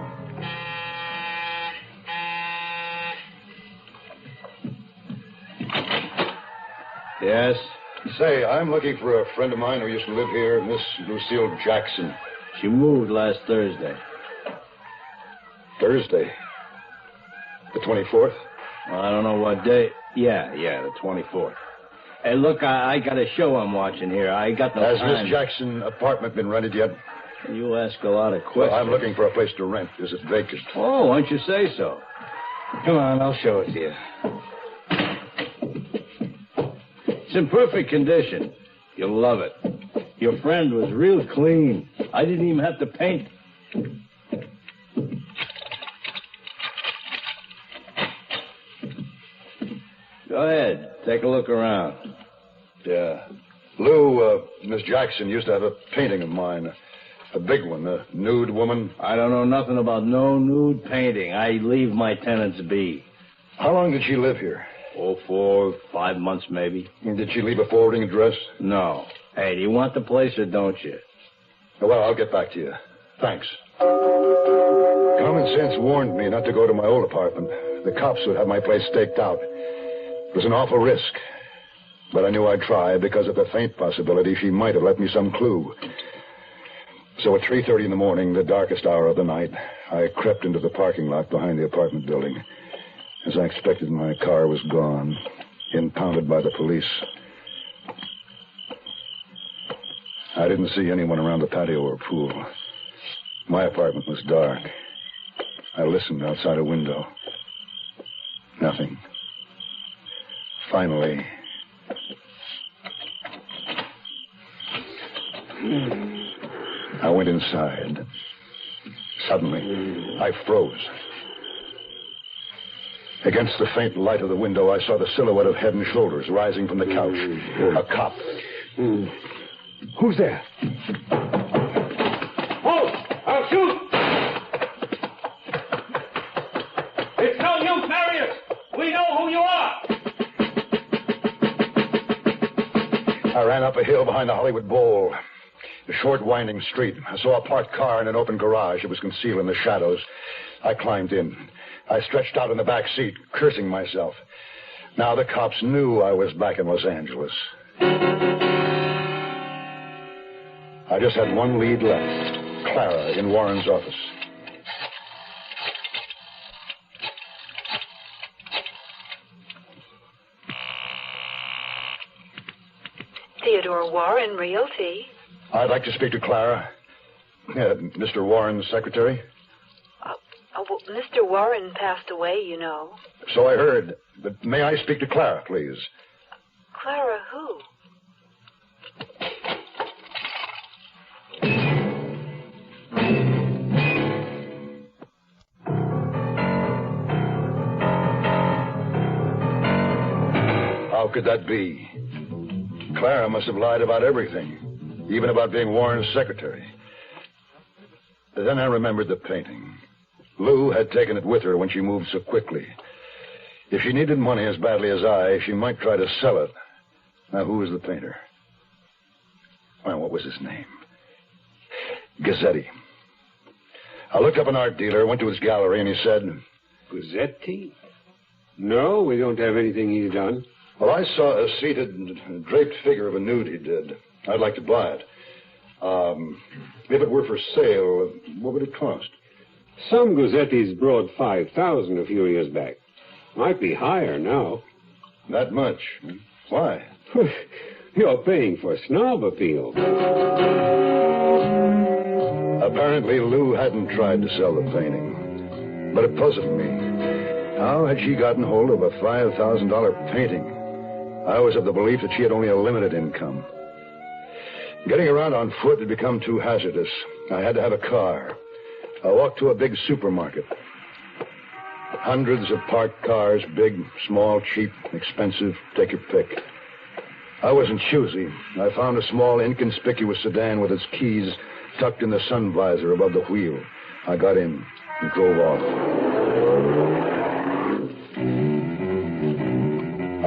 Yes? Say, I'm looking for a friend of mine who used to live here, Miss Lucille Jackson. She moved last Thursday. Thursday? The 24th? Well, I don't know what day. Yeah, the 24th. Hey, look, I got a show I'm watching here. I got no Has time. Miss Jackson's apartment been rented yet? You ask a lot of questions. Well, I'm looking for a place to rent. Is it vacant? Oh, why don't you say so? Come on, I'll show it to you. It's in perfect condition. You'll love it. Your friend was real clean. I didn't even have to paint. Go ahead. Take a look around. Yeah. Lou, Miss Jackson used to have a painting of mine. A big one, a nude woman. I don't know nothing about no nude painting. I leave my tenants be. How long did she live here? 4, 5 months, maybe. And did she leave a forwarding address? No. Hey, do you want the place or don't you? Well, I'll get back to you. Thanks. Common sense warned me not to go to my old apartment. The cops would have my place staked out. It was an awful risk. But I knew I'd try because of the faint possibility she might have left me some clue. So at 3:30 in the morning, the darkest hour of the night, I crept into the parking lot behind the apartment building. As I expected, my car was gone, impounded by the police. I didn't see anyone around the patio or pool. My apartment was dark. I listened outside a window. Nothing. Finally... I went inside. Suddenly, I froze. Against the faint light of the window, I saw the silhouette of head and shoulders rising from the couch. A cop. Who's there? Halt! I'll shoot! It's no use, Marius! We know who you are! I ran up a hill behind the Hollywood Bowl. A short, winding street. I saw a parked car in an open garage. It was concealed in the shadows. I climbed in. I stretched out in the back seat, cursing myself. Now the cops knew I was back in Los Angeles. I just had one lead left. Clara in Warren's office. Theodore Warren, Realty. I'd like to speak to Clara. Mr. Warren's secretary. Well, Mr. Warren passed away, you know. So I heard. But may I speak to Clara, please? Clara who? How could that be? Clara must have lied about everything. Even about being Warren's secretary. Then I remembered the painting. Lou had taken it with her when she moved so quickly. If she needed money as badly as I, she might try to sell it. Now, who was the painter? Well, what was his name? Gazzetti. I looked up an art dealer, went to his gallery, and he said... Gazzetti? No, we don't have anything he's done. Well, I saw a seated, draped figure of a nude he did. I'd like to buy it. If it were for sale, what would it cost? Some Gazzettis brought 5,000 a few years back. Might be higher now. That much? Why? You're paying for snob appeal. Apparently, Lou hadn't tried to sell the painting. But it puzzled me. How had she gotten hold of a $5,000 painting? I was of the belief that she had only a limited income. Getting around on foot had become too hazardous. I had to have a car. I walked to a big supermarket. Hundreds of parked cars, big, small, cheap, expensive, take your pick. I wasn't choosy. I found a small, inconspicuous sedan with its keys tucked in the sun visor above the wheel. I got in and drove off.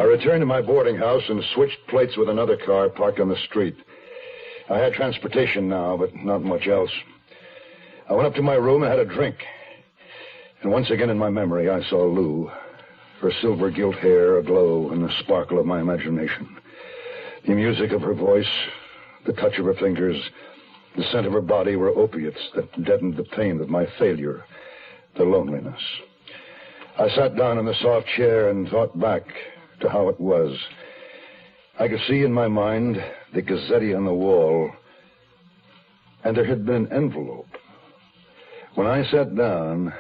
I returned to my boarding house and switched plates with another car parked on the street. I had transportation now, but not much else. I went up to my room and had a drink. And once again in my memory, I saw Lou, her silver gilt hair aglow in the sparkle of my imagination. The music of her voice, the touch of her fingers, the scent of her body were opiates that deadened the pain of my failure, the loneliness. I sat down in the soft chair and thought back to how it was. I could see in my mind the Gazette on the wall, and there had been an envelope. When I sat down,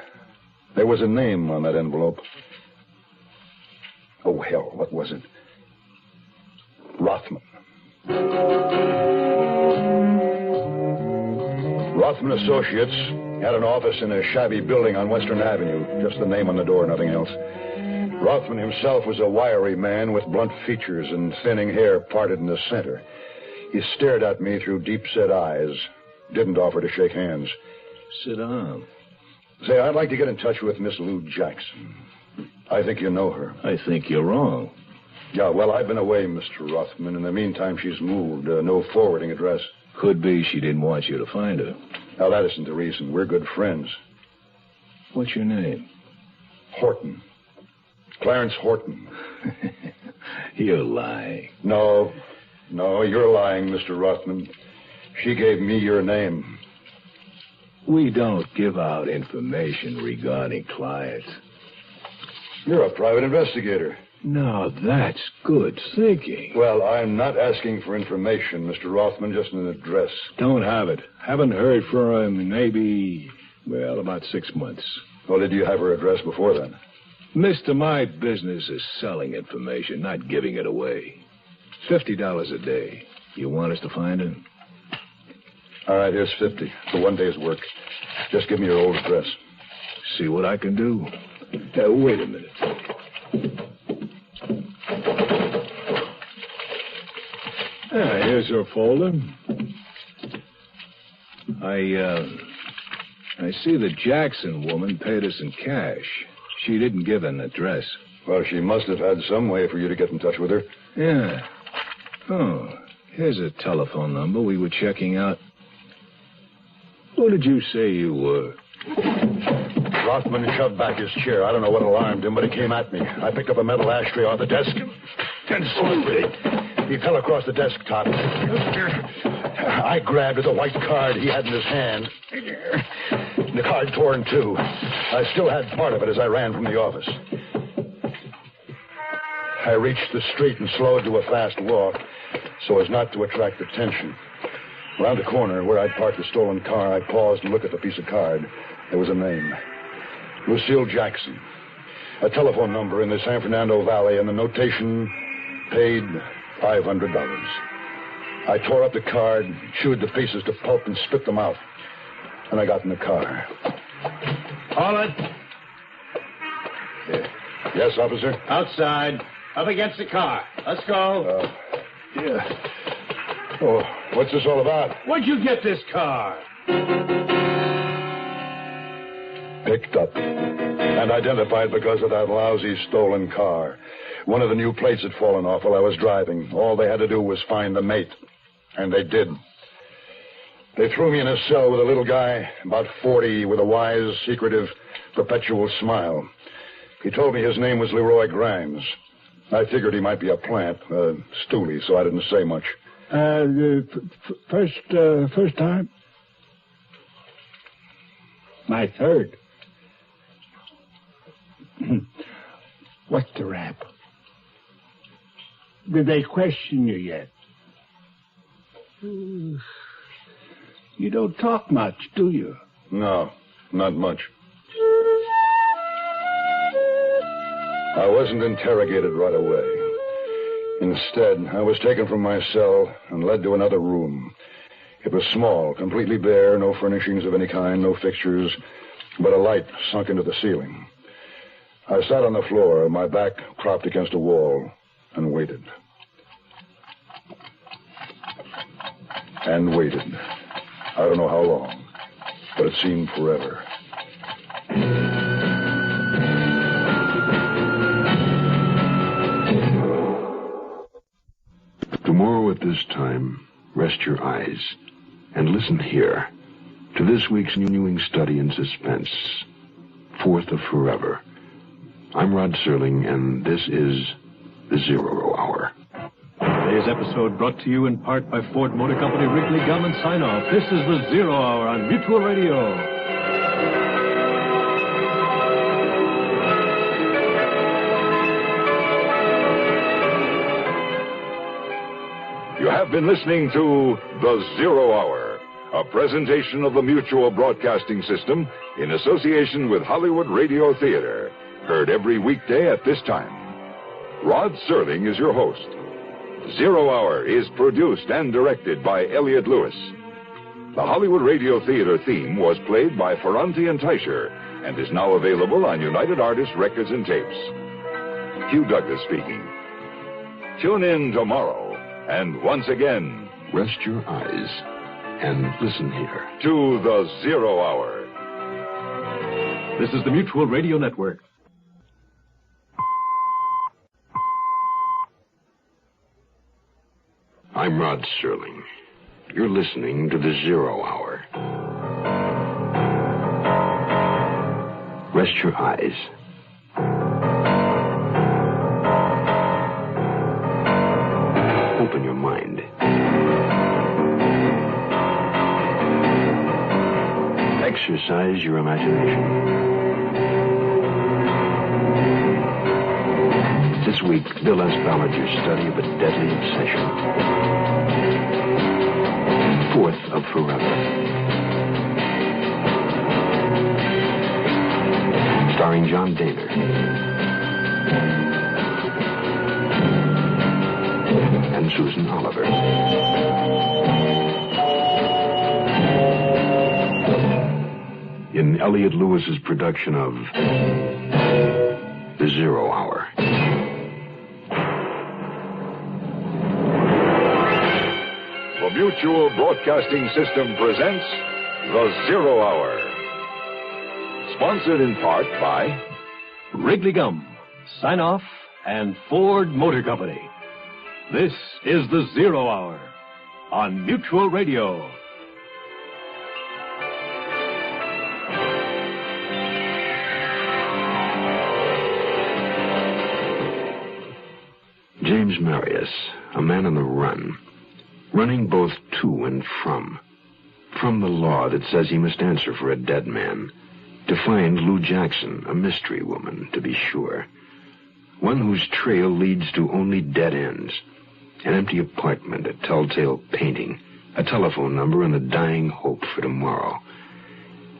there was a name on that envelope. Oh, hell, what was it? Rothman. Rothman Associates had an office in a shabby building on Western Avenue, just the name on the door, nothing else. Rothman himself was a wiry man with blunt features and thinning hair parted in the center. He stared at me through deep-set eyes, didn't offer to shake hands. Sit down. Say, I'd like to get in touch with Miss Lou Jackson. I think you know her. I think you're wrong. Yeah, well, I've been away, Mr. Rothman. In the meantime, she's moved. No forwarding address. Could be she didn't want you to find her. Now, that isn't the reason. We're good friends. What's your name? Horton. Clarence Horton. You're lying. No, you're lying, Mr. Rothman. She gave me your name. We don't give out information regarding clients. You're a private investigator. Now, that's good thinking. Well, I'm not asking for information, Mr. Rothman, just an address. Don't have it. Haven't heard from her in maybe, about 6 months. Well, did you have her address before then? Mister, my business is selling information, not giving it away. $50 a day. You want us to find her? All right, here's 50 for one day's work. Just give me your old address. See what I can do. Wait a minute. Here's her folder. I see the Jackson woman paid us in cash. She didn't give an address. Well, she must have had some way for you to get in touch with her. Yeah. Oh, here's a telephone number we were checking out. Who did you say you were? Rothman shoved back his chair. I don't know what alarmed him, but he came at me. I picked up a metal ashtray off the desk and swung with it. He fell across the desktop. I grabbed at the white card he had in his hand. The card tore in two. I still had part of it as I ran from the office. I reached the street and slowed to a fast walk so as not to attract attention. Around the corner where I'd parked the stolen car, I paused and looked at the piece of card. There was a name. Lucille Jackson. A telephone number in the San Fernando Valley, and the notation, paid $500. I tore up the card, chewed the pieces to pulp, and spit them out. And I got in the car. Holland? Yes, officer? Outside. Up against the car. Let's go. Yeah. Oh, what's this all about? Where'd you get this car? Picked up and identified because of that lousy stolen car. One of the new plates had fallen off while I was driving. All they had to do was find the mate, and they did. They threw me in a cell with a little guy, about 40, with a wise, secretive, perpetual smile. He told me his name was Leroy Grimes. I figured he might be a plant, a stoolie, so I didn't say much. First time? My third. What's the rap? Did they question you yet? You don't talk much, do you? No, not much. I wasn't interrogated right away. Instead, I was taken from my cell and led to another room. It was small, completely bare, no furnishings of any kind, no fixtures, but a light sunk into the ceiling. I sat on the floor, my back propped against a wall, and waited. And waited. I don't know how long, but it seemed forever. Tomorrow at this time, rest your eyes and listen here to this week's continuing study in suspense, Fourth of Forever. I'm Rod Serling, and this is the Zero Hour. Today's episode brought to you in part by Ford Motor Company, Wrigley Gum, and Sign Off. This is the Zero Hour on Mutual Radio. You have been listening to The Zero Hour, a presentation of the Mutual Broadcasting System in association with Hollywood Radio Theater. Heard every weekday at this time. Rod Serling is your host. Zero Hour is produced and directed by Elliott Lewis. The Hollywood Radio Theater theme was played by Ferranti and Teicher and is now available on United Artists Records and Tapes. Hugh Douglas speaking. Tune in tomorrow. And once again, rest your eyes and listen here to the Zero Hour. This is the Mutual Radio Network. I'm Rod Serling. You're listening to the Zero Hour. Rest your eyes. Open your mind. Exercise your imagination. This week, Bill Ballinger's study of a deadly obsession. Fourth of Forever. Starring John Dehner. And Susan Oliver. In Elliott Lewis's production of The Zero Hour. The Mutual Broadcasting System presents The Zero Hour. Sponsored in part by Wrigley Gum, Sign Off, and Ford Motor Company. This is the Zero Hour on Mutual Radio. James Marius, a man on the run, running both to and from the law that says he must answer for a dead man, to find Lou Jackson, a mystery woman, to be sure, one whose trail leads to only dead ends. An empty apartment, a telltale painting, a telephone number, and a dying hope for tomorrow.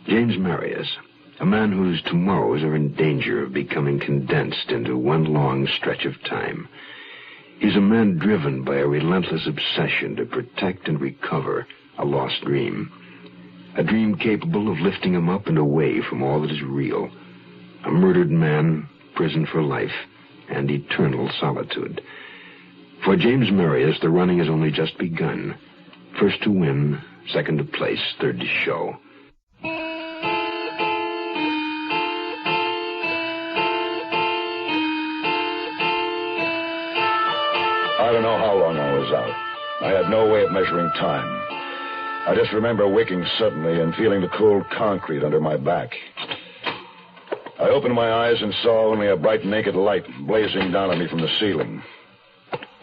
James Marius, a man whose tomorrows are in danger of becoming condensed into one long stretch of time. He's a man driven by a relentless obsession to protect and recover a lost dream. A dream capable of lifting him up and away from all that is real. A murdered man, prison for life, and eternal solitude. For James Marius, the running has only just begun. First to win, second to place, third to show. I don't know how long I was out. I had no way of measuring time. I just remember waking suddenly and feeling the cold concrete under my back. I opened my eyes and saw only a bright naked light blazing down on me from the ceiling.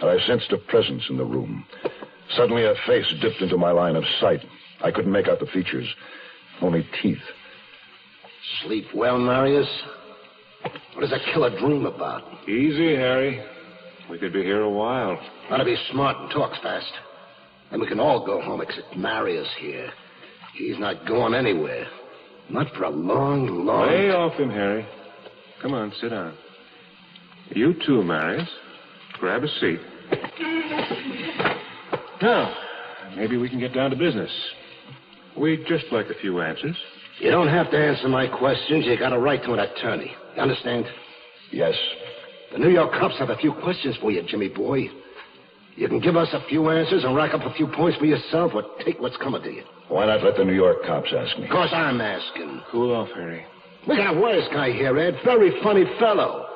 And I sensed a presence in the room. Suddenly a face dipped into my line of sight. I couldn't make out the features, only teeth. Sleep well, Marius? What does that killer dream about? Easy, Harry. We could be here a while. Gotta be smart and talk fast. Then we can all go home except Marius here. He's not going anywhere. Not for a long, long Lay off him, Harry. Come on, sit down. You too, Marius. Grab a seat. Now, maybe we can get down to business. We'd just like a few answers. You don't have to answer my questions. You got a right to an attorney. You understand? Yes. The New York cops have a few questions for you, Jimmy boy. You can give us a few answers and rack up a few points for yourself or take what's coming to you. Why not let the New York cops ask me? Because I'm asking. Cool off, Harry. We got a wise guy here, Ed. Very funny fellow.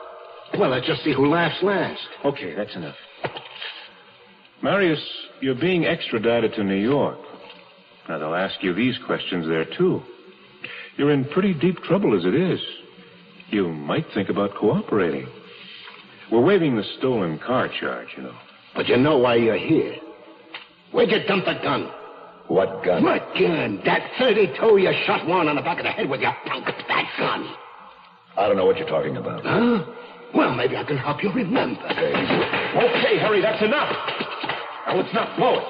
Well, let's just see who laughs last. Okay, that's enough. Marius, you're being extradited to New York. Now, they'll ask you these questions there, too. You're in pretty deep trouble as it is. You might think about cooperating. We're waiving the stolen car charge, you know. But you know why you're here. Where'd you dump the gun? What gun? What gun? That 32 you shot Warren on the back of the head with your punk. That gun. I don't know what you're talking about. Huh? Well, maybe I can help you remember. Okay, Harry, that's enough. Now, let's not blow it.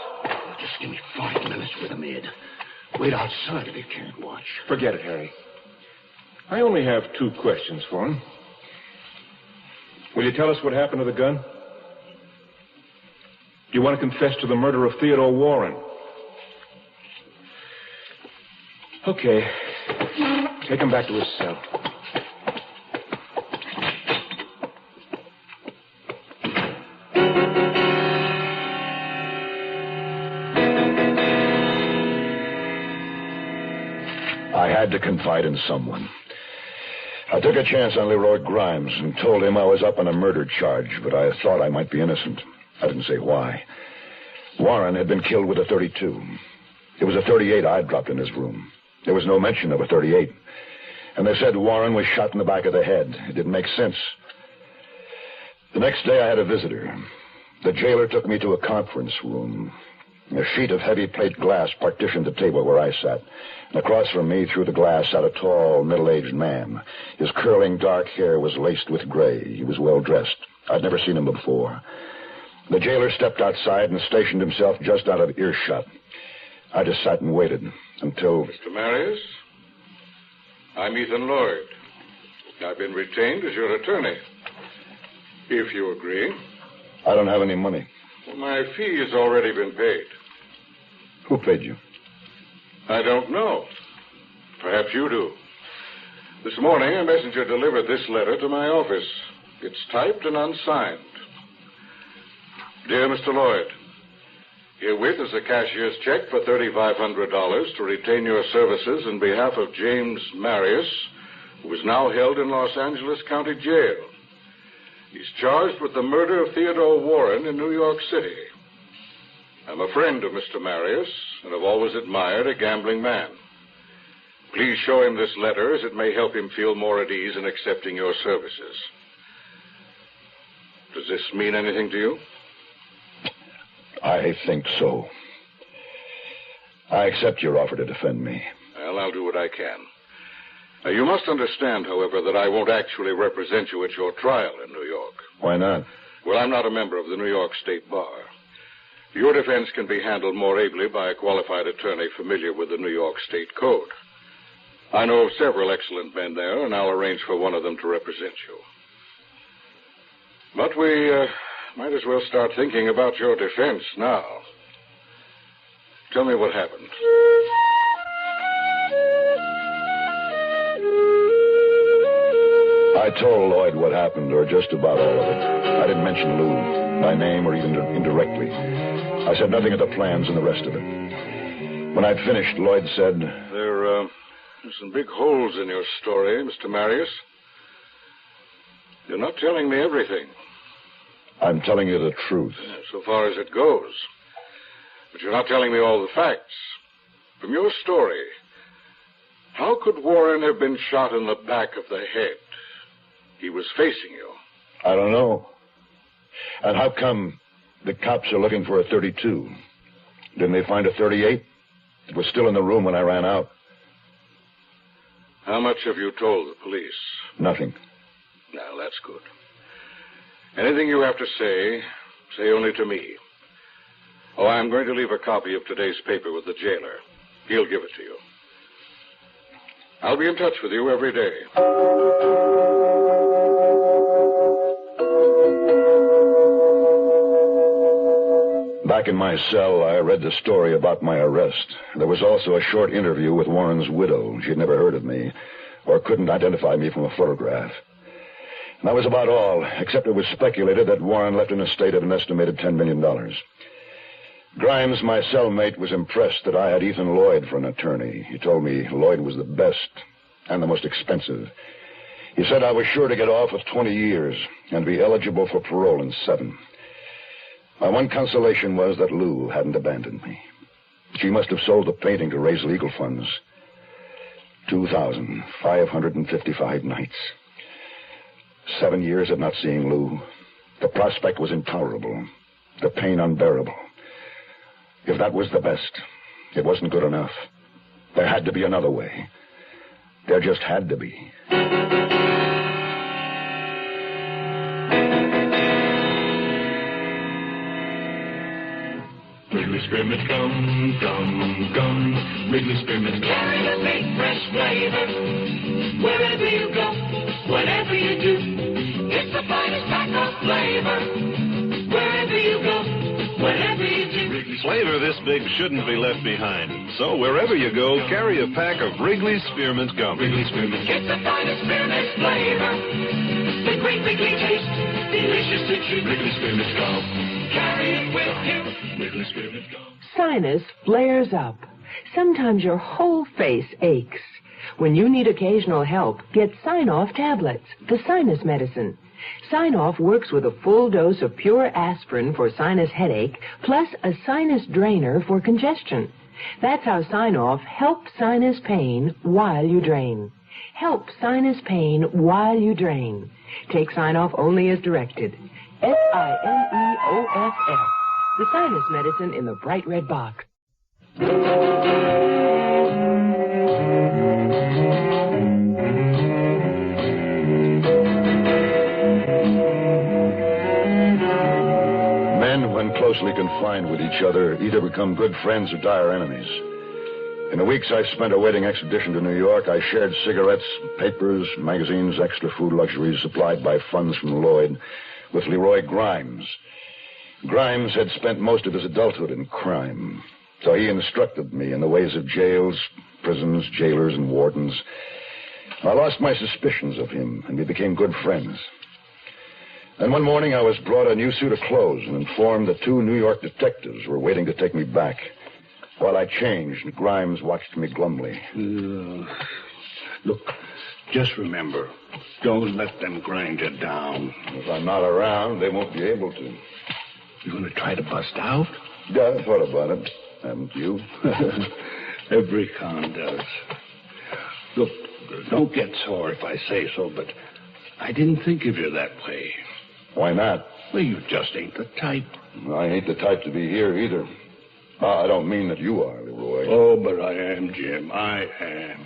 Just give me 5 minutes with him, Ed. Wait outside if you can't watch. Forget it, Harry. I only have 2 questions for him. Will you tell us what happened to the gun? Do you want to confess to the murder of Theodore Warren? Okay. Take him back to his cell. I had to confide in someone. I took a chance on Leroy Grimes and told him I was up on a murder charge, but I thought I might be innocent. I didn't say why. Warren had been killed with a 32. It was a 38 I'd dropped in his room. There was no mention of a 38. And they said Warren was shot in the back of the head. It didn't make sense. The next day I had a visitor. The jailer took me to a conference room. A sheet of heavy plate glass partitioned the table where I sat. And across from me, through the glass, sat a tall, middle-aged man. His curling dark hair was laced with gray. He was well-dressed. I'd never seen him before. The jailer stepped outside and stationed himself just out of earshot. I just sat and waited until... Mr. Marius, I'm Ethan Lloyd. I've been retained as your attorney. If you agree. I don't have any money. Well, my fee has already been paid. Who paid you? I don't know. Perhaps you do. This morning, a messenger delivered this letter to my office. It's typed and unsigned. Dear Mr. Lloyd, herewith is a cashier's check for $3,500 to retain your services in behalf of James Marius, who is now held in Los Angeles County Jail. He's charged with the murder of Theodore Warren in New York City. I'm a friend of Mr. Marius and have always admired a gambling man. Please show him this letter, as it may help him feel more at ease in accepting your services. Does this mean anything to you? I think so. I accept your offer to defend me. Well, I'll do what I can. You must understand, however, that I won't actually represent you at your trial in New York. Why not? Well, I'm not a member of the New York State Bar. Your defense can be handled more ably by a qualified attorney familiar with the New York State Code. I know of several excellent men there, and I'll arrange for one of them to represent you. But we might as well start thinking about your defense now. Tell me what happened. I told Lloyd what happened, or just about all of it. I didn't mention Lou by name or even indirectly. I said nothing of the plans and the rest of it. When I'd finished, Lloyd said... There's some big holes in your story, Mr. Marius. You're not telling me everything. I'm telling you the truth. So far as it goes. But you're not telling me all the facts. From your story, how could Warren have been shot in the back of the head? He was facing you. I don't know. And how come the cops are looking for a 32? Didn't they find a 38? It was still in the room when I ran out. How much have you told the police? Nothing. Now, that's good. Anything you have to say only to me. Oh, I'm going to leave a copy of today's paper with the jailer. He'll give it to you. I'll be in touch with you every day. Back in my cell, I read the story about my arrest. There was also a short interview with Warren's widow. She'd never heard of me, or couldn't identify me from a photograph. And that was about all, except it was speculated that Warren left an estate of an estimated $10 million. Grimes, my cellmate, was impressed that I had Ethan Lloyd for an attorney. He told me Lloyd was the best and the most expensive. He said I was sure to get off with 20 years and be eligible for parole in 7. My one consolation was that Lou hadn't abandoned me. She must have sold the painting to raise legal funds. 2,555 nights. 7 years of not seeing Lou. The prospect was intolerable. The pain unbearable. If that was the best, it wasn't good enough. There had to be another way. There just had to be. Wrigley Spearmint gum, gum, gum. Wrigley Spearmint gum. Carry the big fresh flavor. Wherever you go, whatever you do, it's the finest pack of flavor. Wherever you go, whatever you do. Flavor this big shouldn't be left behind. So wherever you go, carry a pack of Wrigley Spearmint gum. Wrigley Spearmint. Get the finest spearmint flavor. The great Wrigley taste, delicious to chew. Wrigley Spearmint gum. Carry it with you. Wrigley Spearmint gum. Sinus flares up. Sometimes your whole face aches. When you need occasional help, get Sign-Off tablets, the sinus medicine. Sign-Off works with a full dose of pure aspirin for sinus headache, plus a sinus drainer for congestion. That's how Sign-Off helps sinus pain while you drain. Help sinus pain while you drain. Take Sign-Off only as directed. SINEOFF. The sinus medicine in the bright red box. Men, when closely confined with each other, either become good friends or dire enemies. In the weeks I spent awaiting extradition to New York, I shared cigarettes, papers, magazines, extra food luxuries supplied by funds from Lloyd with Leroy Grimes. Grimes had spent most of his adulthood in crime, so he instructed me in the ways of jails, prisons, jailers, and wardens. I lost my suspicions of him, and we became good friends. Then one morning I was brought a new suit of clothes and informed that 2 New York detectives were waiting to take me back. While I changed, Grimes watched me glumly. Look, just remember, don't let them grind you down. If I'm not around, they won't be able to. You're going to try to bust out? Yeah, I thought about it. Haven't you? Every con does. Look, don't get sore if I say so, but I didn't think of you that way. Why not? Well, you just ain't the type. I ain't the type to be here either. I don't mean that you are, Leroy. Oh, but I am, Jim. I am.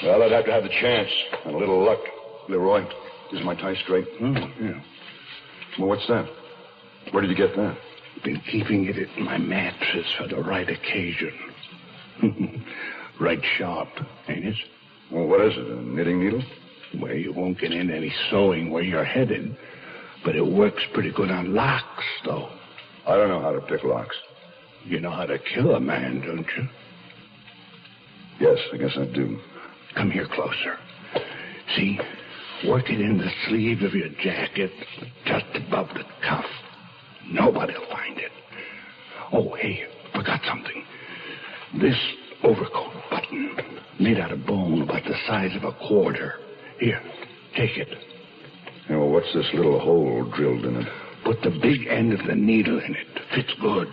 Well, I'd have to have the chance and a little luck. Leroy, is my tie straight? Yeah. Well, what's that? Where did you get that? Been keeping it in my mattress for the right occasion. Right sharp, ain't it? Well, what is it, a knitting needle? Well, you won't get in any sewing where you're headed, but it works pretty good on locks, though. I don't know how to pick locks. You know how to kill a man, don't you? Yes, I guess I do. Come here closer. See? Work it in the sleeve of your jacket, just above the cuff. Nobody'll find it. Oh, hey, forgot something. This overcoat button, made out of bone about the size of a quarter. Here, take it. Yeah, well, what's this little hole drilled in it? Put the big end of the needle in it. Fits good.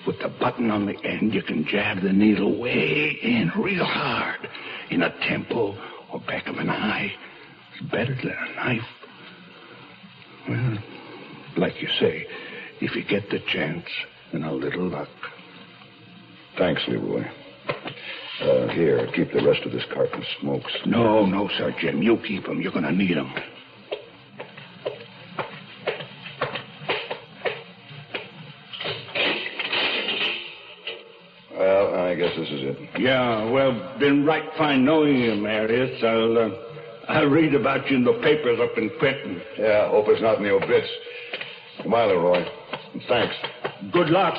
With the button on the end, you can jab the needle way in real hard. In a temple or back of an eye. It's better than a knife. Well, like you say, if you get the chance and a little luck. Thanks, Leroy. Here, keep the rest of this carton of smokes. No, sir, Jim. You keep them. You're going to need them. Well, I guess this is it. Yeah, well, been right fine knowing you, Marius. I'll read about you in the papers up in Quentin. Yeah, hope it's not in the obits. Goodbye, Leroy. And thanks. Good luck.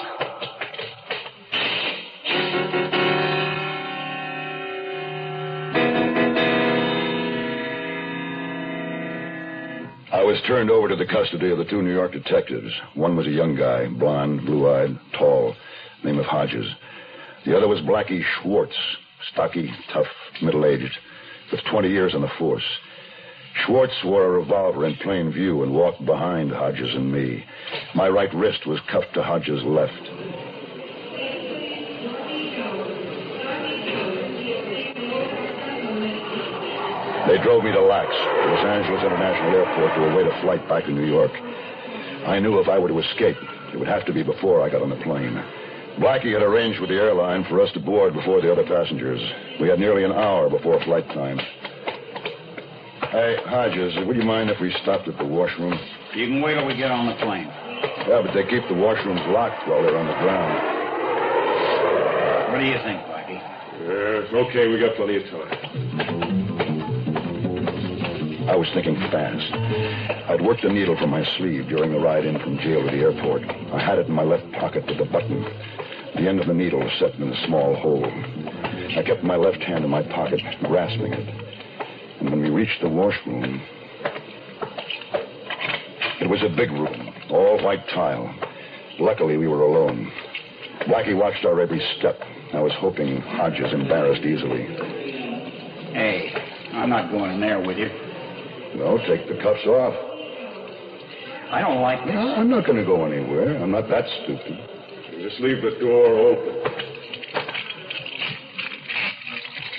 I was turned over to the custody of the 2 New York detectives. One was a young guy, blond, blue-eyed, tall, name of Hodges. The other was Blackie Schwartz, stocky, tough, middle-aged, with 20 years on the force. Schwartz wore a revolver in plain view and walked behind Hodges and me. My right wrist was cupped to Hodges' left. They drove me to LAX, Los Angeles International Airport, to await a flight back to New York. I knew if I were to escape, it would have to be before I got on the plane. Blackie had arranged with the airline for us to board before the other passengers. We had nearly an hour before flight time. Hey, Hodges, would you mind if we stopped at the washroom? You can wait till we get on the plane. Yeah, but they keep the washrooms locked while they're on the ground. What do you think, Blackie? Okay, we got plenty of time. I was thinking fast. I'd worked a needle from my sleeve during the ride in from jail to the airport. I had it in my left pocket with a button. The end of the needle was set in a small hole. I kept my left hand in my pocket, grasping it. And when we reached the washroom, it was a big room, all white tile. Luckily, we were alone. Blackie watched our every step. I was hoping Hodges embarrassed easily. Hey, I'm not going in there with you. No, take the cuffs off. I don't like this. No, I'm not going to go anywhere. I'm not that stupid. Just leave the door open.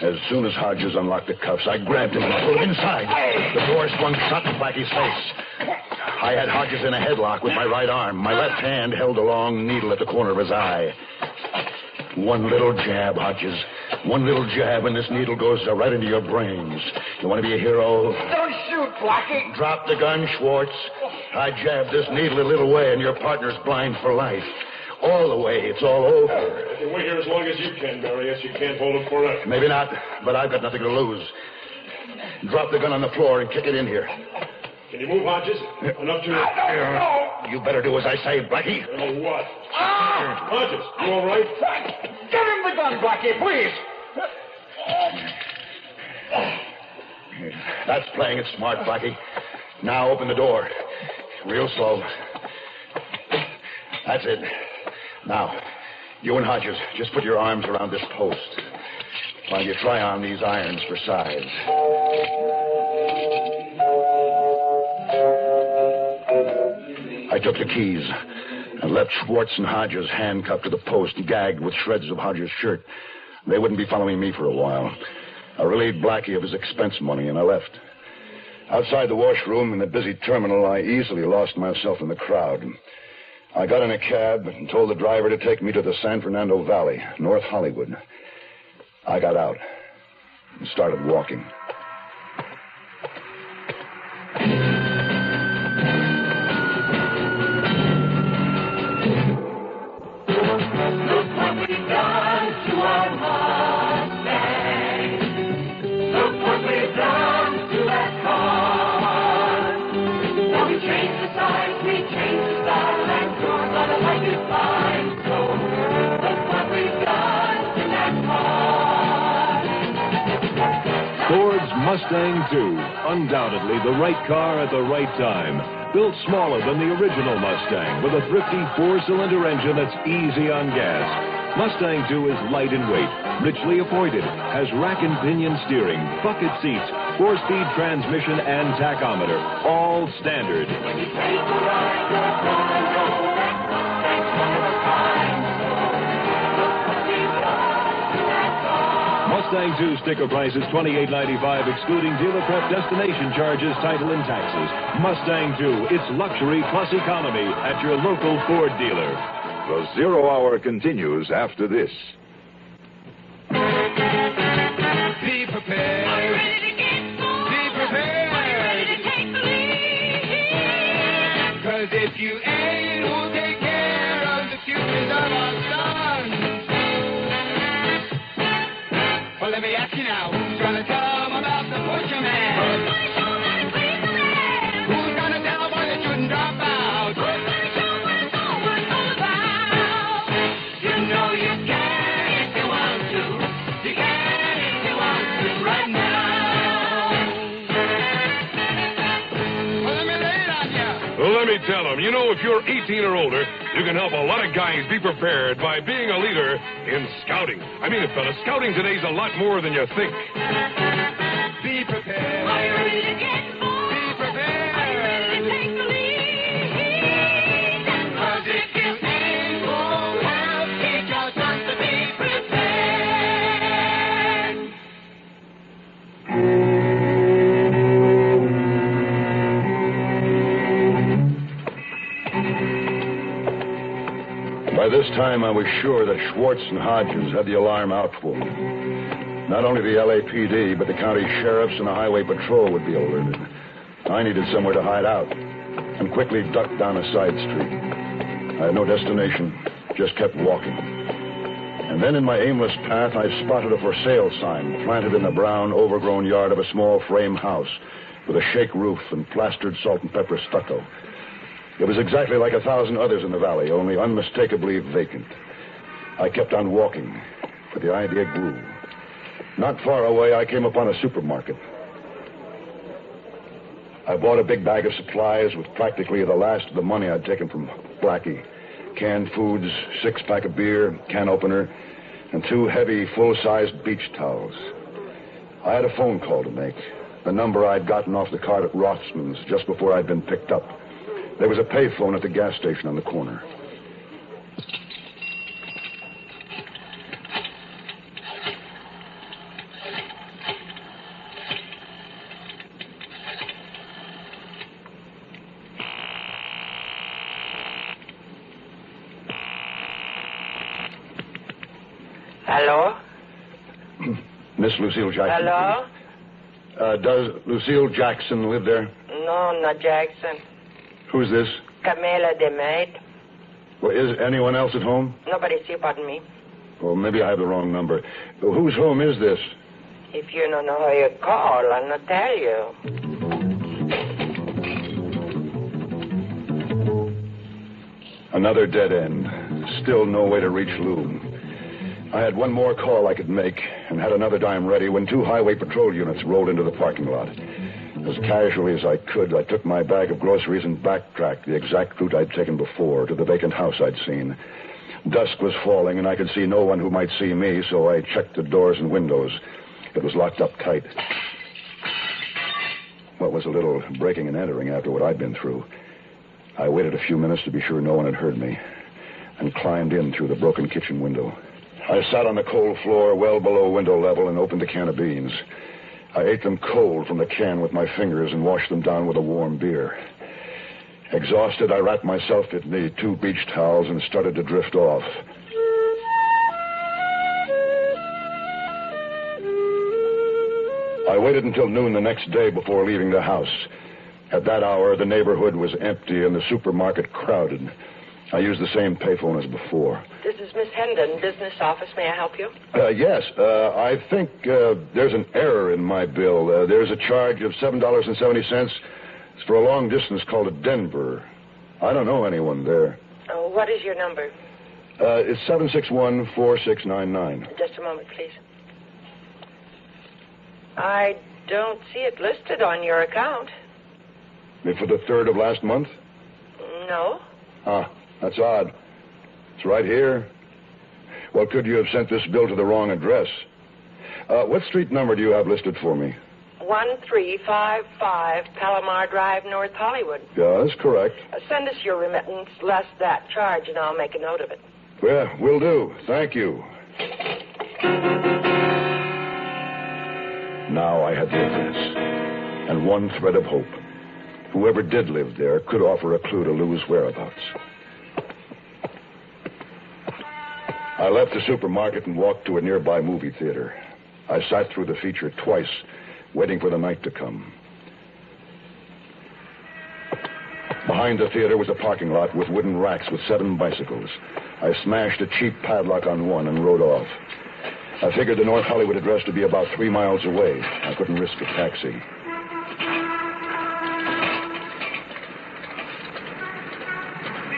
As soon as Hodges unlocked the cuffs, I grabbed him and pulled him inside. The door swung shut in Blackie's face. I had Hodges in a headlock with my right arm. My left hand held a long needle at the corner of his eye. One little jab, Hodges. One little jab, and this needle goes right into your brains. You want to be a hero? Don't shoot, Blackie. Drop the gun, Schwartz. I jabbed this needle a little way, and your partner's blind for life. All the way. It's all over. You can wait here as long as you can, Marius. You can't hold him forever. Maybe not, but I've got nothing to lose. Drop the gun on the floor and kick it in here. Can you move, Hodges? Enough to... I don't know. You better do as I say, Blackie. Oh, what? Hodges, you all right? Give him the gun, Blackie, please. That's playing it smart, Blackie. Now open the door. Real slow. That's it. Now, you and Hodges, just put your arms around this post while you try on these irons for size. I took the keys and left Schwartz and Hodges handcuffed to the post, gagged with shreds of Hodges' shirt. They wouldn't be following me for a while. I relieved Blackie of his expense money, and I left. Outside the washroom in the busy terminal, I easily lost myself in the crowd. I got in a cab and told the driver to take me to the San Fernando Valley, North Hollywood. I got out and started walking. Ford's Mustang II, undoubtedly the right car at the right time. Built smaller than the original Mustang, with a thrifty four-cylinder engine that's easy on gas. Mustang II is light in weight, richly appointed, has rack and pinion steering, bucket seats, four-speed transmission, and tachometer, all standard. Mustang II sticker price is $28.95, excluding dealer prep destination charges, title, and taxes. Mustang II, it's luxury plus economy at your local Ford dealer. The Zero Hour continues after this. Be prepared. Be prepared. 'Cause if you ain't, who'll take care of the futures of our sons? Well, let me ask you now, who's gonna tell them about the butcher man? Who's gonna tell them why they shouldn't drop out? You know you can if you want to. You can if you want to right now. Well, let me lay it on you. Well, let me tell them, you know, if you're 18 or older, you can help a lot of guys be prepared by being a leader in scouting. I mean it, fella, scouting today's a lot more than you think. Be prepared. Are you ready to get By this time, I was sure that Schwartz and Hodges had the alarm out for me. Not only the LAPD, but the county sheriffs and the highway patrol would be alerted. I needed somewhere to hide out and quickly ducked down a side street. I had no destination, just kept walking. And then in my aimless path, I spotted a for sale sign planted in the brown, overgrown yard of a small frame house with a shake roof and plastered salt and pepper stucco. It was exactly like 1,000 others in the valley, only unmistakably vacant. I kept on walking, but the idea grew. Not far away, I came upon a supermarket. I bought a big bag of supplies with practically the last of the money I'd taken from Blackie. Canned foods, 6-pack of beer, can opener, and 2 heavy, full-sized beach towels. I had a phone call to make. The number I'd gotten off the cart at Rothman's just before I'd been picked up. There was a payphone at the gas station on the corner. Hello? Miss Lucille Jackson. Hello? Does Lucille Jackson live there? No, not Jackson. Who's this? Camila de Maid. Well, is anyone else at home? Nobody see but me. Well, maybe I have the wrong number. Whose home is this? If you don't know how you call, I'll not tell you. Another dead end. Still no way to reach Lou. I had one more call I could make and had another dime ready when 2 highway patrol units rolled into the parking lot. As casually as I could, I took my bag of groceries and backtracked the exact route I'd taken before to the vacant house I'd seen. Dusk was falling, and I could see no one who might see me, so I checked the doors and windows. It was locked up tight. What was a little breaking and entering after what I'd been through. I waited a few minutes to be sure no one had heard me and climbed in through the broken kitchen window. I sat on the cold floor well below window level and opened a can of beans. I ate them cold from the can with my fingers and washed them down with a warm beer. Exhausted, I wrapped myself in the 2 beach towels and started to drift off. I waited until noon the next day before leaving the house. At that hour, the neighborhood was empty and the supermarket crowded. I used the same payphone as before. This is Miss Hendon, business office. May I help you? Yes. I think there's an error in my bill. There's a charge of $7.70. It's for a long distance call to Denver. I don't know anyone there. Oh, what is your number? It's 761-4699. Just a moment, please. I don't see it listed on your account. For the 3rd of last month? No. Ah, that's odd. It's right here. Well, could you have sent this bill to the wrong address? What street number do you have listed for me? 1355 Palomar Drive, North Hollywood. Yeah, that's correct. Send us your remittance less that charge, and I'll make a note of it. Well, will do. Thank you. Now I had the address and one thread of hope. Whoever did live there could offer a clue to Lou's whereabouts. I left the supermarket and walked to a nearby movie theater. I sat through the feature twice, waiting for the night to come. Behind the theater was a parking lot with wooden racks with 7 bicycles. I smashed a cheap padlock on one and rode off. I figured the North Hollywood address to be about 3 miles away. I couldn't risk a taxi.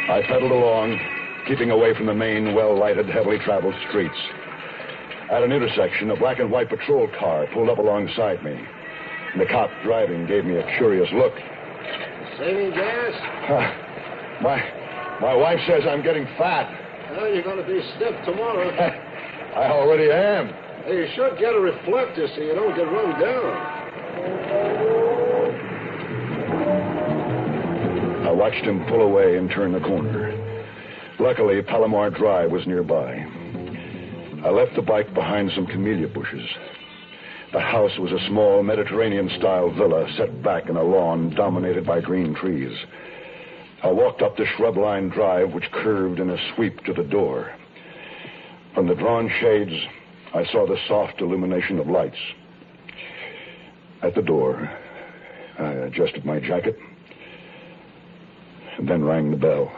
I pedaled along, keeping away from the main, well-lighted, heavily traveled streets. At an intersection, a black and white patrol car pulled up alongside me. And the cop driving gave me a curious look. Saving gas? My wife says I'm getting fat. Well, you're going to be stiff tomorrow. I already am. Hey, you should get a reflector so you don't get run down. I watched him pull away and turn the corner. Luckily, Palomar Drive was nearby. I left the bike behind some camellia bushes. The house was a small Mediterranean-style villa set back in a lawn dominated by green trees. I walked up the shrub-lined drive, which curved in a sweep to the door. From the drawn shades, I saw the soft illumination of lights. At the door, I adjusted my jacket and then rang the bell.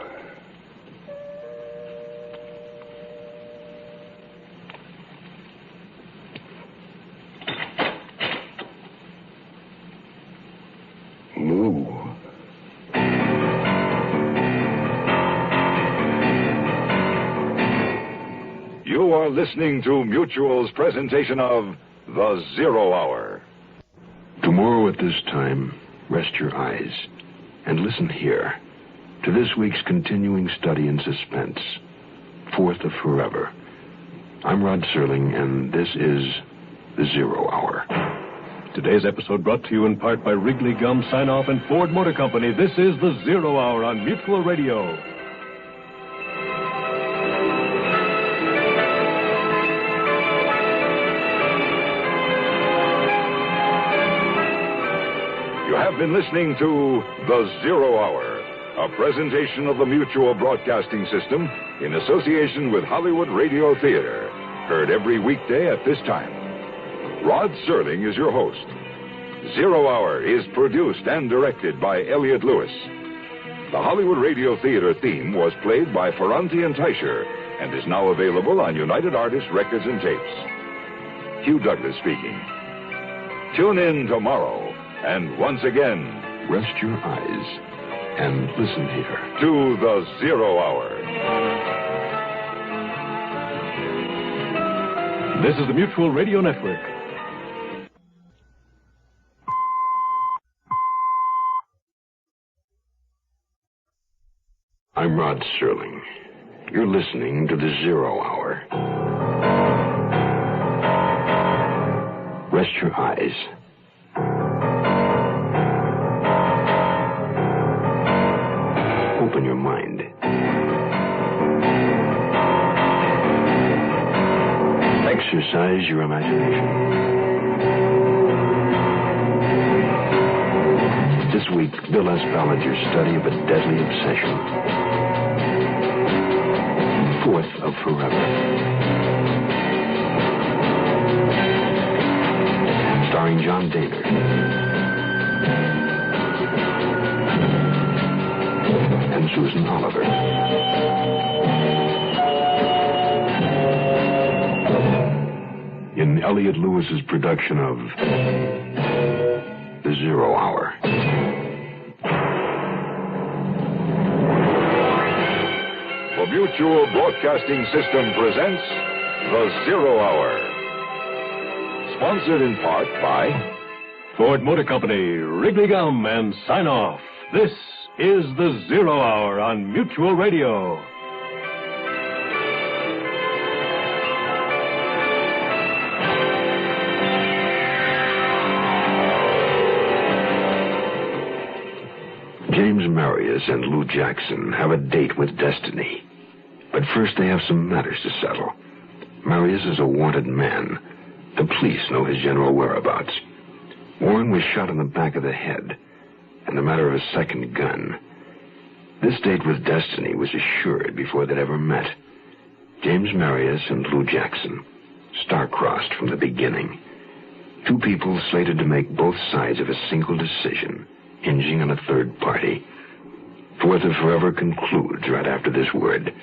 Lou. You are listening to Mutual's presentation of The Zero Hour. Tomorrow at this time, rest your eyes and listen here to this week's continuing study in suspense, Fourth of Forever. I'm Rod Serling, and this is The Zero Hour. Today's episode brought to you in part by Wrigley Gum Sign-Off and Ford Motor Company. This is The Zero Hour on Mutual Radio. You have been listening to The Zero Hour, a presentation of the Mutual Broadcasting System in association with Hollywood Radio Theater. Heard every weekday at this time. Rod Serling is your host. Zero Hour is produced and directed by Elliott Lewis. The Hollywood Radio Theater theme was played by Ferranti and Teicher and is now available on United Artists Records and Tapes. Hugh Douglas speaking. Tune in tomorrow, and once again, rest your eyes and listen here to The Zero Hour. This is the Mutual Radio Network. I'm Rod Serling. You're listening to The Zero Hour. Rest your eyes. Open your mind. Exercise your imagination. This week, Bill has Ballinger's study of a deadly obsession. Fourth of Forever. Starring John Daner. And Susan Oliver. In Elliott Lewis's production of The Zero Hour. The Mutual Broadcasting System presents The Zero Hour. Sponsored in part by Ford Motor Company, Wrigley Gum, and Sign-Off. This is The Zero Hour on Mutual Radio. James Marius and Lou Jackson have a date with destiny. But first they have some matters to settle. Marius is a wanted man. The police know his general whereabouts. Warren was shot in the back of the head, and the matter of a second gun. This date with destiny was assured before they'd ever met. James Marius and Lou Jackson, star-crossed from the beginning. Two people slated to make both sides of a single decision, hinging on a third party. Fourth of Forever concludes right after this word.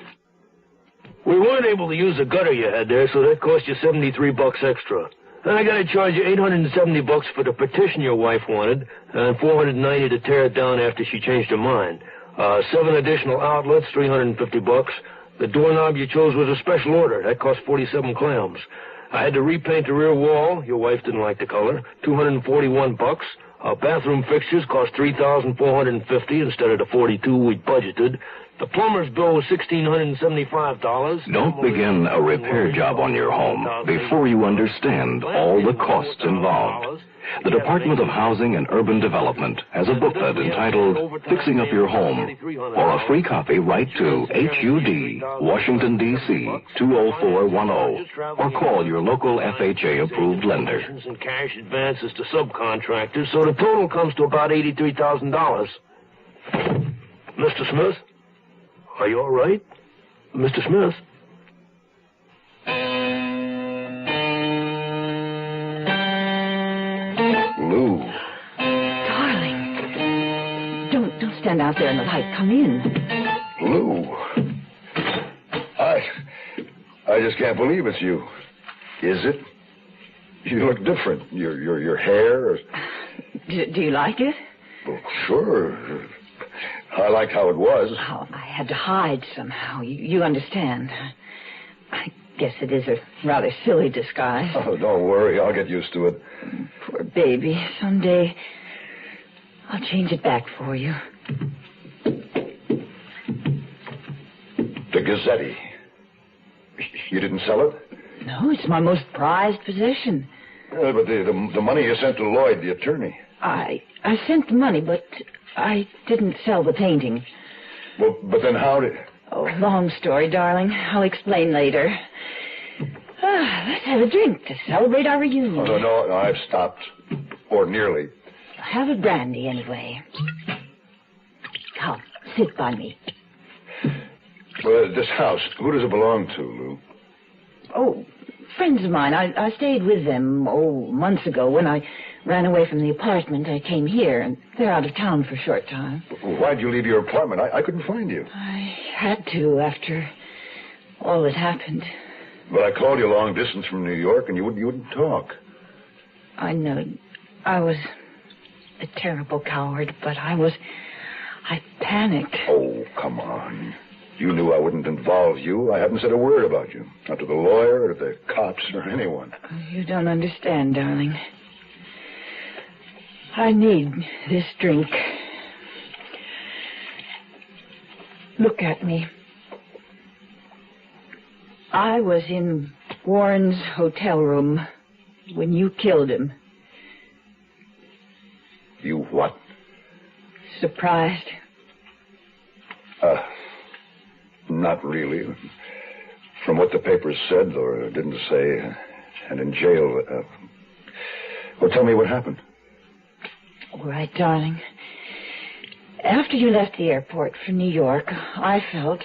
We weren't able to use the gutter you had there, so that cost you $73 extra. Then I gotta charge you $870 for the partition your wife wanted, and $490 to tear it down after she changed her mind. 7 additional outlets, $350. The doorknob you chose was a special order. That cost 47 clams. I had to repaint the rear wall. Your wife didn't like the color. $241. Bathroom fixtures cost $3,450 instead of the $42 we budgeted. The plumber's bill was $1,675. Don't begin a repair job on your home before you understand all the costs involved. The Department of Housing and Urban Development has a booklet entitled Fixing Up Your Home. For a free copy, write to HUD, Washington, D.C., 20410, or call your local FHA-approved lender. And cash advances to subcontractors, so the total comes to about $83,000. Mr. Smith? Are you all right? Mr. Smith? Lou. Darling. Don't stand out there in the light. Come in. Lou. I just can't believe it's you. Is it? You look different. Your hair. Do you like it? Well, sure. I liked how it was. Oh, I had to hide somehow. You understand. I guess it is a rather silly disguise. Oh, don't worry. I'll get used to it. Poor baby. Someday I'll change it back for you. The Gazette. You didn't sell it? No, it's my most prized possession. But the money you sent to Lloyd, the attorney. I sent the money, but I didn't sell the painting. Well, but then how did... Oh, long story, darling. I'll explain later. Let's have a drink to celebrate our reunion. Oh, no, I've stopped. Or nearly. Have a brandy, anyway. Come, sit by me. Well, this house, who does it belong to, Lou? Oh, friends of mine. I stayed with them, months ago. When I ran away from the apartment, I came here, and they're out of town for a short time. Why'd you leave your apartment? I couldn't find you. I had to after all that happened. But I called you long distance from New York, and you wouldn't talk. I know. I was a terrible coward, but I panicked. Oh, come on. You knew I wouldn't involve you. I haven't said a word about you. Not to the lawyer, or to the cops, or anyone. You don't understand, darling. I need this drink. Look at me. I was in Warren's hotel room when you killed him. You what? Surprised? Not really. From what the papers said or didn't say, and in jail. Well, tell me what happened. All right, darling. After you left the airport for New York, I felt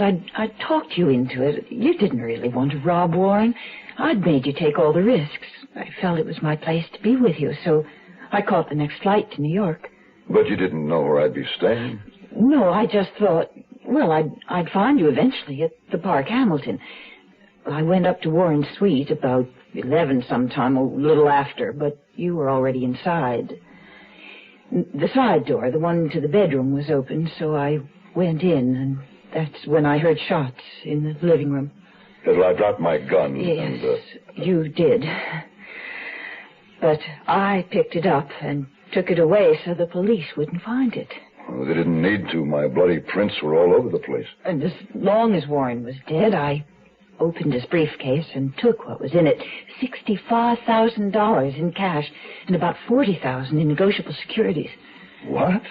I'd talked you into it. You didn't really want to rob Warren. I'd made you take all the risks. I felt it was my place to be with you, so I caught the next flight to New York. But you didn't know where I'd be staying? No, I just thought, I'd find you eventually at the Park Hamilton. I went up to Warren's suite about 11 sometime, a little after, but you were already inside. The side door, the one to the bedroom, was open, so I went in, and that's when I heard shots in the living room. Well, I dropped my gun. Yes, you did. But I picked it up and took it away so the police wouldn't find it. Well, they didn't need to. My bloody prints were all over the place. And as long as Warren was dead, I opened his briefcase and took what was in it. $65,000 in cash and about $40,000 in negotiable securities. What?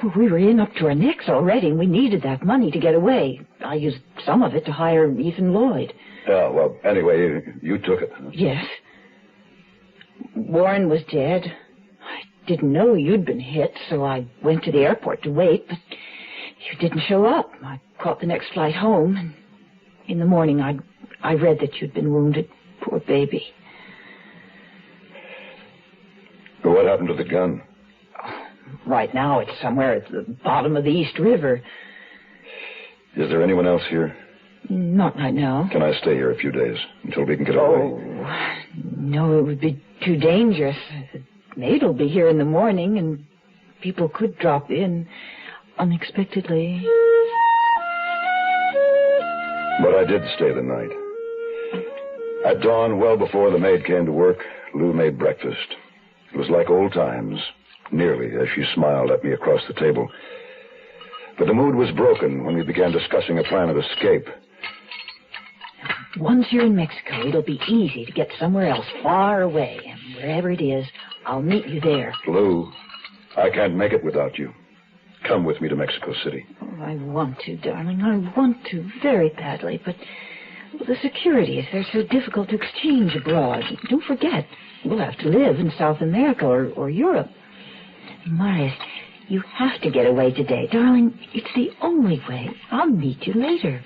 Well, we were in up to our necks already, and we needed that money to get away. I used some of it to hire Ethan Lloyd. Yeah, well, anyway, you took it. Huh? Yes. Warren was dead. I didn't know you'd been hit, so I went to the airport to wait, but you didn't show up. I caught the next flight home, and in the morning I read that you'd been wounded. Poor baby. Well, what happened to the gun? Right now it's somewhere at the bottom of the East River. Is there anyone else here? Not right now. Can I stay here a few days until we can get away? Oh, no, it would be too dangerous. The maid will be here in the morning, and people could drop in unexpectedly. But I did stay the night. At dawn, well before the maid came to work, Lou made breakfast. It was like old times, nearly, as she smiled at me across the table. But the mood was broken when we began discussing a plan of escape. Once you're in Mexico, it'll be easy to get somewhere else, far away. And wherever it is, I'll meet you there. Lou, I can't make it without you. Come with me to Mexico City. Oh, I want to, darling. I want to very badly, but the securities, they're so difficult to exchange abroad. Don't forget, we'll have to live in South America or Europe. Marius, You have to get away today. Darling, it's the only way. I'll meet you later.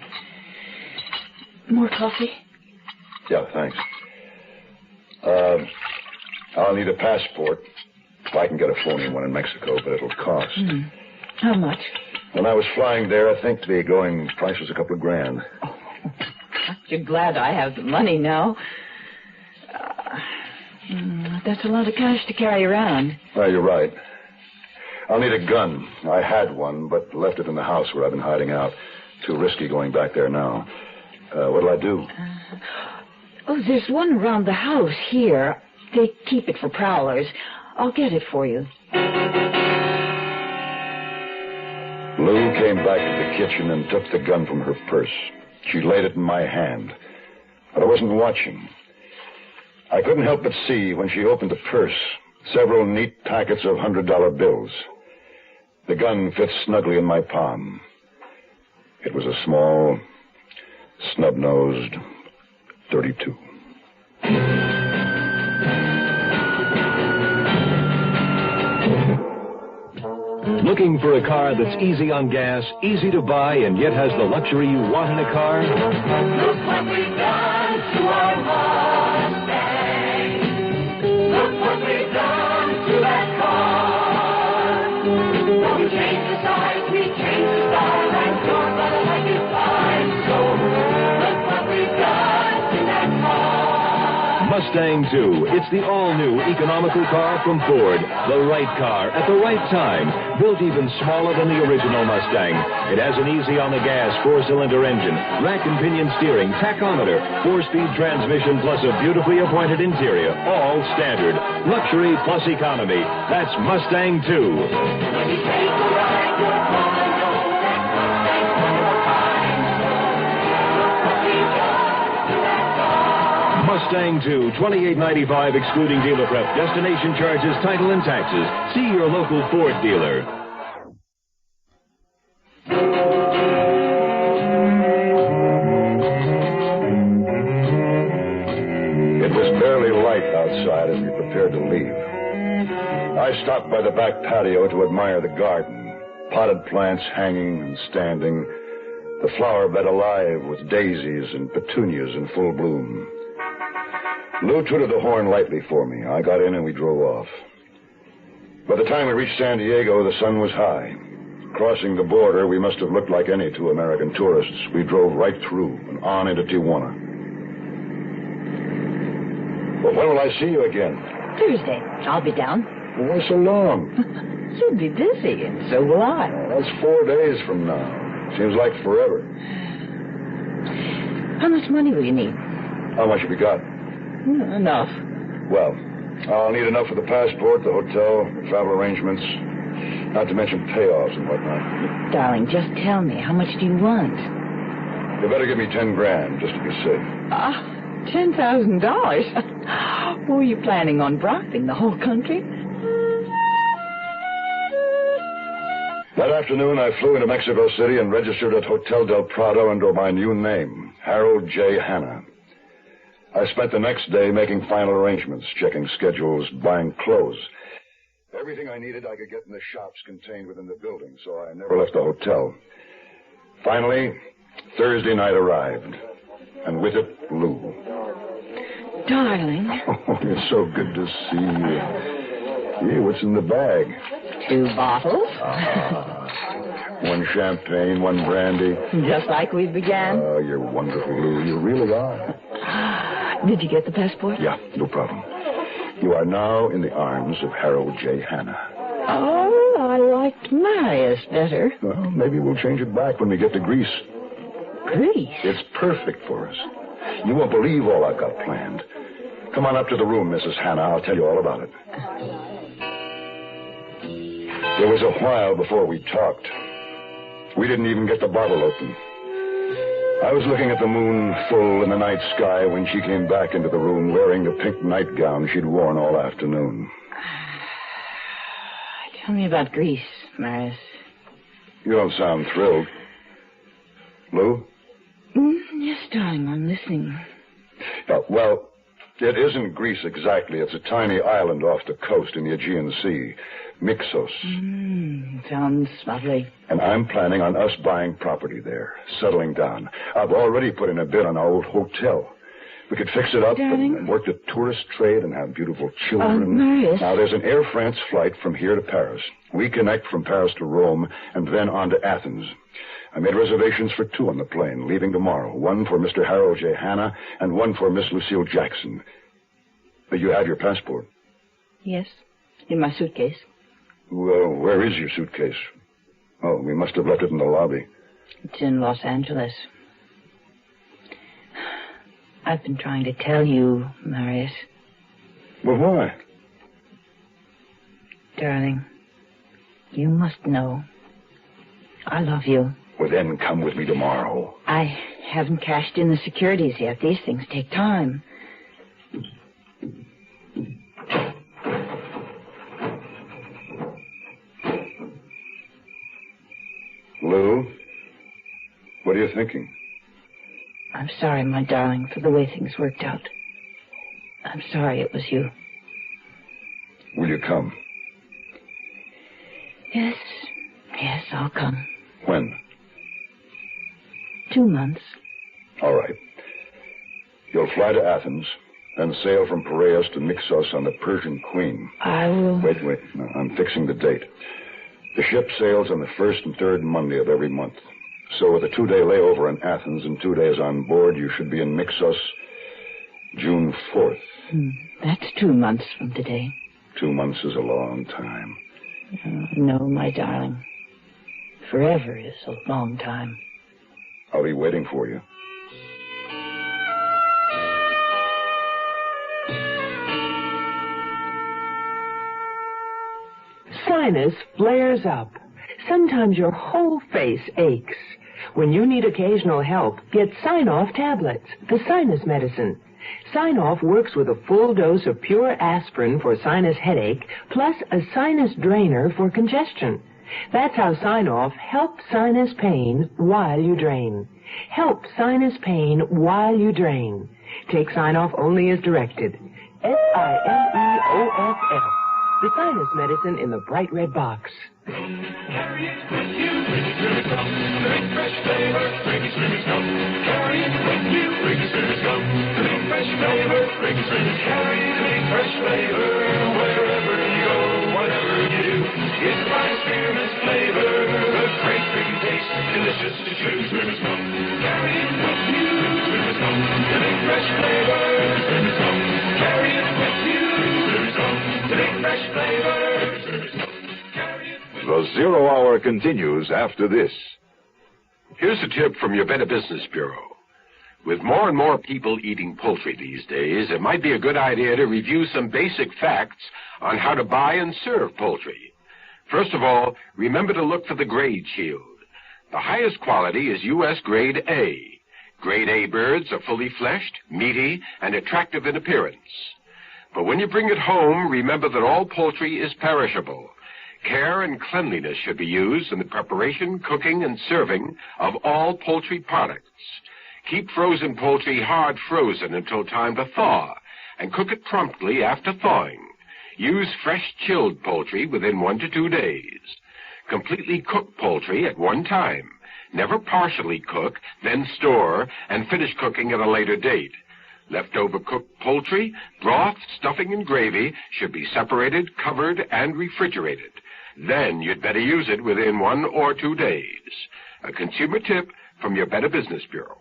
More coffee? Yeah, thanks. I'll need a passport. I can get a phony one in Mexico, but it'll cost. How much? When I was flying there, I think the going price was a couple of grand. Oh, you're glad I have the money now. That's a lot of cash to carry around. Well, you're right. I'll need a gun. I had one, but left it in the house where I've been hiding out. Too risky going back there now. What'll I do? There's one around the house here. They keep it for prowlers. I'll get it for you. Lou came back to the kitchen and took the gun from her purse. She laid it in my hand. But I wasn't watching. I couldn't help but see, when she opened the purse, several neat packets of $100 bills. The gun fit snugly in my palm. It was a small, snub-nosed .32. Looking for a car that's easy on gas, easy to buy, and yet has the luxury you want in a car? Look what we've done to our Mustang. Look what we've done to that car. Well, we changed the size, we changed the style, and you're gonna like it fine. So look what we've done to that car. Mustang 2. It's the all-new economical car from Ford. The right car at the right time. Built even smaller than the original Mustang. It has an easy-on-the-gas 4-cylinder engine, rack and pinion steering, tachometer, 4-speed transmission, plus a beautifully appointed interior. All standard. Luxury plus economy. That's Mustang 2. When you take a ride, you're gonna know that Mustang's one of a kind. Look what we've done to that car. Mustang 2, $28.95 excluding dealer prep, destination charges, title, and taxes. See your local Ford dealer. It was barely light outside as we prepared to leave. I stopped by the back patio to admire the garden. Potted plants hanging and standing. The flower bed alive with daisies and petunias in full bloom. Lou tooted the horn lightly for me. I got in and we drove off. By the time we reached San Diego, the sun was high. Crossing the border, we must have looked like any two American tourists. We drove right through and on into Tijuana. Well, when will I see you again? Thursday. I'll be down. Why so long? You'll be busy, and so will I. Well, that's 4 days from now. Seems like forever. How much money will you need? How much have you got? Enough. Well, I'll need enough for the passport, the hotel, the travel arrangements, not to mention payoffs and whatnot. Darling, just tell me, how much do you want? You better give me 10 grand, just to be safe. $10,000? Were you planning on bribing the whole country? That afternoon, I flew into Mexico City and registered at Hotel Del Prado under my new name, Harold J. Hanna. I spent the next day making final arrangements, checking schedules, buying clothes. Everything I needed I could get in the shops contained within the building, so I never left the hotel. Finally, Thursday night arrived, and with it, Lou. Darling. Oh, it's so good to see you. Hey, what's in the bag? 2 bottles. One champagne, one brandy. Just like we began. Oh, you're wonderful, Lou. You really are. Did you get the passport? Yeah, no problem. You are now in the arms of Harold J. Hanna. Oh, I liked Marius better. Well, maybe we'll change it back when we get to Greece. Greece? It's perfect for us. You won't believe all I've got planned. Come on up to the room, Mrs. Hanna. I'll tell you all about it. There was a while before we talked. We didn't even get the bottle open. I was looking at the moon full in the night sky when she came back into the room wearing the pink nightgown she'd worn all afternoon. Tell me about Greece, Marius. You don't sound thrilled. Lou? Yes, darling, I'm listening. Well, It isn't Greece exactly. It's a tiny island off the coast in the Aegean Sea. Mixos. Sounds lovely. And I'm planning on us buying property there, settling down. I've already put in a bid on our old hotel. We could fix it up and work the tourist trade and have beautiful children. Marius. Now, there's an Air France flight from here to Paris. We connect from Paris to Rome and then on to Athens. I made reservations for 2 on the plane, leaving tomorrow. 1 for Mr. Harold J. Hanna and 1 for Miss Lucille Jackson. You have your passport? Yes, in my suitcase. Well, where is your suitcase? Oh, we must have left it in the lobby. It's in Los Angeles. I've been trying to tell you, Marius. Well, why? Darling, you must know. I love you. Well, then come with me tomorrow. I haven't cashed in the securities yet. These things take time. Lou, what are you thinking? I'm sorry, my darling, for the way things worked out. I'm sorry it was you. Will you come? Yes, I'll come. When? 2 months. All right. You'll fly to Athens, then sail from Piraeus to Mixos on the Persian Queen. I will... Wait. No, I'm fixing the date. The ship sails on the 1st and 3rd Monday of every month. So with a 2-day layover in Athens and 2 days on board, you should be in Mixos June 4th. That's 2 months from today. 2 months is a long time. No, my darling. Forever is a long time. I'll be waiting for you. Sinus flares up. Sometimes your whole face aches. When you need occasional help, get Sign-Off tablets, the sinus medicine. Sign-Off works with a full dose of pure aspirin for sinus headache, plus a sinus drainer for congestion. That's how Sign-Off helps sinus pain while you drain. Help sinus pain while you drain. Take Sign-Off only as directed. Sineoff. The sinus medicine in the bright red box. Carry it with you, bring it to the gum. The big fresh flavor, bring it to the gum. Carry it with you, bring it to the gum. The big fresh flavor, bring it to the gum. Carry the big fresh flavor wherever you go, whatever you do. It's my spearmint flavor, a great big taste, delicious to choose. Spearmint gum. Carry it with you, spearmint gum. The big fresh flavor, spearmint gum. Carry it with you, spearmint gum. The big fresh flavor, spearmint gum. The Zero Hour continues after this. Here's a tip from your Better Business Bureau. With more and more people eating poultry these days, it might be a good idea to review some basic facts on how to buy and serve poultry. First of all, remember to look for the grade shield. The highest quality is U.S. Grade A. Grade A birds are fully fleshed, meaty, and attractive in appearance. But when you bring it home, remember that all poultry is perishable. Care and cleanliness should be used in the preparation, cooking, and serving of all poultry products. Keep frozen poultry hard frozen until time to thaw, and cook it promptly after thawing. Use fresh chilled poultry within 1 to 2 days. Completely cook poultry at one time. Never partially cook, then store, and finish cooking at a later date. Leftover cooked poultry, broth, stuffing, and gravy should be separated, covered, and refrigerated. Then you'd better use it within 1 or 2 days. A consumer tip from your Better Business Bureau.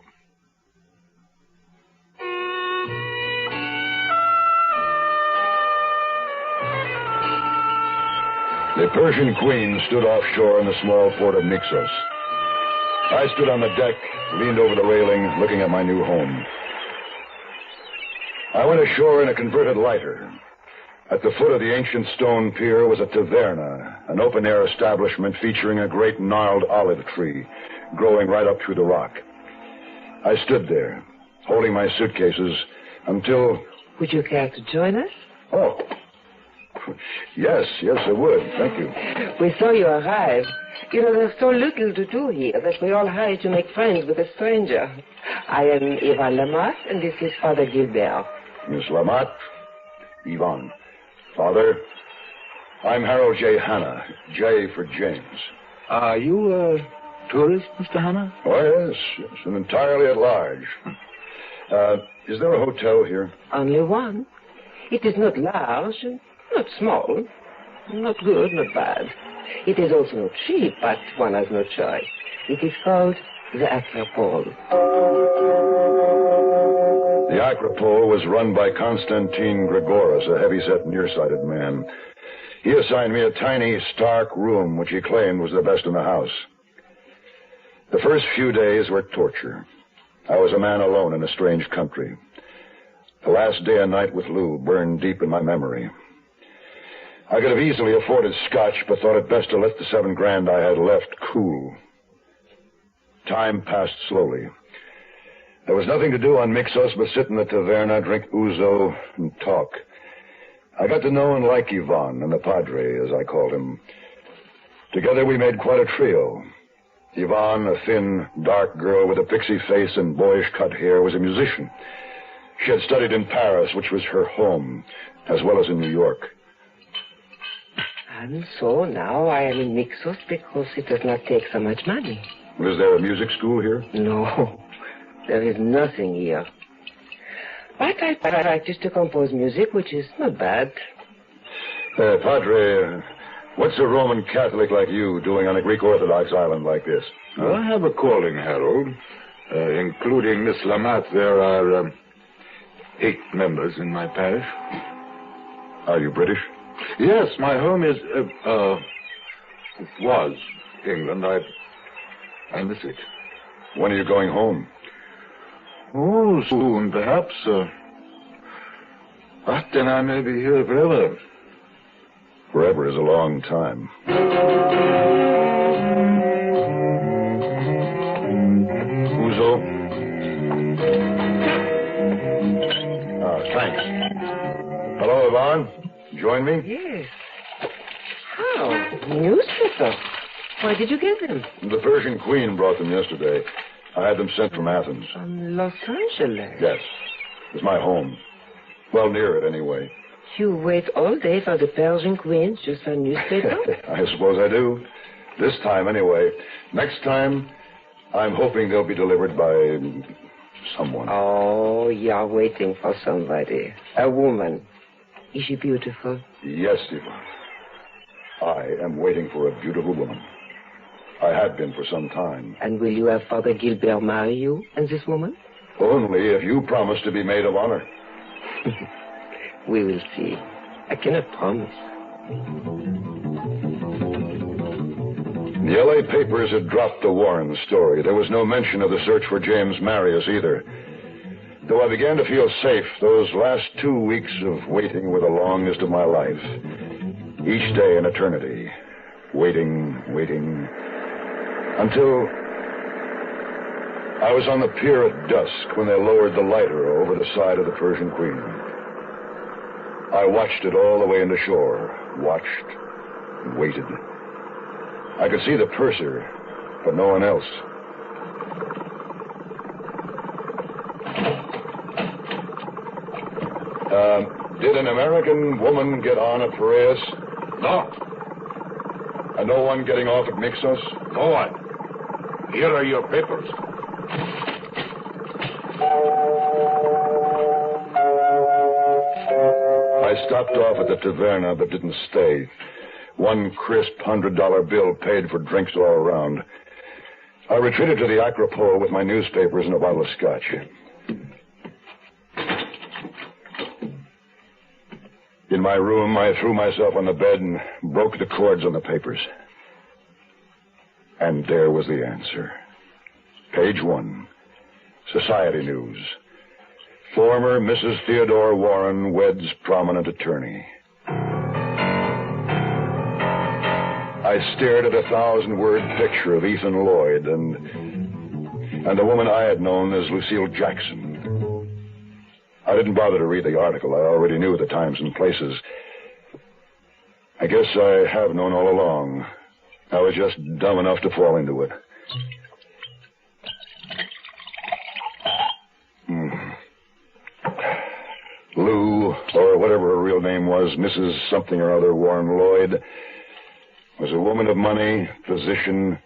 The Persian Queen stood offshore in the small port of Mixos. I stood on the deck, leaned over the railing, looking at my new home. I went ashore in a converted lighter. At the foot of the ancient stone pier was a taverna, an open-air establishment featuring a great gnarled olive tree growing right up through the rock. I stood there, holding my suitcases, until... Would you care to join us? Oh, yes, I would. Thank you. We saw you arrive. You know, there's so little to do here that we all hurry to make friends with a stranger. I am Ivan Lamas, and this is Father Gilbert. Miss Lamont, Yvonne. Father, I'm Harold J. Hanna, J for James. Are you a tourist, Mr. Hanna? Oh, yes, and entirely at large. Is there a hotel here? Only one. It is not large, not small, not good, not bad. It is also not cheap, but one has no choice. It is called the Acropole. The Acropole was run by Constantine Gregoris, a heavy-set, nearsighted man. He assigned me a tiny, stark room, which he claimed was the best in the house. The first few days were torture. I was a man alone in a strange country. The last day and night with Lou burned deep in my memory. I could have easily afforded scotch, but thought it best to let the $7,000 I had left cool. Time passed slowly. There was nothing to do on Mixos but sit in the taverna, drink ouzo, and talk. I got to know and like Yvonne, and the Padre, as I called him. Together we made quite a trio. Yvonne, a thin, dark girl with a pixie face and boyish cut hair, was a musician. She had studied in Paris, which was her home, as well as in New York. And so now I am in Mixos because it does not take so much money. Was there a music school here? No, there is nothing here. But I practice to compose music, which is not bad. Padre, what's a Roman Catholic like you doing on a Greek Orthodox island like this? I have a calling, Harold. Including Miss Lamont, there are 8 members in my parish. Are you British? Yes, my home is, was England. I miss it. When are you going home? Oh, soon, perhaps. But then I may be here forever. Forever is a long time. Uzo? Thanks. Hello, Yvonne. Join me? Yes. How? Newspaper. Why did you get them? The Persian Queen brought them yesterday. I had them sent from Athens. From Los Angeles? Yes. It's my home. Well, near it, anyway. You wait all day for the Persian Queen just for newspaper? I suppose I do. This time, anyway. Next time, I'm hoping they'll be delivered by someone. Oh, you're waiting for somebody. A woman. Is she beautiful? Yes, Yvonne. I am waiting for a beautiful woman. I have been for some time. And will you have Father Gilbert marry you and this woman? Only if you promise to be maid of honor. We will see. I cannot promise. The L.A. papers had dropped the Warren story. There was no mention of the search for James Marius either. Though I began to feel safe, those last 2 weeks of waiting were the longest of my life. Each day an eternity. Waiting, until I was on the pier at dusk when they lowered the lighter over the side of the Persian Queen. I watched it all the way into shore, watched and waited. I could see the purser, but no one else. Did an American woman get on at Piraeus? No. And no one getting off at Mixos? No one. Here are your papers. I stopped off at the taverna but didn't stay. One crisp $100 bill paid for drinks all around. I retreated to the Acropole with my newspapers and a bottle of scotch. In my room, I threw myself on the bed and broke the cords on the papers. And there was the answer. Page 1. Society News. Former Mrs. Theodore Warren weds prominent attorney. I stared at a 1,000-word picture of Ethan Lloyd and the woman I had known as Lucille Jackson. I didn't bother to read the article. I already knew the times and places. I guess I have known all along. I was just dumb enough to fall into it. whatever her real name was, Mrs. something or other, Warren Lloyd, was a woman of money, position,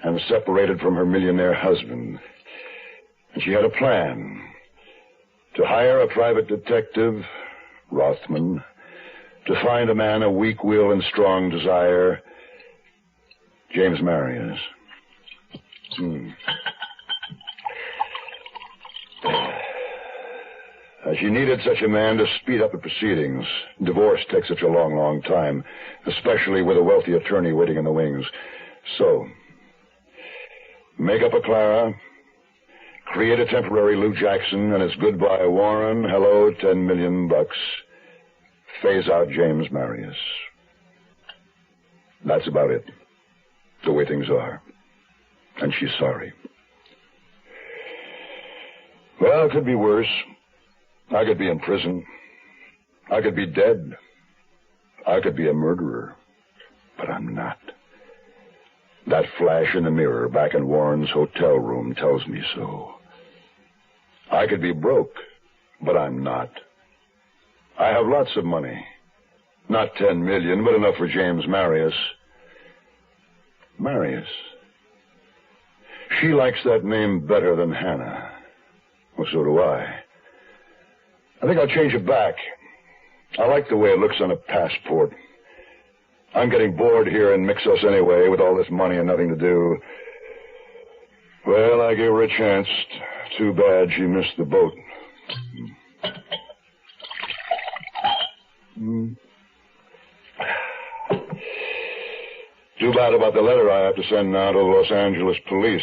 and separated from her millionaire husband. And she had a plan to hire a private detective, Rothman, to find a man of weak will and strong desire, James Marius. She needed such a man to speed up the proceedings. Divorce takes such a long, long time, especially with a wealthy attorney waiting in the wings. So, make up a Clara, create a temporary Lou Jackson, and it's goodbye Warren, hello, $10 million. Phase out James Marius. That's about it. The way things are. And she's sorry. Well, it could be worse. I could be in prison. I could be dead. I could be a murderer. But I'm not. That flash in the mirror back in Warren's hotel room tells me so. I could be broke, but I'm not. I have lots of money. Not 10 million, but enough for James Marius. Marius. She likes that name better than Hannah. Well, so do I. I think I'll change it back. I like the way it looks on a passport. I'm getting bored here in Mixos anyway, with all this money and nothing to do. Well, I gave her a chance. Too bad she missed the boat. Too bad about the letter I have to send now to the Los Angeles police,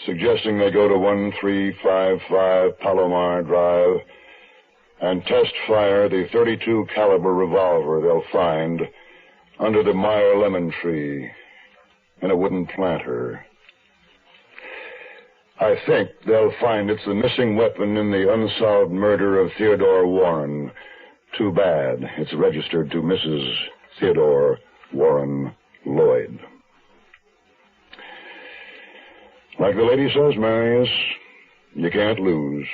suggesting they go to 1355 Palomar Drive and test fire the .32 caliber revolver they'll find under the Meyer lemon tree in a wooden planter. I think they'll find it's the missing weapon in the unsolved murder of Theodore Warren. Too bad it's registered to Mrs. Theodore Warren Lloyd. Like the lady says, Marius, you can't lose.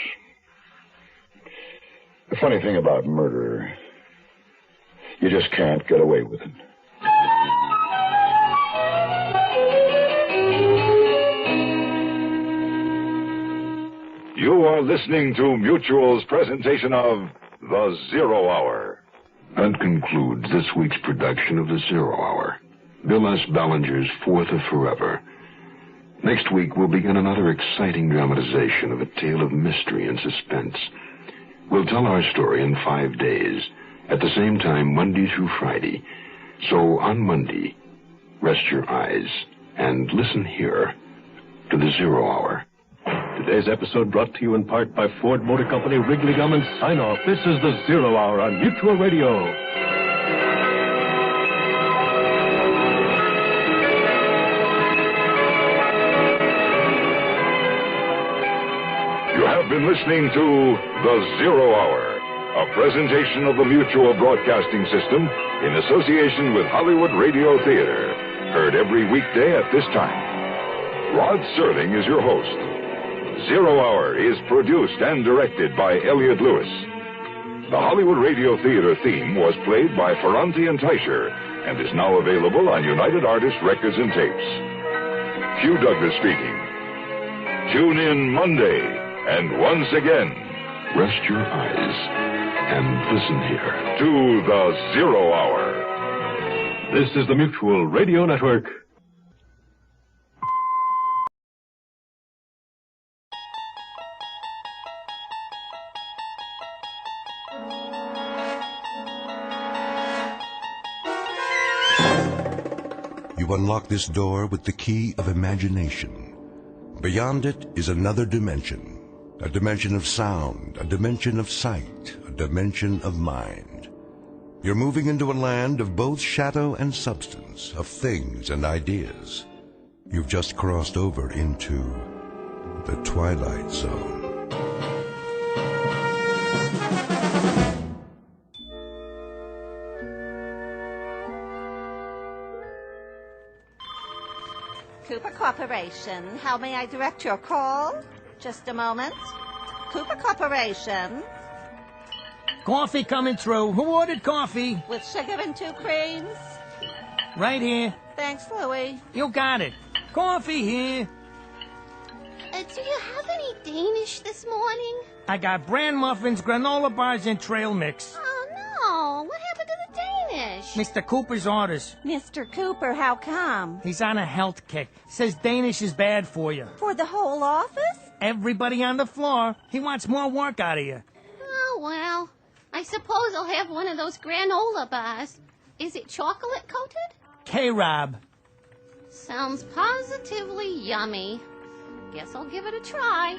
The funny thing about murder, you just can't get away with it. You are listening to Mutual's presentation of The Zero Hour. That concludes this week's production of The Zero Hour, Bill S. Ballinger's Fourth of Forever. Next week, we'll begin another exciting dramatization of a tale of mystery and suspense. We'll tell our story in 5 days, at the same time, Monday through Friday. So on Monday, rest your eyes and listen here to The Zero Hour. Today's episode brought to you in part by Ford Motor Company, Wrigley Gum, and Sign Off. This is The Zero Hour on Mutual Radio. You have been listening to The Zero Hour, a presentation of the Mutual Broadcasting System in association with Hollywood Radio Theater. Heard every weekday at this time. Rod Serling is your host. Zero Hour is produced and directed by Elliot Lewis. The Hollywood Radio Theater theme was played by Ferranti and Teicher and is now available on United Artists Records and Tapes. Hugh Douglas speaking. Tune in Monday, and once again, rest your eyes and listen here to The Zero Hour. This is the Mutual Radio Network. You unlock this door with the key of imagination. Beyond it is another dimension. A dimension of sound, a dimension of sight, a dimension of mind. You're moving into a land of both shadow and substance, of things and ideas. You've just crossed over into the Twilight Zone. Cooper Corporation, how may I direct your call? Just a moment. Cooper Corporation. Coffee coming through. Who ordered coffee? With sugar and 2 creams. Right here. Thanks, Louie. You got it. Coffee here. Do you have any Danish this morning? I got bran muffins, granola bars, and trail mix. Oh, no. What happened to the Danish? Mr. Cooper's orders. Mr. Cooper, how come? He's on a health kick. Says Danish is bad for you. For the whole office? Everybody on the floor. He wants more work out of you. Oh, well. I suppose I'll have one of those granola bars. Is it chocolate coated? K-Rob. Sounds positively yummy. Guess I'll give it a try.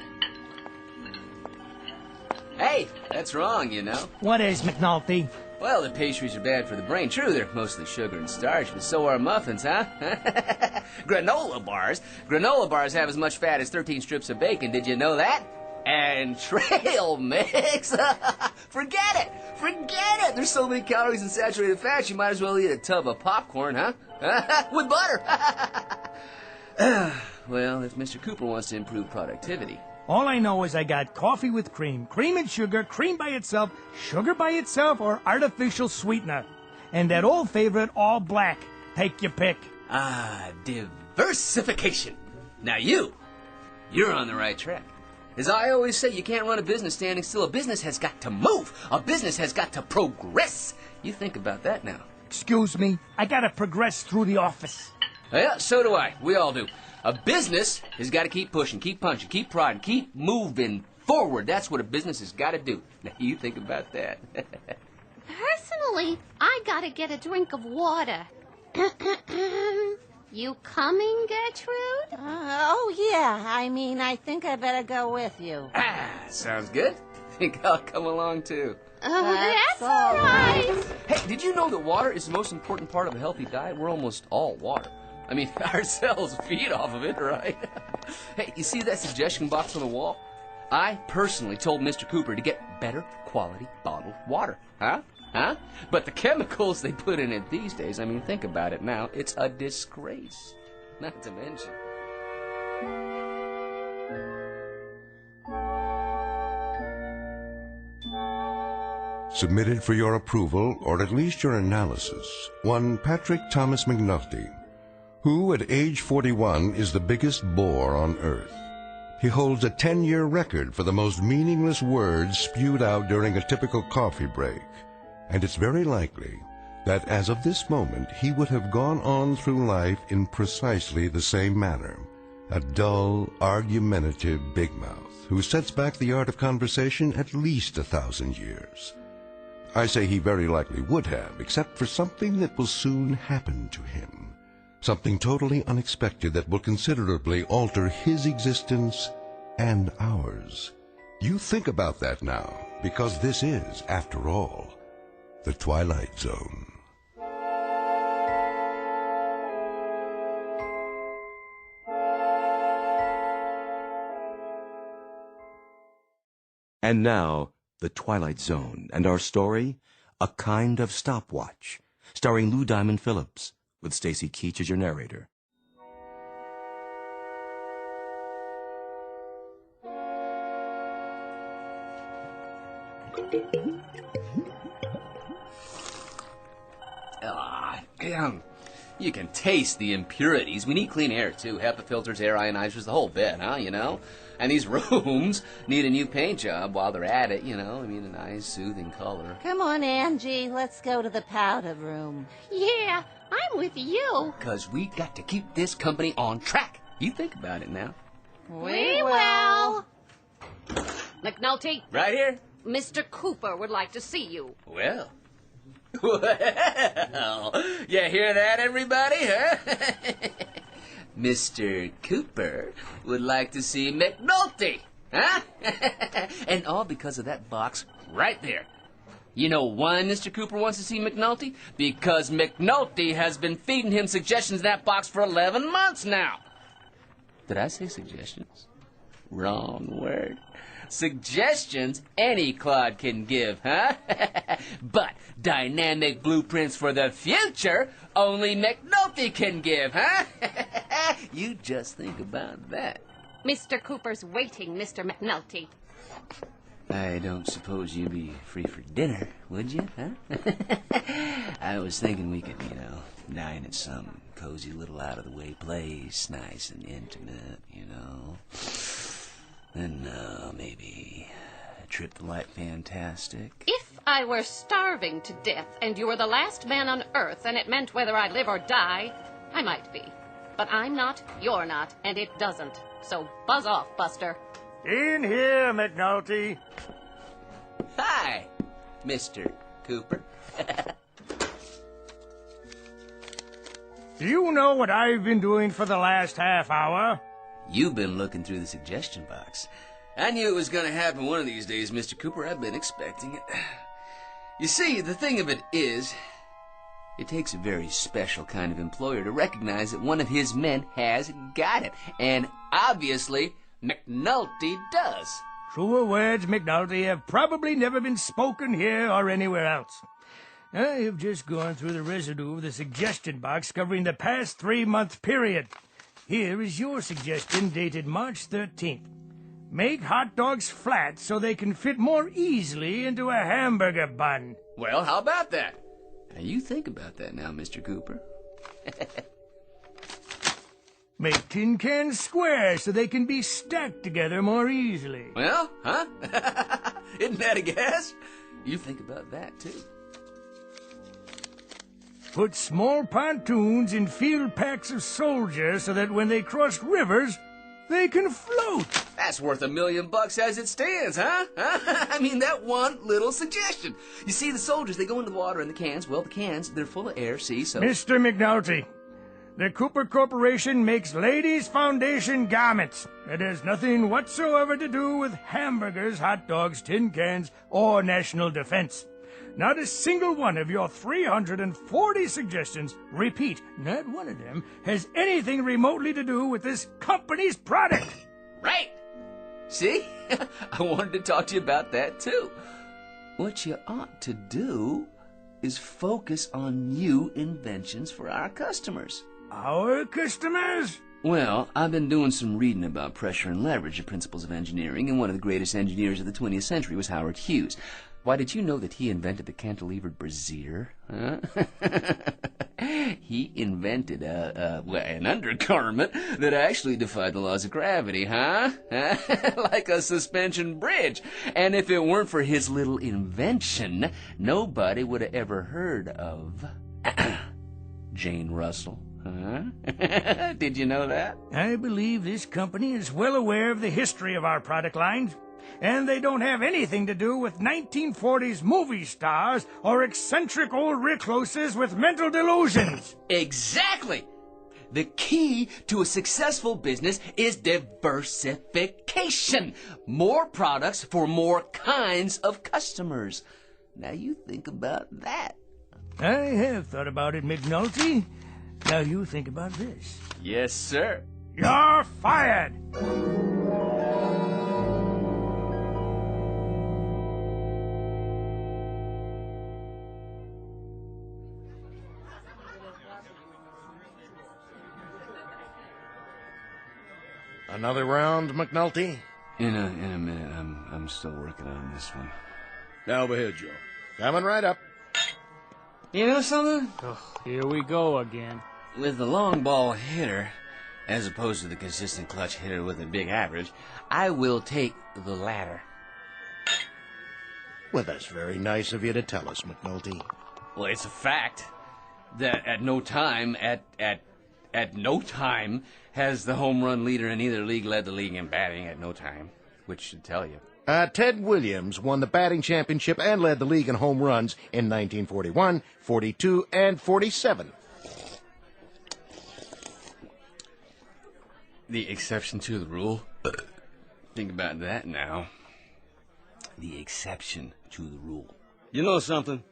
Hey, that's wrong, you know. What is, McNulty? Well, the pastries are bad for the brain. True, they're mostly sugar and starch, but so are muffins, huh? Granola bars? Granola bars have as much fat as 13 strips of bacon. Did you know that? And trail mix? Forget it! Forget it! There's so many calories in saturated fat, you might as well eat a tub of popcorn, huh? With butter! Well, if Mr. Cooper wants to improve productivity... All I know is I got coffee with cream, cream and sugar, cream by itself, sugar by itself, or artificial sweetener. And that old favorite, all black. Take your pick. Ah, diversification. Now you're on the right track. As I always say, you can't run a business standing still. A business has got to move. A business has got to progress. You think about that now. Excuse me, I gotta progress through the office. Yeah, so do I. We all do. A business has got to keep pushing, keep punching, keep prodding, keep moving forward. That's what a business has got to do. Now, you think about that. Personally, I gotta get a drink of water. You coming, Gertrude? Oh, yeah. I think I better go with you. Ah, sounds good. Think I'll come along, too. That's all right. Hey, did you know that water is the most important part of a healthy diet? We're almost all water. I mean, our cells feed off of it, right? Hey, you see that suggestion box on the wall? I personally told Mr. Cooper to get better quality bottled water. Huh? But the chemicals they put in it these days, think about it now. It's a disgrace. Not to mention. Submitted for your approval, or at least your analysis, one Patrick Thomas McNulty, who at age 41 is the biggest bore on earth. He holds a 10-year record for the most meaningless words spewed out during a typical coffee break. And it's very likely that as of this moment he would have gone on through life in precisely the same manner. A dull, argumentative big mouth who sets back the art of conversation at least 1,000 years. I say he very likely would have, except for something that will soon happen to him. Something totally unexpected that will considerably alter his existence and ours. You think about that now, because this is, after all, the Twilight Zone. And now, the Twilight Zone, and our story, A Kind of Stopwatch, starring Lou Diamond Phillips, with Stacy Keach as your narrator. You can taste the impurities. We need clean air, too. HEPA filters, air ionizers, the whole bit, you know? And these rooms need a new paint job while they're at it, a nice, soothing color. Come on, Angie. Let's go to the powder room. Yeah, I'm with you. Because we got to keep this company on track. You think about it now. We will. McNulty. Right here. Mr. Cooper would like to see you. Well, you hear that, everybody, huh? Mr. Cooper would like to see McNulty, huh? And all because of that box right there. You know why Mr. Cooper wants to see McNulty? Because McNulty has been feeding him suggestions in that box for 11 months now. Did I say suggestions? Wrong word. Suggestions any clod can give, huh? But dynamic blueprints for the future only McNulty can give, huh? You just think about that. Mr. Cooper's waiting, Mr. McNulty. I don't suppose you'd be free for dinner, would you, huh? I was thinking we could, dine at some cozy little out-of-the-way place, nice and intimate, Then maybe a trip to Light Fantastic. If I were starving to death and you were the last man on Earth and it meant whether I live or die, I might be. But I'm not, you're not, and it doesn't. So buzz off, Buster. In here, McNulty. Hi, Mr. Cooper. Do you know what I've been doing for the last half hour? You've been looking through the suggestion box. I knew it was going to happen one of these days, Mr. Cooper. I've been expecting it. You see, the thing of it is, it takes a very special kind of employer to recognize that one of his men has got it. And obviously, McNulty does. Truer words, McNulty, have probably never been spoken here or anywhere else. I have just gone through the residue of the suggestion box covering the past 3-month period. Here is your suggestion dated March 13th. Make hot dogs flat so they can fit more easily into a hamburger bun. Well, how about that? Now, you think about that now, Mr. Cooper. Make tin cans square so they can be stacked together more easily. Well, huh? Isn't that a guess? You think about that, too. Put small pontoons in field packs of soldiers so that when they cross rivers, they can float. That's worth $1 million as it stands, huh? I mean, that one little suggestion. You see, the soldiers, they go into the water in the cans. Well, the cans, they're full of air, see, so... Mr. McNulty, the Cooper Corporation makes ladies' foundation garments. It has nothing whatsoever to do with hamburgers, hot dogs, tin cans, or national defense. Not a single one of your 340 suggestions, repeat, not one of them, has anything remotely to do with this company's product. Right. See? I wanted to talk to you about that, too. What you ought to do is focus on new inventions for our customers. Our customers? Well, I've been doing some reading about pressure and leverage, the principles of engineering, and one of the greatest engineers of the 20th century was Howard Hughes. Why, did you know that he invented the cantilevered brassiere? Huh? He invented an undergarment that actually defied the laws of gravity, huh? Like a suspension bridge. And if it weren't for his little invention, nobody would have ever heard of Jane Russell. Huh? Did you know that? I believe this company is well aware of the history of our product lines. And they don't have anything to do with 1940s movie stars or eccentric old recluses with mental delusions. Exactly! The key to a successful business is diversification. More products for more kinds of customers. Now you think about that. I have thought about it, McNulty. Now you think about this. Yes, sir. You're fired! Another round, McNulty? In a minute. I'm still working on this one. Now over here, Joe. Coming right up. You know something? Oh, here we go again. With the long ball hitter, as opposed to the consistent clutch hitter with a big average, I will take the latter. Well, that's very nice of you to tell us, McNulty. Well, it's a fact that at no time has the home run leader in either league led the league in batting at no time, which should tell you. Ted Williams won the batting championship and led the league in home runs in 1941, 42, and 47. The exception to the rule. Think about that now. The exception to the rule. You know something?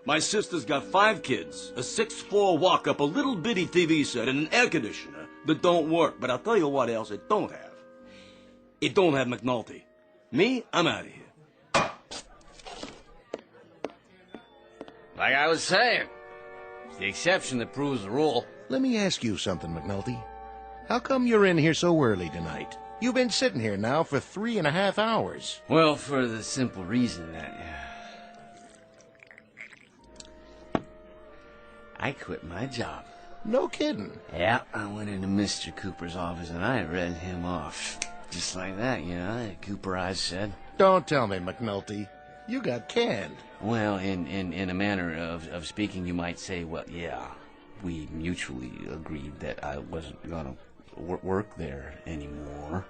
My sister's got 5 kids, a 6'4" walk-up, a little bitty TV set, and an air conditioner that don't work. But I'll tell you what else it don't have. It don't have McNulty. Me, I'm out of here. Like I was saying, it's the exception that proves the rule. Let me ask you something, McNulty. How come you're in here so early tonight? You've been sitting here now for 3.5 hours. Well, for the simple reason that I quit my job. No kidding. Yeah, I went into Mr. Cooper's office and I read him off. Just like that, you know, Cooper, I said. Don't tell me, McNulty. You got canned. Well, in a manner of speaking, you might say, well, yeah, we mutually agreed that I wasn't going to work there anymore.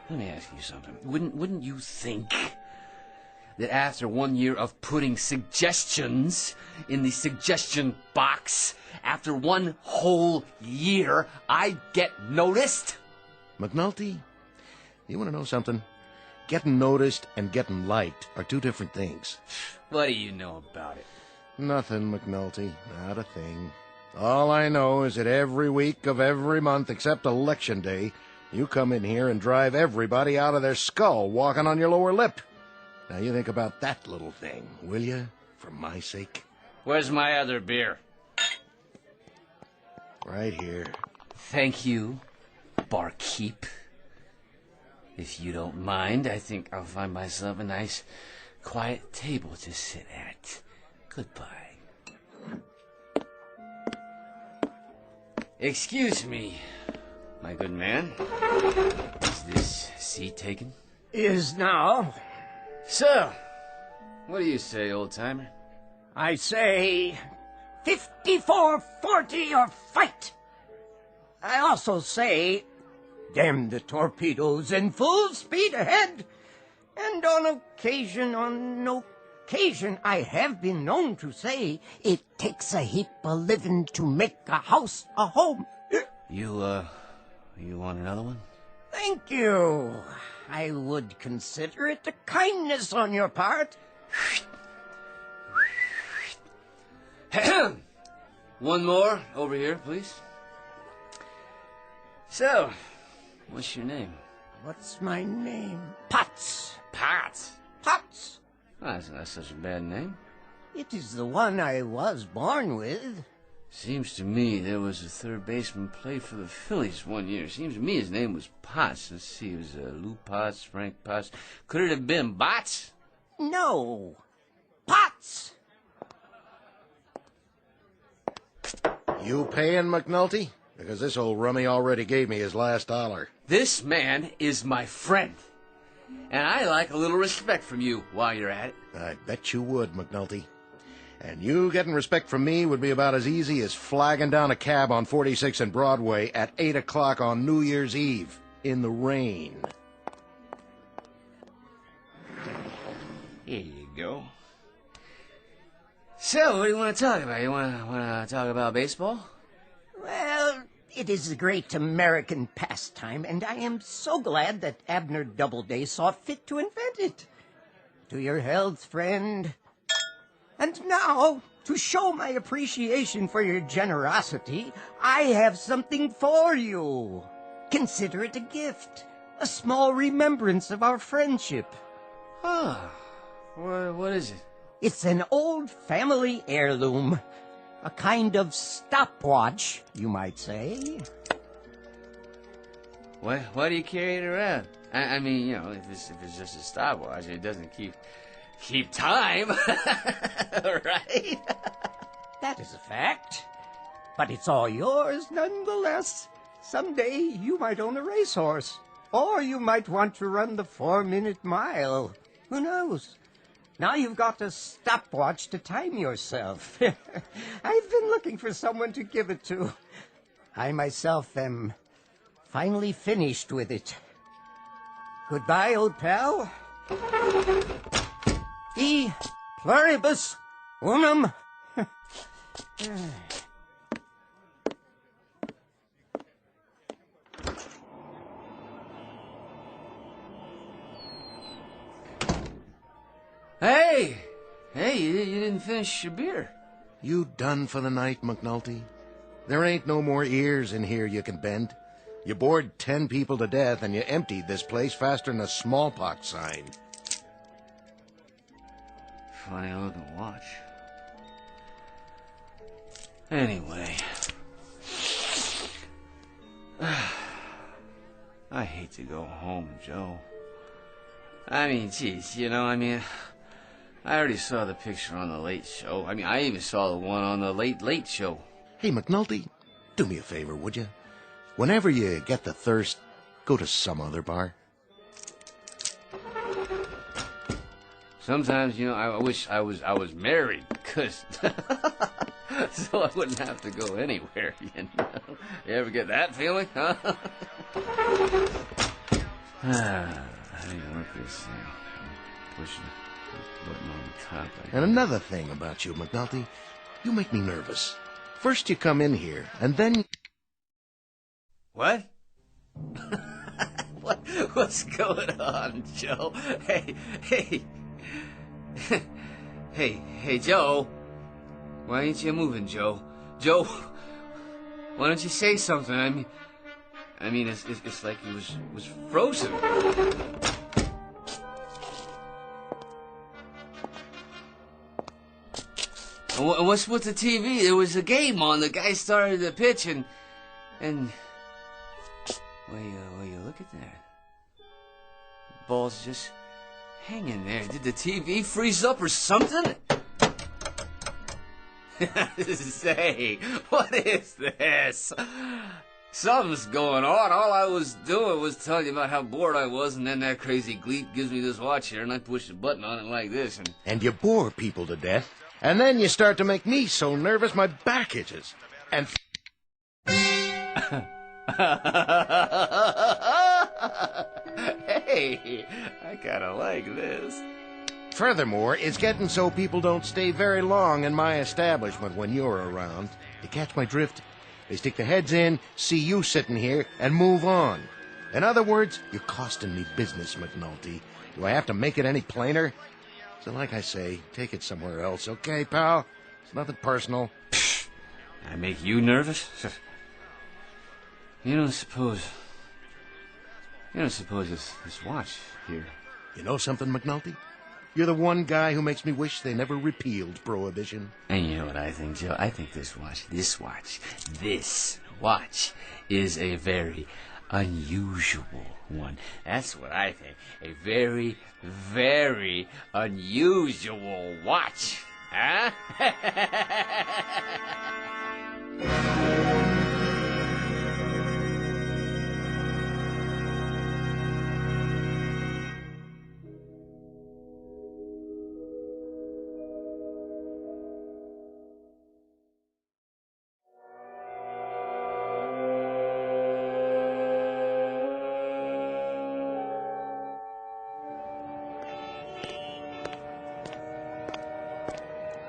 Let me ask you something. Wouldn't you think that after 1 year of putting suggestions in the suggestion box, after 1 whole year, I'd get noticed? McNulty, you want to know something? Getting noticed and getting liked are 2 different things. What do you know about it? Nothing, McNulty. Not a thing. All I know is that every week of every month except Election Day, you come in here and drive everybody out of their skull walking on your lower lip. Now you think about that little thing, will you? For my sake. Where's my other beer? Right here. Thank you, barkeep. If you don't mind, I think I'll find myself a nice, quiet table to sit at. Goodbye. Excuse me, my good man. Is this seat taken? Is now. So, what do you say, old-timer? I say 54-40 or fight. I also say damn the torpedoes and full speed ahead. And on occasion, I have been known to say it takes a heap of living to make a house a home. You want another one? Thank you. I would consider it a kindness on your part. One more over here, please. So, what's your name? What's my name? Potts. Potts? Potts. Oh, that's not such a bad name. It is the one I was born with. Seems to me there was a third baseman played for the Phillies 1 year. Seems to me his name was Potts. Let's see, it was Lou Potts, Frank Potts. Could it have been Bots? No. Potts. You paying, McNulty? Because this old rummy already gave me his last dollar. This man is my friend. And I like a little respect from you while you're at it. I bet you would, McNulty. And you getting respect from me would be about as easy as flagging down a cab on 46 and Broadway at 8 o'clock on New Year's Eve in the rain. Here you go. So, what do you want to talk about? You want to talk about baseball? Well, it is a great American pastime, and I am so glad that Abner Doubleday saw fit to invent it. To your health, friend. And now, to show my appreciation for your generosity, I have something for you. Consider it a gift, a small remembrance of our friendship. Ah, what is it? It's an old family heirloom. A kind of stopwatch, you might say. Why do you carry it around? I mean, you know, if it's just a stopwatch, it doesn't keep time, right? That is a fact. But it's all yours nonetheless. Someday you might own a racehorse. Or you might want to run the 4-minute mile. Who knows? Now you've got a stopwatch to time yourself. I've been looking for someone to give it to. I myself am finally finished with it. Goodbye, old pal. E pluribus unum. Hey, you didn't finish your beer. You done for the night, McNulty? There ain't no more ears in here you can bend. You bored 10 people to death, and you emptied this place faster than a smallpox sign. Funny looking watch. Anyway, I hate to go home, Joe. I mean, geez, you know, I already saw the picture on the Late Show. I even saw the one on the Late Show. Hey, McNulty, do me a favor, would you? Whenever you get the thirst, go to some other bar. Sometimes, you know, I wish I was married, because so I wouldn't have to go anywhere, you know. You ever get that feeling, huh? I didn't work this thing. Pushing the button on the top. And another thing about you, McNulty, you make me nervous. First you come in here, and then... What? What's going on, Joe? Hey, Joe. Why ain't you moving, Joe? Joe, why don't you say something? I mean, it's like he was frozen. What's with the TV? There was a game on. The guy started the pitch, and well, you look at that. The ball's just hanging there. Did the TV freeze up or something? Say, what is this? Something's going on. All I was doing was telling you about how bored I was, and then that crazy gleep gives me this watch here, and I push the button on it like this, and... And you bore people to death. And then you start to make me so nervous my back itches. And... Hey, I kinda like this. Furthermore, it's getting so people don't stay very long in my establishment when you're around. You catch my drift? They stick their heads in, see you sitting here, and move on. In other words, you're costing me business, McNulty. Do I have to make it any plainer? So like I say, take it somewhere else, okay, pal? It's nothing personal. I make you nervous? You don't suppose this watch here... You know something, McNulty? You're the one guy who makes me wish they never repealed Prohibition. And you know what I think, Joe? I think this watch is a very unusual one. That's what I think. A very, very unusual watch. Huh?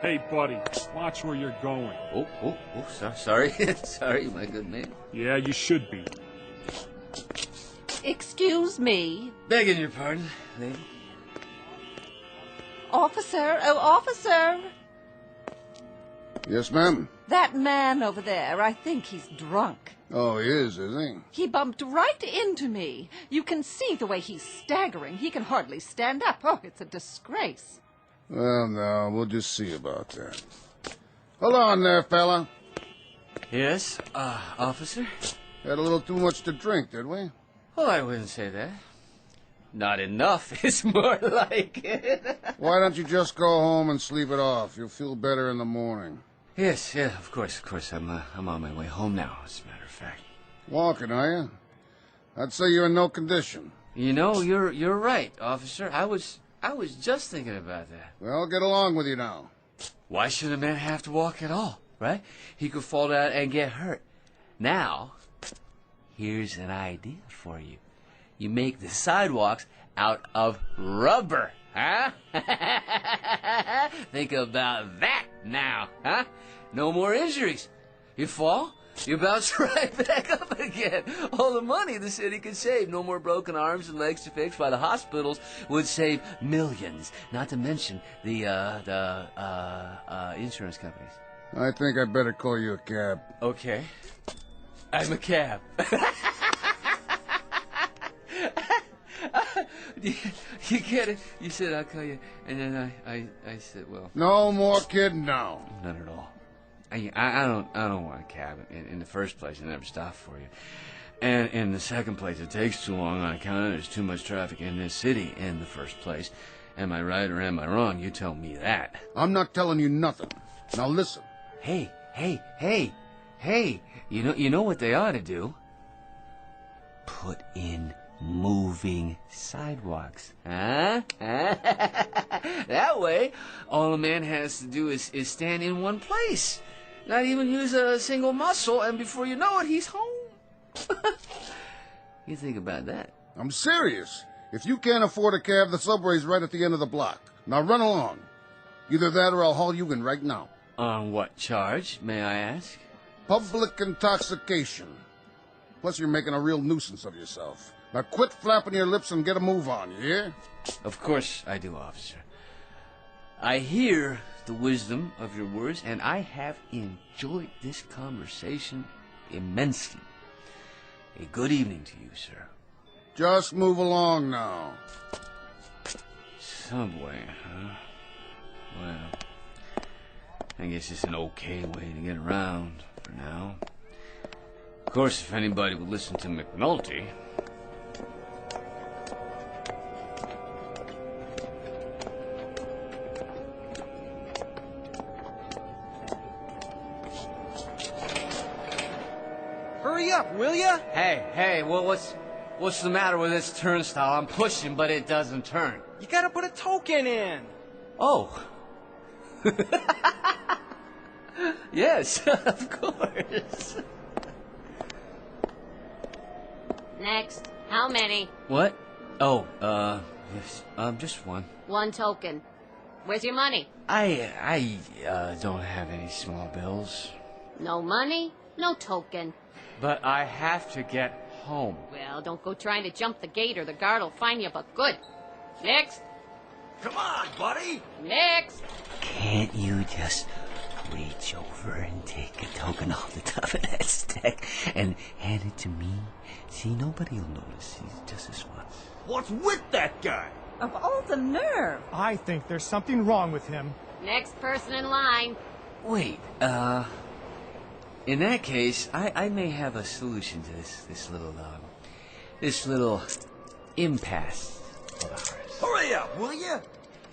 Hey, buddy, watch where you're going. Sorry. Sorry, my good man. Yeah, you should be. Excuse me. Begging your pardon, lady. Officer, officer. Yes, ma'am? That man over there, I think he's drunk. Oh, he is he? He bumped right into me. You can see the way he's staggering. He can hardly stand up. Oh, it's a disgrace. Well, no, we'll just see about that. Hold on there, fella. Yes, officer? Had a little too much to drink, did we? Oh, I wouldn't say that. Not enough is more like it. Why don't you just go home and sleep it off? You'll feel better in the morning. Yes, of course. I'm on my way home now, as a matter of fact. Walking, are you? I'd say you're in no condition. You know, you're right, officer. I was just thinking about that. Well, get along with you now. Why should a man have to walk at all, right? He could fall down and get hurt. Now, here's an idea for you. You make the sidewalks out of rubber, huh? Think about that now, huh? No more injuries. You fall, you bounce right back up again. All the money the city could save, no more broken arms and legs to fix by the hospitals, would save millions. Not to mention the insurance companies. I think I'd better call you a cab. Okay. I'm a cab. You get it? You said I'll call you, and then I said, well... No more kidding now. Not at all. I don't want a cab in the first place. I never stopped for you. And in the second place, it takes too long on account of there's too much traffic in this city in the first place. Am I right or am I wrong? You tell me that. I'm not telling you nothing. Now listen. Hey. You know what they ought to do? Put in moving sidewalks. Huh? That way, all a man has to do is stand in one place. Not even use a single muscle, and before you know it, he's home. You think about that? I'm serious. If you can't afford a cab, the subway's right at the end of the block. Now run along. Either that or I'll haul you in right now. On what charge, may I ask? Public intoxication. Plus you're making a real nuisance of yourself. Now quit flapping your lips and get a move on, you hear? Of course I do, officer. I hear the wisdom of your words, and I have enjoyed this conversation immensely. A good evening to you, sir. Just move along now. Subway, huh? Well, I guess it's an okay way to get around for now. Of course, if anybody would listen to McNulty... Hurry up, will ya? Hey, well, what's the matter with this turnstile? I'm pushing, but it doesn't turn. You gotta put a token in. Oh. Yes, of course. Next. How many? What? Oh, yes, just one. One token. Where's your money? I don't have any small bills. No money, no token. But I have to get home. Well, don't go trying to jump the gate or the guard will find you, but good. Next. Come on, buddy. Next. Can't you just reach over and take a token off the top of that stack and hand it to me? See, nobody will notice. He's just as smart. What's with that guy? Of all the nerve. I think there's something wrong with him. Next person in line. Wait, in that case, I may have a solution to this little impasse of ours. Hurry up, will ya?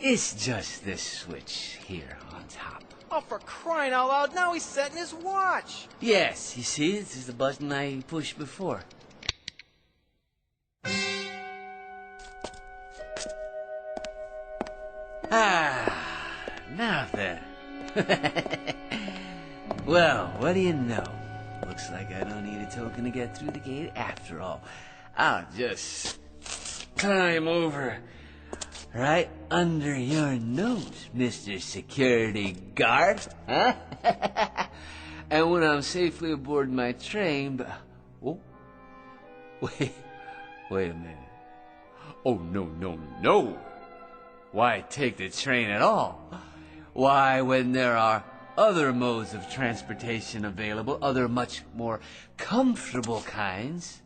It's just this switch here on top. Oh, for crying out loud, now he's setting his watch. Yes, you see, this is the button I pushed before. Now then. Well, what do you know? Looks like I don't need a token to get through the gate after all. I'll just climb over right under your nose, Mr. Security Guard. Huh? And when I'm safely aboard my train... Oh, wait a minute. Oh, no. Why take the train at all? Why, when there are other modes of transportation available, other much more comfortable kinds.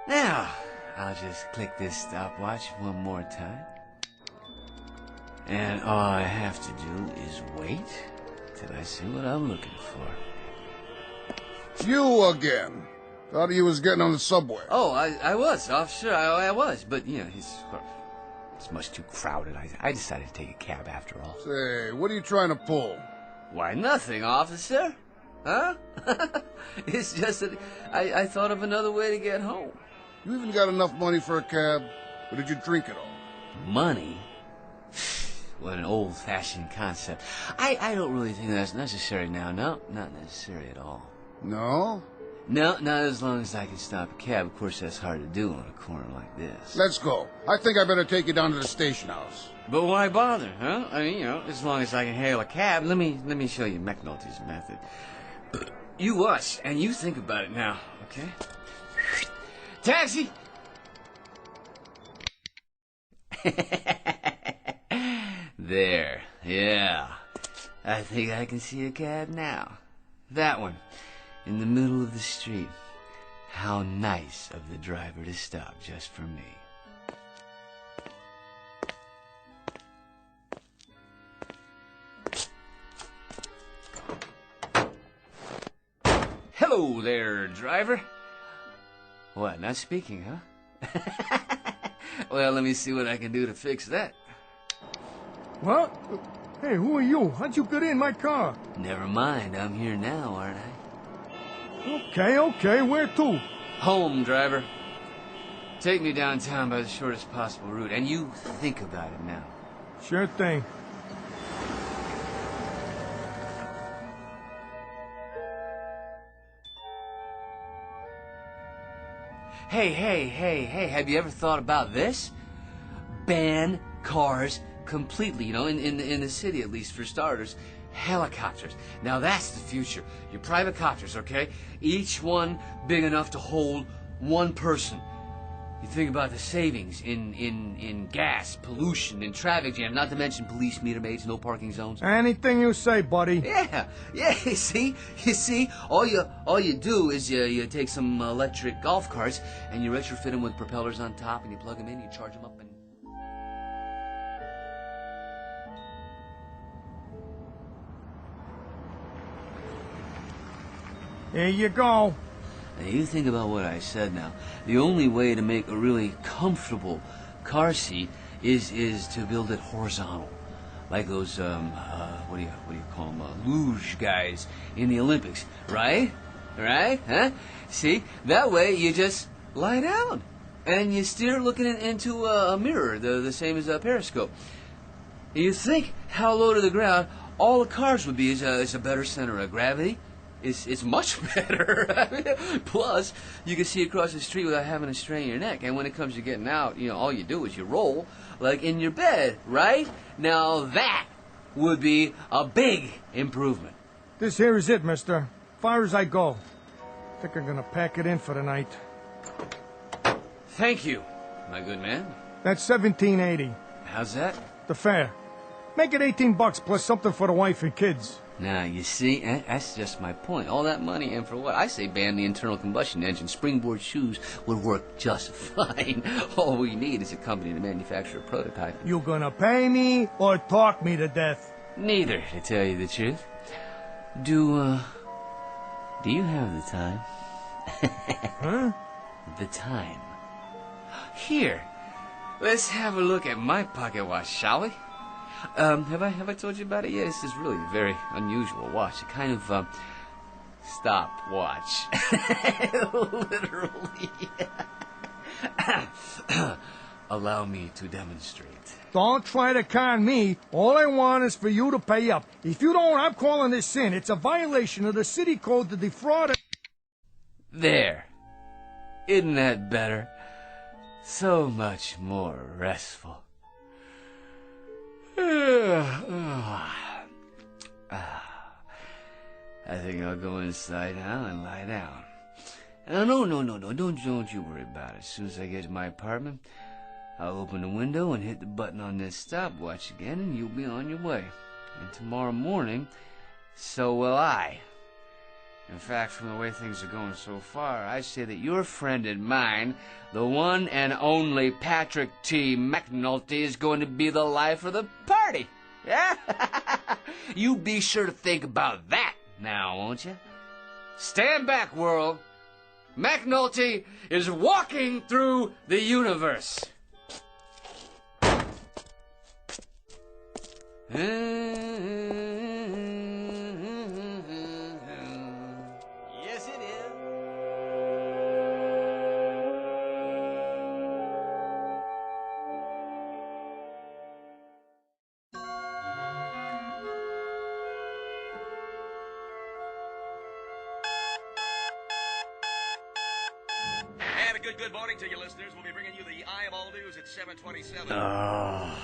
Now, I'll just click this stopwatch one more time. And all I have to do is wait till I see what I'm looking for. You again. Thought you was getting on the subway. Oh, I was, officer. I was. But, you know, it's much too crowded. I decided to take a cab after all. Say, what are you trying to pull? Why, nothing, officer. Huh? It's just that I thought of another way to get home. You even got enough money for a cab? Or did you drink it all? Money? What an old-fashioned concept. I don't really think that's necessary now. No, not necessary at all. No? No, not as long as I can stop a cab. Of course, that's hard to do on a corner like this. Let's go. I think I better take you down to the station house. But why bother, huh? I mean, you know, as long as I can hail a cab. Let me show you McNulty's method. You watch, and you think about it now, okay? Taxi! There, yeah. I think I can see a cab now. That one, in the middle of the street. How nice of the driver to stop just for me. Hello there, driver. What, not speaking, huh? Well, let me see what I can do to fix that. What? Hey, who are you? How'd you get in my car? Never mind, I'm here now, aren't I? Okay, where to? Home, driver. Take me downtown by the shortest possible route, and you think about it now. Sure thing. Hey, have you ever thought about this? Ban cars completely, in the city at least, for starters. Helicopters. Now that's the future. Your private copters, okay? Each one big enough to hold one person. You think about the savings in gas, pollution, in traffic jam, not to mention police meter maids, no parking zones. Anything you say, buddy. Yeah, you see, all you do is you take some electric golf carts and you retrofit them with propellers on top and you plug them in, you charge them up and... Here you go. Now, you think about what I said now. The only way to make a really comfortable car seat is to build it horizontal. Like those, what do you call them, luge guys in the Olympics. Right? Huh? See? That way you just lie down. And you steer looking into a mirror, the same as a periscope. You think how low to the ground all the cars would be is a better center of gravity. It's much better. Plus, you can see across the street without having to strain your neck. And when it comes to getting out, all you do is you roll like in your bed, right? Now that would be a big improvement. This here is it, mister. Far as I go. Think I'm gonna pack it in for the night. Thank you, my good man. That's $17.80. How's that? The fare. Make it $18 plus something for the wife and kids. Now, you see, that's just my point. All that money, and for what? I say ban the internal combustion engine. Springboard shoes would work just fine. All we need is a company to manufacture a prototype. You gonna pay me or talk me to death? Neither, to tell you the truth. Do you have the time? Huh? The time. Here, let's have a look at my pocket watch, shall we? Have I told you about it yet? This is really a very unusual watch. A kind of, stopwatch. Literally. Allow me to demonstrate. Don't try to con me. All I want is for you to pay up. If you don't, I'm calling this in. It's a violation of the city code to defraud... There. Isn't that better? So much more restful. I think I'll go inside now and lie down. No, don't you worry about it. As soon as I get to my apartment, I'll open the window and hit the button on this stopwatch again, and you'll be on your way. And tomorrow morning, so will I. In fact, from the way things are going so far, I say that your friend and mine, the one and only Patrick T. McNulty, is going to be the life of the party. Yeah? You be sure to think about that now, won't you? Stand back, world. McNulty is walking through the universe. Yes, it is. And a good morning to you, listeners. We'll be bringing you the Eye of All News at 7:27. Oh,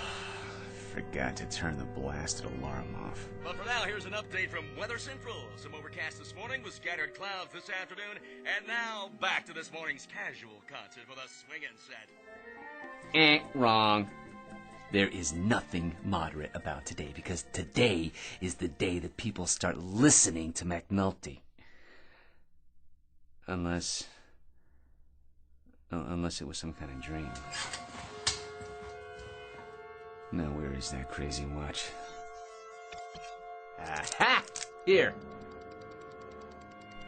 forgot to turn the blasted alarm off. But for now, here's an update from Weather Central. Some overcast this morning with scattered clouds this afternoon. And now, back to this morning's casual concert with a swinging set. Wrong. There is nothing moderate about today, because today is the day that people start listening to McNulty. Unless it was some kind of dream. Now where is that crazy watch? Aha! Here.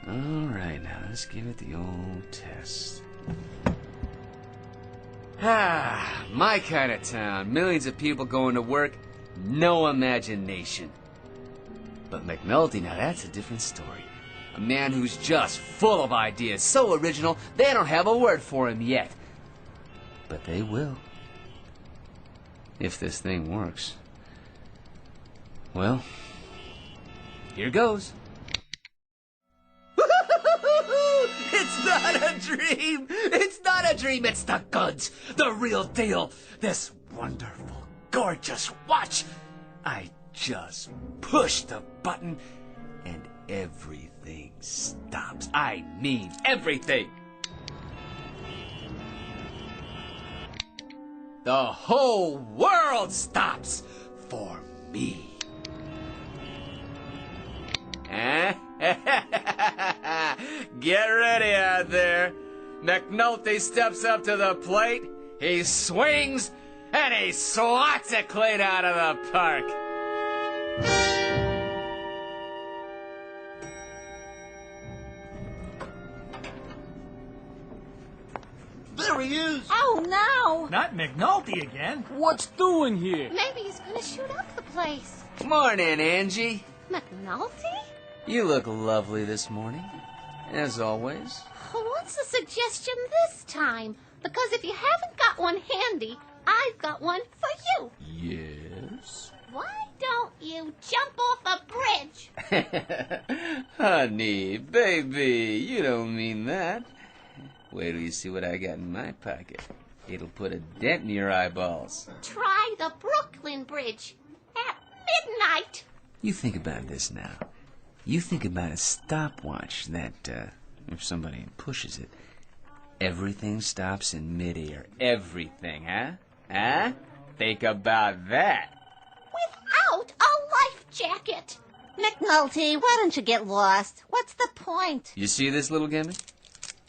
All right, now let's give it the old test. My kind of town. Millions of people going to work, no imagination. But McNulty, now that's a different story. A man who's just full of ideas, so original, they don't have a word for him yet. But they will. If this thing works. Well, here goes. It's not a dream! It's not a dream, it's the goods! The real deal! This wonderful, gorgeous watch! I just push the button and everything stops. I mean everything! The whole world stops for me. Get ready out there. McNulty steps up to the plate, he swings, and he swats it clean out of the park. There he is. Oh, no. Not McNulty again. What's doing here? Maybe he's going to shoot up the place. Morning, Angie. McNulty? You look lovely this morning, as always. What's the suggestion this time? Because if you haven't got one handy, I've got one for you. Yes? Why don't you jump off a bridge? Honey, baby, you don't mean that. Wait till you see what I got in my pocket. It'll put a dent in your eyeballs. Try the Brooklyn Bridge at midnight. You think about this now. You think about a stopwatch that, if somebody pushes it, everything stops in midair. Everything, huh? Huh? Think about that. Without a life jacket. McNulty, why don't you get lost? What's the point? You see this little gimmick?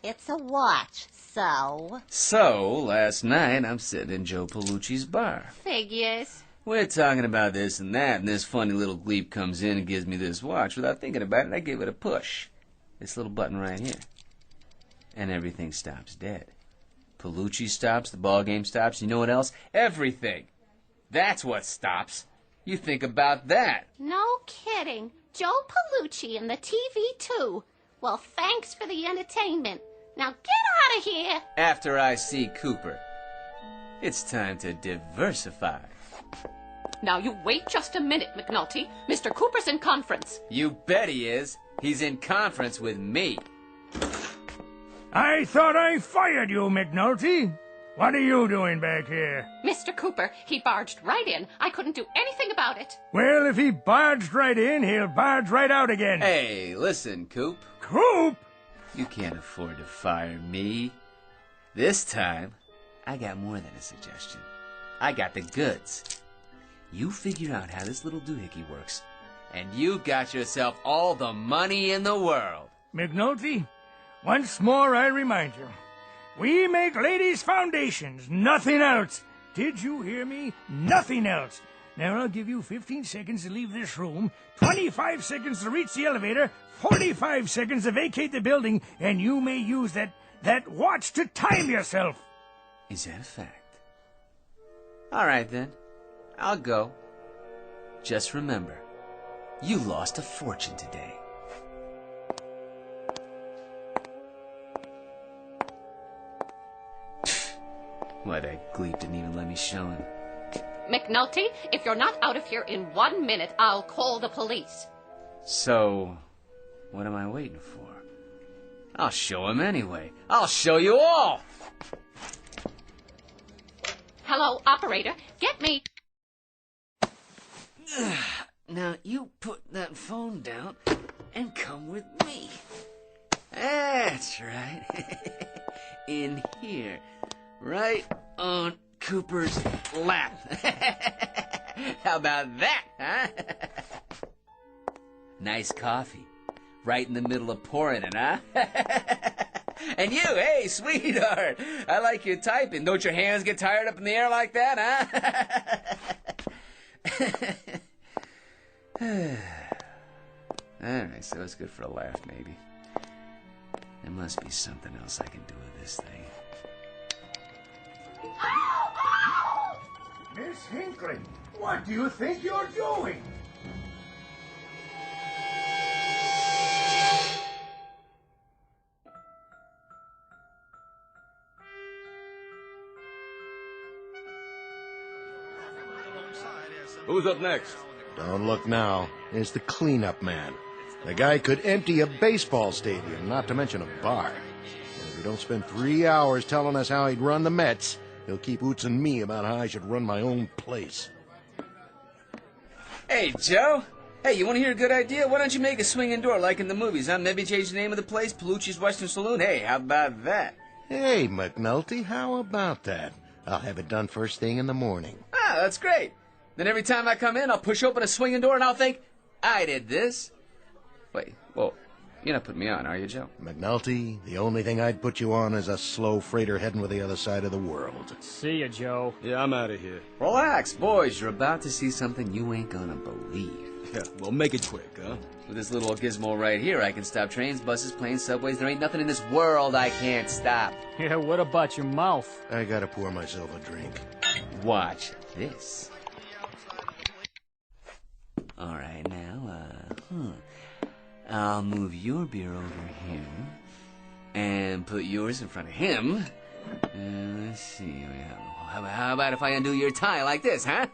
It's a watch, so... So, last night, I'm sitting in Joe Pellucci's bar. Figures. We're talking about this and that, and this funny little gleep comes in and gives me this watch. Without thinking about it, I give it a push. This little button right here. And everything stops dead. Pellucci stops, the ball game stops, you know what else? Everything. That's what stops. You think about that. No kidding. Joe Pellucci and the TV, too. Well, thanks for the entertainment. Now get out of here. After I see Cooper, it's time to diversify. Now you wait just a minute, McNulty. Mr. Cooper's in conference. You bet he is. He's in conference with me. I thought I fired you, McNulty. What are you doing back here? Mr. Cooper, he barged right in. I couldn't do anything about it. Well, if he barged right in, he'll barge right out again. Hey, listen, Coop. Coop? You can't afford to fire me. This time, I got more than a suggestion. I got the goods. You figure out how this little doohickey works, and you got yourself all the money in the world. McNulty, once more I remind you, we make ladies' foundations, nothing else. Did you hear me? Nothing else. Now I'll give you 15 seconds to leave this room, 25 seconds to reach the elevator, 45 seconds to vacate the building, and you may use that watch to time yourself. Is that a fact? All right, then. I'll go. Just remember, you lost a fortune today. Why, that gleep didn't even let me show him. McNulty, if you're not out of here in 1 minute, I'll call the police. So, what am I waiting for? I'll show him anyway. I'll show you all! Hello, operator. Get me... Now, you put that phone down and come with me. That's right. In here. Right on Cooper's lap. How about that, huh? Nice coffee. Right in the middle of pouring it, huh? And you, hey, sweetheart. I like your typing. Don't your hands get tired up in the air like that, huh? All right, so it's good for a laugh, maybe. There must be something else I can do with this thing. Miss Hinckley, what do you think you're doing? Who's up next? Don't look now. It's the cleanup man. The guy could empty a baseball stadium, not to mention a bar. And if he don't spend 3 hours telling us how he'd run the Mets, he'll keep ootsing me about how I should run my own place. Hey, Joe. Hey, you want to hear a good idea? Why don't you make a swinging door like in the movies, huh? Maybe change the name of the place, Palucci's Western Saloon. Hey, how about that? Hey, McNulty, how about that? I'll have it done first thing in the morning. Ah, that's great. Then every time I come in, I'll push open a swinging door and I'll think, I did this. Wait, whoa. You're not putting me on, are you, Joe? McNulty, the only thing I'd put you on is a slow freighter heading for the other side of the world. See ya, Joe. Yeah, I'm out of here. Relax, boys. You're about to see something you ain't gonna believe. Yeah, well, make it quick, huh? With this little gizmo right here, I can stop trains, buses, planes, subways. There ain't nothing in this world I can't stop. Yeah, what about your mouth? I gotta pour myself a drink. Watch this. All right, now, I'll move your beer over here and put yours in front of him. Let's see. How about if I undo your tie like this, huh?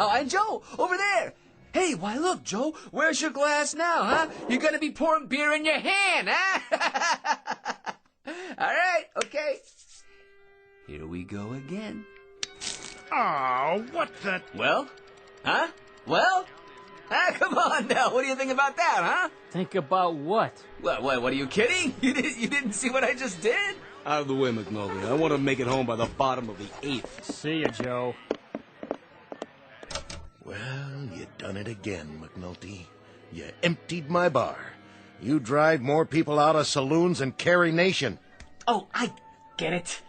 Oh, and Joe, over there. Hey, why, look, Joe, where's your glass now, huh? You're going to be pouring beer in your hand, huh? All right, okay. Here we go again. Oh, what the... Well? Huh? Well? Ah, come on now. What do you think about that, huh? Think about what? What, are you kidding? You didn't see what I just did? Out of the way, McNulty. I want to make it home by the bottom of the 8th. See ya, Joe. Well, you done it again, McNulty. You emptied my bar. You drive more people out of saloons than Carey Nation. Oh, I get it.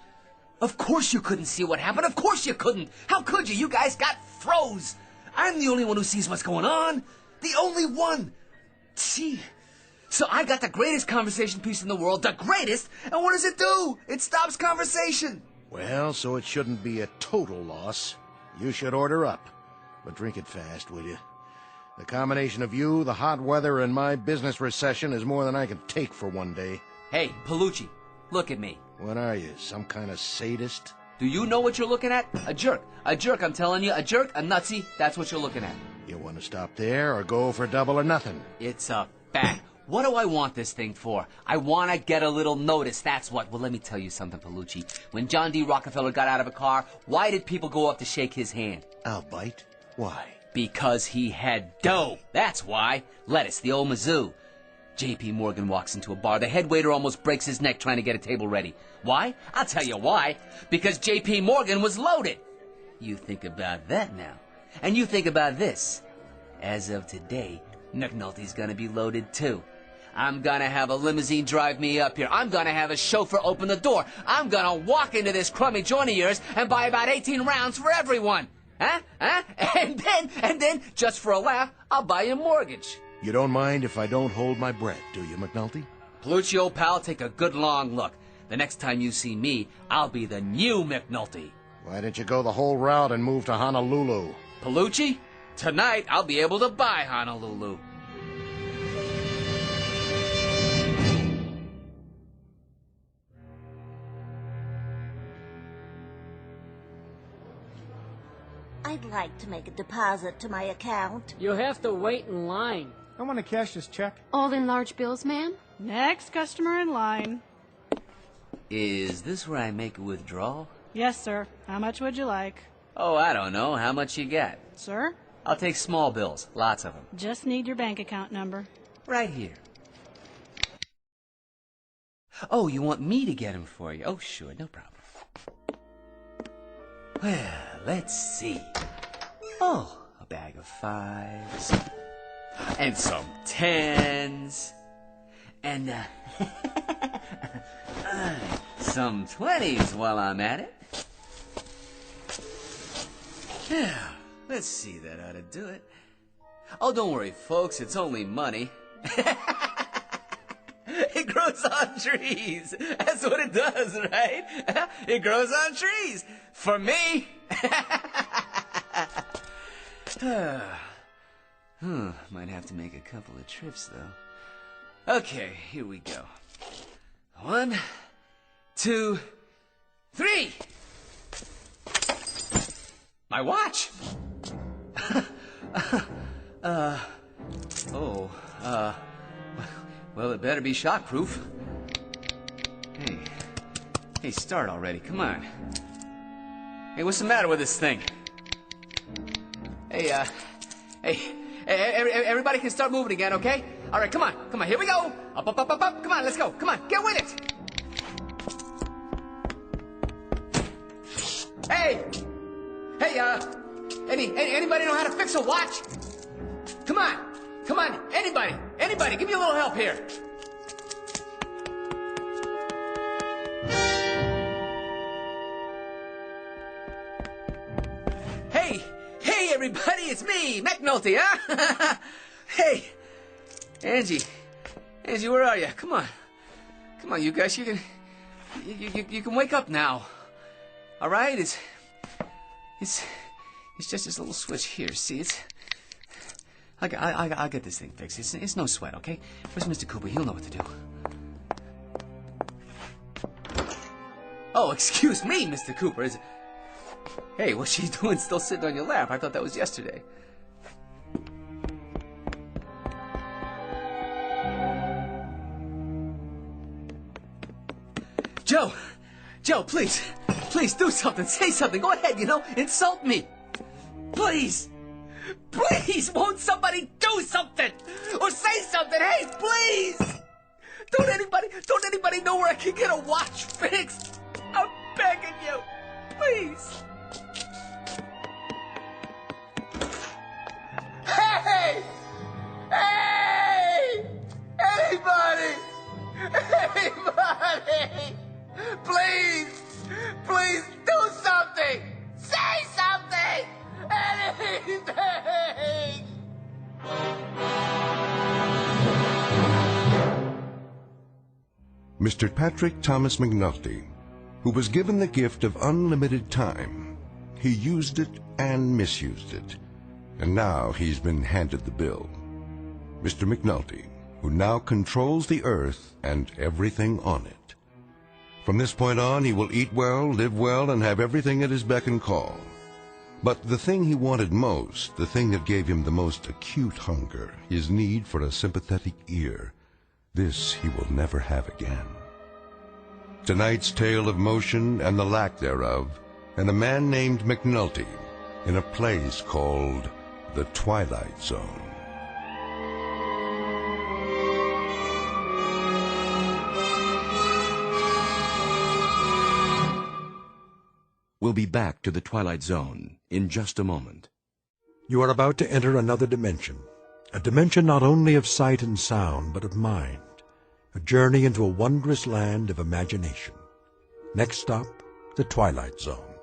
Of course you couldn't see what happened. Of course you couldn't. How could you? You guys got froze. I'm the only one who sees what's going on. The only one. See? So I got the greatest conversation piece in the world, the greatest, and what does it do? It stops conversation. Well, so it shouldn't be a total loss. You should order up. But drink it fast, will you? The combination of you, the hot weather, and my business recession is more than I can take for one day. Hey, Palucci, look at me. What are you, some kind of sadist? Do you know what you're looking at? A jerk. A jerk, I'm telling you. A jerk, a nutsy. That's what you're looking at. You want to stop there or go for double or nothing? It's a fact. What do I want this thing for? I want to get a little notice, that's what. Well, let me tell you something, Palucci. When John D. Rockefeller got out of a car, why did people go up to shake his hand? I'll bite. Why? Because he had dough. That's why. Lettuce, the old Mizzou. J.P. Morgan walks into a bar. The head waiter almost breaks his neck trying to get a table ready. Why? I'll tell you why. Because J.P. Morgan was loaded. You think about that now. And you think about this. As of today, McNulty's gonna be loaded too. I'm gonna have a limousine drive me up here. I'm gonna have a chauffeur open the door. I'm gonna walk into this crummy joint of yours and buy about 18 rounds for everyone. Huh? And then, just for a laugh, I'll buy you a mortgage. You don't mind if I don't hold my breath, do you, McNulty? Palucci, old pal, take a good long look. The next time you see me, I'll be the new McNulty. Why didn't you go the whole route and move to Honolulu? Palucci, tonight I'll be able to buy Honolulu. I'd like to make a deposit to my account. You'll have to wait in line. I want to cash this check. All in large bills, ma'am? Next customer in line. Is this where I make a withdrawal? Yes, sir. How much would you like? Oh, I don't know. How much you got? Sir? I'll take small bills. Lots of them. Just need your bank account number. Right here. Oh, you want me to get them for you? Oh, sure. No problem. Well, let's see. Oh, a bag of 5s. And some 10s. And, some 20s while I'm at it. Yeah, let's see. That ought to do it. Oh, don't worry, folks. It's only money. It grows on trees. That's what it does, right? It grows on trees. For me. Might have to make a couple of trips, though. Okay, here we go. 1, 2, 3. My watch. Well, it better be shockproof. Hey, start already, come on. Hey, what's the matter with this thing? Hey, everybody can start moving again, okay? All right, come on, here we go. Up, come on, let's go, come on, get with it. Hey, anybody know how to fix a watch? Come on, anybody, give me a little help here. Hey, everybody, it's me, McNulty, huh? Hey, Angie, where are you? Come on, you guys, you can wake up now. All right, it's just this little switch here. See, I'll get this thing fixed. It's no sweat, okay? Where's Mr. Cooper? He'll know what to do. Oh, excuse me, Mr. Cooper. Hey, what's she doing still sitting on your lap? I thought that was yesterday. Joe, please do something. Say something. Go ahead, insult me. Please, won't somebody do something? Or say something, hey, please. Don't anybody know where I can get a watch fixed? I'm begging you, please. Hey! Anybody! Please do something! Say something! Anything! Mr. Patrick Thomas McNulty, who was given the gift of unlimited time, he used it and misused it. And now he's been handed the bill. Mr. McNulty, who now controls the earth and everything on it. From this point on, he will eat well, live well, and have everything at his beck and call. But the thing he wanted most, the thing that gave him the most acute hunger, his need for a sympathetic ear, this he will never have again. Tonight's tale of motion and the lack thereof, and a man named McNulty in a place called The Twilight Zone. We'll be back to The Twilight Zone in just a moment. You are about to enter another dimension, a dimension not only of sight and sound, but of mind, a journey into a wondrous land of imagination. Next stop, The Twilight Zone.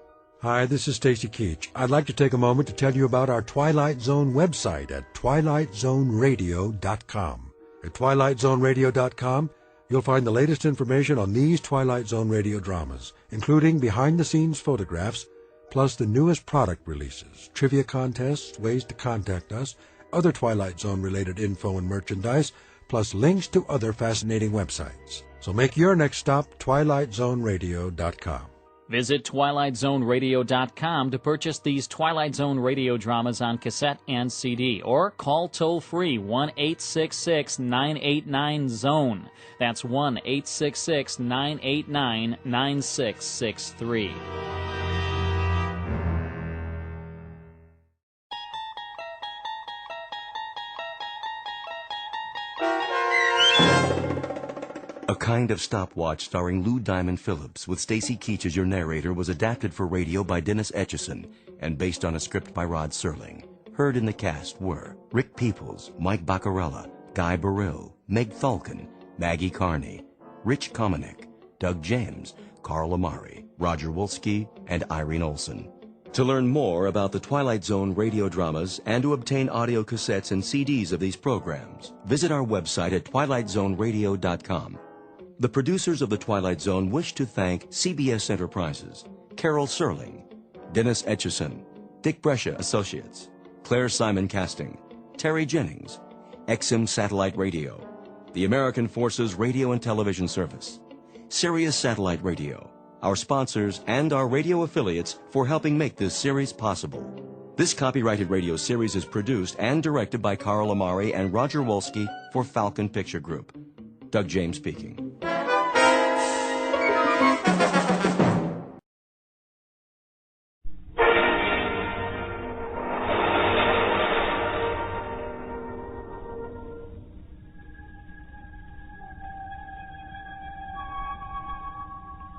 Hi, this is Stacy Keach. I'd like to take a moment to tell you about our Twilight Zone website at twilightzoneradio.com. At twilightzoneradio.com, you'll find the latest information on these Twilight Zone radio dramas, including behind-the-scenes photographs, plus the newest product releases, trivia contests, ways to contact us, other Twilight Zone-related info and merchandise, plus links to other fascinating websites. So make your next stop twilightzoneradio.com. Visit twilightzoneradio.com to purchase these Twilight Zone radio dramas on cassette and CD, or call toll-free 1-866-989-ZONE. That's 1-866-989-9663. A Kind of Stopwatch starring Lou Diamond Phillips with Stacy Keach as your narrator was adapted for radio by Dennis Atchison and based on a script by Rod Serling. Heard in the cast were Rick Peoples, Mike Baccarella, Guy Burrill, Meg Falcon, Maggie Carney, Rich Komanek, Doug James, Carl Amari, Roger Wolski, and Irene Olson. To learn more about the Twilight Zone radio dramas and to obtain audio cassettes and CDs of these programs, visit our website at twilightzoneradio.com. The producers of The Twilight Zone wish to thank CBS Enterprises, Carol Serling, Dennis Etchison, Dick Brescia Associates, Claire Simon Casting, Terry Jennings, XM Satellite Radio, the American Forces Radio and Television Service, Sirius Satellite Radio, our sponsors, and our radio affiliates for helping make this series possible. This copyrighted radio series is produced and directed by Carl Amari and Roger Wolski for Falcon Picture Group. Doug James speaking.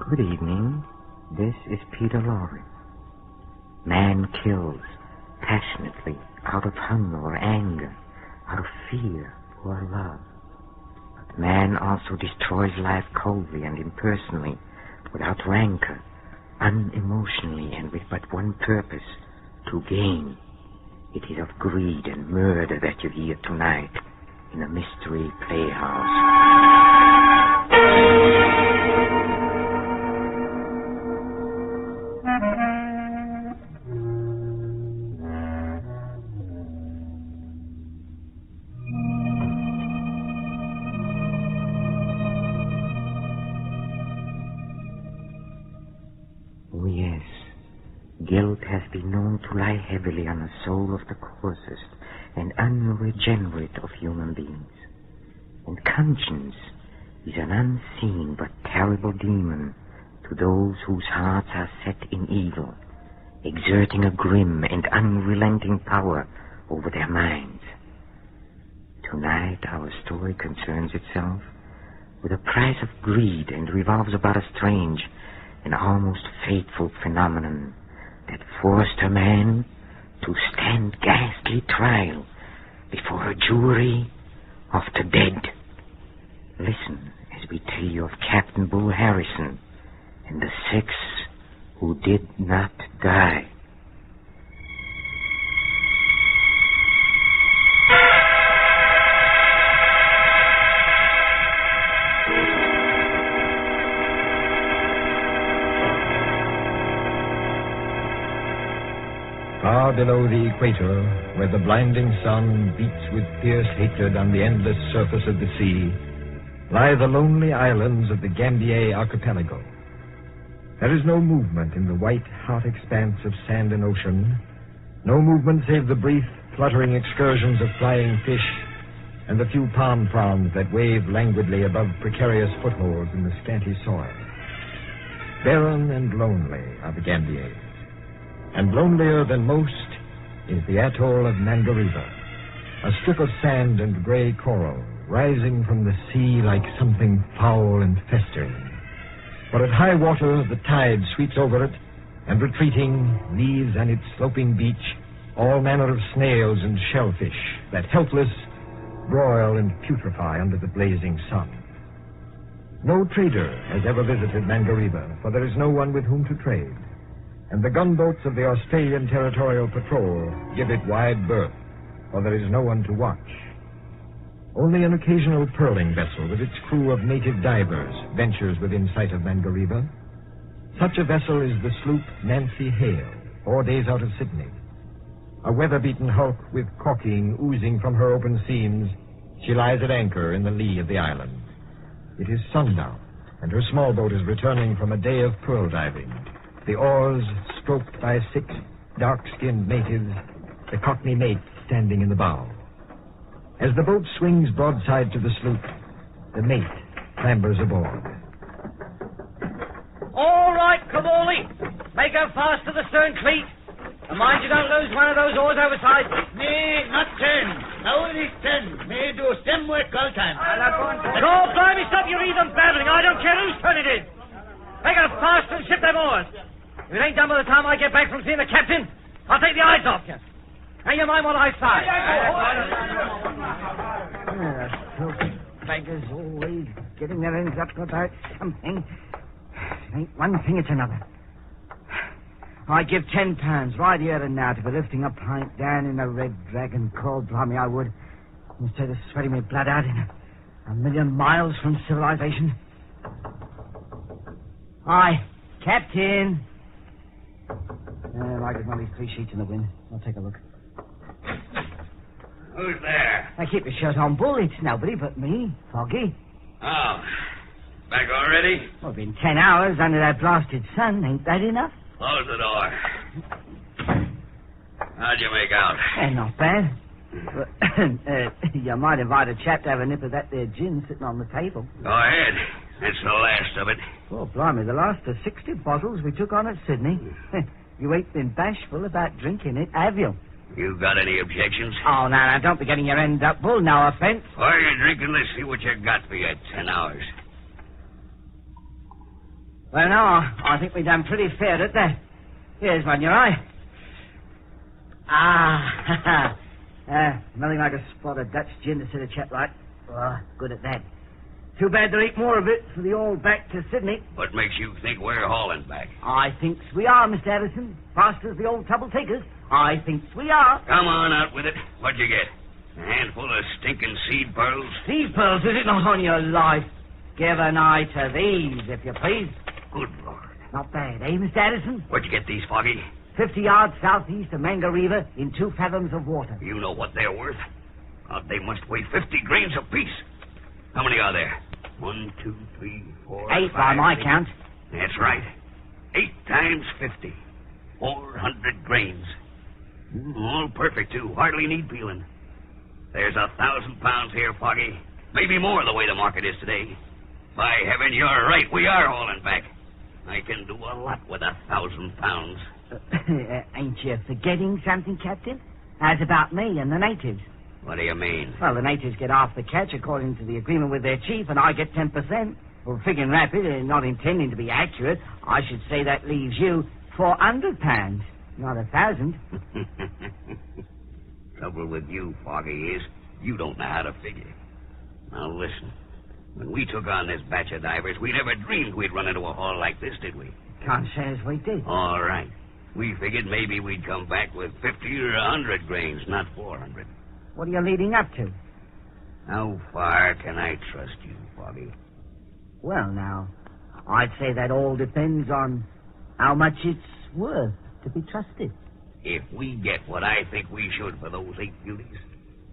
Good evening. This is Peter Lorre. Man kills passionately out of hunger or anger, out of fear or love. But man also destroys life coldly and impersonally, without rancor, unemotionally, and with but one purpose, to gain. It is of greed and murder that you hear tonight in a mystery playhouse. Oh yes, guilt has been known to lie heavily on the soul of the coarsest and unregenerate of human beings. And conscience is an unseen but terrible demon to those whose hearts are set in evil, exerting a grim and unrelenting power over their minds. Tonight our story concerns itself with a price of greed and revolves about a strange and almost fateful phenomenon that forced a man to stand ghastly trial before a jury of the dead. Listen as we tell you of Captain Bull Harrison and the 6 who did not die. Far below the equator, where the blinding sun beats with fierce hatred on the endless surface of the sea, lie the lonely islands of the Gambier archipelago. There is no movement in the white, hot expanse of sand and ocean, no movement save the brief, fluttering excursions of flying fish and the few palm fronds that wave languidly above precarious footholds in the scanty soil. Barren and lonely are the Gambiers. And lonelier than most is the atoll of Mangareva, a strip of sand and gray coral rising from the sea like something foul and festering. For at high water the tide sweeps over it, and retreating leaves on its sloping beach all manner of snails and shellfish that helpless broil and putrefy under the blazing sun. No trader has ever visited Mangareva, for there is no one with whom to trade. And the gunboats of the Australian Territorial Patrol give it wide berth, for there is no one to watch. Only an occasional pearling vessel with its crew of native divers ventures within sight of Mangareva. Such a vessel is the sloop Nancy Hale, 4 days out of Sydney. A weather-beaten hulk with caulking oozing from her open seams, she lies at anchor in the lee of the island. It is sundown, and her small boat is returning from a day of pearl diving. The oars stroked by 6 dark-skinned natives, the Cockney mate standing in the bow. As the boat swings broadside to the sloop, the mate clambers aboard. All right, Cavalli. Make her fast to the stern cleat. And mind you don't lose one of those oars overside. Nay, not 10. Now it is 10. May do stem work all time. Go, blimey, stop your even babbling. I don't care whose turn it is. Make her fast and ship them oars. If it ain't done by the time I get back from seeing the captain, I'll take the eyes off you. Hang your mind what I say. Filthy beggars always getting their ends up about something. It ain't one thing, it's another. I give £10 right here and now to be lifting a pint down in the Red Dragon. Cold, blimey, I would. Instead of sweating me blood out in a million miles from civilization. Aye, Captain. Like there's only 3 sheets in the wind. I'll take a look. Who's there? Now, keep your shirt on, Bull. It's nobody but me, Foggy. Oh, back already? Well, been 10 hours under that blasted sun. Ain't that enough? Close the door. How'd you make out? Not bad. You might invite a chap to have a nip of that there gin sitting on the table. Go ahead. That's the last of it. Oh, blimey, the last of 60 bottles we took on at Sydney. You ain't been bashful about drinking it, have you? You got any objections? Oh, now, don't be getting your end up, Bull. No offense. While you're drinking, let's see what you got for your 10 hours. Well, now, I think we've done pretty fair at that. Here's one, your eye. Nothing like a spot of Dutch gin to set a chap like. Oh, good at that. Too bad to eat more of it for the all back to Sydney. What makes you think we're hauling back? I thinks we are, Mr. Addison. Fast as the old trouble takers. I thinks we are. Come on, out with it. What'd you get? A handful of stinking seed pearls? Seed pearls, is it not on your life? Give an eye to these, if you please. Good Lord. Not bad, eh, Mr. Addison? Where'd you get these, Foggy? 50 yards southeast of Manga River in 2 fathoms of water. You know what they're worth? They must weigh 50 grains apiece. How many are there? 1, 2, 3, 4, 8 5, by my 6. count. That's right. 8 times 50. 400 grains. All perfect, too. Hardly need peeling. There's 1,000 pounds here, Foggy. Maybe more the way the market is today. By heaven, you're right. We are hauling back. I can do a lot with 1,000 pounds. Ain't you forgetting something, Captain? As about me and the natives. What do you mean? Well, the natives get half the catch according to the agreement with their chief, and I get 10%. Well, figuring rapid and not intending to be accurate, I should say that leaves you 400 pounds, not 1,000. Trouble with you, Foggy, is you don't know how to figure. Now, listen. When we took on this batch of divers, we never dreamed we'd run into a haul like this, did we? Can't say as we did. All right. We figured maybe we'd come back with 50 or 100 grains, not 400. What are you leading up to? How far can I trust you, Foggy? Well, now, I'd say that all depends on how much it's worth to be trusted. If we get what I think we should for those 8 beauties,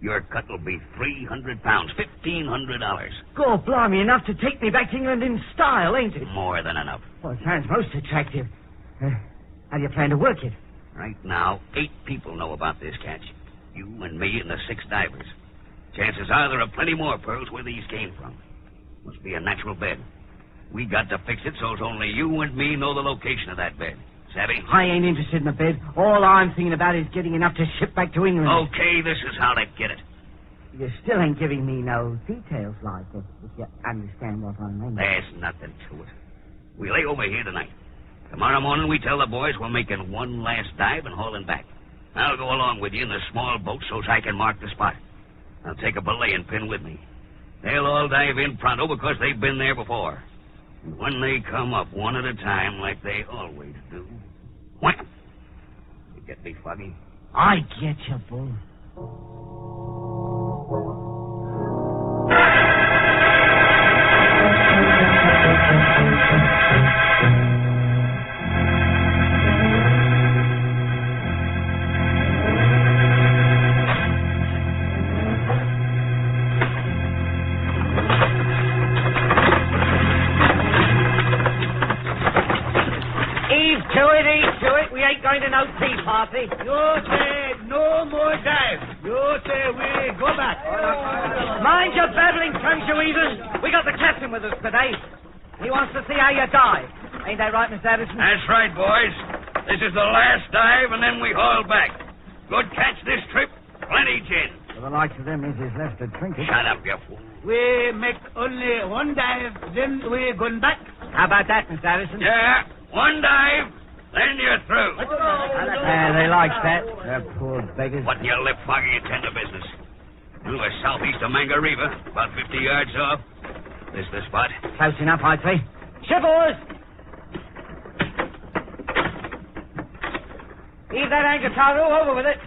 your cut will be 300 pounds, $1,500. God, blimey, enough to take me back to England in style, ain't it? More than enough. Well, it sounds most attractive. How do you plan to work it? Right now, 8 people know about this catch. You and me and the 6 divers. Chances are there are plenty more pearls where these came from. Must be a natural bed. We got to fix it so's only you and me know the location of that bed. Savvy? I ain't interested in the bed. All I'm thinking about is getting enough to ship back to England. Okay, this is how to get it. You still ain't giving me no details, like, if you understand what I mean. There's nothing to it. We lay over here tonight. Tomorrow morning we tell the boys we're making one last dive and hauling back. I'll go along with you in the small boat so's I can mark the spot. I'll take a belaying pin with me. They'll all dive in pronto because they've been there before. And when they come up one at a time like they always do, wham! You get me, Foggy? I get you, Bull. Going to no tea party. You say no more dive. You say we go back. Mind your babbling tongues, you heathens. We got the captain with us today. He wants to see how you dive. Ain't that right, Mr. Addison? That's right, boys. This is the last dive, and then we haul back. Good catch this trip. Plenty gin. For the likes of them, is left to drink it. Shut up, you fool. We make only one dive, then we going back. How about that, Mr. Addison? Yeah, one dive. Then you're through. They like that. They're poor beggars. What in your lip, Foggy? Attend to business. We're southeast of Manga River, about 50 yards off. This the spot? Close enough, I'd say. Shivers! Heave that anchor, Taru. Over with it.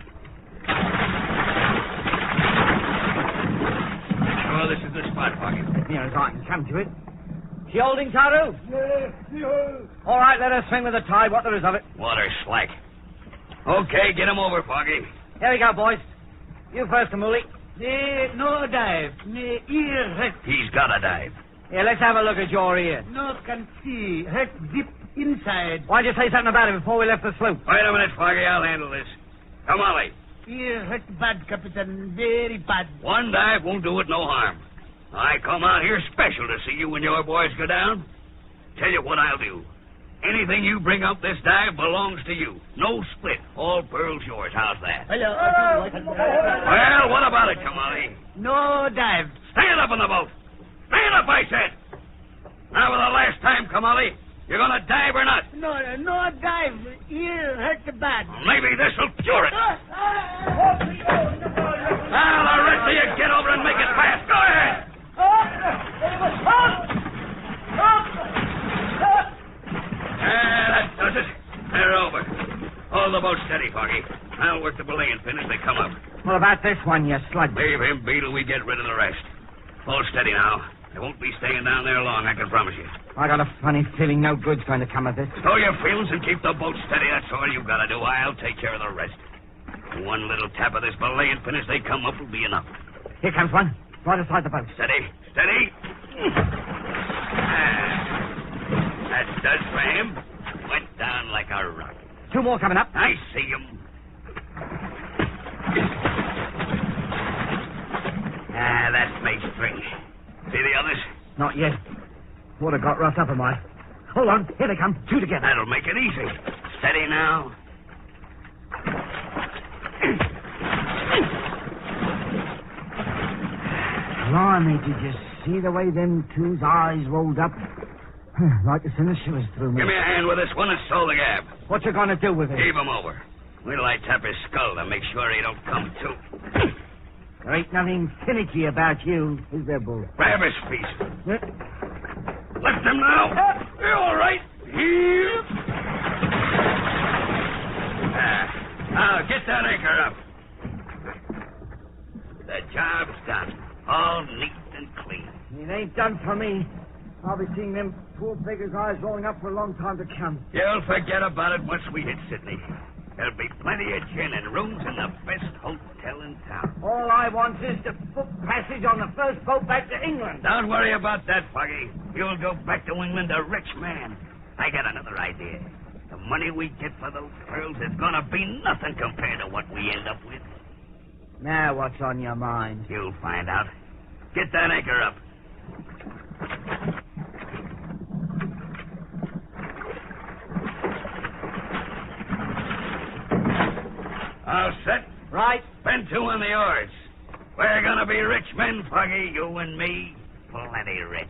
Oh, this is the spot, Foggy. As near as I can come to it. She holding, Taru? Yes, yes. All right, let her swing with the tide, what there is of it. Water slack. Okay, get him over, Foggy. Here we go, boys. You first, Kamuli. No dive. Ear He's got to dive. Here, let's have a look at your ear. no can see. Head deep inside. Why'd you say something about it before we left the sloop? Wait a minute, Foggy. I'll handle this. Come on, Lee. Ear hurt bad, Captain. Very bad. One dive won't do it no harm. I come out here special to see you and your boys go down. Tell you what I'll do. Anything you bring up this dive belongs to you. No split. All pearls yours. How's that? Well, what about it, Kamali? No dive. Stand up in the boat. Stand up, I said. Now, for the last time, Kamali, you're going to dive or not? No dive. Ear hurt bad. Maybe this'll cure it. Now, the rest of you get over and make it fast. Go ahead. That does it. They're over. Hold the boat steady, Foggy. I'll work the belaying pin as they come up. What about this one, you slug? Leave him be till we get rid of the rest. Hold steady now. They won't be staying down there long, I can promise you. I got a funny feeling no good's going to come of this. Stow your feelings and keep the boat steady. That's all you got to do. I'll take care of the rest. One little tap of this belaying pin as they come up will be enough. Here comes one. Right aside the boat. Steady. Steady. That does for him. Went down like a rock. Two more coming up. I see him. That's made three. See the others? Not yet. Water got roughed up, am I? Hold on. Here they come. Two together. That'll make it easy. Steady now. Blimey, did you see the way them two's eyes rolled up? Like to send the shivers through me. Give me a hand with this one and sew the gap. What you gonna do with it? Heave him over. Wait till I tap his skull to make sure he don't come to. There ain't nothing finicky about you, is there, Bull? Grab his feet. Lift him now. You're all right. Here. Now, get that anchor up. The job's done. All neat and clean. It ain't done for me. I'll be seeing them poor beggar's eyes rolling up for a long time to come. You'll forget about it once we hit Sydney. There'll be plenty of gin and rooms in the best hotel in town. All I want is to book passage on the first boat back to England. Don't worry about that, Foggy. You'll go back to England a rich man. I got another idea. The money we get for those pearls is gonna be nothing compared to what we end up with. Now what's on your mind? You'll find out. Get that anchor up. All set? Right. Bend two on the oars. We're gonna be rich men, Foggy, you and me. Plenty rich.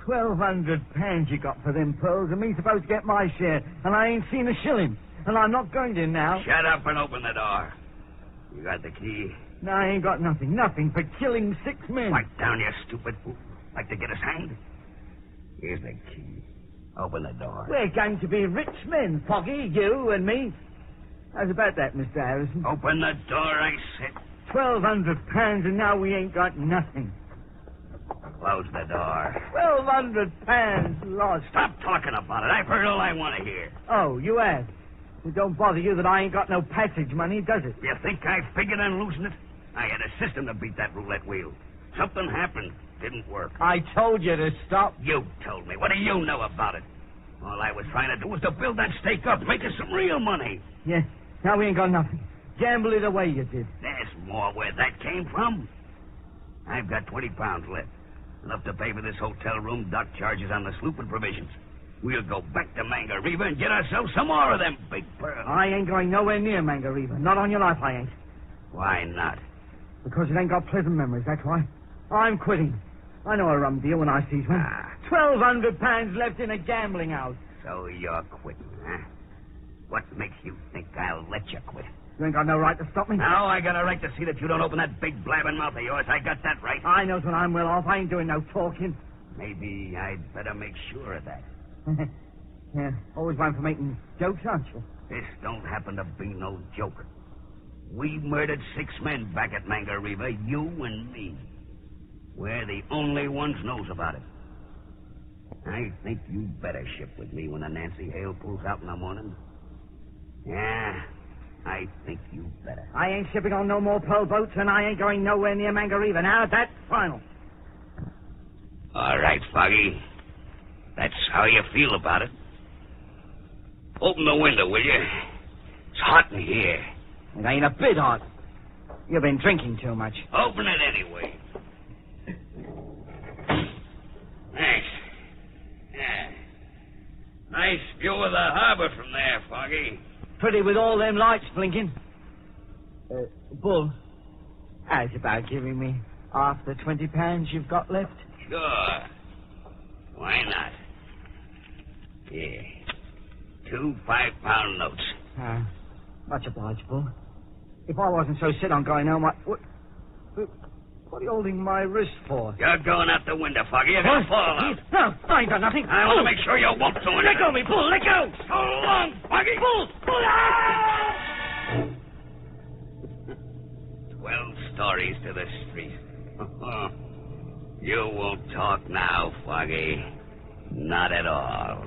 £1,200 you got for them pearls, and me supposed to get my share, and I ain't seen a shilling, and I'm not going to now. Shut up and open the door. You got the key? No, I ain't got nothing for killing 6 men. Pipe down, you stupid fool. Like to get us hanged? Here's the key. Open the door. We're going to be rich men, Foggy, you and me. How's about that, Mr. Harrison? Open the door, I said. £1,200, and now we ain't got nothing. Close the door. £1,200 lost. Stop talking about it. I've heard all I want to hear. Oh, you have? It don't bother you that I ain't got no passage money, does it? You think I figured on losing it? I had a system to beat that roulette wheel. Something happened. Didn't work. I told you to stop. You told me. What do you know about it? All I was trying to do was to build that stake up, make us some real money. Yeah, now we ain't got nothing. Gamble it away you did. There's more where that came from. I've got 20 pounds left. Enough to pay for this hotel room, dock charges on the sloop, and provisions. We'll go back to Mangareva and get ourselves some more of them big pearls. I ain't going nowhere near Mangareva. Not on your life, I ain't. Why not? Because it ain't got pleasant memories, that's why. I'm quitting. I know a rum deal when I sees one. £1,200 left in a gambling house. So you're quitting, huh? What makes you think I'll let you quit? You ain't got no right to stop me. Now I got a right to see that you don't open that big blabbing mouth of yours. I got that right. I knows when I'm well off. I ain't doing no talking. Maybe I'd better make sure of that. Yeah, always one for making jokes, aren't you? This don't happen to be no joke. We murdered 6 men back at Manga River, you and me. We're the only ones knows about it. I think you better ship with me when the Nancy Hale pulls out in the morning. Yeah, I think you better. I ain't shipping on no more pearl boats, and I ain't going nowhere near Manga River. Now, that's final. All right, Foggy. That's how you feel about it. Open the window, will you? It's hot in here. It ain't a bit hot. You've been drinking too much. Open it anyway. Thanks. Yeah. Nice view of the harbor from there, Foggy. Pretty with all them lights blinking. Bull, how's about giving me half the £20 you've got left? Sure. Why not? Yeah. 2 5-pound notes. Much obliged, Bull. If I wasn't so set on going home, what are you holding my wrist for? You're going out the window, Foggy. You're going to fall out. No, I ain't done nothing. I want to make sure you won't do anything. Let go of me, Bull. Let go. So long, Foggy. Bull. 12 stories to the street. You won't talk now, Foggy. Not at all.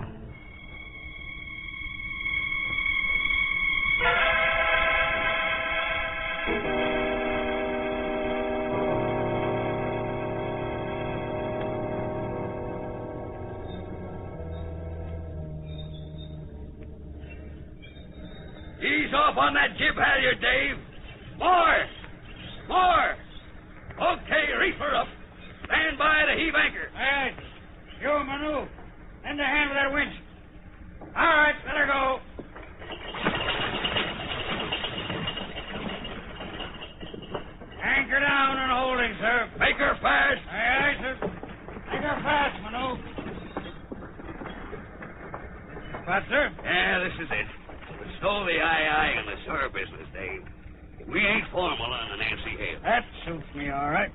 Ease off on that jib halyard, Dave. More! Okay, reefer up. Stand by to heave anchor. All right. You, Manu. Lend a hand with that winch. All right, let her go. Anchor down and holding, sir. Make her fast. Aye, aye, sir. Make her fast, Manu. What, sir? Yeah, this is it. We stole the aye and the sir business, Dave. We ain't formal on the Nancy Hale. That suits me all right.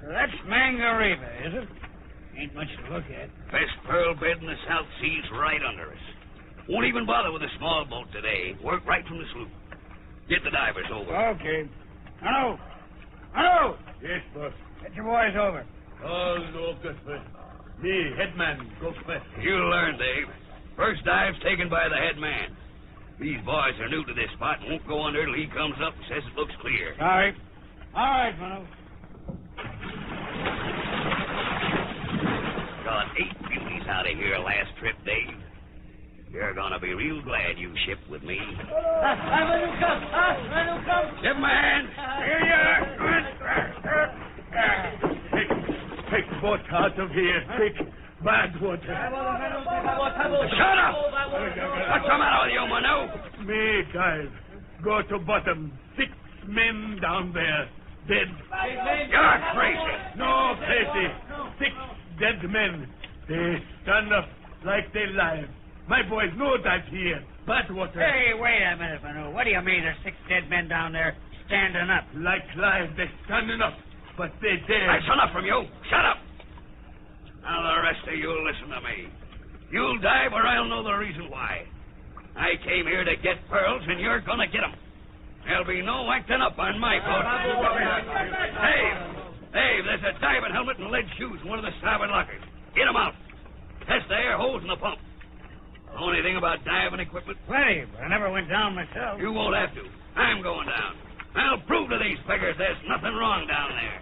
So that's Manga River, is it? Ain't much to look at. Best pearl bed in the South Seas right under us. Won't even bother with a small boat today. Work right from the sloop. Get the divers over. Okay. Manu! Yes, boss. Get your boys over. Oh, no, good first. Me, headman, go first. You'll learn, Dave. First dive's taken by the head man. These boys are new to this spot and won't go under till he comes up and says it looks clear. Sorry. All right, Manu. Got 8 beauties out of here last trip, Dave. You're gonna be real glad you shipped with me. Manu, come. Give him a hand. Here you are. Take the boat out of here, quick. Bad water. Shut up! What's the matter with you, Manu? Me dive. Go to bottom. 6 men down there. Dead. You're crazy. No, crazy. 6 dead men. They stand up like they live. My boys know that here. Bad water. Hey, wait a minute, Manu. What do you mean there's 6 dead men down there standing up? Like live, they're standing up. But they're dead. That's enough from you. Shut up. Now the rest of you'll listen to me. You'll dive or I'll know the reason why. I came here to get pearls and you're gonna get them. There'll be no acting up on my boat. Dave, there's a diving helmet and lead shoes in one of the starboard lockers. Get them out. Test the air holes in the pump. Know anything about diving equipment? Plenty, but I never went down myself. You won't have to. I'm going down. I'll prove to these beggars there's nothing wrong down there.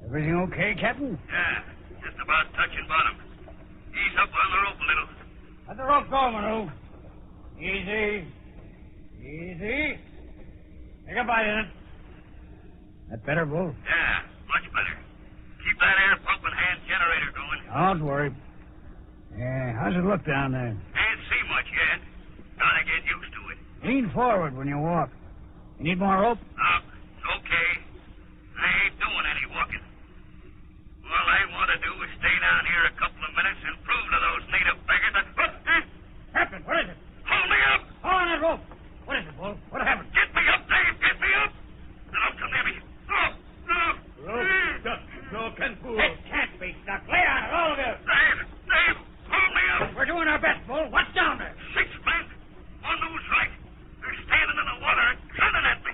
Everything okay, Captain? Yeah, just about touching bottom. Ease up on the rope a little. Let the rope go, Manu. Easy. Easy. Take a bite in it. That better, Bull? Yeah, much better. Keep that air pump and hand generator going. Don't worry. Yeah, how's it look down there? Can't see much yet. Gotta get used to it. Lean forward when you walk. You need more rope? It's okay. I ain't doing any walking. All I want to do is stay down here a couple of minutes and prove to those native beggars that... Captain, what is it? Hold me up! Hold on that rope. What is it, Bull? What happened? Get me up, Dave! Get me up! Don't come near me. No! Rope stuck. No can pull. It can't be stuck. Lay on it, all of you. Dave! Hold me up! We're doing our best, Bull. What's down there? 6 men. One who's right. They're standing in the water and grinning at me.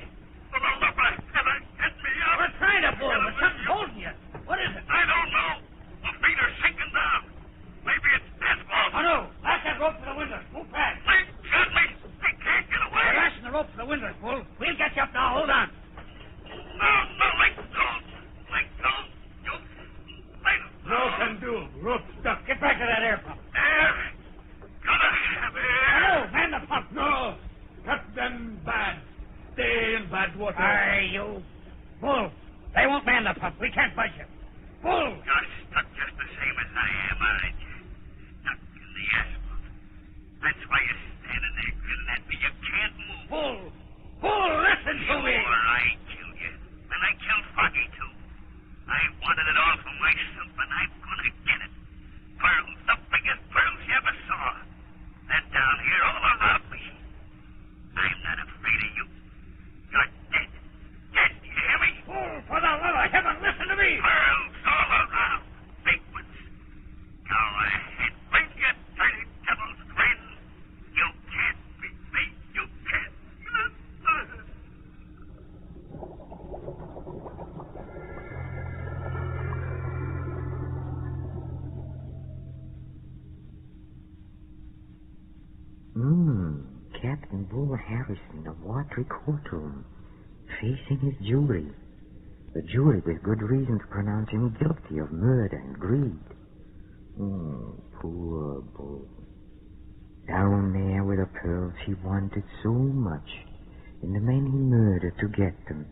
For the love of heaven, get me up! We're trying to, Bull, but something's holding you. What is it? I don't know. My feet are sinking down. Maybe it's asphalt. Oh, no. Lash that rope to the windows. Move fast. They got me. They can't get away. We're lashing the rope to the windows, Bull. We'll get you up now. Hold on. No, let go. Let go. No can do. Rope stuck. Get back to that air pump. Air. Gotta have air. No, man the pump. No. Cut them bad. Stay in bad water. Aye, you. Bull. They won't man the pump. We can't budge you. Bull. You're stuck just the same as I am, aren't you? Stuck in the asphalt. That's why you're standing there grinning at me. You can't move. Bull. Bull, listen to me. Sure, I killed you. And I killed Foggy, too. I wanted it all for myself, and I'm gonna get it. Pearls, the biggest pearls you ever saw. They're down here all around me. I'm not afraid of you. You're dead. Dead, you hear me? Bull, for the love of heaven, listen to me. Pearls all around. Big ones. Go ahead. Bring your dirty devil's grin. You can't beat me. You can't. Captain Bull Harrison, the watery courtroom, facing his jury. The jury with good reason to pronounce him guilty of murder and greed. Poor Bull. Down there with the pearls he wanted so much, and the men he murdered to get them.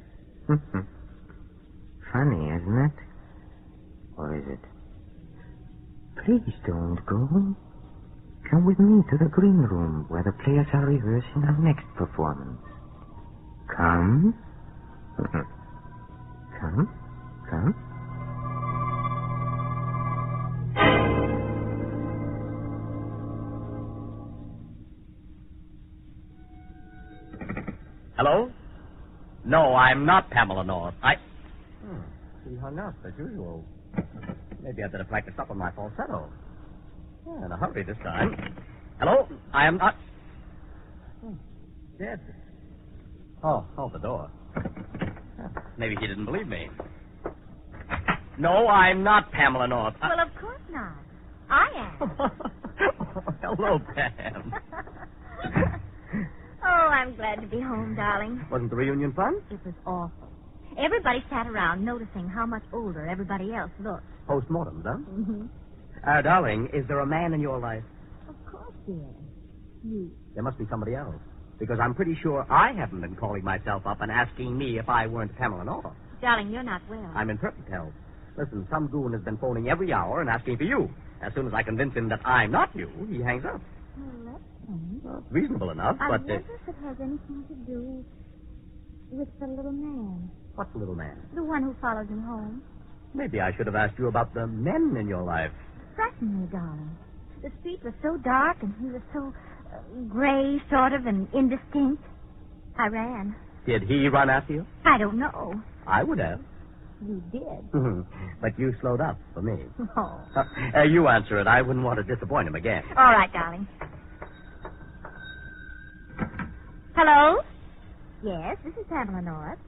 Funny, isn't it? Or is it? Please don't go. Come with me to the green room where the players are rehearsing our next performance. Come. Come. Hello? No, I'm not Pamela North. She hung up, as usual. Maybe I'd better practice up on my falsetto. In a hurry this time. Hello? I am not... Dead. Oh, the door. Maybe he didn't believe me. No, I'm not Pamela North. Well, of course not. I am. Hello, Pam. Oh, I'm glad to be home, darling. Wasn't the reunion fun? It was awful. Everybody sat around noticing how much older everybody else looked. Postmortems, huh? Mm-hmm. Darling, is there a man in your life? Of course, dear. You. There must be somebody else. Because I'm pretty sure I haven't been calling myself up and asking me if I weren't Pamela North. Darling, you're not well. I'm in perfect health. Listen, some goon has been phoning every hour and asking for you. As soon as I convince him that I'm not you, he hangs up. Well, that's funny. Well, it's reasonable enough, I but... wonder if it has anything to do with the little man. What's the little man? The one who followed me home. Maybe I should have asked you about the men in your life. Certainly, darling. The street was so dark and he was so gray, sort of, and indistinct. I ran. Did he run after you? I don't know. I would have. You did. But you slowed up for me. Oh. You answer it. I wouldn't want to disappoint him again. All right, darling. Hello? Yes, this is Pamela North.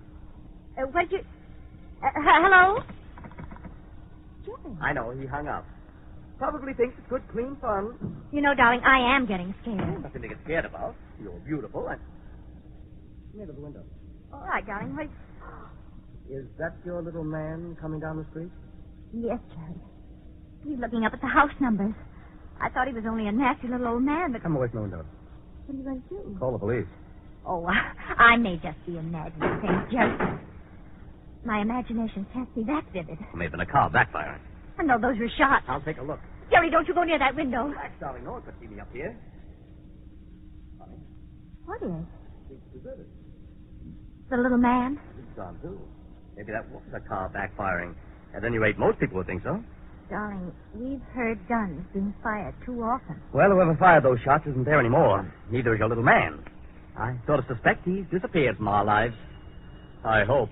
What did you... hello? Jimmy. I know, he hung up. Probably thinks it's good, clean fun. You know, darling, I am getting scared. Nothing to get scared about. You're beautiful and... Near the window. All right, darling. What... Is that your little man coming down the street? Yes, Charlie. He's looking up at the house numbers. I thought he was only a nasty little old man, but... Come away from the window. What are you going to do? Call the police. Oh, I may just be imagining things, Jerry. My imagination can't be that vivid. May have been a car backfiring. I know those were shots. I'll take a look. Jerry, don't you go near that window. Relax, darling. No one could see me up here. What is? He's deserted. The little man? He's gone, too. Maybe that was a car backfiring. At any rate, most people would think so. Darling, we've heard guns being fired too often. Well, whoever fired those shots isn't there anymore. Neither is your little man. I sort of suspect he's disappeared from our lives. I hope.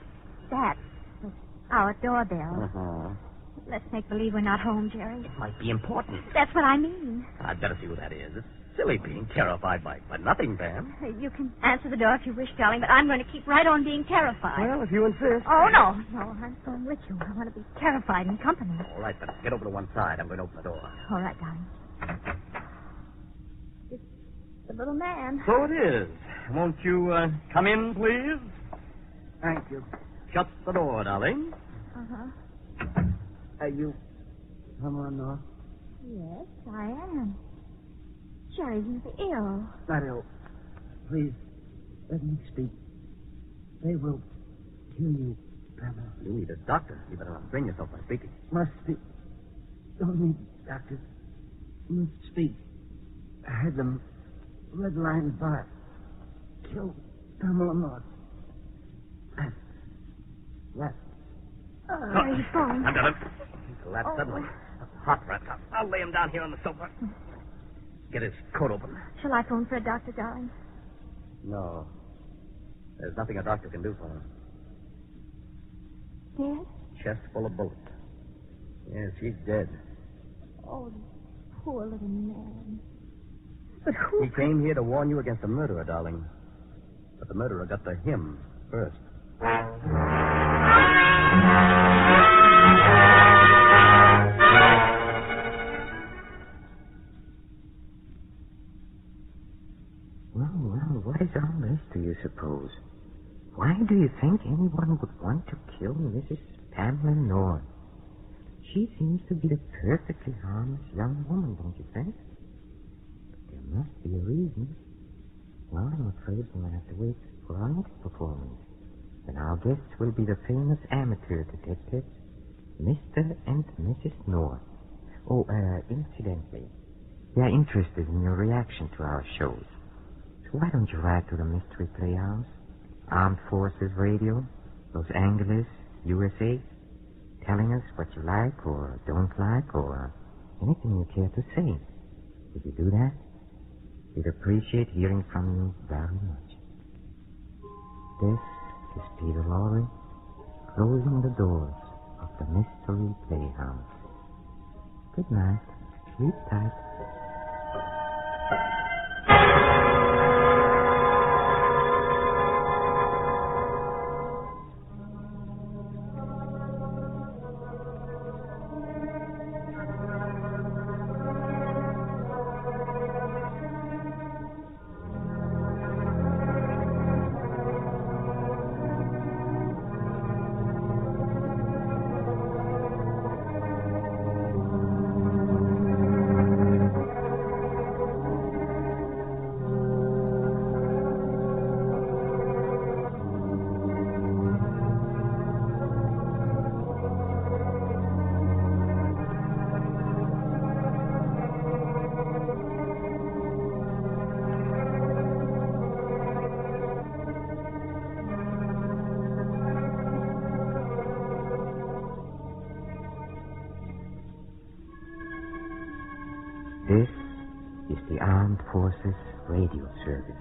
That's our doorbell. Uh-huh. Let's make believe we're not home, Jerry. It might be important. That's what I mean. I'd better see who that is. It's silly being terrified by nothing, Pam. You can answer the door if you wish, darling, but I'm going to keep right on being terrified. Well, if you insist. Oh, no. No, I'm going with you. I want to be terrified in company. All right, but get over to one side. I'm going to open the door. All right, darling. It's the little man. So it is. Won't you come in, please? Thank you. Shut the door, darling. Uh-huh. Are you someone else? Yes, I am. Jerry, he's ill. Not ill. Please, let me speak. They will kill you, Pamela. You need a doctor. You better not bring yourself by speaking. Must speak. Don't need doctors. Must speak. I had them red line bar. Kill Pamela North. That. Where you going? I've got him. He collapsed suddenly. Hot rat. I'll lay him down here on the sofa. Get his coat open. Shall I phone for a doctor, darling? No. There's nothing a doctor can do for him. Yes? Chest full of bullets. Yes, she's dead. Oh, poor little man. But who... He came here to warn you against a murderer, darling. But the murderer got to him first. Well, what is all this, do you suppose? Why do you think anyone would want to kill Mrs. Pamela North? She seems to be a perfectly harmless young woman, don't you think? But there must be a reason. Well, I'm afraid we'll have to wait for our next performance. And our guests will be the famous amateur detectives, Mr. and Mrs. North. Oh, incidentally, they are interested in your reaction to our shows. So why don't you write to the Mystery Playhouse, Armed Forces Radio, Los Angeles, USA, telling us what you like or don't like or anything you care to say. Would you do that? We'd appreciate hearing from you very much. This is Peter Lorre, closing the doors of the Mystery Playhouse. Good night. Sleep tight. This is the Armed Forces Radio Service.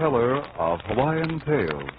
Teller of Hawaiian Tales.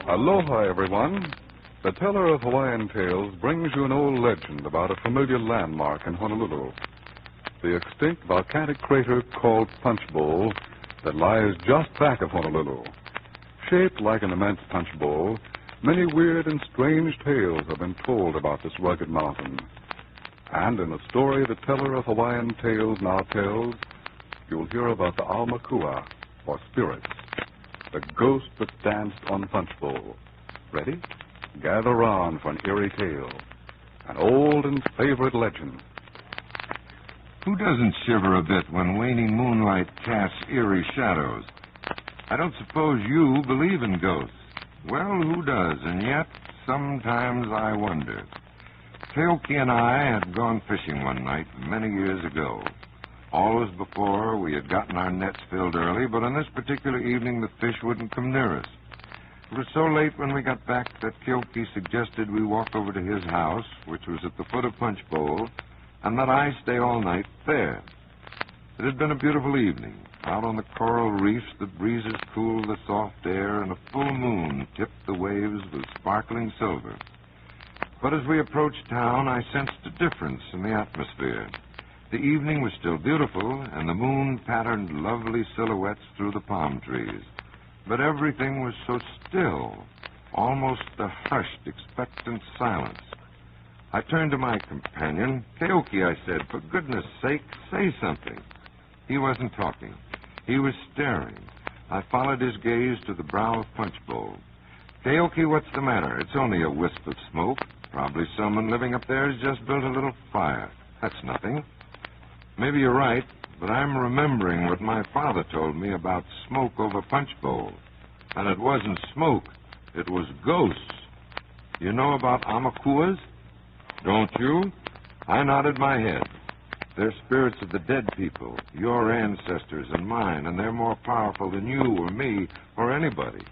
Aloha, everyone. The Teller of Hawaiian Tales brings you an old legend about a familiar landmark in Honolulu. The extinct volcanic crater called Punch Bowl that lies just back of Honolulu. Shaped like an immense punch bowl, many weird and strange tales have been told about this rugged mountain. And in the story the Teller of Hawaiian Tales now tells, you'll hear about the Aumakua, or spirits, the ghost that danced on Punch Bowl. Ready? Gather round for an eerie tale, an old and favorite legend. Who doesn't shiver a bit when waning moonlight casts eerie shadows? I don't suppose you believe in ghosts. Well, who does? And yet, sometimes I wonder. Keoki and I had gone fishing one night many years ago. Always before, we had gotten our nets filled early, but on this particular evening, the fish wouldn't come near us. It was so late when we got back that Keoki suggested we walk over to his house, which was at the foot of Punch Bowl, and that I stay all night there. It had been a beautiful evening. Out on the coral reefs, the breezes cooled the soft air, and a full moon tipped the waves with sparkling silver. But as we approached town, I sensed a difference in the atmosphere. The evening was still beautiful, and the moon patterned lovely silhouettes through the palm trees. But everything was so still, almost a hushed, expectant silence. I turned to my companion. Keoki, I said, for goodness sake, say something. He wasn't talking. He was staring, I followed his gaze to the brow of Punch Bowl. Keoki, what's the matter? It's only a wisp of smoke. Probably someone living up there has just built a little fire. That's nothing. Maybe you're right, but I'm remembering what my father told me about smoke over Punch Bowl. And it wasn't smoke. It was ghosts. You know about Amakuas? Don't you? I nodded my head. They're spirits of the dead people, your ancestors and mine, and they're more powerful than you or me or anybody.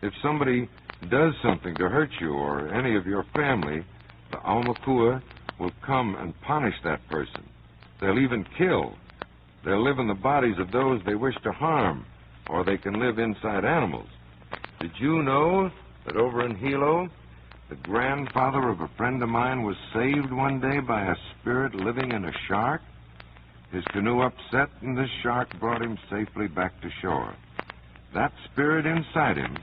If somebody does something to hurt you or any of your family, the Aumakua will come and punish that person. They'll even kill. They'll live in the bodies of those they wish to harm, or they can live inside animals. Did you know that over in Hilo, the grandfather of a friend of mine was saved one day by a spirit living in a shark? His canoe upset, and this shark brought him safely back to shore. That spirit inside him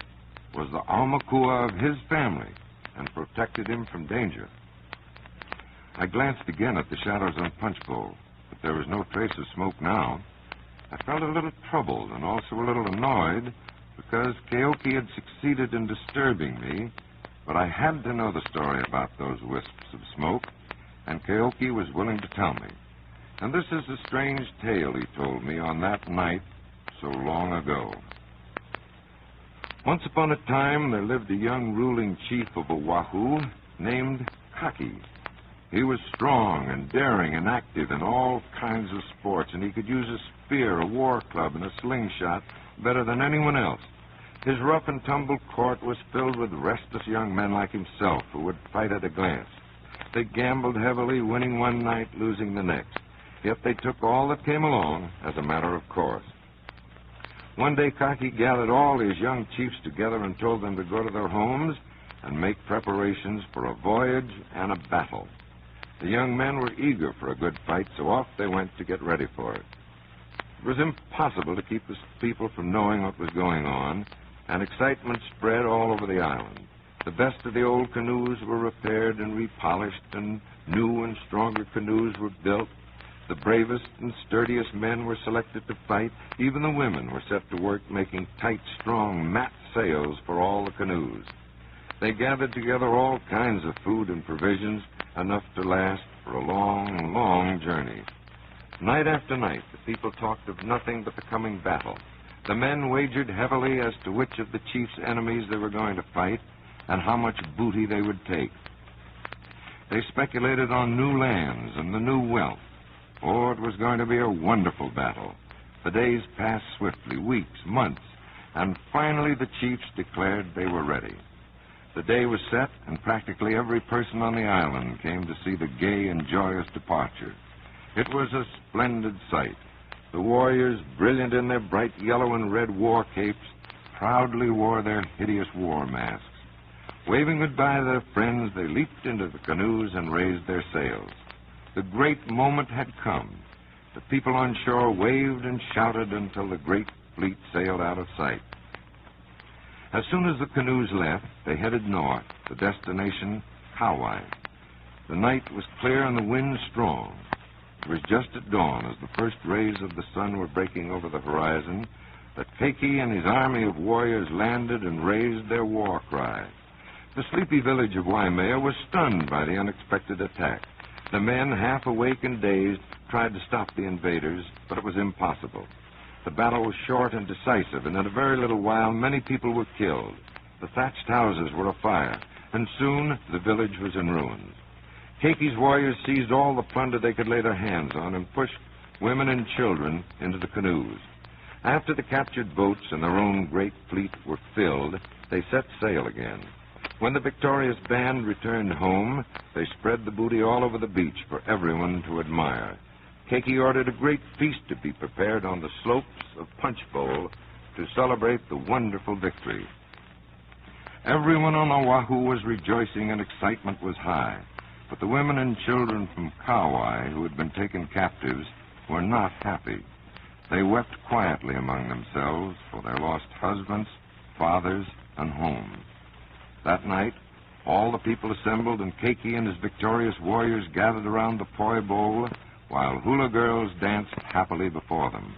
was the Aumakua of his family and protected him from danger. I glanced again at the shadows on Punch Bowl, but there was no trace of smoke now. I felt a little troubled and also a little annoyed because Keoki had succeeded in disturbing me, but I had to know the story about those wisps of smoke, and Keoki was willing to tell me. And this is the strange tale he told me on that night so long ago. Once upon a time, there lived a young ruling chief of Oahu named Kaki. He was strong and daring and active in all kinds of sports, and he could use a spear, a war club, and a slingshot better than anyone else. His rough-and-tumble court was filled with restless young men like himself who would fight at a glance. They gambled heavily, winning one night, losing the next. Yet they took all that came along as a matter of course. One day, Kaki gathered all his young chiefs together and told them to go to their homes and make preparations for a voyage and a battle. The young men were eager for a good fight, so off they went to get ready for it. It was impossible to keep the people from knowing what was going on, and excitement spread all over the island. The best of the old canoes were repaired and repolished, and new and stronger canoes were built. The bravest and sturdiest men were selected to fight. Even the women were set to work making tight, strong mat sails for all the canoes. They gathered together all kinds of food and provisions, enough to last for a long, long journey. Night after night, the people talked of nothing but the coming battle. The men wagered heavily as to which of the chief's enemies they were going to fight and how much booty they would take. They speculated on new lands and the new wealth. Oh, it was going to be a wonderful battle. The days passed swiftly, weeks, months, and finally the chiefs declared they were ready. The day was set, and practically every person on the island came to see the gay and joyous departure. It was a splendid sight. The warriors, brilliant in their bright yellow and red war capes, proudly wore their hideous war masks. Waving goodbye to their friends, they leaped into the canoes and raised their sails. The great moment had come. The people on shore waved and shouted until the great fleet sailed out of sight. As soon as the canoes left, they headed north, the destination, Kauai. The night was clear and the wind strong. It was just at dawn, as the first rays of the sun were breaking over the horizon, that Keiki and his army of warriors landed and raised their war cry. The sleepy village of Waimea was stunned by the unexpected attack. The men, half awake and dazed, tried to stop the invaders, but it was impossible. The battle was short and decisive, and in a very little while, many people were killed. The thatched houses were afire, and soon the village was in ruins. Keiki's warriors seized all the plunder they could lay their hands on and pushed women and children into the canoes. After the captured boats and their own great fleet were filled, they set sail again. When the victorious band returned home, they spread the booty all over the beach for everyone to admire. Keiki ordered a great feast to be prepared on the slopes of Punch Bowl to celebrate the wonderful victory. Everyone on Oahu was rejoicing and excitement was high, but the women and children from Kauai who had been taken captives were not happy. They wept quietly among themselves for their lost husbands, fathers, and homes. That night, all the people assembled, and Keiki and his victorious warriors gathered around the poi bowl while hula girls danced happily before them.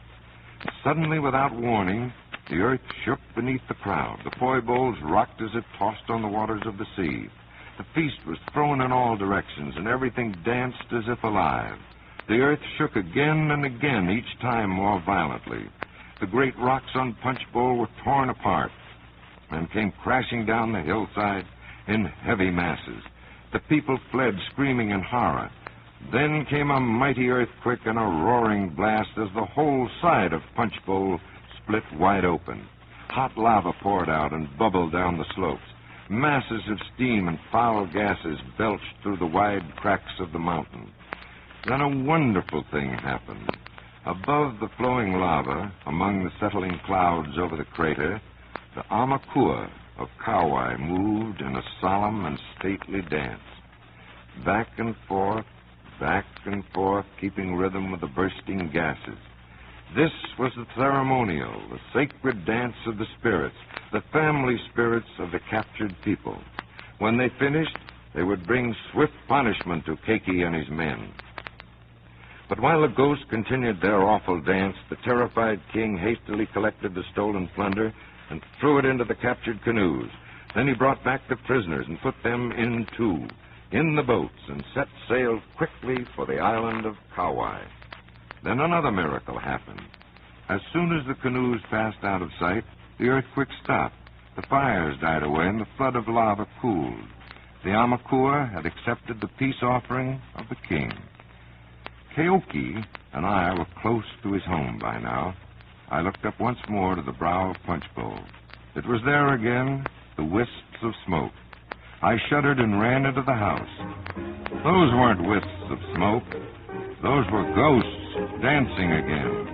Suddenly, without warning, The earth shook beneath the crowd. The poi bowls rocked as if tossed on the waters of the sea. The feast was thrown in all directions, and everything danced as if alive. The earth shook again and again, each time more violently. The great rocks on Punch Bowl were torn apart and came crashing down the hillside in heavy masses. The people fled, screaming in horror. Then came a mighty earthquake and a roaring blast as the whole side of Punch Bowl split wide open. Hot lava poured out and bubbled down the slopes. Masses of steam and foul gases belched through the wide cracks of the mountain. Then a wonderful thing happened. Above the flowing lava, among the settling clouds over the crater, the Aumakua of Kauai moved in a solemn and stately dance. Back and forth, keeping rhythm with the bursting gases. This was the ceremonial, the sacred dance of the spirits, the family spirits of the captured people. When they finished, they would bring swift punishment to Keiki and his men. But while the ghosts continued their awful dance, the terrified king hastily collected the stolen plunder and threw it into the captured canoes. Then he brought back the prisoners and put them in two, in the boats, and set sail quickly for the island of Kauai. Then another miracle happened. As soon as the canoes passed out of sight, the earthquake stopped. The fires died away and the flood of lava cooled. The Aumakua had accepted the peace offering of the king. Keoki and I were close to his home by now. I looked up once more to the brow of Punch Bowl. It was there again, the wisps of smoke. I shuddered and ran into the house. Those weren't wisps of smoke. Those were ghosts dancing again.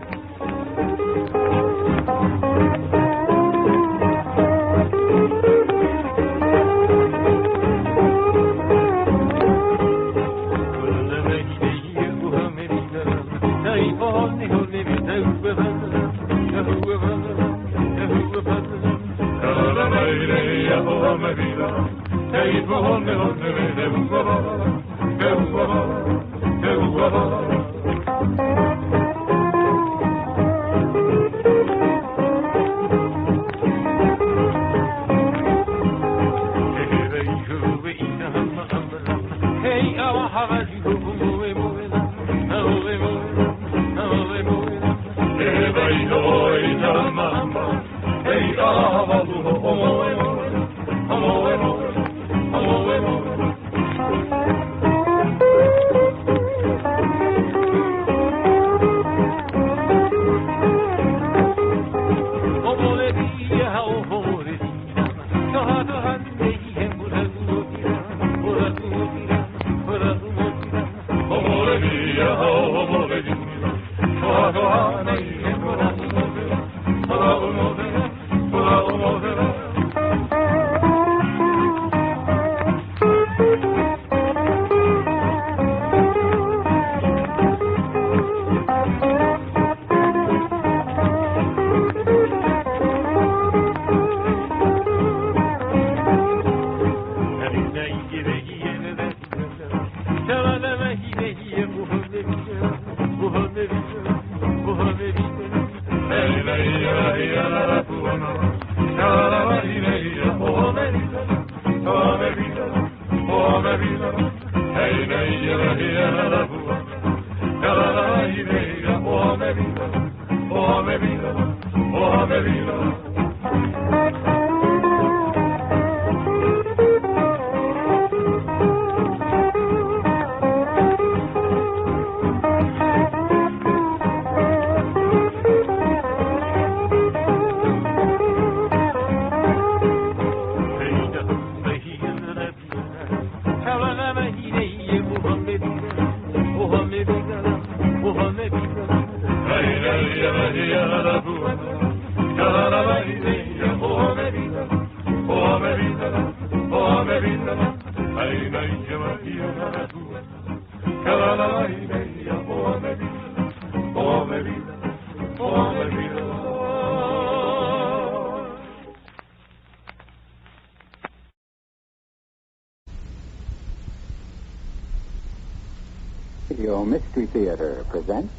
Radio Mystery Theater presents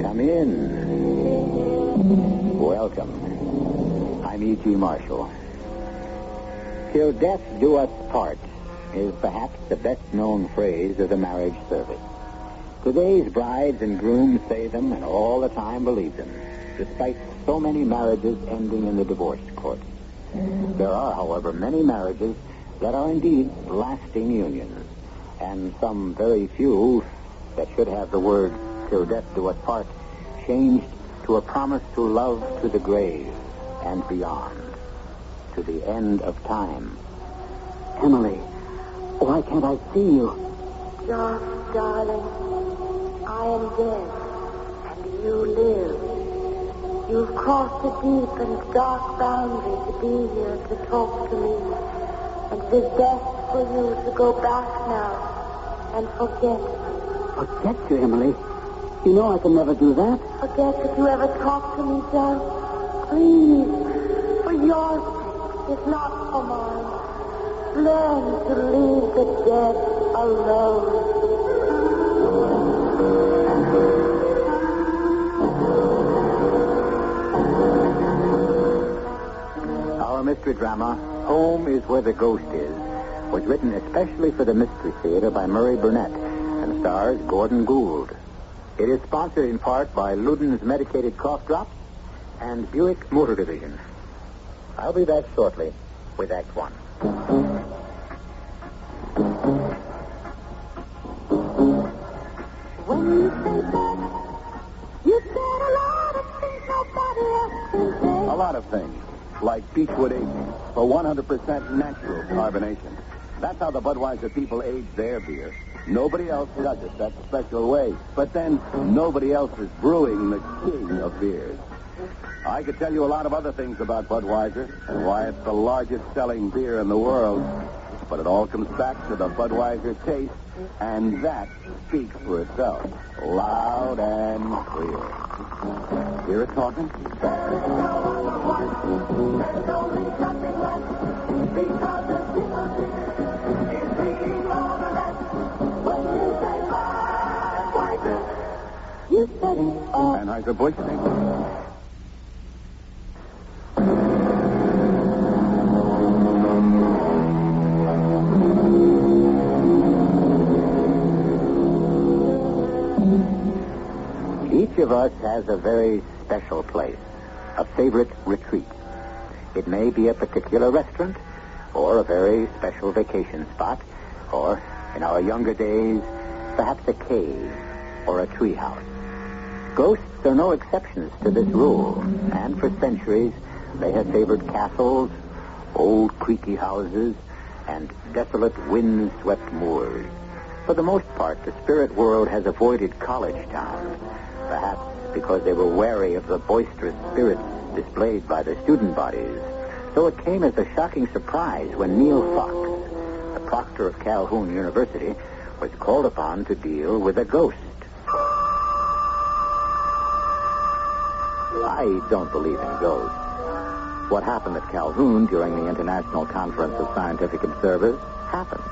Come in. Welcome. I'm E.G. Marshall. Till death do us part is perhaps the best-known phrase of the marriage service. Today's brides and grooms say them and all the time believe them, despite so many marriages ending in the divorce court. There are, however, many marriages that are indeed lasting unions, and some very few that should have the word "till death do us part" changed to a promise to love to the grave and beyond, to the end of time. Emily, why can't I see you? John, darling, I am dead, and you live. You've crossed a deep and dark boundary to be here to talk to me, and it is best for you to go back now and forget. Forget you, Emily. You know I can never do that. Forget that you ever talked to me, John. Please, for your sake, if not for mine. Learn to leave the dead alone. Our mystery drama, Home is Where the Ghost Is, was written especially for the Mystery Theater by Murray Burnett and stars Gordon Gould. It is sponsored in part by Luden's Medicated Cough Drops and Buick Motor Division. I'll be back shortly with Act One. When you say that, you said a lot of things nobody else can say. A lot of things, like Beechwood aging for 100% natural carbonation. That's how the Budweiser people age their beer. Nobody else does it that special way. But then, nobody else is brewing the king of beers. I could tell you a lot of other things about Budweiser and why it's the largest selling beer in the world. But it all comes back to the Budweiser taste, and that speaks for itself, loud and clear. Hear it talking? You said it all. Anheuser-Busch, thank you. Each of us has a very special place, a favorite retreat. It may be a particular restaurant, or a very special vacation spot, or, in our younger days, perhaps a cave or a treehouse. Ghosts are no exceptions to this rule, and for centuries they have favored castles, old creaky houses, and desolate wind-swept moors. For the most part, the spirit world has avoided college towns, perhaps because they were wary of the boisterous spirits displayed by the student bodies. So it came as a shocking surprise when Neil Fox, the proctor of Calhoun University, was called upon to deal with a ghost. I don't believe in ghosts. What happened at Calhoun during the International Conference of Scientific Observers happened.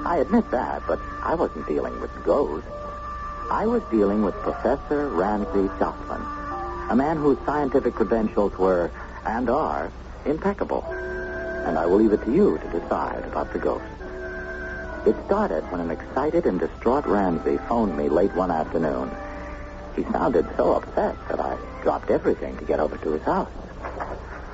I admit that, but I wasn't dealing with ghosts. I was dealing with Professor Ramsay Jocelyn, a man whose scientific credentials were, and are, impeccable. And I will leave it to you to decide about the ghost. It started when an excited and distraught Ramsay phoned me late one afternoon. He sounded so upset that I dropped everything to get over to his house.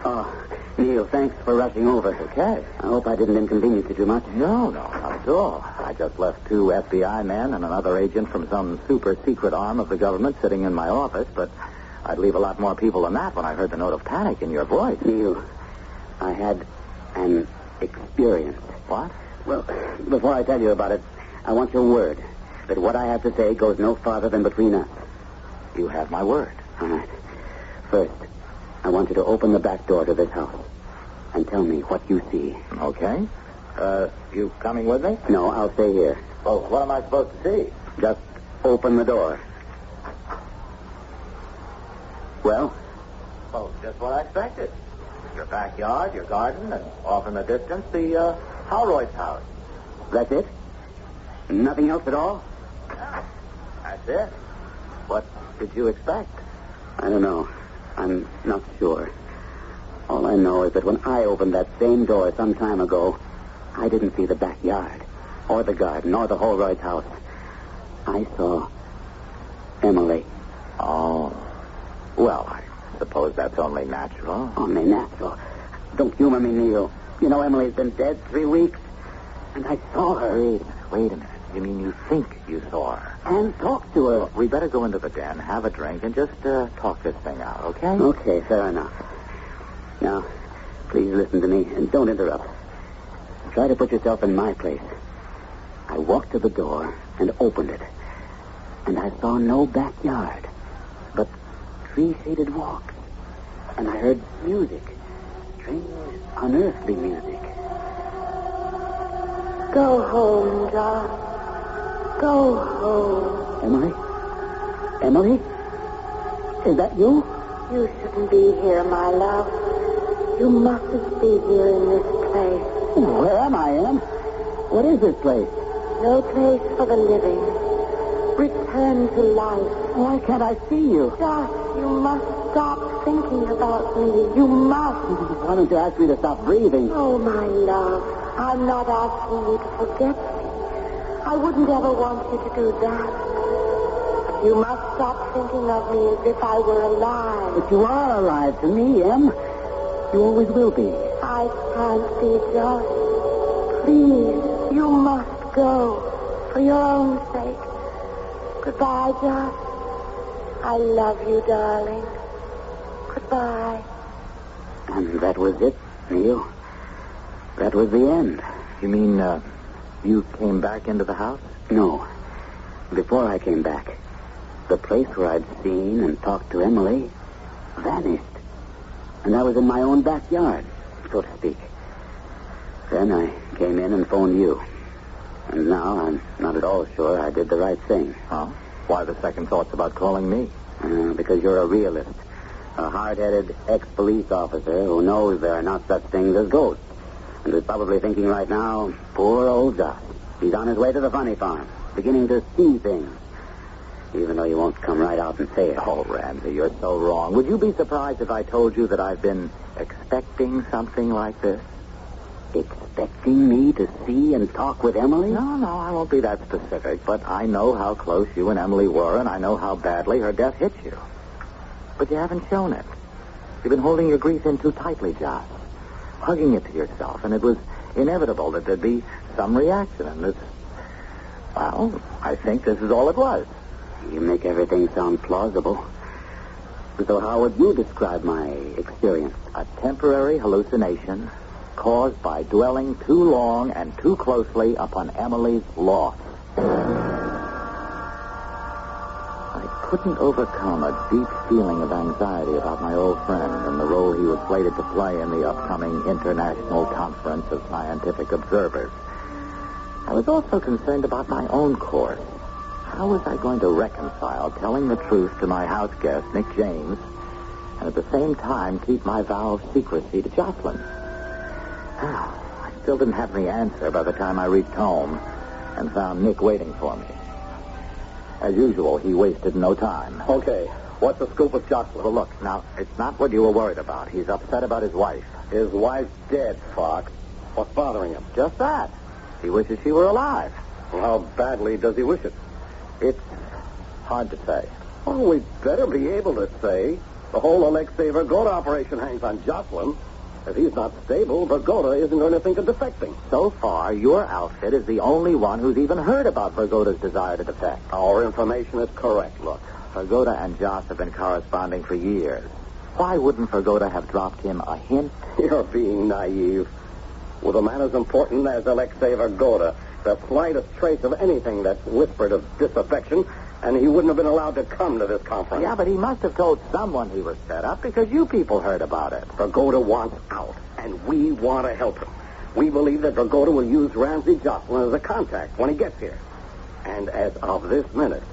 Oh, Neil, thanks for rushing over. Okay. I hope I didn't inconvenience you too much. No, not at all. I just left 2 FBI men and another agent from some super-secret arm of the government sitting in my office, but I'd leave a lot more people than that when I heard the note of panic in your voice. Neil, I had an experience. What? Well, before I tell you about it, I want your word that what I have to say goes no farther than between us. You have my word. All right. First, I want you to open the back door to this house and tell me what you see. Okay. You coming with me? No, I'll stay here. Well, what am I supposed to see? Just open the door. Well? Well, just what I expected. Your backyard, your garden, and off in the distance, the Howroyd's house. That's it? Nothing else at all? That's it. What did you expect? I don't know. I'm not sure. All I know is that when I opened that same door some time ago, I didn't see the backyard, or the garden, or the Holroyd's house. I saw Emily. Oh. Well, I suppose that's only natural. Only natural. Don't humor me, Neil. You know Emily's been dead 3 weeks, and I saw her. Wait a minute. You mean you think you saw her? And talked to her. Well, we better go into the den, have a drink, and just talk this thing out, okay? Okay, fair enough. Now, please listen to me, and don't interrupt. Try to put yourself in my place. I walked to the door and opened it, and I saw no backyard, but tree-shaded walks, and I heard music, strange, unearthly music. Go home, John. Go home. Emily? Emily? Is that you? You shouldn't be here, my love. You mustn't be here in this place. Where am I, Em? What is this place? No place for the living. Return to life. Why can't I see you? Josh, you must stop thinking about me. You must. Why don't you ask me to stop breathing? Oh, my love. I'm not asking you to forget me. I wouldn't ever want you to do that. But you must stop thinking of me as if I were alive. But you are alive to me, Em. You always will be. I can't be, Josh. Please, you must go. For your own sake. Goodbye, Josh. I love you, darling. Goodbye. And that was it, Neil. That was the end. You mean, you came back into the house? No. Before I came back, the place where I'd seen and talked to Emily vanished. And I was in my own backyard, so to speak. Then I came in and phoned you. And now I'm not at all sure I did the right thing. Huh? Why the second thoughts about calling me? Because you're a realist. A hard-headed ex-police officer who knows there are not such things as ghosts. And who's probably thinking right now, poor old Josh. He's on his way to the funny farm, beginning to see things. Even though you won't come right out and say it. Oh, Ramsey, you're so wrong. Would you be surprised if I told you that I've been expecting something like this? Expecting me to see and talk with Emily? No, I won't be that specific, but I know how close you and Emily were, and I know how badly her death hit you. But you haven't shown it. You've been holding your grief in too tightly, Josh. Hugging it to yourself, and it was inevitable that there'd be some reaction, and this... Well, I think this is all it was. You make everything sound plausible. So how would you describe my experience? A temporary hallucination caused by dwelling too long and too closely upon Emily's loss. I couldn't overcome a deep feeling of anxiety about my old friend and the role he was slated to play in the upcoming International Conference of Scientific Observers. I was also concerned about my own course. How was I going to reconcile telling the truth to my house guest, Nick James, and at the same time keep my vow of secrecy to Jocelyn? I still didn't have the answer by the time I reached home and found Nick waiting for me. As usual, he wasted no time. Okay, what's the scoop with Jocelyn? Well, look, now, it's not what you were worried about. He's upset about his wife. His wife's dead, Fox. What's bothering him? Just that. He wishes she were alive. Well, how badly does he wish it? It's hard to say. Oh, we'd better be able to say. The whole Alexei Vergoda operation hangs on Jocelyn. If he's not stable, Vergoda isn't going to think of defecting. So far, your outfit is the only one who's even heard about Vergoda's desire to defect. Our information is correct. Look, Vergoda and Joss have been corresponding for years. Why wouldn't Vergoda have dropped him a hint? You're being naive. With a man as important as Alexei Vergoda, the slightest trace of anything that's whispered of disaffection, and he wouldn't have been allowed to come to this conference. Yeah, but he must have told someone he was set up because you people heard about it. Vergoda wants out, and we want to help him. We believe that Vergoda will use Ramsey Jocelyn as a contact when he gets here. And as of this minute,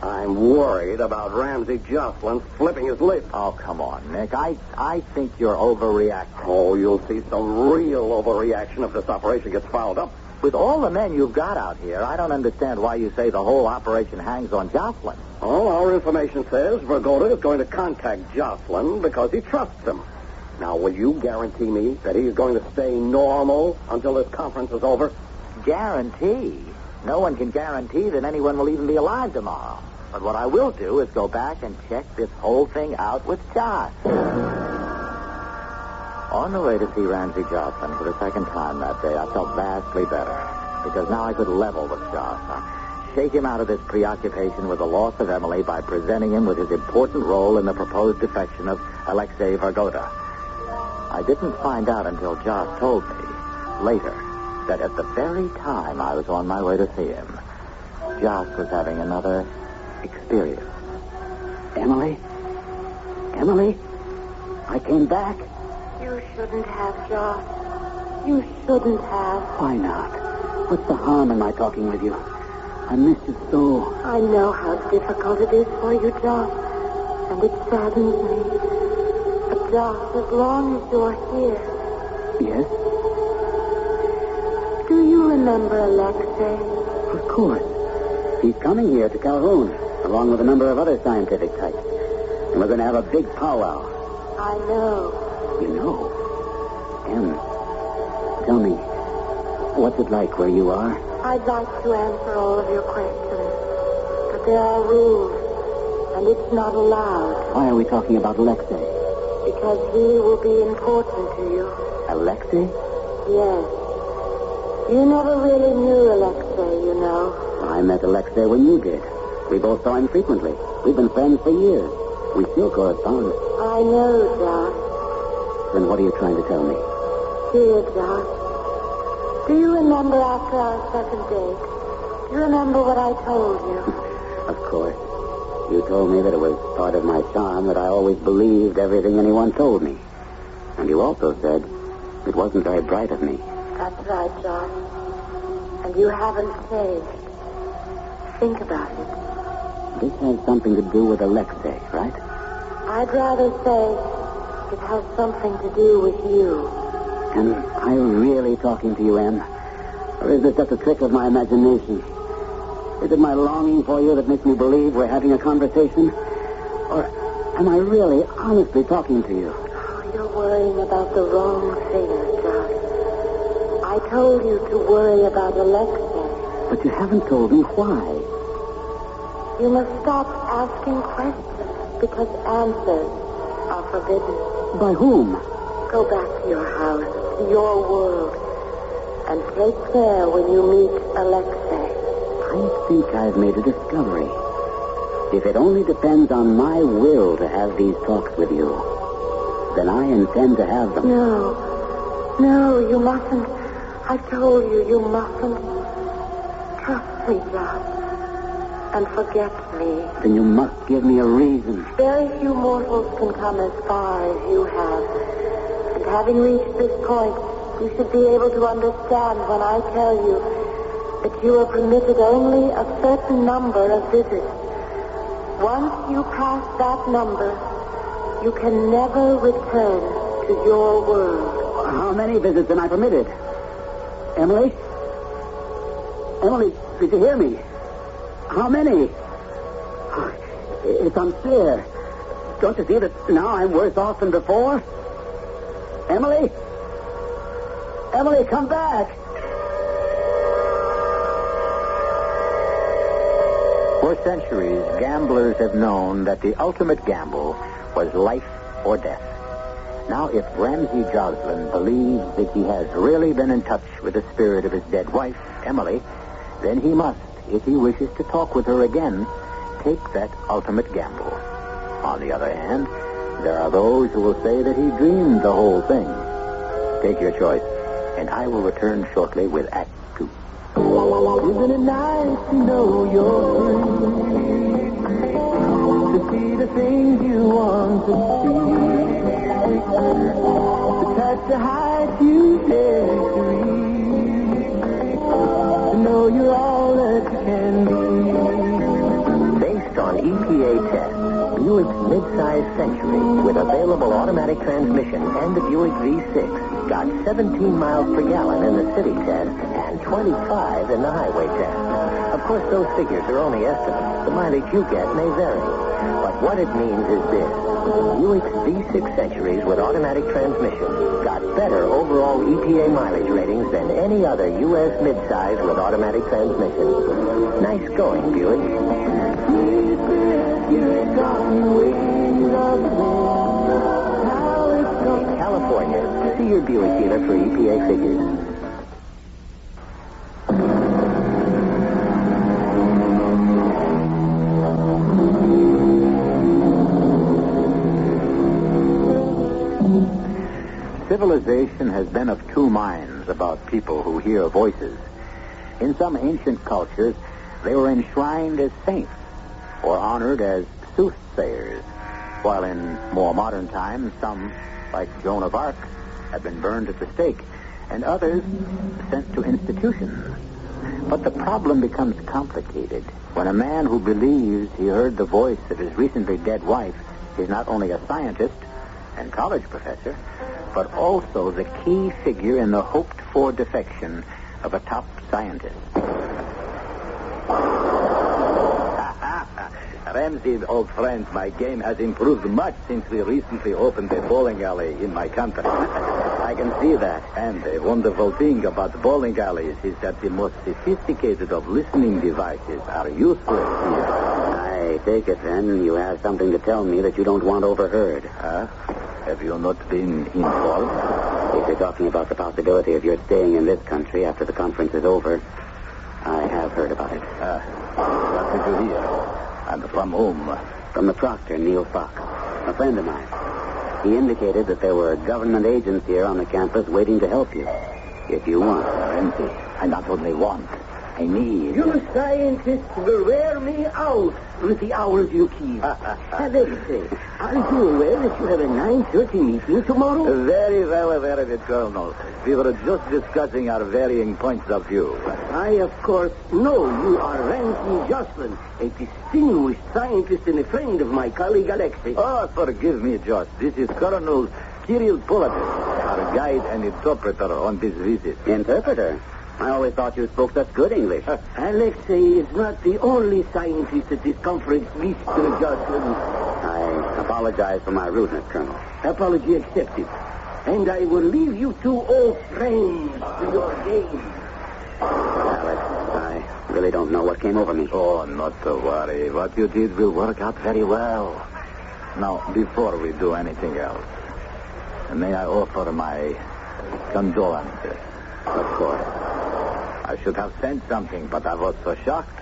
I'm worried about Ramsey Jocelyn flipping his lid. Oh, come on, Nick. I think you're overreacting. Oh, you'll see some real overreaction if this operation gets fouled up. With all the men you've got out here, I don't understand why you say the whole operation hangs on Jocelyn. Oh, our information says Vergoda is going to contact Jocelyn because he trusts him. Now, will you guarantee me that he's going to stay normal until this conference is over? Guarantee? No one can guarantee that anyone will even be alive tomorrow. But what I will do is go back and check this whole thing out with Josh. On the way to see Ramsey Jocelyn for the second time that day, I felt vastly better, because now I could level with Josh. Shake him out of this preoccupation with the loss of Emily by presenting him with his important role in the proposed defection of Alexei Vergoda. I didn't find out until Josh told me later that at the very time I was on my way to see him, Josh was having another experience. Emily? Emily? I came back. You shouldn't have, Josh. You shouldn't have. Why not? What's the harm in my talking with you? I miss you so. I know how difficult it is for you, Josh, and it saddens me. But, Josh, as long as you're here... Yes? Do you remember Alexei? Of course. He's coming here to Calhoun, along with a number of other scientific types. And we're going to have a big powwow. I know. You know? Em, tell me, what's it like where you are? I'd like to answer all of your questions, but there are rules, and it's not allowed. Why are we talking about Alexei? Because he will be important to you. Alexei? Yes. You never really knew Alexei, you know. I met Alexei when you did. We both saw him frequently. We've been friends for years. We still correspond. I know, Josh. Then what are you trying to tell me? Dear Josh, do you remember after our second date? Do you remember what I told you? Of course. You told me that it was part of my charm that I always believed everything anyone told me. And you also said it wasn't very bright of me. That's right, Josh. And you haven't changed. Think about it. This has something to do with Alexei, right? I'd rather say it has something to do with you. Am I really talking to you, Em? Or is this just a trick of my imagination? Is it my longing for you that makes me believe we're having a conversation? Or am I really, honestly talking to you? Oh, you're worrying about the wrong thing, Josh. I told you to worry about Alexei. But you haven't told me why. You must stop asking questions, because answers are forbidden. By whom? Go back to your house, to your world, and take care when you meet Alexei. I think I've made a discovery. If it only depends on my will to have these talks with you, then I intend to have them. No, you mustn't. I told you, you mustn't. Trust me, Josh, and forget me. Then you must give me a reason. Very few mortals can come as far as you have. And having reached this point, you should be able to understand when I tell you that you are permitted only a certain number of visits. Once you pass that number, you can never return to your world. How many visits am I permitted? Emily? Emily, did you hear me? How many? Oh, it's unfair. Don't you see that now I'm worse off than before? Emily? Emily, come back! For centuries, gamblers have known that the ultimate gamble was life or death. Now, if Ramsey Jocelyn believes that he has really been in touch with the spirit of his dead wife, Emily, then he must, if he wishes to talk with her again, take that ultimate gamble. On the other hand, there are those who will say that he dreamed the whole thing. Take your choice, and I will return shortly with Act 2. Isn't it nice to know you're free? To see the things you want to see. To touch the heights you dare to reach. To know you're all that you can be. Based mid-size Century with available automatic transmission and the Buick V6 got 17 miles per gallon in the city test and 25 in the highway test. Of course, those figures are only estimates. The mileage you get may vary. But what it means is this. Buick's V6 Centuries with automatic transmission got better overall EPA mileage ratings than any other U.S. midsize with automatic transmission. Nice going, Buick. In California, see your Buick dealer for EPA figures. Civilization has been of two minds about people who hear voices. In some ancient cultures, they were enshrined as saints or honored as soothsayers, while in more modern times, some, like Joan of Arc, have been burned at the stake, and others sent to institutions. But the problem becomes complicated when a man who believes he heard the voice of his recently dead wife is not only a scientist and college professor, but also the key figure in the hoped-for defection of a top scientist. Ramsey, old friend, my game has improved much since we recently opened a bowling alley in my country. I can see that. And the wonderful thing about bowling alleys is that the most sophisticated of listening devices are useless here. I take it, then, you have something to tell me that you don't want overheard. Have you not been informed? If you're talking about the possibility of your staying in this country after the conference is over, I have heard about it. What did you hear? And from whom? From the proctor, Neil Fox, a friend of mine. He indicated that there were government agents here on the campus waiting to help you, if you want. Ramsey, I not only want, I need. You scientists will wear me out with the hours you keep. Alexei, are you aware that you have a 9:30 meeting tomorrow? Very well aware of it, Colonel. We were just discussing our varying points of view. I, of course, know you are Ramsey Jocelyn, a distinguished scientist and a friend of my colleague Alexei. Oh, forgive me, Josh. This is Colonel Kirill Polatis, our guide and interpreter on this visit. Interpreter? I always thought you spoke such good English. Alexei is not the only scientist at this conference, Mr. Jocelyn. I apologize for my rudeness, Colonel. Apology accepted. And I will leave you two old friends to your game. Alex, I really don't know what came over me. Oh, not to worry. What you did will work out very well. Now, before we do anything else, may I offer my condolences? Of course. I should have sent something, but I was so shocked.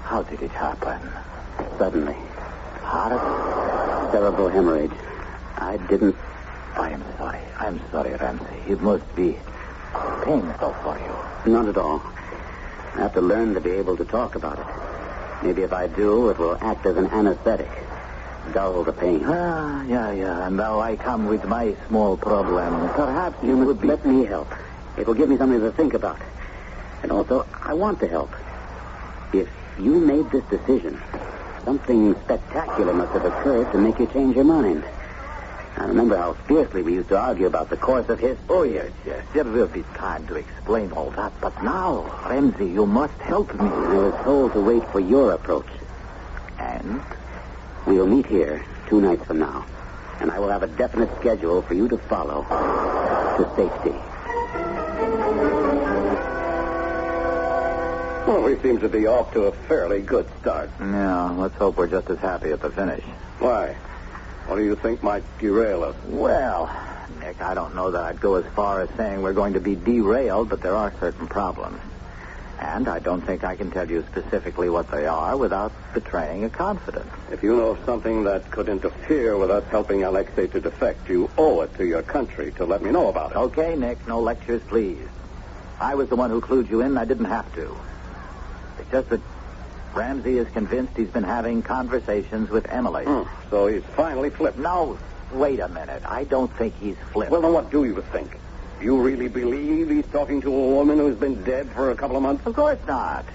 How did it happen? Suddenly. Heart? Cerebral hemorrhage. I didn't... I'm sorry, Ramsey. It must be painful for you. Not at all. I have to learn to be able to talk about it. Maybe if I do, it will act as an anesthetic. Dull the pain. Yeah. And now I come with my small problem. Perhaps you must let me help. It will give me something to think about. And also, I want to help. If you made this decision, something spectacular must have occurred to make you change your mind. I remember how fiercely we used to argue about the course of history. Oh, yes. There will be time to explain all that. But now, Ramsey, you must help me. I was told to wait for your approach. And? We'll meet here 2 nights from now. And I will have a definite schedule for you to follow to safety. Well, we seem to be off to a fairly good start. Yeah, let's hope we're just as happy at the finish. Why? What do you think might derail us? Well, Nick, I don't know that I'd go as far as saying we're going to be derailed, but there are certain problems. And I don't think I can tell you specifically what they are without betraying a confidence. If you know of something that could interfere with us helping Alexei to defect, you owe it to your country to let me know about it. Okay, Nick, no lectures, please. I was the one who clued you in, and I didn't have to. It's just that Ramsey is convinced he's been having conversations with Emily. So he's finally flipped. No, wait a minute. I don't think he's flipped. Well, then what do you think? You really believe he's talking to a woman who's been dead for a couple of months? Of course not.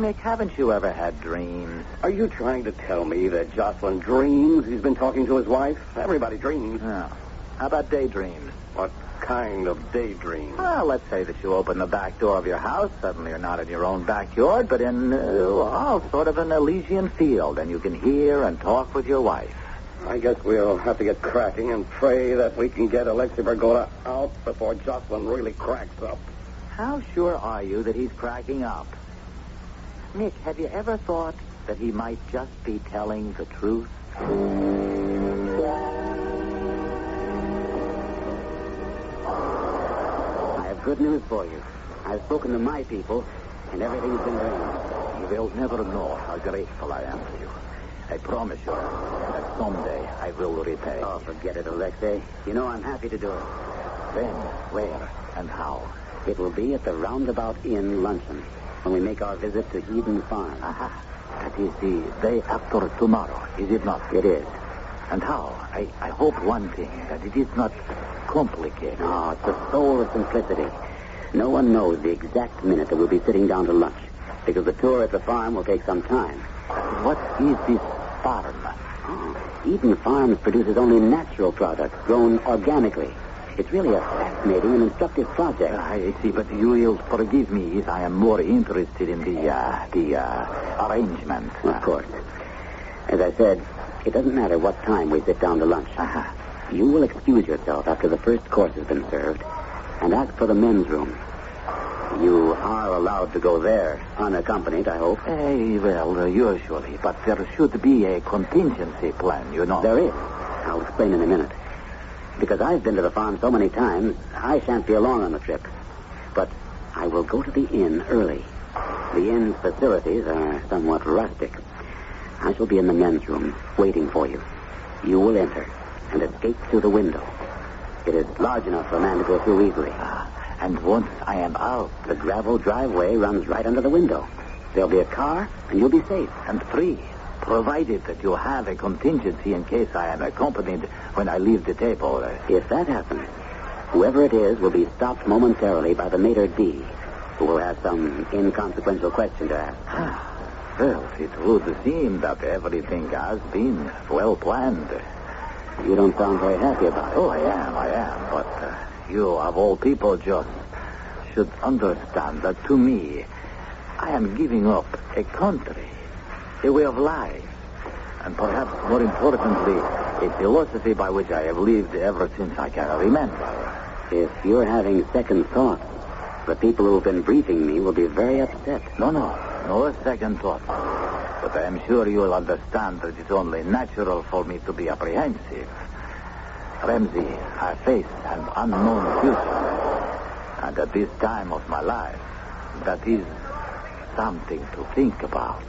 Nick, haven't you ever had dreams? Are you trying to tell me that Jocelyn dreams he's been talking to his wife? Everybody dreams. Yeah. How about daydreams? What kind of daydream? Well, let's say that you open the back door of your house. Suddenly you're not in your own backyard, but in, sort of an Elysian field, and you can hear and talk with your wife. I guess we'll have to get cracking and pray that we can get Alexei Vergoda out before Jocelyn really cracks up. How sure are you that he's cracking up? Nick, have you ever thought that he might just be telling the truth? I have good news for you. I've spoken to my people, and everything's been arranged. You will never know how grateful I am to you. I promise you that someday I will repay. Oh, forget it, Alexei. You know I'm happy to do it. When, where, and how? It will be at the Roundabout Inn luncheon when we make our visit to Eden Farm. Aha. That is the day after tomorrow, is it not? It is. And how? I hope one thing, that it is not complicated. No, it's the soul of simplicity. No one knows the exact minute that we'll be sitting down to lunch, because the tour at the farm will take some time. What is this farm? Oh, Eden Farms produces only natural products grown organically. It's really a fascinating and instructive project. I see, but you will forgive me if I am more interested in the arrangement. Of course. As I said, it doesn't matter what time we sit down to lunch. You will excuse yourself after the first course has been served and ask for the men's room. You are allowed to go there, unaccompanied, I hope. Well, usually, but there should be a contingency plan, you know. There is. I'll explain in a minute. Because I've been to the farm so many times, I shan't be along on the trip. But I will go to the inn early. The inn's facilities are somewhat rustic. I shall be in the men's room, waiting for you. You will enter and escape through the window. It is large enough for a man to go through easily. And once I am out, the gravel driveway runs right under the window. There'll be a car, and you'll be safe. And free, provided that you have a contingency in case I am accompanied when I leave the table. If that happens, whoever it is will be stopped momentarily by the maitre d', who will have some inconsequential question to ask. Well, it would seem that everything has been well planned. You don't sound very happy about it. Oh, I am. But you, of all people, just should understand that to me, I am giving up a country, a way of life, and perhaps more importantly, a philosophy by which I have lived ever since I can remember. If you're having second thoughts, the people who've been briefing me will be very upset. No second thoughts. But I am sure you'll understand that it's only natural for me to be apprehensive. Ramsey, I face an unknown future. And at this time of my life, that is something to think about.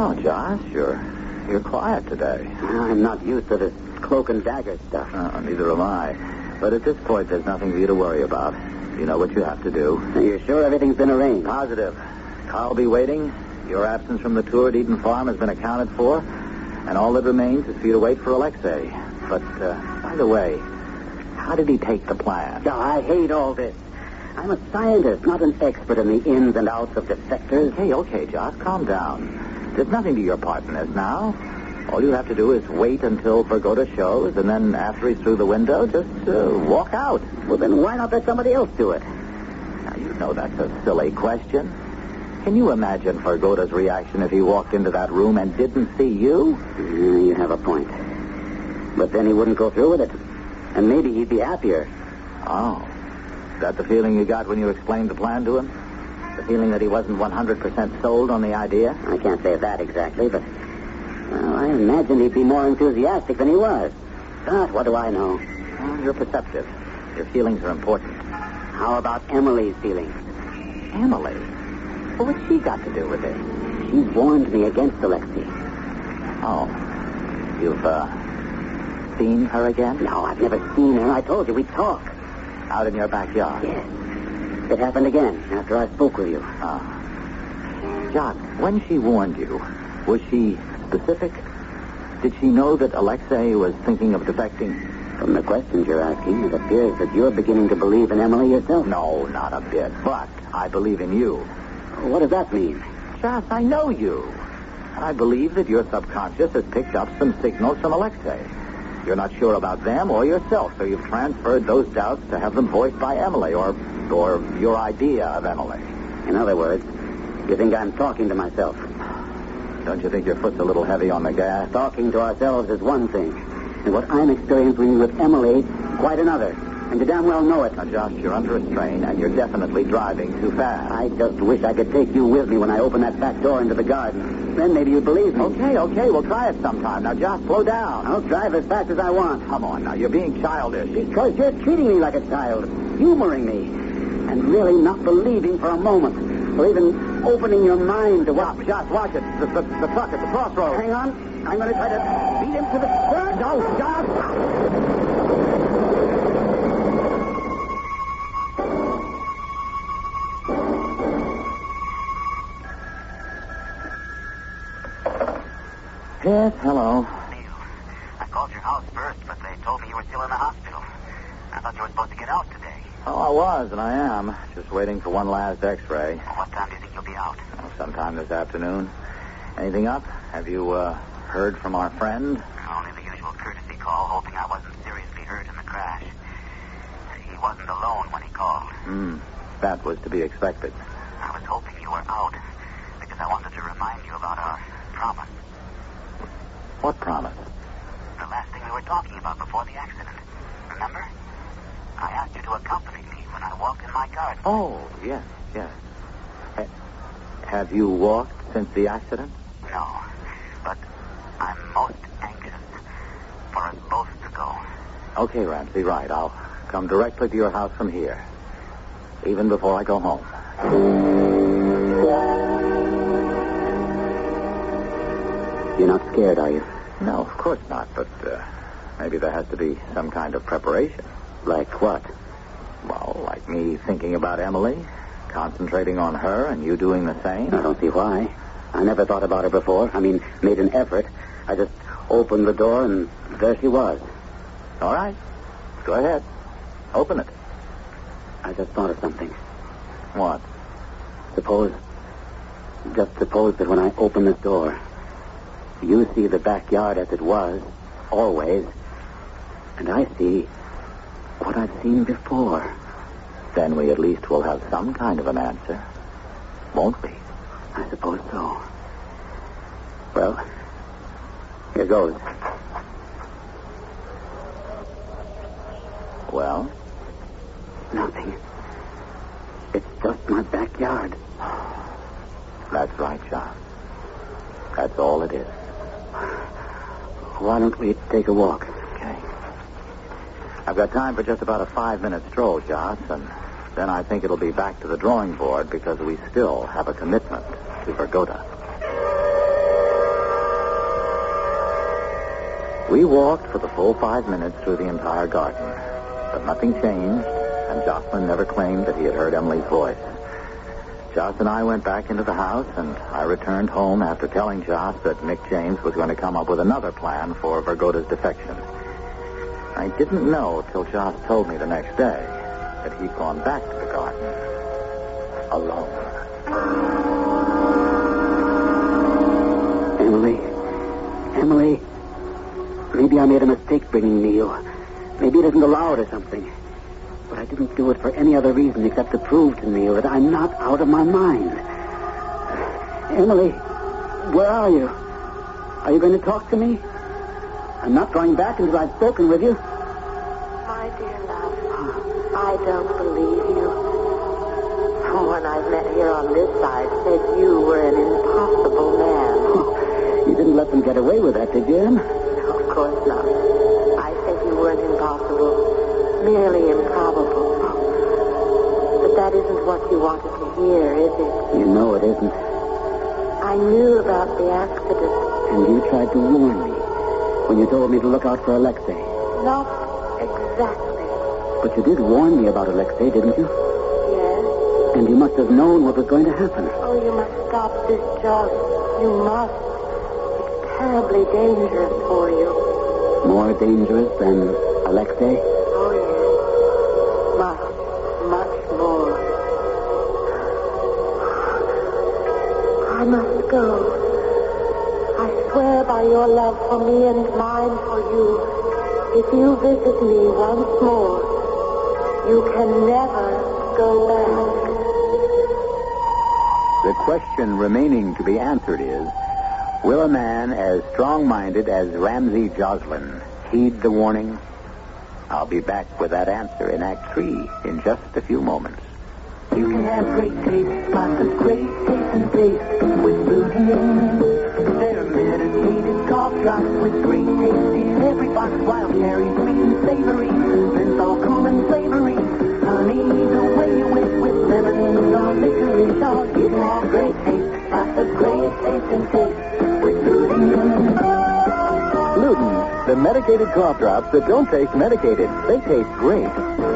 Oh, Josh, you're quiet today. I'm not used to this cloak and dagger stuff. Neither am I. But at this point, there's nothing for you to worry about. You know what you have to do. Are you sure everything's been arranged? Positive. I'll be waiting. Your absence from the tour at Eden Farm has been accounted for, and all that remains is for you to wait for Alexei. But, by the way, how did he take the plan? Oh, I hate all this. I'm a scientist, not an expert in the ins and outs of defectors. Okay, Josh, calm down. There's nothing to your part in this now. All you have to do is wait until Vergoda shows, and then after he's through the window, just walk out. Well, then why not let somebody else do it? Now, you know that's a silly question. Can you imagine Vergoda's reaction if he walked into that room and didn't see you? You have a point. But then he wouldn't go through with it. And maybe he'd be happier. Oh. Is that the feeling you got when you explained the plan to him? The feeling that he wasn't 100% sold on the idea? I can't say that exactly, but... Well, I imagined he'd be more enthusiastic than he was. But what do I know? Well, you're perceptive. Your feelings are important. How about Emily's feelings? Emily? Well, what's she got to do with it? She's warned me against Alexei. Oh. You've, seen her again? No, I've never seen her. I told you we'd talk. Out in your backyard? Yes. It happened again after I spoke with you. John, when she warned you, was she specific? Did she know that Alexei was thinking of defecting? From the questions you're asking, it appears that you're beginning to believe in Emily yourself. No, not a bit. But I believe in you. What does that mean? Joss, I know you. And I believe that your subconscious has picked up some signals from Alexei. You're not sure about them or yourself, so you've transferred those doubts to have them voiced by Emily or your idea of Emily. In other words, you think I'm talking to myself. Don't you think your foot's a little heavy on the gas? Talking to ourselves is one thing, and what I'm experiencing with Emily, quite another. And you damn well know it. Now, Josh, you're under a strain, and you're definitely driving too fast. I just wish I could take you with me when I open that back door into the garden. Then maybe you'd believe me. Okay, we'll try it sometime. Now, Josh, slow down. I'll drive as fast as I want. Come on, now, you're being childish. Because you're treating me like a child, humoring me, and really not believing for a moment, or even opening your mind to what... Josh, watch it. The truck at the crossroads. Hang on. I'm going to try to beat him to the... No, Josh! Yes, hello. Neil, I called your house first, but they told me you were still in the hospital. I thought you were supposed to get out today. Oh, I was, and I am. Just waiting for one last x-ray. What time do you think you'll be out? Oh, sometime this afternoon. Anything up? Have you, heard from our friend? Only the usual courtesy call, hoping I wasn't seriously hurt in the crash. He wasn't alone when he called. That was to be expected. I was hoping you were out, because I wanted to remind you about our promise. What promise? The last thing we were talking about before the accident. Remember? I asked you to accompany me when I walked in my garden. Oh, yes. Have you walked since the accident? No, but I'm most anxious for us both to go. Okay, Ramsey, right. I'll come directly to your house from here, even before I go home. You're not scared, are you? No, of course not, but maybe there has to be some kind of preparation. Like what? Well, like me thinking about Emily, concentrating on her, and you doing the same. I don't see why. I never thought about her before. I mean, made an effort. I just opened the door, and there she was. All right. Go ahead. Open it. I just thought of something. What? Suppose that when I open this door, you see the backyard as it was, always, and I see what I've seen before. Then we at least will have some kind of an answer, won't we? I suppose so. Well, here goes. Well? Nothing. It's just my backyard. That's right, John. That's all it is. Why don't we take a walk? Okay. I've got time for just about a 5-minute stroll, Joss, and then I think it'll be back to the drawing board because we still have a commitment to Vergoda. We walked for the full 5 minutes through the entire garden, but nothing changed, and Jocelyn never claimed that he had heard Emily's voice. Joss and I went back into the house, and I returned home after telling Joss that Mick James was going to come up with another plan for Vergoda's defection. I didn't know till Joss told me the next day that he'd gone back to the garden alone. Emily, maybe I made a mistake bringing Neil. Maybe it isn't allowed or something. But I didn't do it for any other reason except to prove to Neil that I'm not out of my mind. Emily, where are you? Are you going to talk to me? I'm not going back until I've spoken with you. My dear love, I don't believe you. Someone I've met here on this side said you were an impossible man. Oh, you didn't let them get away with that, did you, Em? No, of course not. I said you weren't impossible. Merely improbable. But that isn't what you wanted to hear, is it? You know it isn't. I knew about the accident. And you tried to warn me when you told me to look out for Alexei. Not exactly. But you did warn me about Alexei, didn't you? Yes. And you must have known what was going to happen. Oh, you must stop this, Joss. You must. It's terribly dangerous for you. More dangerous than Alexei? Oh, yes. Much more. I must go. I swear by your love for me and mine for you, if you visit me once more, you can never go back. The question remaining to be answered is, will a man as strong-minded as Ramsey Joslin heed the warning? I'll be back with that answer in Act 3 in just a few moments. You can have great taste, lots of great taste and taste with Blue Inn. They're medicated cough drops with great taste in every box. Wild cherry, sweet and savory, menthol, cool and flavory. Honey, the way you whip with lemon, all licorice, all you can have great taste, lots of great taste and taste with Blue Inn. Luden, the medicated cough drops that don't taste medicated. They taste great.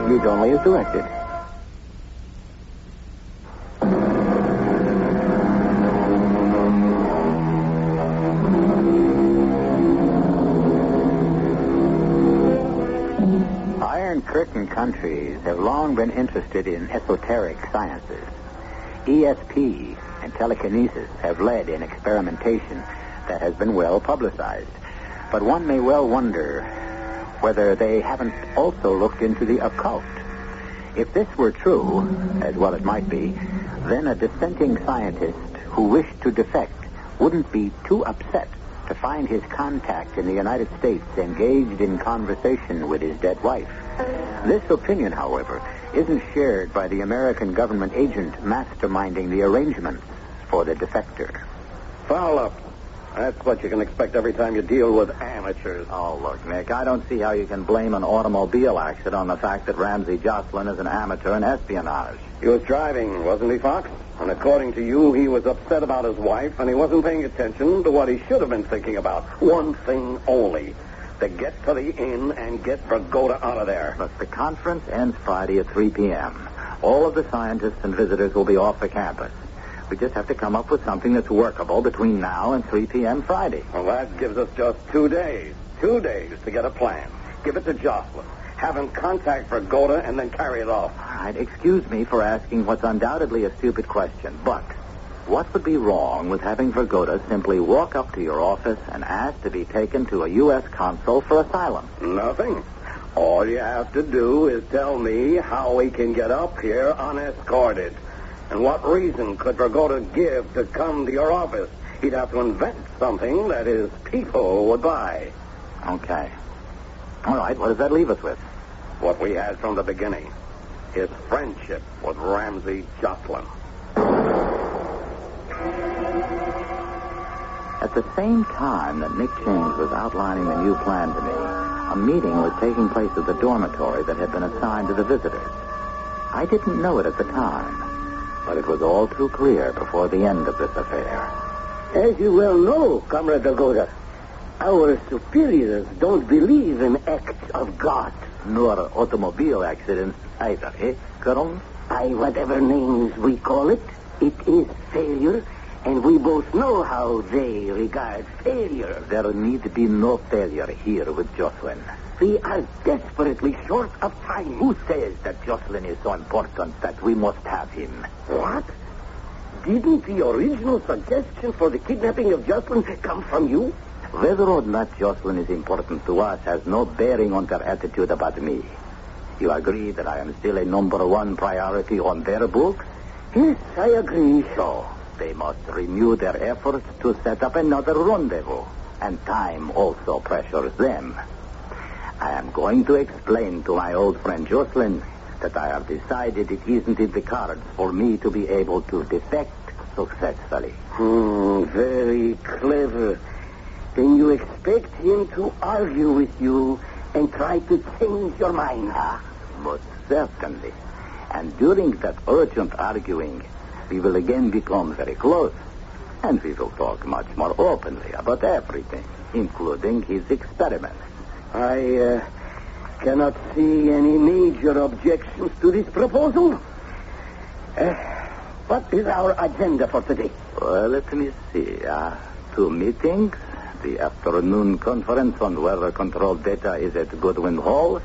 Use only as directed. Curtain countries have long been interested in esoteric sciences. ESP and telekinesis have led in experimentation that has been well publicized. But one may well wonder whether they haven't also looked into the occult. If this were true, as well it might be, then a dissenting scientist who wished to defect wouldn't be too upset to find his contact in the United States engaged in conversation with his dead wife. This opinion, however, isn't shared by the American government agent masterminding the arrangements for the defector. Foul up. That's what you can expect every time you deal with amateurs. Oh, look, Nick, I don't see how you can blame an automobile accident on the fact that Ramsey Joslin is an amateur in espionage. He was driving, wasn't he, Fox? And according to you, he was upset about his wife, and he wasn't paying attention to what he should have been thinking about. One thing only. To get to the inn and get Vergoda out of there. Look, the conference ends Friday at 3 p.m. All of the scientists and visitors will be off the campus. We just have to come up with something that's workable between now and 3 p.m. Friday. Well, that gives us just 2 days. 2 days to get a plan. Give it to Jocelyn. Have him contact Vergoda and then carry it off. All right, excuse me for asking what's undoubtedly a stupid question, but what would be wrong with having Vergoda simply walk up to your office and ask to be taken to a U.S. consul for asylum? Nothing. All you have to do is tell me how he can get up here unescorted. And what reason could Vergoda give to come to your office? He'd have to invent something that his people would buy. Okay. All right, what does that leave us with? What we had from the beginning. His friendship with Ramsey Joslin. At the same time that Nick James was outlining the new plan to me, a meeting was taking place at the dormitory that had been assigned to the visitors. I didn't know it at the time, but it was all too clear before the end of this affair. As you well know, Comrade Vergoda, our superiors don't believe in acts of God. Nor automobile accidents either, eh, Colonel? By whatever names we call it, it is failure, and we both know how they regard failure. There need be no failure here with Jocelyn. We are desperately short of time. Who says that Jocelyn is so important that we must have him? What? Didn't the original suggestion for the kidnapping of Jocelyn come from you? Whether or not Jocelyn is important to us has no bearing on their attitude about me. You agree that I am still a number one priority on their books? Yes, I agree so. They must renew their efforts to set up another rendezvous, and time also pressures them. I am going to explain to my old friend Jocelyn that I have decided it isn't in the cards for me to be able to defect successfully. Very clever. Then you expect him to argue with you and try to change your mind, huh? Most certainly. And during that urgent arguing, we will again become very close. And we will talk much more openly about everything, including his experiments. I cannot see any major objections to this proposal. What is our agenda for today? Well, let me see. 2 meetings, The afternoon conference on weather control data is at Goodwin Hall.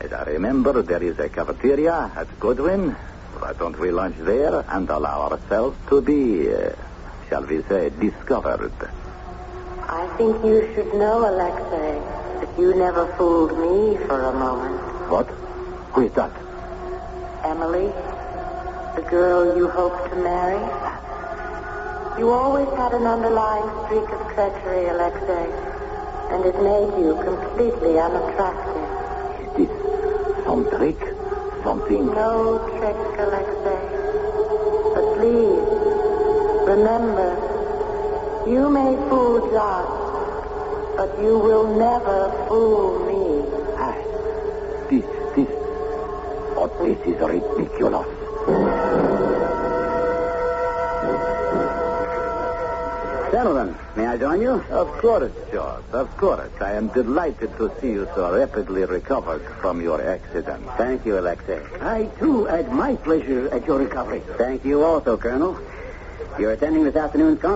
As I remember, there is a cafeteria at Goodwin. Why don't we lunch there and allow ourselves to be, shall we say, discovered? I think you should know, Alexei, that you never fooled me for a moment. What? Who is that? Emily, the girl you hope to marry. You always had an underlying streak of treachery, Alexei, and it made you completely unattractive. Is this some trick? Something? No trick, Alexei. But please, remember, you may fool John, but you will never fool me. This is ridiculous. Gentlemen, may I join you? Of course, George. Of course. I am delighted to see you so rapidly recovered from your accident. Thank you, Alexei. I, too, add my pleasure at your recovery. Thank you also, Colonel. You're attending this afternoon's conference.